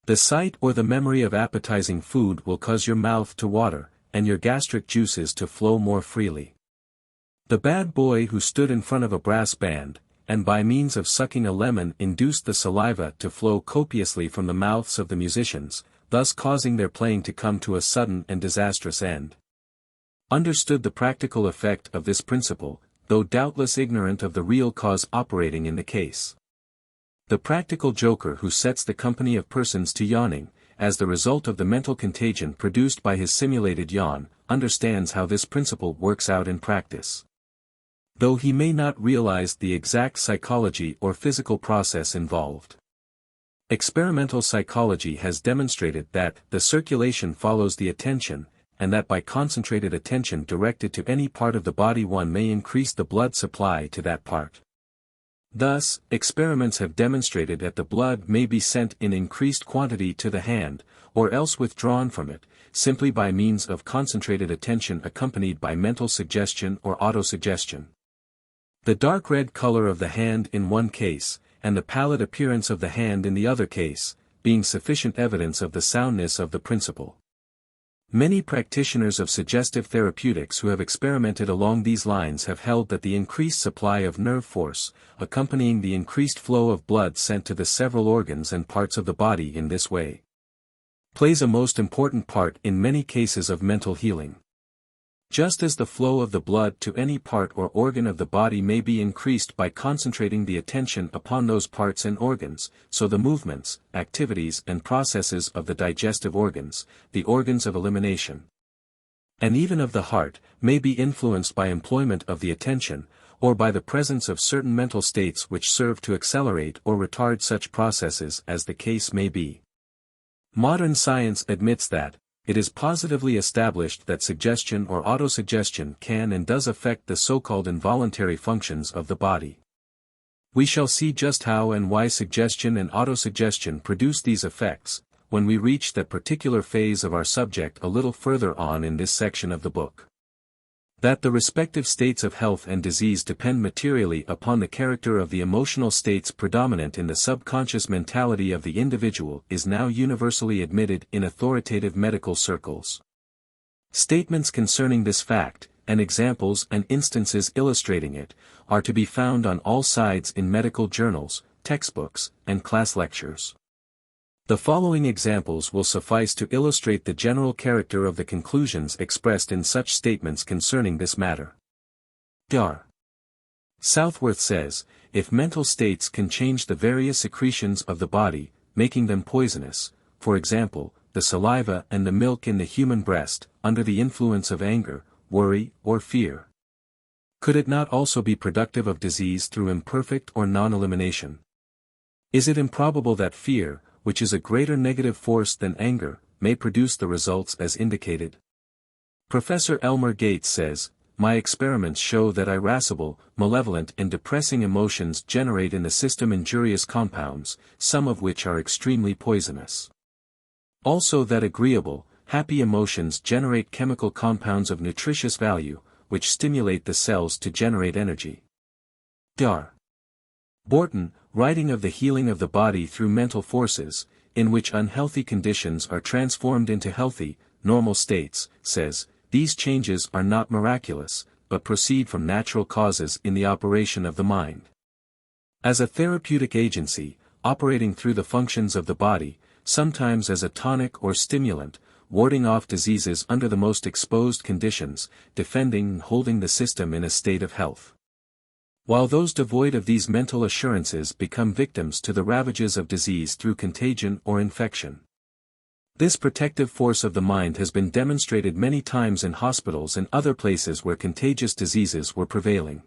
The sight or the memory of appetizing food will cause your mouth to water, and your gastric juices to flow more freely. The bad boy who stood in front of a brass band, and by means of sucking a lemon induced the saliva to flow copiously from the mouths of the musicians, thus causing their playing to come to a sudden and disastrous end. Understood the practical effect of this principle, though doubtless ignorant of the real cause operating in the case. The practical joker who sets the company of persons to yawning, as the result of the mental contagion produced by his simulated yawn, understands how this principle works out in practice. Though he may not realize the exact psychology or physical process involved. Experimental psychology has demonstrated that the circulation follows the attention, and that by concentrated attention directed to any part of the body one may increase the blood supply to that part. Thus, experiments have demonstrated that the blood may be sent in increased quantity to the hand, or else withdrawn from it, simply by means of concentrated attention accompanied by mental suggestion or autosuggestion. The dark red color of the hand in one case, and the pallid appearance of the hand in the other case, being sufficient evidence of the soundness of the principle. Many practitioners of suggestive therapeutics who have experimented along these lines have held that the increased supply of nerve force, accompanying the increased flow of blood sent to the several organs and parts of the body in this way, plays a most important part in many cases of mental healing. Just as the flow of the blood to any part or organ of the body may be increased by concentrating the attention upon those parts and organs, so the movements, activities and processes of the digestive organs, the organs of elimination, and even of the heart, may be influenced by employment of the attention, or by the presence of certain mental states which serve to accelerate or retard such processes as the case may be. Modern science admits that, it is positively established that suggestion or autosuggestion can and does affect the so-called involuntary functions of the body. We shall see just how and why suggestion and autosuggestion produce these effects, when we reach that particular phase of our subject a little further on in this section of the book. That the respective states of health and disease depend materially upon the character of the emotional states predominant in the subconscious mentality of the individual is now universally admitted in authoritative medical circles. Statements concerning this fact, and examples and instances illustrating it, are to be found on all sides in medical journals, textbooks, and class lectures. The following examples will suffice to illustrate the general character of the conclusions expressed in such statements concerning this matter. Dr. Southworth says, if mental states can change the various secretions of the body, making them poisonous, for example, the saliva and the milk in the human breast, under the influence of anger, worry, or fear, could it not also be productive of disease through imperfect or non-elimination? Is it improbable that fear, which is a greater negative force than anger, may produce the results as indicated? Professor Elmer Gates says, my experiments show that irascible, malevolent and depressing emotions generate in the system injurious compounds, some of which are extremely poisonous. Also that agreeable, happy emotions generate chemical compounds of nutritious value, which stimulate the cells to generate energy. Dr. Borton, writing of the healing of the body through mental forces, in which unhealthy conditions are transformed into healthy, normal states, says, these changes are not miraculous, but proceed from natural causes in the operation of the mind. As a therapeutic agency, operating through the functions of the body, sometimes as a tonic or stimulant, warding off diseases under the most exposed conditions, defending and holding the system in a state of health. While those devoid of these mental assurances become victims to the ravages of disease through contagion or infection. This protective force of the mind has been demonstrated many times in hospitals and other places where contagious diseases were prevailing.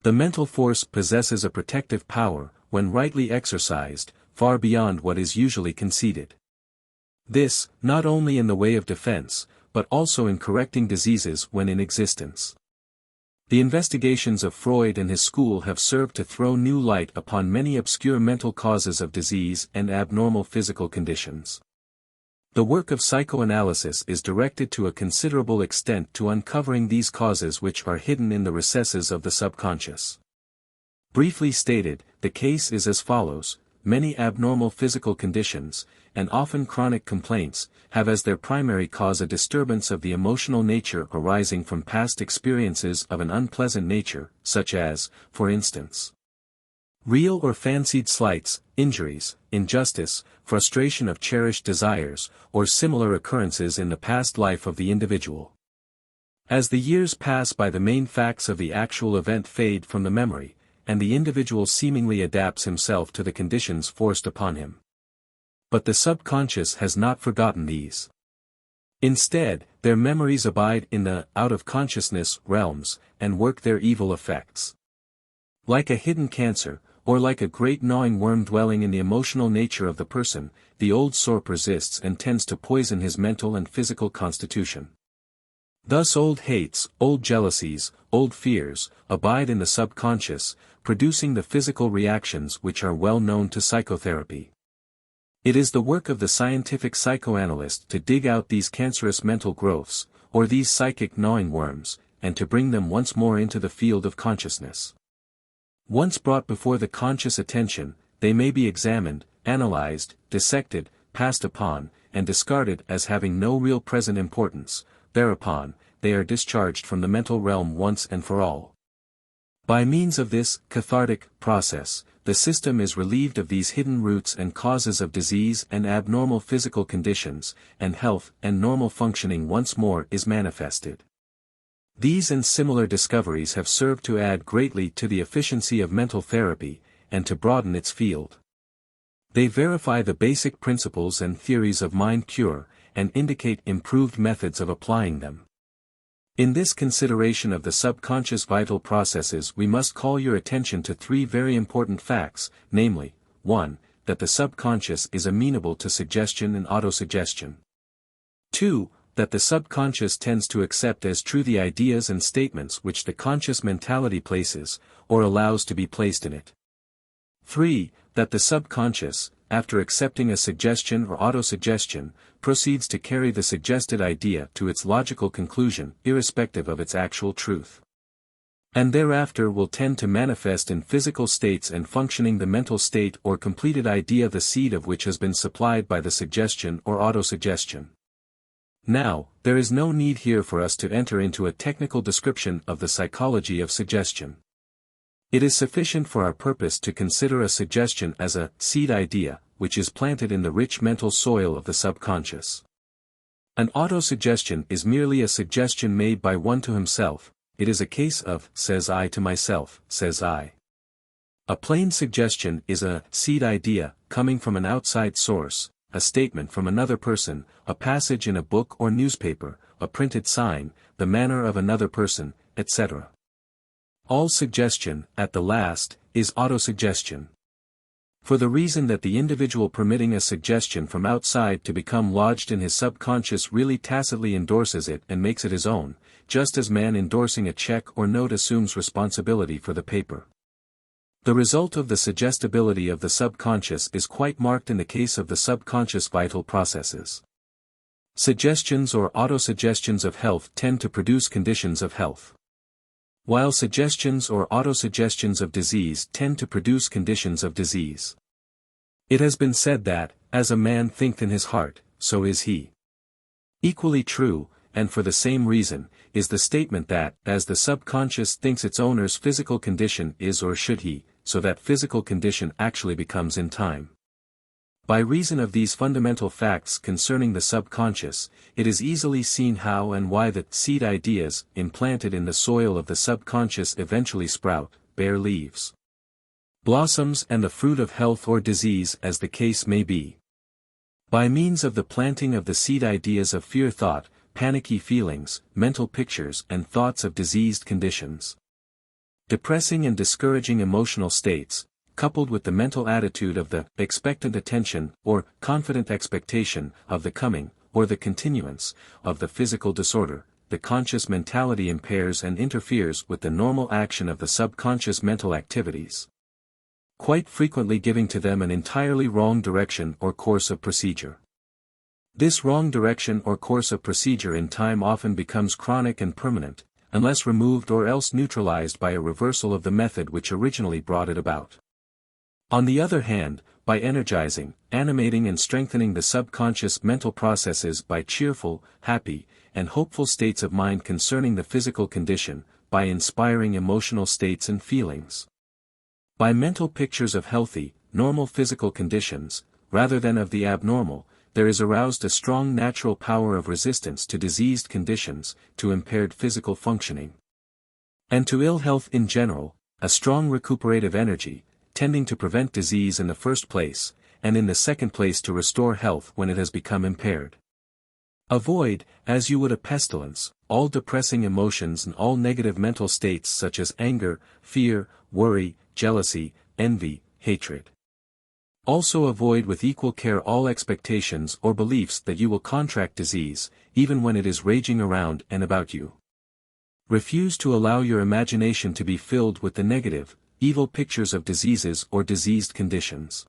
The mental force possesses a protective power, when rightly exercised, far beyond what is usually conceded. This, not only in the way of defense, but also in correcting diseases when in existence. The investigations of Freud and his school have served to throw new light upon many obscure mental causes of disease and abnormal physical conditions. The work of psychoanalysis is directed to a considerable extent to uncovering these causes which are hidden in the recesses of the subconscious. Briefly stated, the case is as follows: many abnormal physical conditions, and often chronic complaints, have as their primary cause a disturbance of the emotional nature arising from past experiences of an unpleasant nature, such as, for instance, real or fancied slights, injuries, injustice, frustration of cherished desires, or similar occurrences in the past life of the individual. As the years pass by, the main facts of the actual event fade from the memory, and the individual seemingly adapts himself to the conditions forced upon him. But the subconscious has not forgotten these. Instead, their memories abide in the out-of-consciousness realms, and work their evil effects. Like a hidden cancer, or like a great gnawing worm dwelling in the emotional nature of the person, the old sore persists and tends to poison his mental and physical constitution. Thus old hates, old jealousies, old fears, abide in the subconscious, producing the physical reactions which are well known to psychotherapy. It is the work of the scientific psychoanalyst to dig out these cancerous mental growths, or these psychic gnawing worms, and to bring them once more into the field of consciousness. Once brought before the conscious attention, they may be examined, analyzed, dissected, passed upon, and discarded as having no real present importance. Thereupon, they are discharged from the mental realm once and for all. By means of this cathartic process, the system is relieved of these hidden roots and causes of disease and abnormal physical conditions, and health and normal functioning once more is manifested. These and similar discoveries have served to add greatly to the efficiency of mental therapy, and to broaden its field. They verify the basic principles and theories of mind cure, and indicate improved methods of applying them. In this consideration of the subconscious vital processes, we must call your attention to three very important facts, namely, 1. That the subconscious is amenable to suggestion and autosuggestion. 2. That the subconscious tends to accept as true the ideas and statements which the conscious mentality places, or allows to be placed in it. 3. That the subconscious, after accepting a suggestion or autosuggestion, proceeds to carry the suggested idea to its logical conclusion, irrespective of its actual truth. And thereafter will tend to manifest in physical states and functioning the mental state or completed idea, the seed of which has been supplied by the suggestion or autosuggestion. Now, there is no need here for us to enter into a technical description of the psychology of suggestion. It is sufficient for our purpose to consider a suggestion as a seed idea, which is planted in the rich mental soil of the subconscious. An autosuggestion is merely a suggestion made by one to himself. It is a case of, says I to myself, says I. A plain suggestion is a seed idea, coming from an outside source, a statement from another person, a passage in a book or newspaper, a printed sign, the manner of another person, etc. All suggestion, at the last, is autosuggestion. For the reason that the individual permitting a suggestion from outside to become lodged in his subconscious really tacitly endorses it and makes it his own, just as man endorsing a check or note assumes responsibility for the paper. The result of the suggestibility of the subconscious is quite marked in the case of the subconscious vital processes. Suggestions or autosuggestions of health tend to produce conditions of health. while suggestions or autosuggestions of disease tend to produce conditions of disease. It has been said that, as a man thinketh in his heart, so is he. Equally true, and for the same reason, is the statement that, as the subconscious thinks its owner's physical condition is or should he, so that physical condition actually becomes in time. By reason of these fundamental facts concerning the subconscious, it is easily seen how and why the seed ideas implanted in the soil of the subconscious eventually sprout, bear leaves, blossoms and the fruit of health or disease as the case may be. By means of the planting of the seed ideas of fear thought, panicky feelings, mental pictures and thoughts of diseased conditions, depressing and discouraging emotional states, coupled with the mental attitude of the expectant attention, or confident expectation, of the coming, or the continuance, of the physical disorder, the conscious mentality impairs and interferes with the normal action of the subconscious mental activities, quite frequently giving to them an entirely wrong direction or course of procedure. This wrong direction or course of procedure in time often becomes chronic and permanent, unless removed or else neutralized by a reversal of the method which originally brought it about. On the other hand, by energizing, animating and strengthening the subconscious mental processes by cheerful, happy, and hopeful states of mind concerning the physical condition, by inspiring emotional states and feelings, by mental pictures of healthy, normal physical conditions, rather than of the abnormal, there is aroused a strong natural power of resistance to diseased conditions, to impaired physical functioning, and to ill health in general, a strong recuperative energy, tending to prevent disease in the first place, and in the second place to restore health when it has become impaired. Avoid, as you would a pestilence, all depressing emotions and all negative mental states such as anger, fear, worry, jealousy, envy, hatred. Also avoid with equal care all expectations or beliefs that you will contract disease, even when it is raging around and about you. Refuse to allow your imagination to be filled with the negative, evil pictures of diseases or diseased conditions.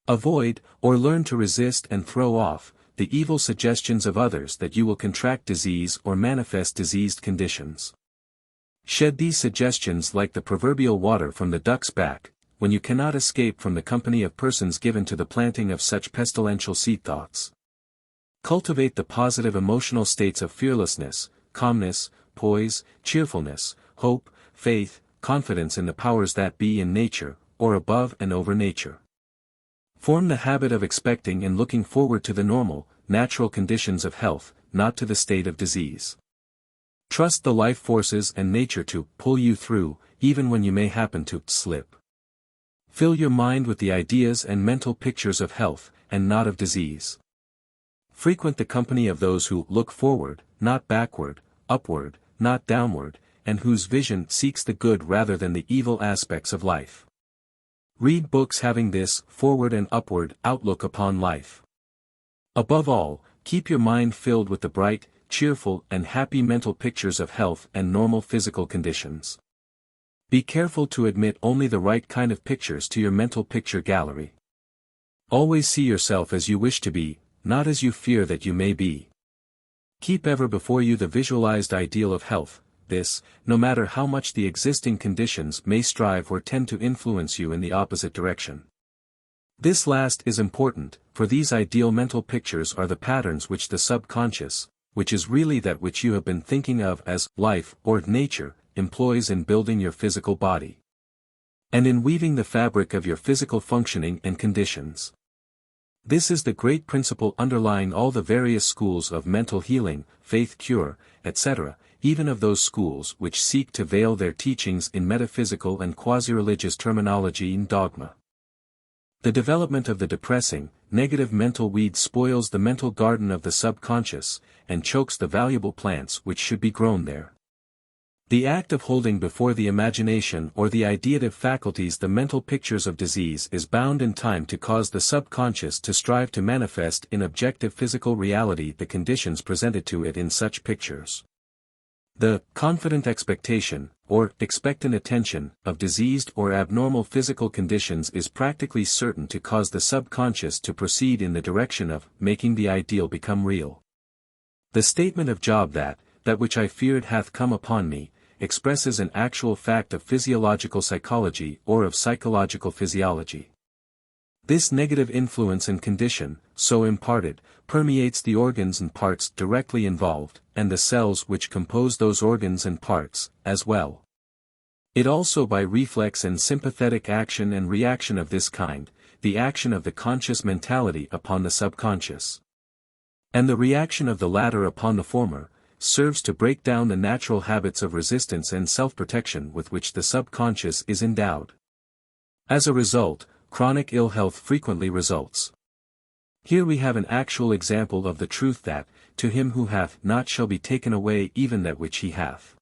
Avoid, or learn to resist and throw off, the evil suggestions of others that you will contract disease or manifest diseased conditions. Shed these suggestions like the proverbial water from the duck's back, when you cannot escape from the company of persons given to the planting of such pestilential seed thoughts. Cultivate the positive emotional states of fearlessness, calmness, poise, cheerfulness, hope, faith, confidence in the powers that be in nature, or above and over nature. Form the habit of expecting and looking forward to the normal, natural conditions of health, not to the state of disease. Trust the life forces and nature to pull you through, even when you may happen to slip. Fill your mind with the ideas and mental pictures of health, and not of disease. Frequent the company of those who look forward, not backward, upward, not downward, and whose vision seeks the good rather than the evil aspects of life. Read books having this forward and upward outlook upon life. Above all, keep your mind filled with the bright, cheerful and happy mental pictures of health and normal physical conditions. Be careful to admit only the right kind of pictures to your mental picture gallery. Always see yourself as you wish to be, not as you fear that you may be. Keep ever before you the visualized ideal of health, this, no matter how much the existing conditions may strive or tend to influence you in the opposite direction. This last is important, for these ideal mental pictures are the patterns which the subconscious, which is really that which you have been thinking of as life or nature, employs in building your physical body, and in weaving the fabric of your physical functioning and conditions. This is the great principle underlying all the various schools of mental healing, faith cure, etc., even of those schools which seek to veil their teachings in metaphysical and quasi-religious terminology and dogma. The development of the depressing, negative mental weed spoils the mental garden of the subconscious, and chokes the valuable plants which should be grown there. The act of holding before the imagination or the ideative faculties the mental pictures of disease is bound in time to cause the subconscious to strive to manifest in objective physical reality the conditions presented to it in such pictures. The confident expectation, or expectant attention, of diseased or abnormal physical conditions is practically certain to cause the subconscious to proceed in the direction of making the ideal become real. The statement of Job that which I feared hath come upon me, expresses an actual fact of physiological psychology or of psychological physiology. This negative influence and condition, so imparted, permeates the organs and parts directly involved, and the cells which compose those organs and parts, as well. It also by reflex and sympathetic action and reaction of this kind, the action of the conscious mentality upon the subconscious, and the reaction of the latter upon the former, serves to break down the natural habits of resistance and self-protection with which the subconscious is endowed. As a result, chronic ill health frequently results. Here we have an actual example of the truth that, to him who hath not shall be taken away even that which he hath.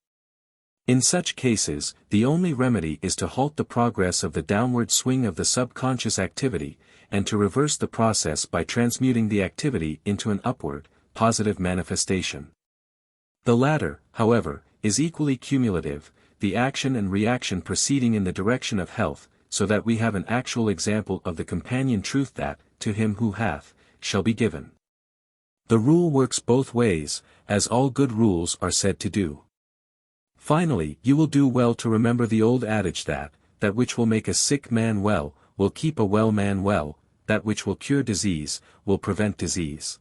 In such cases, the only remedy is to halt the progress of the downward swing of the subconscious activity, and to reverse the process by transmuting the activity into an upward, positive manifestation. The latter, however, is equally cumulative, the action and reaction proceeding in the direction of health, so that we have an actual example of the companion truth that, to him who hath, shall be given. The rule works both ways, as all good rules are said to do. Finally, you will do well to remember the old adage that which will make a sick man well, will keep a well man well, that which will cure disease, will prevent disease.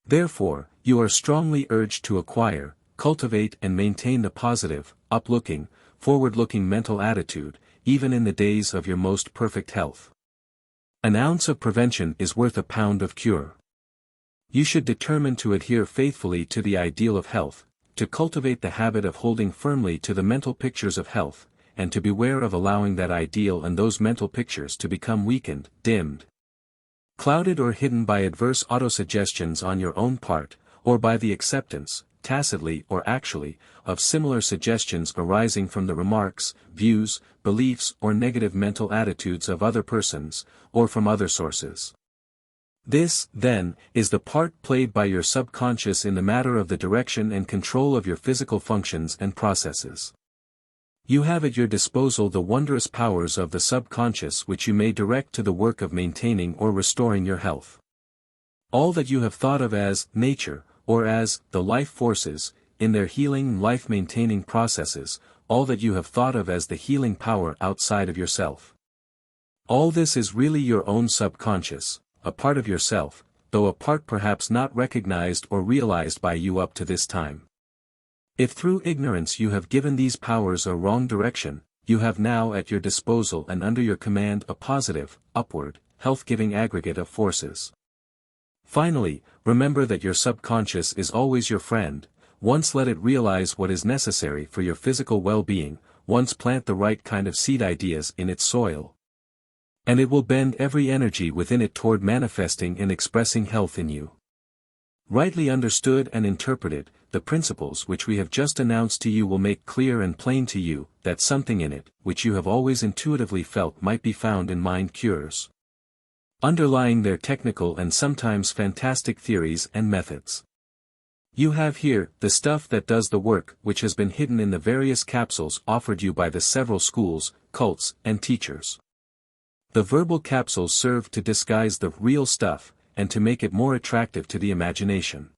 Therefore, you are strongly urged to acquire, cultivate and maintain the positive, up-looking, forward-looking mental attitude, even in the days of your most perfect health. An ounce of prevention is worth a pound of cure. You should determine to adhere faithfully to the ideal of health, to cultivate the habit of holding firmly to the mental pictures of health, and to beware of allowing that ideal and those mental pictures to become weakened, dimmed, clouded or hidden by adverse autosuggestions on your own part, or by the acceptance, tacitly or actually, of similar suggestions arising from the remarks, views, beliefs or negative mental attitudes of other persons, or from other sources. This, then, is the part played by your subconscious in the matter of the direction and control of your physical functions and processes. You have at your disposal the wondrous powers of the subconscious which you may direct to the work of maintaining or restoring your health. All that you have thought of as nature, or as the life forces, in their healing and life-maintaining processes, all that you have thought of as the healing power outside of yourself. All this is really your own subconscious, a part of yourself, though a part perhaps not recognized or realized by you up to this time. If through ignorance you have given these powers a wrong direction, you have now at your disposal and under your command a positive, upward, health-giving aggregate of forces. Finally, remember that your subconscious is always your friend. Once let it realize what is necessary for your physical well-being, once plant the right kind of seed ideas in its soil, and it will bend every energy within it toward manifesting and expressing health in you. Rightly understood and interpreted, the principles which we have just announced to you will make clear and plain to you that something in it, which you have always intuitively felt might be found in mind cures, underlying their technical and sometimes fantastic theories and methods. You have here the stuff that does the work which has been hidden in the various capsules offered you by the several schools, cults, and teachers. The verbal capsules serve to disguise the real stuff, and to make it more attractive to the imagination.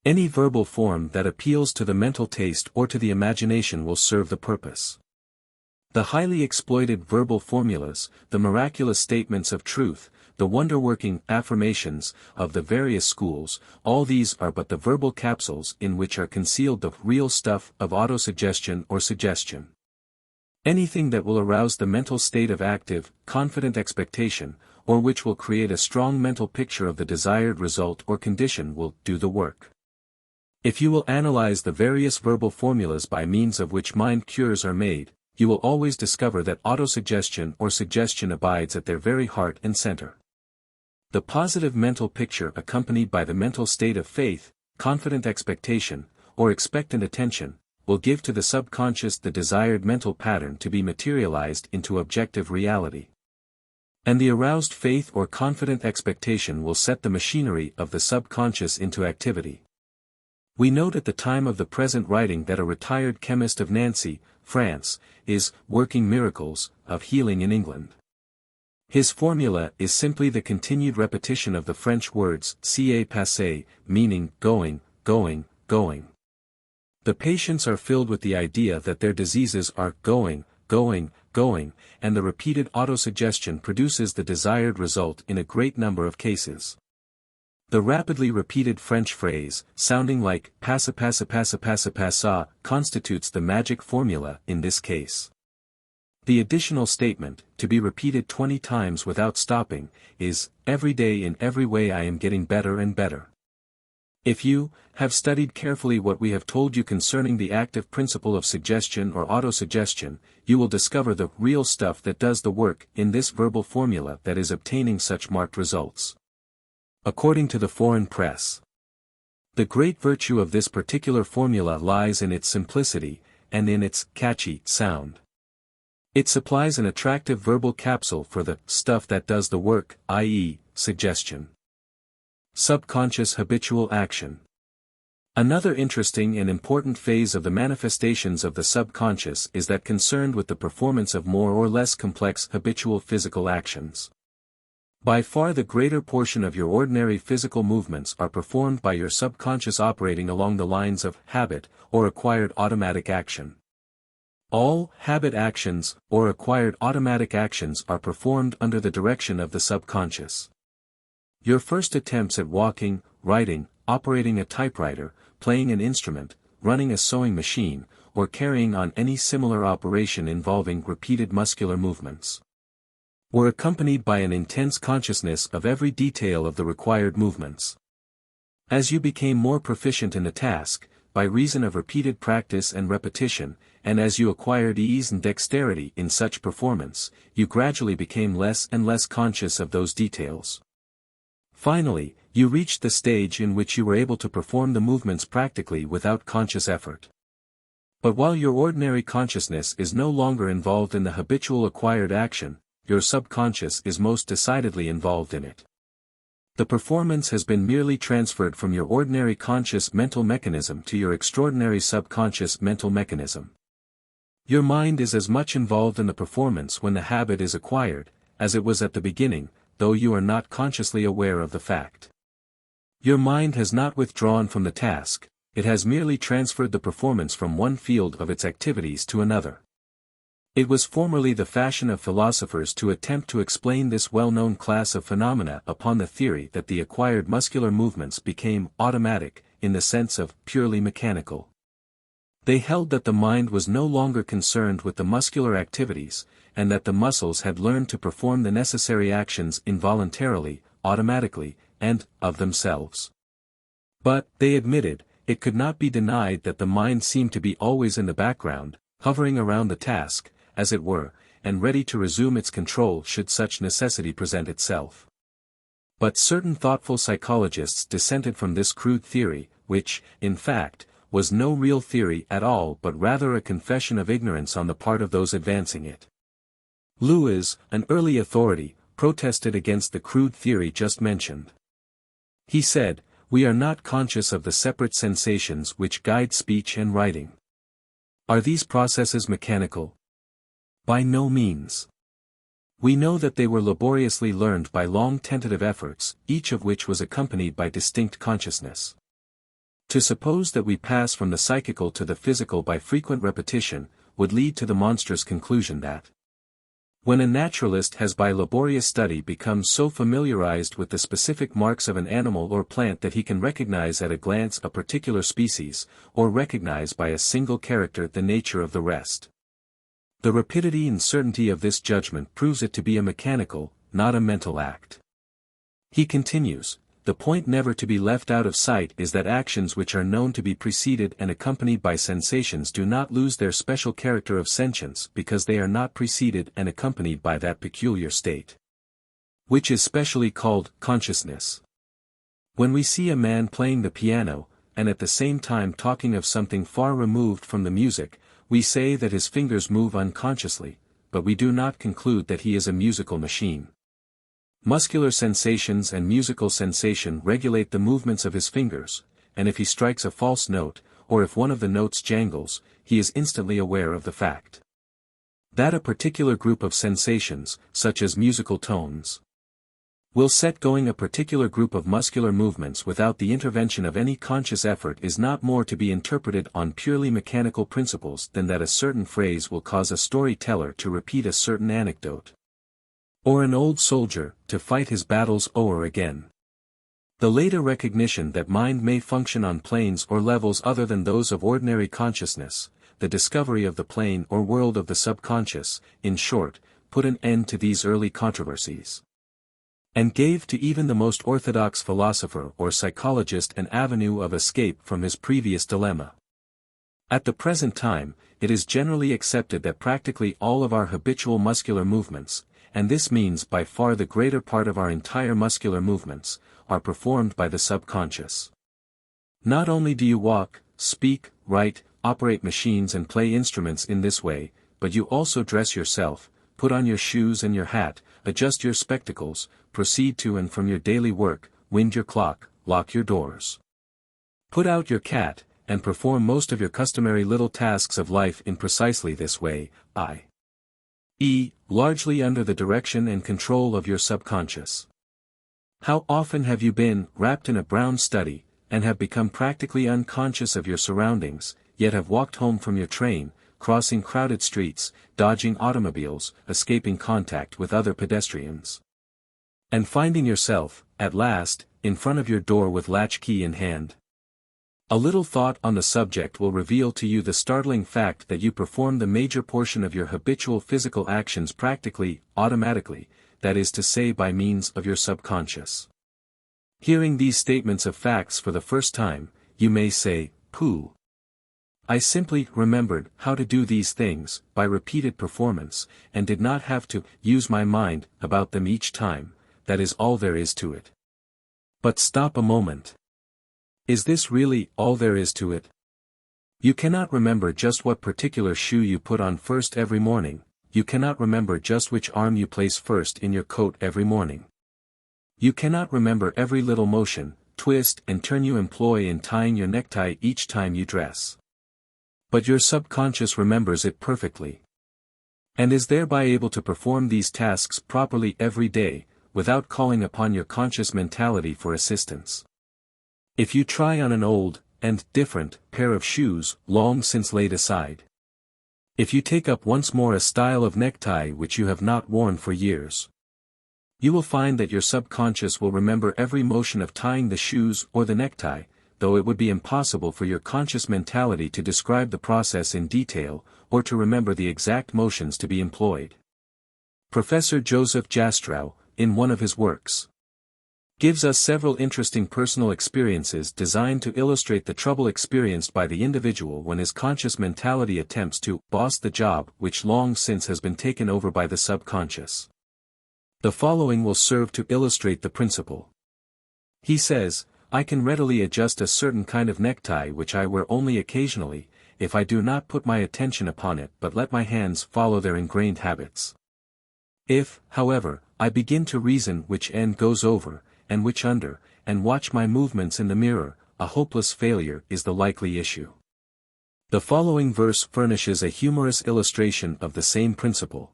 Any verbal form that appeals to the mental taste or to the imagination will serve the purpose. The highly exploited verbal formulas, the miraculous statements of truth, the wonder-working affirmations of the various schools, all these are but the verbal capsules in which are concealed the real stuff of autosuggestion or suggestion. Anything that will arouse the mental state of active, confident expectation, or which will create a strong mental picture of the desired result or condition will do the work. If you will analyze the various verbal formulas by means of which mind cures are made, you will always discover that autosuggestion or suggestion abides at their very heart and center. The positive mental picture accompanied by the mental state of faith, confident expectation, or expectant attention, will give to the subconscious the desired mental pattern to be materialized into objective reality. And the aroused faith or confident expectation will set the machinery of the subconscious into activity. We note at the time of the present writing that a retired chemist of Nancy, France, is working miracles of healing in England. His formula is simply the continued repetition of the French words "c'est passé," meaning going, going, going. The patients are filled with the idea that their diseases are going, and the repeated autosuggestion produces the desired result in a great number of cases. The rapidly repeated French phrase, sounding like passa, constitutes the magic formula in this case. The additional statement, to be repeated 20 times without stopping, is, every day in every way I am getting better and better. If you have studied carefully what we have told you concerning the active principle of suggestion or autosuggestion, you will discover the real stuff that does the work in this verbal formula that is obtaining such marked results. According to the foreign press, the great virtue of this particular formula lies in its simplicity, and in its catchy sound. It supplies an attractive verbal capsule for the stuff that does the work, i.e., suggestion. Subconscious habitual action. Another interesting and important phase of the manifestations of the subconscious is that concerned with the performance of more or less complex habitual physical actions. By far the greater portion of your ordinary physical movements are performed by your subconscious operating along the lines of habit, or acquired automatic action. All habit actions, or acquired automatic actions are performed under the direction of the subconscious. Your first attempts at walking, writing, operating a typewriter, playing an instrument, running a sewing machine, or carrying on any similar operation involving repeated muscular movements, were accompanied by an intense consciousness of every detail of the required movements. As you became more proficient in the task, by reason of repeated practice and repetition, and as you acquired ease and dexterity in such performance, you gradually became less and less conscious of those details. Finally, you reached the stage in which you were able to perform the movements practically without conscious effort. But while your ordinary consciousness is no longer involved in the habitual acquired action, your subconscious is most decidedly involved in it. The performance has been merely transferred from your ordinary conscious mental mechanism to your extraordinary subconscious mental mechanism. Your mind is as much involved in the performance when the habit is acquired, as it was at the beginning, though you are not consciously aware of the fact. Your mind has not withdrawn from the task, it has merely transferred the performance from one field of its activities to another. It was formerly the fashion of philosophers to attempt to explain this well-known class of phenomena upon the theory that the acquired muscular movements became automatic, in the sense of purely mechanical. They held that the mind was no longer concerned with the muscular activities, and that the muscles had learned to perform the necessary actions involuntarily, automatically, and of themselves. But, they admitted, it could not be denied that the mind seemed to be always in the background, hovering around the task, as it were, and ready to resume its control should such necessity present itself. But certain thoughtful psychologists dissented from this crude theory, which, in fact, was no real theory at all but rather a confession of ignorance on the part of those advancing it. Lewis, an early authority, protested against the crude theory just mentioned. He said, "We are not conscious of the separate sensations which guide speech and writing. Are these processes mechanical? By no means. We know that they were laboriously learned by long tentative efforts, each of which was accompanied by distinct consciousness. To suppose that we pass from the psychical to the physical by frequent repetition, would lead to the monstrous conclusion that when a naturalist has by laborious study become so familiarized with the specific marks of an animal or plant that he can recognize at a glance a particular species, or recognize by a single character the nature of the rest. The rapidity and certainty of this judgment proves it to be a mechanical, not a mental act." He continues, "The point never to be left out of sight is that actions which are known to be preceded and accompanied by sensations do not lose their special character of sentience because they are not preceded and accompanied by that peculiar state, which is specially called consciousness. When we see a man playing the piano, and at the same time talking of something far removed from the music, we say that his fingers move unconsciously, but we do not conclude that he is a musical machine. Muscular sensations and musical sensation regulate the movements of his fingers, and if he strikes a false note, or if one of the notes jangles, he is instantly aware of the fact that a particular group of sensations, such as musical tones, Will set going a particular group of muscular movements without the intervention of any conscious effort is not more to be interpreted on purely mechanical principles than that a certain phrase will cause a storyteller to repeat a certain anecdote, or an old soldier to fight his battles o'er again. The later recognition that mind may function on planes or levels other than those of ordinary consciousness, the discovery of the plane or world of the subconscious, in short, put an end to these early controversies, and gave to even the most orthodox philosopher or psychologist an avenue of escape from his previous dilemma. At the present time, it is generally accepted that practically all of our habitual muscular movements, and this means by far the greater part of our entire muscular movements, are performed by the subconscious. Not only do you walk, speak, write, operate machines and play instruments in this way, but you also dress yourself, put on your shoes and your hat, adjust your spectacles, proceed to and from your daily work, wind your clock, lock your doors, put out your cat, and perform most of your customary little tasks of life in precisely this way, i.e., largely under the direction and control of your subconscious. How often have you been wrapped in a brown study, and have become practically unconscious of your surroundings, yet have walked home from your train, crossing crowded streets, dodging automobiles, escaping contact with other pedestrians, and finding yourself, at last, in front of your door with latchkey in hand? A little thought on the subject will reveal to you the startling fact that you perform the major portion of your habitual physical actions practically, automatically, that is to say by means of your subconscious. Hearing these statements of facts for the first time, you may say, "Pooh. I simply remembered how to do these things by repeated performance, and did not have to use my mind about them each time, that is all there is to it." But stop a moment. Is this really all there is to it? You cannot remember just what particular shoe you put on first every morning, you cannot remember just which arm you place first in your coat every morning. You cannot remember every little motion, twist and turn you employ in tying your necktie each time you dress. But your subconscious remembers it perfectly, and is thereby able to perform these tasks properly every day, without calling upon your conscious mentality for assistance. If you try on an old, and different, pair of shoes, long since laid aside, if you take up once more a style of necktie which you have not worn for years, you will find that your subconscious will remember every motion of tying the shoes or the necktie, though it would be impossible for your conscious mentality to describe the process in detail, or to remember the exact motions to be employed. Professor Joseph Jastrow, in one of his works, gives us several interesting personal experiences designed to illustrate the trouble experienced by the individual when his conscious mentality attempts to boss the job which long since has been taken over by the subconscious. The following will serve to illustrate the principle. He says, "I can readily adjust a certain kind of necktie which I wear only occasionally, if I do not put my attention upon it but let my hands follow their ingrained habits. If, however, I begin to reason which end goes over, and which under, and watch my movements in the mirror, a hopeless failure is the likely issue." The following verse furnishes a humorous illustration of the same principle.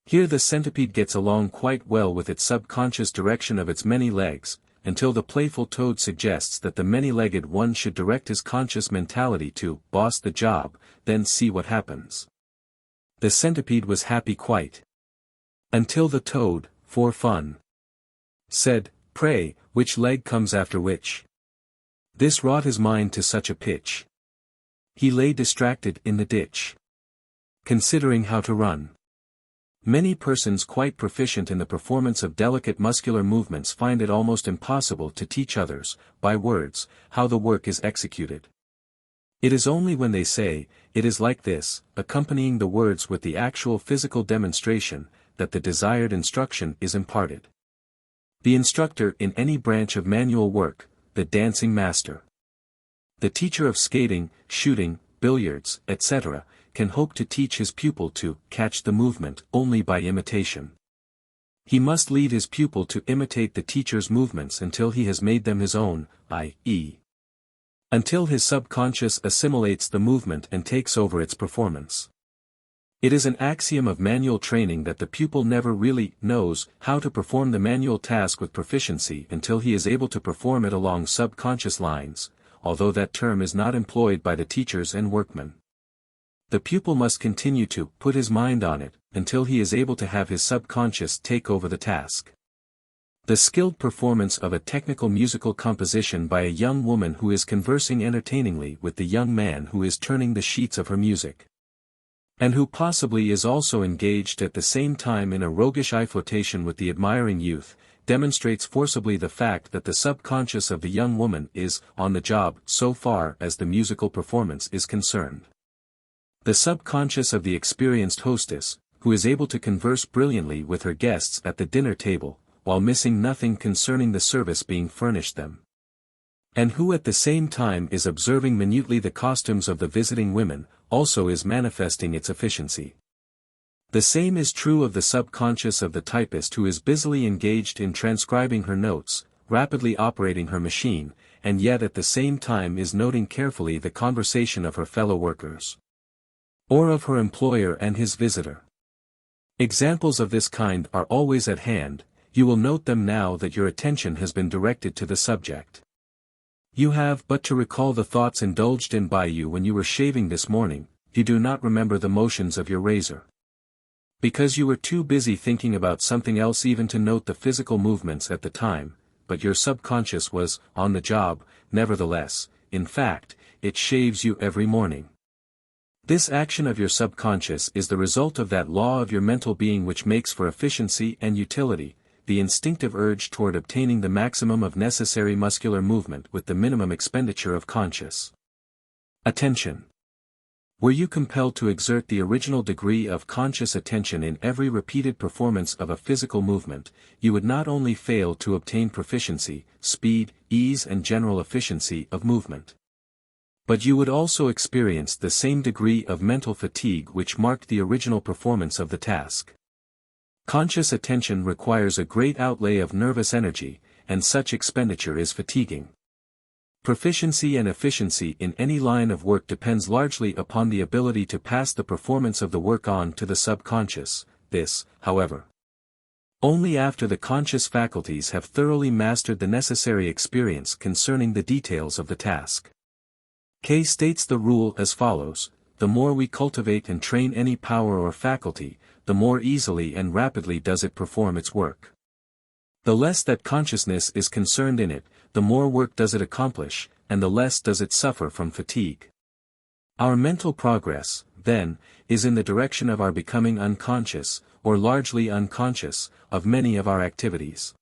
Here the centipede gets along quite well with its subconscious direction of its many legs, until the playful toad suggests that the many-legged one should direct his conscious mentality to boss the job, then see what happens. The centipede was happy quite until the toad, for fun, said, "Pray, which leg comes after which?" This wrought his mind to such a pitch. He lay distracted in the ditch, considering how to run. Many persons quite proficient in the performance of delicate muscular movements find it almost impossible to teach others, by words, how the work is executed. It is only when they say, "It is like this," accompanying the words with the actual physical demonstration, that the desired instruction is imparted. The instructor in any branch of manual work, the dancing master, the teacher of skating, shooting, billiards, etc., can hope to teach his pupil to catch the movement only by imitation. He must lead his pupil to imitate the teacher's movements until he has made them his own, i.e., until his subconscious assimilates the movement and takes over its performance. It is an axiom of manual training that the pupil never really knows how to perform the manual task with proficiency until he is able to perform it along subconscious lines, although that term is not employed by the teachers and workmen. The pupil must continue to put his mind on it until he is able to have his subconscious take over the task. The skilled performance of a technical musical composition by a young woman who is conversing entertainingly with the young man who is turning the sheets of her music, and who possibly is also engaged at the same time in a roguish eye flirtation with the admiring youth, demonstrates forcibly the fact that the subconscious of the young woman is on the job so far as the musical performance is concerned. The subconscious of the experienced hostess, who is able to converse brilliantly with her guests at the dinner table, while missing nothing concerning the service being furnished them, and who at the same time is observing minutely the costumes of the visiting women, also is manifesting its efficiency. The same is true of the subconscious of the typist who is busily engaged in transcribing her notes, rapidly operating her machine, and yet at the same time is noting carefully the conversation of her fellow workers, or of her employer and his visitor. Examples of this kind are always at hand. You will note them now that your attention has been directed to the subject. You have but to recall the thoughts indulged in by you when you were shaving this morning. You do not remember the motions of your razor, because you were too busy thinking about something else even to note the physical movements at the time, but your subconscious was on the job, nevertheless. In fact, it shaves you every morning. This action of your subconscious is the result of that law of your mental being which makes for efficiency and utility, the instinctive urge toward obtaining the maximum of necessary muscular movement with the minimum expenditure of conscious attention. Were you compelled to exert the original degree of conscious attention in every repeated performance of a physical movement, you would not only fail to obtain proficiency, speed, ease and general efficiency of movement, but you would also experience the same degree of mental fatigue which marked the original performance of the task. Conscious attention requires a great outlay of nervous energy, and such expenditure is fatiguing. Proficiency and efficiency in any line of work depends largely upon the ability to pass the performance of the work on to the subconscious. This, however, only after the conscious faculties have thoroughly mastered the necessary experience concerning the details of the task. Kay states the rule as follows: the more we cultivate and train any power or faculty, the more easily and rapidly does it perform its work. The less that consciousness is concerned in it, the more work does it accomplish, and the less does it suffer from fatigue. Our mental progress, then, is in the direction of our becoming unconscious, or largely unconscious, of many of our activities.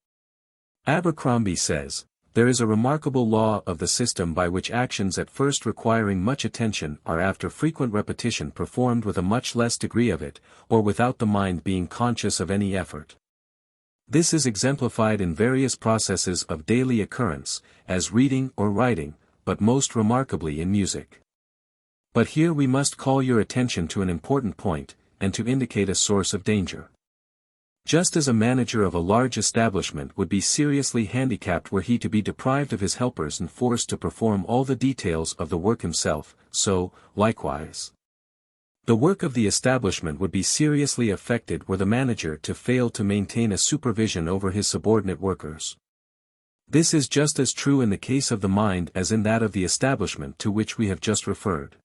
Abercrombie says, there is a remarkable law of the system by which actions at first requiring much attention are after frequent repetition performed with a much less degree of it, or without the mind being conscious of any effort. This is exemplified in various processes of daily occurrence, as reading or writing, but most remarkably in music. But here we must call your attention to an important point, and to indicate a source of danger. Just as a manager of a large establishment would be seriously handicapped were he to be deprived of his helpers and forced to perform all the details of the work himself, so, likewise, the work of the establishment would be seriously affected were the manager to fail to maintain a supervision over his subordinate workers. This is just as true in the case of the mind as in that of the establishment to which we have just referred.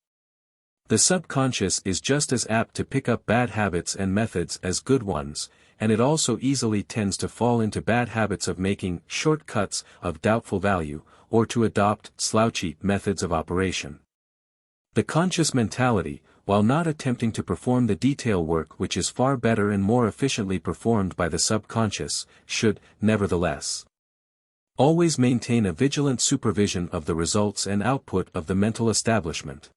The subconscious is just as apt to pick up bad habits and methods as good ones, and it also easily tends to fall into bad habits of making shortcuts of doubtful value, or to adopt slouchy methods of operation. The conscious mentality, while not attempting to perform the detail work which is far better and more efficiently performed by the subconscious, should, nevertheless, always maintain a vigilant supervision of the results and output of the mental establishment.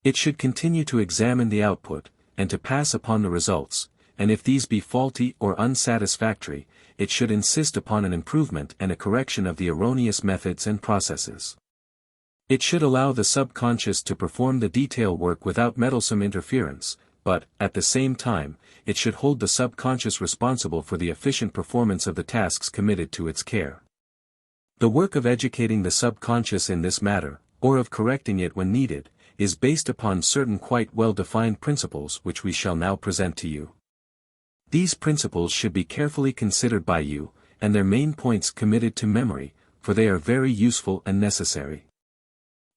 It should continue to examine the output, and to pass upon the results, and if these be faulty or unsatisfactory, it should insist upon an improvement and a correction of the erroneous methods and processes. It should allow the subconscious to perform the detail work without meddlesome interference, but, at the same time, it should hold the subconscious responsible for the efficient performance of the tasks committed to its care. The work of educating the subconscious in this matter, or of correcting it when needed, is based upon certain quite well-defined principles which we shall now present to you. These principles should be carefully considered by you, and their main points committed to memory, for they are very useful and necessary.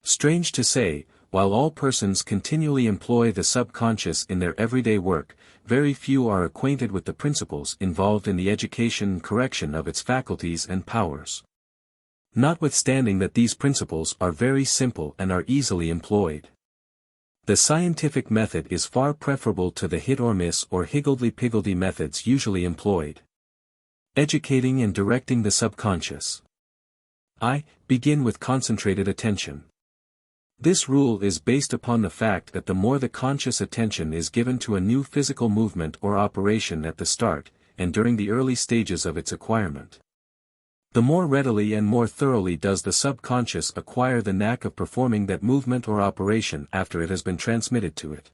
Strange to say, while all persons continually employ the subconscious in their everyday work, very few are acquainted with the principles involved in the education and correction of its faculties and powers. Notwithstanding that these principles are very simple and are easily employed, the scientific method is far preferable to the hit or miss or higgledy-piggledy methods usually employed. Educating and directing the subconscious. Begin with concentrated attention. This rule is based upon the fact that the more the conscious attention is given to a new physical movement or operation at the start, and during the early stages of its acquirement, the more readily and more thoroughly does the subconscious acquire the knack of performing that movement or operation after it has been transmitted to it.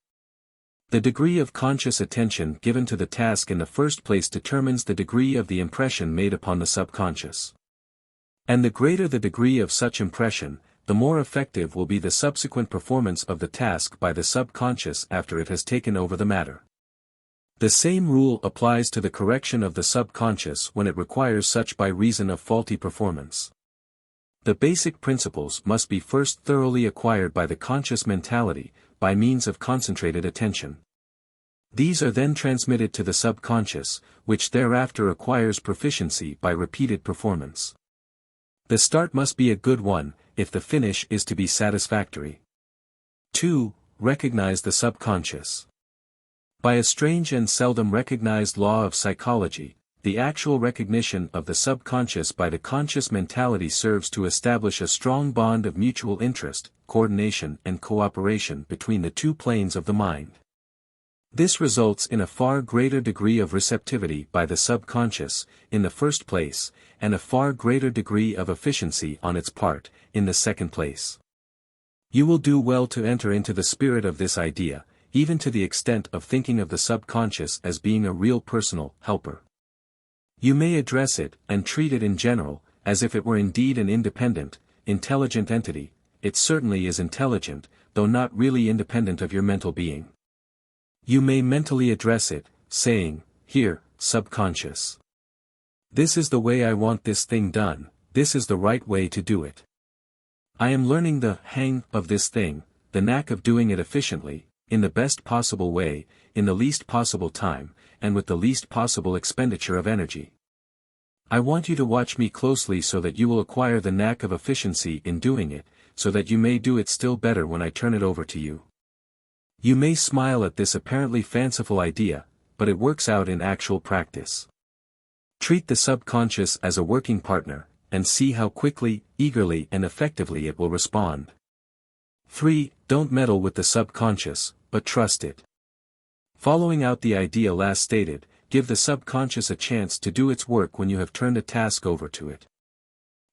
The degree of conscious attention given to the task in the first place determines the degree of the impression made upon the subconscious. And the greater the degree of such impression, the more effective will be the subsequent performance of the task by the subconscious after it has taken over the matter. The same rule applies to the correction of the subconscious when it requires such by reason of faulty performance. The basic principles must be first thoroughly acquired by the conscious mentality, by means of concentrated attention. These are then transmitted to the subconscious, which thereafter acquires proficiency by repeated performance. The start must be a good one, if the finish is to be satisfactory. 2. Recognize the subconscious. By a strange and seldom recognized law of psychology, the actual recognition of the subconscious by the conscious mentality serves to establish a strong bond of mutual interest, coordination and cooperation between the two planes of the mind. This results in a far greater degree of receptivity by the subconscious, in the first place, and a far greater degree of efficiency on its part, in the second place. You will do well to enter into the spirit of this idea, even to the extent of thinking of the subconscious as being a real personal helper. You may address it, and treat it in general, as if it were indeed an independent, intelligent entity. It certainly is intelligent, though not really independent of your mental being. You may mentally address it, saying, "Here, subconscious. This is the way I want this thing done, this is the right way to do it. I am learning the hang of this thing, the knack of doing it efficiently, in the best possible way, in the least possible time, and with the least possible expenditure of energy. I want you to watch me closely so that you will acquire the knack of efficiency in doing it, so that you may do it still better when I turn it over to you." You may smile at this apparently fanciful idea, but it works out in actual practice. Treat the subconscious as a working partner, and see how quickly, eagerly and effectively it will respond. 3. Don't meddle with the subconscious, but trust it. Following out the idea last stated, give the subconscious a chance to do its work when you have turned a task over to it.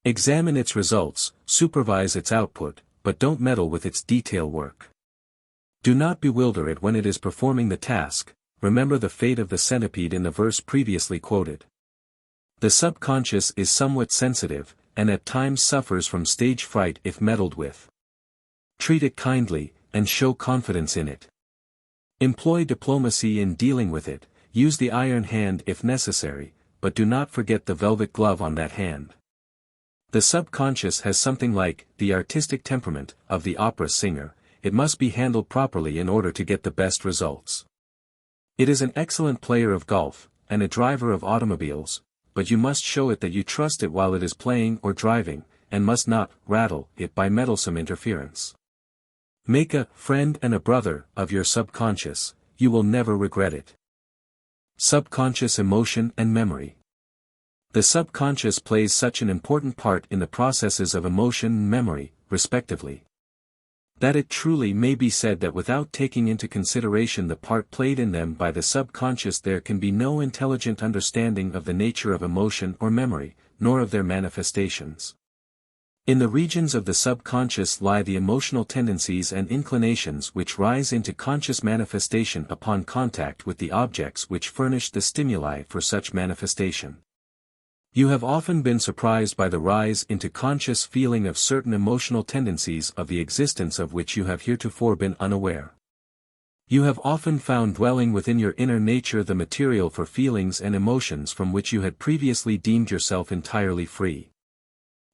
Examine its results, supervise its output, but don't meddle with its detail work. Do not bewilder it when it is performing the task. Remember the fate of the centipede in the verse previously quoted. The subconscious is somewhat sensitive, and at times suffers from stage fright if meddled with. Treat it kindly, and show confidence in it. Employ diplomacy in dealing with it, use the iron hand if necessary, but do not forget the velvet glove on that hand. The subconscious has something like the artistic temperament of the opera singer. It must be handled properly in order to get the best results. It is an excellent player of golf, and a driver of automobiles, but you must show it that you trust it while it is playing or driving, and must not rattle it by meddlesome interference. Make a friend and a brother of your subconscious, you will never regret it. Subconscious emotion and memory. The subconscious plays such an important part in the processes of emotion and memory, respectively, that it truly may be said that without taking into consideration the part played in them by the subconscious there can be no intelligent understanding of the nature of emotion or memory, nor of their manifestations. In the regions of the subconscious lie the emotional tendencies and inclinations which rise into conscious manifestation upon contact with the objects which furnish the stimuli for such manifestation. You have often been surprised by the rise into conscious feeling of certain emotional tendencies of the existence of which you have heretofore been unaware. You have often found dwelling within your inner nature the material for feelings and emotions from which you had previously deemed yourself entirely free.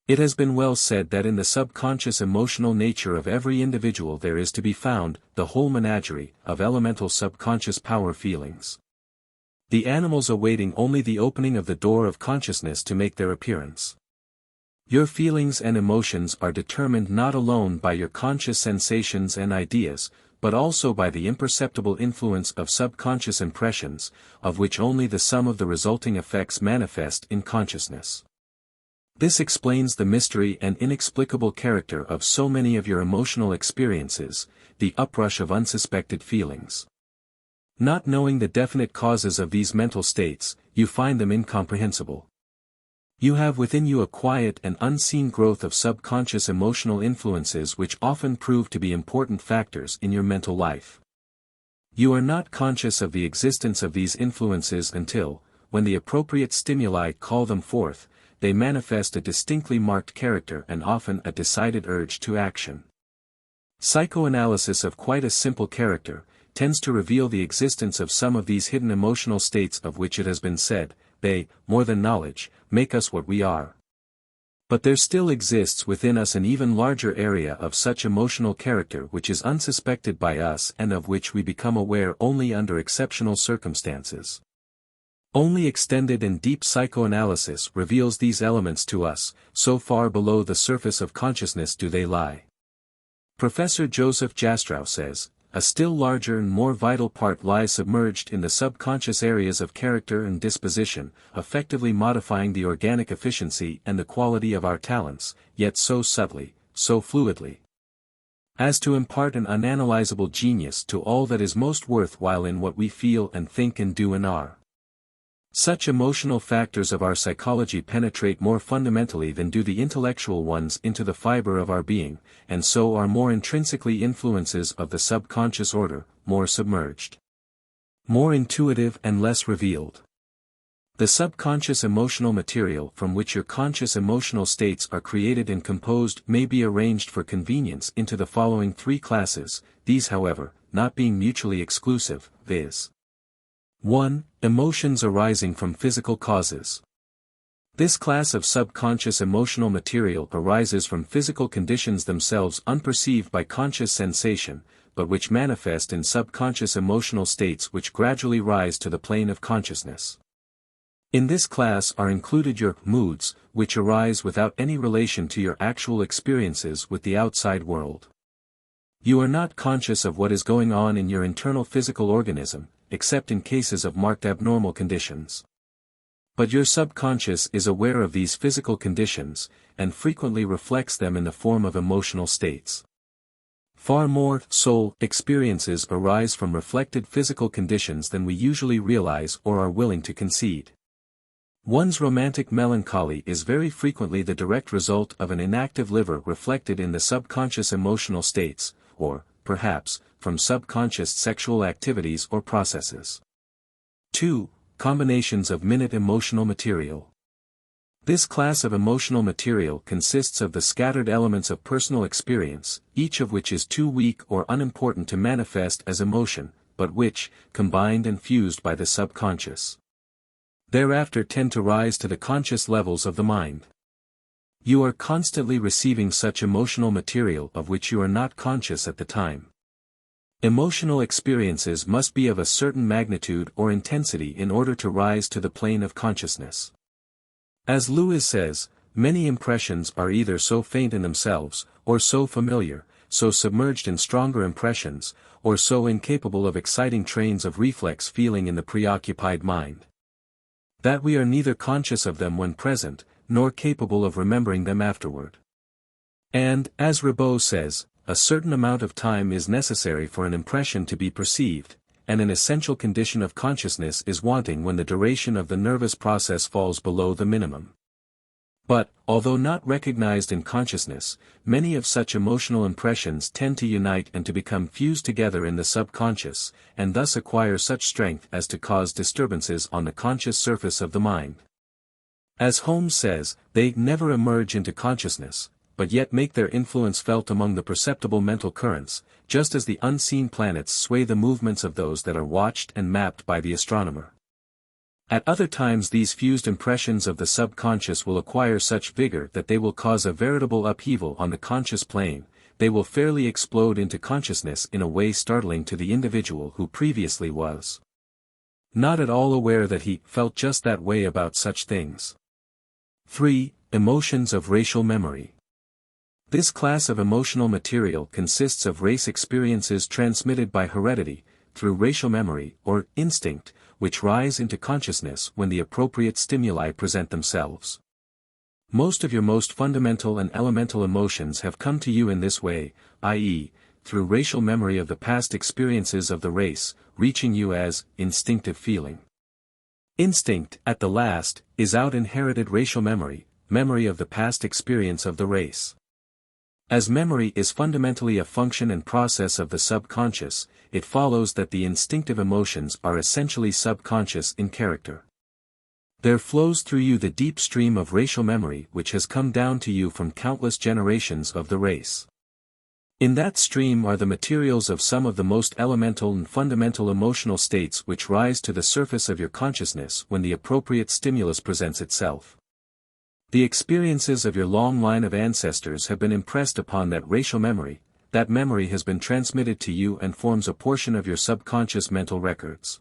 It has been well said that in the subconscious emotional nature of every individual there is to be found the whole menagerie of elemental subconscious power feelings. The animals awaiting only the opening of the door of consciousness to make their appearance. Your feelings and emotions are determined not alone by your conscious sensations and ideas, but also by the imperceptible influence of subconscious impressions, of which only the sum of the resulting effects manifest in consciousness. This explains the mystery and inexplicable character of so many of your emotional experiences, the uprush of unsuspected feelings. Not knowing the definite causes of these mental states, you find them incomprehensible. You have within you a quiet and unseen growth of subconscious emotional influences which often prove to be important factors in your mental life. You are not conscious of the existence of these influences until, when the appropriate stimuli call them forth, they manifest a distinctly marked character and often a decided urge to action. Psychoanalysis of quite a simple character tends to reveal the existence of some of these hidden emotional states of which it has been said, they, more than knowledge, make us what we are. But there still exists within us an even larger area of such emotional character which is unsuspected by us and of which we become aware only under exceptional circumstances. Only extended and deep psychoanalysis reveals these elements to us, so far below the surface of consciousness do they lie. Professor Joseph Jastrow says, a still larger and more vital part lies submerged in the subconscious areas of character and disposition, effectively modifying the organic efficiency and the quality of our talents, yet so subtly, so fluidly, as to impart an unanalyzable genius to all that is most worthwhile in what we feel and think and do and are. Such emotional factors of our psychology penetrate more fundamentally than do the intellectual ones into the fiber of our being, and so are more intrinsically influences of the subconscious order, more submerged, more intuitive and less revealed. The subconscious emotional material from which your conscious emotional states are created and composed may be arranged for convenience into the following three classes, these however, not being mutually exclusive, viz. 1. Emotions arising from physical causes. This class of subconscious emotional material arises from physical conditions themselves unperceived by conscious sensation, but which manifest in subconscious emotional states which gradually rise to the plane of consciousness. In this class are included your moods, which arise without any relation to your actual experiences with the outside world. You are not conscious of what is going on in your internal physical organism, except in cases of marked abnormal conditions. But your subconscious is aware of these physical conditions, and frequently reflects them in the form of emotional states. Far more soul experiences arise from reflected physical conditions than we usually realize or are willing to concede. One's romantic melancholy is very frequently the direct result of an inactive liver reflected in the subconscious emotional states, or, perhaps, from subconscious sexual activities or processes. 2. Combinations of minute emotional material. This class of emotional material consists of the scattered elements of personal experience, each of which is too weak or unimportant to manifest as emotion, but which, combined and fused by the subconscious, thereafter tend to rise to the conscious levels of the mind. You are constantly receiving such emotional material of which you are not conscious at the time. Emotional experiences must be of a certain magnitude or intensity in order to rise to the plane of consciousness. As Lewis says, many impressions are either so faint in themselves, or so familiar, so submerged in stronger impressions, or so incapable of exciting trains of reflex feeling in the preoccupied mind, that we are neither conscious of them when present, nor capable of remembering them afterward. And, as Ribot says, a certain amount of time is necessary for an impression to be perceived, and an essential condition of consciousness is wanting when the duration of the nervous process falls below the minimum. But, although not recognized in consciousness, many of such emotional impressions tend to unite and to become fused together in the subconscious, and thus acquire such strength as to cause disturbances on the conscious surface of the mind. As Holmes says, they never emerge into consciousness, but yet make their influence felt among the perceptible mental currents, just as the unseen planets sway the movements of those that are watched and mapped by the astronomer. At other times these fused impressions of the subconscious will acquire such vigor that they will cause a veritable upheaval on the conscious plane. They will fairly explode into consciousness in a way startling to the individual who previously was not at all aware that he felt just that way about such things. 3. Emotions of racial memory. This class of emotional material consists of race experiences transmitted by heredity, through racial memory, or instinct, which rise into consciousness when the appropriate stimuli present themselves. Most of your most fundamental and elemental emotions have come to you in this way, i.e., through racial memory of the past experiences of the race, reaching you as instinctive feeling. Instinct, at the last, is out-inherited racial memory, memory of the past experience of the race. As memory is fundamentally a function and process of the subconscious, it follows that the instinctive emotions are essentially subconscious in character. There flows through you the deep stream of racial memory which has come down to you from countless generations of the race. In that stream are the materials of some of the most elemental and fundamental emotional states which rise to the surface of your consciousness when the appropriate stimulus presents itself. The experiences of your long line of ancestors have been impressed upon that racial memory. That memory has been transmitted to you and forms a portion of your subconscious mental records.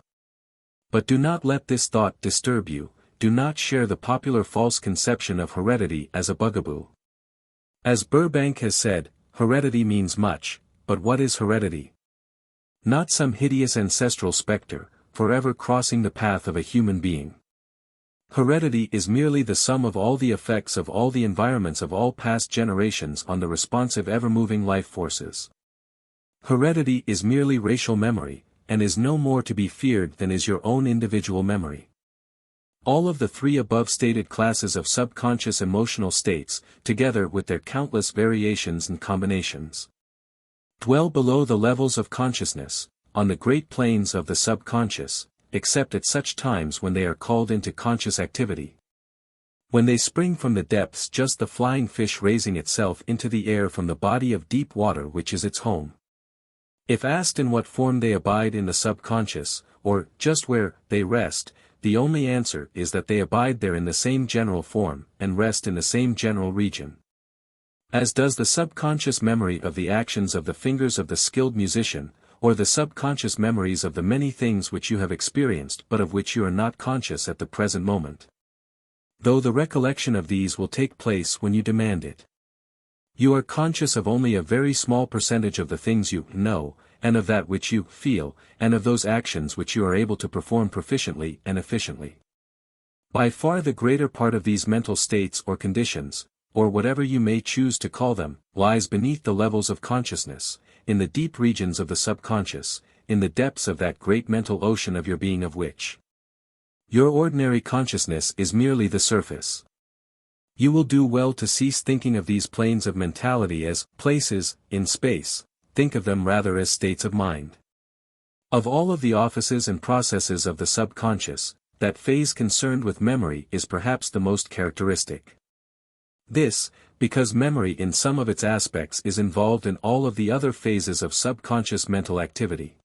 But do not let this thought disturb you. Do not share the popular false conception of heredity as a bugaboo. As Burbank has said, heredity means much, but what is heredity? Not some hideous ancestral specter, forever crossing the path of a human being. Heredity is merely the sum of all the effects of all the environments of all past generations on the responsive ever-moving life forces. Heredity is merely racial memory, and is no more to be feared than is your own individual memory. All of the three above-stated classes of subconscious emotional states, together with their countless variations and combinations, dwell below the levels of consciousness, on the great planes of the subconscious, except at such times when they are called into conscious activity. When they spring from the depths, just the flying fish raising itself into the air from the body of deep water which is its home. If asked in what form they abide in the subconscious, or just where they rest, the only answer is that they abide there in the same general form, and rest in the same general region. As does the subconscious memory of the actions of the fingers of the skilled musician, or the subconscious memories of the many things which you have experienced but of which you are not conscious at the present moment. Though the recollection of these will take place when you demand it. You are conscious of only a very small percentage of the things you know, and of that which you feel, and of those actions which you are able to perform proficiently and efficiently. By far the greater part of these mental states or conditions, or whatever you may choose to call them, lies beneath the levels of consciousness, in the deep regions of the subconscious, in the depths of that great mental ocean of your being of which your ordinary consciousness is merely the surface. You will do well to cease thinking of these planes of mentality as places in space. Think of them rather as states of mind. Of all of the offices and processes of the subconscious, that phase concerned with memory is perhaps the most characteristic. This, because memory in some of its aspects is involved in all of the other phases of subconscious mental activity.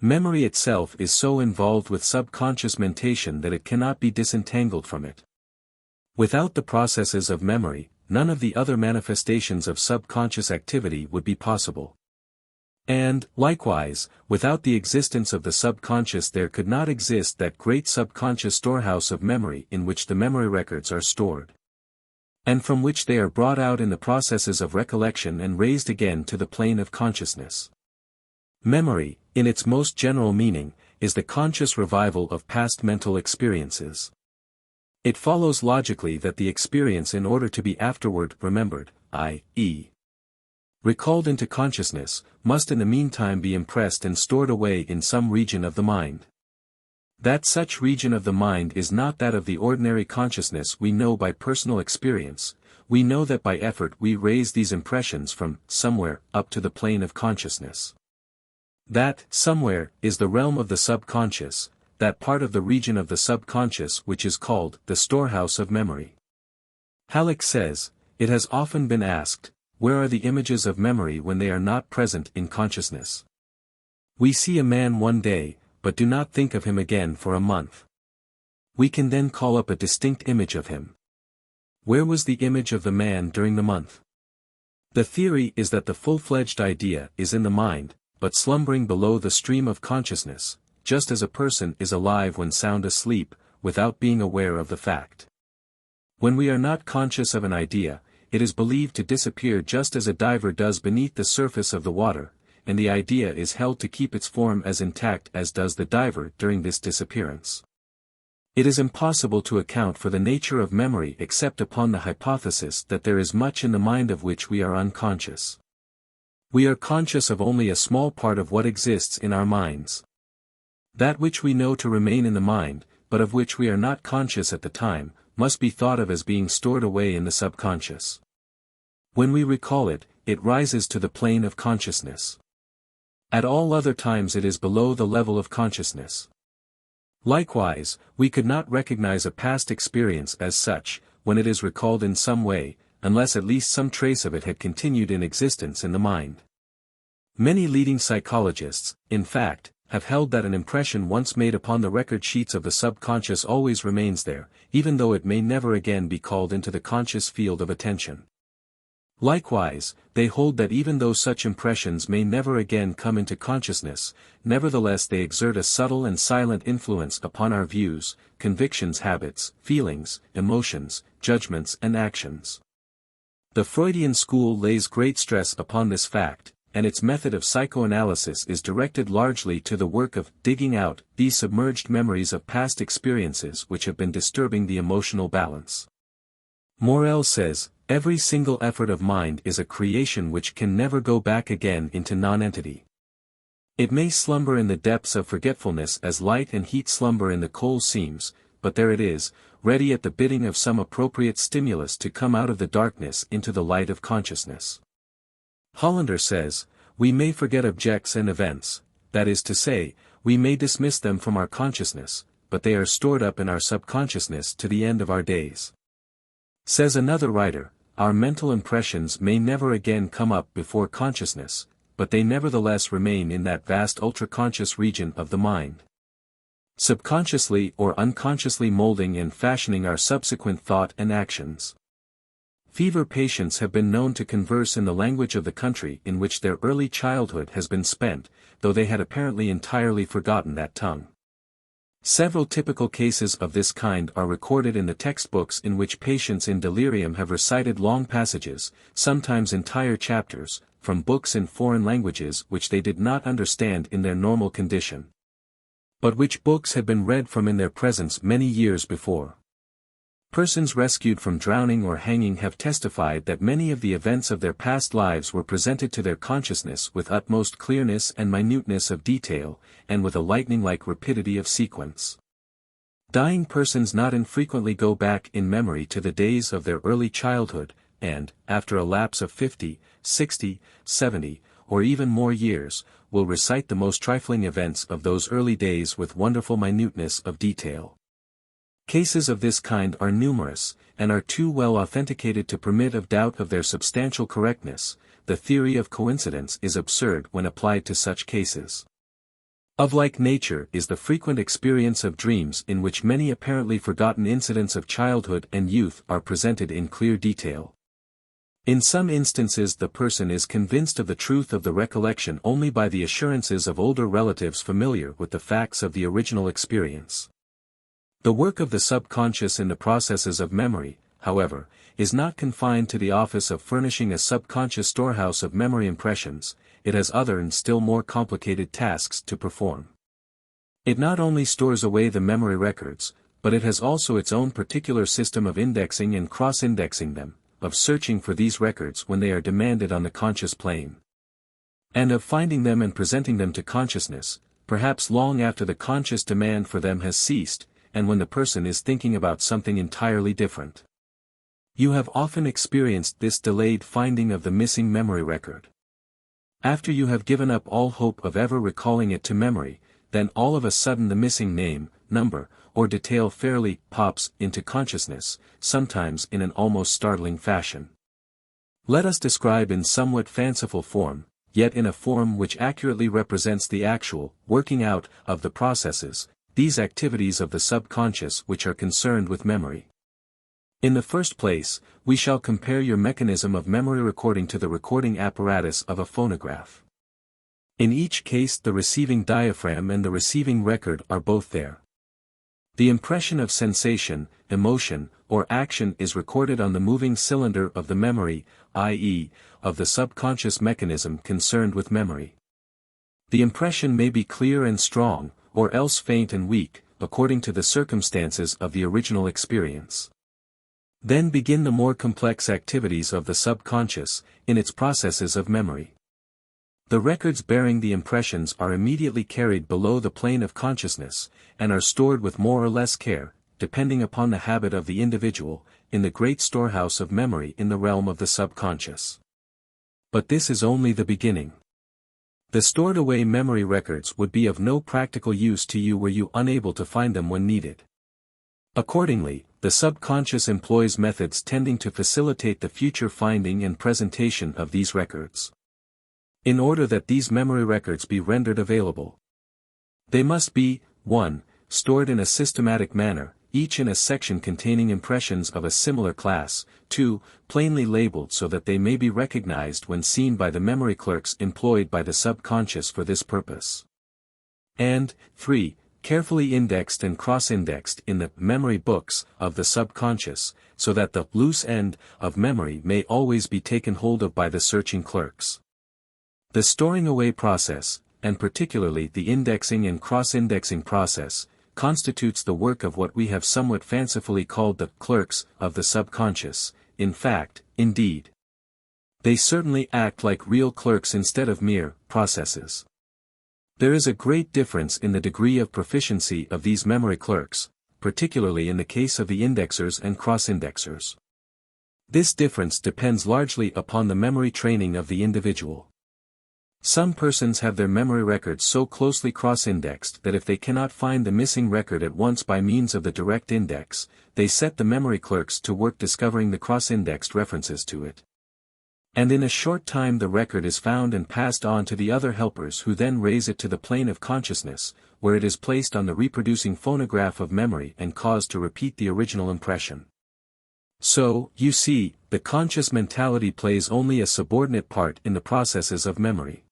Memory itself is so involved with subconscious mentation that it cannot be disentangled from it. Without the processes of memory, none of the other manifestations of subconscious activity would be possible. And, likewise, without the existence of the subconscious there could not exist that great subconscious storehouse of memory in which the memory records are stored, and from which they are brought out in the processes of recollection and raised again to the plane of consciousness. Memory, in its most general meaning, is the conscious revival of past mental experiences. It follows logically that the experience, in order to be afterward remembered, i.e., recalled into consciousness, must in the meantime be impressed and stored away in some region of the mind. That such region of the mind is not that of the ordinary consciousness we know by personal experience. We know that by effort we raise these impressions from somewhere up to the plane of consciousness. That somewhere is the realm of the subconscious, that part of the region of the subconscious which is called the storehouse of memory. Halleck says, "It has often been asked, where are the images of memory when they are not present in consciousness? We see a man one day, but do not think of him again for a month. We can then call up a distinct image of him. Where was the image of the man during the month?" The theory is that the full-fledged idea is in the mind, but slumbering below the stream of consciousness, just as a person is alive when sound asleep, without being aware of the fact. When we are not conscious of an idea, it is believed to disappear just as a diver does beneath the surface of the water, and the idea is held to keep its form as intact as does the diver during this disappearance. It is impossible to account for the nature of memory except upon the hypothesis that there is much in the mind of which we are unconscious. We are conscious of only a small part of what exists in our minds. That which we know to remain in the mind, but of which we are not conscious at the time, must be thought of as being stored away in the subconscious. When we recall it, it rises to the plane of consciousness. At all other times it is below the level of consciousness. Likewise, we could not recognize a past experience as such, when it is recalled in some way, unless at least some trace of it had continued in existence in the mind. Many leading psychologists, in fact, have held that an impression once made upon the record sheets of the subconscious always remains there, even though it may never again be called into the conscious field of attention. Likewise, they hold that even though such impressions may never again come into consciousness, nevertheless they exert a subtle and silent influence upon our views, convictions, habits, feelings, emotions, judgments and actions. The Freudian school lays great stress upon this fact, and its method of psychoanalysis is directed largely to the work of digging out these submerged memories of past experiences which have been disturbing the emotional balance. Morel says, "Every single effort of mind is a creation which can never go back again into nonentity. It may slumber in the depths of forgetfulness as light and heat slumber in the coal seams, but there it is, ready at the bidding of some appropriate stimulus to come out of the darkness into the light of consciousness." Hollander says, "We may forget objects and events, that is to say, we may dismiss them from our consciousness, but they are stored up in our subconsciousness to the end of our days." Says another writer, "Our mental impressions may never again come up before consciousness, but they nevertheless remain in that vast ultra-conscious region of the mind, subconsciously or unconsciously molding and fashioning our subsequent thought and actions." Fever patients have been known to converse in the language of the country in which their early childhood has been spent, though they had apparently entirely forgotten that tongue. Several typical cases of this kind are recorded in the textbooks in which patients in delirium have recited long passages, sometimes entire chapters, from books in foreign languages which they did not understand in their normal condition, but which books had been read from in their presence many years before. Persons rescued from drowning or hanging have testified that many of the events of their past lives were presented to their consciousness with utmost clearness and minuteness of detail, and with a lightning-like rapidity of sequence. Dying persons not infrequently go back in memory to the days of their early childhood, and, after a lapse of 50, 60, 70, or even more years, will recite the most trifling events of those early days with wonderful minuteness of detail. Cases of this kind are numerous, and are too well authenticated to permit of doubt of their substantial correctness. The theory of coincidence is absurd when applied to such cases. Of like nature is the frequent experience of dreams in which many apparently forgotten incidents of childhood and youth are presented in clear detail. In some instances the person is convinced of the truth of the recollection only by the assurances of older relatives familiar with the facts of the original experience. The work of the subconscious in the processes of memory, however, is not confined to the office of furnishing a subconscious storehouse of memory impressions. It has other and still more complicated tasks to perform. It not only stores away the memory records, but it has also its own particular system of indexing and cross-indexing them, of searching for these records when they are demanded on the conscious plane, and of finding them and presenting them to consciousness, perhaps long after the conscious demand for them has ceased, and when the person is thinking about something entirely different. You have often experienced this delayed finding of the missing memory record. After you have given up all hope of ever recalling it to memory, then all of a sudden the missing name, number, or detail fairly pops into consciousness, sometimes in an almost startling fashion. Let us describe in somewhat fanciful form, yet in a form which accurately represents the actual working out of the processes, these activities of the subconscious which are concerned with memory. In the first place, we shall compare your mechanism of memory recording to the recording apparatus of a phonograph. In each case the receiving diaphragm and the receiving record are both there. The impression of sensation, emotion, or action is recorded on the moving cylinder of the memory, i.e., of the subconscious mechanism concerned with memory. The impression may be clear and strong, or else faint and weak, according to the circumstances of the original experience. Then begin the more complex activities of the subconscious, in its processes of memory. The records bearing the impressions are immediately carried below the plane of consciousness, and are stored with more or less care, depending upon the habit of the individual, in the great storehouse of memory in the realm of the subconscious. But this is only the beginning. The stored away memory records would be of no practical use to you were you unable to find them when needed. Accordingly, the subconscious employs methods tending to facilitate the future finding and presentation of these records. In order that these memory records be rendered available, they must be, 1. Stored in a systematic manner, each in a section containing impressions of a similar class, 2. Plainly labeled so that they may be recognized when seen by the memory clerks employed by the subconscious for this purpose. And, 3. Carefully indexed and cross-indexed in the memory books of the subconscious, so that the loose end of memory may always be taken hold of by the searching clerks. The storing away process, and particularly the indexing and cross-indexing process, constitutes the work of what we have somewhat fancifully called the clerks of the subconscious. In fact, indeed, they certainly act like real clerks instead of mere processes. There is a great difference in the degree of proficiency of these memory clerks, particularly in the case of the indexers and cross-indexers. This difference depends largely upon the memory training of the individual. Some persons have their memory records so closely cross-indexed that if they cannot find the missing record at once by means of the direct index, they set the memory clerks to work discovering the cross-indexed references to it. And in a short time the record is found and passed on to the other helpers who then raise it to the plane of consciousness, where it is placed on the reproducing phonograph of memory and caused to repeat the original impression. So, you see, the conscious mentality plays only a subordinate part in the processes of memory.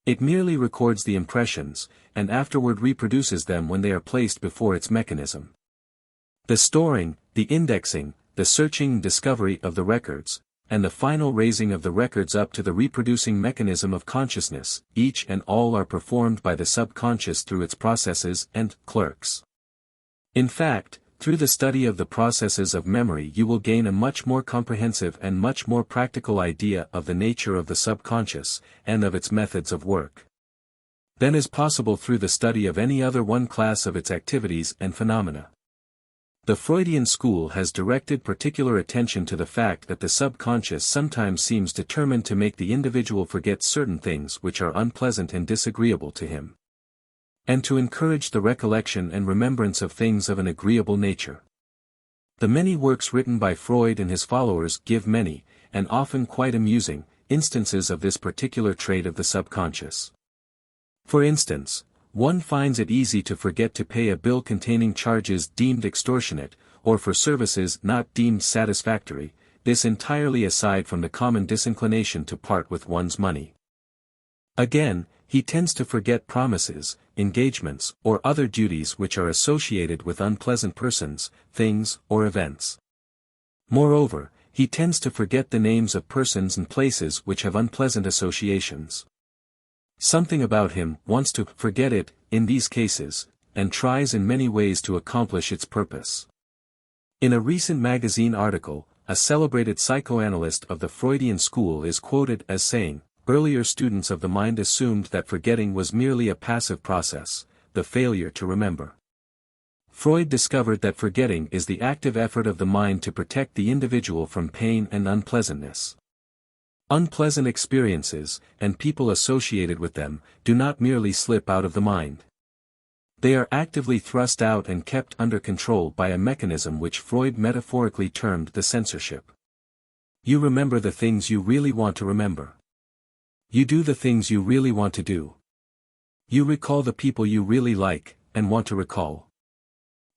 It merely records the impressions, and afterward reproduces them when they are placed before its mechanism. The storing, the indexing, the searching and discovery of the records, and the final raising of the records up to the reproducing mechanism of consciousness, each and all are performed by the subconscious through its processes and clerks. In fact, through the study of the processes of memory you will gain a much more comprehensive and much more practical idea of the nature of the subconscious, and of its methods of work, than is possible through the study of any other one class of its activities and phenomena. The Freudian school has directed particular attention to the fact that the subconscious sometimes seems determined to make the individual forget certain things which are unpleasant and disagreeable to him, and to encourage the recollection and remembrance of things of an agreeable nature. The many works written by Freud and his followers give many, and often quite amusing, instances of this particular trait of the subconscious. For instance, one finds it easy to forget to pay a bill containing charges deemed extortionate, or for services not deemed satisfactory, this entirely aside from the common disinclination to part with one's money. Again, he tends to forget promises, engagements, or other duties which are associated with unpleasant persons, things, or events. Moreover, he tends to forget the names of persons and places which have unpleasant associations. Something about him wants to forget it, in these cases, and tries in many ways to accomplish its purpose. In a recent magazine article, a celebrated psychoanalyst of the Freudian school is quoted as saying, "Earlier students of the mind assumed that forgetting was merely a passive process, the failure to remember. Freud discovered that forgetting is the active effort of the mind to protect the individual from pain and unpleasantness. Unpleasant experiences, and people associated with them, do not merely slip out of the mind. They are actively thrust out and kept under control by a mechanism which Freud metaphorically termed the censorship. You remember the things you really want to remember. You do the things you really want to do. You recall the people you really like, and want to recall.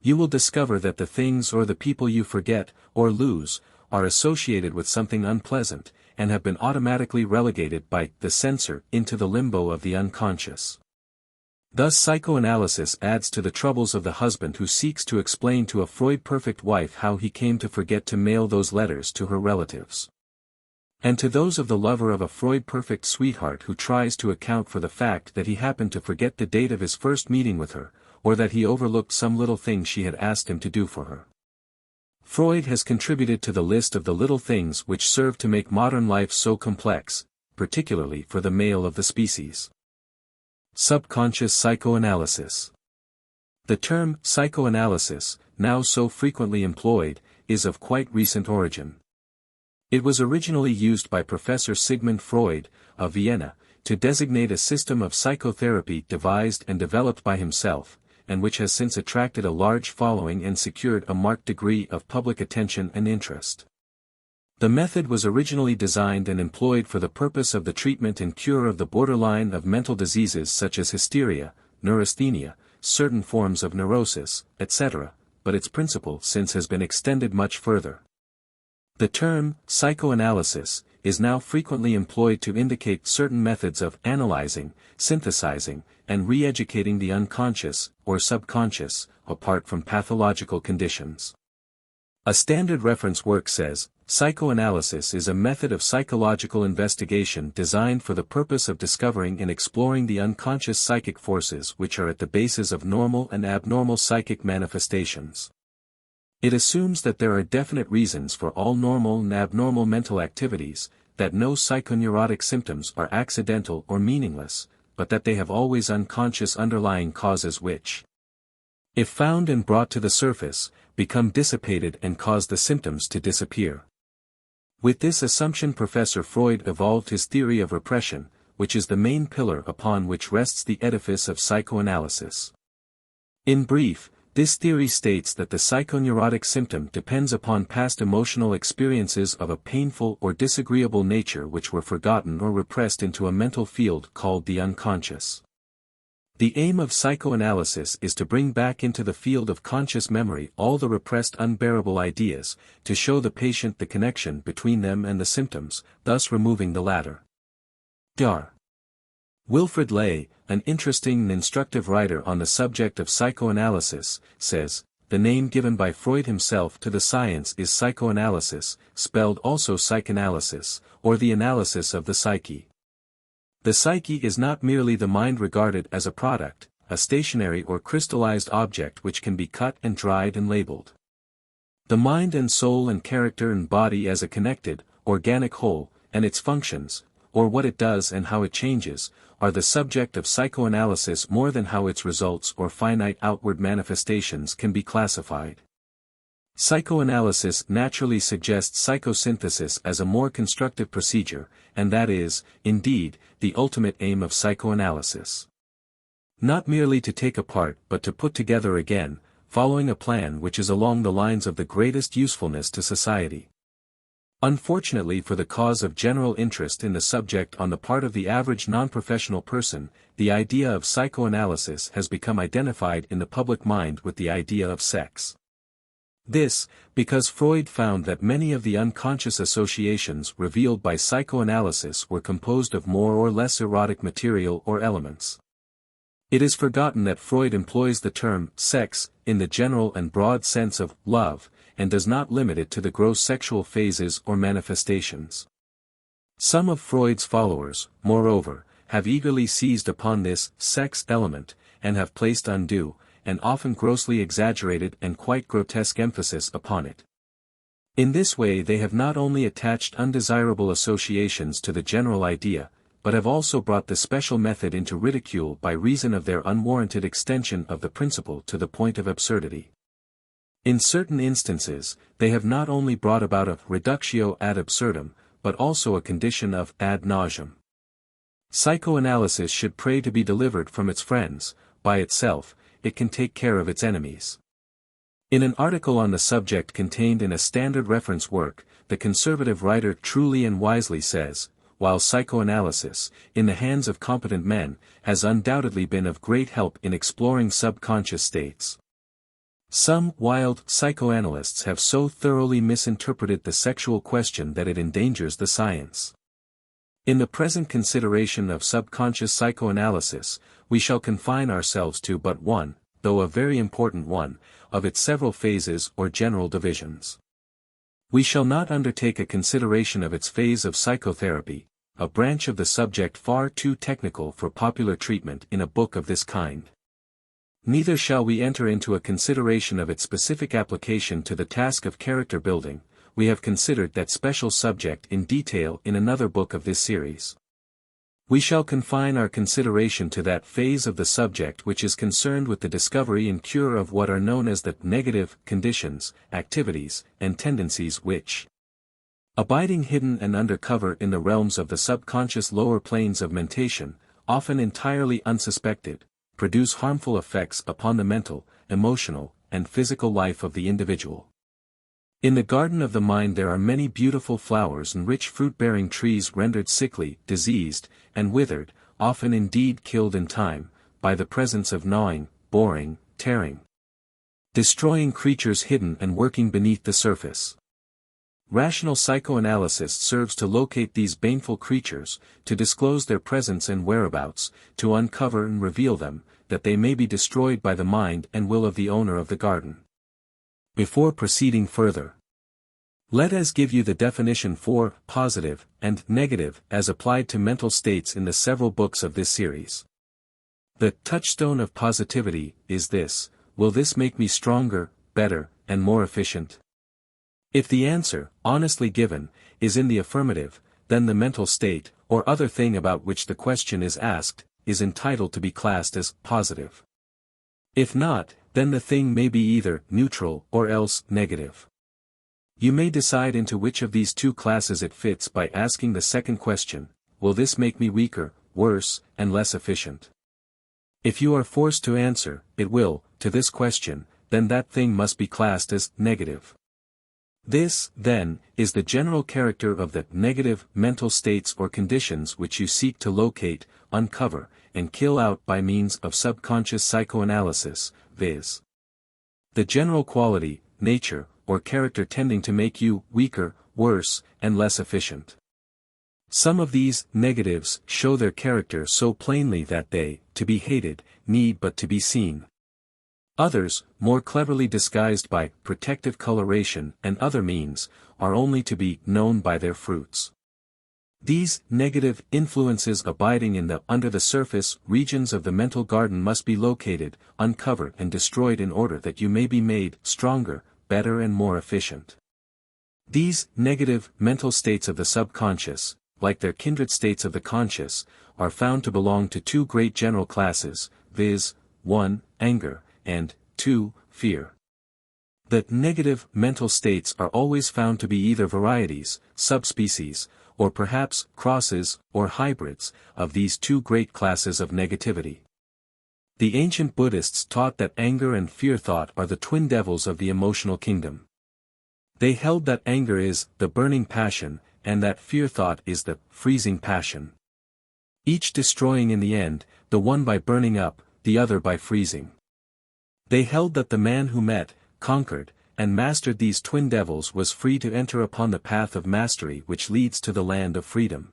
You will discover that the things or the people you forget, or lose, are associated with something unpleasant, and have been automatically relegated by the censor into the limbo of the unconscious. Thus psychoanalysis adds to the troubles of the husband who seeks to explain to a Freud-perfect wife how he came to forget to mail those letters to her relatives. And to those of the lover of a Freud-perfect sweetheart who tries to account for the fact that he happened to forget the date of his first meeting with her, or that he overlooked some little thing she had asked him to do for her. Freud has contributed to the list of the little things which serve to make modern life so complex, particularly for the male of the species. Subconscious psychoanalysis. The term psychoanalysis, now so frequently employed, is of quite recent origin. It was originally used by Professor Sigmund Freud, of Vienna, to designate a system of psychotherapy devised and developed by himself, and which has since attracted a large following and secured a marked degree of public attention and interest. The method was originally designed and employed for the purpose of the treatment and cure of the borderline of mental diseases such as hysteria, neurasthenia, certain forms of neurosis, etc., but its principle since has been extended much further. The term, psychoanalysis, is now frequently employed to indicate certain methods of analyzing, synthesizing, and re-educating the unconscious, or subconscious, apart from pathological conditions. A standard reference work says, psychoanalysis is a method of psychological investigation designed for the purpose of discovering and exploring the unconscious psychic forces which are at the basis of normal and abnormal psychic manifestations. It assumes that there are definite reasons for all normal and abnormal mental activities, that no psychoneurotic symptoms are accidental or meaningless, but that they have always unconscious underlying causes which, if found and brought to the surface, become dissipated and cause the symptoms to disappear. With this assumption Professor Freud evolved his theory of repression, which is the main pillar upon which rests the edifice of psychoanalysis. In brief, this theory states that the psychoneurotic symptom depends upon past emotional experiences of a painful or disagreeable nature which were forgotten or repressed into a mental field called the unconscious. The aim of psychoanalysis is to bring back into the field of conscious memory all the repressed unbearable ideas, to show the patient the connection between them and the symptoms, thus removing the latter. Dr. Wilfrid Lay, an interesting and instructive writer on the subject of psychoanalysis, says, the name given by Freud himself to the science is psychoanalysis, spelled also psychanalysis, or the analysis of the psyche. The psyche is not merely the mind regarded as a product, a stationary or crystallized object which can be cut and dried and labeled. The mind and soul and character and body as a connected, organic whole, and its functions, or what it does and how it changes, are the subject of psychoanalysis more than how its results or finite outward manifestations can be classified. Psychoanalysis naturally suggests psychosynthesis as a more constructive procedure, and that is, indeed, the ultimate aim of psychoanalysis. Not merely to take apart but to put together again, following a plan which is along the lines of the greatest usefulness to society. Unfortunately for the cause of general interest in the subject on the part of the average non-professional person, the idea of psychoanalysis has become identified in the public mind with the idea of sex. This, because Freud found that many of the unconscious associations revealed by psychoanalysis were composed of more or less erotic material or elements. It is forgotten that Freud employs the term sex in the general and broad sense of love, and does not limit it to the gross sexual phases or manifestations. Some of Freud's followers, moreover, have eagerly seized upon this sex element, and have placed undue, and often grossly exaggerated and quite grotesque emphasis upon it. In this way they have not only attached undesirable associations to the general idea, but have also brought the special method into ridicule by reason of their unwarranted extension of the principle to the point of absurdity. In certain instances, they have not only brought about a reductio ad absurdum, but also a condition of ad nauseam. Psychoanalysis should pray to be delivered from its friends, by itself, it can take care of its enemies. In an article on the subject contained in a standard reference work, the conservative writer truly and wisely says, while psychoanalysis, in the hands of competent men, has undoubtedly been of great help in exploring subconscious states, some wild psychoanalysts have so thoroughly misinterpreted the sexual question that it endangers the science. In the present consideration of subconscious psychoanalysis, we shall confine ourselves to but one, though a very important one, of its several phases or general divisions. We shall not undertake a consideration of its phase of psychotherapy, a branch of the subject far too technical for popular treatment in a book of this kind. Neither shall we enter into a consideration of its specific application to the task of character building. We have considered that special subject in detail in another book of this series. We shall confine our consideration to that phase of the subject which is concerned with the discovery and cure of what are known as the negative conditions, activities, and tendencies which, abiding hidden and under cover in the realms of the subconscious lower planes of mentation, often entirely unsuspected, produce harmful effects upon the mental, emotional, and physical life of the individual. In the garden of the mind there are many beautiful flowers and rich fruit-bearing trees rendered sickly, diseased, and withered, often indeed killed in time, by the presence of gnawing, boring, tearing, destroying creatures hidden and working beneath the surface. Rational psychoanalysis serves to locate these baneful creatures, to disclose their presence and whereabouts, to uncover and reveal them, that they may be destroyed by the mind and will of the owner of the garden. Before proceeding further, let us give you the definition for positive and negative as applied to mental states in the several books of this series. The touchstone of positivity is this: will this make me stronger, better, and more efficient? If the answer, honestly given, is in the affirmative, then the mental state, or other thing about which the question is asked, is entitled to be classed as positive. If not, then the thing may be either neutral or else negative. You may decide into which of these two classes it fits by asking the second question: will this make me weaker, worse, and less efficient? If you are forced to answer, it will, to this question, then that thing must be classed as negative. This, then, is the general character of the negative mental states or conditions which you seek to locate, uncover, and kill out by means of subconscious psychoanalysis, viz. the general quality, nature, or character tending to make you weaker, worse, and less efficient. Some of these negatives show their character so plainly that they, to be hated, need but to be seen. Others, more cleverly disguised by protective coloration and other means, are only to be known by their fruits. These negative influences abiding in the under-the-surface regions of the mental garden must be located, uncovered and destroyed in order that you may be made stronger, better and more efficient. These negative mental states of the subconscious, like their kindred states of the conscious, are found to belong to two great general classes, viz. 1. Anger, and 2. Fear. The negative mental states are always found to be either varieties, subspecies, or perhaps crosses, or hybrids, of these two great classes of negativity. The ancient Buddhists taught that anger and fear thought are the twin devils of the emotional kingdom. They held that anger is the burning passion, and that fear thought is the freezing passion. Each destroying in the end, the one by burning up, the other by freezing. They held that the man who met, conquered, and mastered these twin devils was free to enter upon the path of mastery which leads to the land of freedom.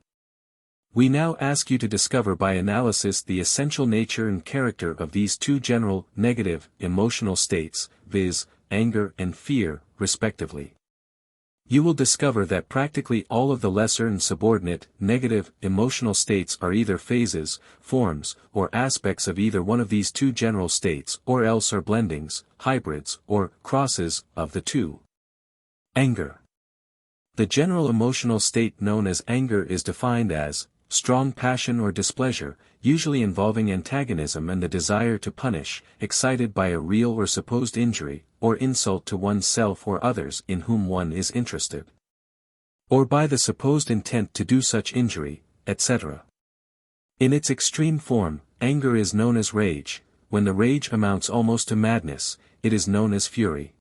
We now ask you to discover by analysis the essential nature and character of these two general, negative, emotional states, viz., anger and fear, respectively. You will discover that practically all of the lesser and subordinate, negative, emotional states are either phases, forms, or aspects of either one of these two general states or else are blendings, hybrids, or crosses, of the two. Anger. The general emotional state known as anger is defined as strong passion or displeasure, usually involving antagonism and the desire to punish, excited by a real or supposed injury, or insult to oneself or others in whom one is interested, or by the supposed intent to do such injury, etc. In its extreme form, anger is known as rage, when the rage amounts almost to madness, it is known as fury.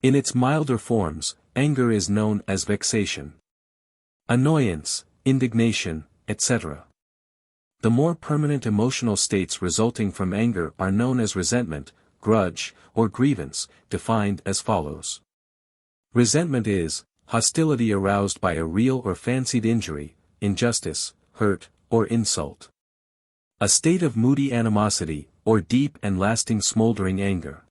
In its milder forms, anger is known as vexation, annoyance, indignation, etc. The more permanent emotional states resulting from anger are known as resentment, grudge, or grievance, defined as follows. Resentment is hostility aroused by a real or fancied injury, injustice, hurt, or insult. A state of moody animosity, or deep and lasting smoldering anger.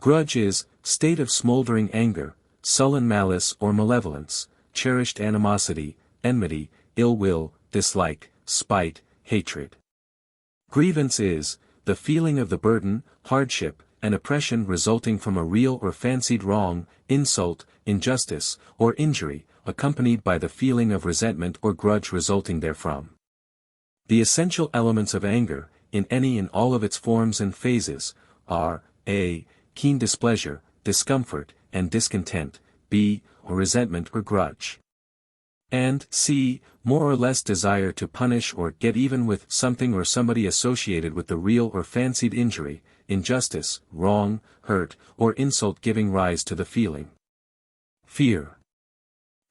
Grudge is state of smoldering anger, sullen malice or malevolence, cherished animosity, enmity, ill will, dislike, spite, hatred. Grievance is the feeling of the burden, hardship, and oppression resulting from a real or fancied wrong, insult, injustice, or injury, accompanied by the feeling of resentment or grudge resulting therefrom. The essential elements of anger, in any and all of its forms and phases, are a. Keen displeasure, discomfort, and discontent, b. Or resentment or grudge. And c. More or less desire to punish or get even with something or somebody associated with the real or fancied injury, injustice, wrong, hurt, or insult giving rise to the feeling. Fear.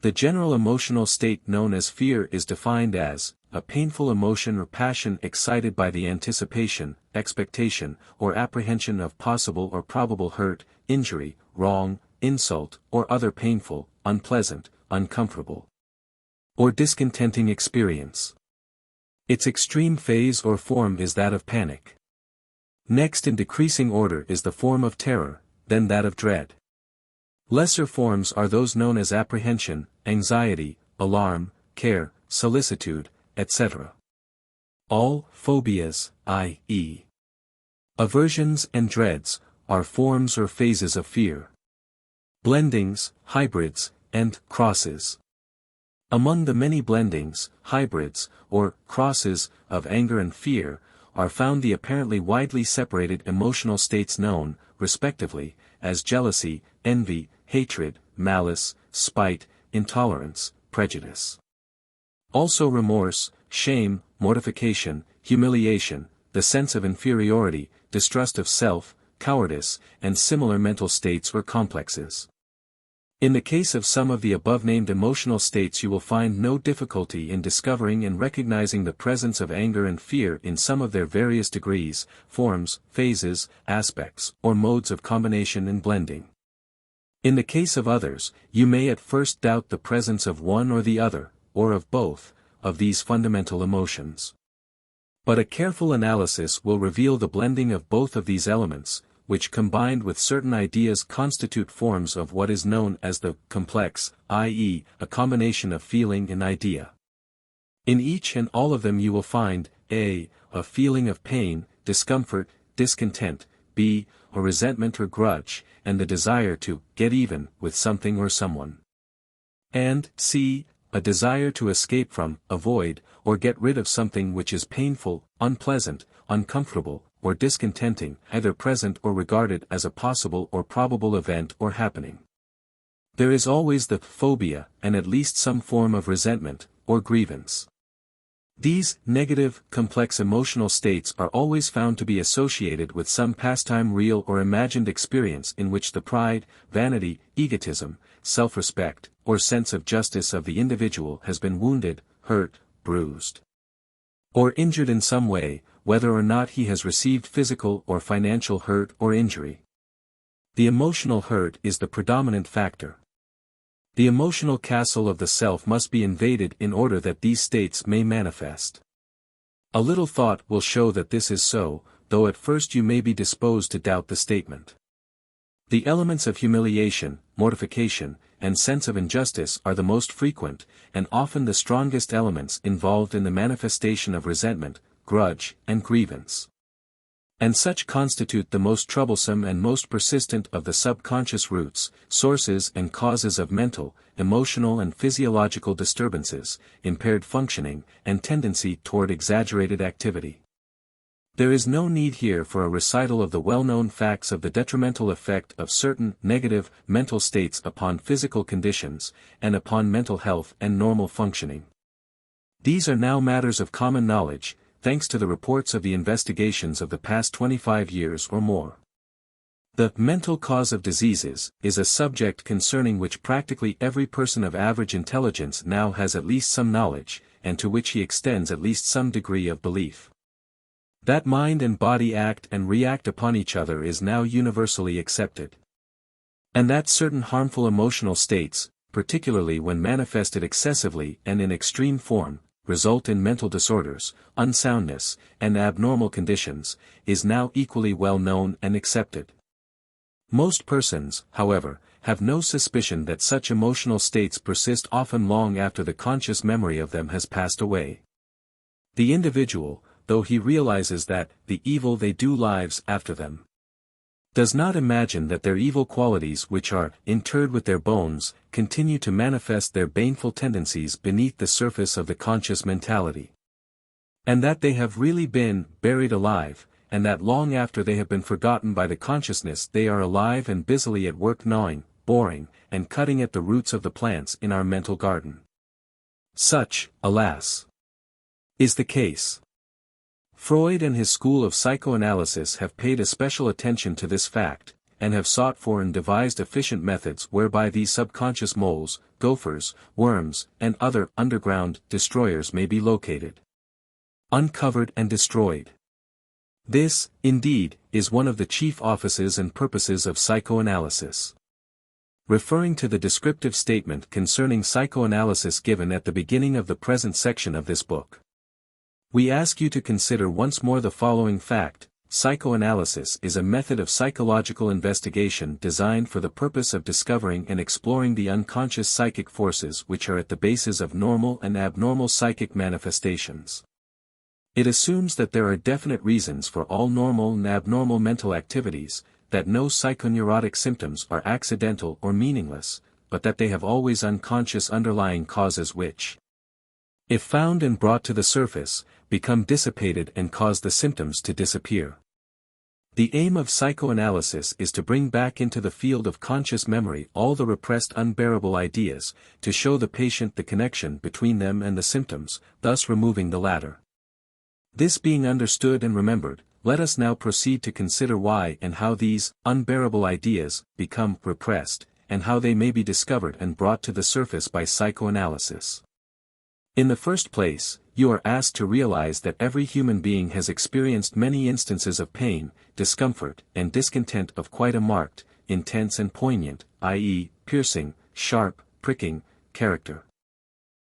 The general emotional state known as fear is defined as a painful emotion or passion excited by the anticipation, expectation, or apprehension of possible or probable hurt, injury, wrong, insult, or other painful, unpleasant, uncomfortable, or discontenting experience. Its extreme phase or form is that of panic. Next in decreasing order is the form of terror, then that of dread. Lesser forms are those known as apprehension, anxiety, alarm, care, solicitude, etc. All phobias, i.e. aversions and dreads, are forms or phases of fear. Blendings, hybrids, and crosses. Among the many blendings, hybrids, or crosses, of anger and fear, are found the apparently widely separated emotional states known, respectively, as jealousy, envy, hatred, malice, spite, intolerance, prejudice. Also remorse, shame, mortification, humiliation, the sense of inferiority, distrust of self, cowardice, and similar mental states or complexes. In the case of some of the above-named emotional states you will find no difficulty in discovering and recognizing the presence of anger and fear in some of their various degrees, forms, phases, aspects, or modes of combination and blending. In the case of others, you may at first doubt the presence of one or the other, or of both, of these fundamental emotions. But a careful analysis will reveal the blending of both of these elements, which combined with certain ideas constitute forms of what is known as the complex, i.e., a combination of feeling and idea. In each and all of them you will find, a feeling of pain, discomfort, discontent, b. a resentment or grudge, and the desire to get even with something or someone. And c. a desire to escape from, avoid, or get rid of something which is painful, unpleasant, uncomfortable, or discontenting, either present or regarded as a possible or probable event or happening. There is always the phobia, and at least some form of resentment, or grievance. These negative, complex emotional states are always found to be associated with some pastime, real or imagined experience in which the pride, vanity, egotism, self-respect, or sense of justice of the individual has been wounded, hurt, bruised, or injured in some way, whether or not he has received physical or financial hurt or injury. The emotional hurt is the predominant factor. The emotional castle of the self must be invaded in order that these states may manifest. A little thought will show that this is so, though at first you may be disposed to doubt the statement. The elements of humiliation, mortification, and sense of injustice are the most frequent, and often the strongest elements involved in the manifestation of resentment, grudge, and grievance. And such constitute the most troublesome and most persistent of the subconscious roots, sources and causes of mental, emotional and physiological disturbances, impaired functioning, and tendency toward exaggerated activity. There is no need here for a recital of the well-known facts of the detrimental effect of certain negative mental states upon physical conditions, and upon mental health and normal functioning. These are now matters of common knowledge, thanks to the reports of the investigations of the past 25 years or more. The mental cause of diseases is a subject concerning which practically every person of average intelligence now has at least some knowledge, and to which he extends at least some degree of belief. That mind and body act and react upon each other is now universally accepted. And that certain harmful emotional states, particularly when manifested excessively and in extreme form, result in mental disorders, unsoundness, and abnormal conditions, is now equally well known and accepted. Most persons, however, have no suspicion that such emotional states persist often long after the conscious memory of them has passed away. The individual, though he realizes that the evil they do lives after them, does not imagine that their evil qualities which are interred with their bones continue to manifest their baneful tendencies beneath the surface of the conscious mentality. And that they have really been buried alive, and that long after they have been forgotten by the consciousness they are alive and busily at work gnawing, boring, and cutting at the roots of the plants in our mental garden. Such, alas, is the case. Freud and his school of psychoanalysis have paid especial attention to this fact, and have sought for and devised efficient methods whereby these subconscious moles, gophers, worms, and other underground destroyers may be located, uncovered and destroyed. This, indeed, is one of the chief offices and purposes of psychoanalysis. Referring to the descriptive statement concerning psychoanalysis given at the beginning of the present section of this book, we ask you to consider once more the following fact: psychoanalysis is a method of psychological investigation designed for the purpose of discovering and exploring the unconscious psychic forces which are at the basis of normal and abnormal psychic manifestations. It assumes that there are definite reasons for all normal and abnormal mental activities, that no psychoneurotic symptoms are accidental or meaningless, but that they have always unconscious underlying causes which, if found and brought to the surface, become dissipated and cause the symptoms to disappear. The aim of psychoanalysis is to bring back into the field of conscious memory all the repressed unbearable ideas, to show the patient the connection between them and the symptoms, thus removing the latter. This being understood and remembered, let us now proceed to consider why and how these unbearable ideas become repressed, and how they may be discovered and brought to the surface by psychoanalysis. In the first place, you are asked to realize that every human being has experienced many instances of pain, discomfort, and discontent of quite a marked, intense and poignant, i.e., piercing, sharp, pricking, character.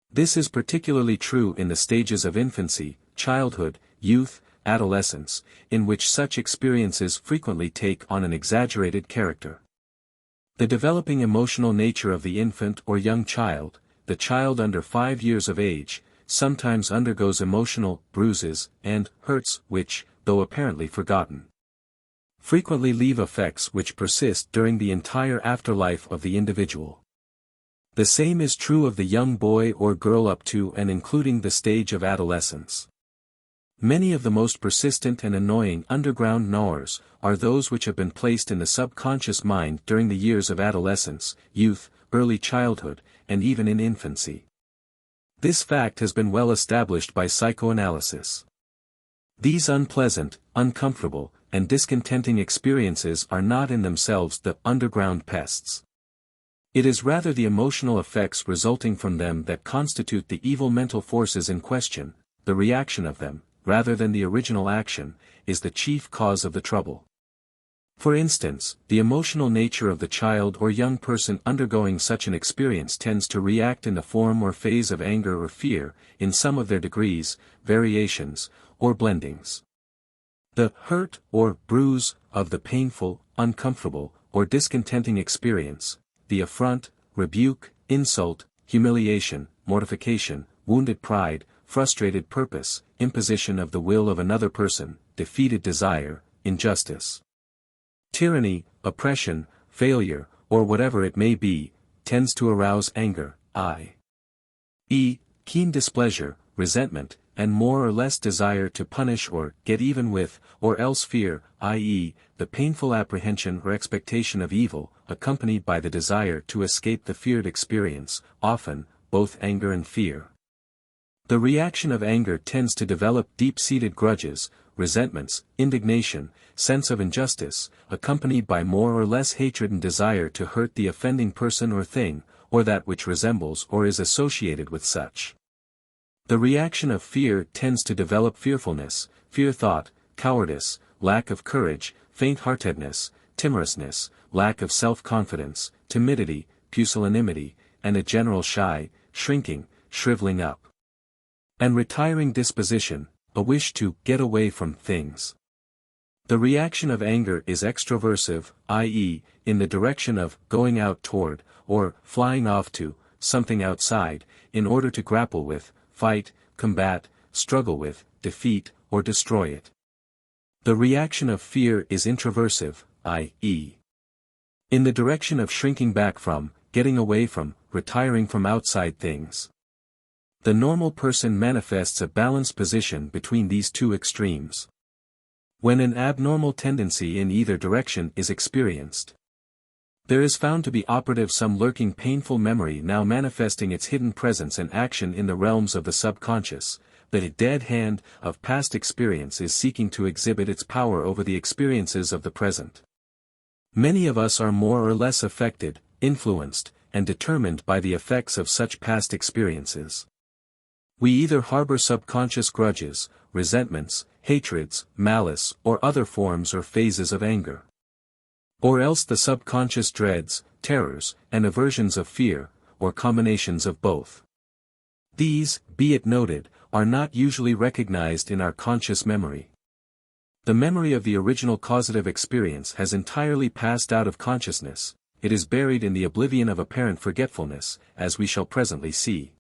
This is particularly true in the stages of infancy, childhood, youth, adolescence, in which such experiences frequently take on an exaggerated character. The developing emotional nature of the infant or young child, the child under 5 years of age, sometimes undergoes emotional bruises and hurts which, though apparently forgotten, frequently leave effects which persist during the entire afterlife of the individual. The same is true of the young boy or girl up to and including the stage of adolescence. Many of the most persistent and annoying underground gnawers are those which have been placed in the subconscious mind during the years of adolescence, youth, early childhood, and even in infancy. This fact has been well established by psychoanalysis. These unpleasant, uncomfortable, and discontenting experiences are not in themselves the underground pests. It is rather the emotional effects resulting from them that constitute the evil mental forces in question. The reaction of them, rather than the original action, is the chief cause of the trouble. For instance, the emotional nature of the child or young person undergoing such an experience tends to react in the form or phase of anger or fear, in some of their degrees, variations, or blendings. The hurt or bruise of the painful, uncomfortable, or discontenting experience, the affront, rebuke, insult, humiliation, mortification, wounded pride, frustrated purpose, imposition of the will of another person, defeated desire, injustice, tyranny, oppression, failure, or whatever it may be, tends to arouse anger, i.e., keen displeasure, resentment, and more or less desire to punish or get even with, or else fear, i.e., the painful apprehension or expectation of evil, accompanied by the desire to escape the feared experience, often, both anger and fear. The reaction of anger tends to develop deep-seated grudges, resentments, indignation, sense of injustice, accompanied by more or less hatred and desire to hurt the offending person or thing, or that which resembles or is associated with such. The reaction of fear tends to develop fearfulness, fear-thought, cowardice, lack of courage, faint-heartedness, timorousness, lack of self-confidence, timidity, pusillanimity, and a general shy, shrinking, shriveling up and retiring disposition, a wish to get away from things. The reaction of anger is extroversive, i.e., in the direction of going out toward, or flying off to, something outside, in order to grapple with, fight, combat, struggle with, defeat, or destroy it. The reaction of fear is introversive, i.e., in the direction of shrinking back from, getting away from, retiring from outside things. The normal person manifests a balanced position between these two extremes. When an abnormal tendency in either direction is experienced, there is found to be operative some lurking painful memory now manifesting its hidden presence and action in the realms of the subconscious. The dead hand of past experience is seeking to exhibit its power over the experiences of the present. Many of us are more or less affected, influenced, and determined by the effects of such past experiences. We either harbor subconscious grudges, resentments, hatreds, malice, or other forms or phases of anger. Or else the subconscious dreads, terrors, and aversions of fear, or combinations of both. These, be it noted, are not usually recognized in our conscious memory. The memory of the original causative experience has entirely passed out of consciousness, it is buried in the oblivion of apparent forgetfulness, as we shall presently see.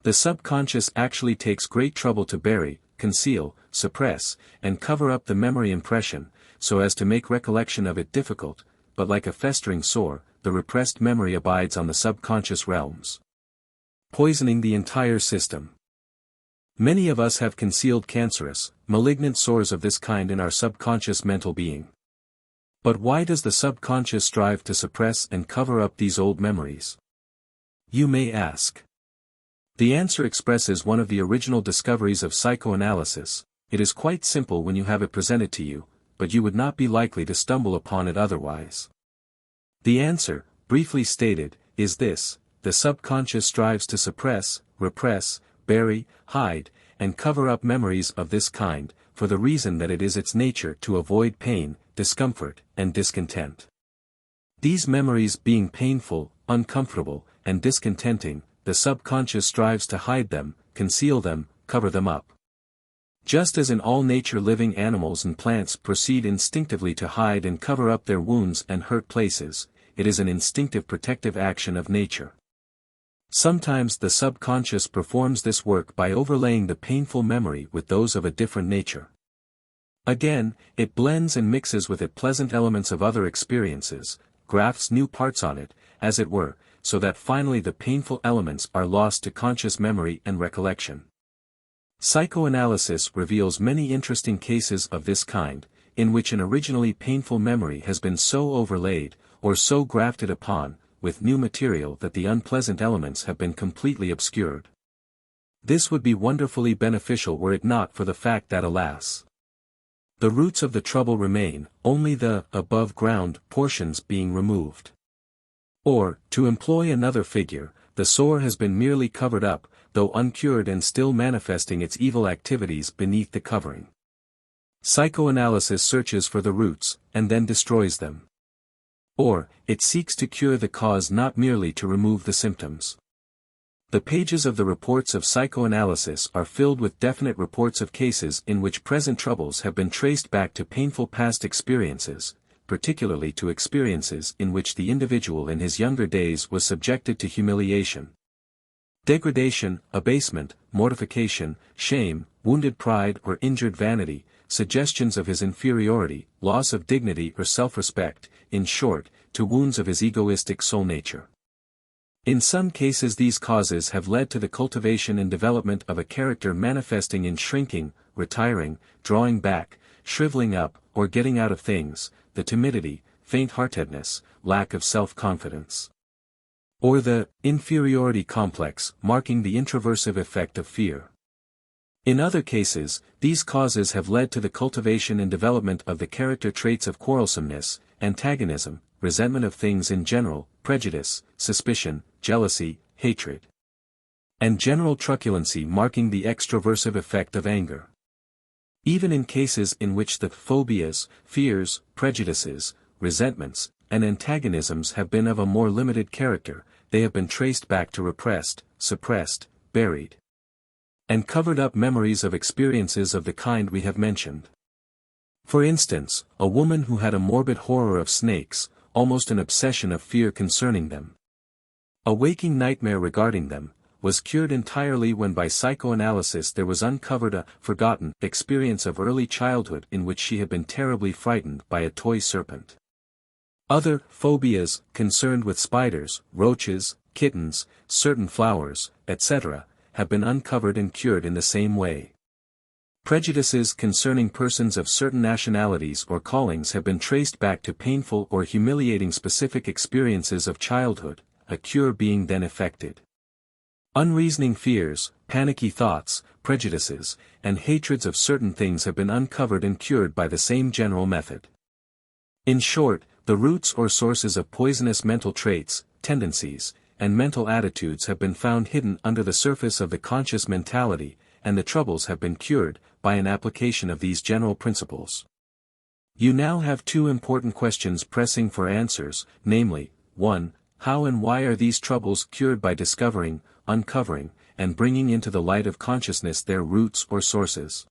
The subconscious actually takes great trouble to bury, conceal, suppress, and cover up the memory impression, so as to make recollection of it difficult, but like a festering sore, the repressed memory abides on the subconscious realms, poisoning the entire system. Many of us have concealed cancerous, malignant sores of this kind in our subconscious mental being. But why does the subconscious strive to suppress and cover up these old memories? You may ask. The answer expresses one of the original discoveries of psychoanalysis. It is quite simple when you have it presented to you, but you would not be likely to stumble upon it otherwise. The answer, briefly stated, is this: the subconscious strives to suppress, repress, bury, hide, and cover up memories of this kind, for the reason that it is its nature to avoid pain, discomfort, and discontent. These memories being painful, uncomfortable, and discontenting, the subconscious strives to hide them, conceal them, cover them up. Just as in all nature living animals and plants proceed instinctively to hide and cover up their wounds and hurt places, it is an instinctive protective action of nature. Sometimes the subconscious performs this work by overlaying the painful memory with those of a different nature. Again, it blends and mixes with it pleasant elements of other experiences, grafts new parts on it, as it were, so that finally the painful elements are lost to conscious memory and recollection. Psychoanalysis reveals many interesting cases of this kind, in which an originally painful memory has been so overlaid, or so grafted upon, with new material that the unpleasant elements have been completely obscured. This would be wonderfully beneficial were it not for the fact that, alas, the roots of the trouble remain, only the above-ground portions being removed. Or, to employ another figure, the sore has been merely covered up, though uncured and still manifesting its evil activities beneath the covering. Psychoanalysis searches for the roots, and then destroys them. Or, it seeks to cure the cause, not merely to remove the symptoms. The pages of the reports of psychoanalysis are filled with definite reports of cases in which present troubles have been traced back to painful past experiences, particularly to experiences in which the individual in his younger days was subjected to humiliation, degradation, abasement, mortification, shame, wounded pride or injured vanity, suggestions of his inferiority, loss of dignity or self-respect, in short, to wounds of his egoistic soul nature. In some cases these causes have led to the cultivation and development of a character manifesting in shrinking, retiring, drawing back, shriveling up, or getting out of things, the timidity, faint-heartedness, lack of self-confidence. or the inferiority complex, marking the introversive effect of fear. In other cases, these causes have led to the cultivation and development of the character traits of quarrelsomeness, antagonism, resentment of things in general, prejudice, suspicion, jealousy, hatred, and general truculency, marking the extroversive effect of anger. Even in cases in which the phobias, fears, prejudices, resentments, and antagonisms have been of a more limited character, they have been traced back to repressed, suppressed, buried, and covered up memories of experiences of the kind we have mentioned. For instance, a woman who had a morbid horror of snakes, almost an obsession of fear concerning them, a waking nightmare regarding them, was cured entirely when by psychoanalysis there was uncovered a forgotten experience of early childhood in which she had been terribly frightened by a toy serpent. Other phobias, concerned with spiders, roaches, kittens, certain flowers, etc., have been uncovered and cured in the same way. Prejudices concerning persons of certain nationalities or callings have been traced back to painful or humiliating specific experiences of childhood, a cure being then effected. Unreasoning fears, panicky thoughts, prejudices, and hatreds of certain things have been uncovered and cured by the same general method. In short, the roots or sources of poisonous mental traits, tendencies, and mental attitudes have been found hidden under the surface of the conscious mentality, and the troubles have been cured, by an application of these general principles. You now have two important questions pressing for answers, namely, 1. How and why are these troubles cured by discovering, uncovering, and bringing into the light of consciousness their roots or sources?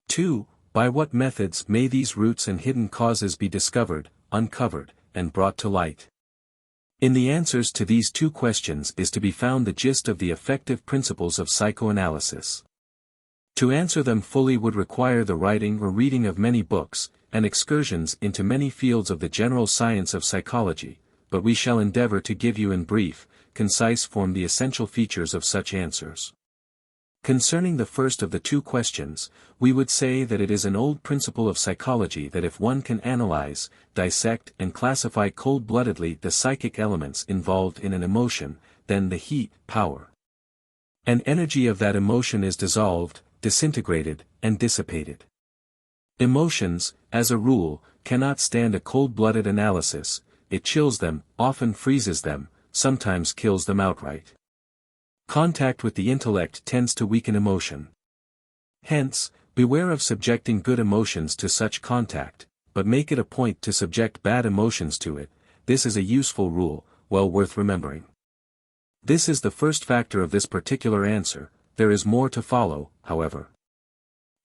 2. By what methods may these roots and hidden causes be discovered, uncovered, and brought to light? In the answers to these two questions is to be found the gist of the effective principles of psychoanalysis. To answer them fully would require the writing or reading of many books, and excursions into many fields of the general science of psychology, but we shall endeavor to give you in brief, concise form the essential features of such answers. Concerning the first of the two questions, we would say that it is an old principle of psychology that if one can analyze, dissect and classify cold-bloodedly the psychic elements involved in an emotion, then the heat, power, and energy of that emotion is dissolved, disintegrated, and dissipated. Emotions, as a rule, cannot stand a cold-blooded analysis, it chills them, often freezes them, sometimes kills them outright. Contact with the intellect tends to weaken emotion. Hence, beware of subjecting good emotions to such contact, but make it a point to subject bad emotions to it. This is a useful rule, well worth remembering. This is the first factor of this particular answer. There is more to follow, however.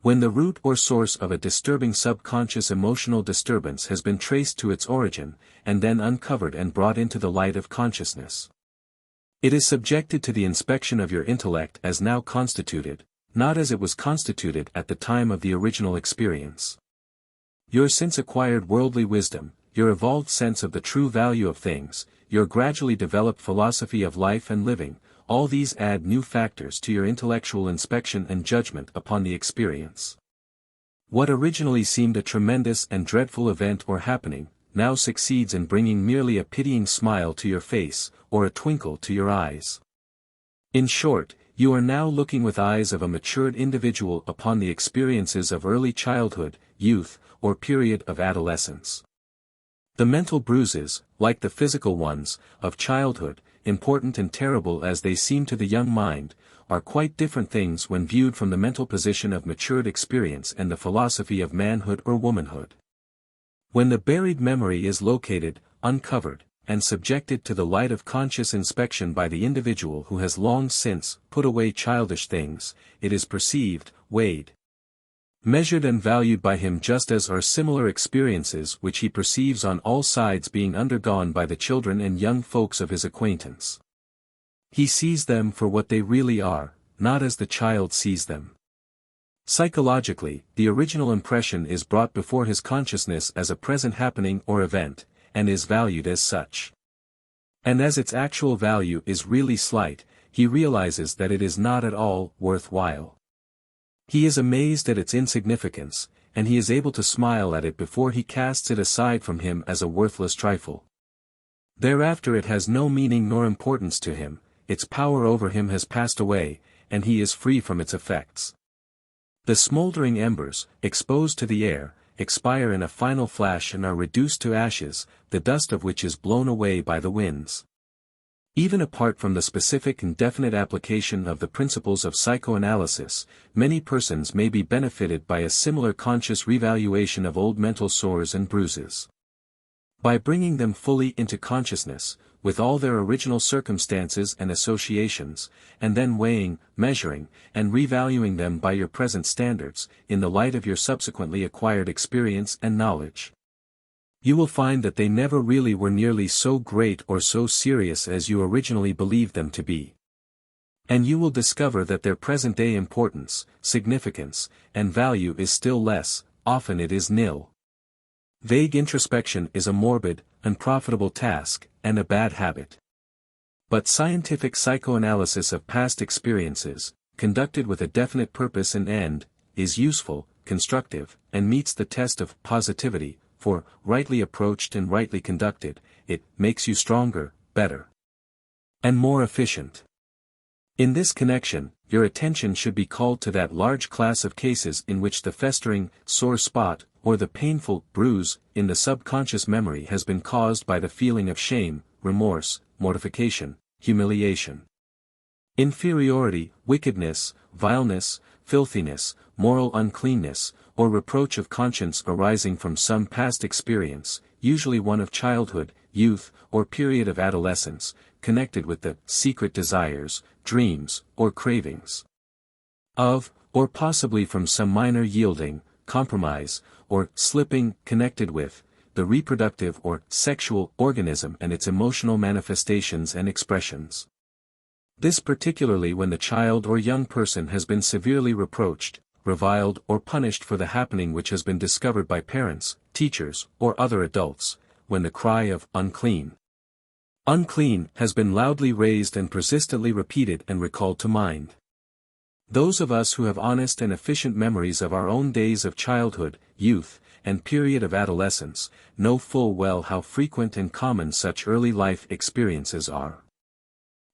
When the root or source of a disturbing subconscious emotional disturbance has been traced to its origin, and then uncovered and brought into the light of consciousness, it is subjected to the inspection of your intellect as now constituted, not as it was constituted at the time of the original experience. Your since acquired worldly wisdom, your evolved sense of the true value of things, your gradually developed philosophy of life and living, all these add new factors to your intellectual inspection and judgment upon the experience. What originally seemed a tremendous and dreadful event or happening, now succeeds in bringing merely a pitying smile to your face, or a twinkle to your eyes. In short, you are now looking with eyes of a matured individual upon the experiences of early childhood, youth, or period of adolescence. The mental bruises, like the physical ones, of childhood, important and terrible as they seem to the young mind, are quite different things when viewed from the mental position of matured experience and the philosophy of manhood or womanhood. When the buried memory is located, uncovered, and subjected to the light of conscious inspection by the individual who has long since put away childish things, it is perceived, weighed, measured and valued by him just as are similar experiences which he perceives on all sides being undergone by the children and young folks of his acquaintance. He sees them for what they really are, not as the child sees them. Psychologically, the original impression is brought before his consciousness as a present happening or event, and is valued as such. And as its actual value is really slight, he realizes that it is not at all worthwhile. He is amazed at its insignificance, and he is able to smile at it before he casts it aside from him as a worthless trifle. Thereafter it has no meaning nor importance to him, its power over him has passed away, and he is free from its effects. The smoldering embers, exposed to the air, expire in a final flash and are reduced to ashes, the dust of which is blown away by the winds. Even apart from the specific and definite application of the principles of psychoanalysis, many persons may be benefited by a similar conscious revaluation of old mental sores and bruises. By bringing them fully into consciousness, with all their original circumstances and associations, and then weighing, measuring, and revaluing them by your present standards, in the light of your subsequently acquired experience and knowledge, you will find that they never really were nearly so great or so serious as you originally believed them to be. And you will discover that their present-day importance, significance, and value is still less, often it is nil. Vague introspection is a morbid, unprofitable task, and a bad habit. But scientific psychoanalysis of past experiences, conducted with a definite purpose and end, is useful, constructive, and meets the test of positivity, for, rightly approached and rightly conducted, it makes you stronger, better, and more efficient. In this connection, your attention should be called to that large class of cases in which the festering, sore spot, or the painful bruise in the subconscious memory has been caused by the feeling of shame, remorse, mortification, humiliation, inferiority, wickedness, vileness, filthiness, moral uncleanness, or reproach of conscience arising from some past experience, usually one of childhood, youth, or period of adolescence, connected with the secret desires, dreams, or cravings of, or possibly from some minor yielding, compromise, or slipping connected with, the reproductive or sexual organism and its emotional manifestations and expressions. This particularly when the child or young person has been severely reproached, reviled or punished for the happening which has been discovered by parents, teachers, or other adults, when the cry of unclean, unclean has been loudly raised and persistently repeated and recalled to mind. Those of us who have honest and efficient memories of our own days of childhood, youth, and period of adolescence, know full well how frequent and common such early life experiences are.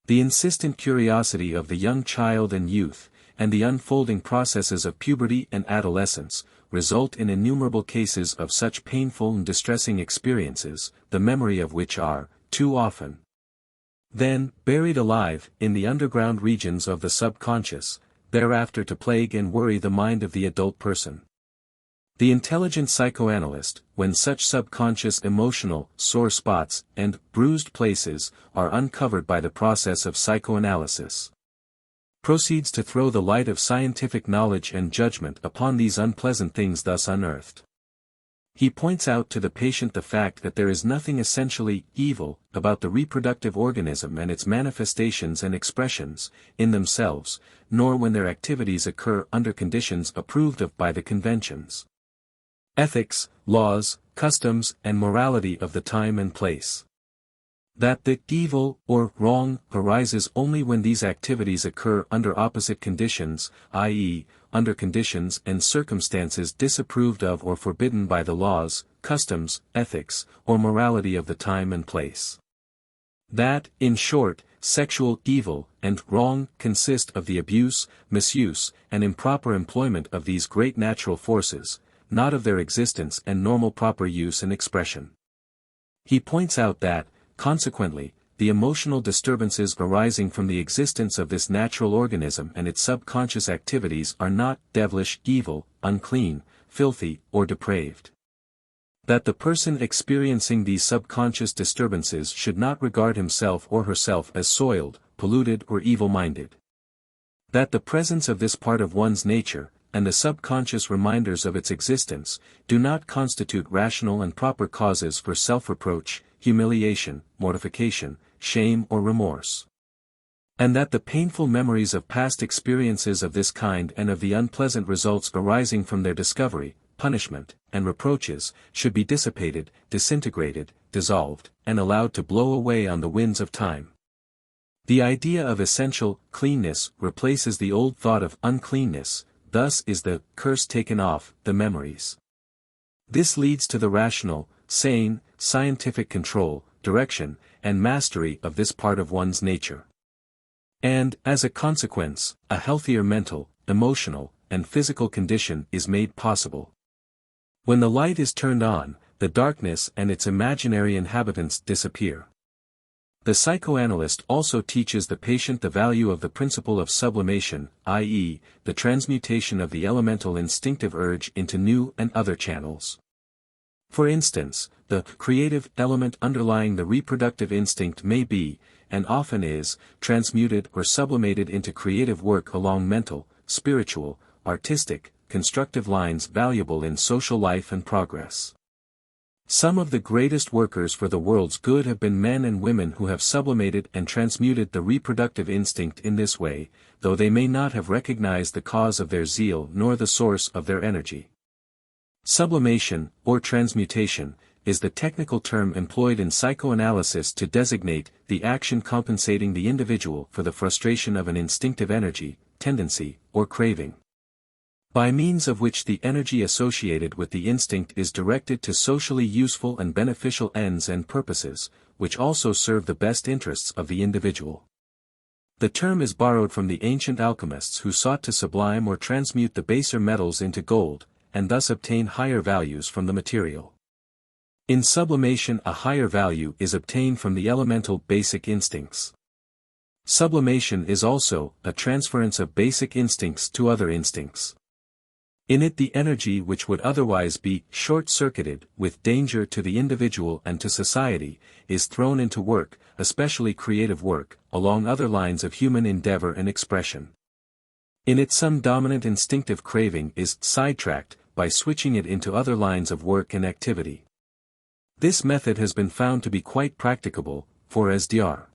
The insistent curiosity of the young child and youth, and the unfolding processes of puberty and adolescence, result in innumerable cases of such painful and distressing experiences, the memory of which are, too often, then, buried alive, in the underground regions of the subconscious, thereafter to plague and worry the mind of the adult person. The intelligent psychoanalyst, when such subconscious emotional, sore spots, and bruised places, are uncovered by the process of psychoanalysis, proceeds to throw the light of scientific knowledge and judgment upon these unpleasant things thus unearthed. He points out to the patient the fact that there is nothing essentially evil about the reproductive organism and its manifestations and expressions, in themselves, nor when their activities occur under conditions approved of by the conventions, ethics, laws, customs, and morality of the time and place. That the evil or wrong arises only when these activities occur under opposite conditions, i.e., under conditions and circumstances disapproved of or forbidden by the laws, customs, ethics, or morality of the time and place. That, in short, sexual evil and wrong consist of the abuse, misuse, and improper employment of these great natural forces, not of their existence and normal proper use and expression. He points out that, consequently, the emotional disturbances arising from the existence of this natural organism and its subconscious activities are not devilish, evil, unclean, filthy, or depraved. That the person experiencing these subconscious disturbances should not regard himself or herself as soiled, polluted, or evil-minded. That the presence of this part of one's nature, and the subconscious reminders of its existence, do not constitute rational and proper causes for self-reproach, humiliation, mortification, shame or remorse. And that the painful memories of past experiences of this kind and of the unpleasant results arising from their discovery, punishment, and reproaches, should be dissipated, disintegrated, dissolved, and allowed to blow away on the winds of time. The idea of essential cleanness replaces the old thought of uncleanness, thus is the curse taken off the memories. This leads to the rational, sane, scientific control, direction, and mastery of this part of one's nature. And, as a consequence, a healthier mental, emotional, and physical condition is made possible. When the light is turned on, the darkness and its imaginary inhabitants disappear. The psychoanalyst also teaches the patient the value of the principle of sublimation, i.e., the transmutation of the elemental instinctive urge into new and other channels. For instance, the creative element underlying the reproductive instinct may be, and often is, transmuted or sublimated into creative work along mental, spiritual, artistic, constructive lines valuable in social life and progress. Some of the greatest workers for the world's good have been men and women who have sublimated and transmuted the reproductive instinct in this way, though they may not have recognized the cause of their zeal nor the source of their energy. Sublimation, or transmutation, is the technical term employed in psychoanalysis to designate the action compensating the individual for the frustration of an instinctive energy, tendency, or craving, by means of which the energy associated with the instinct is directed to socially useful and beneficial ends and purposes, which also serve the best interests of the individual. The term is borrowed from the ancient alchemists who sought to sublime or transmute the baser metals into gold, and thus obtain higher values from the material. In sublimation, a higher value is obtained from the elemental basic instincts. Sublimation is also a transference of basic instincts to other instincts. In it, the energy which would otherwise be short-circuited with danger to the individual and to society, is thrown into work, especially creative work, along other lines of human endeavor and expression. In it, some dominant instinctive craving is sidetracked by switching it into other lines of work and activity. This method has been found to be quite practicable, for as Dr.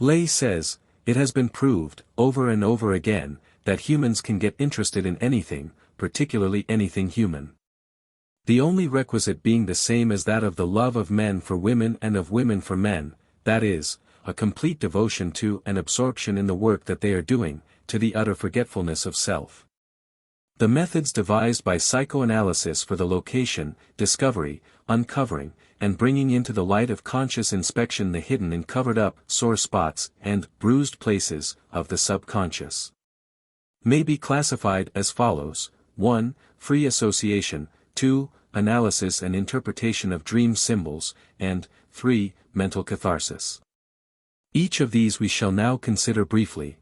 Lay says, it has been proved, over and over again, that humans can get interested in anything, particularly anything human. The only requisite being the same as that of the love of men for women and of women for men, that is, a complete devotion to and absorption in the work that they are doing, to the utter forgetfulness of self. The methods devised by psychoanalysis for the location, discovery, uncovering, and bringing into the light of conscious inspection the hidden and covered-up sore spots and bruised places of the subconscious may be classified as follows: 1. Free association, 2. Analysis and interpretation of dream symbols, and 3. Mental catharsis. Each of these we shall now consider briefly.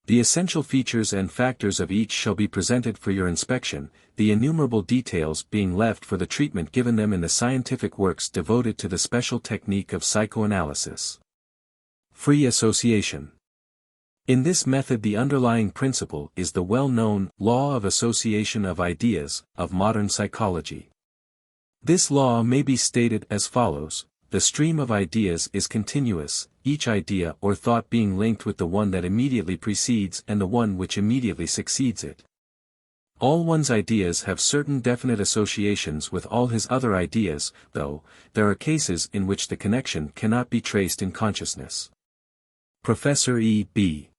The essential features and factors of each shall be presented for your inspection, the innumerable details being left for the treatment given them in the scientific works devoted to the special technique of psychoanalysis. Free association. In this method, the underlying principle is the well-known law of association of ideas of modern psychology. This law may be stated as follows: the stream of ideas is continuous, each idea or thought being linked with the one that immediately precedes and the one which immediately succeeds it. All one's ideas have certain definite associations with all his other ideas, though there are cases in which the connection cannot be traced in consciousness. Professor E.B.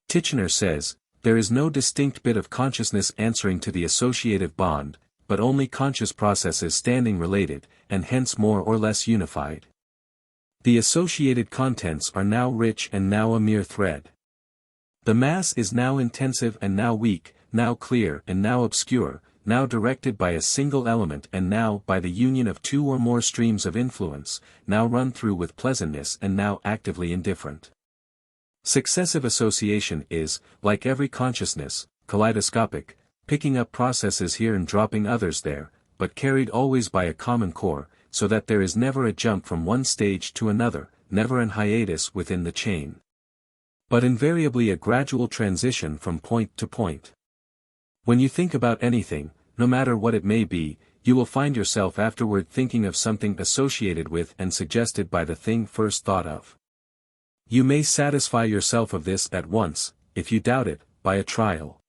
Titchener says, there is no distinct bit of consciousness answering to the associative bond, but only conscious processes standing related, and hence more or less unified. The associated contents are now rich and now a mere thread. The mass is now intensive and now weak, now clear and now obscure, now directed by a single element and now by the union of two or more streams of influence, now run through with pleasantness and now actively indifferent. Successive association is, like every consciousness, kaleidoscopic, picking up processes here and dropping others there, but carried always by a common core, so that there is never a jump from one stage to another, never an hiatus within the chain, but invariably a gradual transition from point to point. When you think about anything, no matter what it may be, you will find yourself afterward thinking of something associated with and suggested by the thing first thought of. You may satisfy yourself of this at once, if you doubt it, by a trial.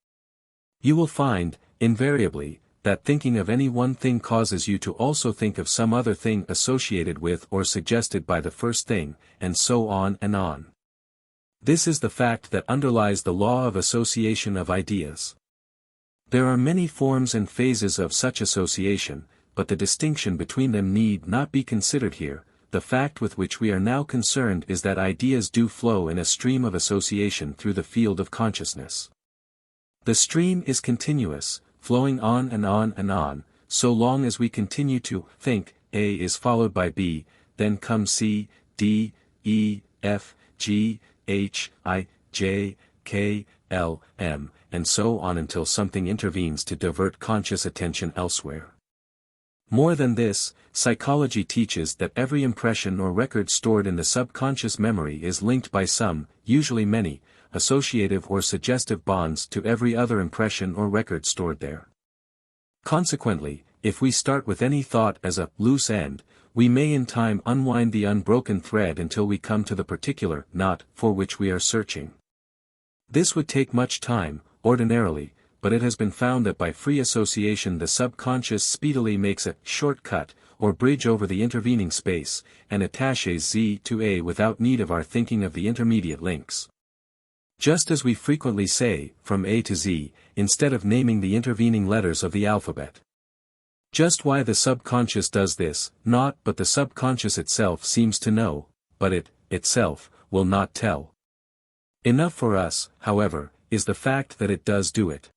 You will find, invariably, that thinking of any one thing causes you to also think of some other thing associated with or suggested by the first thing, and so on and on. This is the fact that underlies the law of association of ideas. There are many forms and phases of such association, but the distinction between them need not be considered here, the fact with which we are now concerned is that ideas do flow in a stream of association through the field of consciousness. The stream is continuous, flowing on and on and on, so long as we continue to think. A is followed by B, then come C, D, E, F, G, H, I, J, K, L, M, and so on until something intervenes to divert conscious attention elsewhere. More than this, psychology teaches that every impression or record stored in the subconscious memory is linked by some, usually many, associative or suggestive bonds to every other impression or record stored there. Consequently, if we start with any thought as a loose end, we may in time unwind the unbroken thread until we come to the particular knot for which we are searching. This would take much time, ordinarily, but it has been found that by free association the subconscious speedily makes a shortcut, or bridge over the intervening space, and attaches Z to A without need of our thinking of the intermediate links. Just as we frequently say, from A to Z, instead of naming the intervening letters of the alphabet. Just why the subconscious does this, not but the subconscious itself seems to know, but it, itself, will not tell. Enough for us, however, is the fact that it does do it.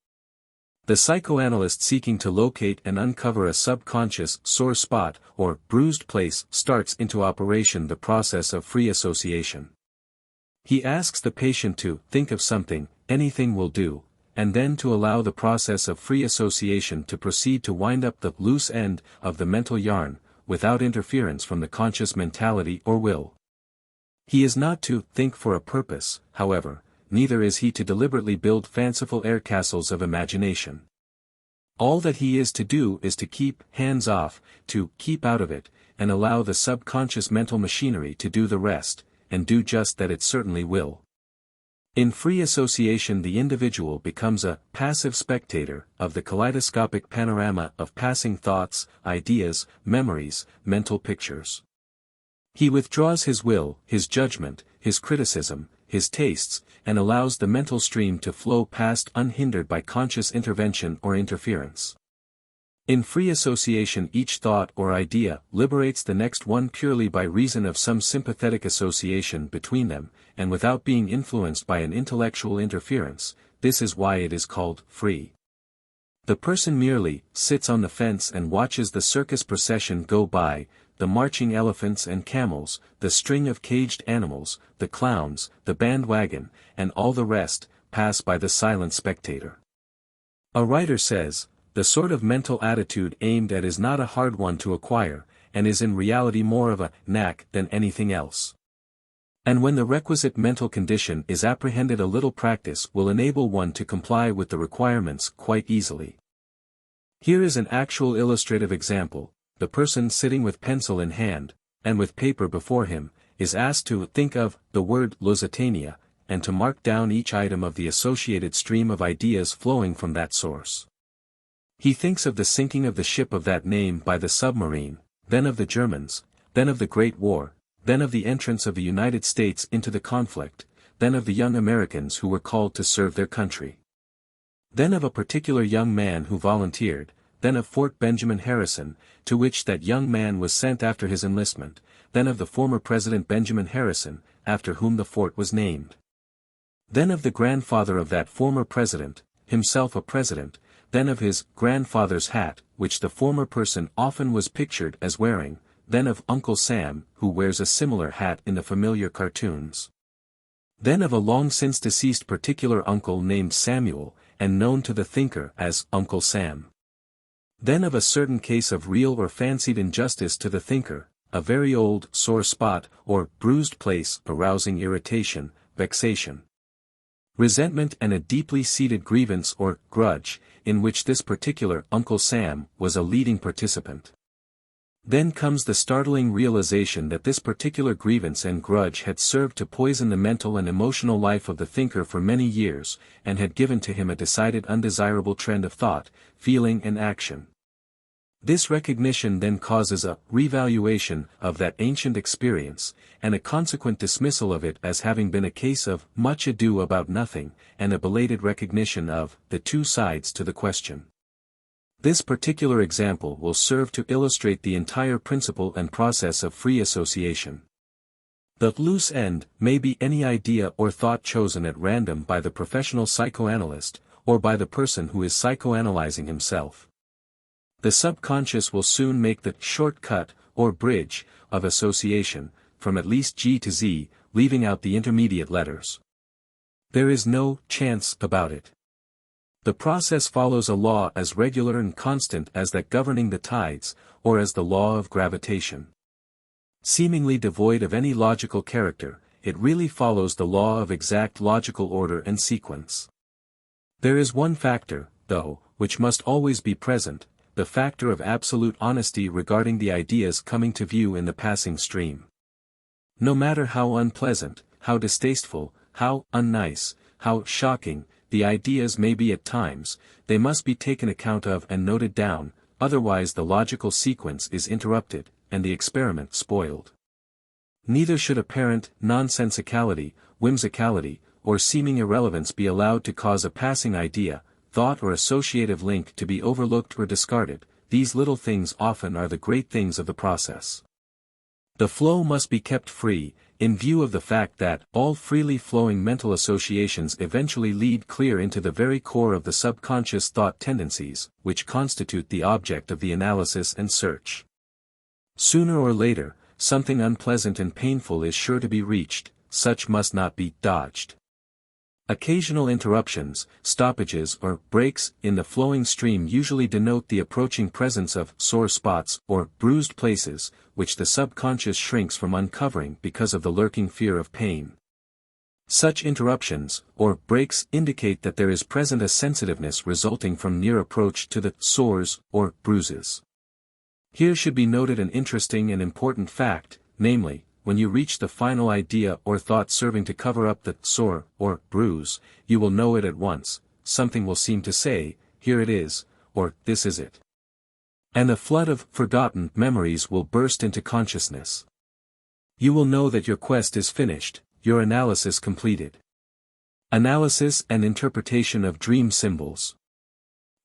The psychoanalyst seeking to locate and uncover a subconscious sore spot or bruised place starts into operation the process of free association. He asks the patient to think of something, anything will do, and then to allow the process of free association to proceed to wind up the loose end of the mental yarn, without interference from the conscious mentality or will. He is not to think for a purpose, however, neither is he to deliberately build fanciful air castles of imagination. All that he is to do is to keep hands off, to keep out of it, and allow the subconscious mental machinery to do the rest, and do just that it certainly will. In free association the individual becomes a passive spectator of the kaleidoscopic panorama of passing thoughts, ideas, memories, mental pictures. He withdraws his will, his judgment, his criticism, his tastes, and allows the mental stream to flow past unhindered by conscious intervention or interference. In free association each thought or idea liberates the next one purely by reason of some sympathetic association between them, and without being influenced by an intellectual interference. This is why it is called free. The person merely sits on the fence and watches the circus procession go by, the marching elephants and camels, the string of caged animals, the clowns, the bandwagon, and all the rest, pass by the silent spectator. A writer says, the sort of mental attitude aimed at is not a hard one to acquire, and is in reality more of a knack than anything else. And when the requisite mental condition is apprehended, a little practice will enable one to comply with the requirements quite easily. Here is an actual illustrative example. The person sitting with pencil in hand, and with paper before him, is asked to think of the word Lusitania, and to mark down each item of the associated stream of ideas flowing from that source. He thinks of the sinking of the ship of that name by the submarine, then of the Germans, then of the Great War, then of the entrance of the United States into the conflict, then of the young Americans who were called to serve their country. Then of a particular young man who volunteered, then of Fort Benjamin Harrison, to which that young man was sent after his enlistment, then of the former President Benjamin Harrison, after whom the fort was named. Then of the grandfather of that former president, himself a president, then of his grandfather's hat, which the former person often was pictured as wearing, then of Uncle Sam, who wears a similar hat in the familiar cartoons. Then of a long since deceased particular uncle named Samuel, and known to the thinker as Uncle Sam. Then of a certain case of real or fancied injustice to the thinker, a very old sore spot or bruised place arousing irritation, vexation, resentment, and a deeply seated grievance or grudge, in which this particular Uncle Sam was a leading participant. Then comes the startling realization that this particular grievance and grudge had served to poison the mental and emotional life of the thinker for many years, and had given to him a decided undesirable trend of thought, feeling and action. This recognition then causes a revaluation of that ancient experience, and a consequent dismissal of it as having been a case of much ado about nothing, and a belated recognition of the two sides to the question. This particular example will serve to illustrate the entire principle and process of free association. The loose end may be any idea or thought chosen at random by the professional psychoanalyst, or by the person who is psychoanalyzing himself. The subconscious will soon make the shortcut, or bridge, of association, from at least G to Z, leaving out the intermediate letters. There is no chance about it. The process follows a law as regular and constant as that governing the tides, or as the law of gravitation. Seemingly devoid of any logical character, it really follows the law of exact logical order and sequence. There is one factor, though, which must always be present, the factor of absolute honesty regarding the ideas coming to view in the passing stream. No matter how unpleasant, how distasteful, how unnice, how shocking, the ideas may be at times, they must be taken account of and noted down, otherwise the logical sequence is interrupted, and the experiment spoiled. Neither should apparent nonsensicality, whimsicality, or seeming irrelevance be allowed to cause a passing idea, thought or associative link to be overlooked or discarded. These little things often are the great things of the process. The flow must be kept free, in view of the fact that all freely flowing mental associations eventually lead clear into the very core of the subconscious thought tendencies, which constitute the object of the analysis and search. Sooner or later, something unpleasant and painful is sure to be reached, such must not be dodged. Occasional interruptions, stoppages or breaks in the flowing stream usually denote the approaching presence of sore spots or bruised places, which the subconscious shrinks from uncovering because of the lurking fear of pain. Such interruptions, or breaks, indicate that there is present a sensitiveness resulting from near approach to the sores or bruises. Here should be noted an interesting and important fact, namely, when you reach the final idea or thought serving to cover up the sore or bruise, you will know it at once. Something will seem to say, here it is, or this is it. And a flood of forgotten memories will burst into consciousness. You will know that your quest is finished, your analysis completed. Analysis and interpretation of dream symbols.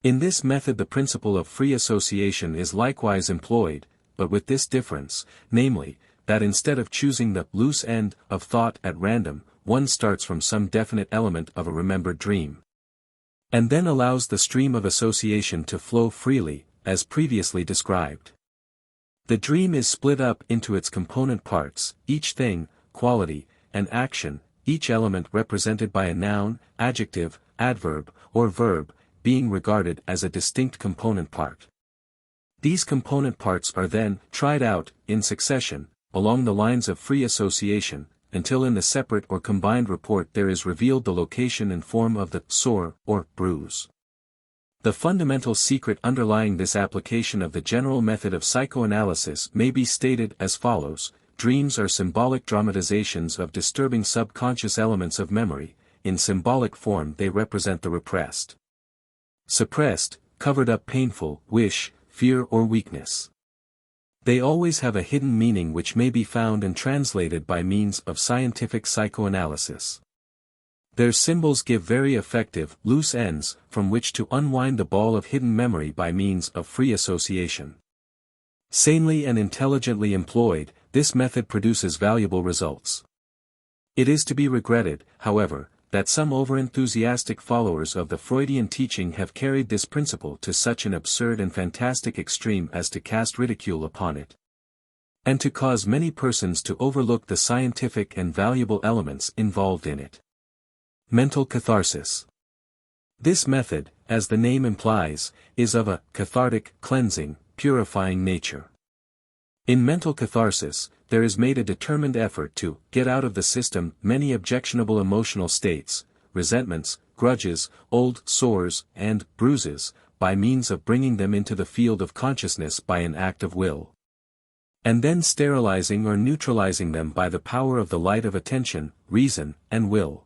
In this method the principle of free association is likewise employed, but with this difference, namely, that instead of choosing the loose end of thought at random, one starts from some definite element of a remembered dream. And then allows the stream of association to flow freely, as previously described. The dream is split up into its component parts, each thing, quality, and action, each element represented by a noun, adjective, adverb, or verb, being regarded as a distinct component part. These component parts are then tried out, in succession, along the lines of free association, until in the separate or combined report there is revealed the location and form of the sore or bruise. The fundamental secret underlying this application of the general method of psychoanalysis may be stated as follows: dreams are symbolic dramatizations of disturbing subconscious elements of memory. In symbolic form they represent the repressed, suppressed, covered up painful wish, fear or weakness. They always have a hidden meaning which may be found and translated by means of scientific psychoanalysis. Their symbols give very effective, loose ends, from which to unwind the ball of hidden memory by means of free association. Sanely and intelligently employed, this method produces valuable results. It is to be regretted, however, that some overenthusiastic followers of the Freudian teaching have carried this principle to such an absurd and fantastic extreme as to cast ridicule upon it, and to cause many persons to overlook the scientific and valuable elements involved in it. Mental catharsis. This method, as the name implies, is of a cathartic, cleansing, purifying nature. In mental catharsis, there is made a determined effort to get out of the system many objectionable emotional states, resentments, grudges, old sores, and bruises, by means of bringing them into the field of consciousness by an act of will, and then sterilizing or neutralizing them by the power of the light of attention, reason, and will.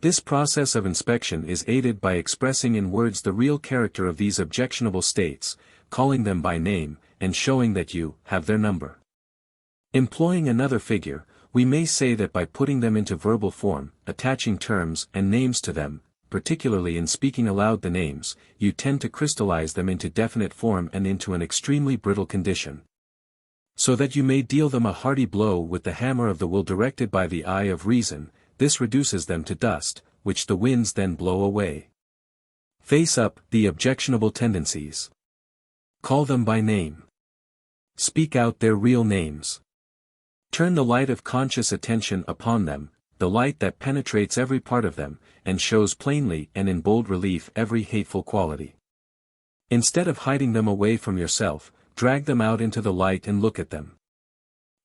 This process of inspection is aided by expressing in words the real character of these objectionable states, calling them by name, and showing that you have their number. Employing another figure, we may say that by putting them into verbal form, attaching terms and names to them, particularly in speaking aloud the names, you tend to crystallize them into definite form and into an extremely brittle condition. So that you may deal them a hearty blow with the hammer of the will directed by the eye of reason, this reduces them to dust, which the winds then blow away. Face up the objectionable tendencies. Call them by name. Speak out their real names. Turn the light of conscious attention upon them, the light that penetrates every part of them, and shows plainly and in bold relief every hateful quality. Instead of hiding them away from yourself, drag them out into the light and look at them.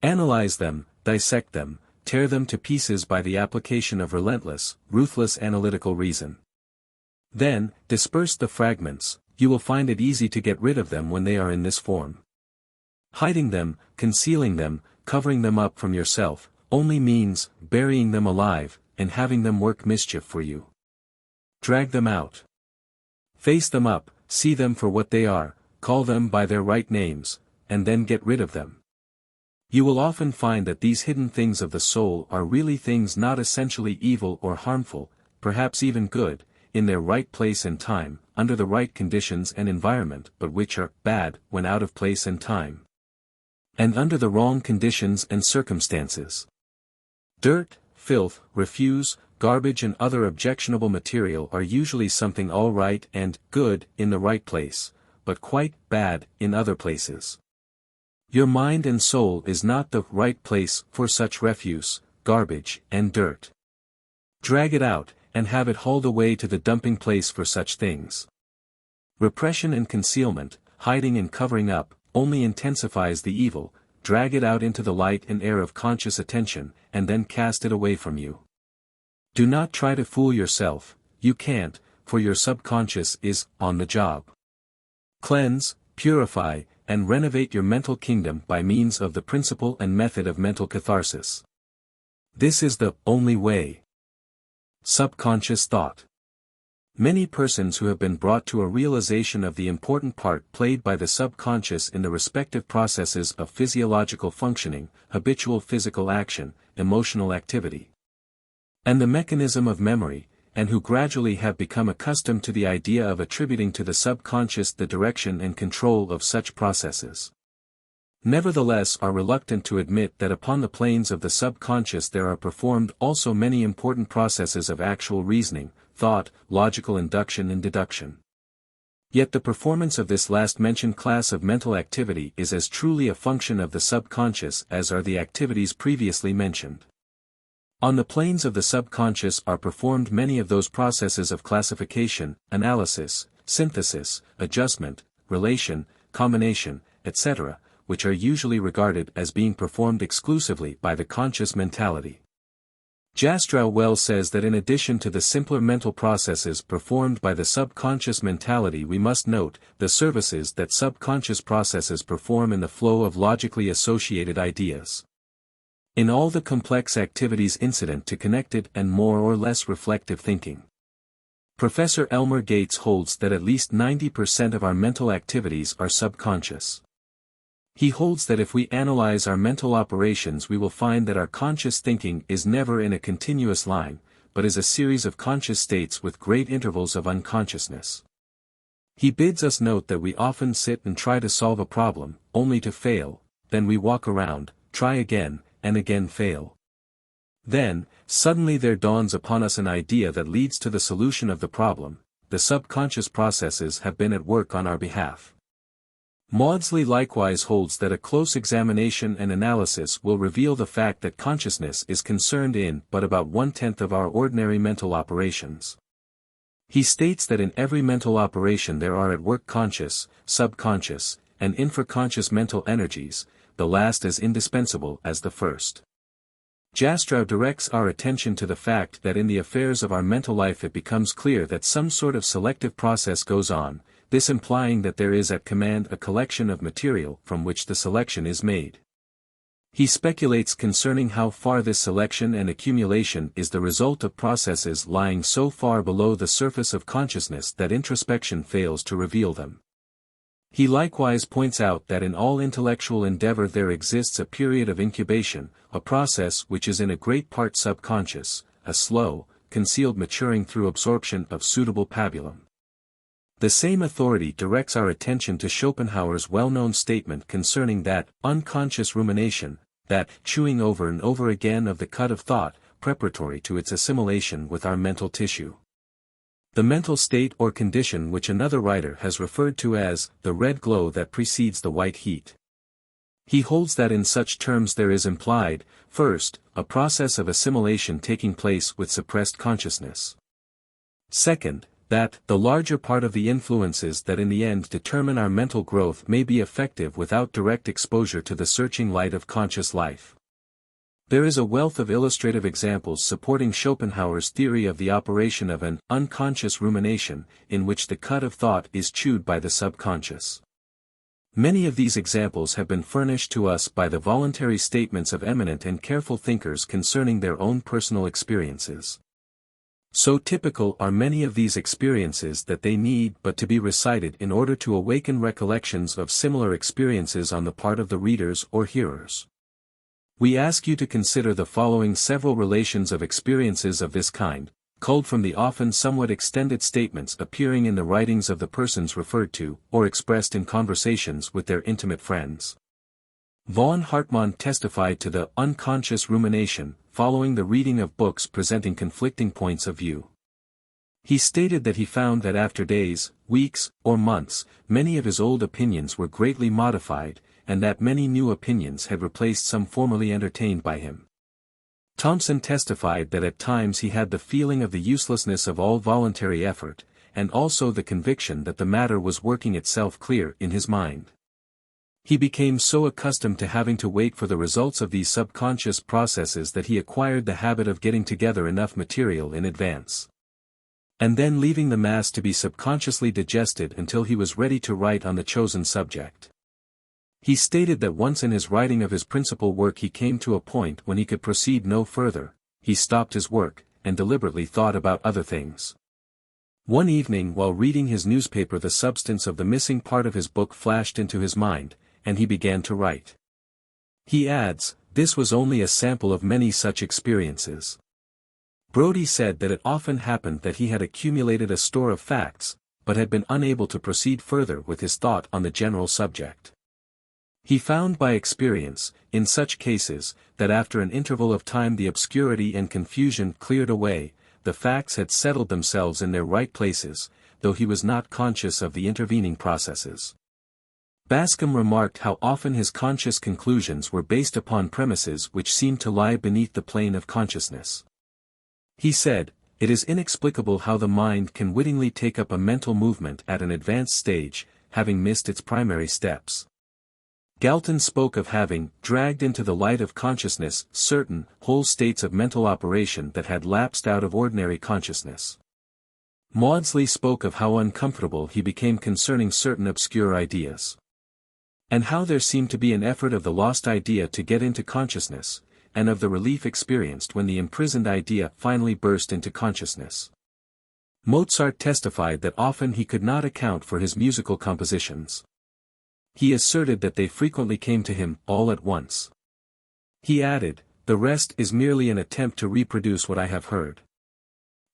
Analyze them, dissect them, tear them to pieces by the application of relentless, ruthless analytical reason. Then, disperse the fragments. You will find it easy to get rid of them when they are in this form. Hiding them, concealing them, covering them up from yourself, only means burying them alive, and having them work mischief for you. Drag them out. Face them up, see them for what they are, call them by their right names, and then get rid of them. You will often find that these hidden things of the soul are really things not essentially evil or harmful, perhaps even good, in their right place and time, under the right conditions and environment, but which are bad when out of place and time, and under the wrong conditions and circumstances. Dirt, filth, refuse, garbage and other objectionable material are usually something all right and good in the right place, but quite bad in other places. Your mind and soul is not the right place for such refuse, garbage, and dirt. Drag it out, and have it hauled away to the dumping place for such things. Repression and concealment, hiding and covering up, only intensifies the evil. Drag it out into the light and air of conscious attention, and then cast it away from you. Do not try to fool yourself, you can't, for your subconscious is on the job. Cleanse, purify, and renovate your mental kingdom by means of the principle and method of mental catharsis. This is the only way. Subconscious thought. Many persons who have been brought to a realization of the important part played by the subconscious in the respective processes of physiological functioning, habitual physical action, emotional activity, and the mechanism of memory, and who gradually have become accustomed to the idea of attributing to the subconscious the direction and control of such processes, nevertheless are reluctant to admit that upon the planes of the subconscious there are performed also many important processes of actual reasoning, thought, logical induction and deduction. Yet the performance of this last-mentioned class of mental activity is as truly a function of the subconscious as are the activities previously mentioned. On the planes of the subconscious are performed many of those processes of classification, analysis, synthesis, adjustment, relation, combination, etc., which are usually regarded as being performed exclusively by the conscious mentality. Jastrow Well says that in addition to the simpler mental processes performed by the subconscious mentality we must note the services that subconscious processes perform in the flow of logically associated ideas. In all the complex activities incident to connected and more or less reflective thinking. Professor Elmer Gates holds that at least 90% of our mental activities are subconscious. He holds that if we analyze our mental operations we will find that our conscious thinking is never in a continuous line, but is a series of conscious states with great intervals of unconsciousness. He bids us note that we often sit and try to solve a problem, only to fail, then we walk around, try again, and again fail. Then, suddenly there dawns upon us an idea that leads to the solution of the problem. The subconscious processes have been at work on our behalf. Maudsley likewise holds that a close examination and analysis will reveal the fact that consciousness is concerned in but about 1/10 of our ordinary mental operations. He states that in every mental operation there are at work conscious, subconscious, and infraconscious mental energies, the last as indispensable as the first. Jastrow directs our attention to the fact that in the affairs of our mental life it becomes clear that some sort of selective process goes on, this implying that there is at command a collection of material from which the selection is made. He speculates concerning how far this selection and accumulation is the result of processes lying so far below the surface of consciousness that introspection fails to reveal them. He likewise points out that in all intellectual endeavor there exists a period of incubation, a process which is in a great part subconscious, a slow, concealed maturing through absorption of suitable pabulum. The same authority directs our attention to Schopenhauer's well-known statement concerning that unconscious rumination, that chewing over and over again of the cud of thought, preparatory to its assimilation with our mental tissue. The mental state or condition which another writer has referred to as the red glow that precedes the white heat. He holds that in such terms there is implied, first, a process of assimilation taking place with suppressed consciousness. Second, that the larger part of the influences that in the end determine our mental growth may be effective without direct exposure to the searching light of conscious life. There is a wealth of illustrative examples supporting Schopenhauer's theory of the operation of an unconscious rumination, in which the cud of thought is chewed by the subconscious. Many of these examples have been furnished to us by the voluntary statements of eminent and careful thinkers concerning their own personal experiences. So typical are many of these experiences that they need but to be recited in order to awaken recollections of similar experiences on the part of the readers or hearers. We ask you to consider the following several relations of experiences of this kind, culled from the often somewhat extended statements appearing in the writings of the persons referred to, or expressed in conversations with their intimate friends. Von Hartmann testified to the unconscious rumination, following the reading of books presenting conflicting points of view. He stated that he found that after days, weeks, or months, many of his old opinions were greatly modified, and that many new opinions had replaced some formerly entertained by him. Thompson testified that at times he had the feeling of the uselessness of all voluntary effort, and also the conviction that the matter was working itself clear in his mind. He became so accustomed to having to wait for the results of these subconscious processes that he acquired the habit of getting together enough material in advance, and then leaving the mass to be subconsciously digested until he was ready to write on the chosen subject. He stated that once in his writing of his principal work he came to a point when he could proceed no further. He stopped his work, and deliberately thought about other things. One evening while reading his newspaper the substance of the missing part of his book flashed into his mind, and he began to write. He adds, this was only a sample of many such experiences. Brodie said that it often happened that he had accumulated a store of facts, but had been unable to proceed further with his thought on the general subject. He found by experience, in such cases, that after an interval of time the obscurity and confusion cleared away, the facts had settled themselves in their right places, though he was not conscious of the intervening processes. Bascom remarked how often his conscious conclusions were based upon premises which seemed to lie beneath the plane of consciousness. He said, it is inexplicable how the mind can wittingly take up a mental movement at an advanced stage, having missed its primary steps. Galton spoke of having dragged into the light of consciousness certain whole states of mental operation that had lapsed out of ordinary consciousness. Maudsley spoke of how uncomfortable he became concerning certain obscure ideas, and how there seemed to be an effort of the lost idea to get into consciousness, and of the relief experienced when the imprisoned idea finally burst into consciousness. Mozart testified that often he could not account for his musical compositions. He asserted that they frequently came to him all at once. He added, the rest is merely an attempt to reproduce what I have heard.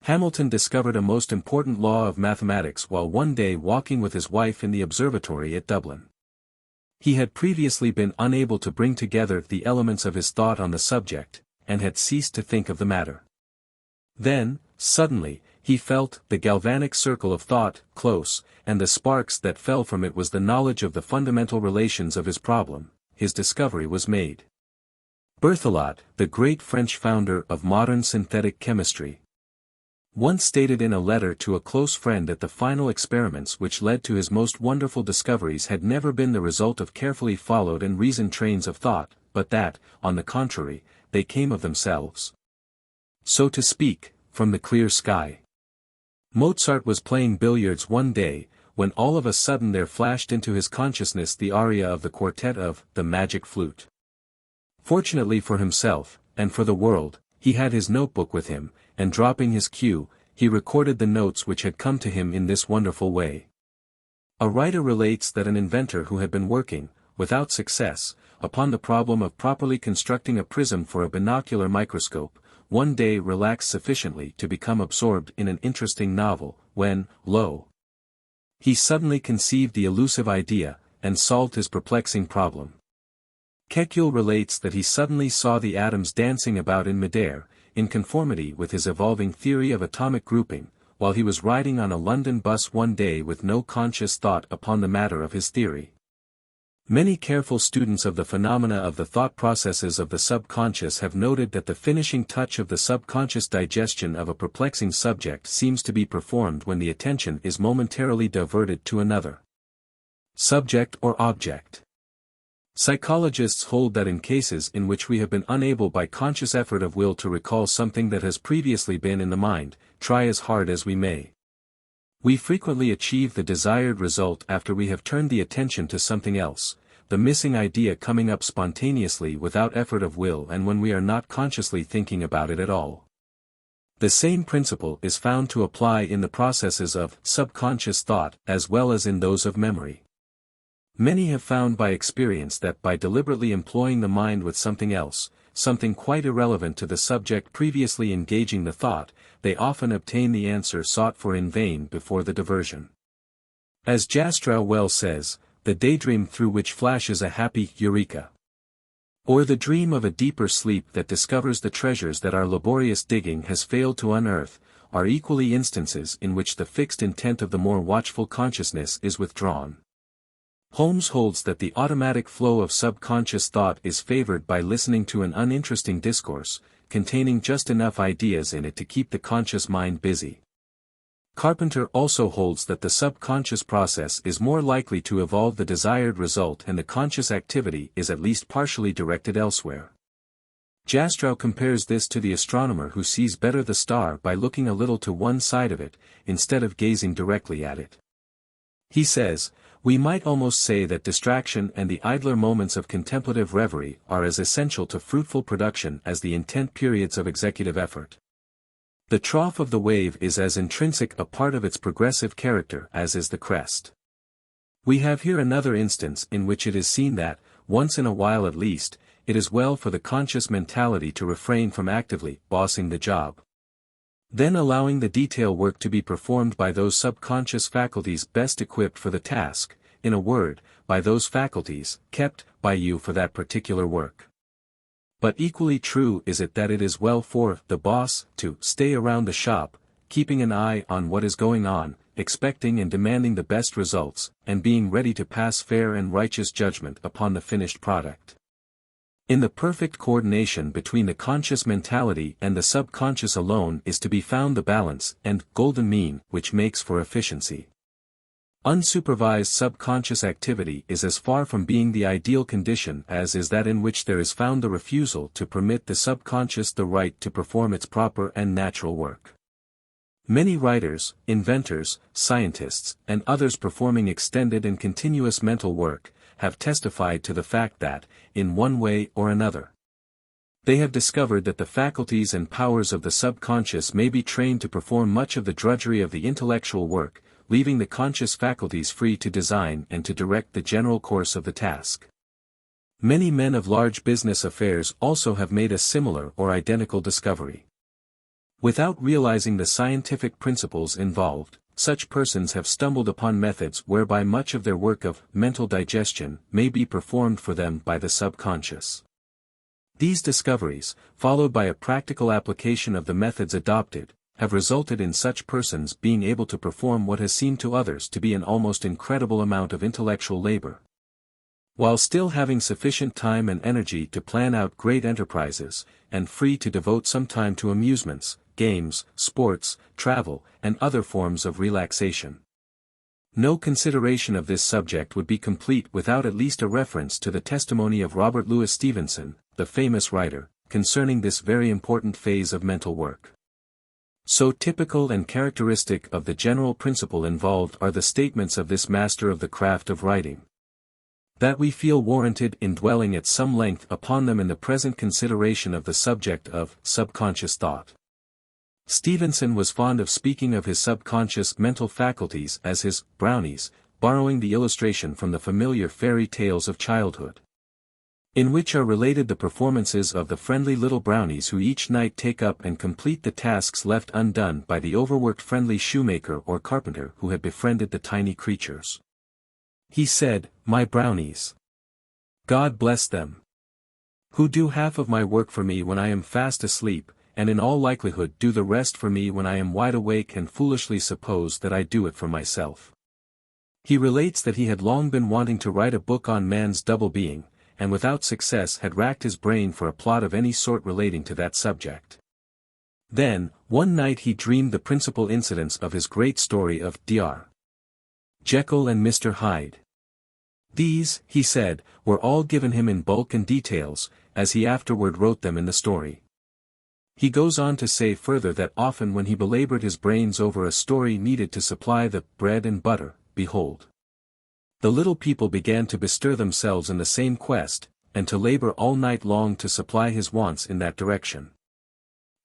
Hamilton discovered a most important law of mathematics while one day walking with his wife in the observatory at Dublin. He had previously been unable to bring together the elements of his thought on the subject, and had ceased to think of the matter. Then, suddenly, he felt the galvanic circle of thought close, and the sparks that fell from it was the knowledge of the fundamental relations of his problem. His discovery was made. Berthelot, the great French founder of modern synthetic chemistry, once stated in a letter to a close friend that the final experiments which led to his most wonderful discoveries had never been the result of carefully followed and reasoned trains of thought, but that, on the contrary, they came of themselves, so to speak, from the clear sky. Mozart was playing billiards one day, when all of a sudden there flashed into his consciousness the aria of the quartet of The Magic Flute. Fortunately for himself, and for the world, he had his notebook with him, and dropping his cue, he recorded the notes which had come to him in this wonderful way. A writer relates that an inventor who had been working, without success, upon the problem of properly constructing a prism for a binocular microscope, one day relaxed sufficiently to become absorbed in an interesting novel, when, lo! He suddenly conceived the elusive idea, and solved his perplexing problem. Kekule relates that he suddenly saw the atoms dancing about in midair, in conformity with his evolving theory of atomic grouping, while he was riding on a London bus one day with no conscious thought upon the matter of his theory. Many careful students of the phenomena of the thought processes of the subconscious have noted that the finishing touch of the subconscious digestion of a perplexing subject seems to be performed when the attention is momentarily diverted to another subject or object. Psychologists hold that in cases in which we have been unable by conscious effort of will to recall something that has previously been in the mind, try as hard as we may, we frequently achieve the desired result after we have turned the attention to something else, the missing idea coming up spontaneously without effort of will and when we are not consciously thinking about it at all. The same principle is found to apply in the processes of subconscious thought as well as in those of memory. Many have found by experience that by deliberately employing the mind with something else, something quite irrelevant to the subject previously engaging the thought, they often obtain the answer sought for in vain before the diversion. As Jastrow well says, the daydream through which flashes a happy eureka, or the dream of a deeper sleep that discovers the treasures that our laborious digging has failed to unearth, are equally instances in which the fixed intent of the more watchful consciousness is withdrawn. Holmes holds that the automatic flow of subconscious thought is favored by listening to an uninteresting discourse, containing just enough ideas in it to keep the conscious mind busy. Carpenter also holds that the subconscious process is more likely to evolve the desired result and the conscious activity is at least partially directed elsewhere. Jastrow compares this to the astronomer who sees better the star by looking a little to one side of it, instead of gazing directly at it. He says, "We might almost say that distraction and the idler moments of contemplative reverie are as essential to fruitful production as the intent periods of executive effort. The trough of the wave is as intrinsic a part of its progressive character as is the crest." We have here another instance in which it is seen that, once in a while at least, it is well for the conscious mentality to refrain from actively bossing the job, then allowing the detail work to be performed by those subconscious faculties best equipped for the task, in a word, by those faculties kept by you for that particular work. But equally true is it that it is well for the boss to stay around the shop, keeping an eye on what is going on, expecting and demanding the best results, and being ready to pass fair and righteous judgment upon the finished product. In the perfect coordination between the conscious mentality and the subconscious alone is to be found the balance and golden mean which makes for efficiency. Unsupervised subconscious activity is as far from being the ideal condition as is that in which there is found the refusal to permit the subconscious the right to perform its proper and natural work. Many writers, inventors, scientists, and others performing extended and continuous mental work, have testified to the fact that, in one way or another, they have discovered that the faculties and powers of the subconscious may be trained to perform much of the drudgery of the intellectual work, leaving the conscious faculties free to design and to direct the general course of the task. Many men of large business affairs also have made a similar or identical discovery. Without realizing the scientific principles involved, such persons have stumbled upon methods whereby much of their work of mental digestion may be performed for them by the subconscious. These discoveries, followed by a practical application of the methods adopted, have resulted in such persons being able to perform what has seemed to others to be an almost incredible amount of intellectual labor, while still having sufficient time and energy to plan out great enterprises, and free to devote some time to amusements, games, sports, travel, and other forms of relaxation. No consideration of this subject would be complete without at least a reference to the testimony of Robert Louis Stevenson, the famous writer, concerning this very important phase of mental work. So typical and characteristic of the general principle involved are the statements of this master of the craft of writing, that we feel warranted in dwelling at some length upon them in the present consideration of the subject of subconscious thought. Stevenson was fond of speaking of his subconscious mental faculties as his brownies, borrowing the illustration from the familiar fairy tales of childhood. in which are related the performances of the friendly little brownies who each night take up and complete the tasks left undone by the overworked friendly shoemaker or carpenter who had befriended the tiny creatures. He said, "My brownies. God bless them. Who do half of my work for me when I am fast asleep, and in all likelihood do the rest for me when I am wide awake and foolishly suppose that I do it for myself." He relates that he had long been wanting to write a book on man's double being, and without success had racked his brain for a plot of any sort relating to that subject. Then, one night he dreamed the principal incidents of his great story of Dr. Jekyll and Mr. Hyde. These, he said, were all given him in bulk and details, as he afterward wrote them in the story. He goes on to say further that often when he belabored his brains over a story needed to supply the bread and butter, behold, the little people began to bestir themselves in the same quest, and to labor all night long to supply his wants in that direction.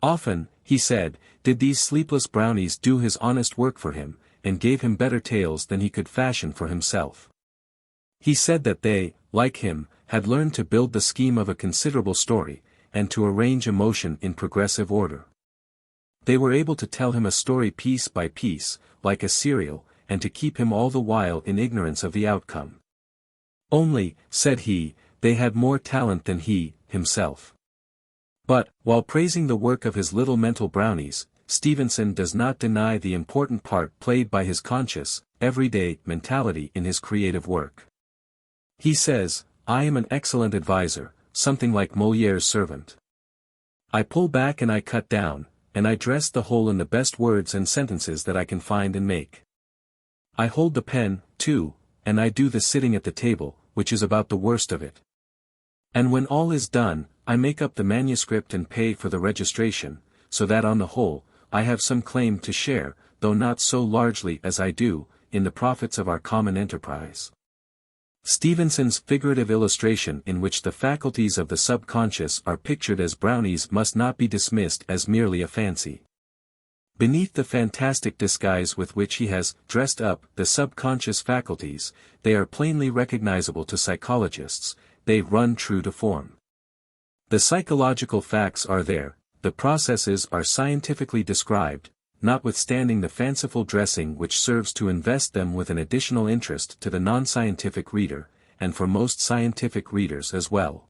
Often, he said, did these sleepless brownies do his honest work for him, and gave him better tales than he could fashion for himself. He said that they, like him, had learned to build the scheme of a considerable story, and to arrange emotion in progressive order. They were able to tell him a story piece by piece, like a serial, and to keep him all the while in ignorance of the outcome. Only, said he, they had more talent than he, himself. But, while praising the work of his little mental brownies, Stevenson does not deny the important part played by his conscious, everyday mentality in his creative work. He says, "I am an excellent advisor, something like Molière's servant. I pull back and I cut down, and I dress the whole in the best words and sentences that I can find and make. I hold the pen, too, and I do the sitting at the table, which is about the worst of it. And when all is done, I make up the manuscript and pay for the registration, so that on the whole, I have some claim to share, though not so largely as I do, in the profits of our common enterprise." Stevenson's figurative illustration in which the faculties of the subconscious are pictured as brownies must not be dismissed as merely a fancy. Beneath the fantastic disguise with which he has dressed up the subconscious faculties, they are plainly recognizable to psychologists, they run true to form. The psychological facts are there, the processes are scientifically described, notwithstanding the fanciful dressing which serves to invest them with an additional interest to the non-scientific reader, and for most scientific readers as well.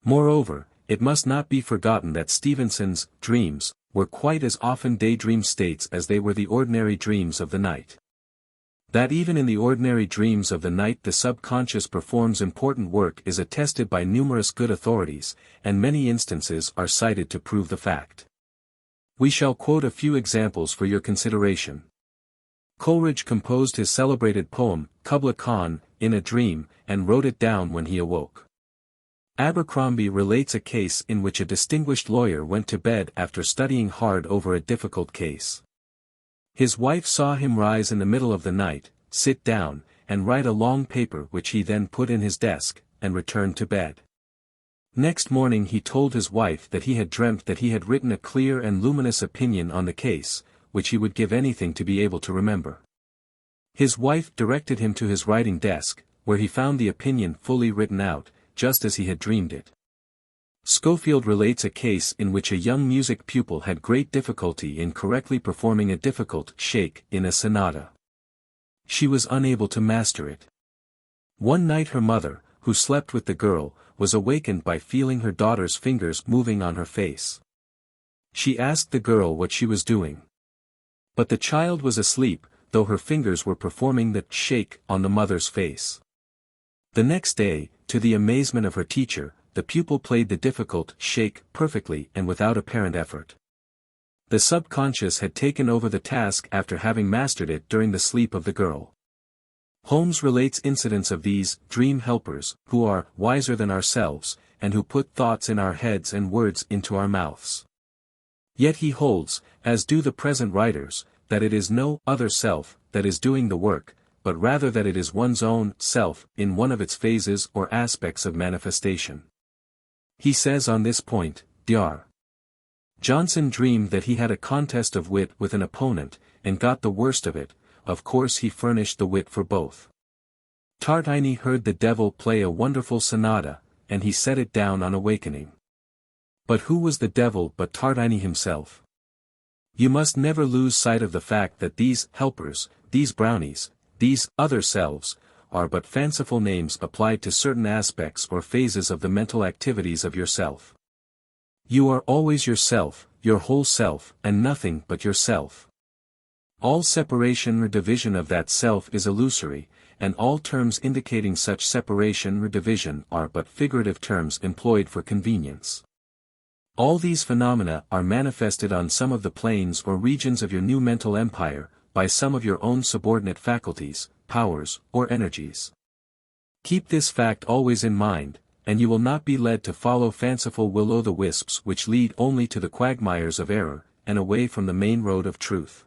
Moreover, it must not be forgotten that Stevenson's dreams were quite as often daydream states as they were the ordinary dreams of the night. That even in the ordinary dreams of the night the subconscious performs important work is attested by numerous good authorities, and many instances are cited to prove the fact. We shall quote a few examples for your consideration. Coleridge composed his celebrated poem, Kubla Khan, in a dream, and wrote it down when he awoke. Abercrombie relates a case in which a distinguished lawyer went to bed after studying hard over a difficult case. His wife saw him rise in the middle of the night, sit down, and write a long paper which he then put in his desk, and returned to bed. Next morning he told his wife that he had dreamt that he had written a clear and luminous opinion on the case, which he would give anything to be able to remember. His wife directed him to his writing desk, where he found the opinion fully written out, just as he had dreamed it. Schofield relates a case in which a young music pupil had great difficulty in correctly performing a difficult shake in a sonata. She was unable to master it. One night her mother, who slept with the girl, was awakened by feeling her daughter's fingers moving on her face. She asked the girl what she was doing. But the child was asleep, though her fingers were performing the shake on the mother's face. The next day, to the amazement of her teacher, the pupil played the difficult shake perfectly and without apparent effort. The subconscious had taken over the task after having mastered it during the sleep of the girl. Holmes relates incidents of these dream helpers, who are wiser than ourselves, and who put thoughts in our heads and words into our mouths. Yet he holds, as do the present writers, that it is no other self that is doing the work, but rather that it is one's own self in one of its phases or aspects of manifestation. He says on this point, Dr. Johnson dreamed that he had a contest of wit with an opponent, and got the worst of it. Of course he furnished the wit for both. Tartini heard the devil play a wonderful sonata, and he set it down on awakening. But who was the devil but Tardini himself? You must never lose sight of the fact that these helpers, these brownies, these other selves, are but fanciful names applied to certain aspects or phases of the mental activities of yourself. You are always yourself, your whole self, and nothing but yourself. All separation or division of that self is illusory, and all terms indicating such separation or division are but figurative terms employed for convenience. All these phenomena are manifested on some of the planes or regions of your new mental empire, by some of your own subordinate faculties, powers, or energies. Keep this fact always in mind, and you will not be led to follow fanciful will-o'-the-wisps which lead only to the quagmires of error, and away from the main road of truth.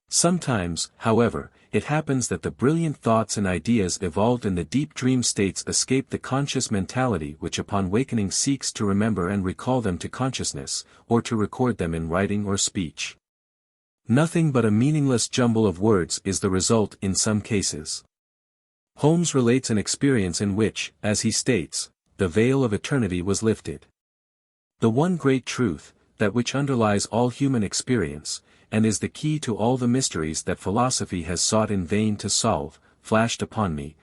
Sometimes, however, it happens that the brilliant thoughts and ideas evolved in the deep dream states escape the conscious mentality which upon wakening seeks to remember and recall them to consciousness, or to record them in writing or speech. Nothing but a meaningless jumble of words is the result in some cases. Holmes relates an experience in which, as he states, the veil of eternity was lifted. The one great truth, that which underlies all human experience, and is the key to all the mysteries that philosophy has sought in vain to solve, flashed upon me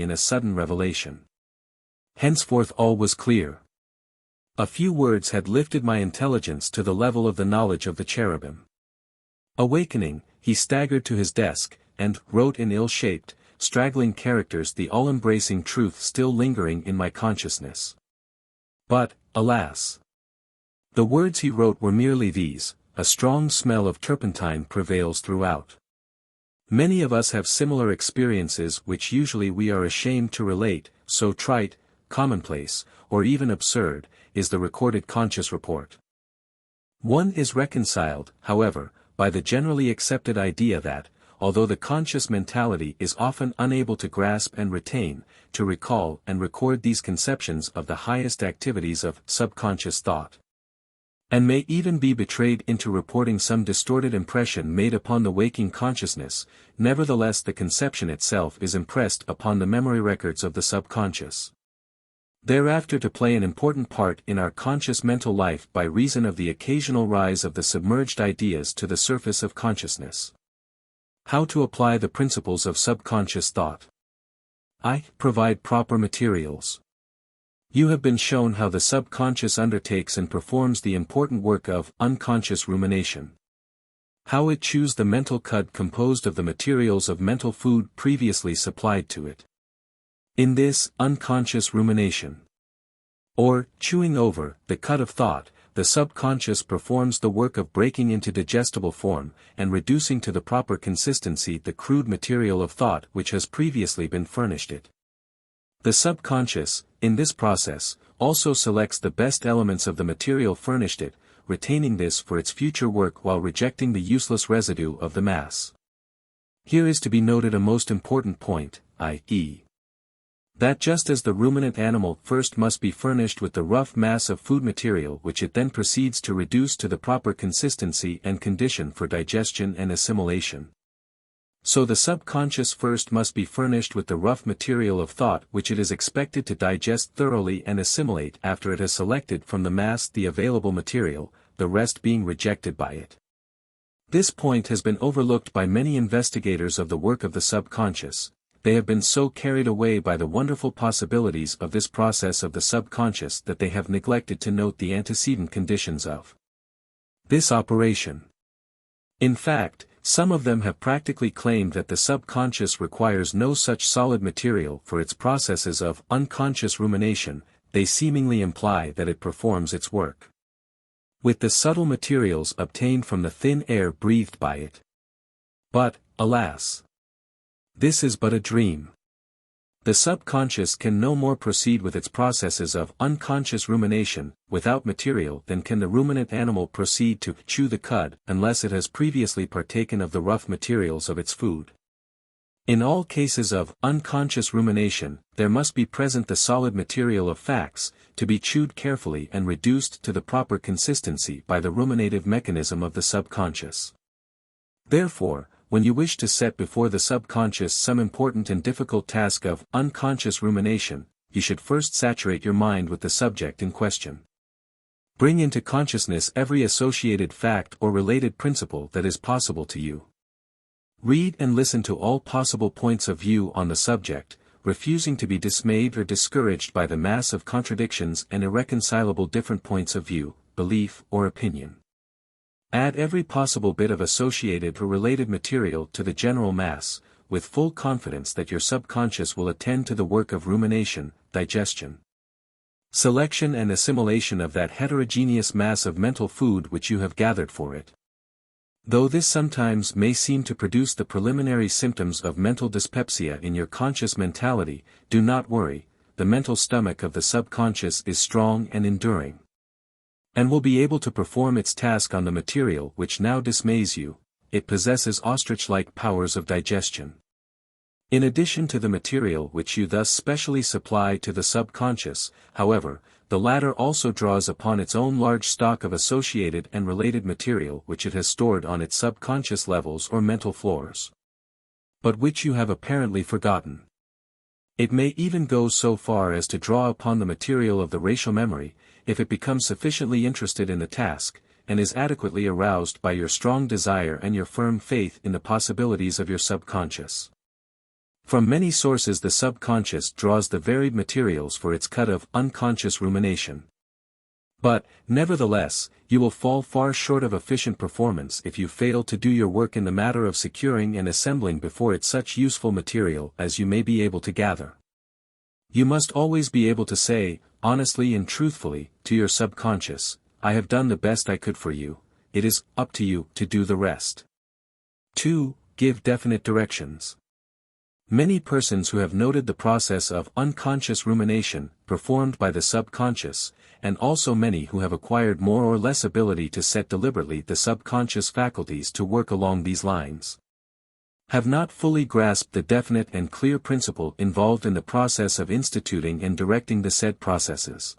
in a sudden revelation. Henceforth all was clear. A few words had lifted my intelligence to the level of the knowledge of the cherubim. Awakening, he staggered to his desk, and wrote in ill-shaped, straggling characters the all-embracing truth still lingering in my consciousness. But, alas! The words he wrote were merely these: a strong smell of turpentine prevails throughout. Many of us have similar experiences which usually we are ashamed to relate, so trite, commonplace, or even absurd, is the recorded conscious report. One is reconciled, however, by the generally accepted idea that, although the conscious mentality is often unable to grasp and retain, to recall and record these conceptions of the highest activities of subconscious thought, and may even be betrayed into reporting some distorted impression made upon the waking consciousness, nevertheless the conception itself is impressed upon the memory records of the subconscious, thereafter to play an important part in our conscious mental life by reason of the occasional rise of the submerged ideas to the surface of consciousness. How to apply the principles of subconscious thought? Provide proper materials. You have been shown how the subconscious undertakes and performs the important work of unconscious rumination. How it chews the mental cud composed of the materials of mental food previously supplied to it. In this unconscious rumination, or chewing over the cud of thought, the subconscious performs the work of breaking into digestible form, and reducing to the proper consistency the crude material of thought which has previously been furnished it. The subconscious, in this process, also selects the best elements of the material furnished it, retaining this for its future work while rejecting the useless residue of the mass. Here is to be noted a most important point, i.e., that just as the ruminant animal first must be furnished with the rough mass of food material which it then proceeds to reduce to the proper consistency and condition for digestion and assimilation, so the subconscious first must be furnished with the rough material of thought which it is expected to digest thoroughly and assimilate after it has selected from the mass the available material, the rest being rejected by it. This point has been overlooked by many investigators of the work of the subconscious. They have been so carried away by the wonderful possibilities of this process of the subconscious that they have neglected to note the antecedent conditions of this operation. In fact, some of them have practically claimed that the subconscious requires no such solid material for its processes of unconscious rumination. They seemingly imply that it performs its work with the subtle materials obtained from the thin air breathed by it. But, alas! This is but a dream. The subconscious can no more proceed with its processes of unconscious rumination, without material than can the ruminant animal proceed to chew the cud unless it has previously partaken of the rough materials of its food. In all cases of unconscious rumination, there must be present the solid material of facts, to be chewed carefully and reduced to the proper consistency by the ruminative mechanism of the subconscious. Therefore, when you wish to set before the subconscious some important and difficult task of unconscious rumination, you should first saturate your mind with the subject in question. Bring into consciousness every associated fact or related principle that is possible to you. Read and listen to all possible points of view on the subject, refusing to be dismayed or discouraged by the mass of contradictions and irreconcilable different points of view, belief, or opinion. Add every possible bit of associated or related material to the general mass, with full confidence that your subconscious will attend to the work of rumination, digestion, selection and assimilation of that heterogeneous mass of mental food which you have gathered for it. Though this sometimes may seem to produce the preliminary symptoms of mental dyspepsia in your conscious mentality, do not worry, the mental stomach of the subconscious is strong and enduring, and will be able to perform its task on the material which now dismays you. It possesses ostrich-like powers of digestion. In addition to the material which you thus specially supply to the subconscious, however, the latter also draws upon its own large stock of associated and related material which it has stored on its subconscious levels or mental floors, but which you have apparently forgotten. It may even go so far as to draw upon the material of the racial memory, if it becomes sufficiently interested in the task, and is adequately aroused by your strong desire and your firm faith in the possibilities of your subconscious. From many sources the subconscious draws the varied materials for its cut of unconscious rumination. But, nevertheless, you will fall far short of efficient performance if you fail to do your work in the matter of securing and assembling before it such useful material as you may be able to gather. You must always be able to say, honestly and truthfully, to your subconscious, I have done the best I could for you, it is up to you to do the rest. 2. Give definite directions. Many persons who have noted the process of unconscious rumination, performed by the subconscious, and also many who have acquired more or less ability to set deliberately the subconscious faculties to work along these lines, have not fully grasped the definite and clear principle involved in the process of instituting and directing the said processes.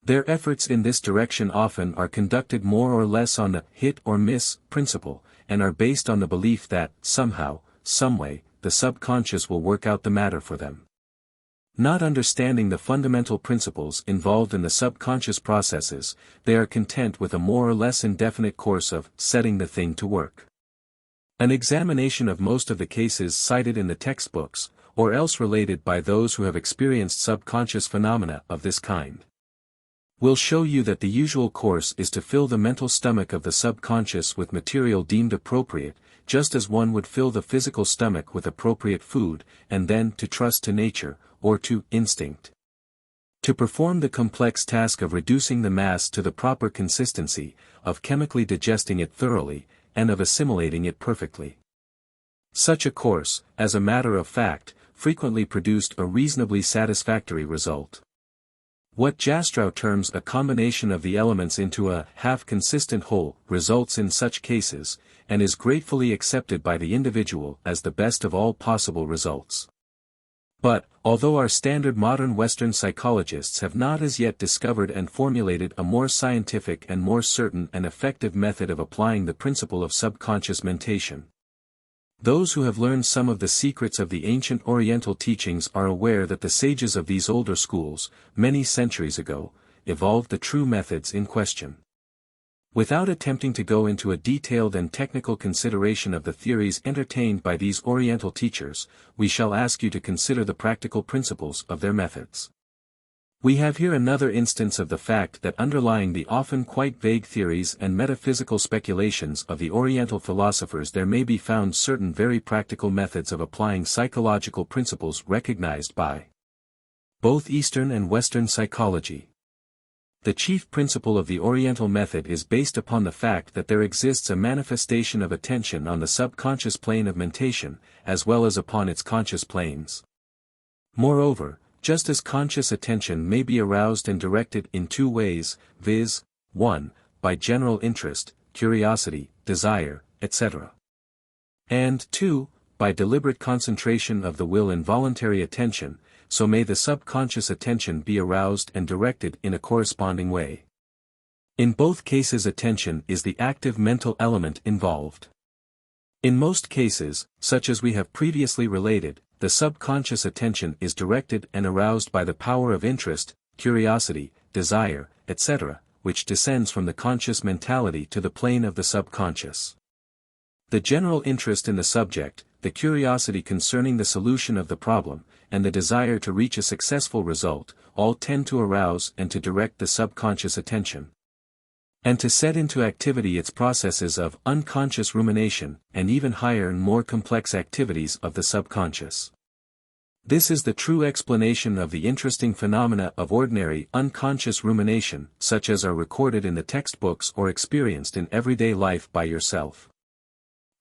Their efforts in this direction often are conducted more or less on the hit or miss principle, and are based on the belief that, somehow, someway, the subconscious will work out the matter for them. Not understanding the fundamental principles involved in the subconscious processes, they are content with a more or less indefinite course of setting the thing to work. An examination of most of the cases cited in the textbooks, or else related by those who have experienced subconscious phenomena of this kind, will show you that the usual course is to fill the mental stomach of the subconscious with material deemed appropriate, just as one would fill the physical stomach with appropriate food, and then to trust to nature, or to instinct, to perform the complex task of reducing the mass to the proper consistency, of chemically digesting it thoroughly, and of assimilating it perfectly. Such a course, as a matter of fact, frequently produced a reasonably satisfactory result. What Jastrow terms a combination of the elements into a half-consistent whole results in such cases, and is gratefully accepted by the individual as the best of all possible results. But, although our standard modern Western psychologists have not as yet discovered and formulated a more scientific and more certain and effective method of applying the principle of subconscious mentation, those who have learned some of the secrets of the ancient Oriental teachings are aware that the sages of these older schools, many centuries ago, evolved the true methods in question. Without attempting to go into a detailed and technical consideration of the theories entertained by these Oriental teachers, we shall ask you to consider the practical principles of their methods. We have here another instance of the fact that underlying the often quite vague theories and metaphysical speculations of the Oriental philosophers there may be found certain very practical methods of applying psychological principles recognized by both Eastern and Western psychology. The chief principle of the Oriental method is based upon the fact that there exists a manifestation of attention on the subconscious plane of mentation, as well as upon its conscious planes. Moreover, just as conscious attention may be aroused and directed in two ways, viz., 1, by general interest, curiosity, desire, etc., and 2, by deliberate concentration of the will in voluntary attention, so may the subconscious attention be aroused and directed in a corresponding way. In both cases attention is the active mental element involved. In most cases, such as we have previously related, the subconscious attention is directed and aroused by the power of interest, curiosity, desire, etc., which descends from the conscious mentality to the plane of the subconscious. The general interest in the subject, the curiosity concerning the solution of the problem, and the desire to reach a successful result, all tend to arouse and to direct the subconscious attention, and to set into activity its processes of unconscious rumination, and even higher and more complex activities of the subconscious. This is the true explanation of the interesting phenomena of ordinary unconscious rumination, such as are recorded in the textbooks or experienced in everyday life by yourself.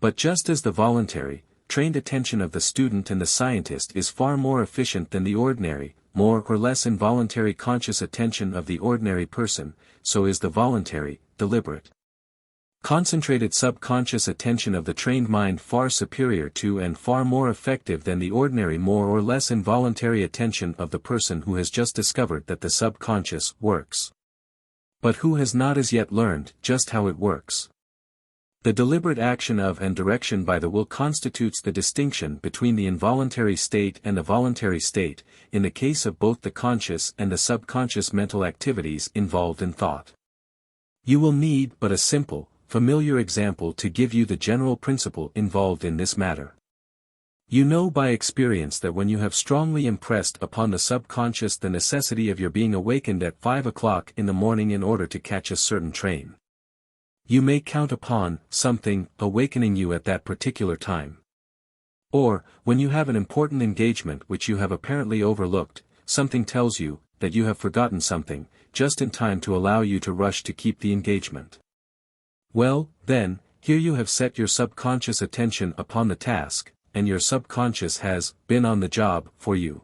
But just as the voluntary, trained attention of the student and the scientist is far more efficient than the ordinary, more or less involuntary conscious attention of the ordinary person, so is the voluntary, deliberate, concentrated subconscious attention of the trained mind far superior to and far more effective than the ordinary more or less involuntary attention of the person who has just discovered that the subconscious works, but who has not as yet learned just how it works. The deliberate action of and direction by the will constitutes the distinction between the involuntary state and the voluntary state, in the case of both the conscious and the subconscious mental activities involved in thought. You will need but a simple, familiar example to give you the general principle involved in this matter. You know by experience that when you have strongly impressed upon the subconscious the necessity of your being awakened at 5 o'clock in the morning in order to catch a certain train, you may count upon something awakening you at that particular time. Or, when you have an important engagement which you have apparently overlooked, something tells you that you have forgotten something, just in time to allow you to rush to keep the engagement. Well, then, here you have set your subconscious attention upon the task, and your subconscious has been on the job for you.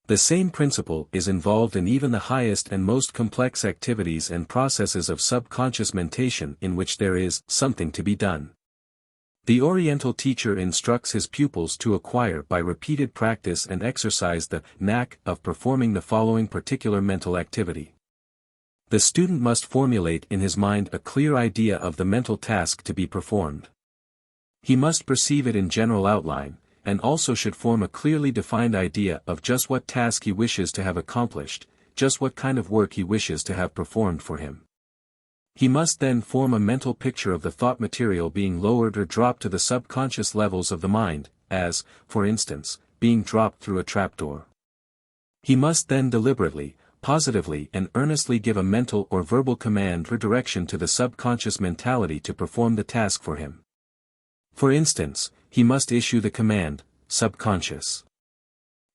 The same principle is involved in even the highest and most complex activities and processes of subconscious mentation in which there is something to be done. The Oriental teacher instructs his pupils to acquire by repeated practice and exercise the knack of performing the following particular mental activity. The student must formulate in his mind a clear idea of the mental task to be performed. He must perceive it in general outline, and also should form a clearly defined idea of just what task he wishes to have accomplished, just what kind of work he wishes to have performed for him. He must then form a mental picture of the thought material being lowered or dropped to the subconscious levels of the mind, as, for instance, being dropped through a trapdoor. He must then deliberately, positively and earnestly give a mental or verbal command or direction to the subconscious mentality to perform the task for him. For instance, he must issue the command, subconscious.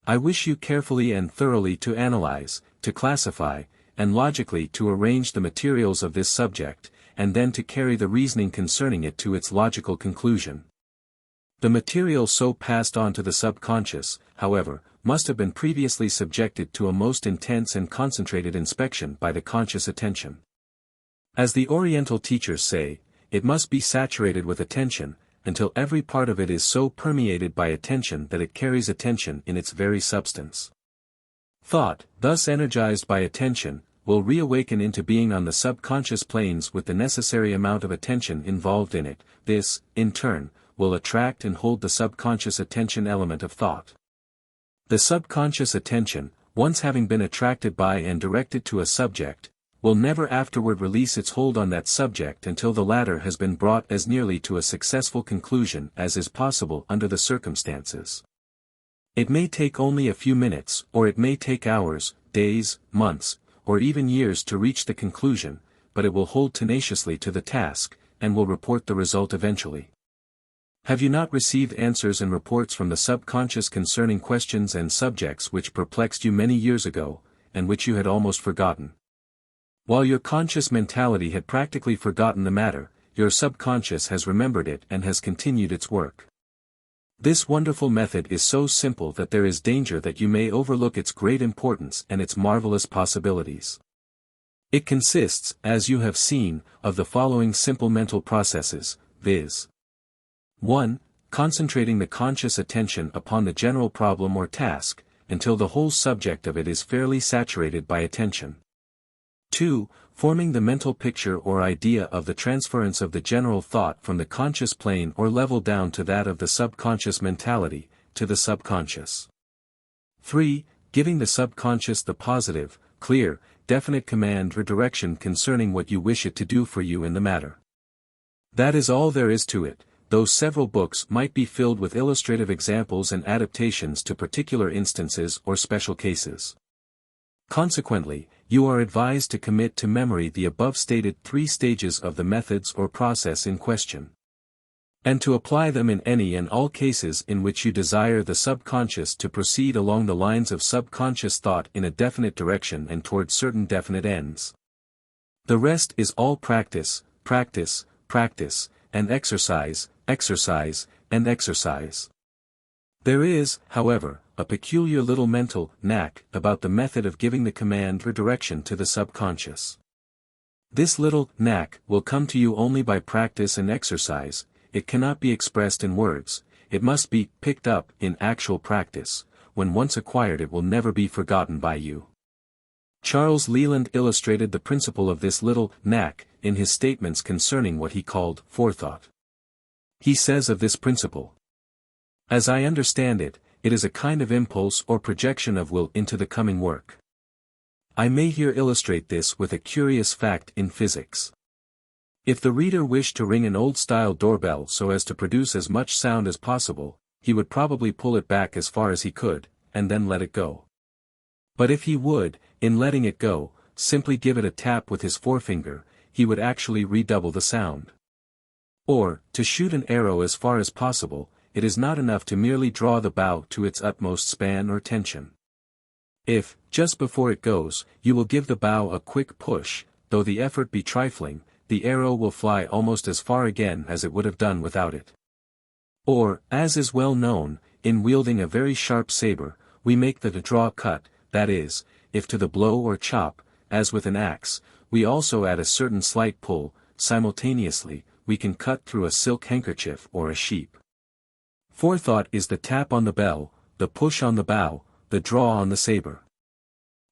I wish you carefully and thoroughly to analyze, to classify, and logically to arrange the materials of this subject, and then to carry the reasoning concerning it to its logical conclusion. The material so passed on to the subconscious, however, must have been previously subjected to a most intense and concentrated inspection by the conscious attention. As the Oriental teachers say, it must be saturated with attention, until every part of it is so permeated by attention that it carries attention in its very substance. Thought, thus energized by attention, will reawaken into being on the subconscious planes with the necessary amount of attention involved in it. This, in turn, will attract and hold the subconscious attention element of thought. The subconscious attention, once having been attracted by and directed to a subject, will never afterward release its hold on that subject until the latter has been brought as nearly to a successful conclusion as is possible under the circumstances. It may take only a few minutes, or it may take hours, days, months, or even years to reach the conclusion, but it will hold tenaciously to the task, and will report the result eventually. Have you not received answers and reports from the subconscious concerning questions and subjects which perplexed you many years ago, and which you had almost forgotten? While your conscious mentality had practically forgotten the matter, your subconscious has remembered it and has continued its work. This wonderful method is so simple that there is danger that you may overlook its great importance and its marvelous possibilities. It consists, as you have seen, of the following simple mental processes, viz. 1. Concentrating the conscious attention upon the general problem or task, until the whole subject of it is fairly saturated by attention. 2. Forming the mental picture or idea of the transference of the general thought from the conscious plane or level down to that of the subconscious mentality, to the subconscious. 3. Giving the subconscious the positive, clear, definite command or direction concerning what you wish it to do for you in the matter. That is all there is to it, though several books might be filled with illustrative examples and adaptations to particular instances or special cases. Consequently, you are advised to commit to memory the above-stated 3 stages of the methods or process in question, and to apply them in any and all cases in which you desire the subconscious to proceed along the lines of subconscious thought in a definite direction and toward certain definite ends. The rest is all practice, practice, practice, and exercise, exercise, and exercise. There is, however, a peculiar little mental knack about the method of giving the command or direction to the subconscious. This little knack will come to you only by practice and exercise. It cannot be expressed in words, it must be picked up in actual practice. When once acquired it will never be forgotten by you. Charles Leland illustrated the principle of this little knack in his statements concerning what he called forethought. He says of this principle, "As I understand it, it is a kind of impulse or projection of will into the coming work." I may here illustrate this with a curious fact in physics. If the reader wished to ring an old-style doorbell so as to produce as much sound as possible, he would probably pull it back as far as he could, and then let it go. But if he would, in letting it go, simply give it a tap with his forefinger, he would actually redouble the sound. Or, to shoot an arrow as far as possible, it is not enough to merely draw the bow to its utmost span or tension. If, just before it goes, you will give the bow a quick push, though the effort be trifling, the arrow will fly almost as far again as it would have done without it. Or, as is well known, in wielding a very sharp saber, we make the draw cut, that is, if to the blow or chop, as with an axe, we also add a certain slight pull, simultaneously, we can cut through a silk handkerchief or a sheep. Forethought is the tap on the bell, the push on the bow, the draw on the saber.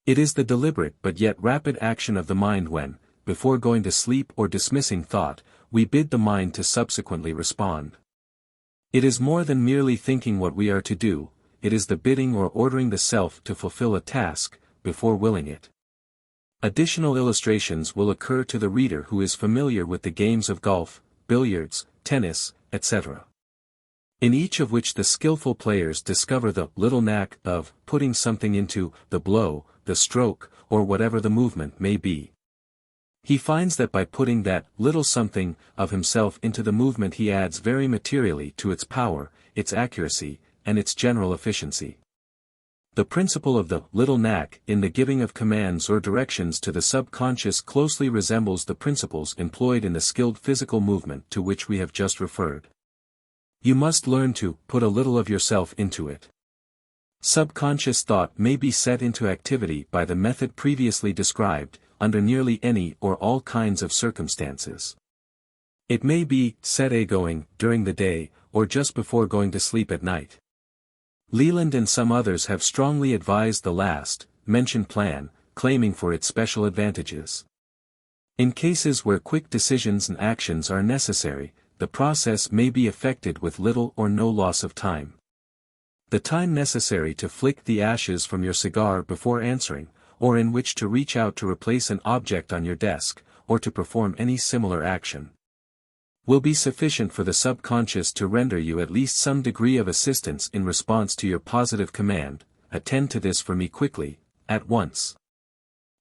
It is the deliberate but yet rapid action of the mind when, before going to sleep or dismissing thought, we bid the mind to subsequently respond. It is more than merely thinking what we are to do, it is the bidding or ordering the self to fulfill a task, before willing it. Additional illustrations will occur to the reader who is familiar with the games of golf, billiards, tennis, etc. In each of which the skillful players discover the little knack of putting something into the blow, the stroke, or whatever the movement may be. He finds that by putting that little something of himself into the movement he adds very materially to its power, its accuracy, and its general efficiency. The principle of the little knack in the giving of commands or directions to the subconscious closely resembles the principles employed in the skilled physical movement to which we have just referred. You must learn to put a little of yourself into it. Subconscious thought may be set into activity by the method previously described, under nearly any or all kinds of circumstances. It may be set a-going during the day, or just before going to sleep at night. Leland and some others have strongly advised the last mentioned plan, claiming for it special advantages. In cases where quick decisions and actions are necessary, the process may be effected with little or no loss of time. The time necessary to flick the ashes from your cigar before answering, or in which to reach out to replace an object on your desk, or to perform any similar action, will be sufficient for the subconscious to render you at least some degree of assistance in response to your positive command, "Attend to this for me quickly, at once."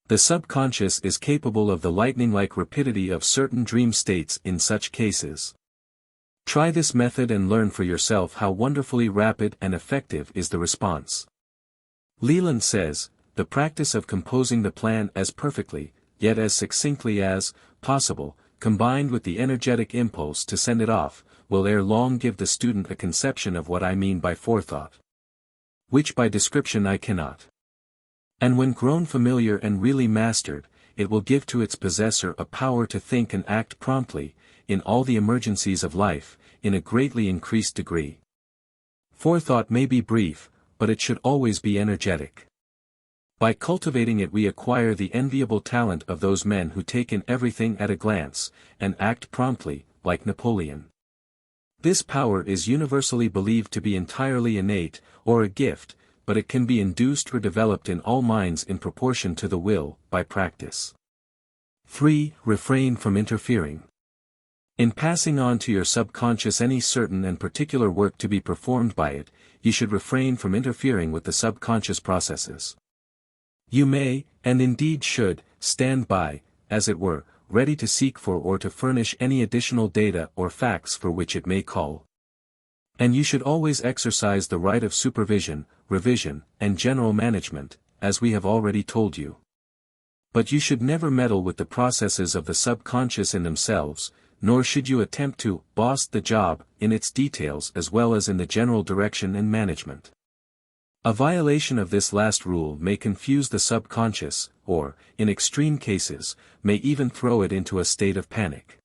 The subconscious is capable of the lightning-like rapidity of certain dream states in such cases. Try this method and learn for yourself how wonderfully rapid and effective is the response. Leland says, the practice of composing the plan as perfectly, yet as succinctly as possible, combined with the energetic impulse to send it off, will ere long give the student a conception of what I mean by forethought, which by description I cannot. And when grown familiar and really mastered, it will give to its possessor a power to think and act promptly, in all the emergencies of life, in a greatly increased degree. Forethought may be brief, but it should always be energetic. By cultivating it we acquire the enviable talent of those men who take in everything at a glance, and act promptly, like Napoleon. This power is universally believed to be entirely innate, or a gift, but it can be induced or developed in all minds in proportion to the will, by practice. 3. Refrain from interfering. In passing on to your subconscious any certain and particular work to be performed by it, you should refrain from interfering with the subconscious processes. You may, and indeed should, stand by, as it were, ready to seek for or to furnish any additional data or facts for which it may call. And you should always exercise the right of supervision, revision, and general management, as we have already told you. But you should never meddle with the processes of the subconscious in themselves, nor should you attempt to boss the job in its details as well as in the general direction and management. A violation of this last rule may confuse the subconscious, or, in extreme cases, may even throw it into a state of panic.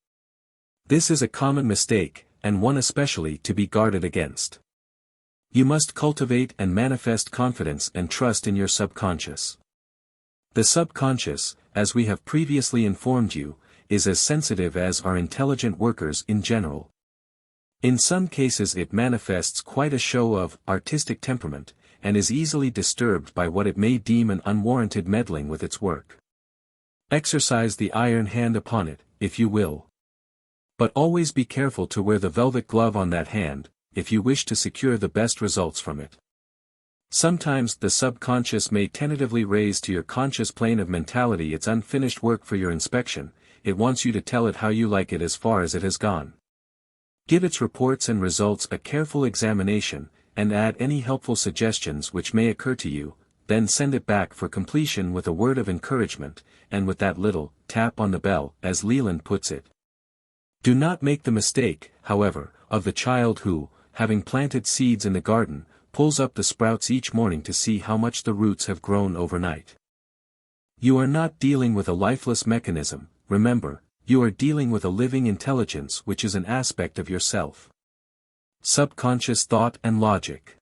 This is a common mistake, and one especially to be guarded against. You must cultivate and manifest confidence and trust in your subconscious. The subconscious, as we have previously informed you, is as sensitive as are intelligent workers in general. In some cases it manifests quite a show of artistic temperament, and is easily disturbed by what it may deem an unwarranted meddling with its work. Exercise the iron hand upon it, if you will. But always be careful to wear the velvet glove on that hand, if you wish to secure the best results from it. Sometimes the subconscious may tentatively raise to your conscious plane of mentality its unfinished work for your inspection. It wants you to tell it how you like it as far as it has gone. Give its reports and results a careful examination, and add any helpful suggestions which may occur to you, then send it back for completion with a word of encouragement, and with that little tap on the bell, as Leland puts it. Do not make the mistake, however, of the child who, having planted seeds in the garden, pulls up the sprouts each morning to see how much the roots have grown overnight. You are not dealing with a lifeless mechanism, remember, you are dealing with a living intelligence which is an aspect of yourself. Subconscious thought and logic.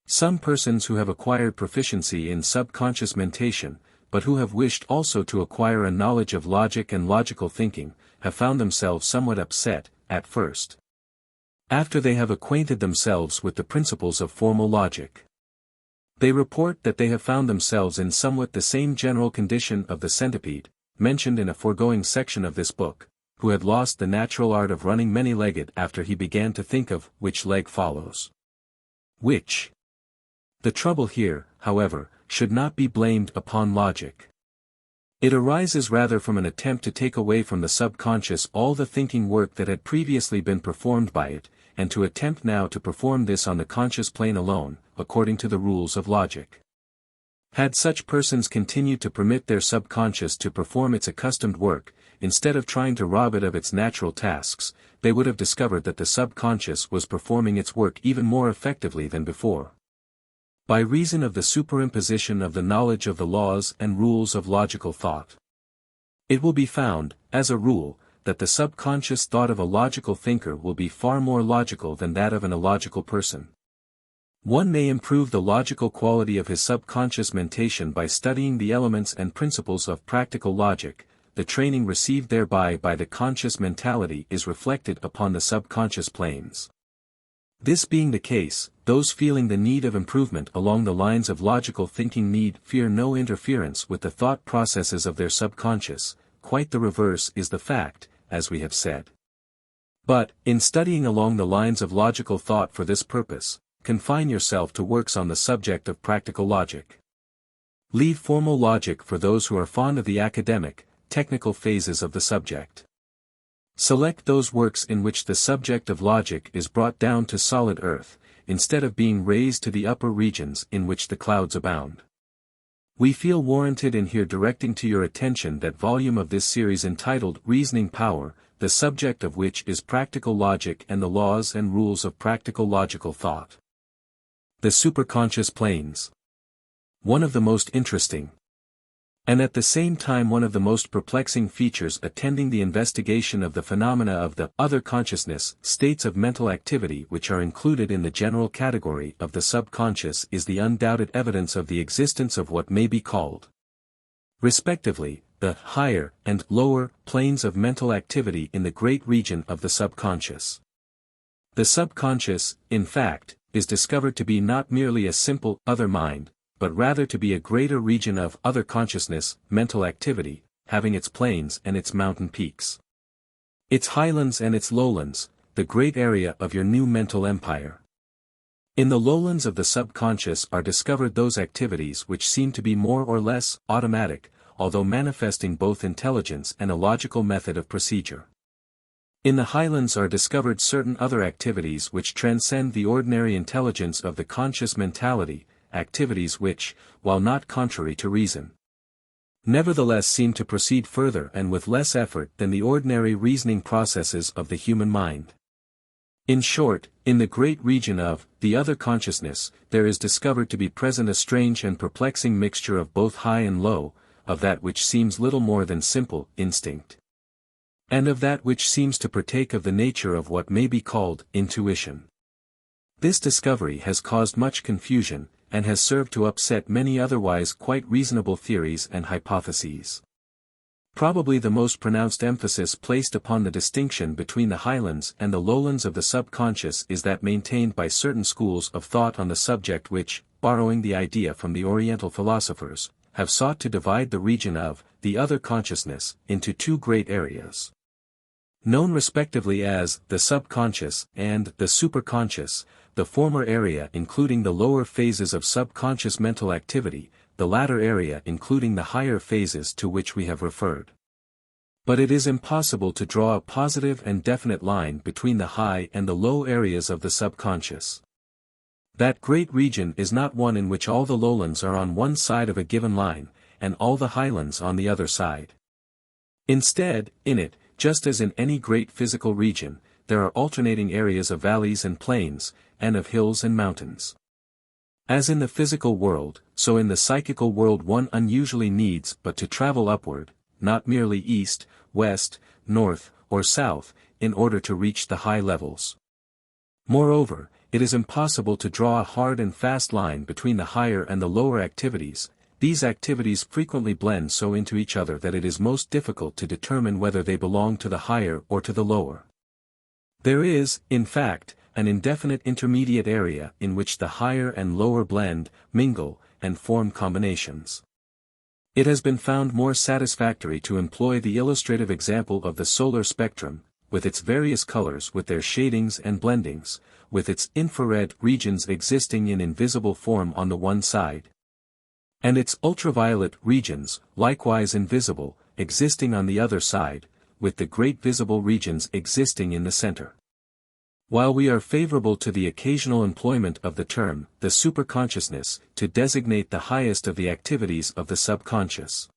Some persons who have acquired proficiency in subconscious mentation, but who have wished also to acquire a knowledge of logic and logical thinking, have found themselves somewhat upset, at first. After they have acquainted themselves with the principles of formal logic. They report that they have found themselves in somewhat the same general condition of the centipede, mentioned in a foregoing section of this book, who had lost the natural art of running many-legged after he began to think of which leg follows which. The trouble here, however, should not be blamed upon logic. It arises rather from an attempt to take away from the subconscious all the thinking work that had previously been performed by it, and to attempt now to perform this on the conscious plane alone, according to the rules of logic. Had such persons continued to permit their subconscious to perform its accustomed work, instead of trying to rob it of its natural tasks, they would have discovered that the subconscious was performing its work even more effectively than before. By reason of the superimposition of the knowledge of the laws and rules of logical thought. It will be found, as a rule, that the subconscious thought of a logical thinker will be far more logical than that of an illogical person. One may improve the logical quality of his subconscious mentation by studying the elements and principles of practical logic. The training received thereby by the conscious mentality is reflected upon the subconscious planes. This being the case, those feeling the need of improvement along the lines of logical thinking need fear no interference with the thought processes of their subconscious. Quite the reverse is the fact, as we have said. But, in studying along the lines of logical thought for this purpose, confine yourself to works on the subject of practical logic. Leave formal logic for those who are fond of the academic, technical phases of the subject. Select those works in which the subject of logic is brought down to solid earth, instead of being raised to the upper regions in which the clouds abound. We feel warranted in here directing to your attention that volume of this series entitled Reasoning Power, the subject of which is practical logic and the laws and rules of practical logical thought. The Superconscious Planes. One of the most interesting, and at the same time one of the most perplexing features attending the investigation of the phenomena of the other consciousness, states of mental activity which are included in the general category of the subconscious is the undoubted evidence of the existence of what may be called, respectively, the higher and lower planes of mental activity in the great region of the subconscious. The subconscious, in fact, is discovered to be not merely a simple other mind, but rather to be a greater region of other consciousness, mental activity, having its plains and its mountain peaks, its highlands and its lowlands, the great area of your new mental empire. In the lowlands of the subconscious are discovered those activities which seem to be more or less automatic, although manifesting both intelligence and a logical method of procedure. In the highlands are discovered certain other activities which transcend the ordinary intelligence of the conscious mentality, activities which, while not contrary to reason, nevertheless seem to proceed further and with less effort than the ordinary reasoning processes of the human mind. In short, in the great region of the other consciousness, there is discovered to be present a strange and perplexing mixture of both high and low, of that which seems little more than simple instinct, and of that which seems to partake of the nature of what may be called intuition. This discovery has caused much confusion, and has served to upset many otherwise quite reasonable theories and hypotheses. Probably the most pronounced emphasis placed upon the distinction between the highlands and the lowlands of the subconscious is that maintained by certain schools of thought on the subject which, borrowing the idea from the Oriental philosophers, have sought to divide the region of the other consciousness into two great areas, known respectively as the subconscious and the superconscious, the former area including the lower phases of subconscious mental activity, the latter area including the higher phases to which we have referred. But it is impossible to draw a positive and definite line between the high and the low areas of the subconscious. That great region is not one in which all the lowlands are on one side of a given line, and all the highlands on the other side. Instead, in it, just as in any great physical region, there are alternating areas of valleys and plains, and of hills and mountains. As in the physical world, so in the psychical world one unusually needs but to travel upward, not merely east, west, north, or south, in order to reach the high levels. Moreover, it is impossible to draw a hard and fast line between the higher and the lower activities. These activities frequently blend so into each other that it is most difficult to determine whether they belong to the higher or to the lower. There is, in fact, an indefinite intermediate area in which the higher and lower blend, mingle, and form combinations. It has been found more satisfactory to employ the illustrative example of the solar spectrum, with its various colors with their shadings and blendings, with its infrared regions existing in invisible form on the one side, and its ultraviolet regions, likewise invisible, existing on the other side, with the great visible regions existing in the center. While we are favorable to the occasional employment of the term, the superconsciousness, to designate the highest of the activities of the subconscious,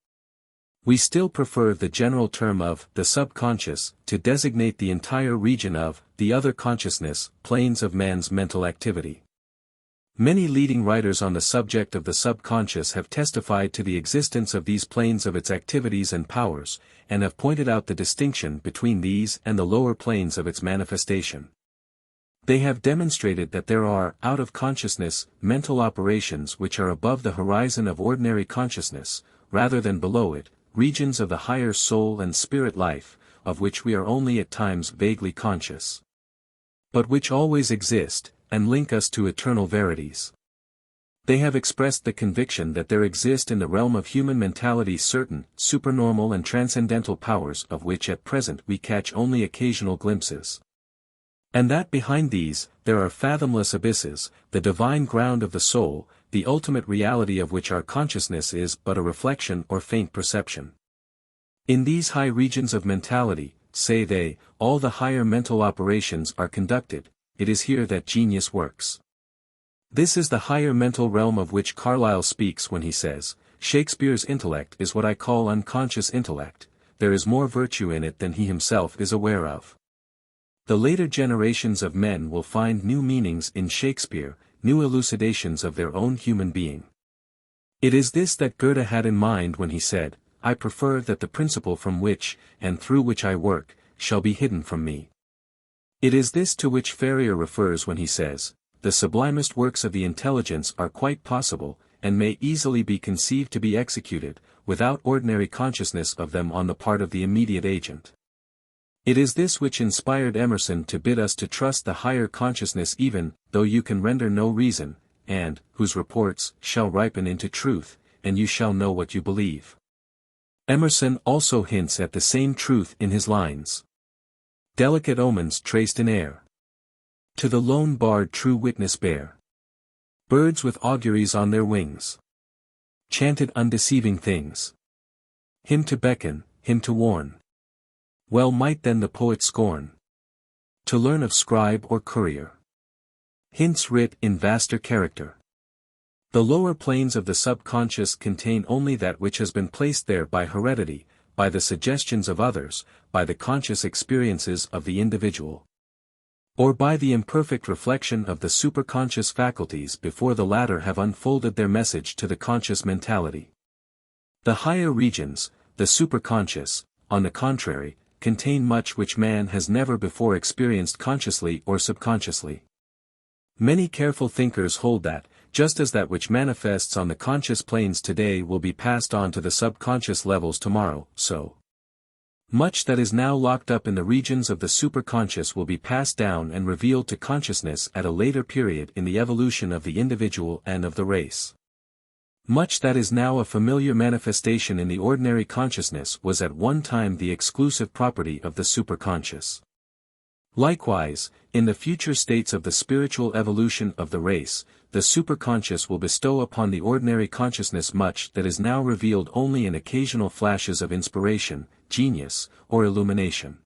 we still prefer the general term of the subconscious, to designate the entire region of the other consciousness, planes of man's mental activity. Many leading writers on the subject of the subconscious have testified to the existence of these planes of its activities and powers, and have pointed out the distinction between these and the lower planes of its manifestation. They have demonstrated that there are, out of consciousness, mental operations which are above the horizon of ordinary consciousness, rather than below it, regions of the higher soul and spirit life, of which we are only at times vaguely conscious, but which always exist, and link us to eternal verities. They have expressed the conviction that there exist in the realm of human mentality certain, supernormal and transcendental powers of which at present we catch only occasional glimpses. And that behind these, there are fathomless abysses, the divine ground of the soul, the ultimate reality of which our consciousness is but a reflection or faint perception. In these high regions of mentality, say they, all the higher mental operations are conducted. It is here that genius works. This is the higher mental realm of which Carlyle speaks when he says, Shakespeare's intellect is what I call unconscious intellect, there is more virtue in it than he himself is aware of. The later generations of men will find new meanings in Shakespeare, new elucidations of their own human being. It is this that Goethe had in mind when he said, I prefer that the principle from which, and through which I work, shall be hidden from me. It is this to which Ferrier refers when he says, the sublimest works of the intelligence are quite possible, and may easily be conceived to be executed, without ordinary consciousness of them on the part of the immediate agent. It is this which inspired Emerson to bid us to trust the higher consciousness even, though you can render no reason, and, whose reports, shall ripen into truth, and you shall know what you believe. Emerson also hints at the same truth in his lines. Delicate omens traced in air. To the lone bard true witness bear. Birds with auguries on their wings. Chanted undeceiving things. Him to beckon, him to warn. Well might then the poet scorn to learn of scribe or courier. Hints writ in vaster character. The lower planes of the subconscious contain only that which has been placed there by heredity, by the suggestions of others, by the conscious experiences of the individual, or by the imperfect reflection of the superconscious faculties before the latter have unfolded their message to the conscious mentality. The higher regions, the superconscious, on the contrary, contain much which man has never before experienced consciously or subconsciously. Many careful thinkers hold that, just as that which manifests on the conscious planes today will be passed on to the subconscious levels tomorrow, so much that is now locked up in the regions of the superconscious will be passed down and revealed to consciousness at a later period in the evolution of the individual and of the race. Much that is now a familiar manifestation in the ordinary consciousness was at one time the exclusive property of the superconscious. Likewise, in the future states of the spiritual evolution of the race, the superconscious will bestow upon the ordinary consciousness much that is now revealed only in occasional flashes of inspiration, genius, or illumination.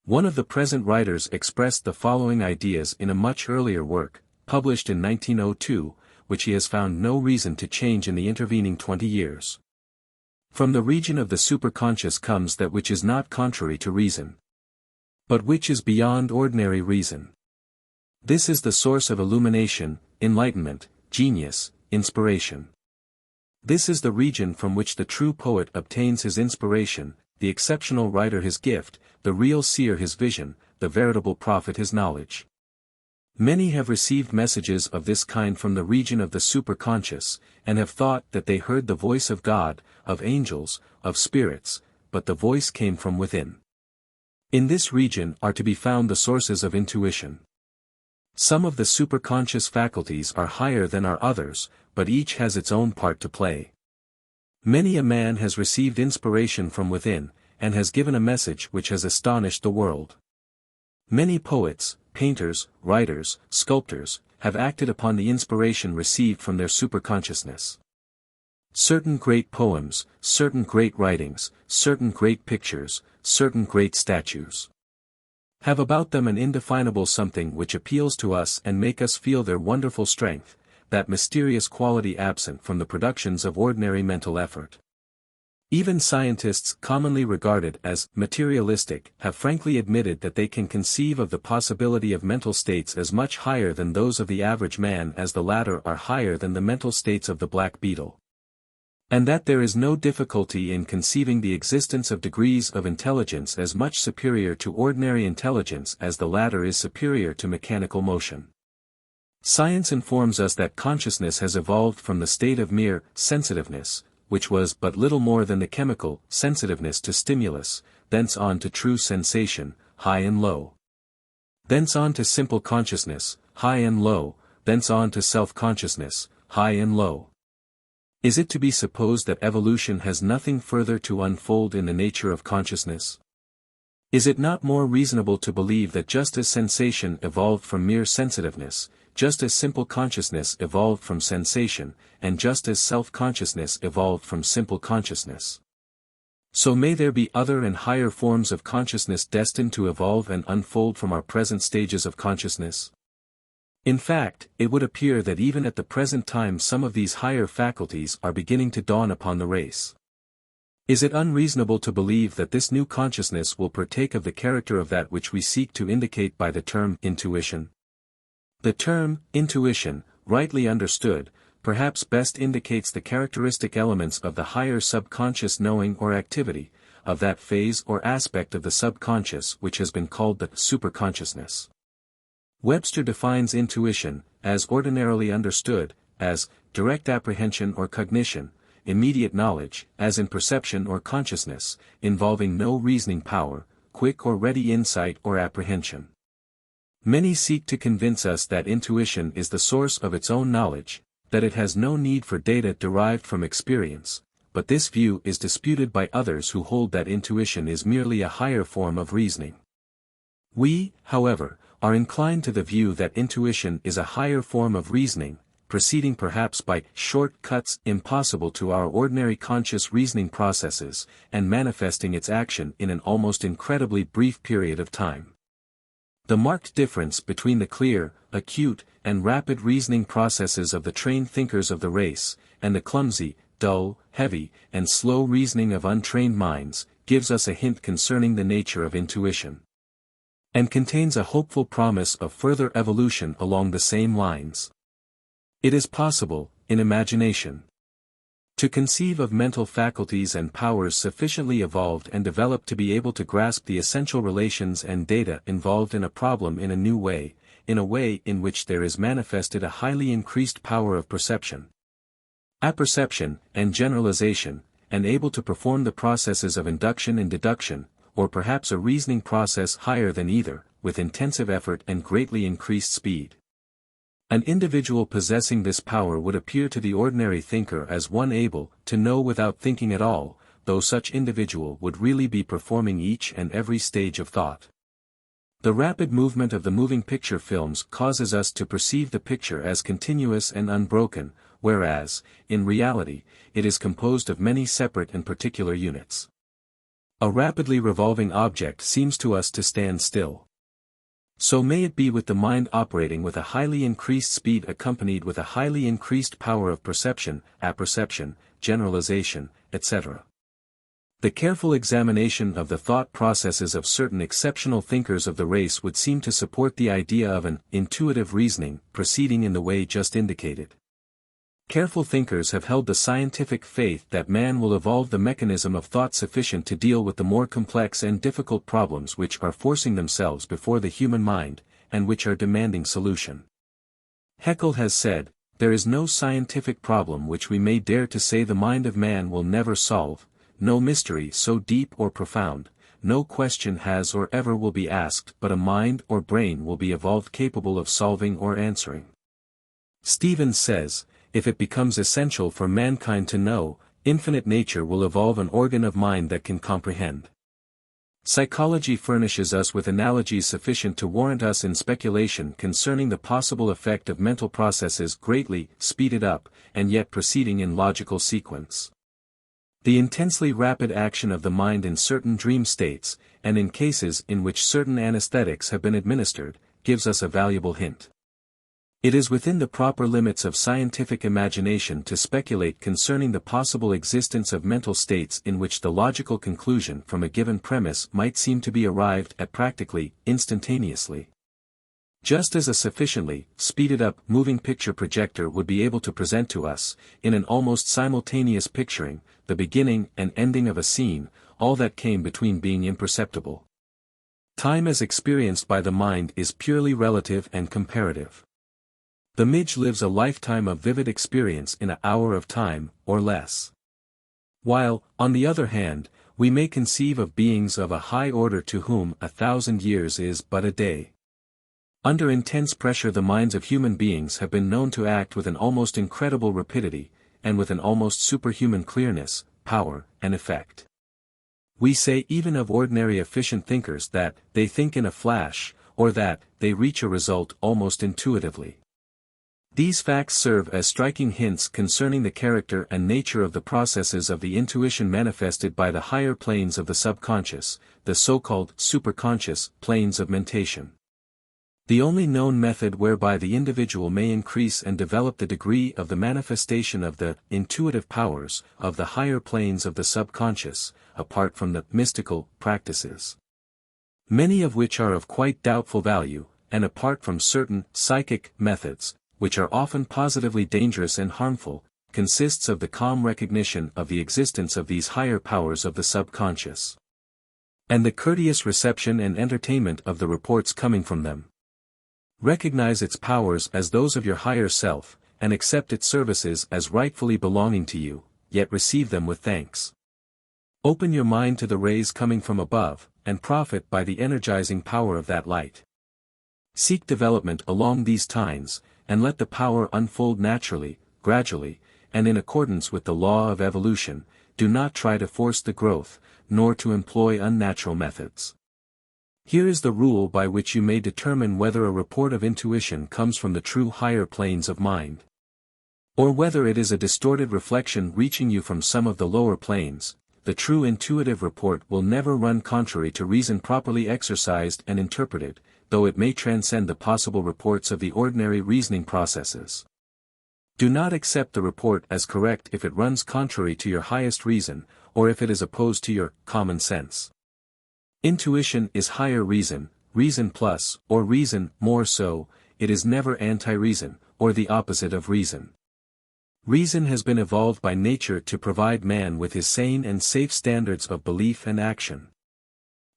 One of the present writers expressed the following ideas in a much earlier work, published in 1902, which he has found no reason to change in the intervening 20 years. From the region of the superconscious comes that which is not contrary to reason, but which is beyond ordinary reason. This is the source of illumination, enlightenment, genius, inspiration. This is the region from which the true poet obtains his inspiration, the exceptional writer his gift, the real seer his vision, the veritable prophet his knowledge. Many have received messages of this kind from the region of the superconscious, and have thought that they heard the voice of God, of angels, of spirits, but the voice came from within. In this region are to be found the sources of intuition. Some of the superconscious faculties are higher than are others, but each has its own part to play. Many a man has received inspiration from within, and has given a message which has astonished the world. Many poets, painters, writers, sculptors, have acted upon the inspiration received from their superconsciousness. Certain great poems, certain great writings, certain great pictures, certain great statues have about them an indefinable something which appeals to us and make us feel their wonderful strength, that mysterious quality absent from the productions of ordinary mental effort. Even scientists commonly regarded as materialistic have frankly admitted that they can conceive of the possibility of mental states as much higher than those of the average man as the latter are higher than the mental states of the black beetle. And that there is no difficulty in conceiving the existence of degrees of intelligence as much superior to ordinary intelligence as the latter is superior to mechanical motion. Science informs us that consciousness has evolved from the state of mere sensitiveness, which was but little more than the chemical sensitiveness to stimulus, thence on to true sensation, high and low. Thence on to simple consciousness, high and low, thence on to self-consciousness, high and low. Is it to be supposed that evolution has nothing further to unfold in the nature of consciousness? Is it not more reasonable to believe that just as sensation evolved from mere sensitiveness, just as simple consciousness evolved from sensation, and just as self-consciousness evolved from simple consciousness, so may there be other and higher forms of consciousness destined to evolve and unfold from our present stages of consciousness? In fact, it would appear that even at the present time some of these higher faculties are beginning to dawn upon the race. Is it unreasonable to believe that this new consciousness will partake of the character of that which we seek to indicate by the term intuition? The term intuition, rightly understood, perhaps best indicates the characteristic elements of the higher subconscious knowing or activity, of that phase or aspect of the subconscious which has been called the superconsciousness. Webster defines intuition, as ordinarily understood, as direct apprehension or cognition, immediate knowledge, as in perception or consciousness, involving no reasoning power, quick or ready insight or apprehension. Many seek to convince us that intuition is the source of its own knowledge, that it has no need for data derived from experience, but this view is disputed by others who hold that intuition is merely a higher form of reasoning. We, however, are inclined to the view that intuition is a higher form of reasoning, proceeding perhaps by shortcuts impossible to our ordinary conscious reasoning processes, and manifesting its action in an almost incredibly brief period of time. The marked difference between the clear, acute, and rapid reasoning processes of the trained thinkers of the race, and the clumsy, dull, heavy, and slow reasoning of untrained minds, gives us a hint concerning the nature of intuition, and contains a hopeful promise of further evolution along the same lines. It is possible, in imagination, to conceive of mental faculties and powers sufficiently evolved and developed to be able to grasp the essential relations and data involved in a problem in a new way, in a way in which there is manifested a highly increased power of perception, apperception, and generalization, and able to perform the processes of induction and deduction, or perhaps a reasoning process higher than either, with intensive effort and greatly increased speed. An individual possessing this power would appear to the ordinary thinker as one able to know without thinking at all, though such individual would really be performing each and every stage of thought. The rapid movement of the moving picture films causes us to perceive the picture as continuous and unbroken, whereas, in reality, it is composed of many separate and particular units. A rapidly revolving object seems to us to stand still. So may it be with the mind operating with a highly increased speed accompanied with a highly increased power of perception, apperception, generalization, etc. The careful examination of the thought processes of certain exceptional thinkers of the race would seem to support the idea of an intuitive reasoning proceeding in the way just indicated. Careful thinkers have held the scientific faith that man will evolve the mechanism of thought sufficient to deal with the more complex and difficult problems which are forcing themselves before the human mind, and which are demanding solution. Haeckel has said, "There is no scientific problem which we may dare to say the mind of man will never solve, no mystery so deep or profound, no question has or ever will be asked but a mind or brain will be evolved capable of solving or answering." Stevens says, "If it becomes essential for mankind to know, infinite nature will evolve an organ of mind that can comprehend." Psychology furnishes us with analogies sufficient to warrant us in speculation concerning the possible effect of mental processes greatly speeded up, and yet proceeding in logical sequence. The intensely rapid action of the mind in certain dream states, and in cases in which certain anesthetics have been administered, gives us a valuable hint. It is within the proper limits of scientific imagination to speculate concerning the possible existence of mental states in which the logical conclusion from a given premise might seem to be arrived at practically instantaneously. Just as a sufficiently speeded-up moving picture projector would be able to present to us, in an almost simultaneous picturing, the beginning and ending of a scene, all that came between being imperceptible. Time as experienced by the mind is purely relative and comparative. The midge lives a lifetime of vivid experience in an hour of time, or less. While, on the other hand, we may conceive of beings of a high order to whom 1,000 years is but a day. Under intense pressure the minds of human beings have been known to act with an almost incredible rapidity, and with an almost superhuman clearness, power, and effect. We say even of ordinary efficient thinkers that they think in a flash, or that they reach a result almost intuitively. These facts serve as striking hints concerning the character and nature of the processes of the intuition manifested by the higher planes of the subconscious, the so-called superconscious planes of mentation. The only known method whereby the individual may increase and develop the degree of the manifestation of the intuitive powers of the higher planes of the subconscious, apart from the mystical practices, many of which are of quite doubtful value, and apart from certain psychic methods, which are often positively dangerous and harmful, consists of the calm recognition of the existence of these higher powers of the subconscious, and the courteous reception and entertainment of the reports coming from them. Recognize its powers as those of your higher self, and accept its services as rightfully belonging to you, yet receive them with thanks. Open your mind to the rays coming from above, and profit by the energizing power of that light. Seek development along these lines, and let the power unfold naturally, gradually, and in accordance with the law of evolution. Do not try to force the growth, nor to employ unnatural methods. Here is the rule by which you may determine whether a report of intuition comes from the true higher planes of mind, or whether it is a distorted reflection reaching you from some of the lower planes. The true intuitive report will never run contrary to reason properly exercised and interpreted, though it may transcend the possible reports of the ordinary reasoning processes. Do not accept the report as correct if it runs contrary to your highest reason, or if it is opposed to your common sense. Intuition is higher reason, reason plus, or reason more so. It is never anti-reason, or the opposite of reason. Reason has been evolved by nature to provide man with his sane and safe standards of belief and action.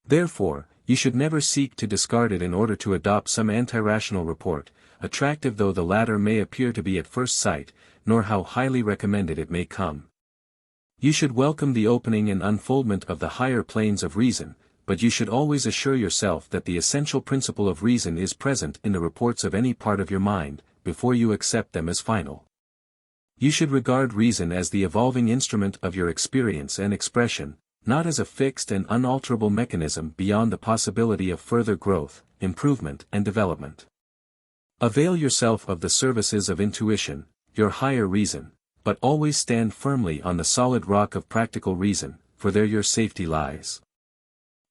Therefore, you should never seek to discard it in order to adopt some anti-rational report, attractive though the latter may appear to be at first sight, nor how highly recommended it may come. You should welcome the opening and unfoldment of the higher planes of reason, but you should always assure yourself that the essential principle of reason is present in the reports of any part of your mind, before you accept them as final. You should regard reason as the evolving instrument of your experience and expression, not as a fixed and unalterable mechanism beyond the possibility of further growth, improvement and development. Avail yourself of the services of intuition, your higher reason, but always stand firmly on the solid rock of practical reason, for there your safety lies.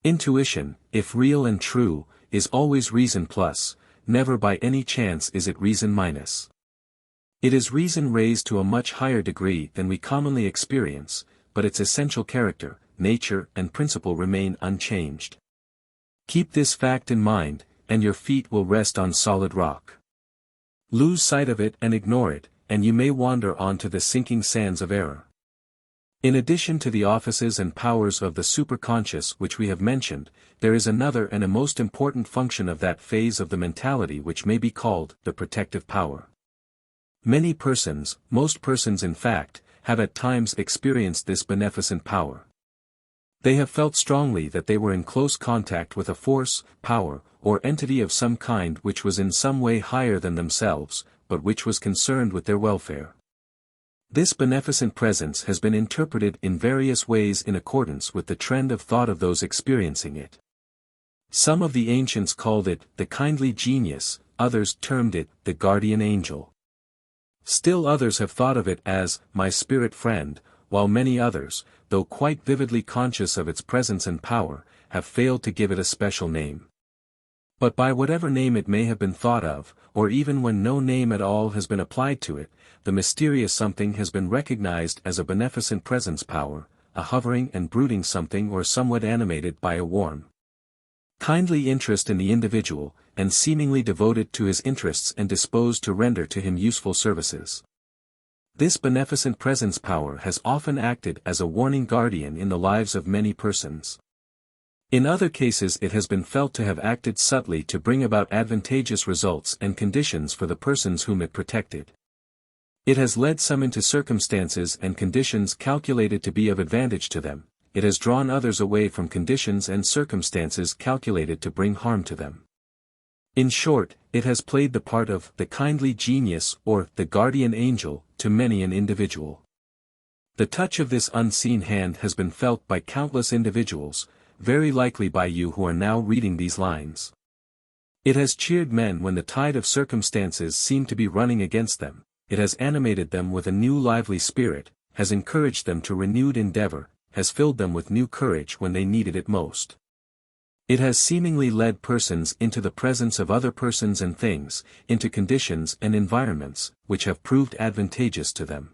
Intuition, if real and true, is always reason plus, never by any chance is it reason minus. It is reason raised to a much higher degree than we commonly experience, but its essential character, nature and principle remain unchanged. Keep this fact in mind, and your feet will rest on solid rock. Lose sight of it and ignore it, and you may wander on to the sinking sands of error. In addition to the offices and powers of the superconscious which we have mentioned, there is another and a most important function of that phase of the mentality which may be called the protective power. Many persons, most persons in fact, have at times experienced this beneficent power. They have felt strongly that they were in close contact with a force, power, or entity of some kind which was in some way higher than themselves, but which was concerned with their welfare. This beneficent presence has been interpreted in various ways in accordance with the trend of thought of those experiencing it. Some of the ancients called it the kindly genius, others termed it the guardian angel. Still others have thought of it as my spirit friend, while many others, though quite vividly conscious of its presence and power, have failed to give it a special name. But by whatever name it may have been thought of, or even when no name at all has been applied to it, the mysterious something has been recognized as a beneficent presence power, a hovering and brooding something or somewhat animated by a warm, kindly interest in the individual, and seemingly devoted to his interests and disposed to render to him useful services. This beneficent presence power has often acted as a warning guardian in the lives of many persons. In other cases it has been felt to have acted subtly to bring about advantageous results and conditions for the persons whom it protected. It has led some into circumstances and conditions calculated to be of advantage to them, it has drawn others away from conditions and circumstances calculated to bring harm to them. In short, it has played the part of the kindly genius or the guardian angel to many an individual. The touch of this unseen hand has been felt by countless individuals, very likely by you who are now reading these lines. It has cheered men when the tide of circumstances seemed to be running against them, it has animated them with a new lively spirit, has encouraged them to renewed endeavor, has filled them with new courage when they needed it most. It has seemingly led persons into the presence of other persons and things, into conditions and environments, which have proved advantageous to them.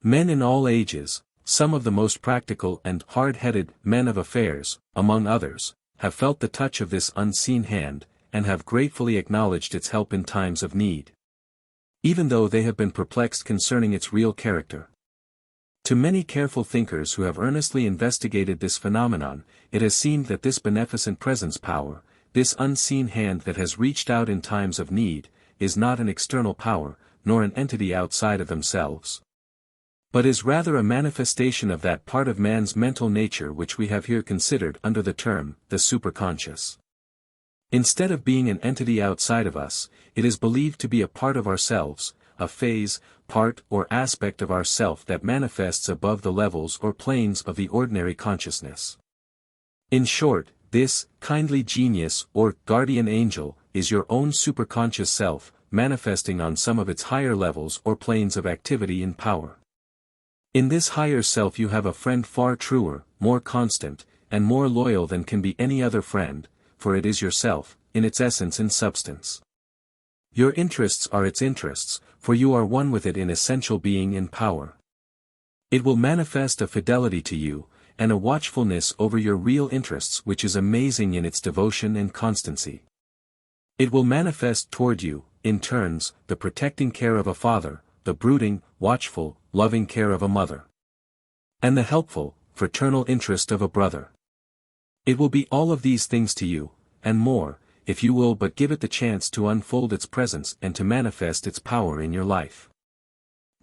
Men in all ages, some of the most practical and hard-headed men of affairs, among others, have felt the touch of this unseen hand, and have gratefully acknowledged its help in times of need, even though they have been perplexed concerning its real character. To many careful thinkers who have earnestly investigated this phenomenon, it has seemed that this beneficent presence power, this unseen hand that has reached out in times of need, is not an external power, nor an entity outside of themselves, but is rather a manifestation of that part of man's mental nature which we have here considered under the term, the superconscious. Instead of being an entity outside of us, it is believed to be a part of ourselves, a phase, part or aspect of ourself that manifests above the levels or planes of the ordinary consciousness. In short, this kindly genius or guardian angel is your own superconscious self, manifesting on some of its higher levels or planes of activity and power. In this higher self you have a friend far truer, more constant, and more loyal than can be any other friend, for it is yourself, in its essence and substance. Your interests are its interests, for you are one with it in essential being and power. It will manifest a fidelity to you, and a watchfulness over your real interests which is amazing in its devotion and constancy. It will manifest toward you, in turns, the protecting care of a father, the brooding, watchful, loving care of a mother, and the helpful, fraternal interest of a brother. It will be all of these things to you, and more, if you will but give it the chance to unfold its presence and to manifest its power in your life.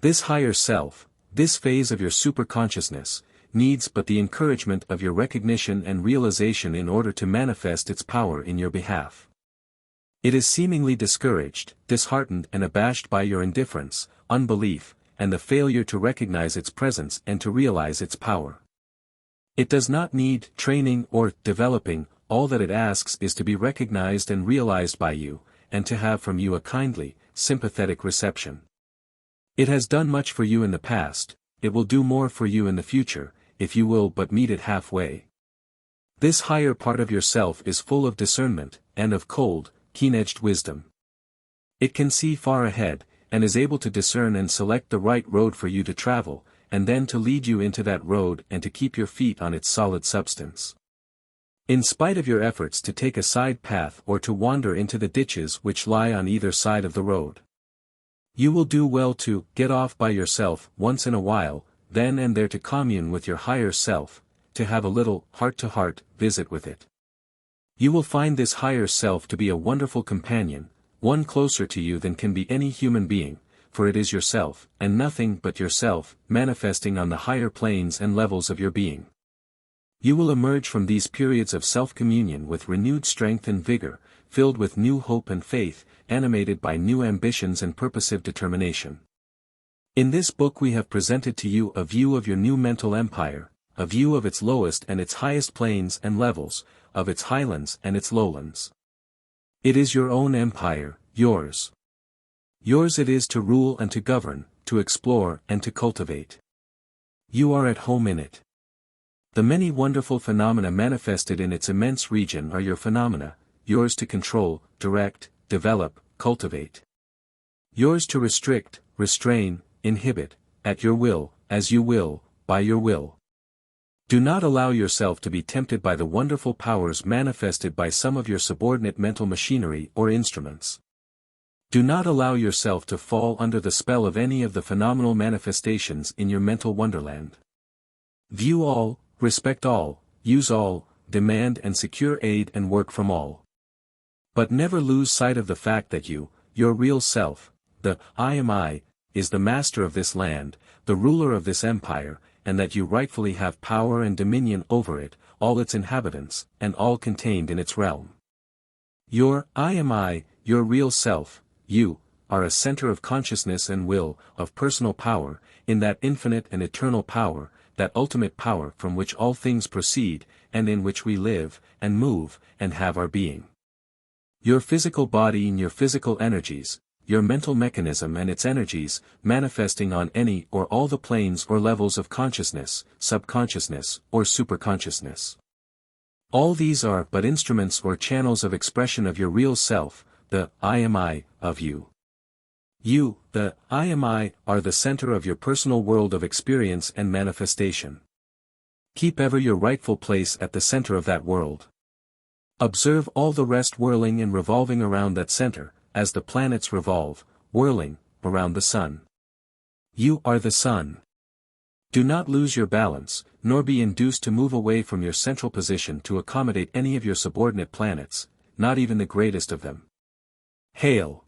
This higher self, this phase of your superconsciousness, needs but the encouragement of your recognition and realization in order to manifest its power in your behalf. It is seemingly discouraged, disheartened and abashed by your indifference, unbelief, and the failure to recognize its presence and to realize its power. It does not need training or developing, all that it asks is to be recognized and realized by you, and to have from you a kindly, sympathetic reception. It has done much for you in the past, it will do more for you in the future, if you will but meet it halfway. This higher part of yourself is full of discernment, and of cold, keen-edged wisdom. It can see far ahead, and is able to discern and select the right road for you to travel, and then to lead you into that road and to keep your feet on its solid substance. In spite of your efforts to take a side path or to wander into the ditches which lie on either side of the road, you will do well to get off by yourself once in a while, then and there to commune with your higher self, to have a little heart-to-heart visit with it. You will find this higher self to be a wonderful companion, one closer to you than can be any human being, for it is yourself, and nothing but yourself, manifesting on the higher planes and levels of your being. You will emerge from these periods of self-communion with renewed strength and vigor, filled with new hope and faith, animated by new ambitions and purposive determination. In this book we have presented to you a view of your new mental empire, a view of its lowest and its highest planes and levels, of its highlands and its lowlands. It is your own empire, yours. Yours it is to rule and to govern, to explore and to cultivate. You are at home in it. The many wonderful phenomena manifested in its immense region are your phenomena, yours to control, direct, develop, cultivate. Yours to restrict, restrain, inhibit, at your will, as you will, by your will. Do not allow yourself to be tempted by the wonderful powers manifested by some of your subordinate mental machinery or instruments. Do not allow yourself to fall under the spell of any of the phenomenal manifestations in your mental wonderland. View all, respect all, use all, demand and secure aid and work from all. But never lose sight of the fact that you, your real self, the I am I, is the master of this land, the ruler of this empire, and that you rightfully have power and dominion over it, all its inhabitants, and all contained in its realm. Your I am I, your real self, you, are a center of consciousness and will, of personal power, in that infinite and eternal power, that ultimate power from which all things proceed, and in which we live, and move, and have our being. Your physical body and your physical energies, your mental mechanism and its energies, manifesting on any or all the planes or levels of consciousness, subconsciousness, or superconsciousness. All these are but instruments or channels of expression of your real self, the I am I, of you. You, the I am I, are the center of your personal world of experience and manifestation. Keep ever your rightful place at the center of that world. Observe all the rest whirling and revolving around that center, as the planets revolve, whirling, around the sun. You are the sun. Do not lose your balance, nor be induced to move away from your central position to accommodate any of your subordinate planets, not even the greatest of them. Hail!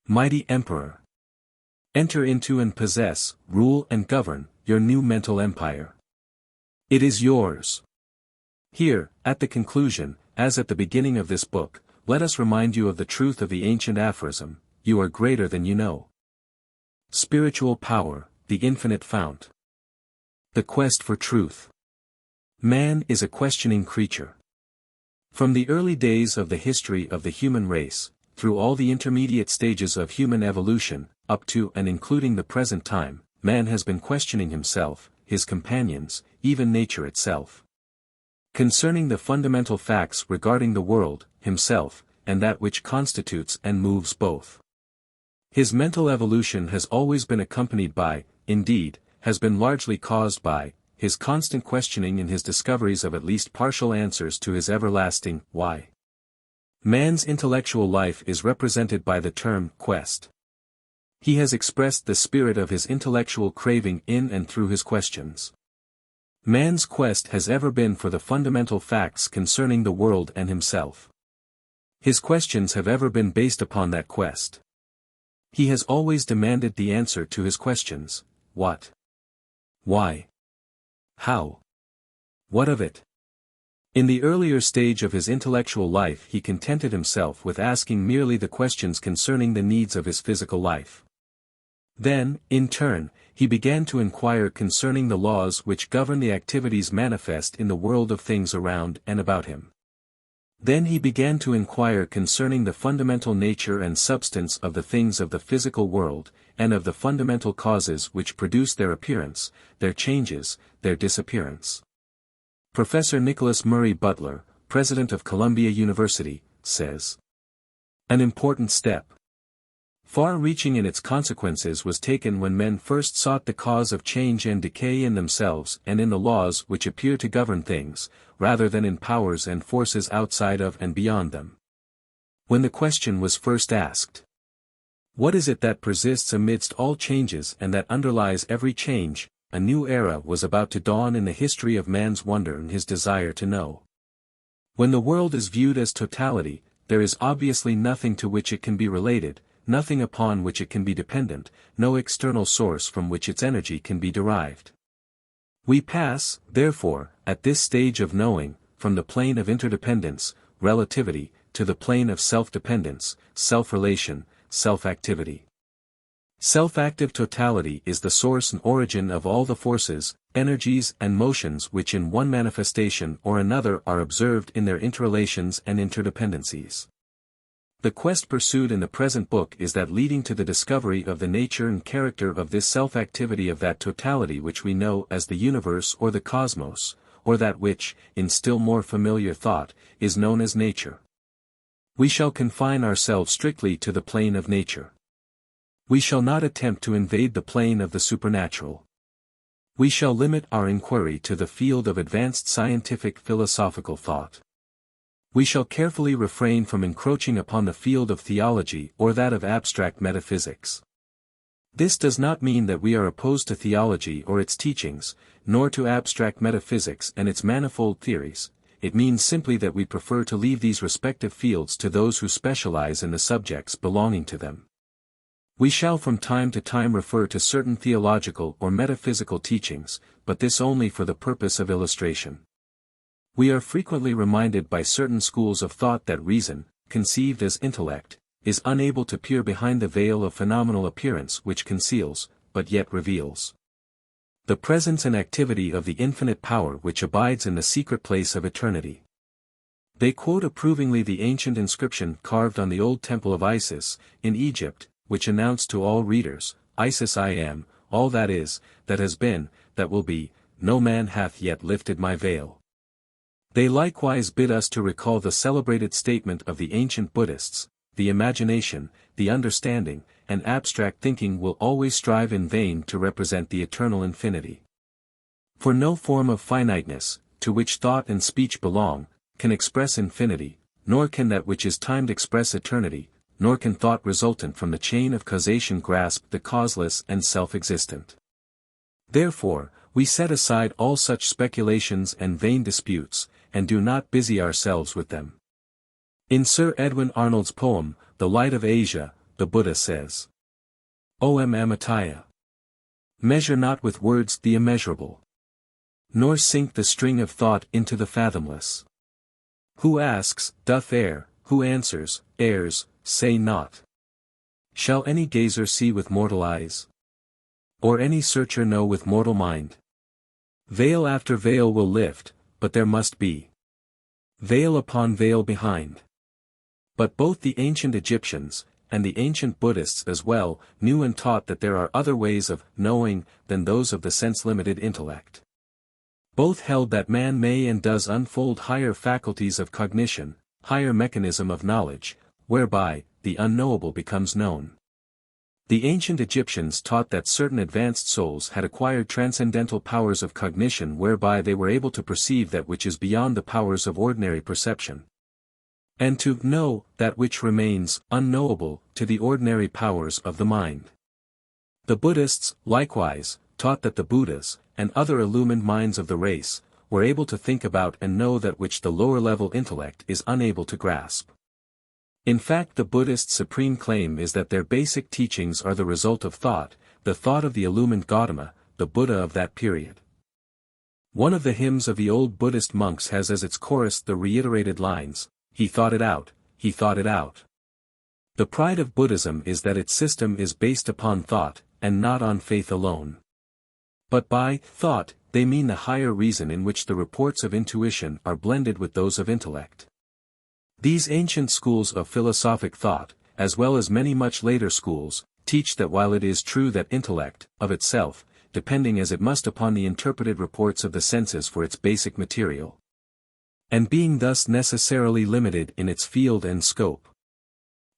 Mighty Emperor! Enter into and possess, rule and govern, your new mental empire. It is yours. Here, at the conclusion, as at the beginning of this book, let us remind you of the truth of the ancient aphorism, you are greater than you know. Spiritual power, the infinite fount. The quest for truth. Man is a questioning creature. From the early days of the history of the human race, through all the intermediate stages of human evolution, up to and including the present time, man has been questioning himself, his companions, even nature itself. Concerning the fundamental facts regarding the world, himself, and that which constitutes and moves both. His mental evolution has always been accompanied by, indeed, has been largely caused by, his constant questioning and his discoveries of at least partial answers to his everlasting why. Man's intellectual life is represented by the term quest. He has expressed the spirit of his intellectual craving in and through his questions. Man's quest has ever been for the fundamental facts concerning the world and himself. His questions have ever been based upon that quest. He has always demanded the answer to his questions: what? Why? How? What of it? In the earlier stage of his intellectual life he contented himself with asking merely the questions concerning the needs of his physical life. Then, in turn, he began to inquire concerning the laws which govern the activities manifest in the world of things around and about him. Then he began to inquire concerning the fundamental nature and substance of the things of the physical world, and of the fundamental causes which produce their appearance, their changes, their disappearance. Professor Nicholas Murray Butler, president of Columbia University, says, "An important step, far-reaching in its consequences, was taken when men first sought the cause of change and decay in themselves and in the laws which appear to govern things, rather than in powers and forces outside of and beyond them. When the question was first asked, what is it that persists amidst all changes and that underlies every change, a new era was about to dawn in the history of man's wonder and his desire to know. When the world is viewed as totality, there is obviously nothing to which it can be related, nothing upon which it can be dependent, no external source from which its energy can be derived. We pass, therefore, at this stage of knowing, from the plane of interdependence, relativity, to the plane of self-dependence, self-relation, self-activity. Self-active totality is the source and origin of all the forces, energies and motions which in one manifestation or another are observed in their interrelations and interdependencies. The quest pursued in the present book is that leading to the discovery of the nature and character of this self-activity of that totality which we know as the universe or the cosmos, or that which, in still more familiar thought, is known as nature. We shall confine ourselves strictly to the plane of nature. We shall not attempt to invade the plane of the supernatural. We shall limit our inquiry to the field of advanced scientific philosophical thought. We shall carefully refrain from encroaching upon the field of theology or that of abstract metaphysics. This does not mean that we are opposed to theology or its teachings, nor to abstract metaphysics and its manifold theories. It means simply that we prefer to leave these respective fields to those who specialize in the subjects belonging to them. We shall from time to time refer to certain theological or metaphysical teachings, but this only for the purpose of illustration. We are frequently reminded by certain schools of thought that reason, conceived as intellect, is unable to peer behind the veil of phenomenal appearance which conceals, but yet reveals, the presence and activity of the infinite power which abides in the secret place of eternity. They quote approvingly the ancient inscription carved on the old temple of Isis, in Egypt, which announced to all readers, Isis I am, all that is, that has been, that will be, no man hath yet lifted my veil. They likewise bid us to recall the celebrated statement of the ancient Buddhists, the imagination, the understanding, and abstract thinking will always strive in vain to represent the eternal infinity. For no form of finiteness, to which thought and speech belong, can express infinity, nor can that which is timed express eternity, nor can thought resultant from the chain of causation grasp the causeless and self-existent. Therefore, we set aside all such speculations and vain disputes, and do not busy ourselves with them. In Sir Edwin Arnold's poem, The Light of Asia, the Buddha says, Mattia. Measure not with words the immeasurable. Nor sink the string of thought into the fathomless. Who asks, doth err, who answers, errs, say not. Shall any gazer see with mortal eyes? Or any searcher know with mortal mind? Veil after veil will lift, but there must be veil upon veil behind. But both the ancient Egyptians, and the ancient Buddhists as well, knew and taught that there are other ways of knowing than those of the sense-limited intellect. Both held that man may and does unfold higher faculties of cognition, higher mechanism of knowledge, whereby the unknowable becomes known. The ancient Egyptians taught that certain advanced souls had acquired transcendental powers of cognition whereby they were able to perceive that which is beyond the powers of ordinary perception, and to know that which remains unknowable to the ordinary powers of the mind. The Buddhists, likewise, taught that the Buddhas, and other illumined minds of the race, were able to think about and know that which the lower-level intellect is unable to grasp. In fact, the Buddhist supreme claim is that their basic teachings are the result of thought, the thought of the illumined Gautama, the Buddha of that period. One of the hymns of the old Buddhist monks has as its chorus the reiterated lines, "He thought it out, he thought it out." The pride of Buddhism is that its system is based upon thought, and not on faith alone. But by thought, they mean the higher reason in which the reports of intuition are blended with those of intellect. These ancient schools of philosophic thought, as well as many much later schools, teach that while it is true that intellect, of itself, depending as it must upon the interpreted reports of the senses for its basic material, and being thus necessarily limited in its field and scope,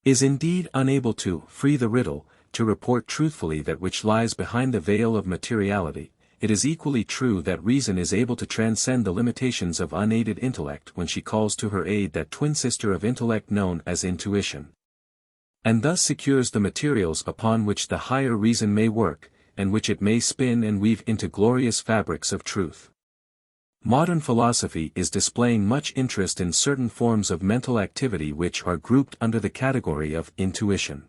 is indeed unable to free the riddle, to report truthfully that which lies behind the veil of materiality, it is equally true that reason is able to transcend the limitations of unaided intellect when she calls to her aid that twin sister of intellect known as intuition, and thus secures the materials upon which the higher reason may work, and which it may spin and weave into glorious fabrics of truth. Modern philosophy is displaying much interest in certain forms of mental activity which are grouped under the category of intuition.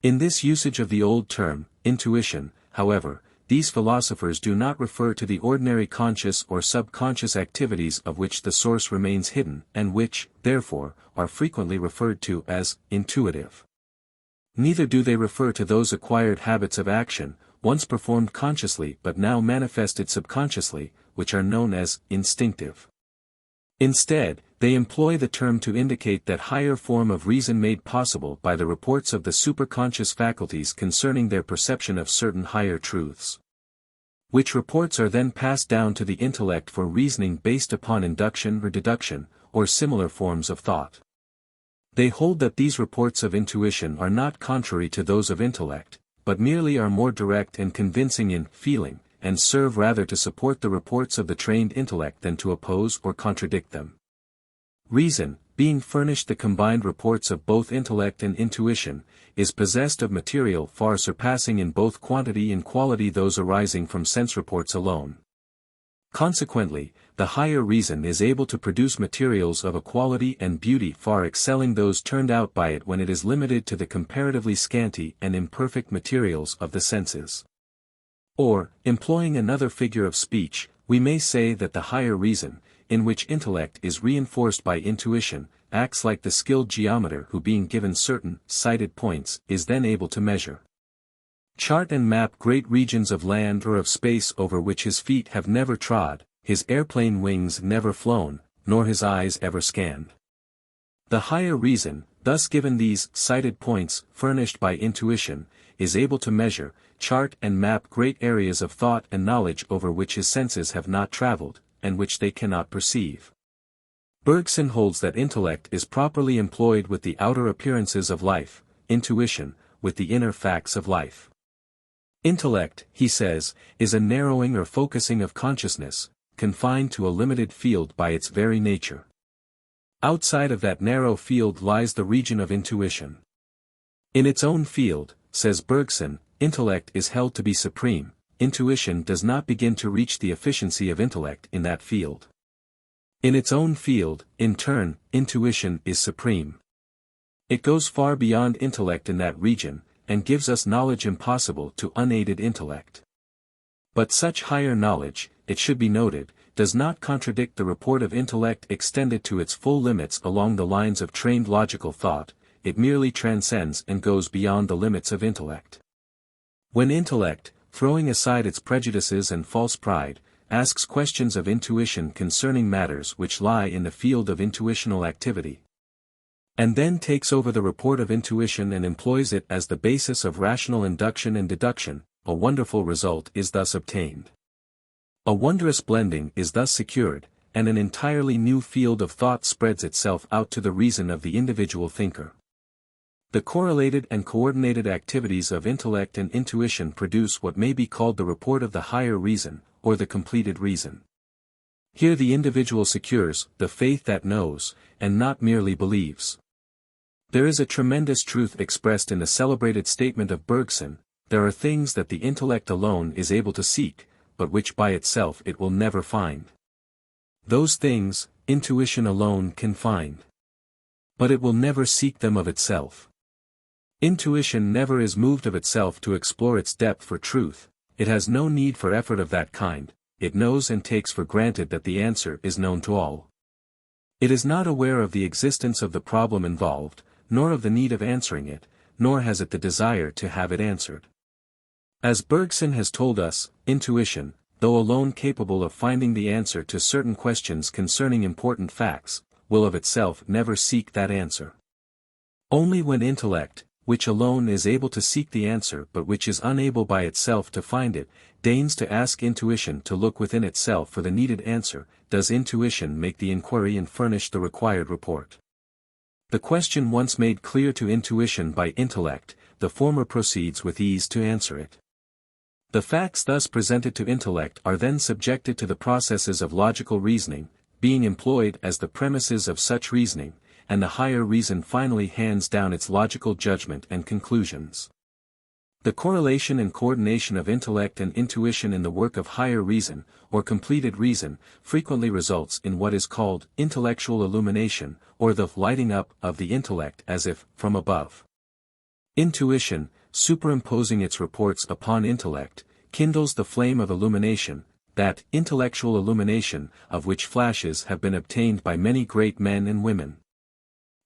In this usage of the old term, intuition, however, these philosophers do not refer to the ordinary conscious or subconscious activities of which the source remains hidden and which, therefore, are frequently referred to as intuitive. Neither do they refer to those acquired habits of action, once performed consciously but now manifested subconsciously, which are known as instinctive. Instead, they employ the term to indicate that higher form of reason made possible by the reports of the superconscious faculties concerning their perception of certain higher truths, which reports are then passed down to the intellect for reasoning based upon induction or deduction, or similar forms of thought. They hold that these reports of intuition are not contrary to those of intellect, but merely are more direct and convincing in feeling, and serve rather to support the reports of the trained intellect than to oppose or contradict them. Reason, being furnished the combined reports of both intellect and intuition, is possessed of material far surpassing in both quantity and quality those arising from sense reports alone. Consequently, the higher reason is able to produce materials of a quality and beauty far excelling those turned out by it when it is limited to the comparatively scanty and imperfect materials of the senses. Or, employing another figure of speech, we may say that the higher reason, in which intellect is reinforced by intuition, acts like the skilled geometer who being given certain sighted points is then able to measure, chart and map great regions of land or of space over which his feet have never trod, his airplane wings never flown, nor his eyes ever scanned. The higher reason, thus given these sighted points furnished by intuition, is able to measure, chart and map great areas of thought and knowledge over which his senses have not traveled, and which they cannot perceive. Bergson holds that intellect is properly employed with the outer appearances of life, intuition, with the inner facts of life. Intellect, he says, is a narrowing or focusing of consciousness, confined to a limited field by its very nature. Outside of that narrow field lies the region of intuition. In its own field, says Bergson, intellect is held to be supreme. Intuition does not begin to reach the efficiency of intellect in that field. In its own field, in turn, intuition is supreme. It goes far beyond intellect in that region, and gives us knowledge impossible to unaided intellect. But such higher knowledge, it should be noted, does not contradict the report of intellect extended to its full limits along the lines of trained logical thought, it merely transcends and goes beyond the limits of intellect. When intellect, throwing aside its prejudices and false pride, asks questions of intuition concerning matters which lie in the field of intuitional activity, and then takes over the report of intuition and employs it as the basis of rational induction and deduction, a wonderful result is thus obtained. A wondrous blending is thus secured, and an entirely new field of thought spreads itself out to the reason of the individual thinker. The correlated and coordinated activities of intellect and intuition produce what may be called the report of the higher reason, or the completed reason. Here the individual secures the faith that knows, and not merely believes. There is a tremendous truth expressed in the celebrated statement of Bergson: there are things that the intellect alone is able to seek, but which by itself it will never find. Those things, intuition alone can find. But it will never seek them of itself. Intuition never is moved of itself to explore its depth for truth, it has no need for effort of that kind, it knows and takes for granted that the answer is known to all. It is not aware of the existence of the problem involved, nor of the need of answering it, nor has it the desire to have it answered. As Bergson has told us, intuition, though alone capable of finding the answer to certain questions concerning important facts, will of itself never seek that answer. Only when intellect, which alone is able to seek the answer but which is unable by itself to find it, deigns to ask intuition to look within itself for the needed answer, does intuition make the inquiry and furnish the required report. The question once made clear to intuition by intellect, the former proceeds with ease to answer it. The facts thus presented to intellect are then subjected to the processes of logical reasoning, being employed as the premises of such reasoning, and the higher reason finally hands down its logical judgment and conclusions. The correlation and coordination of intellect and intuition in the work of higher reason, or completed reason, frequently results in what is called intellectual illumination, or the lighting up of the intellect as if from above. Intuition, superimposing its reports upon intellect, kindles the flame of illumination, that intellectual illumination of which flashes have been obtained by many great men and women,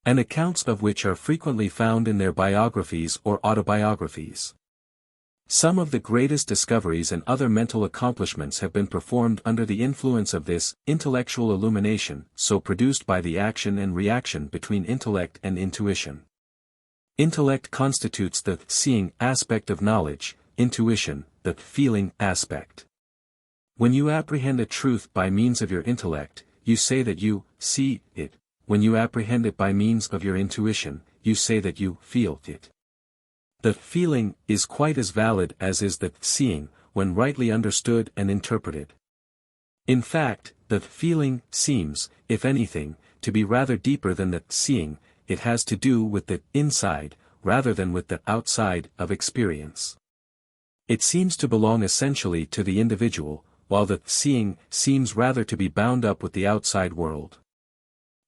and accounts of which are frequently found in their biographies or autobiographies. Some of the greatest discoveries and other mental accomplishments have been performed under the influence of this intellectual illumination, so produced by the action and reaction between intellect and intuition. Intellect constitutes the seeing aspect of knowledge, intuition, the feeling aspect. When you apprehend a truth by means of your intellect, you say that you see it. When you apprehend it by means of your intuition, you say that you feel it. The feeling is quite as valid as is the seeing, when rightly understood and interpreted. In fact, the feeling seems, if anything, to be rather deeper than the seeing. It has to do with the inside, rather than with the outside of experience. It seems to belong essentially to the individual, while the seeing seems rather to be bound up with the outside world.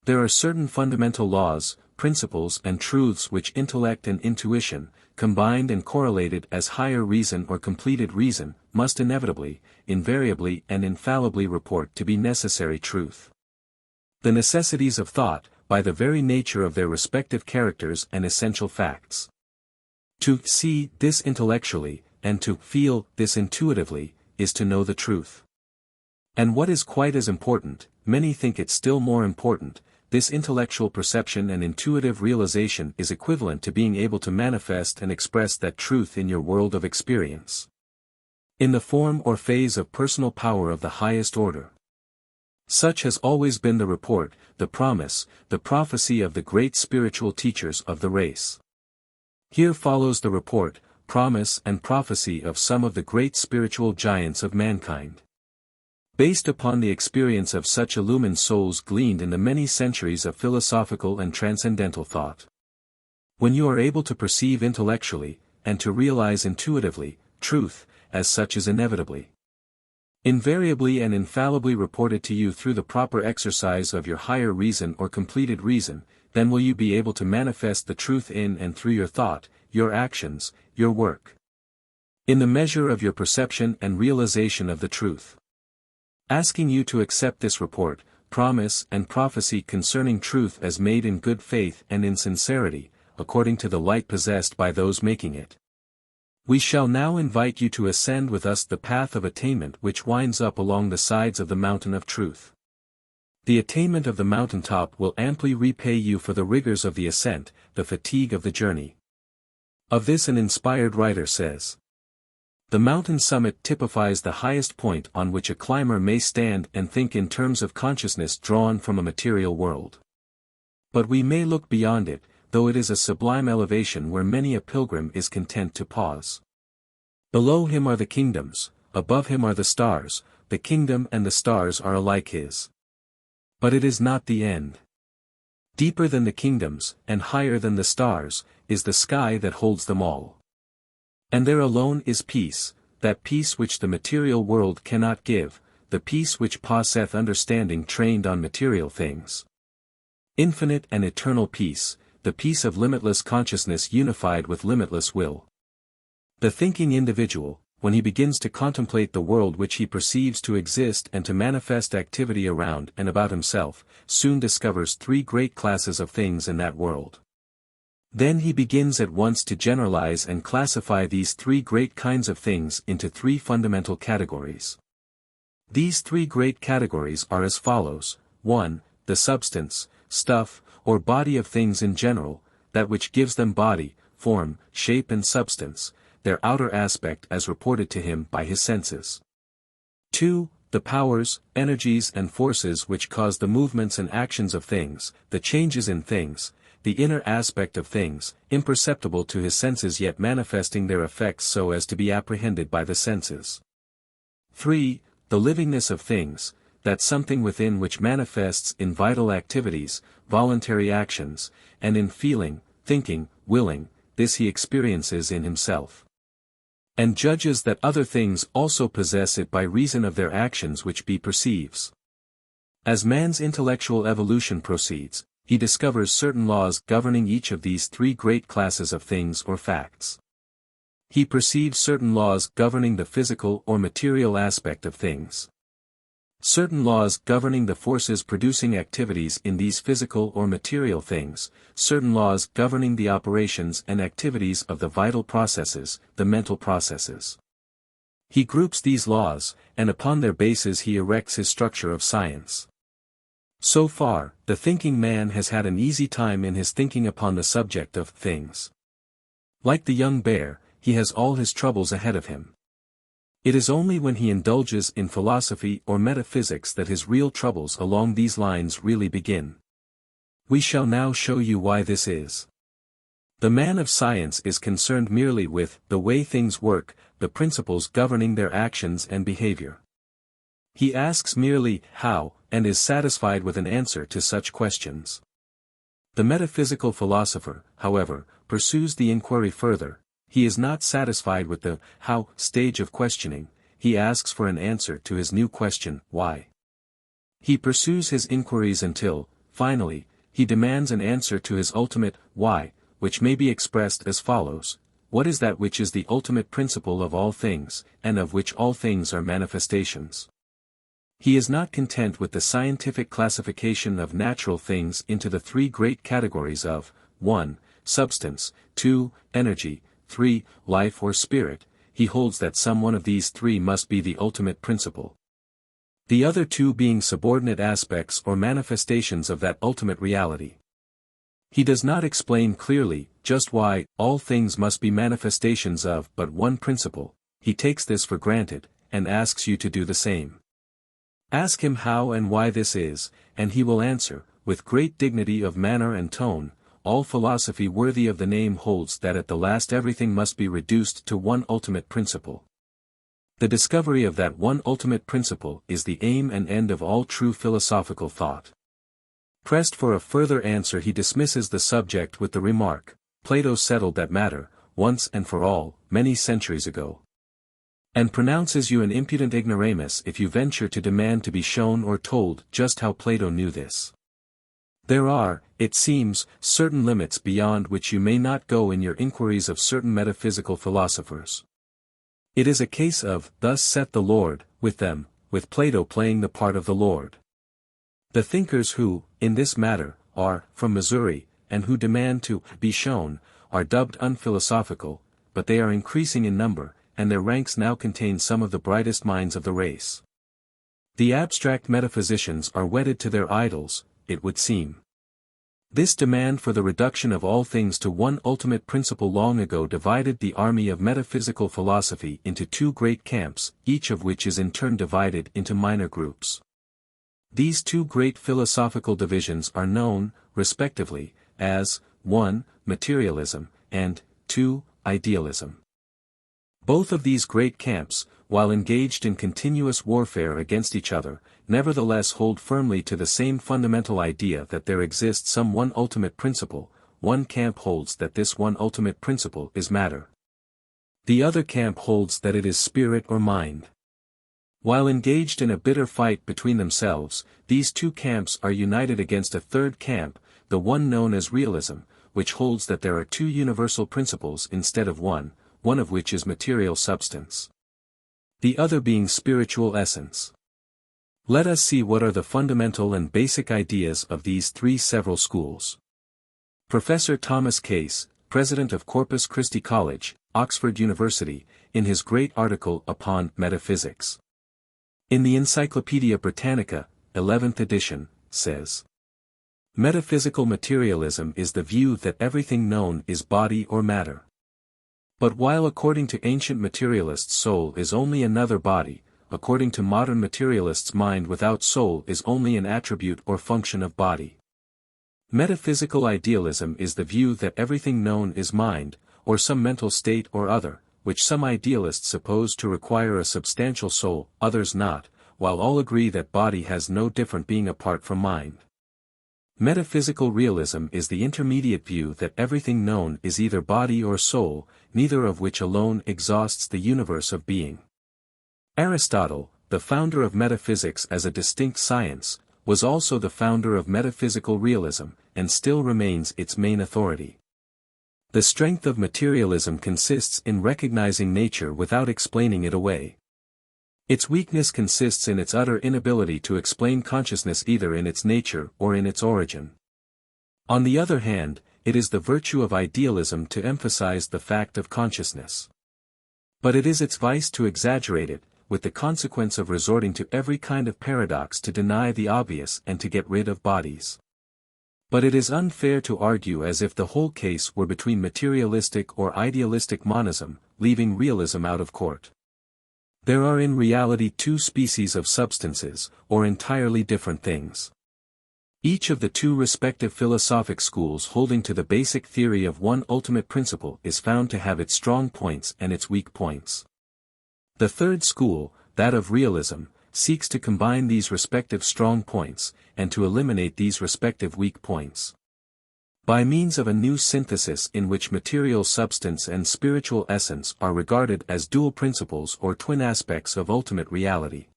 There are certain fundamental laws, principles and truths which intellect and intuition, combined and correlated as higher reason or completed reason, must inevitably, invariably and infallibly report to be necessary truth. The necessities of thought, by the very nature of their respective characters and essential facts. To see this intellectually, and to feel this intuitively, is to know the truth. And what is quite as important, many think it still more important, this intellectual perception and intuitive realization is equivalent to being able to manifest and express that truth in your world of experience, in the form or phase of personal power of the highest order. Such has always been the report, the promise, the prophecy of the great spiritual teachers of the race. Here follows the report, promise and prophecy of some of the great spiritual giants of mankind. Based upon the experience of such illumined souls gleaned in the many centuries of philosophical and transcendental thought. When you are able to perceive intellectually, and to realize intuitively, truth, as such is inevitably, invariably and infallibly reported to you through the proper exercise of your higher reason or completed reason, then will you be able to manifest the truth in and through your thought, your actions, your work. In the measure of your perception and realization of the truth. Asking you to accept this report, promise and prophecy concerning truth as made in good faith and in sincerity, according to the light possessed by those making it. We shall now invite you to ascend with us the path of attainment which winds up along the sides of the mountain of truth. The attainment of the mountaintop will amply repay you for the rigors of the ascent, the fatigue of the journey. Of this an inspired writer says, "The mountain summit typifies the highest point on which a climber may stand and think in terms of consciousness drawn from a material world. But we may look beyond it, though it is a sublime elevation where many a pilgrim is content to pause. Below him are the kingdoms, above him are the stars, the kingdom and the stars are alike his. But it is not the end. Deeper than the kingdoms, and higher than the stars, is the sky that holds them all. And there alone is peace, that peace which the material world cannot give, the peace which possesseth understanding trained on material things. Infinite and eternal peace, the peace of limitless consciousness unified with limitless will. The thinking individual, when he begins to contemplate the world which he perceives to exist and to manifest activity around and about himself, soon discovers three great classes of things in that world. Then he begins at once to generalize and classify these three great kinds of things into three fundamental categories. These three great categories are as follows: 1. The substance, stuff, or body of things in general, that which gives them body, form, shape and substance, their outer aspect as reported to him by his senses. 2. The powers, energies and forces which cause the movements and actions of things, the changes in things, the inner aspect of things, imperceptible to his senses yet manifesting their effects so as to be apprehended by the senses. 3. The livingness of things, that something within which manifests in vital activities, voluntary actions, and in feeling, thinking, willing, this he experiences in himself. And judges that other things also possess it by reason of their actions which he perceives. As man's intellectual evolution proceeds, he discovers certain laws governing each of these three great classes of things or facts. He perceives certain laws governing the physical or material aspect of things. Certain laws governing the forces producing activities in these physical or material things, certain laws governing the operations and activities of the vital processes, the mental processes. He groups these laws, and upon their basis he erects his structure of science. So far, the thinking man has had an easy time in his thinking upon the subject of things. Like the young bear, he has all his troubles ahead of him. It is only when he indulges in philosophy or metaphysics that his real troubles along these lines really begin. We shall now show you why this is. The man of science is concerned merely with the way things work, the principles governing their actions and behavior. He asks merely how, and is satisfied with an answer to such questions. The metaphysical philosopher, however, pursues the inquiry further. He is not satisfied with the how stage of questioning, he asks for an answer to his new question, why. He pursues his inquiries until, finally, he demands an answer to his ultimate why, which may be expressed as follows: what is that which is the ultimate principle of all things, and of which all things are manifestations? He is not content with the scientific classification of natural things into the three great categories of 1. Substance, 2. Energy, 3. Life or spirit. He holds that some one of these three must be the ultimate principle. The other two being subordinate aspects or manifestations of that ultimate reality. He does not explain clearly just why all things must be manifestations of but one principle. He takes this for granted, and asks you to do the same. Ask him how and why this is, and he will answer, with great dignity of manner and tone, all philosophy worthy of the name holds that at the last everything must be reduced to one ultimate principle. The discovery of that one ultimate principle is the aim and end of all true philosophical thought. Pressed for a further answer he dismisses the subject with the remark, Plato settled that matter, once and for all, many centuries ago. And pronounces you an impudent ignoramus if you venture to demand to be shown or told just how Plato knew this. There are, it seems, certain limits beyond which you may not go in your inquiries of certain metaphysical philosophers. It is a case of, thus saith the Lord, with them, with Plato playing the part of the Lord. The thinkers who, in this matter, are, from Missouri, and who demand to be shown, are dubbed unphilosophical, but they are increasing in number, and their ranks now contain some of the brightest minds of the race. The abstract metaphysicians are wedded to their idols, it would seem. This demand for the reduction of all things to one ultimate principle long ago divided the army of metaphysical philosophy into two great camps, each of which is in turn divided into minor groups. These two great philosophical divisions are known, respectively, as 1. Materialism, and 2. Idealism. Both of these great camps, while engaged in continuous warfare against each other, nevertheless hold firmly to the same fundamental idea that there exists some one ultimate principle. One camp holds that this one ultimate principle is matter. The other camp holds that it is spirit or mind. While engaged in a bitter fight between themselves, these two camps are united against a third camp, the one known as realism, which holds that there are two universal principles instead of one of which is material substance, the other being spiritual essence. Let us see what are the fundamental and basic ideas of these three several schools. Professor Thomas Case, president of Corpus Christi College, Oxford University, in his great article upon metaphysics, in the Encyclopaedia Britannica, 11th edition, says, "Metaphysical materialism is the view that everything known is body or matter. But while according to ancient materialists soul is only another body, according to modern materialists mind without soul is only an attribute or function of body. Metaphysical idealism is the view that everything known is mind, or some mental state or other, which some idealists suppose to require a substantial soul, others not, while all agree that body has no different being apart from mind. Metaphysical realism is the intermediate view that everything known is either body or soul, neither of which alone exhausts the universe of being." Aristotle, the founder of metaphysics as a distinct science, was also the founder of metaphysical realism, and still remains its main authority. The strength of materialism consists in recognizing nature without explaining it away. Its weakness consists in its utter inability to explain consciousness either in its nature or in its origin. On the other hand, it is the virtue of idealism to emphasize the fact of consciousness. But it is its vice to exaggerate it, with the consequence of resorting to every kind of paradox to deny the obvious and to get rid of bodies. But it is unfair to argue as if the whole case were between materialistic or idealistic monism, leaving realism out of court. There are in reality two species of substances, or entirely different things. Each of the two respective philosophic schools holding to the basic theory of one ultimate principle is found to have its strong points and its weak points. The third school, that of realism, seeks to combine these respective strong points, and to eliminate these respective weak points. By means of a new synthesis in which material substance and spiritual essence are regarded as dual principles or twin aspects of ultimate reality.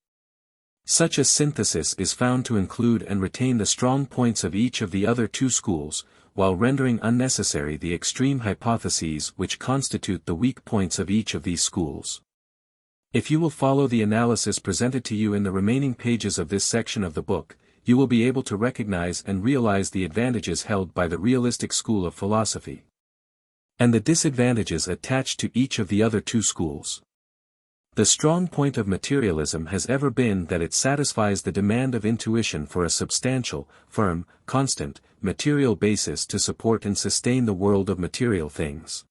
Such a synthesis is found to include and retain the strong points of each of the other two schools, while rendering unnecessary the extreme hypotheses which constitute the weak points of each of these schools. If you will follow the analysis presented to you in the remaining pages of this section of the book, you will be able to recognize and realize the advantages held by the realistic school of philosophy, and the disadvantages attached to each of the other two schools. The strong point of materialism has ever been that it satisfies the demand of intuition for a substantial, firm, constant, material basis to support and sustain the world of material things.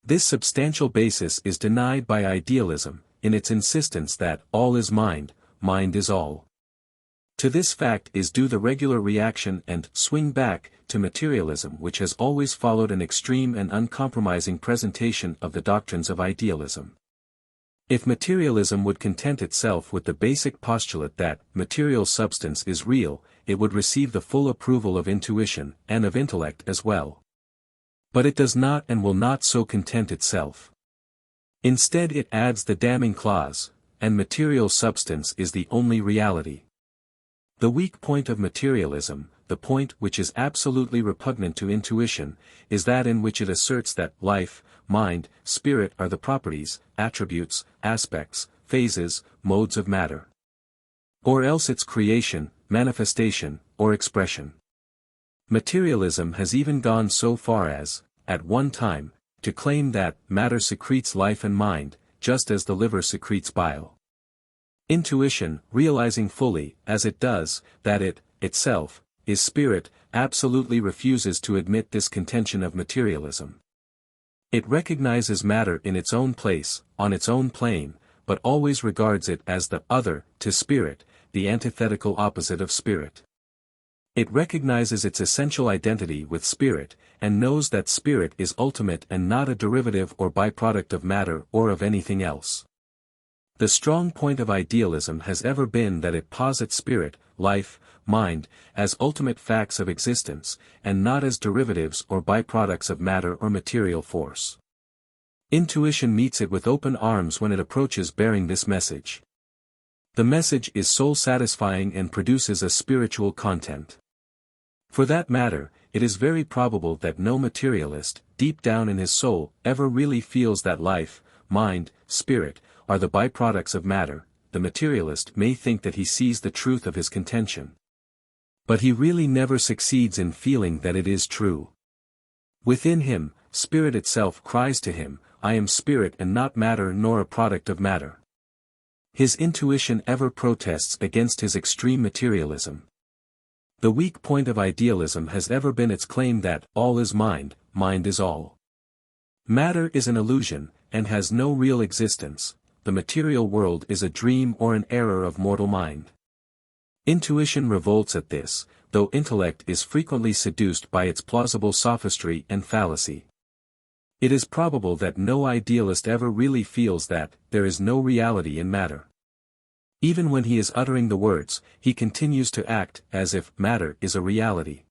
This substantial basis is denied by idealism, in its insistence that all is mind, mind is all. To this fact is due the regular reaction and swing back to materialism which has always followed an extreme and uncompromising presentation of the doctrines of idealism. If materialism would content itself with the basic postulate that material substance is real, it would receive the full approval of intuition, and of intellect as well. But it does not and will not so content itself. Instead it adds the damning clause, and material substance is the only reality. The weak point of materialism, the point which is absolutely repugnant to intuition, is that in which it asserts that life, mind, spirit are the properties, attributes, aspects, phases, modes of matter. Or else its creation, manifestation, or expression. Materialism has even gone so far as, at one time, to claim that matter secretes life and mind, just as the liver secretes bile. Intuition, realizing fully, as it does, that it, itself, is spirit, absolutely refuses to admit this contention of materialism. It recognizes matter in its own place, on its own plane, but always regards it as the other, to spirit, the antithetical opposite of spirit. It recognizes its essential identity with spirit, and knows that spirit is ultimate and not a derivative or byproduct of matter or of anything else. The strong point of idealism has ever been that it posits spirit, life, mind, as ultimate facts of existence, and not as derivatives or byproducts of matter or material force. Intuition meets it with open arms when it approaches bearing this message. The message is soul-satisfying and produces a spiritual content. For that matter, it is very probable that no materialist, deep down in his soul, ever really feels that life, mind, spirit, are the byproducts of matter. The materialist may think that he sees the truth of his contention. But he really never succeeds in feeling that it is true. Within him, spirit itself cries to him, I am spirit and not matter nor a product of matter. His intuition ever protests against his extreme materialism. The weak point of idealism has ever been its claim that all is mind, mind is all. Matter is an illusion, and has no real existence. The material world is a dream or an error of mortal mind. Intuition revolts at this, though intellect is frequently seduced by its plausible sophistry and fallacy. It is probable that no idealist ever really feels that there is no reality in matter. Even when he is uttering the words, he continues to act as if matter is a reality.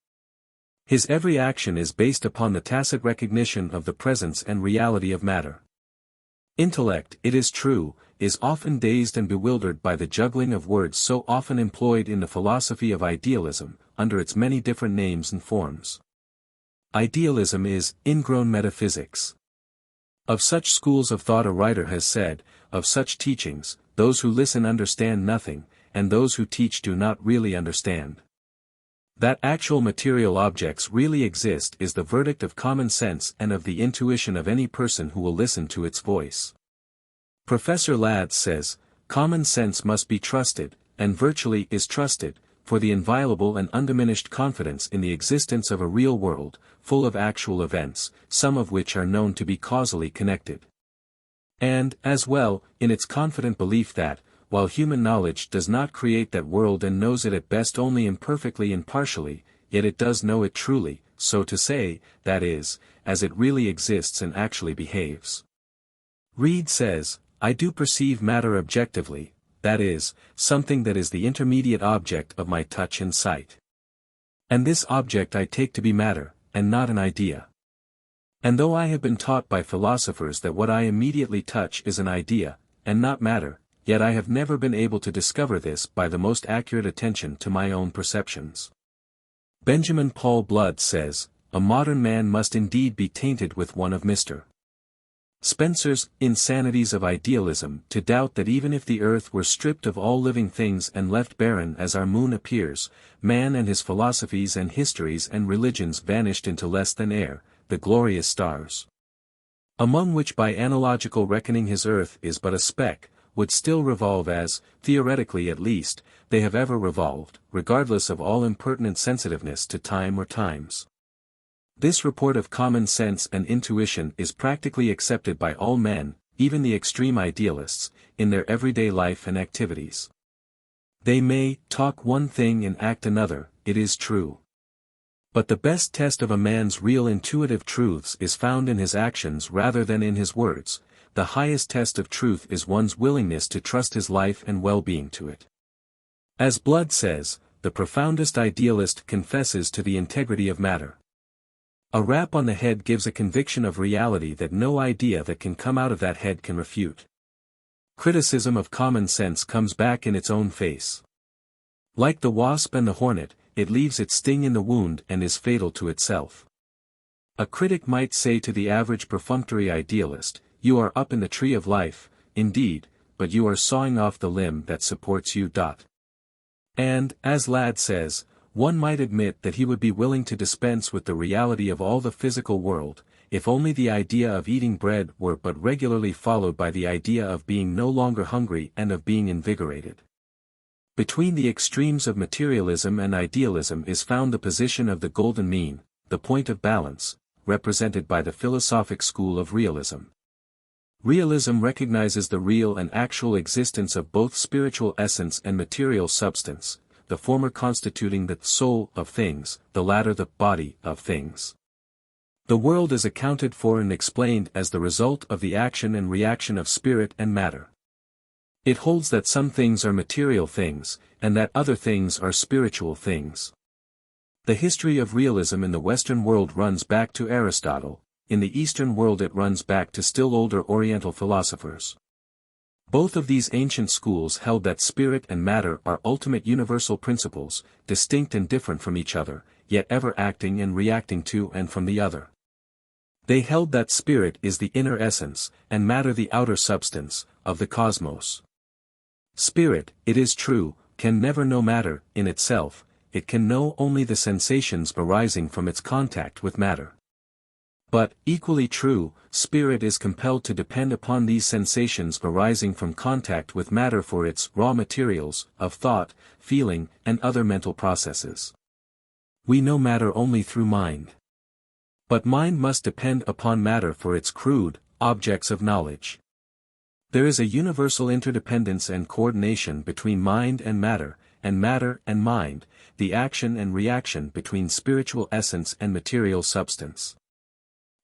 His every action is based upon the tacit recognition of the presence and reality of matter. Intellect, it is true, is often dazed and bewildered by the juggling of words so often employed in the philosophy of idealism, under its many different names and forms. Idealism is ingrown metaphysics. Of such schools of thought a writer has said, of such teachings, those who listen understand nothing, and those who teach do not really understand. That actual material objects really exist is the verdict of common sense and of the intuition of any person who will listen to its voice. Professor Ladd says, common sense must be trusted, and virtually is trusted, for the inviolable and undiminished confidence in the existence of a real world, full of actual events, some of which are known to be causally connected. And, as well, in its confident belief that, while human knowledge does not create that world and knows it at best only imperfectly and partially, yet it does know it truly, so to say, that is, as it really exists and actually behaves. Reid says, I do perceive matter objectively, that is, something that is the intermediate object of my touch and sight. And this object I take to be matter, and not an idea. And though I have been taught by philosophers that what I immediately touch is an idea, and not matter, yet I have never been able to discover this by the most accurate attention to my own perceptions. Benjamin Paul Blood says, a modern man must indeed be tainted with one of Mr. Spencer's insanities of idealism to doubt that even if the earth were stripped of all living things and left barren as our moon appears, man and his philosophies and histories and religions vanished into less than air, the glorious stars, among which by analogical reckoning his earth is but a speck, would still revolve as, theoretically at least, they have ever revolved, regardless of all impertinent sensitiveness to time or times. This report of common sense and intuition is practically accepted by all men, even the extreme idealists, in their everyday life and activities. They may talk one thing and act another, it is true. But the best test of a man's real intuitive truths is found in his actions rather than in his words. The highest test of truth is one's willingness to trust his life and well-being to it. As Blood says, the profoundest idealist confesses to the integrity of matter. A rap on the head gives a conviction of reality that no idea that can come out of that head can refute. Criticism of common sense comes back in its own face. Like the wasp and the hornet, it leaves its sting in the wound and is fatal to itself. A critic might say to the average perfunctory idealist, "You are up in the tree of life, indeed, but you are sawing off the limb that supports you." And, as Ladd says, one might admit that he would be willing to dispense with the reality of all the physical world, if only the idea of eating bread were but regularly followed by the idea of being no longer hungry and of being invigorated. Between the extremes of materialism and idealism is found the position of the golden mean, the point of balance, represented by the philosophic school of realism. Realism recognizes the real and actual existence of both spiritual essence and material substance, the former constituting the soul of things, the latter the body of things. The world is accounted for and explained as the result of the action and reaction of spirit and matter. It holds that some things are material things, and that other things are spiritual things. The history of realism in the Western world runs back to Aristotle, in the Eastern world it runs back to still older Oriental philosophers. Both of these ancient schools held that spirit and matter are ultimate universal principles, distinct and different from each other, yet ever acting and reacting to and from the other. They held that spirit is the inner essence, and matter the outer substance, of the cosmos. Spirit, it is true, can never know matter, in itself, it can know only the sensations arising from its contact with matter. But, equally true, spirit is compelled to depend upon these sensations arising from contact with matter for its raw materials, of thought, feeling, and other mental processes. We know matter only through mind. But mind must depend upon matter for its crude, objects of knowledge. There is a universal interdependence and coordination between mind and matter and mind, the action and reaction between spiritual essence and material substance.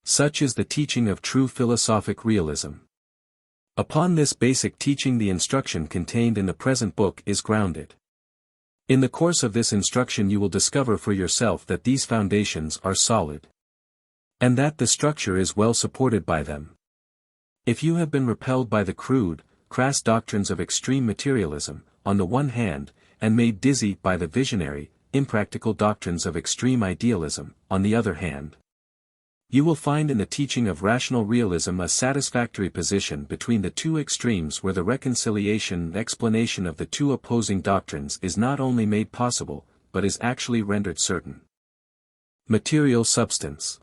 Such is the teaching of true philosophic realism. Upon this basic teaching the instruction contained in the present book is grounded. In the course of this instruction you will discover for yourself that these foundations are solid, and that the structure is well supported by them. If you have been repelled by the crude, crass doctrines of extreme materialism, on the one hand, and made dizzy by the visionary, impractical doctrines of extreme idealism, on the other hand, you will find in the teaching of rational realism a satisfactory position between the two extremes where the reconciliation and explanation of the two opposing doctrines is not only made possible, but is actually rendered certain. Material substance.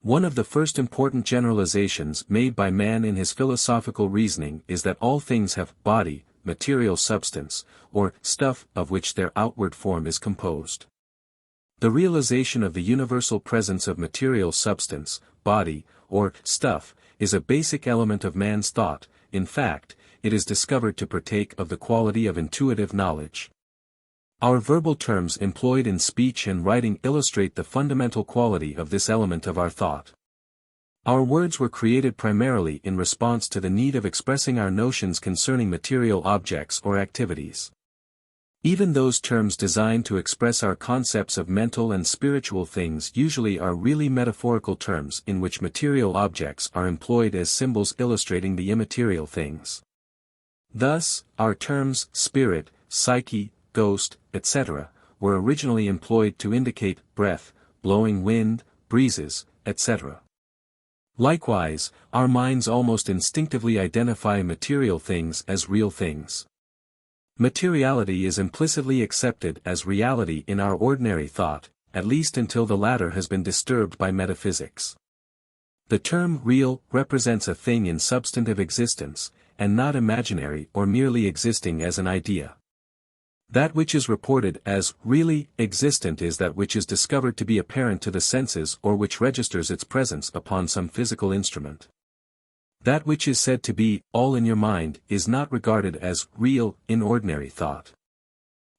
One of the first important generalizations made by man in his philosophical reasoning is that all things have body, material substance, or stuff of which their outward form is composed. The realization of the universal presence of material substance, body, or stuff, is a basic element of man's thought. In fact, it is discovered to partake of the quality of intuitive knowledge. Our verbal terms employed in speech and writing illustrate the fundamental quality of this element of our thought. Our words were created primarily in response to the need of expressing our notions concerning material objects or activities. Even those terms designed to express our concepts of mental and spiritual things usually are really metaphorical terms in which material objects are employed as symbols illustrating the immaterial things. Thus, our terms spirit, psyche, ghost, etc., were originally employed to indicate breath, blowing wind, breezes, etc. Likewise, our minds almost instinctively identify material things as real things. Materiality is implicitly accepted as reality in our ordinary thought, at least until the latter has been disturbed by metaphysics. The term real represents a thing in substantive existence, and not imaginary or merely existing as an idea. That which is reported as really existent is that which is discovered to be apparent to the senses or which registers its presence upon some physical instrument. That which is said to be all in your mind is not regarded as real in ordinary thought.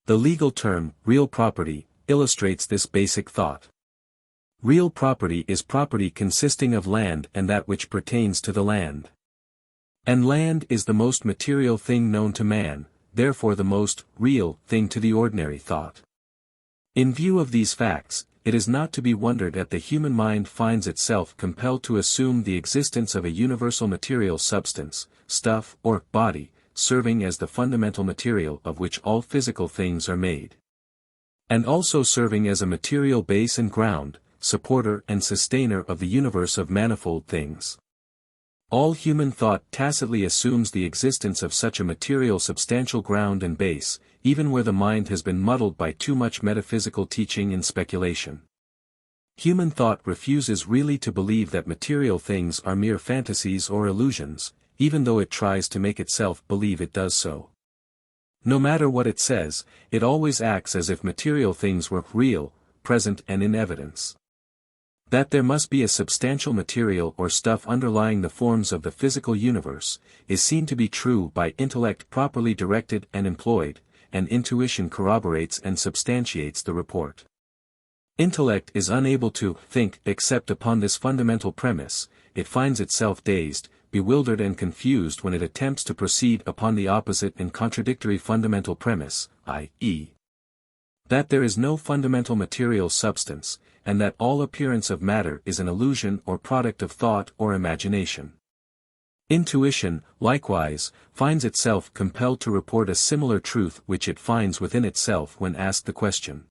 The legal term real property illustrates this basic thought. Real property is property consisting of land and that which pertains to the land. And land is the most material thing known to man, therefore the most real thing to the ordinary thought. In view of these facts, it is not to be wondered at the human mind finds itself compelled to assume the existence of a universal material substance, stuff or body, serving as the fundamental material of which all physical things are made. and also serving as a material base and ground, supporter and sustainer of the universe of manifold things. All human thought tacitly assumes the existence of such a material substantial ground and base, even where the mind has been muddled by too much metaphysical teaching and speculation. Human thought refuses really to believe that material things are mere fantasies or illusions, even though it tries to make itself believe it does so. No matter what it says, it always acts as if material things were real, present and in evidence. That there must be a substantial material or stuff underlying the forms of the physical universe, is seen to be true by intellect properly directed and employed, and intuition corroborates and substantiates the report. Intellect is unable to think except upon this fundamental premise. It finds itself dazed, bewildered and confused when it attempts to proceed upon the opposite and contradictory fundamental premise, i.e., that there is no fundamental material substance, and that all appearance of matter is an illusion or product of thought or imagination. Intuition, likewise, finds itself compelled to report a similar truth which it finds within itself when asked the question.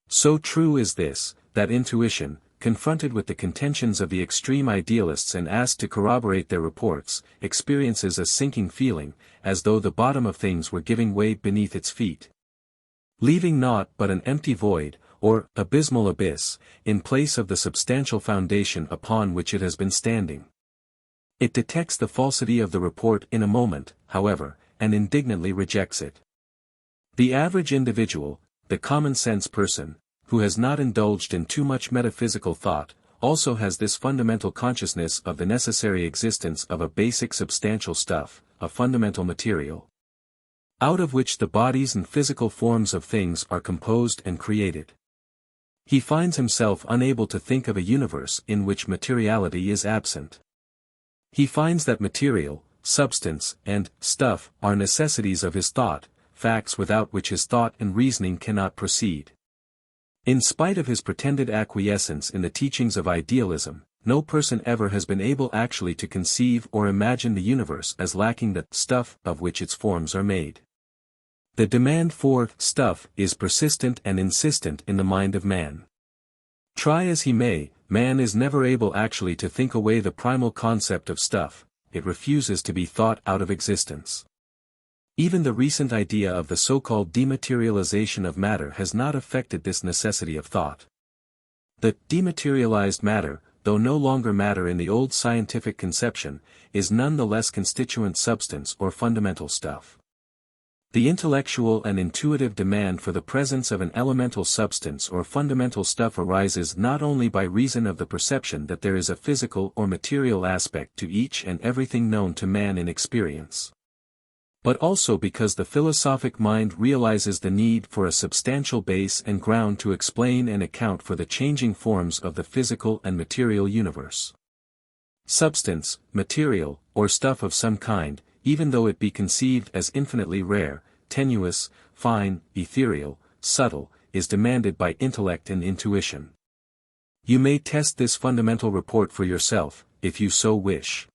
So true is this, that intuition, confronted with the contentions of the extreme idealists and asked to corroborate their reports, experiences a sinking feeling, as though the bottom of things were giving way beneath its feet, leaving naught but an empty void, or abysmal abyss, in place of the substantial foundation upon which it has been standing. It detects the falsity of the report in a moment, however, and indignantly rejects it. The average individual, the common-sense person, who has not indulged in too much metaphysical thought, also has this fundamental consciousness of the necessary existence of a basic substantial stuff, a fundamental material, out of which the bodies and physical forms of things are composed and created. He finds himself unable to think of a universe in which materiality is absent. He finds that material, substance, and stuff are necessities of his thought, facts without which his thought and reasoning cannot proceed. In spite of his pretended acquiescence in the teachings of idealism, no person ever has been able actually to conceive or imagine the universe as lacking the stuff of which its forms are made. The demand for stuff is persistent and insistent in the mind of man. Try as he may, man is never able actually to think away the primal concept of stuff. It refuses to be thought out of existence. Even the recent idea of the so-called dematerialization of matter has not affected this necessity of thought. The dematerialized matter, though no longer matter in the old scientific conception, is none the less constituent substance or fundamental stuff. The intellectual and intuitive demand for the presence of an elemental substance or fundamental stuff arises not only by reason of the perception that there is a physical or material aspect to each and everything known to man in experience, but also because the philosophic mind realizes the need for a substantial base and ground to explain and account for the changing forms of the physical and material universe. Substance, material, or stuff of some kind, even though it be conceived as infinitely rare, tenuous, fine, ethereal, subtle, is demanded by intellect and intuition. You may test this fundamental report for yourself, if you so wish.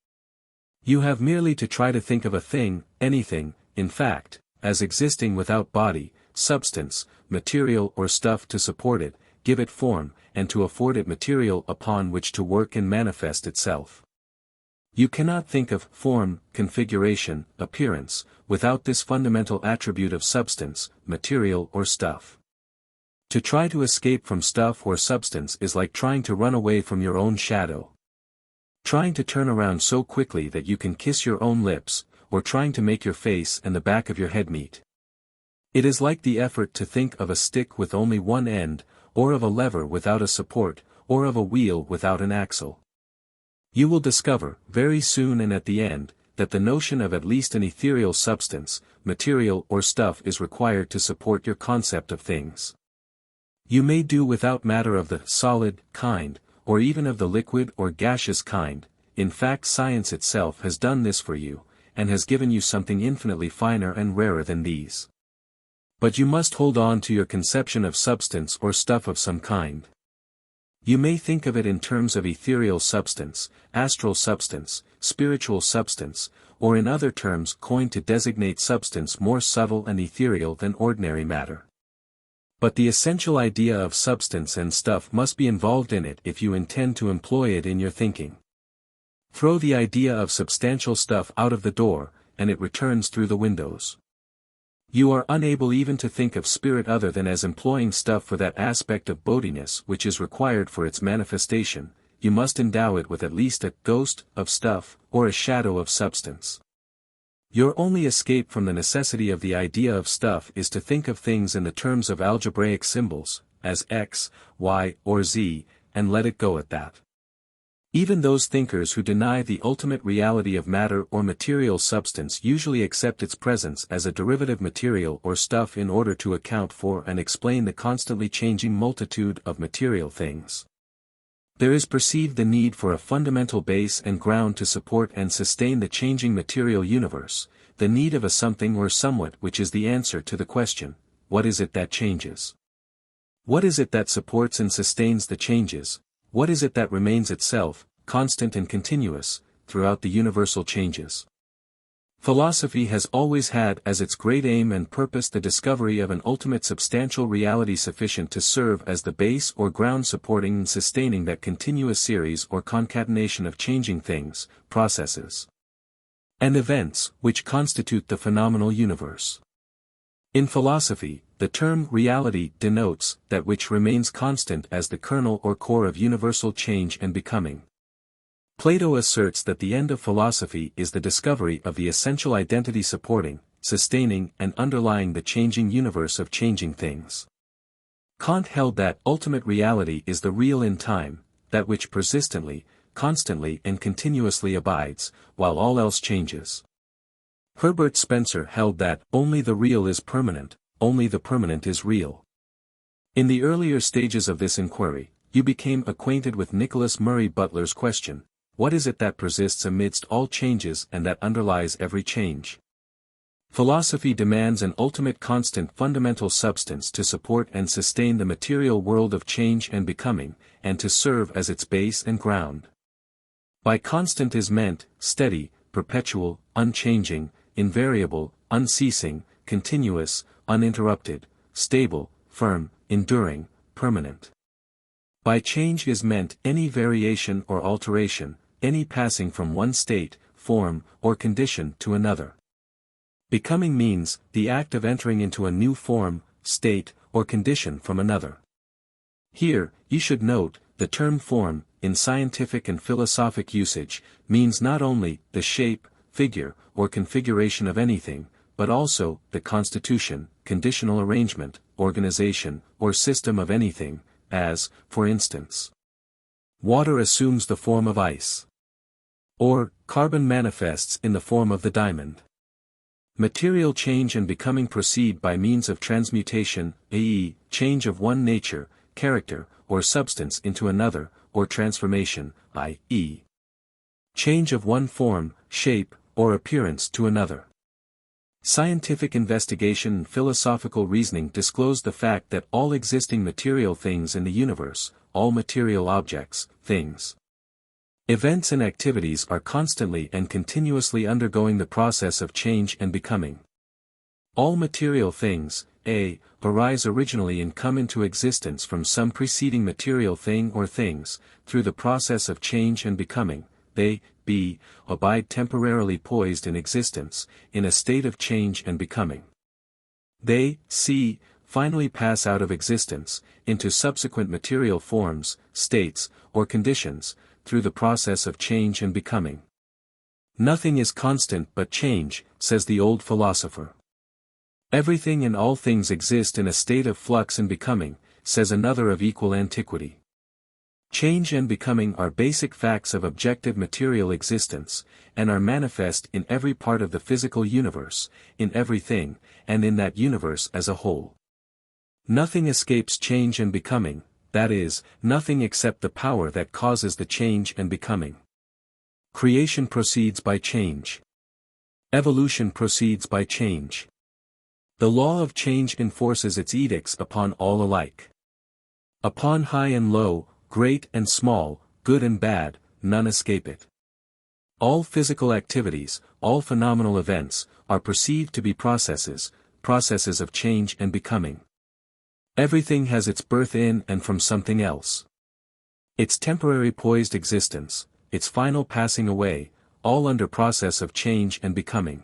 You have merely to try to think of a thing, anything, in fact, as existing without body, substance, material or stuff to support it, give it form, and to afford it material upon which to work and manifest itself. You cannot think of form, configuration, appearance, without this fundamental attribute of substance, material or stuff. To try to escape from stuff or substance is like trying to run away from your own shadow. Trying to turn around so quickly that you can kiss your own lips, or trying to make your face and the back of your head meet. It is like the effort to think of a stick with only one end, or of a lever without a support, or of a wheel without an axle. You will discover, very soon and at the end, that the notion of at least an ethereal substance, material or stuff is required to support your concept of things. You may do without matter of the solid kind, or even of the liquid or gaseous kind. In fact, science itself has done this for you, and has given you something infinitely finer and rarer than these. But you must hold on to your conception of substance or stuff of some kind. You may think of it in terms of ethereal substance, astral substance, spiritual substance, or in other terms coined to designate substance more subtle and ethereal than ordinary matter. But the essential idea of substance and stuff must be involved in it if you intend to employ it in your thinking. Throw the idea of substantial stuff out of the door, and it returns through the windows. You are unable even to think of spirit other than as employing stuff for that aspect of bodiness which is required for its manifestation. You must endow it with at least a ghost of stuff, or a shadow of substance. Your only escape from the necessity of the idea of stuff is to think of things in the terms of algebraic symbols, as x, y, or z, and let it go at that. Even those thinkers who deny the ultimate reality of matter or material substance usually accept its presence as a derivative material or stuff in order to account for and explain the constantly changing multitude of material things. There is perceived the need for a fundamental base and ground to support and sustain the changing material universe, the need of a something or somewhat which is the answer to the question, what is it that changes? What is it that supports and sustains the changes? What is it that remains itself, constant and continuous, throughout the universal changes? Philosophy has always had as its great aim and purpose the discovery of an ultimate substantial reality sufficient to serve as the base or ground supporting and sustaining that continuous series or concatenation of changing things, processes, and events which constitute the phenomenal universe. In philosophy, the term reality denotes that which remains constant as the kernel or core of universal change and becoming. Plato asserts that the end of philosophy is the discovery of the essential identity supporting, sustaining and underlying the changing universe of changing things. Kant held that ultimate reality is the real in time, that which persistently, constantly and continuously abides, while all else changes. Herbert Spencer held that only the real is permanent, only the permanent is real. In the earlier stages of this inquiry, you became acquainted with Nicholas Murray Butler's question, what is it that persists amidst all changes and that underlies every change? Philosophy demands an ultimate constant fundamental substance to support and sustain the material world of change and becoming, and to serve as its base and ground. By constant is meant, steady, perpetual, unchanging, invariable, unceasing, continuous, uninterrupted, stable, firm, enduring, permanent. By change is meant any variation or alteration, any passing from one state, form, or condition to another. Becoming means the act of entering into a new form, state, or condition from another. Here, you should note, the term form, in scientific and philosophic usage, means not only the shape, figure, or configuration of anything, but also the constitution, conditional arrangement, organization, or system of anything, as, for instance, water assumes the form of ice, or carbon manifests in the form of the diamond. Material change and becoming proceed by means of transmutation, i.e., change of one nature, character, or substance into another, or transformation, i.e., change of one form, shape, or appearance to another. Scientific investigation and philosophical reasoning disclose the fact that all existing material things in the universe, all material objects, things, events and activities are constantly and continuously undergoing the process of change and becoming. All material things, a, arise originally and come into existence from some preceding material thing or things, through the process of change and becoming, they, b, abide temporarily poised in existence, in a state of change and becoming. They, c, finally pass out of existence, into subsequent material forms, states, or conditions, through the process of change and becoming. Nothing is constant but change, says the old philosopher. Everything and all things exist in a state of flux and becoming, says another of equal antiquity. Change and becoming are basic facts of objective material existence, and are manifest in every part of the physical universe, in everything, and in that universe as a whole. Nothing escapes change and becoming, that is, nothing except the power that causes the change and becoming. Creation proceeds by change. Evolution proceeds by change. The law of change enforces its edicts upon all alike. Upon high and low, great and small, good and bad, none escape it. All physical activities, all phenomenal events, are perceived to be processes of change and becoming. Everything has its birth in and from something else. Its temporary poised existence, its final passing away, all under process of change and becoming.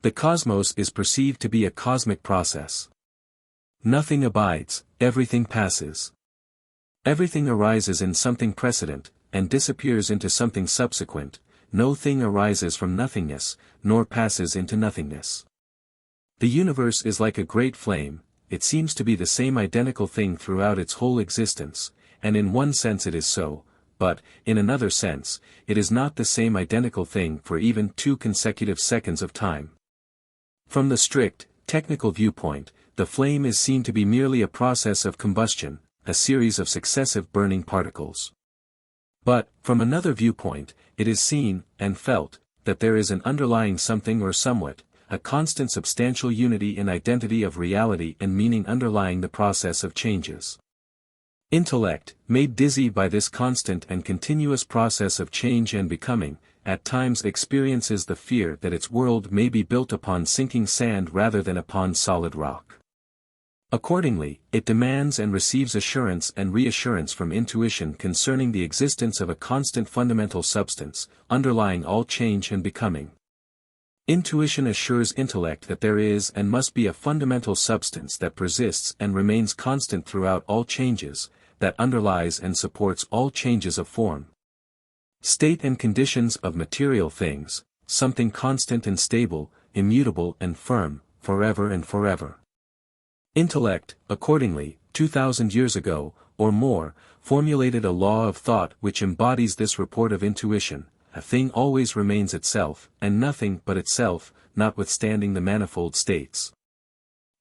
The cosmos is perceived to be a cosmic process. Nothing abides, everything passes. Everything arises in something precedent, and disappears into something subsequent. No thing arises from nothingness, nor passes into nothingness. The universe is like a great flame. It seems to be the same identical thing throughout its whole existence, and in one sense it is so, but, in another sense, it is not the same identical thing for even 2 consecutive seconds of time. From the strict, technical viewpoint, the flame is seen to be merely a process of combustion, a series of successive burning particles. But, from another viewpoint, it is seen, and felt, that there is an underlying something or somewhat, a constant substantial unity in identity of reality and meaning underlying the process of changes. Intellect, made dizzy by this constant and continuous process of change and becoming, at times experiences the fear that its world may be built upon sinking sand rather than upon solid rock. Accordingly, it demands and receives assurance and reassurance from intuition concerning the existence of a constant fundamental substance, underlying all change and becoming. Intuition assures intellect that there is and must be a fundamental substance that persists and remains constant throughout all changes, that underlies and supports all changes of form, state and conditions of material things, something constant and stable, immutable and firm, forever and forever. Intellect, accordingly, 2,000 years ago, or more, formulated a law of thought which embodies this report of intuition: a thing always remains itself, and nothing but itself, notwithstanding the manifold states,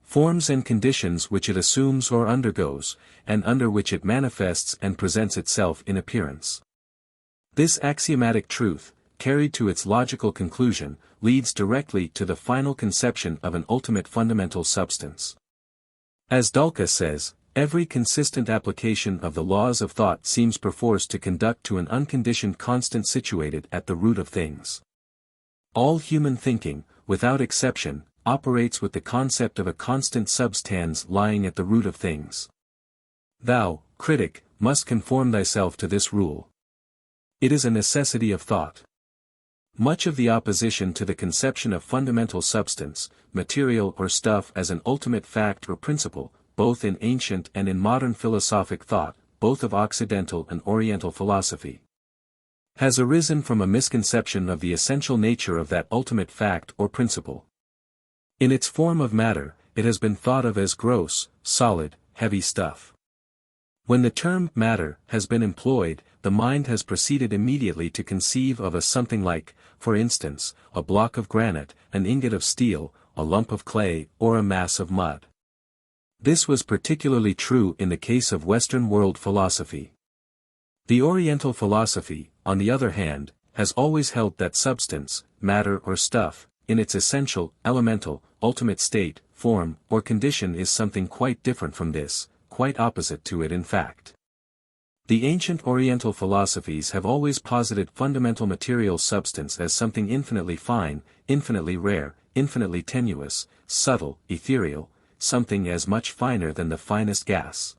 forms and conditions which it assumes or undergoes, and under which it manifests and presents itself in appearance. This axiomatic truth, carried to its logical conclusion, leads directly to the final conception of an ultimate fundamental substance. As Dulce says, every consistent application of the laws of thought seems perforce to conduct to an unconditioned constant situated at the root of things. All human thinking, without exception, operates with the concept of a constant substans lying at the root of things. Thou, critic, must conform thyself to this rule. It is a necessity of thought. Much of the opposition to the conception of fundamental substance, material or stuff as an ultimate fact or principle, both in ancient and in modern philosophic thought, both of Occidental and Oriental philosophy, has arisen from a misconception of the essential nature of that ultimate fact or principle. In its form of matter, it has been thought of as gross, solid, heavy stuff. When the term matter has been employed, the mind has proceeded immediately to conceive of a something like, for instance, a block of granite, an ingot of steel, a lump of clay, or a mass of mud. This was particularly true in the case of Western world philosophy. The Oriental philosophy, on the other hand, has always held that substance, matter or stuff, in its essential, elemental, ultimate state, form, or condition is something quite different from this, quite opposite to it in fact. The ancient Oriental philosophies have always posited fundamental material substance as something infinitely fine, infinitely rare, infinitely tenuous, subtle, ethereal, something as much finer than the finest gas.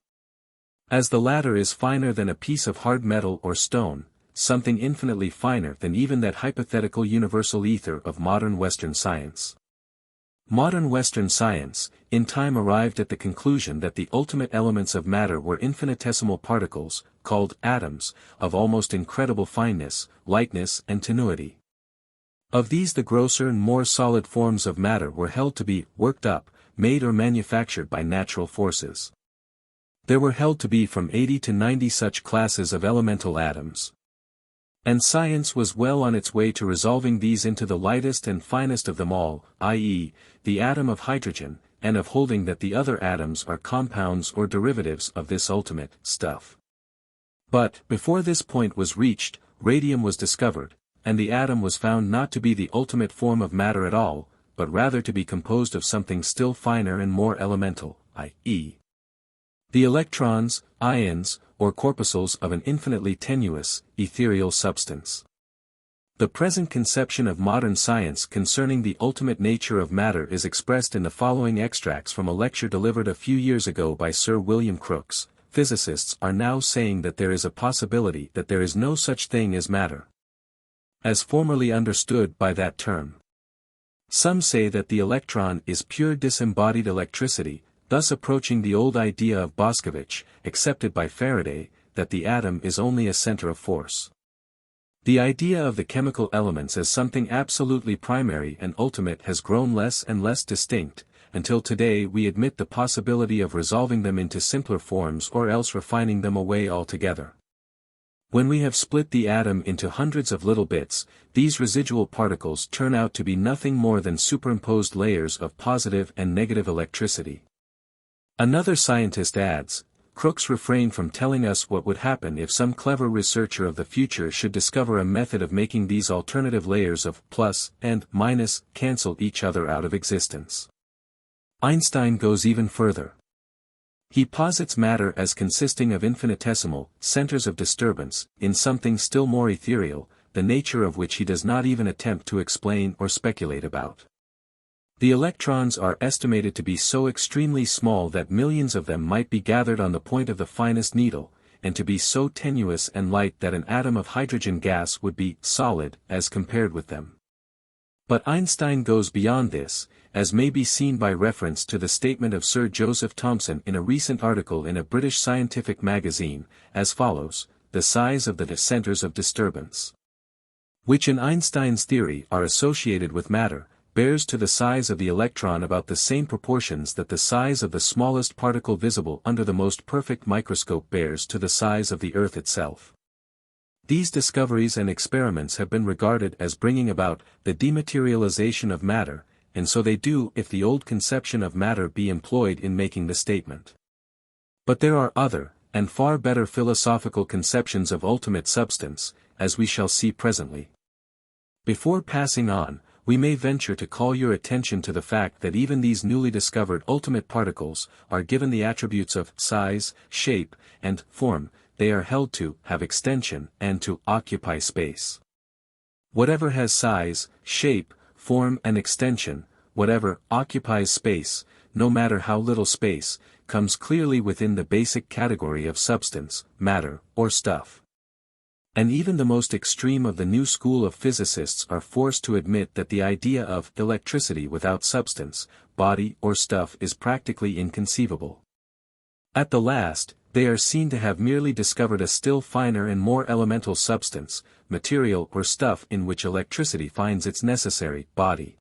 As the latter is finer than a piece of hard metal or stone, something infinitely finer than even that hypothetical universal ether of modern Western science. Modern Western science, in time arrived at the conclusion that the ultimate elements of matter were infinitesimal particles, called atoms, of almost incredible fineness, lightness and tenuity. Of these the grosser and more solid forms of matter were held to be worked up, made or manufactured by natural forces. There were held to be from 80 to 90 such classes of elemental atoms. And science was well on its way to resolving these into the lightest and finest of them all, i.e., the atom of hydrogen, and of holding that the other atoms are compounds or derivatives of this ultimate stuff. But, before this point was reached, radium was discovered, and the atom was found not to be the ultimate form of matter at all, but rather to be composed of something still finer and more elemental, i.e., the electrons, ions, or corpuscles of an infinitely tenuous, ethereal substance. The present conception of modern science concerning the ultimate nature of matter is expressed in the following extracts from a lecture delivered a few years ago by Sir William Crookes. Physicists are now saying that there is a possibility that there is no such thing as matter, as formerly understood by that term. Some say that the electron is pure disembodied electricity, thus approaching the old idea of Boscovich, accepted by Faraday, that the atom is only a center of force. The idea of the chemical elements as something absolutely primary and ultimate has grown less and less distinct, until today we admit the possibility of resolving them into simpler forms or else refining them away altogether. When we have split the atom into hundreds of little bits, these residual particles turn out to be nothing more than superimposed layers of positive and negative electricity. Another scientist adds, Crookes refrained from telling us what would happen if some clever researcher of the future should discover a method of making these alternative layers of plus and minus cancel each other out of existence. Einstein goes even further. He posits matter as consisting of infinitesimal centers of disturbance in something still more ethereal, the nature of which he does not even attempt to explain or speculate about. The electrons are estimated to be so extremely small that millions of them might be gathered on the point of the finest needle, and to be so tenuous and light that an atom of hydrogen gas would be solid as compared with them. But Einstein goes beyond this, as may be seen by reference to the statement of Sir Joseph Thomson in a recent article in a British scientific magazine, as follows: the size of the centers of disturbance, which in Einstein's theory are associated with matter, bears to the size of the electron about the same proportions that the size of the smallest particle visible under the most perfect microscope bears to the size of the Earth itself. These discoveries and experiments have been regarded as bringing about the dematerialization of matter, and so they do if the old conception of matter be employed in making the statement. But there are other, and far better philosophical conceptions of ultimate substance, as we shall see presently. Before passing on, we may venture to call your attention to the fact that even these newly discovered ultimate particles are given the attributes of size, shape, and form. They are held to have extension and to occupy space. Whatever has size, shape, form and extension, whatever occupies space, no matter how little space, comes clearly within the basic category of substance, matter, or stuff. And even the most extreme of the new school of physicists are forced to admit that the idea of electricity without substance, body or stuff is practically inconceivable. At the last, they are seen to have merely discovered a still finer and more elemental substance, material or stuff in which electricity finds its necessary body.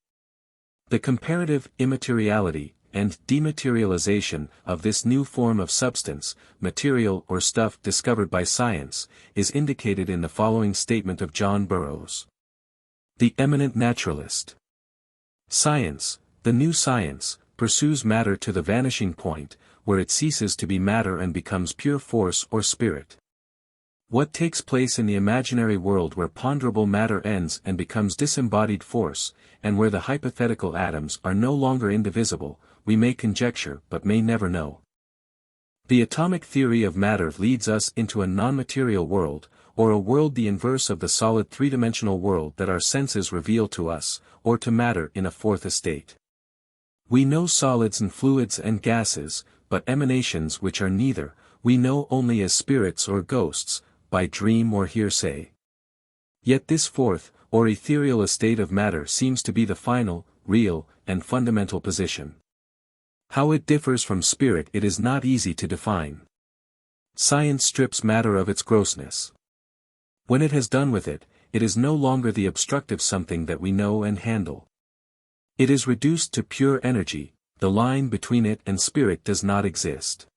The comparative immateriality and dematerialization of this new form of substance, material or stuff discovered by science, is indicated in the following statement of John Burroughs, the eminent naturalist. Science, the new science, pursues matter to the vanishing point, where it ceases to be matter and becomes pure force or spirit. What takes place in the imaginary world where ponderable matter ends and becomes disembodied force, and where the hypothetical atoms are no longer indivisible, we may conjecture but may never know. The atomic theory of matter leads us into a non-material world, or a world the inverse of the solid three-dimensional world that our senses reveal to us, or to matter in a fourth estate. We know solids and fluids and gases, but emanations which are neither, we know only as spirits or ghosts, by dream or hearsay. Yet this fourth, or ethereal estate of matter seems to be the final, real, and fundamental position. How it differs from spirit it is not easy to define. Science strips matter of its grossness. When it has done with it, it is no longer the obstructive something that we know and handle. It is reduced to pure energy, the line between it and spirit does not exist.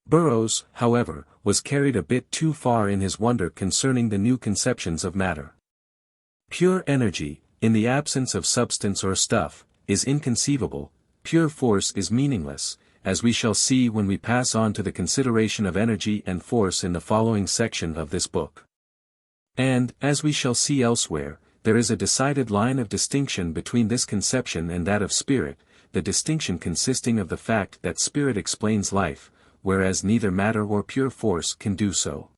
Burroughs, however, was carried a bit too far in his wonder concerning the new conceptions of matter. Pure energy, in the absence of substance or stuff, is inconceivable. Pure force is meaningless, as we shall see when we pass on to the consideration of energy and force in the following section of this book. And, as we shall see elsewhere, there is a decided line of distinction between this conception and that of spirit, the distinction consisting of the fact that spirit explains life, whereas neither matter or pure force can do so.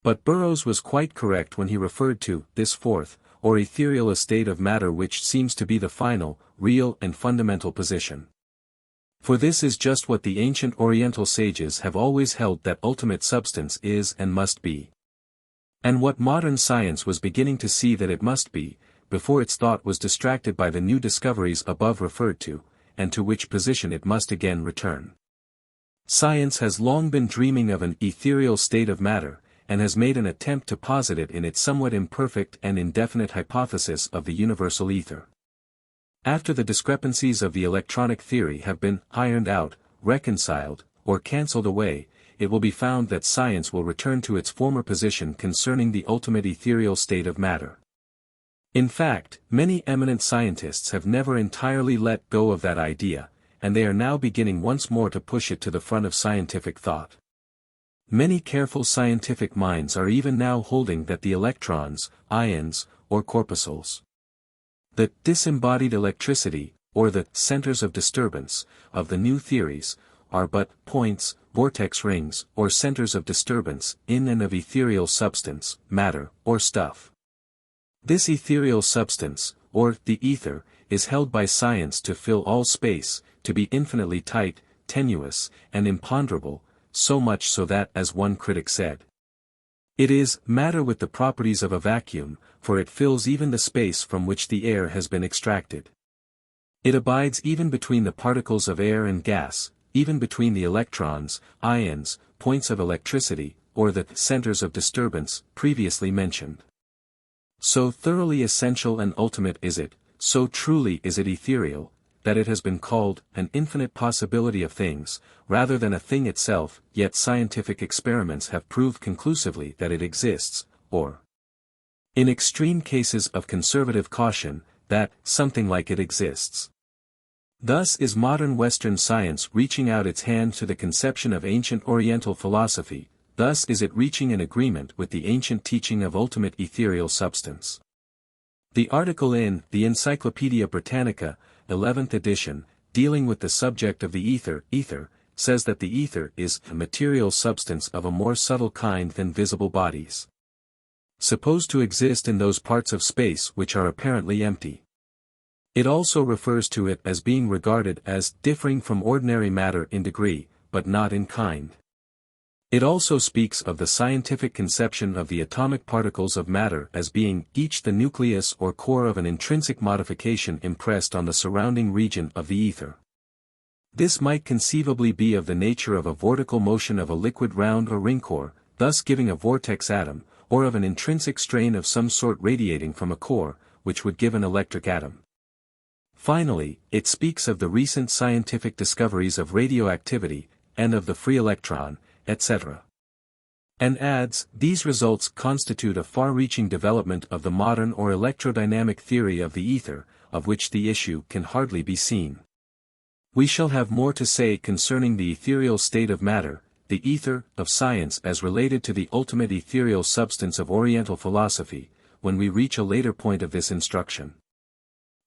But Burroughs was quite correct when he referred to this fourth, or ethereal estate of matter, which seems to be the final, real and fundamental position. For this is just what the ancient Oriental sages have always held, that ultimate substance is and must be. And what modern science was beginning to see that it must be, before its thought was distracted by the new discoveries above referred to, and to which position it must again return. Science has long been dreaming of an ethereal state of matter, and has made an attempt to posit it in its somewhat imperfect and indefinite hypothesis of the universal ether. After the discrepancies of the electronic theory have been ironed out, reconciled, or cancelled away, it will be found that science will return to its former position concerning the ultimate ethereal state of matter. In fact, many eminent scientists have never entirely let go of that idea, and they are now beginning once more to push it to the front of scientific thought. Many careful scientific minds are even now holding that the electrons, ions, or corpuscles, the disembodied electricity, or the centers of disturbance, of the new theories, are but points, vortex rings, or centers of disturbance, in and of ethereal substance, matter, or stuff. This ethereal substance, or the ether, is held by science to fill all space, to be infinitely tight, tenuous, and imponderable, so much so that, as one critic said, it is matter with the properties of a vacuum, for it fills even the space from which the air has been extracted. It abides even between the particles of air and gas, even between the electrons, ions, points of electricity, or the centers of disturbance, previously mentioned. So thoroughly essential and ultimate is it, so truly is it ethereal, that it has been called an infinite possibility of things, rather than a thing itself, yet scientific experiments have proved conclusively that it exists, or, in extreme cases of conservative caution, that something like it exists. Thus is modern Western science reaching out its hand to the conception of ancient Oriental philosophy, thus is it reaching an agreement with the ancient teaching of ultimate ethereal substance. The article in the Encyclopaedia Britannica, 11th edition, dealing with the subject of the ether, says that the ether is a material substance of a more subtle kind than visible bodies, supposed to exist in those parts of space which are apparently empty. It also refers to it as being regarded as differing from ordinary matter in degree, but not in kind. It also speaks of the scientific conception of the atomic particles of matter as being each the nucleus or core of an intrinsic modification impressed on the surrounding region of the ether. This might conceivably be of the nature of a vortical motion of a liquid round or ring core, thus giving a vortex atom, or of an intrinsic strain of some sort radiating from a core, which would give an electric atom. Finally, it speaks of the recent scientific discoveries of radioactivity, and of the free electron, etc. And adds, these results constitute a far-reaching development of the modern or electrodynamic theory of the ether, of which the issue can hardly be seen. We shall have more to say concerning the ethereal state of matter, the ether of science as related to the ultimate ethereal substance of Oriental philosophy, when we reach a later point of this instruction.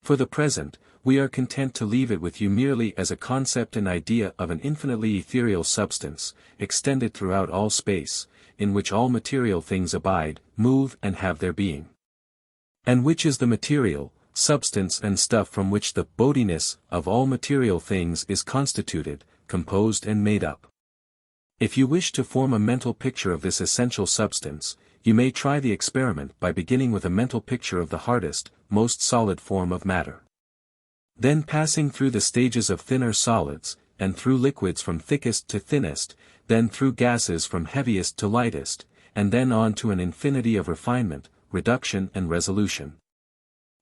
For the present, we are content to leave it with you merely as a concept and idea of an infinitely ethereal substance, extended throughout all space, in which all material things abide, move and have their being. And which is the material, substance and stuff from which the bodiness of all material things is constituted, composed and made up. If you wish to form a mental picture of this essential substance, you may try the experiment by beginning with a mental picture of the hardest, most solid form of matter. Then passing through the stages of thinner solids, and through liquids from thickest to thinnest, then through gases from heaviest to lightest, and then on to an infinity of refinement, reduction and resolution,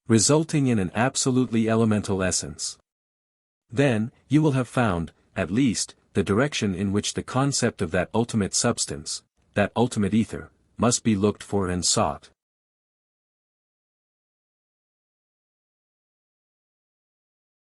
resulting in an absolutely elemental essence. Then, you will have found, at least, the direction in which the concept of that ultimate substance, that ultimate ether, must be looked for and sought.